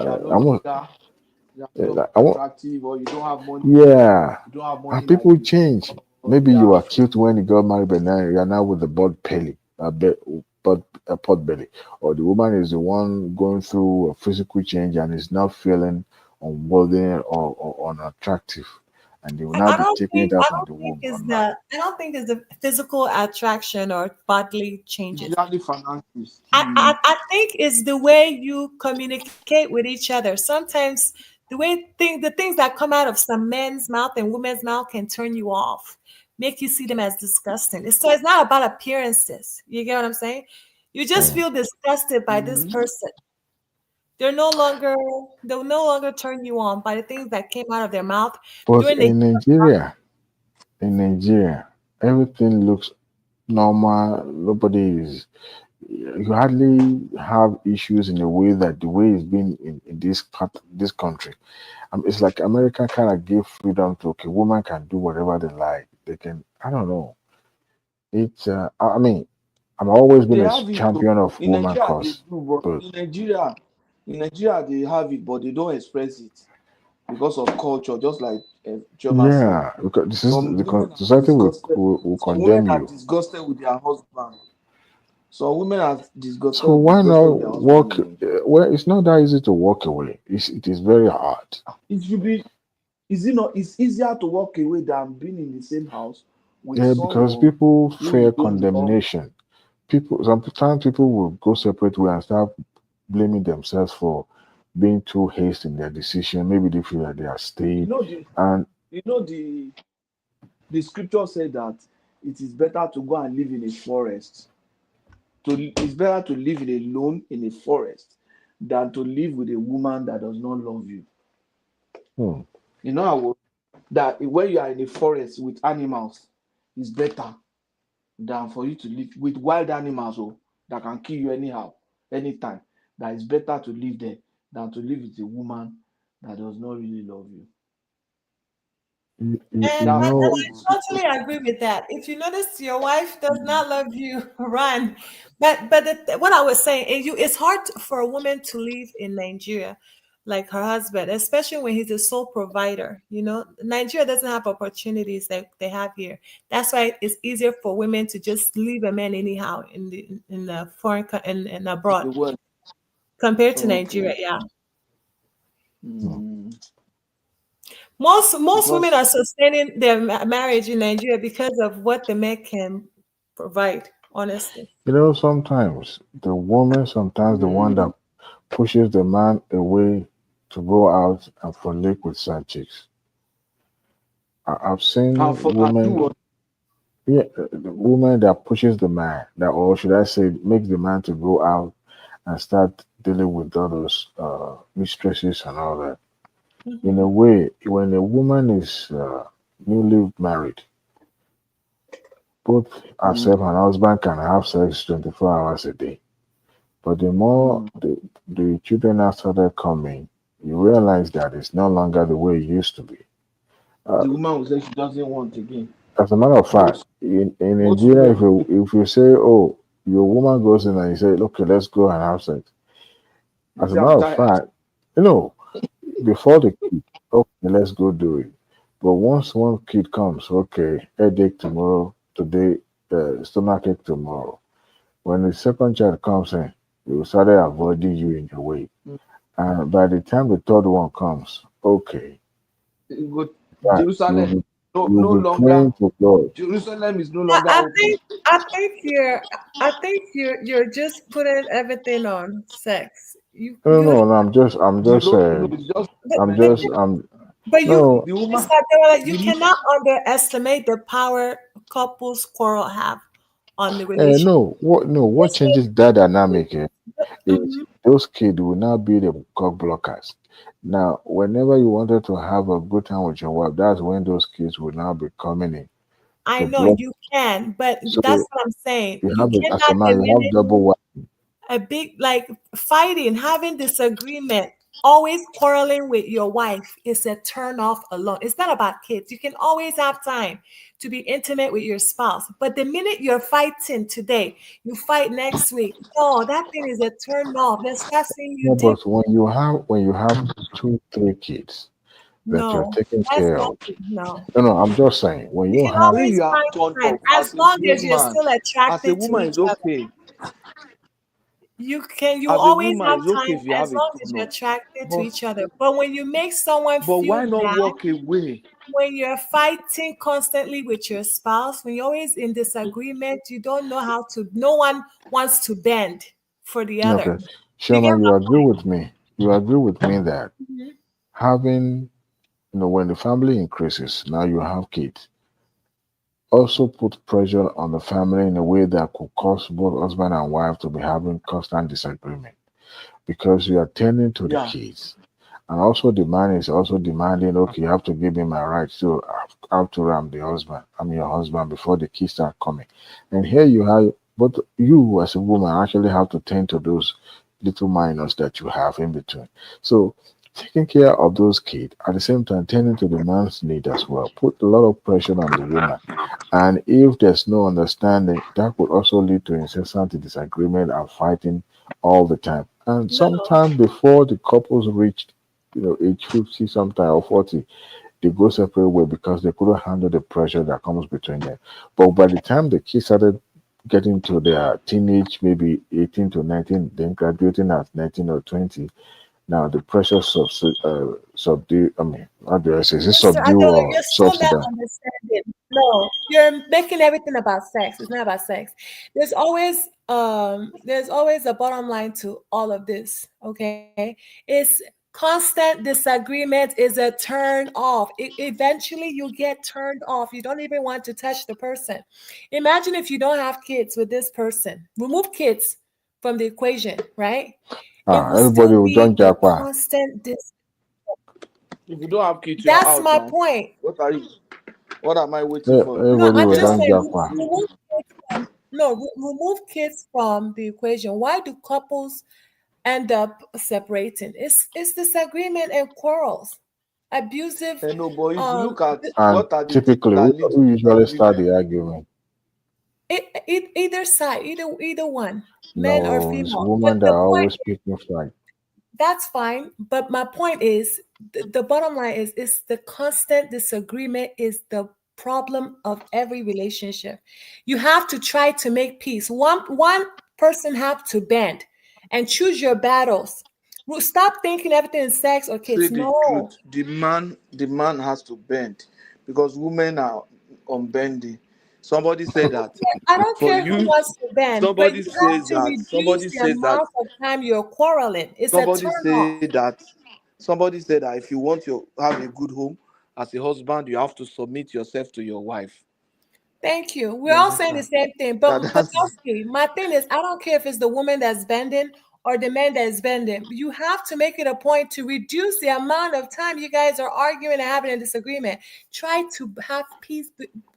attractive or you don't have money. Yeah. You don't have money. And people change. Maybe you were cute when you got married, but now you are now with the pot belly, or the woman is the one going through a physical change and is not feeling unworthy or unattractive, and they will now be taking it out on the woman. I don't think it's the physical attraction or bodily changes. I think it's the way you communicate with each other. Sometimes the things that come out of some men's mouth and women's mouth can turn you off, make you see them as disgusting. So it's not about appearances. You get what I'm saying? You just feel disgusted by this person. They'll no longer turn you on by the things that came out of their mouth. But in Nigeria, everything looks normal. You hardly have issues in a way that the way it's been in this country. It's like America kind of gave freedom to, okay, women can do whatever they like. They can, I don't know. It's, I mean, I've always been a champion of woman cause. In Nigeria, they have it, but they don't express it because of culture, just like yeah, because this is the society will condemn you. Women are disgusted with their husband. So women are disgusted. So why not walk? Well, it's not that easy to walk away. It is very hard. It should be. Is it not? It's easier to walk away than being in the same house with because people fear condemnation. Sometimes people will go separate way and start blaming themselves for being too hasty in their decision. Maybe they feel like they are staying. The scripture said that it is better to go and live in a forest it's better to live alone in a forest than to live with a woman that does not love you. You know that when you are in a forest with animals, it's better than for you to live with wild animals that can kill you anyhow, anytime. That it's better to live there than to live with a woman that does not really love you. And I totally agree with that. If you notice your wife does not love you, run. But what I was saying, it's hard for a woman to live in Nigeria like her husband, especially when he's a sole provider. You know, Nigeria doesn't have opportunities that they have here. That's why it's easier for women to just leave a man anyhow in the foreign and abroad compared to Nigeria. Yeah. Most women are sustaining their marriage in Nigeria because of what the man can provide, honestly. You know, sometimes the woman, the one that pushes the man away to go out and frolic with side chicks. I've seen women, the woman that pushes the man, or should I say, makes the man to go out and start dealing with all those mistresses and all that. In a way, when a woman is newly married, both herself and husband can have sex 24 hours a day. But the more the children have started coming, you realize that it's no longer the way it used to be. The woman will say she doesn't want again. As a matter of fact, in Nigeria, if you say, "Oh, your woman goes in," and you say, "Okay, let's go and have sex," as a matter of fact, before the kid, okay, let's go do it. But once one kid comes, okay, headache tomorrow, today, stomachache tomorrow. When the second child comes in, they will start avoiding you in your way. And by the time the third one comes, okay, Jerusalem no longer. Jerusalem is no longer. I think you're just putting everything on sex. No, I'm just saying. But you cannot underestimate the power couples quarrel have on the relationship. What changes that dynamic is those kids will now be the cock blockers. Now, whenever you wanted to have a good time with your wife, that's when those kids will now be coming in. I know you can, but that's what I'm saying. You have double a big fighting, having disagreement, always quarreling with your wife is a turn off alone. It's not about kids. You can always have time to be intimate with your spouse. But the minute you're fighting today, you fight next week. Oh, that thing is a turn off. They're stressing you. But when you have 2-3 kids that you're taking care of. No, I'm just saying when you have always find time, as long as you're still attracted to each other. You always have time as long as you're attracted to each other. But when you make someone feel why not bad, walk away? When you're fighting constantly with your spouse, when you're always in disagreement, you don't know how to. No one wants to bend for the other. Okay, Sherman, you agree with me? You agree with me that having, when the family increases, now you have kids. Also put pressure on the family in a way that could cause both husband and wife to be having constant disagreement because you are tending to the kids. And also the man is also demanding, okay, you have to give me my rights. So I have to I'm your husband before the kids start coming. And here you have, but you as a woman actually have to tend to those little minors that you have in between. So taking care of those kids at the same time tending to the man's need as well put a lot of pressure on the woman. And if there's no understanding, that could also lead to incessant disagreement and fighting all the time. And sometime before the couples reached, age 50 sometime or 40, they go separate way because they couldn't handle the pressure that comes between them. But by the time the kids started getting to their teenage, maybe 18 to 19, then graduating at 19 or 20, now the pressure subdue. I mean, how do I say? Is it subdue or subsidence? No, you're making everything about sex. It's not about sex. There's always a bottom line to all of this. Okay, it's Constant disagreement is a turn off. Eventually, you get turned off. You don't even want to touch the person. Imagine if you don't have kids with this person. Remove kids from the equation, right? It will Everybody still will be join a Japan. constant If you don't have kids, you're That's out my now. point. What are you? What am I waiting for? No, Everybody I'm will just join saying, Japan. remove kids from the equation. Why do couples end up separating? It's disagreement and quarrels, abusive. No, but if you look at And what are the things typically, that lead to who usually start disagreement, the argument? Either side, either one, men or No, it's female. women But that the are point, always picking fight. that's fine. But my point is, the bottom line is the constant disagreement is the problem of every relationship. You have to try to make peace. One person have to bend and choose your battles. Stop thinking everything is sex or say kids. the No. truth, the man has to bend because women are unbending. Somebody said that I don't for care who you. wants to bend, but Somebody you have says to that. reduce the amount of time you're quarreling. It's a Somebody turn off. say that. Somebody said that if you want to have a good home as a husband, you have to submit yourself to your wife. Thank you. We're You all saying the understand? same thing. But That's Toski, my thing is, I don't care if it's the woman that's bending or the man that's bending. You have to make it a point to reduce the amount of time you guys are arguing and having a disagreement. Try to have peace,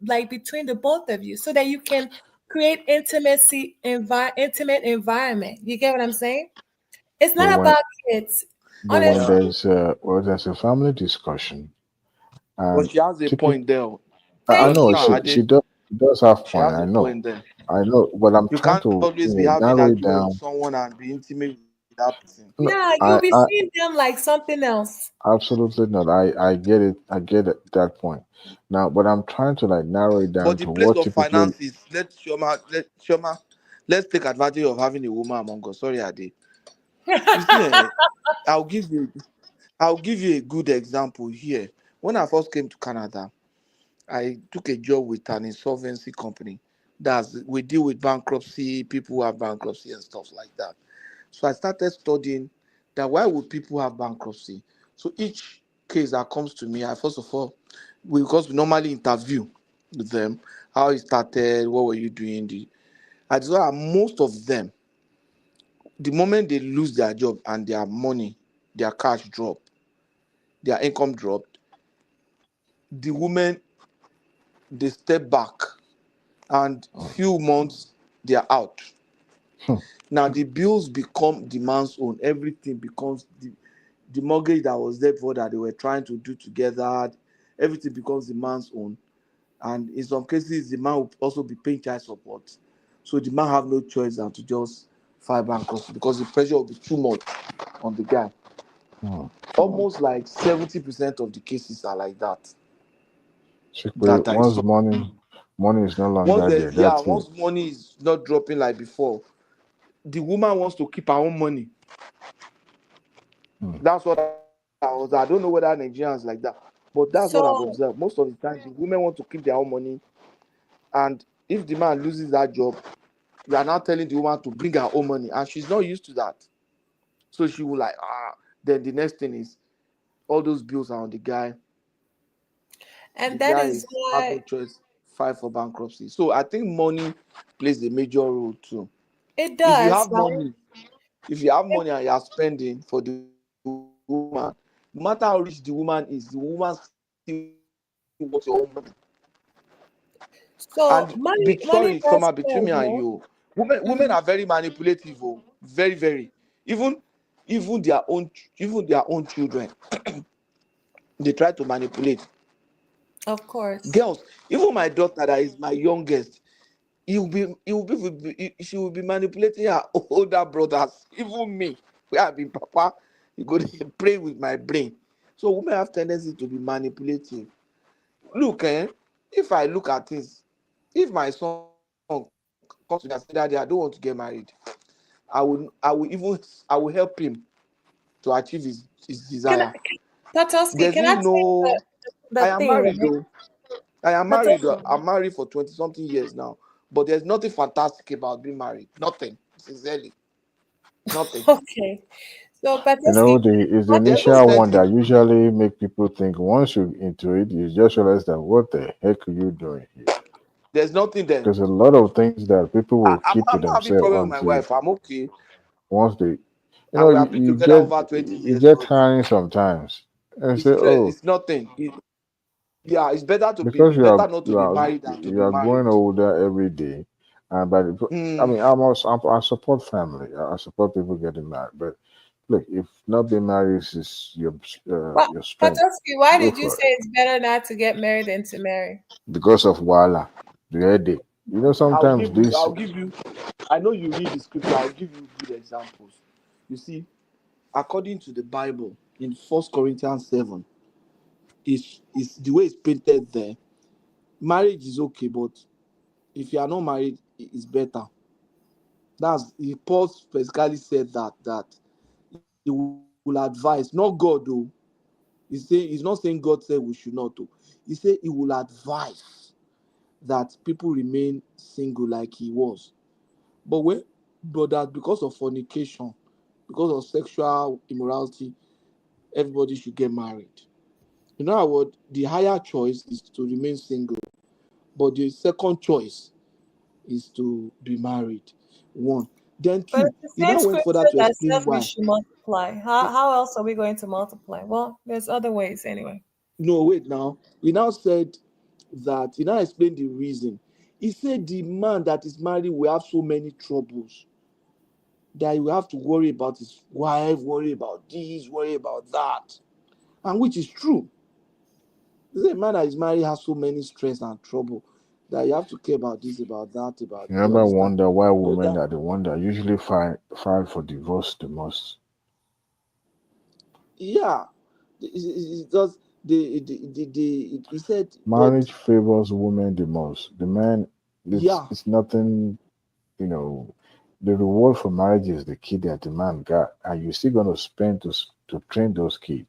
like between the both of you, so that you can create intimate environment. You get what I'm saying? It's But not when, about kids. but when Honestly, there's a family discussion, but and she has a typically, point there. You I know understand, she Ade? does have She point. has a point there. I know, but I'm You trying can't to always be having narrow it argument with down. someone and be intimate with that person. No, yeah, you'll be seeing them like something else. absolutely not. I get it. I get it, that point. Now, but I'm trying to narrow it For down the to place what of typically. finances, let's take advantage of having a woman among us. Sorry, Ade. You see, I'll give you a good example here. When I first came to Canada, I took a job with an insolvency company. We deal with bankruptcy, people who have bankruptcy and stuff like that. So I started studying that why would people have bankruptcy? So each case that comes to me, I first of all, because we normally interview with them, how it started, what were you doing? I saw most of them, the moment they lose their job and their money, their cash drop, their income dropped, the women, they step back and few months they are out. Now the bills become the man's own. Everything becomes the mortgage that was there before that they were trying to do together. Everything becomes the man's own. And in some cases, the man will also be paying child support. So the man have no choice than to just file bankruptcy because the pressure will be too much on the guy. Almost like 70% of the cases are like that. Once money is no longer there, that's it. Once money is not dropping like before, the woman wants to keep her own money. That's what I don't know whether Nigerians like that, but that's what I've observed. Most of the time, the women want to keep their own money, and if the man loses that job, you are now telling the woman to bring her own money, and she's not used to that. So she will then the next thing is all those bills are on the guy. And the that guy is has no why choice, file for bankruptcy. So I think money plays a major role too. it If you does, have right? money, and you are spending for the woman, no matter how rich the woman is, the woman still wants your own money. So And money does Soma, play between a me and role. you, women are very manipulative, very, very. Even their own children, they try to manipulate. Of course. Girls, even my daughter that is my youngest, she will be manipulating her older brothers, even me. Where I be papa, you go to pray with my brain. So women have tendency to be manipulative. Look, if I look at things, if my son comes to me and say, Daddy, I don't want to get married, I will help him to achieve his desire. Patoski, There's can I really tell you no. I the am thing, married right? though. I am married. Patoski. I'm married for 20-something years now. But there's nothing fantastic about being married. Nothing. Sincerely. Nothing. Okay. So, but You know, the There's initial no one that incentive. usually make people think once you're into it, you just realize that what the heck are you doing here? There's nothing there. There's a lot of things that people will keep to I'm not having themselves problem with my until wife. I'm okay. once they, And we you, have been you together get over 20 you years get already. tiring sometimes and say, It's stress. oh, It's nothing. Yeah, it's better to be. because It's better not to be married than to you be are married. growing older every day, and I mean, I support family. I support people getting married, but look, if not being married is your strength, Patoski, why go did you for say it. it's better not to get married than to marry? Because of wala, the headache. You know, I'll sometimes give you. this I know you read the scripture. I'll give you good examples. You see, according to the Bible in 1 Corinthians 7, is the way it's painted there. Marriage is okay, but if you are not married, it's better. Paul specifically said that he will advise, not God though. He's not saying God said we should not do. He said he will advise that people remain single like he was. But that because of fornication, because of sexual immorality, everybody should get married. You know what? The higher choice is to remain single, but the second choice is to be married. One. Then But two, the he same now went further scripture to that explain says we why. should multiply. How else are we going to multiply? Well, there's other ways anyway. No, wait now. He now said that, he now explained the reason. He said the man that is married will have so many troubles that he will have to worry about his wife, worry about this, worry about that. And which is true. He said a man that is married has so many stress and trouble that you have to care about this, about that, about you you ever understand? wonder why So women that are the one that usually file for divorce the most. yeah. It's just he said, but Marriage favors women the most. The man, yeah. it's nothing, you know. The reward for marriage is the kid that the man got, and you're still going to spend to train those kids.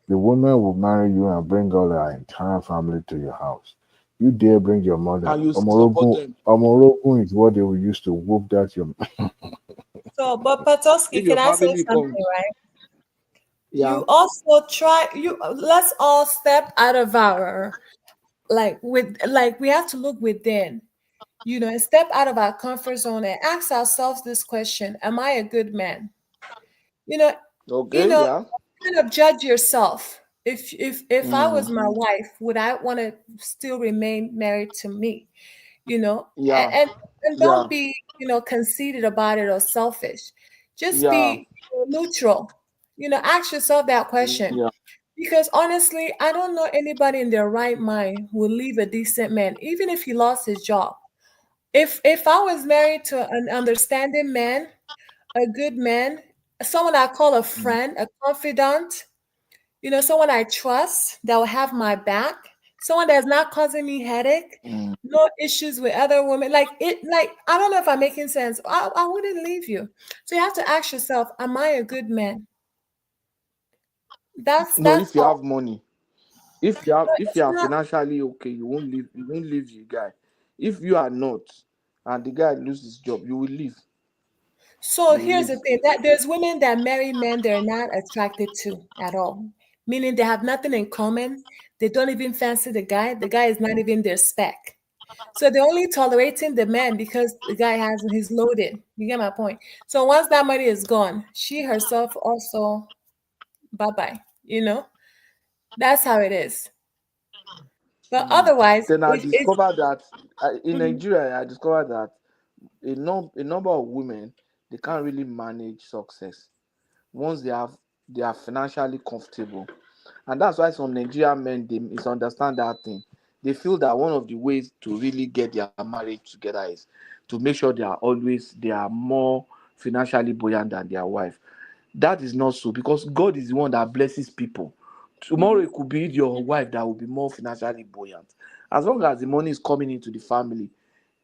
The woman will marry you and bring all her entire family to your house. You dare bring your mother. And you support them. Omorogun is what they will use to whoop that your. So, but Patoski, If can your I say family something, comes, right? yeah. You also let's all step out of our we have to look within, and step out of our comfort zone and ask ourselves this question: am I a good man? You know, you Okay, know, yeah. kind of judge yourself. If I was Mm, my wife, would I want to still remain married to me? yeah. And Yeah. don't be conceited about it or selfish. Just Yeah. be neutral. Ask yourself that question. Yeah. Because honestly, I don't know anybody in their right mind who will leave a decent man, even if he lost his job. If I was married to an understanding man, a good man, someone I call a friend, a confidant, someone I trust that will have my back, someone that's not causing me headache, Mm. no issues with other women. Like I don't know if I'm making sense. I wouldn't leave you. So you have to ask yourself, am I a good man? No, That's if you all. have money, if you It's are not. financially okay, you won't leave the guy. If you are not, and the guy loses his job, you will leave. So You will here's leave. the thing, that there's women that marry men they're not attracted to at all, meaning they have nothing in common. They don't even fancy the guy. The guy is not even their spec. So they're only tolerating the man because the guy he's loaded. You get my point? So once that money is gone, she herself also bye-bye. That's how it is. But otherwise, Then I it's discovered that in Mhm. Nigeria, I discovered that a number of women, they can't really manage success once they are financially comfortable. And that's why some Nigerian men, they misunderstand that thing. They feel that one of the ways to really get their marriage together is to make sure they are more financially buoyant than their wife. That is not so, because God is the one that blesses people. Tomorrow it could be your wife that will be more financially buoyant. As long as the money is coming into the family,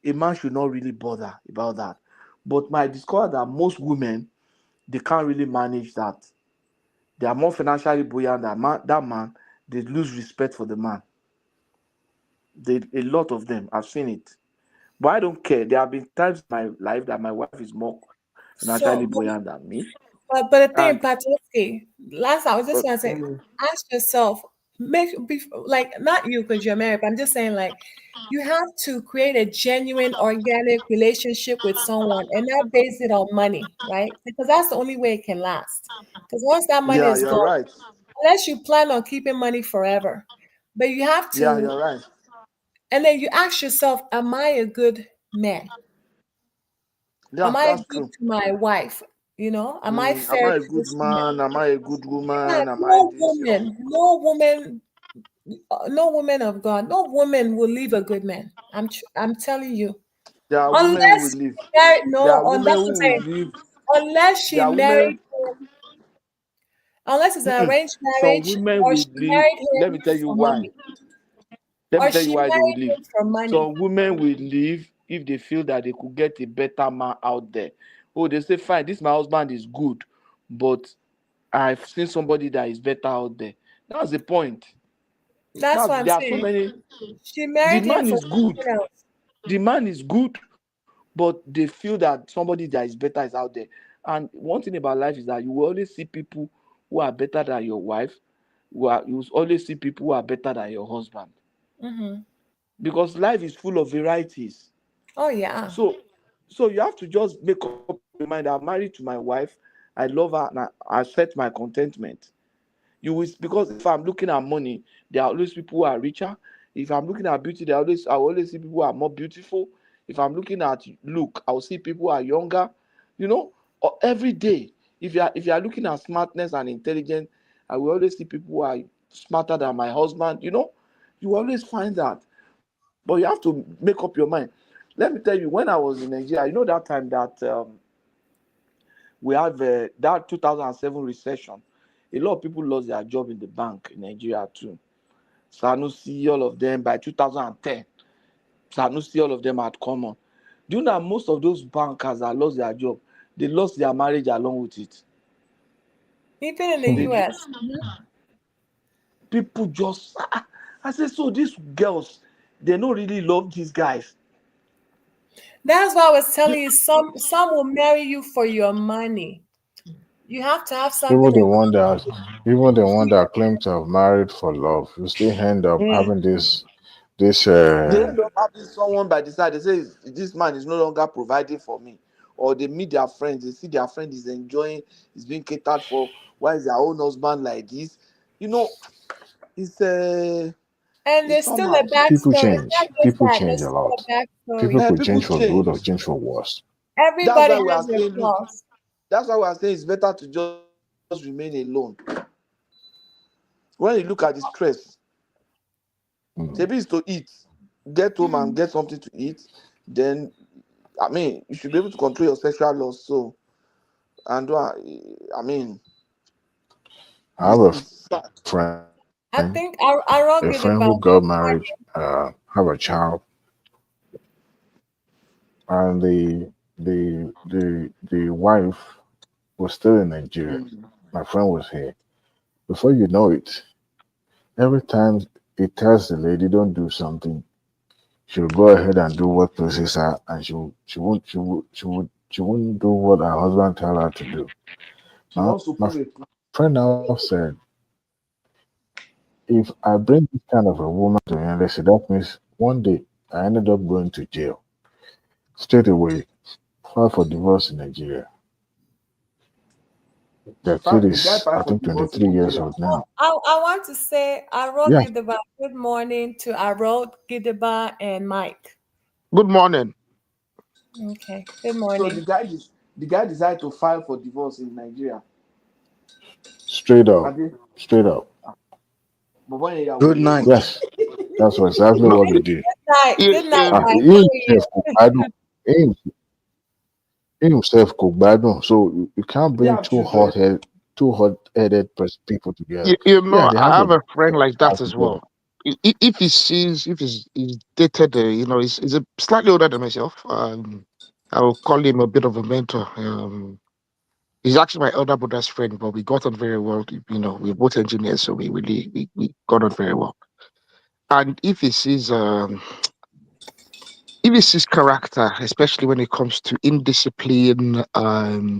a man should not really bother about that. But I discovered that most women, they can't really manage that. They are more financially buoyant than that man. They lose respect for the man. A lot of them, I've seen it. But I don't care. There have been times in my life that my wife is more financially so but buoyant than me. But the thing, And Patoski, last I was just gonna say, ask yourself, like not you because you're married, but I'm just saying like you have to create a genuine organic relationship with someone and not base it on money, right? Because that's the only way it can last. Because once that money yeah, is you're gone, right. unless you plan on keeping money forever, but you have Yeah, to, you're right. and then you ask yourself, am I a good man? Yeah, Am I that's good true. to my wife? You know, am I Am fair I a to good this man? man? Am I a good Yeah, woman? Am I this? You know? no woman of God, no woman will leave a good man. I'm telling you, There are women who will unless leave. married, There no, are on women that's what I'm who will saying. leave. Unless There she are married women. him, unless it's an arranged Some marriage, women or will she leave. married Let me him tell you for why. money, Let me or tell you she why they will married leave. him for money. Some women will leave if they feel that they could get a better man out there. Oh, they say, fine, this my husband is good, but I've seen somebody that is better out there. That's the point. That's Now what I'm there are so saying. many. She The married him man for is good. something else. The man is good, but they feel that somebody that is better is out there. And one thing about life is that you will always see people who are better than your wife. You will always see people who are better than your husband. Mm-hmm. Because life is full of varieties. Oh yeah. So you have to just make up your mind. I'm married to my wife. I love her and I set my contentment. You will, because if I'm looking at money, there are always people who are richer. If I'm looking at beauty, I will always see people who are more beautiful. If I'm looking at look, I will see people who are younger. You know, every day. If you are looking at smartness and intelligence, I will always see people who are smarter than my husband. You know, you always find that. But you have to make up your mind. Let me tell you, when I was in Nigeria, you know that time that we have that 2007 recession. A lot of people lost their job in the bank in Nigeria too. Sanusi, all of them by 2010. Sanusi, all of them had come on. Do you know that most of those bankers that lost their job, they lost their marriage along with it? Even in the US. People just, I said, so these girls, they don't really love these guys. That's why I was telling you, some will marry you for your money. You have to have something in Even the one that claim to have married for love, you still end up having this They end up having someone by the side. They say this man is no longer providing for me, or they meet their friends. They see their friend is enjoying, is being catered for. Why is their own husband like this? You know, it's and there's still somehow. a people backstory. It's change. not just People that. change There's a still lot. a backstory. People could People change for good or change. change for worse. That's Everybody why we are has their saying, look. flaws. That's why we are saying it's better to just remain alone. When you look at the stress, maybe it's to eat, get home and get something to eat. Then, I mean, you should be able to control your sexual lust. So, and I mean, I have a it's sad. friend, I think a I wrote friend it who about got married, have a child, and the wife was still in Nigeria. My friend was here. Before you know it, every time he tells the lady don't do something, she'll go ahead and do what pleases her, and she won't do what her husband tell her to do. She wants to My prove it. friend now said, if I bring this kind of a woman to university, that means one day I ended up going to jail. Straight away, file for divorce in Nigeria. The kid The guy is, filed I for think, divorce in 23 years Nigeria. old now. I want to say I wrote Yes. Gideba good morning to I wrote Gideba and Mike. Good morning. Okay. Good So morning. the guy decided to file for divorce in Nigeria. Straight up. Straight up. Good night. Yes. That's exactly what he did. Good night. Good night, Mike. He himself could battle, so you can't They bring have children. two hot-headed people together. You Yeah, know, they I have have a a friend like that as together. well. If he sees, if he's dated, he's a slightly older than myself. I will call him a bit of a mentor. He's actually my elder brother's friend, but we got on very well. You know, we're both engineers, so we got on very well. And if he sees, if it's his character, especially when it comes to indiscipline,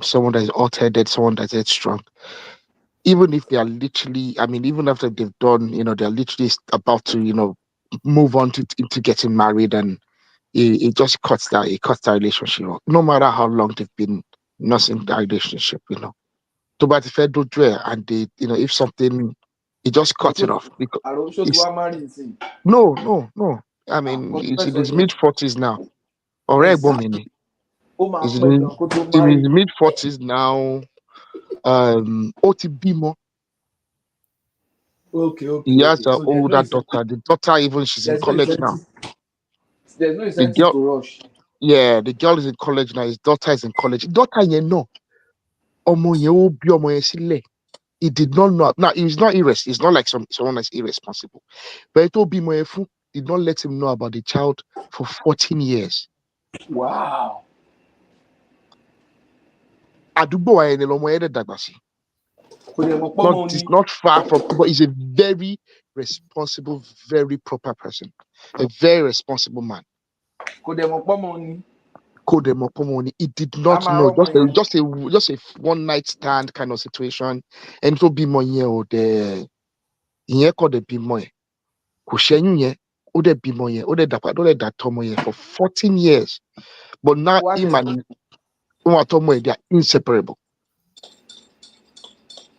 someone that is hot-headed, someone that's headstrong, even if they are literally, I mean, even after they've done, they're literally about to, move on into getting married, and it just cuts that relationship off. No matter how long they've been nursing that relationship, To bá ti fẹ́ dojú ẹ̀, and they, if something, it just cuts it off. Because it's, no. I mean, he's in his mid-40s now. Ọ̀rẹ́ ẹ̀gbọ́n mi ni. He's in his mid-40s now. Ó ti bímọ. Okay. He has an So older daughter. The daughter, even, she's in college now. There's no The incentive girl, to rush. yeah, the girl is in college now. His daughter is in college. Daughter, ọmọ yẹn ó bí ọmọ yẹn sílẹ̀. He did not know. Now, he's not It's not like someone that's irresponsible. But it will be my fool did not let him know about the child for 14 years. Wow. Àdúgbò ẹni lọmọ yẹn dàgbà sí. It's not far from, but he's a very responsible, very proper person. A very responsible man. He did not know. Just a one night stand kind of situation. And it will be more or the called the be more. For 14 years. But now him and they are inseparable.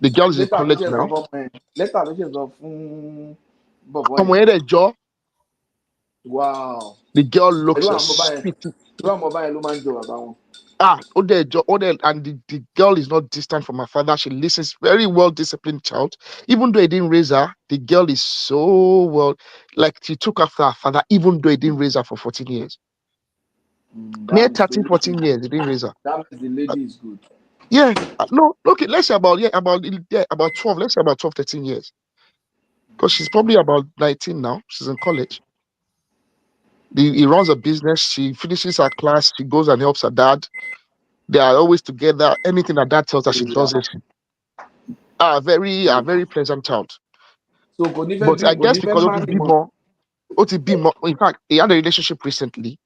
The girl is in college now. Wow. The girl looks spitty. And the girl is not distant from her father. She listens, very well disciplined child. Even though he didn't raise her, the girl is so well, like she took after her father, even though he didn't raise her for 14 years. Near 13, 14 years, he didn't raise her. That means the lady is good. Yeah. No, okay, let's say about 12, let's say about 12, 13 years. Because she's probably about 19 now. She's in college. He runs a business. She finishes her class. She goes and helps her dad. They are always together. Anything that dad tells her, she does it. Very pleasant child. So, but I guess because Otibimo, in fact, he had a relationship recently.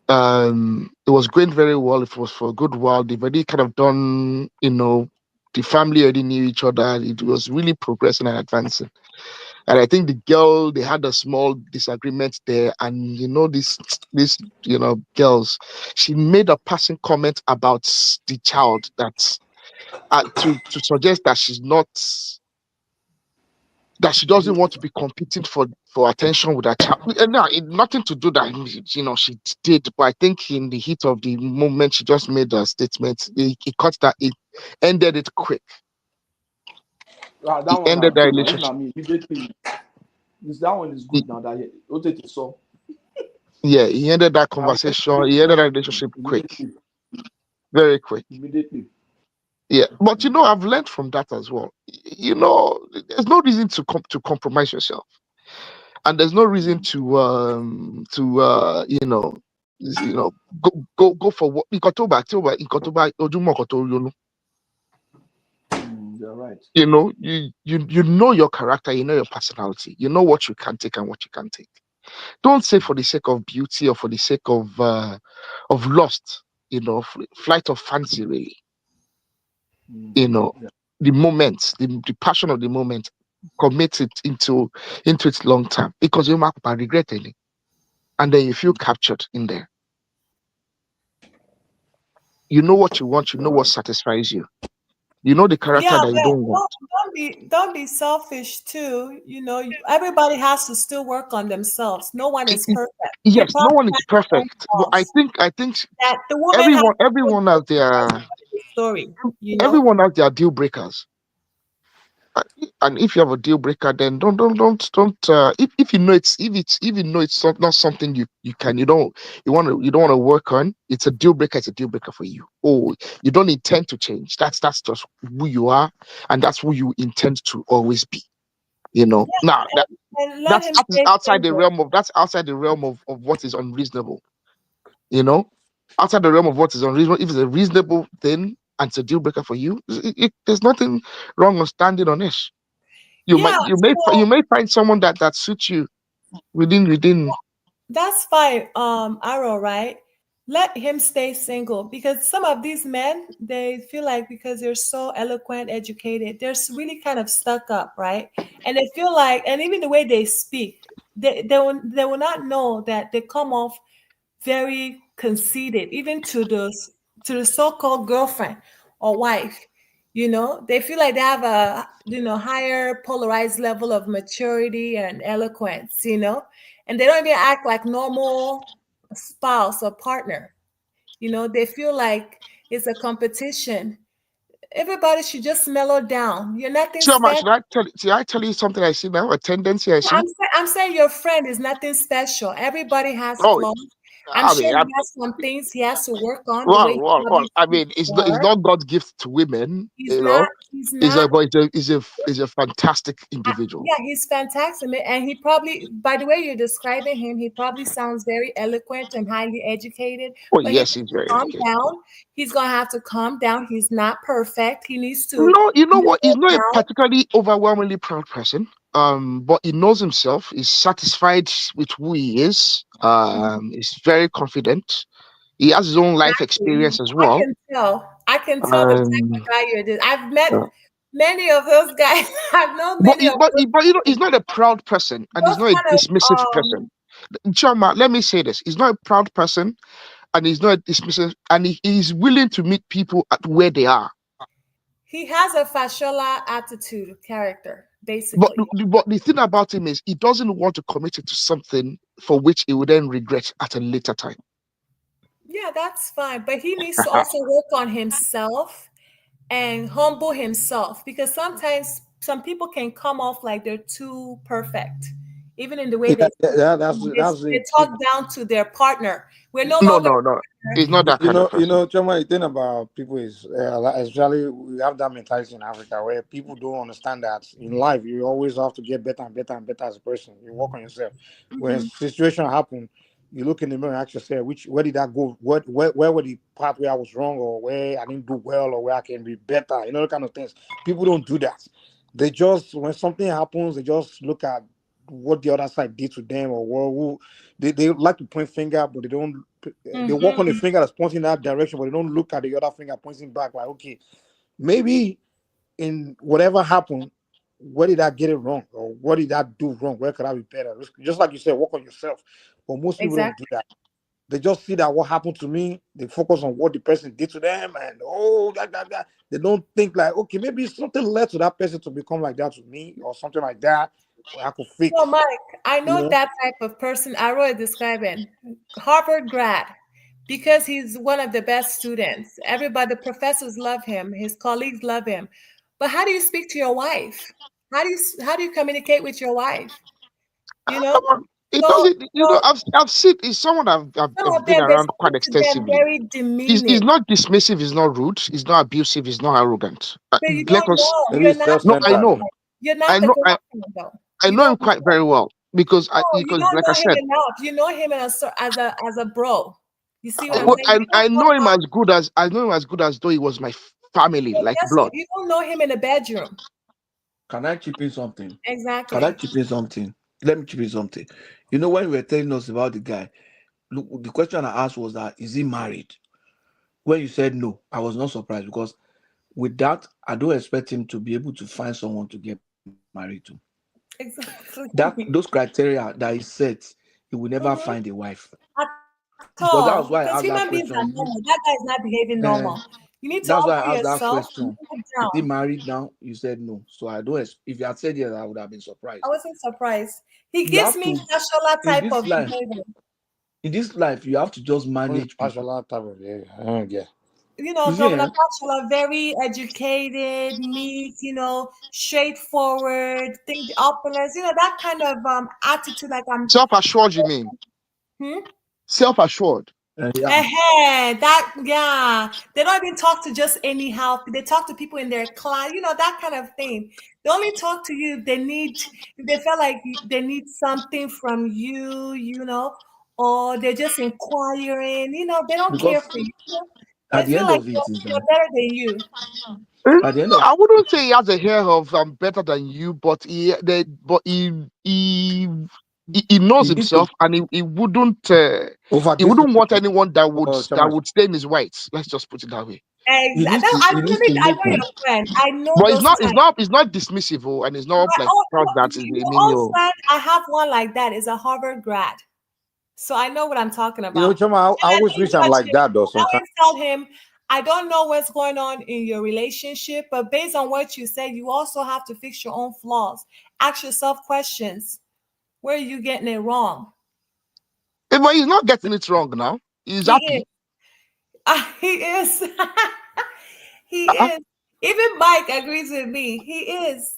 It was going very well. It was for a good while. They've already kind of done, the family already knew each other. It was really progressing and advancing. And I think the girl, they had a small disagreement there. And these girls, she made a passing comment about the child that to suggest that she doesn't want to be competing for attention with her child. No, nothing to do that, she did. But I think in the heat of the moment, she just made a statement. It ended it quick. That one ended that relationship. That one is good now. That yeah, he ended that conversation. He ended that relationship quick, very quick. Immediately. Yeah, but I've learned from that as well. There's no reason to compromise yourself, and there's no reason to go for what you're right. You know your character, you know your personality, you know what you can take and what you can't take. Don't say for the sake of beauty or for the sake of lust, flight of fancy, really. The moment, the passion of the moment, commit it into its long term, because you might regret it, and then you feel captured in there. You know what you want, you know what satisfies you. You know the character that you don't want. Don't be selfish too. Everybody has to still work on themselves. No one is perfect. Yes, no one is perfect. But I think that the woman everyone out there story. Everyone has their deal breakers. And if you have a deal breaker, then don't if you know it's not something you don't want to work on, it's a deal breaker. It's a deal breaker for you. Oh, you don't intend to change. That's just who you are, and that's who you intend to always be. Now that's outside the realm of what is unreasonable. Outside the realm of what is unreasonable, if it's a reasonable thing and it's a deal breaker for you, there's nothing wrong on standing on it. You may find someone that suits you within That's fine, Arrow, right? Let him stay single because some of these men, they feel like because they're so eloquent, educated, they're really kind of stuck up, right? And they feel like, and even the way they speak, they will not know that they come off very conceited, even to the so-called girlfriend or wife. They feel like they have a higher polarized level of maturity and eloquence, and they don't even act like normal spouse or partner. They feel like it's a competition. Everybody should just mellow down. You're nothing So much. special. Should I tell you something I see now? A tendency I see. I'm saying your friend is nothing special. Everybody has Oh, flaws. I'm I sure mean, he has some things he has to work on. The way well, he well, well. probably I speaks mean, to it's her. not God's gift to women. He's not. He's Is a not. but is a fantastic individual. Yeah, he's fantastic, and he probably, by the way you're describing him, he probably sounds very eloquent and highly educated. Oh But he yes, needs he's to very calm educated. down. He's gonna have to calm down. He's not perfect. He needs to No, you know what? He's mellow not a down. particularly overwhelmingly proud person. But he knows himself. He's satisfied with who he is. He's very confident. He has his own life Exactly. experience as I well. can tell. I can tell the type of Um, guy you're. I've met uh, many of those guys. I've known but many he, of but those he, but you know, he's not a proud person, and he's those not a kind of dismissive person. Chama, let me say this: he's not a proud person, and he's not a dismissive, and he's willing to meet people at where they are. he has a fashola attitude character, But basically. but the thing about him is he doesn't want to commit it to something for which he would then regret at a later time. Yeah, that's fine. But he needs to also work on himself and humble himself because sometimes some people can come off like they're too perfect, even in the way Yeah, they speak. that's They it. talk down to their partner. We're no No, longer no, no. He's not that kind of person. Choma, the thing about people is, especially we have that mentality in Africa where people don't understand that in life you always have to get better and better and better as a person. You work on yourself. When Mhm. situation happen, you look in the mirror and ask yourself, where did that go? Where were the part where I was wrong or where I didn't do well or where I can be better? The kind of things. People don't do that. They just, when something happens, they just look at what the other side did to them or who they like to point finger, but they don't. They walk on the Mhm. finger that's pointing that direction, but they don't look at the other finger pointing back. Like, okay, maybe in whatever happened, where did I get it wrong, or what did I do wrong? Where could I be better? Just like you said, work on yourself. But most people don't do Exactly. that. They just see that what happened to me. They focus on what the person did to them, and that. They don't think like, okay, maybe something led to that person to become like that to me, or something like that, where I could So, fix. Mike, I You know know. that type of person Arroy is describing. Harvard grad, because he's one of the best students. Everybody, the professors love him. His colleagues love him. But how do you speak to your wife? How do you communicate with your wife? You know. It So, doesn't. You know, so I've seen. He's someone some I've of been them they around quite speak to them extensively. very He's demeaning. not dismissive. He's not rude. He's not abusive. He's not arrogant. But you Let don't us. know. Maybe You're it's not the No, I self-centered. know. girlfriend. You're I not the know. girlfriend though. I You know him don't quite very well because No, you don't like I know him said, enough. You know him as a bro. You see what I'm saying? You I don't know know him how. as good as I know him as good as though he was my family, So like guess what? blood. You don't know him in the bedroom. Can I chip in something? Can I Exactly. chip in something? Let me chip in something. You know, when you were telling us about the guy, look, the question I asked was that is he married? When you said no, I was not surprised because with that, I don't expect him to be able to find someone to get married to. Exactly. Those criteria that he set, he will never Mhm. find a wife. At Because that all. was why Because I asked human that beings are question. normal. That guy is not behaving Uh, normal. You need to that's why humble I asked that yourself and question. move Is he down. married now? You said no. So I don't. If you had said yes, I would have been I surprised. wasn't surprised. He You gives have me to Fashola in type this of life. behavior. In this life, you have to just Only manage people. partial type of behavior. I don't get. You see, Governor eh? Fashola, very educated, neat, straightforward, think the opulence, that kind of attitude. Like Self-assured, you mean? hmm? Self-assured. Yeah. Yeah. They don't even talk to just anyhow. They talk to people in their class, that kind of thing. They only talk to you if they feel like they need something from you, or they're just inquiring, they don't care Because for you. They at the feel end like of it is they're that better than you. at the end of I wouldn't say he has a hair of better than you, but he He knows himself, and he wouldn't want anyone that would stain his whites. Let's just put it that way. Exactly. I know your friend. I know But those it's not dismissive, and it's not like that is the meaning. I have one like that. Is a Harvard grad, so I know what I'm talking about. You know, Chama, I always wish I'm like that though. I always tell him, I don't know what's going on in your relationship, but based on what you said, you also have to fix your own flaws. Ask yourself questions. Where are you getting it wrong? But he's not getting it wrong now. He's happy. He is. He is. Even Mike agrees with me. He is.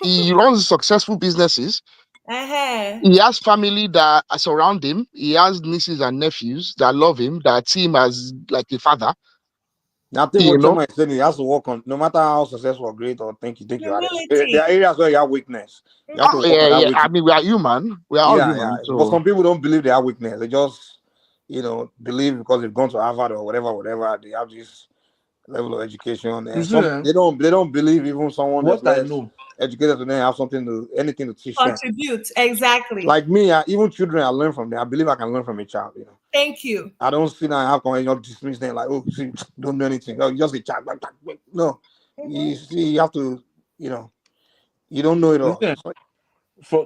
He runs successful businesses. He has family that surround him. He has nieces and nephews that love him, that see him as like a father. I think what Choma is saying, he has to work on, no matter how successful or great or think you are. There are areas where you have weakness. You have to work on that weakness. I mean, we are human. We are all human. So. But some people don't believe they have weakness. They just, believe because they've gone to Harvard or whatever. They have this level of education. And they don't believe even someone that's less educated to them have anything to teach them. Contribute, exactly. Like me, even children, I learn from them. I believe I can learn from a child. Thank you. I don't sit down and have conversation, dismiss them like, oh, see, don't do anything. Oh, just a child. No, you see, you have to, you don't know it all.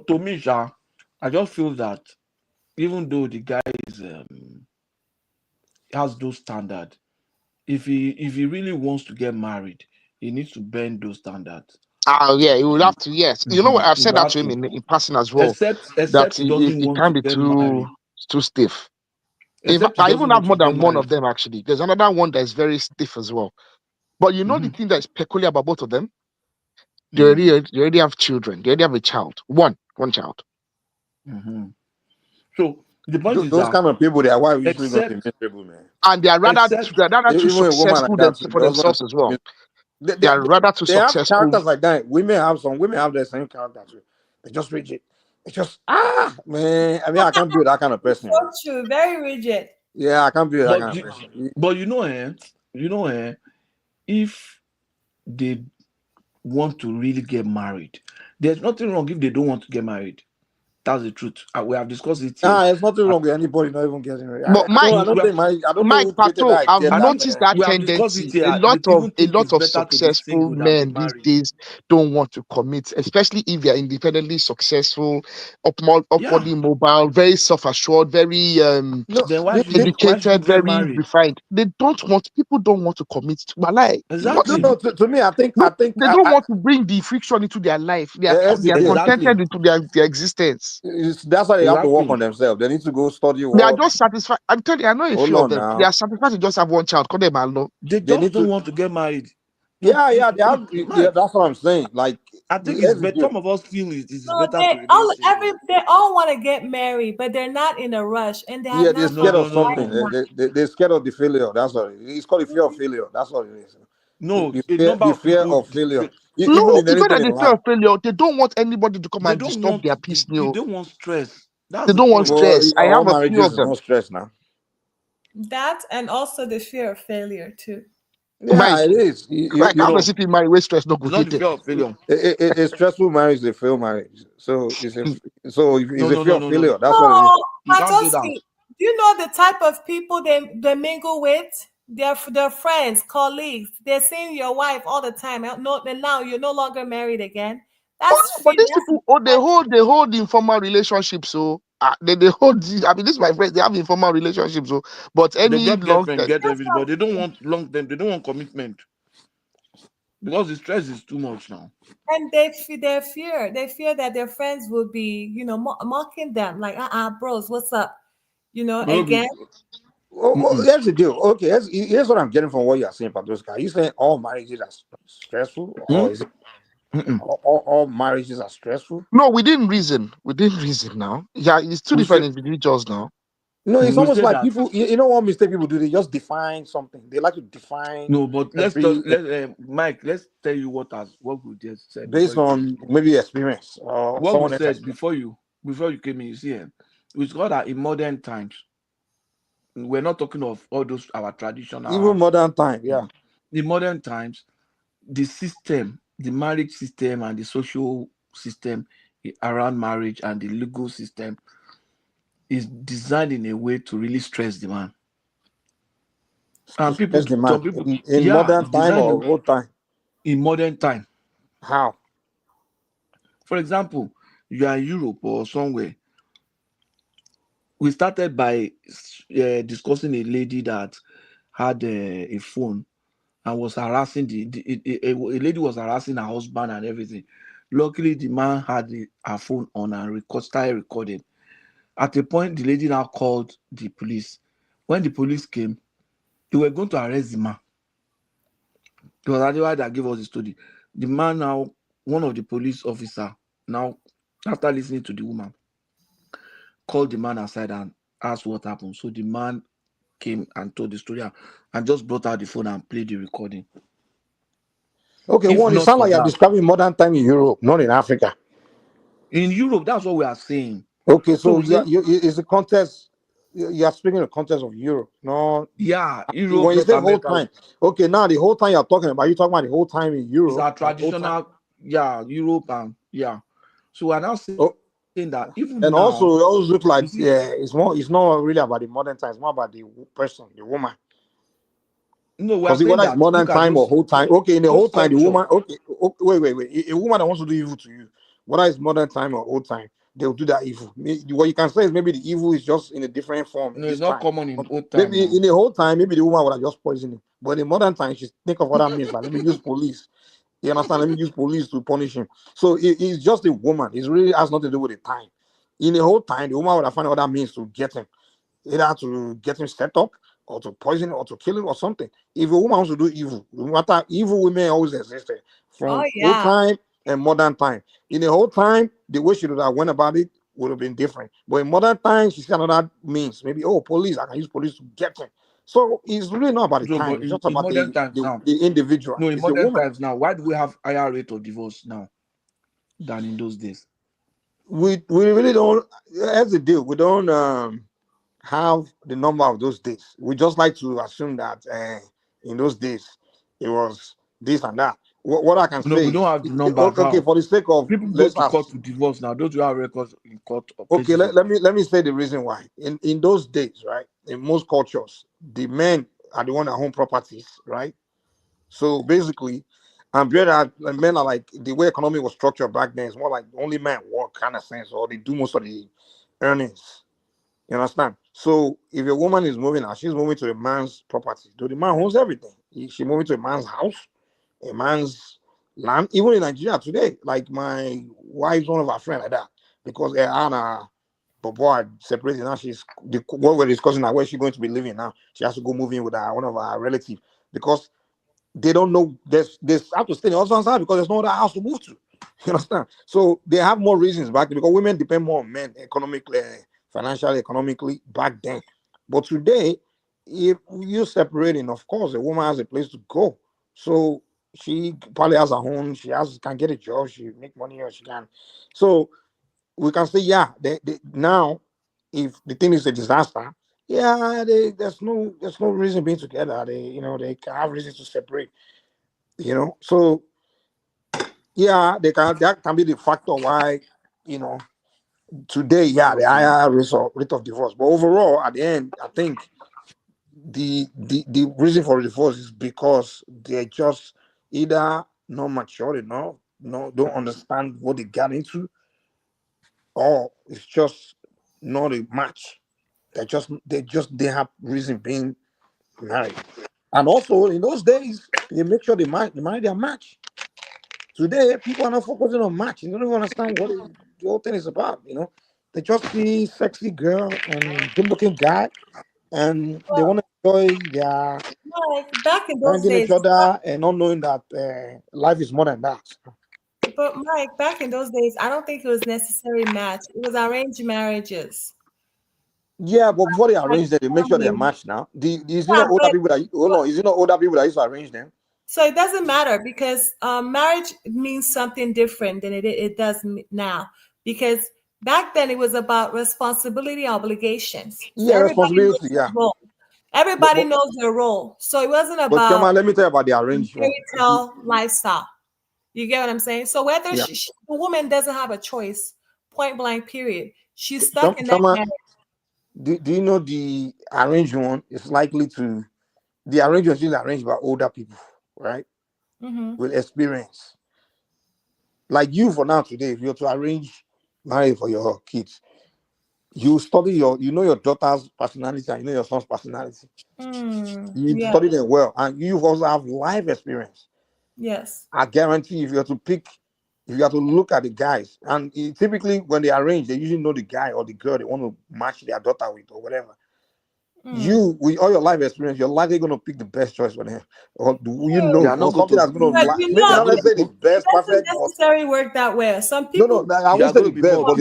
To me, I just feel that even though the guy has those standards, if he really wants to get married, he needs to bend those standards. He would have to. Yes, you know what, I've said that to him in passing as well. Except that he doesn't want can't to be get married. too stiff. I even have more than one of them actually. There's another one that is very stiff as well. But the thing that is peculiar about both of them, they already have children. They already have a child. One child. So the point is those kind of people, they are why we usually go to miserable, man. And they are rather too successful for themselves as well. They are rather too successful. They have characters like that. Women have the same characters. They're just rigid. It's just man. I mean, I can't be that kind of person. So true, very rigid. Yeah, I can't be that kind of person. But if they want to really get married, there's nothing wrong if they don't want to get married. That's the truth. We have discussed it. There's nothing wrong with anybody not even getting married. But Mike Pato, I've noticed that tendency. A lot of successful men these days don't want to commit, especially if they are independently successful, upwardly mobile, very self-assured, very educated, very refined. People don't want to commit to my life. Exactly. No, to me, I think they don't want to bring the friction into their life. They are contented into their existence. That's why they have to work on themselves. They need to go study. They are just satisfied. I'm telling you, I know a few of them. Now. They are satisfied to just have one child. Call them alone. They don't want to get married. Yeah, they have. That's what I'm saying. Like, I think it's better. Some of us feel it's better. They all want to get married, but they're not in a rush, and they're scared of something. They're scared of the failure. That's what it is. It's called the fear of failure. That's what it is. No, the fear of failure. No, it's not the fear of failure. They don't want anybody to come and disturb their peace. They don't want stress. They don't want stress. I have a few of them. No stress now. That and also the fear of failure too. Yeah, it is. If you marry with stress, no good. Not the fear of failure. A stressful marriage is a failed marriage. So it's a fear of failure. That's what it is. Do you know the type of people they mingle with? They're friends, colleagues. They're seeing your wife all the time. And now you're no longer married again. But these people, they hold informal relationships. So they hold. I mean, this is my friends. They have informal relationships. So, but any they get everybody. They don't want long term. They don't want commitment because the stress is too much now. And they fear that their friends will be, mocking them like, bros, what's up? Again. Here's the deal. Okay, here's what I'm getting from what you're saying, Patroska. Are you saying all marriages are stressful, or is it all marriages are stressful? No, we didn't reason now. Yeah, it's two different individuals now. No, it's almost like people. You know what mistake people do? They just define something. They like to define. No, but Mike, let's tell you what we just said based on maybe experience or what we said before you came in. You see, it's got that in modern times. We're not talking of all those our traditional. Even modern time, yeah. In modern times, the system, the marriage system, and the social system around marriage and the legal system is designed in a way to really stress the man. And people, Stress the man some people, in modern time or old time? In modern time. How? For example, you are in Europe or somewhere. We started by discussing a lady that had a phone and was harassing a lady was harassing her husband and everything. Luckily, the man had her phone on and started recording. At a point, the lady now called the police. When the police came, they were going to arrest the man. It was Adewa that gave us the story. The man now, one of the police officer, now, after listening to the woman, called the man aside and asked what happened. So the man came and told the story and just brought out the phone and played the recording. Okay, one, it sounds like you're describing modern time in Europe, not in Africa. In Europe, that's what we are saying. Okay, so is the context, you are speaking the context of Europe, no? Yeah, Europe. When you say whole time, okay, now the whole time you're talking about the whole time in Europe. It's our traditional, Europe and So we're now saying that even and now, also it always look like it's not really about the modern time, it's more about the person, the woman. No, we're saying whether that it's modern time or whole time. Okay, in the whole time, the woman. Okay, wait. A woman that wants to do evil to you, whether it's modern time or old time, they'll do that evil. What you can say is maybe the evil is just in a different form. No, it's not common in old time. Maybe in the whole time, maybe the woman would have just poisoned him. But in modern time, she think of other means. Like, let me use police. You understand? Let me use police to punish him. So it's just a woman. It really has nothing to do with the time. In the whole time, the woman would have found other means to get him, either to get him set up, or to poison him, or to kill him, or something. If a woman wants to do evil, no matter, evil women always existed from old time and modern time. In the whole time, the way she would have went about it would have been different. But in modern time, she's got another means. Maybe, police, I can use police to get him. So it's really not about the time. It's just about the individual. No, in it's modern times now, why do we have higher rate of divorce now than in those days? We really don't. That's the deal. We don't have the number of those days. We just like to assume that in those days it was this and that. What I can say, we don't have the number. Okay, for the sake of people go to court to divorce now. Those who have records in court. Okay, let me say the reason why. In those days, right? In most cultures, the men are the one that own properties, right? So basically, and men are like, the way economy was structured back then is more like only men work kind of sense, or they do most of the earnings. You understand? So if a woman is moving out, she's moving to a man's property. The man owns everything. She's moving to a man's house, a man's land. Even in Nigeria today, like my wife's one of our friends like that, because Anna boy separated now. What we're discussing now, where she's going to be living now. She has to go move in with one of our relatives because they don't know there's have to stay in the husband's house because there's no other house to move to. You understand? So they have more reasons back then because women depend more on men economically, financially, economically back then. But today, if you're separating, of course, a woman has a place to go. So she probably has a home, can get a job, she make money, or she can. So we can say, they now, if the thing is a disaster, there's no reason being together. They can have reasons to separate. So that can be the factor why, today, the higher rate of divorce. But overall, at the end, I think the reason for divorce is because they're just either not mature enough, don't understand what they got into, or it's just not a match. They have reason being married. And also in those days, they make sure they marry their match. Today, people are not focusing on match. They don't even understand what the whole thing is about. They just see sexy girl and good-looking guy, and they want to enjoy their back in those days, each other and not knowing that life is more than that. But Mike, back in those days, I don't think it was necessary match. It was arranged marriages. Yeah, but before they arrange them, they make sure they match now. Is it not older people that used to arrange them? So it doesn't matter because marriage means something different than it does now. Because back then it was about responsibility, obligations. So responsibility. Everybody knows their role. So it wasn't about. But Chema, let me tell you about the arrangement. Fairy tale lifestyle. You get what I'm saying? So whether the woman doesn't have a choice point blank period. She's stuck in that marriage. Do you know the arranged one is likely to, the arranged one is arranged by older people, right? With experience. Like you for now today, if you're to arrange marriage for your kids, you study you know your daughter's personality and you know your son's personality. You study them well, and you also have life experience. Yes. I guarantee if you have to look at the guys, and typically when they arrange, they usually know the guy or the girl they want to match their daughter with or whatever. You, with all your life experience, you're likely going to pick the best choice for them. Or do you know for something that's going to maybe not let's say the best, perfect, doesn't necessarily work that way. Some people. No, I won't say the best, but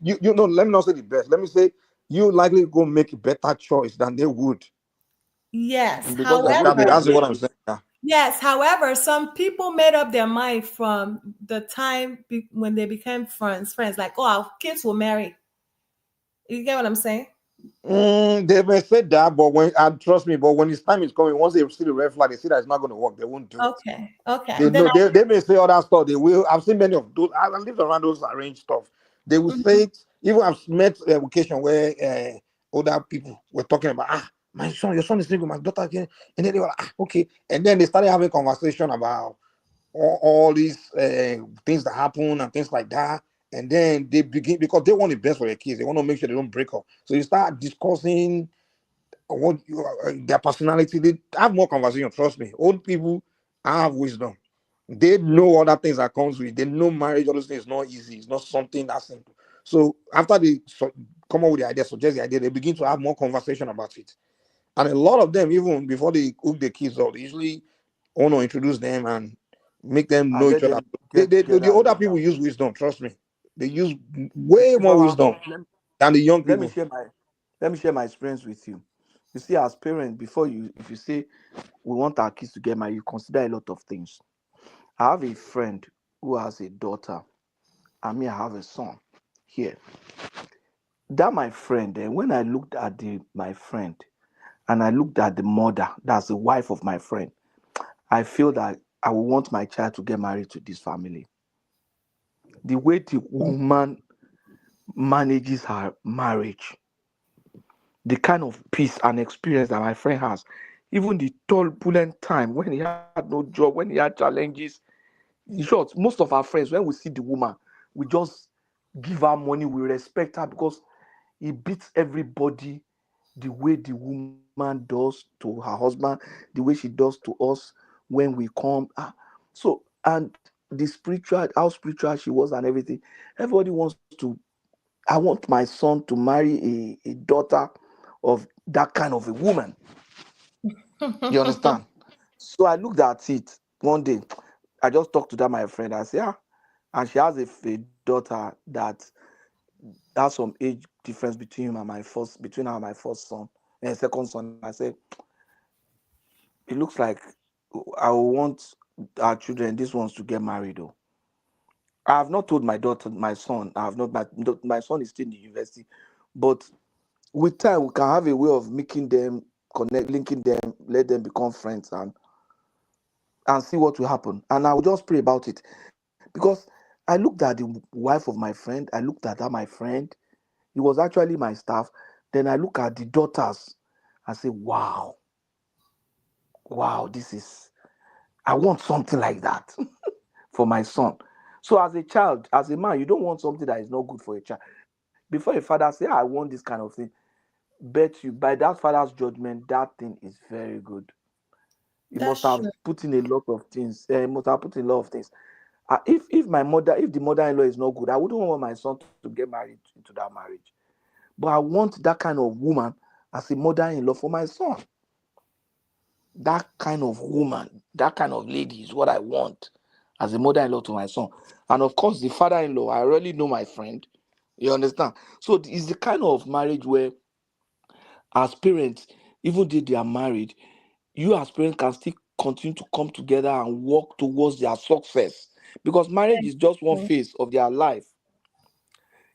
you know, let me not say the best. Let me say you likely go make a better choice than they would. Yes. Because that's what I'm saying. Yeah. Yes. However, some people made up their mind from the time when they became friends. Like, oh, our kids will marry. You get what I'm saying? They may say that, but trust me, but when his time is coming, once they see the red flag, they see that it's not going to work. They won't do it. Okay. They may say other stuff. They will. I've seen many of those. I lived around those arranged stuff. They will say it. Even I've met occasion where older people were talking about my son, your son is sleeping with my daughter again, and then they were like, okay, and then they started having conversation about all these things that happen and things like that. And then they begin, because they want the best for their kids. They want to make sure they don't break up. So you start discussing what their personality. They have more conversation. Trust me. Old people have wisdom. They know other things that comes with. They know marriage. All those things is not easy. It's not something that simple. So after they come up with the idea, suggest the idea, they begin to have more conversation about it. And a lot of them, even before they hook the kids up, they usually want to introduce them and make them know each other. The older people use wisdom. Trust me. They use way more wisdom than the young people. Let me share my experience with you. You see, as parents, if you say we want our kids to get married, you consider a lot of things. I have a friend who has a daughter, and me, I have a son here. That my friend, and when I looked at my friend, and I looked at the mother, that's the wife of my friend, I feel that I would want my child to get married to this family. The way the woman manages her marriage, the kind of peace and experience that my friend has, even the turbulent time when he had no job, when he had challenges. In short, most of our friends, when we see the woman, we just give her money, we respect her because it beats everybody the way the woman does to her husband, the way she does to us when we come. So, and the spiritual, how spiritual she was and everything. Everybody wants to, I want my son to marry a daughter of that kind of a woman. You understand? So I looked at it one day. I just talked to that my friend. I said, and she has a daughter that has some age difference between her and my first son and second son. I said, it looks like I want our children, these ones, to get married though. I have not told my son. I have not. My son is still in the university, but with time we can have a way of making them connect, linking them, let them become friends, and see what will happen. And I will just pray about it, because I looked at the wife of my friend. I looked at my friend. He was actually my staff. Then I look at the daughters. I say, wow, I want something like that for my son. So as a child, as a man, you don't want something that is not good for a child. Before a father say, I want this kind of thing, bet you by that father's judgment, that thing is very good. He must have put in a lot of things. If the mother-in-law is not good, I wouldn't want my son to get married into that marriage. But I want that kind of woman as a mother-in-law for my son. That kind of woman, that kind of lady is what I want as a mother-in-law to my son. And of course, the father-in-law, I already know my friend. You understand? So it's the kind of marriage where, as parents, even though they are married, you as parents can still continue to come together and work towards their success. Because marriage is just one phase of their life.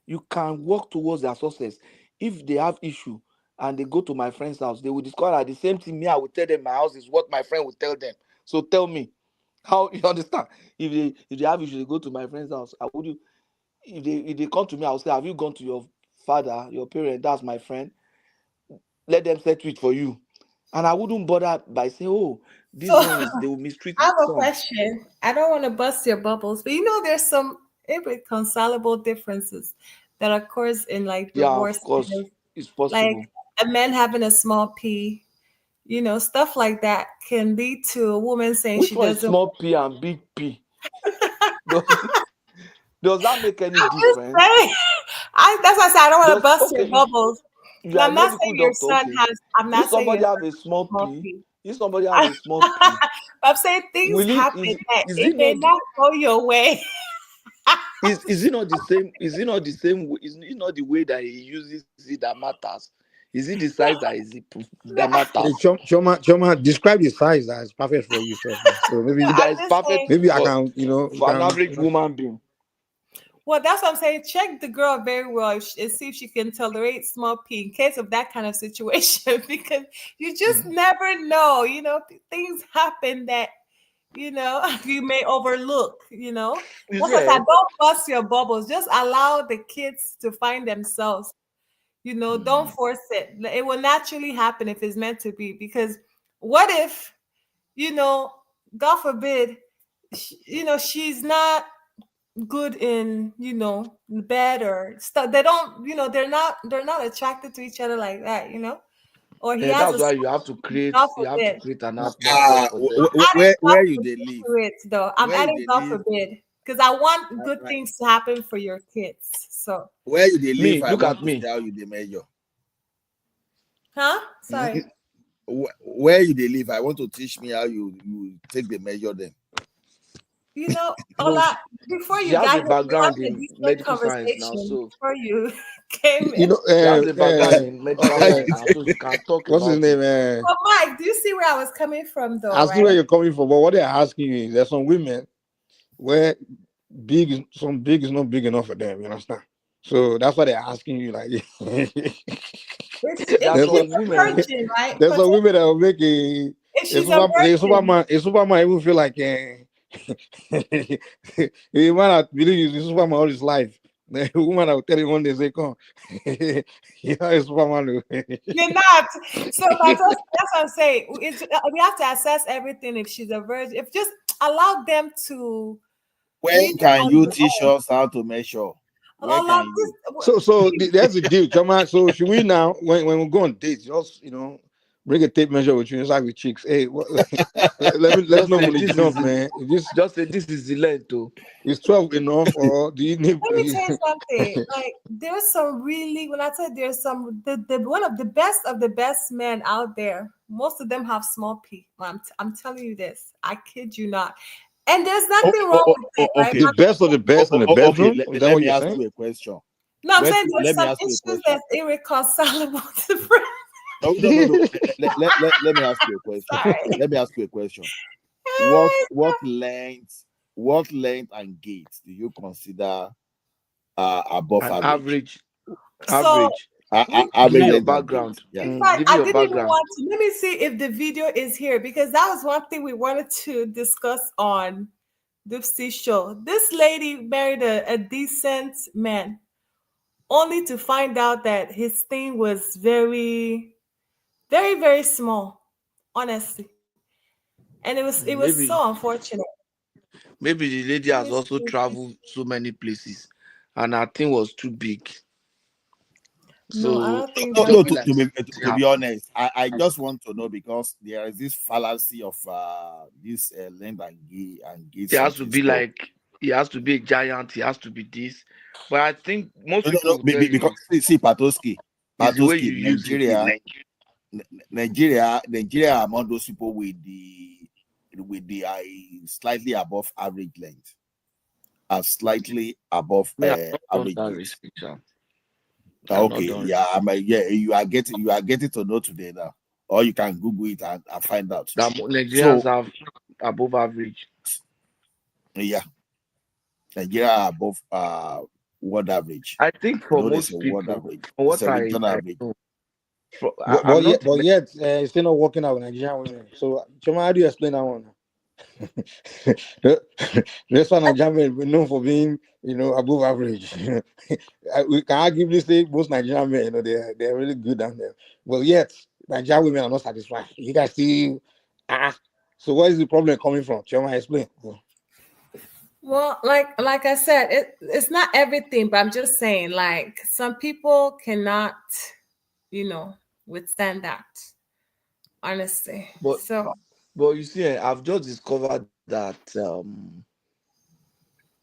You can work towards their success. If they have issue and they go to my friend's house, they will discover that the same thing I will tell them my house is what my friend will tell them. So tell me, how you understand? If they have issue, they go to my friend's house. How would you? if they come to me, I'll say, have you gone to your father, your parent? That's my friend. Let them settle it for you. And I wouldn't bother by saying, oh, these So, ones, they will mistreat I my have a son. question. I don't want to bust your bubbles, but there's some irreconcilable differences that occurs in like divorce. Of course, it's possible. Like a man having a small p, stuff like that can lead to a woman saying Which she one doesn't. is small p and big p? Does that make any difference? That's why I said I don't want to bust your bubbles. You are I'm not saying your son okay. has. I'm not if saying somebody have a small p, if somebody have a small p, I'm saying things happen that it may not go your way. Is it not the same? Is it not the same? Is it not the way that he uses it that matters? Is it the size that matters? Choma, describe the size that is perfect for you, sir. So maybe that is perfect. Maybe I can, for an average woman being. Well, that's what I'm saying. Check the girl very well and see if she can tolerate small p in case of that kind of situation, because you just never know. Things happen that you may overlook. That's why I said, don't bust your bubbles. Just allow the kids to find themselves. Don't force it. It will naturally happen if it's meant to be. Because what if, God forbid, she's not good in bed or stuff. They don't, they're not attracted to each other like that. Or he has that's why you have to create an atmosphere for them. Where you they live? Though I'm adding God forbid, because I want good things to happen for your kids. So where you they live? Look at me. How you they measure? Huh? Sorry. Where you they live? I want to teach me how you take the measure them. Ola, before you got here, background in medical science now, so before you came in. She has a background in medical science now, so she can talk what's about his name? But Mike, do you see where I was coming from, though? I see where you're coming from, but what they're asking you is there's some women where big is not big enough for them, you understand? So that's why they're asking you, like there's some women, right? There's some women that will make a Superman even feel like a man that believe he's Superman all his life. The woman that will tell him one day, say, come, you're Superman. You're not. So that's what I'm saying. We have to assess everything if she's a virgin. If just allow them to. When can you teach us how to measure? So that's the deal. Come on. So should we now, when we go on dates, just bring a tape measure with you inside with chicks. Hey, let's normally jump, man. Just say this is the length, too. Is 12 enough, or do you need? Let me tell you something. Like there's some really, when I said there's some one of the best men out there. Most of them have small p. I'm telling you this. I kid you not. And there's nothing wrong with it, right? The best of the best in the bedroom. Okay, let me ask you a question. No, I'm saying there's some issues that's irreconcilable to No. Let me ask you a question. Sorry. Let me ask you a question. What length and gait do you consider above average? Average. Average your background. In fact, I didn't even want to. Let me see if the video is here, because that was one thing we wanted to discuss on Dipsy show. This lady married a decent man, only to find out that his thing was very, very, very small, honestly. And it was so unfortunate. Maybe the lady has also traveled so many places, and her thing was too big. No, I don't think to be honest, I just want to know, because there is this fallacy of this length and gait. He has to be like, he has to be a giant, he has to be this. But I think most people because see Patoski, Nigeria among those people with the slightly above average length, are slightly above average. Okay, you are getting to know today now, or you can Google it and find out. That Nigerians have above average. Yeah, Nigeria are above world average. I think for most people, what I know, but yet, it's still not working out with Nigerian women. So, Choma, how do you explain that one? Rest of Nigerian men were known for being, above average. We can arguably say most Nigerian men, they're really good down there. But yet, Nigerian women are not satisfied. You guys see, so where is the problem coming from? Chioma, explain. Well, like I said, it's not everything, but I'm just saying, like, some people cannot, withstand that. Honestly. But you see, I've just discovered that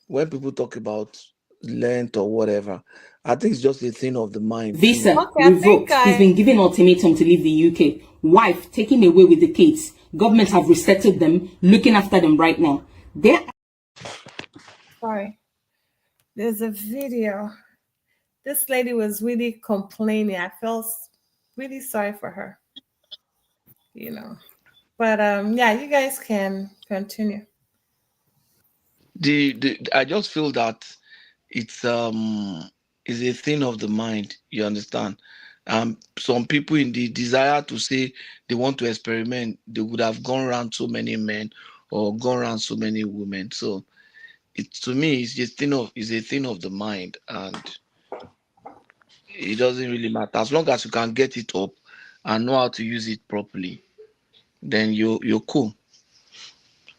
when people talk about length or whatever, I think it's just a thing of the mind. Visa revoked. He's been given ultimatum to leave the UK. Wife taken away with the kids. Government have resettled them, looking after them right now. Sorry. There's a video. This lady was really complaining. I felt really sorry for her. But yeah, you guys can continue. I just feel that it's a thing of the mind. You understand? Some people in the desire to say they want to experiment, they would have gone around so many men or gone around so many women. So to me, it's a thing of the mind, and it doesn't really matter as long as you can get it up and know how to use it properly. Then you're cool.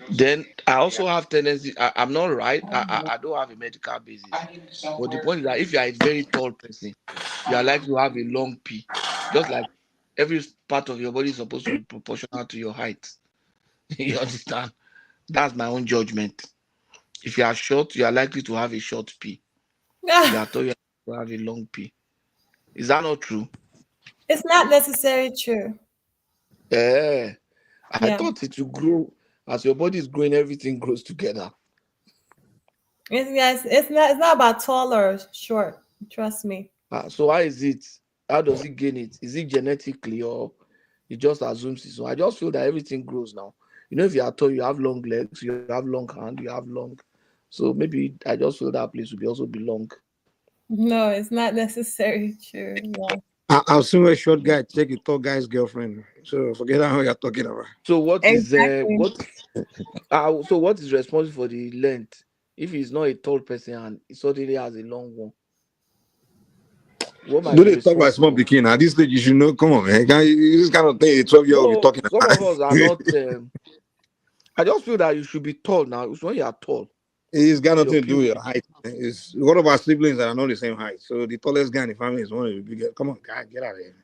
Then I also have tendency. I'm not right. I don't have a medical basis. But the point is that if you are a very tall person, you are likely to have a long pee. Just like every part of your body is supposed to be proportional to your height. You understand? That's my own judgment. If you are short, you are likely to have a short pee. If you are tall, you are likely to have a long pee. Is that not true? It's not necessarily true. I thought it will grow. As your body is growing, everything grows together. It's not about tall or short. Trust me. So how is it? How does it gain it? Is it genetically or it just assumes it? So I just feel that everything grows now. If you are tall, you have long legs, you have long hand, you have long. So maybe I just feel that place will also be long. No, it's not necessarily true. Yeah. I'll soon a short guy take a tall guy's girlfriend. So forget how you're talking about. So what is responsible for the length? If he's not a tall person and he suddenly has a long one, do they talk about small bikini? At this stage, you should know. Come on, man. This kind of thing, a 12-year-old be talking some about. of us are not. I just feel that you should be tall now. It's when you are tall. It's got nothing to do with your height. It's one of our siblings that are not the same height. So the tallest guy in the family is one of the biggest. Come on, guy, get out of here.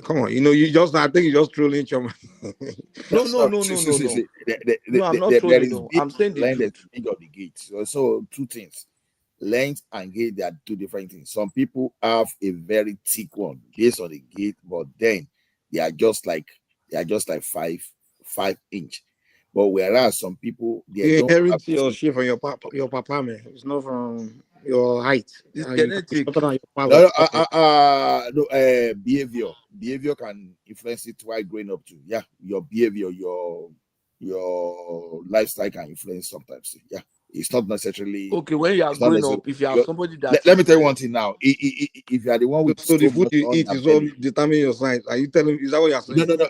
Come on, I think you just trolling Choma. No. I'm not trolling. No, I'm saying the truth. Of the gate. So two things. Length and gate, they are two different things. Some people have a very thick one based on the gate, but then they are just like 5 inch. But whereas some people you inherit your shit from your papa, man. It's not from your height. It's genetic. Behavior. Behavior can influence it while growing up too. Yeah, your behavior, your lifestyle can influence sometimes. Yeah. It's not necessarily okay. When you are growing up, if you have somebody that let me tell you one thing now. If you are the one with so the food you eat is all determine your size. Are you telling? Is that what you're saying? No.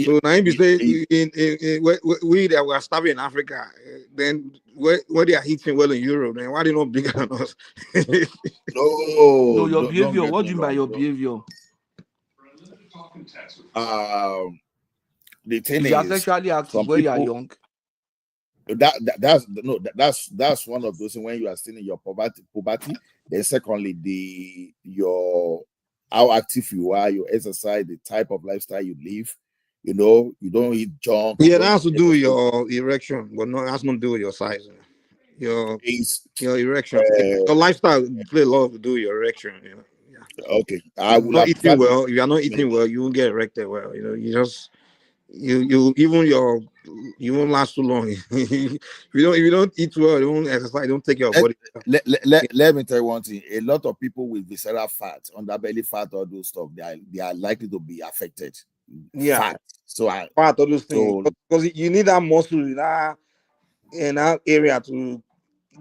So now you say we that were starving in Africa, then where they are eating well in Europe, then why they not bigger than us? No, your behavior. What do you mean by your behavior? The thing is, you are sexually active when you are young. That's one of those when you are still in your puberty. Then secondly, how active you are, your exercise, the type of lifestyle you live. You don't eat junk. Yeah, that has to do with your erection, but no, it has nothing to do with your size. Your erection, your lifestyle play a lot to do with your erection. Yeah. Okay, if you are not eating well, you won't get erected well. You just you won't last too long. if you don't eat well, you won't exercise, don't take your body. Let me tell you one thing. A lot of people with visceral fat, underbelly fat, all those stuff, they are likely to be affected. Yeah. Fat. So fat, all those things. Because you need that muscle in that area to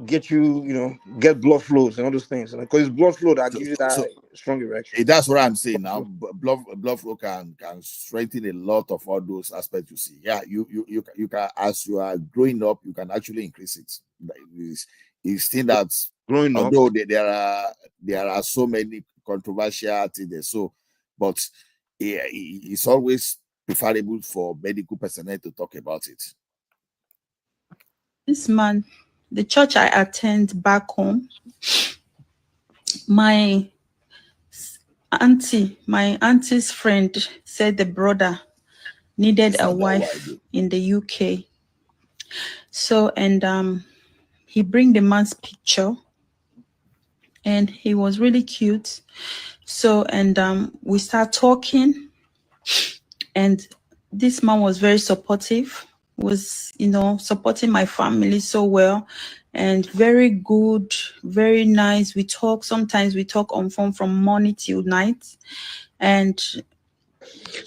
get you, get blood flows and all those things. Because it's blood flow that gives you that strong erection. That's what I'm saying now. Blood flow can strengthen a lot of all those aspects you see. Yeah, you can, as you are growing up, you can actually increase it. It's still that growing up, although there are so many controversial things there. So, but it's always preferable for medical personnel to talk about it. This man, the church I attend back home, my auntie's friend said the brother needed a wife in the UK. So, and he bring the man's picture, and he was really cute. So, and we start talking, and this man was very supportive, was, supporting my family so well, and very good, very nice. Sometimes we talk on phone from morning till night. And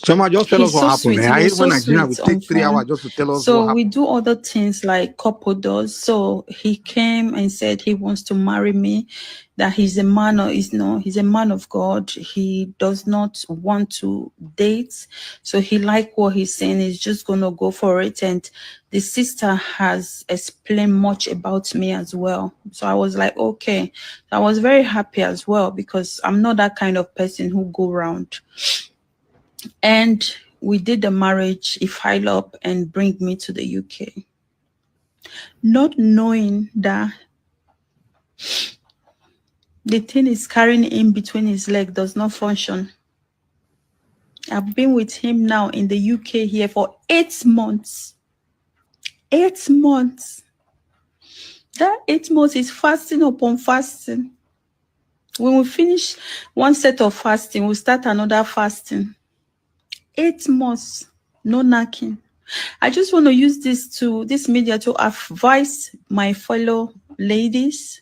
Chama, just tell us what happened, man. I hate when Nigeria will take 3 hours just to tell us what so happened. we do other things like couple does. So he came and said he wants to marry me, that he's a man he's a man of God. He does not want to date. So he liked what he's saying. He's just gonna go for it. And the sister has explained much about me as well. So I was like, okay. I was very happy as well, because I'm not that kind of person who go around. And we did the marriage. He filed up and bring me to the UK, not knowing that the thing is carrying in between his leg does not function. I've been with him now in the UK here for 8 months. 8 months. That 8 months is fasting upon fasting. When we finish one set of fasting, we'll start another fasting. 8 months, no knacking. I just want to use this media to advise my fellow ladies.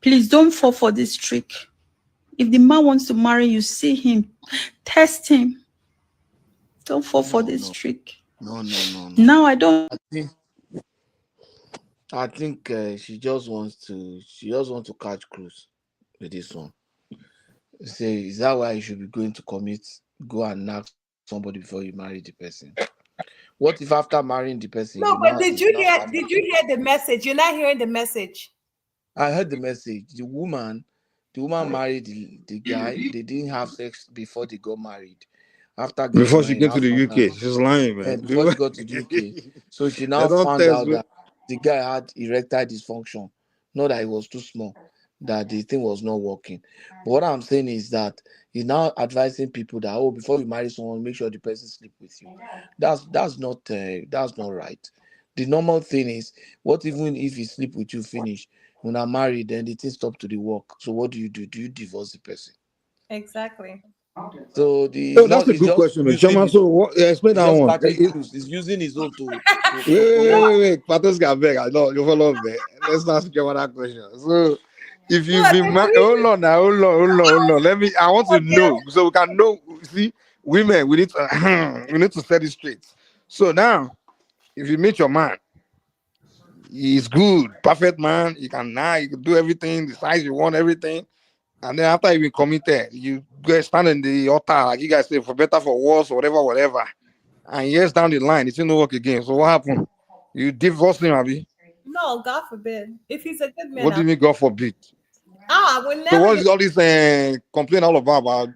Please don't fall for this trick. If the man wants to marry you, see him, test him. Don't fall for this trick. No. Now I don't. I think she just wants to catch cruise with this one. Say, is that why you should be going to go and knock somebody before you marry the person? What if after marrying the person? No, but did you hear the message? You're not hearing the message. I heard the message. The woman married the guy. They didn't have sex before they got married. Before she came to the UK, she's lying, man. And before she got to the UK, so she now found out that the guy had erectile dysfunction. Not that it was too small, that the thing was not working. But what I'm saying is that he's now advising people that, before you marry someone, make sure the person sleep with you. That's not right. The normal thing is, what even if he sleep with you, finish, when I'm married, then the thing stop to the work. So what do? Do you divorce the person? Exactly. So that's a good question, Chama. So explain that one. He's using his own to wait. Patos got back. I know you follow me. Let's ask you that question. So, if you've been married, hold on. I want to know so we can know. See, women, we need to set it straight. So now, if you meet your man, he's good, perfect man. You can do everything, the size you want, everything. And then after you've been committed, you guys stand in the altar, like you guys say, for better, for worse, or whatever. And years down the line, it didn't work again. So what happened? You divorced him, Abby? No, God forbid. If he's a good man. What do you mean, God forbid? I would never. So what's all this complaint all about?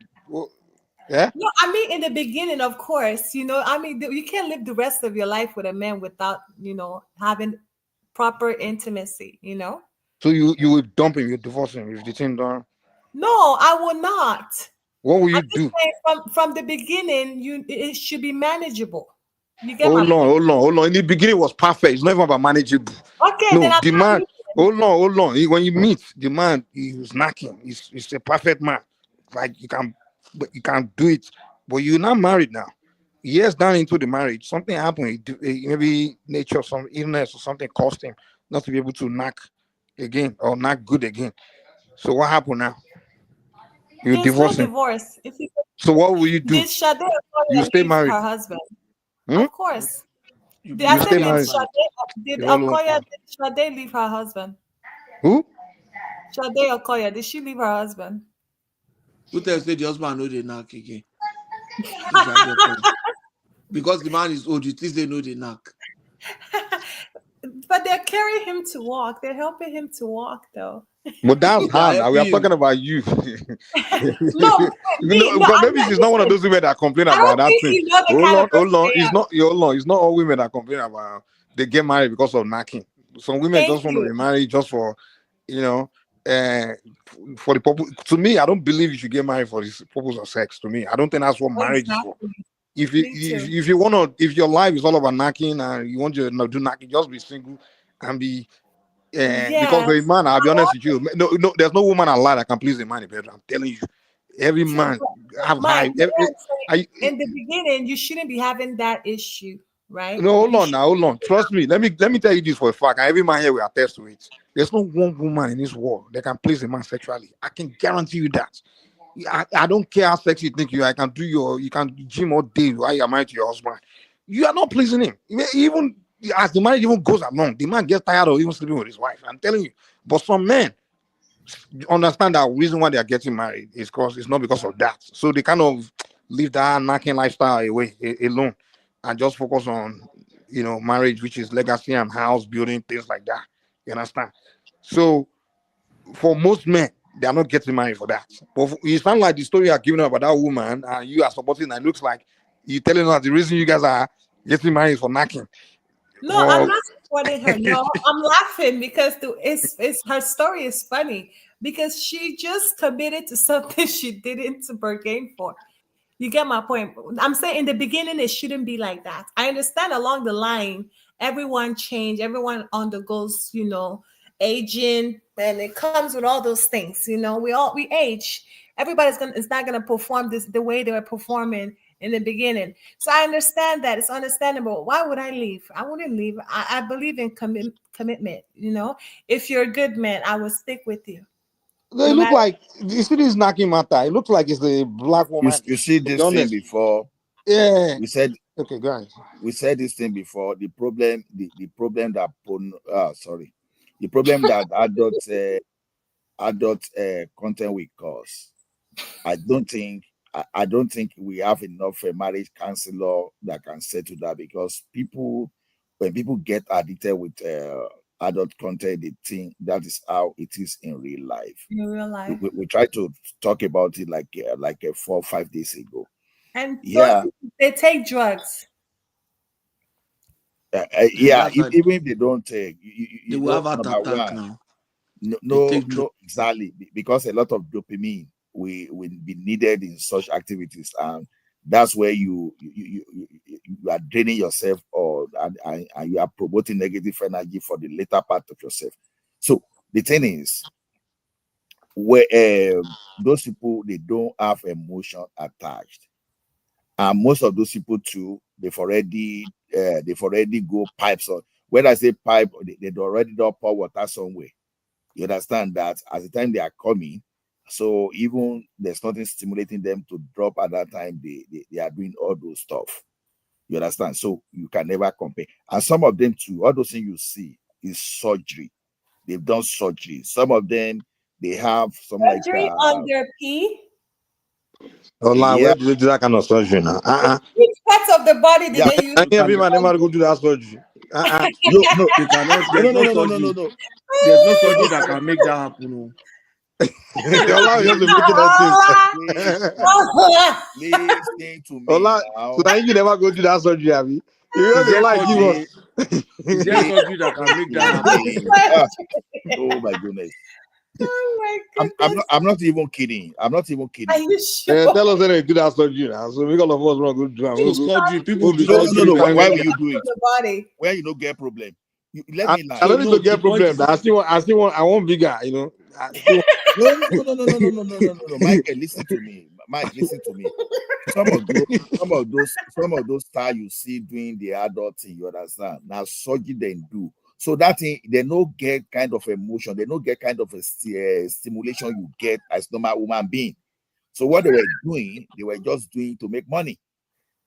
Yeah? No, I mean, in the beginning, of course, you can't live the rest of your life with a man without, having proper intimacy, So you would dump him, you divorce him if the thing done? No, I will not. What will you do? From the beginning, it should be manageable. You get hold on. In the beginning, it was perfect. It's not even about manageable. Okay, no, then the man. Hold on. When you meet the man, he was knocking. He's a perfect man. Like you can do it. But you're not married now. Years down into the marriage, something happened. Maybe nature, some illness or something caused him not to be able to knock again or knock good again. So what happened now? You divorce him. Divorce. So what will you do? Did Sade you stay married? Her husband. Of course. You stay married. Did Sade leave her husband? Who? Sade Okoya, did she leave her husband? Who tells the husband know they knock again? Because the man is old, you think they know they knock. But they're carrying him to walk. They're helping him to walk, though. But that's her now. We are talking about you. No, but maybe she's not one of those women that complain about that thing. Hold on. It's not all women that complain about they get married because of knacking. Some women just want to be married just for, for the purpose. To me, I don't believe you should get married for the purpose of sex. To me, I don't think that's what marriage is for. If your life is all about knacking and you want to do knacking, just be single and be. Because a man, I'll be honest with you. No, there's no woman alive that can please a man in bedroom. I'm telling you, every man have high. In the beginning, you shouldn't be having that issue, right? No, hold on. Trust me. Let me tell you this for a fact. And every man here will attest to it. There's no one woman in this world that can please a man sexually. I can guarantee you that. I don't care how sexy you think you are. You can gym all day while you're married to your husband. You are not pleasing him. Even as the marriage even goes along, the man gets tired of even sleeping with his wife. I'm telling you. But some men understand that reason why they are getting married is because it's not because of that. So they kind of leave that knacking lifestyle away alone and just focus on marriage, which is legacy and house building, things like that. You understand? So for most men, they are not getting married for that. But it sounds like the story you are giving about that woman and you are supporting, and it looks like you're telling us the reason you guys are getting married is for knacking. No, I'm not supporting her. No, I'm laughing because her story is funny because she just committed to something she didn't bargain for. You get my point. I'm saying in the beginning, it shouldn't be like that. I understand along the line, everyone change, everyone undergoes, aging, and it comes with all those things. We age. It's not gonna perform the way they were performing in the beginning. So I understand that. It's understandable. Why would I leave? I wouldn't leave. I believe in commitment. If you're a good man, I will stick with you. They look like, you see this knocking matter, it looks like it's the black woman. You see this thing before. Yeah. We said, okay, go ahead. We said this thing before. The problem that the problem that adult content will cause. I don't think we have enough marriage counselor that can settle that, because when people get addicted with adult content, they think that is how it is in real life. We tried to talk about it like 4 or 5 days ago. And they take drugs. Even if they don't take, they will have heart attack now. No, exactly, because a lot of dopamine will be needed in such activities, and that's where you are draining yourself, and you are promoting negative energy for the later part of yourself. So the thing is, where those people, they don't have emotion attached, and most of those people too, they've already go pipes on. When I say pipe, they've already done pour water somewhere. You understand that at the time they are coming, so even there's nothing stimulating them to drop at that time, they are doing all those stuff. You understand? So you can never compare. And some of them too, all those things you see is surgery. They've done surgery. Some of them, they have some surgery on their pee. Where do they do that kind of surgery now? Which parts of the body did they use? Every man never go do that surgery. No, you cannot. There's no surgery. There's no surgery that can make that happen. Listen to me now. So now you never go do that surgery, have you? Is there surgery that can make that happen? Oh my goodness. Oh my goodness. I'm not even kidding. Are you sure? Tell us they do that surgery now. So we all of us want to do that. Surgery, people do surgery. No. Why will you do it? The body. Where you don't get problem. Let me lie. I don't need to get problem. I want bigger, No. Michael, listen to me. Some of those stars you see doing the adult thing, you understand? Now surgery they do. So that thing, they don't get kind of emotion, they don't get kind of a stimulation you get as normal human being. So what they were doing, they were just doing to make money.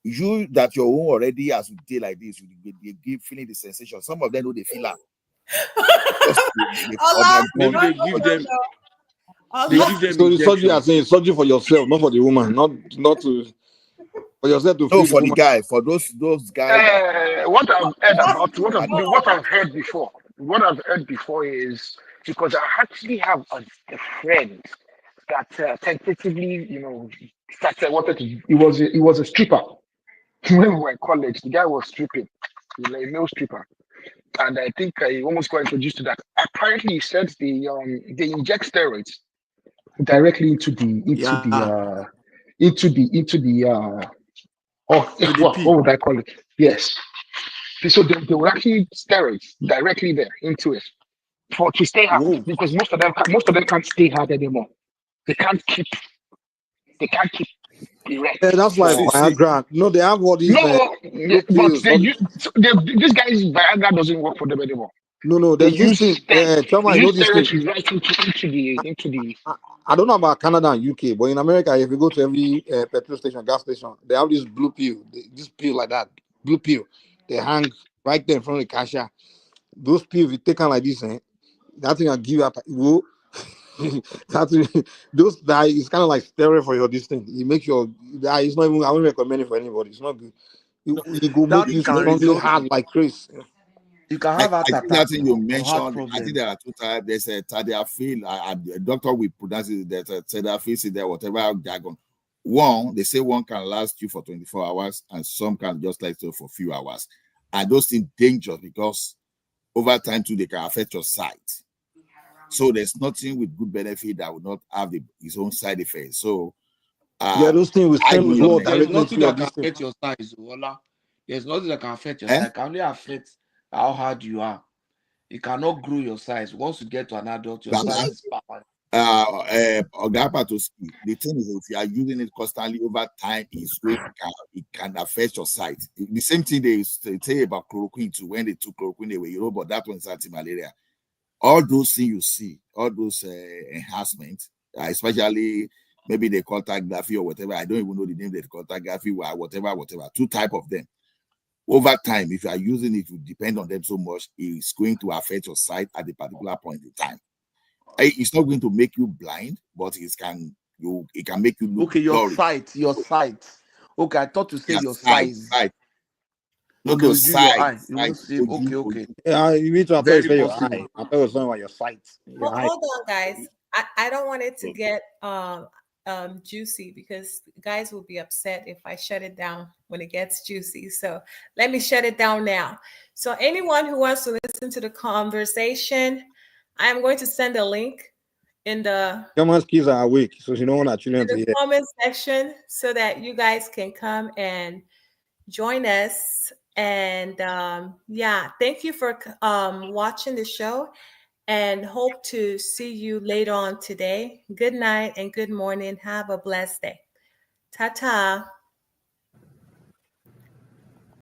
You that your own already as you day like this, you give feeling the sensation. Some of them know they feel that. Maybe they give them. So the surgery are saying surgery for yourself, not for the woman, not to for yourself to feel. No, for the guy, for those guys. What I've heard about what I've heard before is because I actually have a friend that tentatively, that wanted to. He was a stripper when we were in college. The guy was stripping, a male stripper, and I think I almost got introduced to that. Apparently, he said they inject steroids directly into the what would I call it? Yes. So they will actually steroids directly there into it to stay hard because most of them can't stay hard anymore. They can't keep erect. Yeah, that's like Viagra. No, they have all these. But this guy's Viagra doesn't work for them anymore. No, there's this thing. Chama, I know this thing. Right into the. I don't know about Canada and UK, but in America, if you go to every petrol station, gas station, they have this blue pill, this pill like that, blue pill. They hang right there in front of the cashier. Those pills, you take them like this, that thing I give you, those that is kind of like steroid for your distance. It makes your that it's not even. I won't recommend it for anybody. It's not good. It will make you strongly hard like Chris. You can have I think that thing you mentioned. I think there are two types. There's a tadalafil. A doctor will pronounce it. There's a tadalafil there, whatever jargon. One, they say one can last you for 24 hours, and some can just last you for a few hours. And those things dangerous because over time too they can affect your sight. So there's nothing with good benefit that will not have its own side effects. So those things will send blood directly. There's nothing that can affect your size, Ola. There's nothing that can affect your size. It can only affect how hard you are. It cannot grow your size. Once you get to an adult, your size is perfect. The thing is, if you are using it constantly over time, it can affect your sight. The same thing they say about chloroquine too. When they took chloroquine away, but that one's anti-malaria. All those things you see, all those enhancements, especially maybe the contact graphy or whatever. I don't even know the name of the contact graphy, whatever. Two types of them. Over time, if you are using it, you depend on them so much, it's going to affect your sight at a particular point in time. It's not going to make you blind, but it can make you look. Okay, your sight. Okay, I thought you said your size. No, okay, sight. Okay. Yeah, you need to affect your eye. I thought it was something about your sight. Hold on, guys. I don't want it to get juicy because guys will be upset if I shut it down when it gets juicy. So let me shut it down now. So anyone who wants to listen to the conversation, I am going to send a link in the kids are awake, so you don't want to in the comment section so that you guys can come and join us. And thank you for watching the show. And hope to see you later on today. Good night and good morning. Have a blessed day. Ta-ta.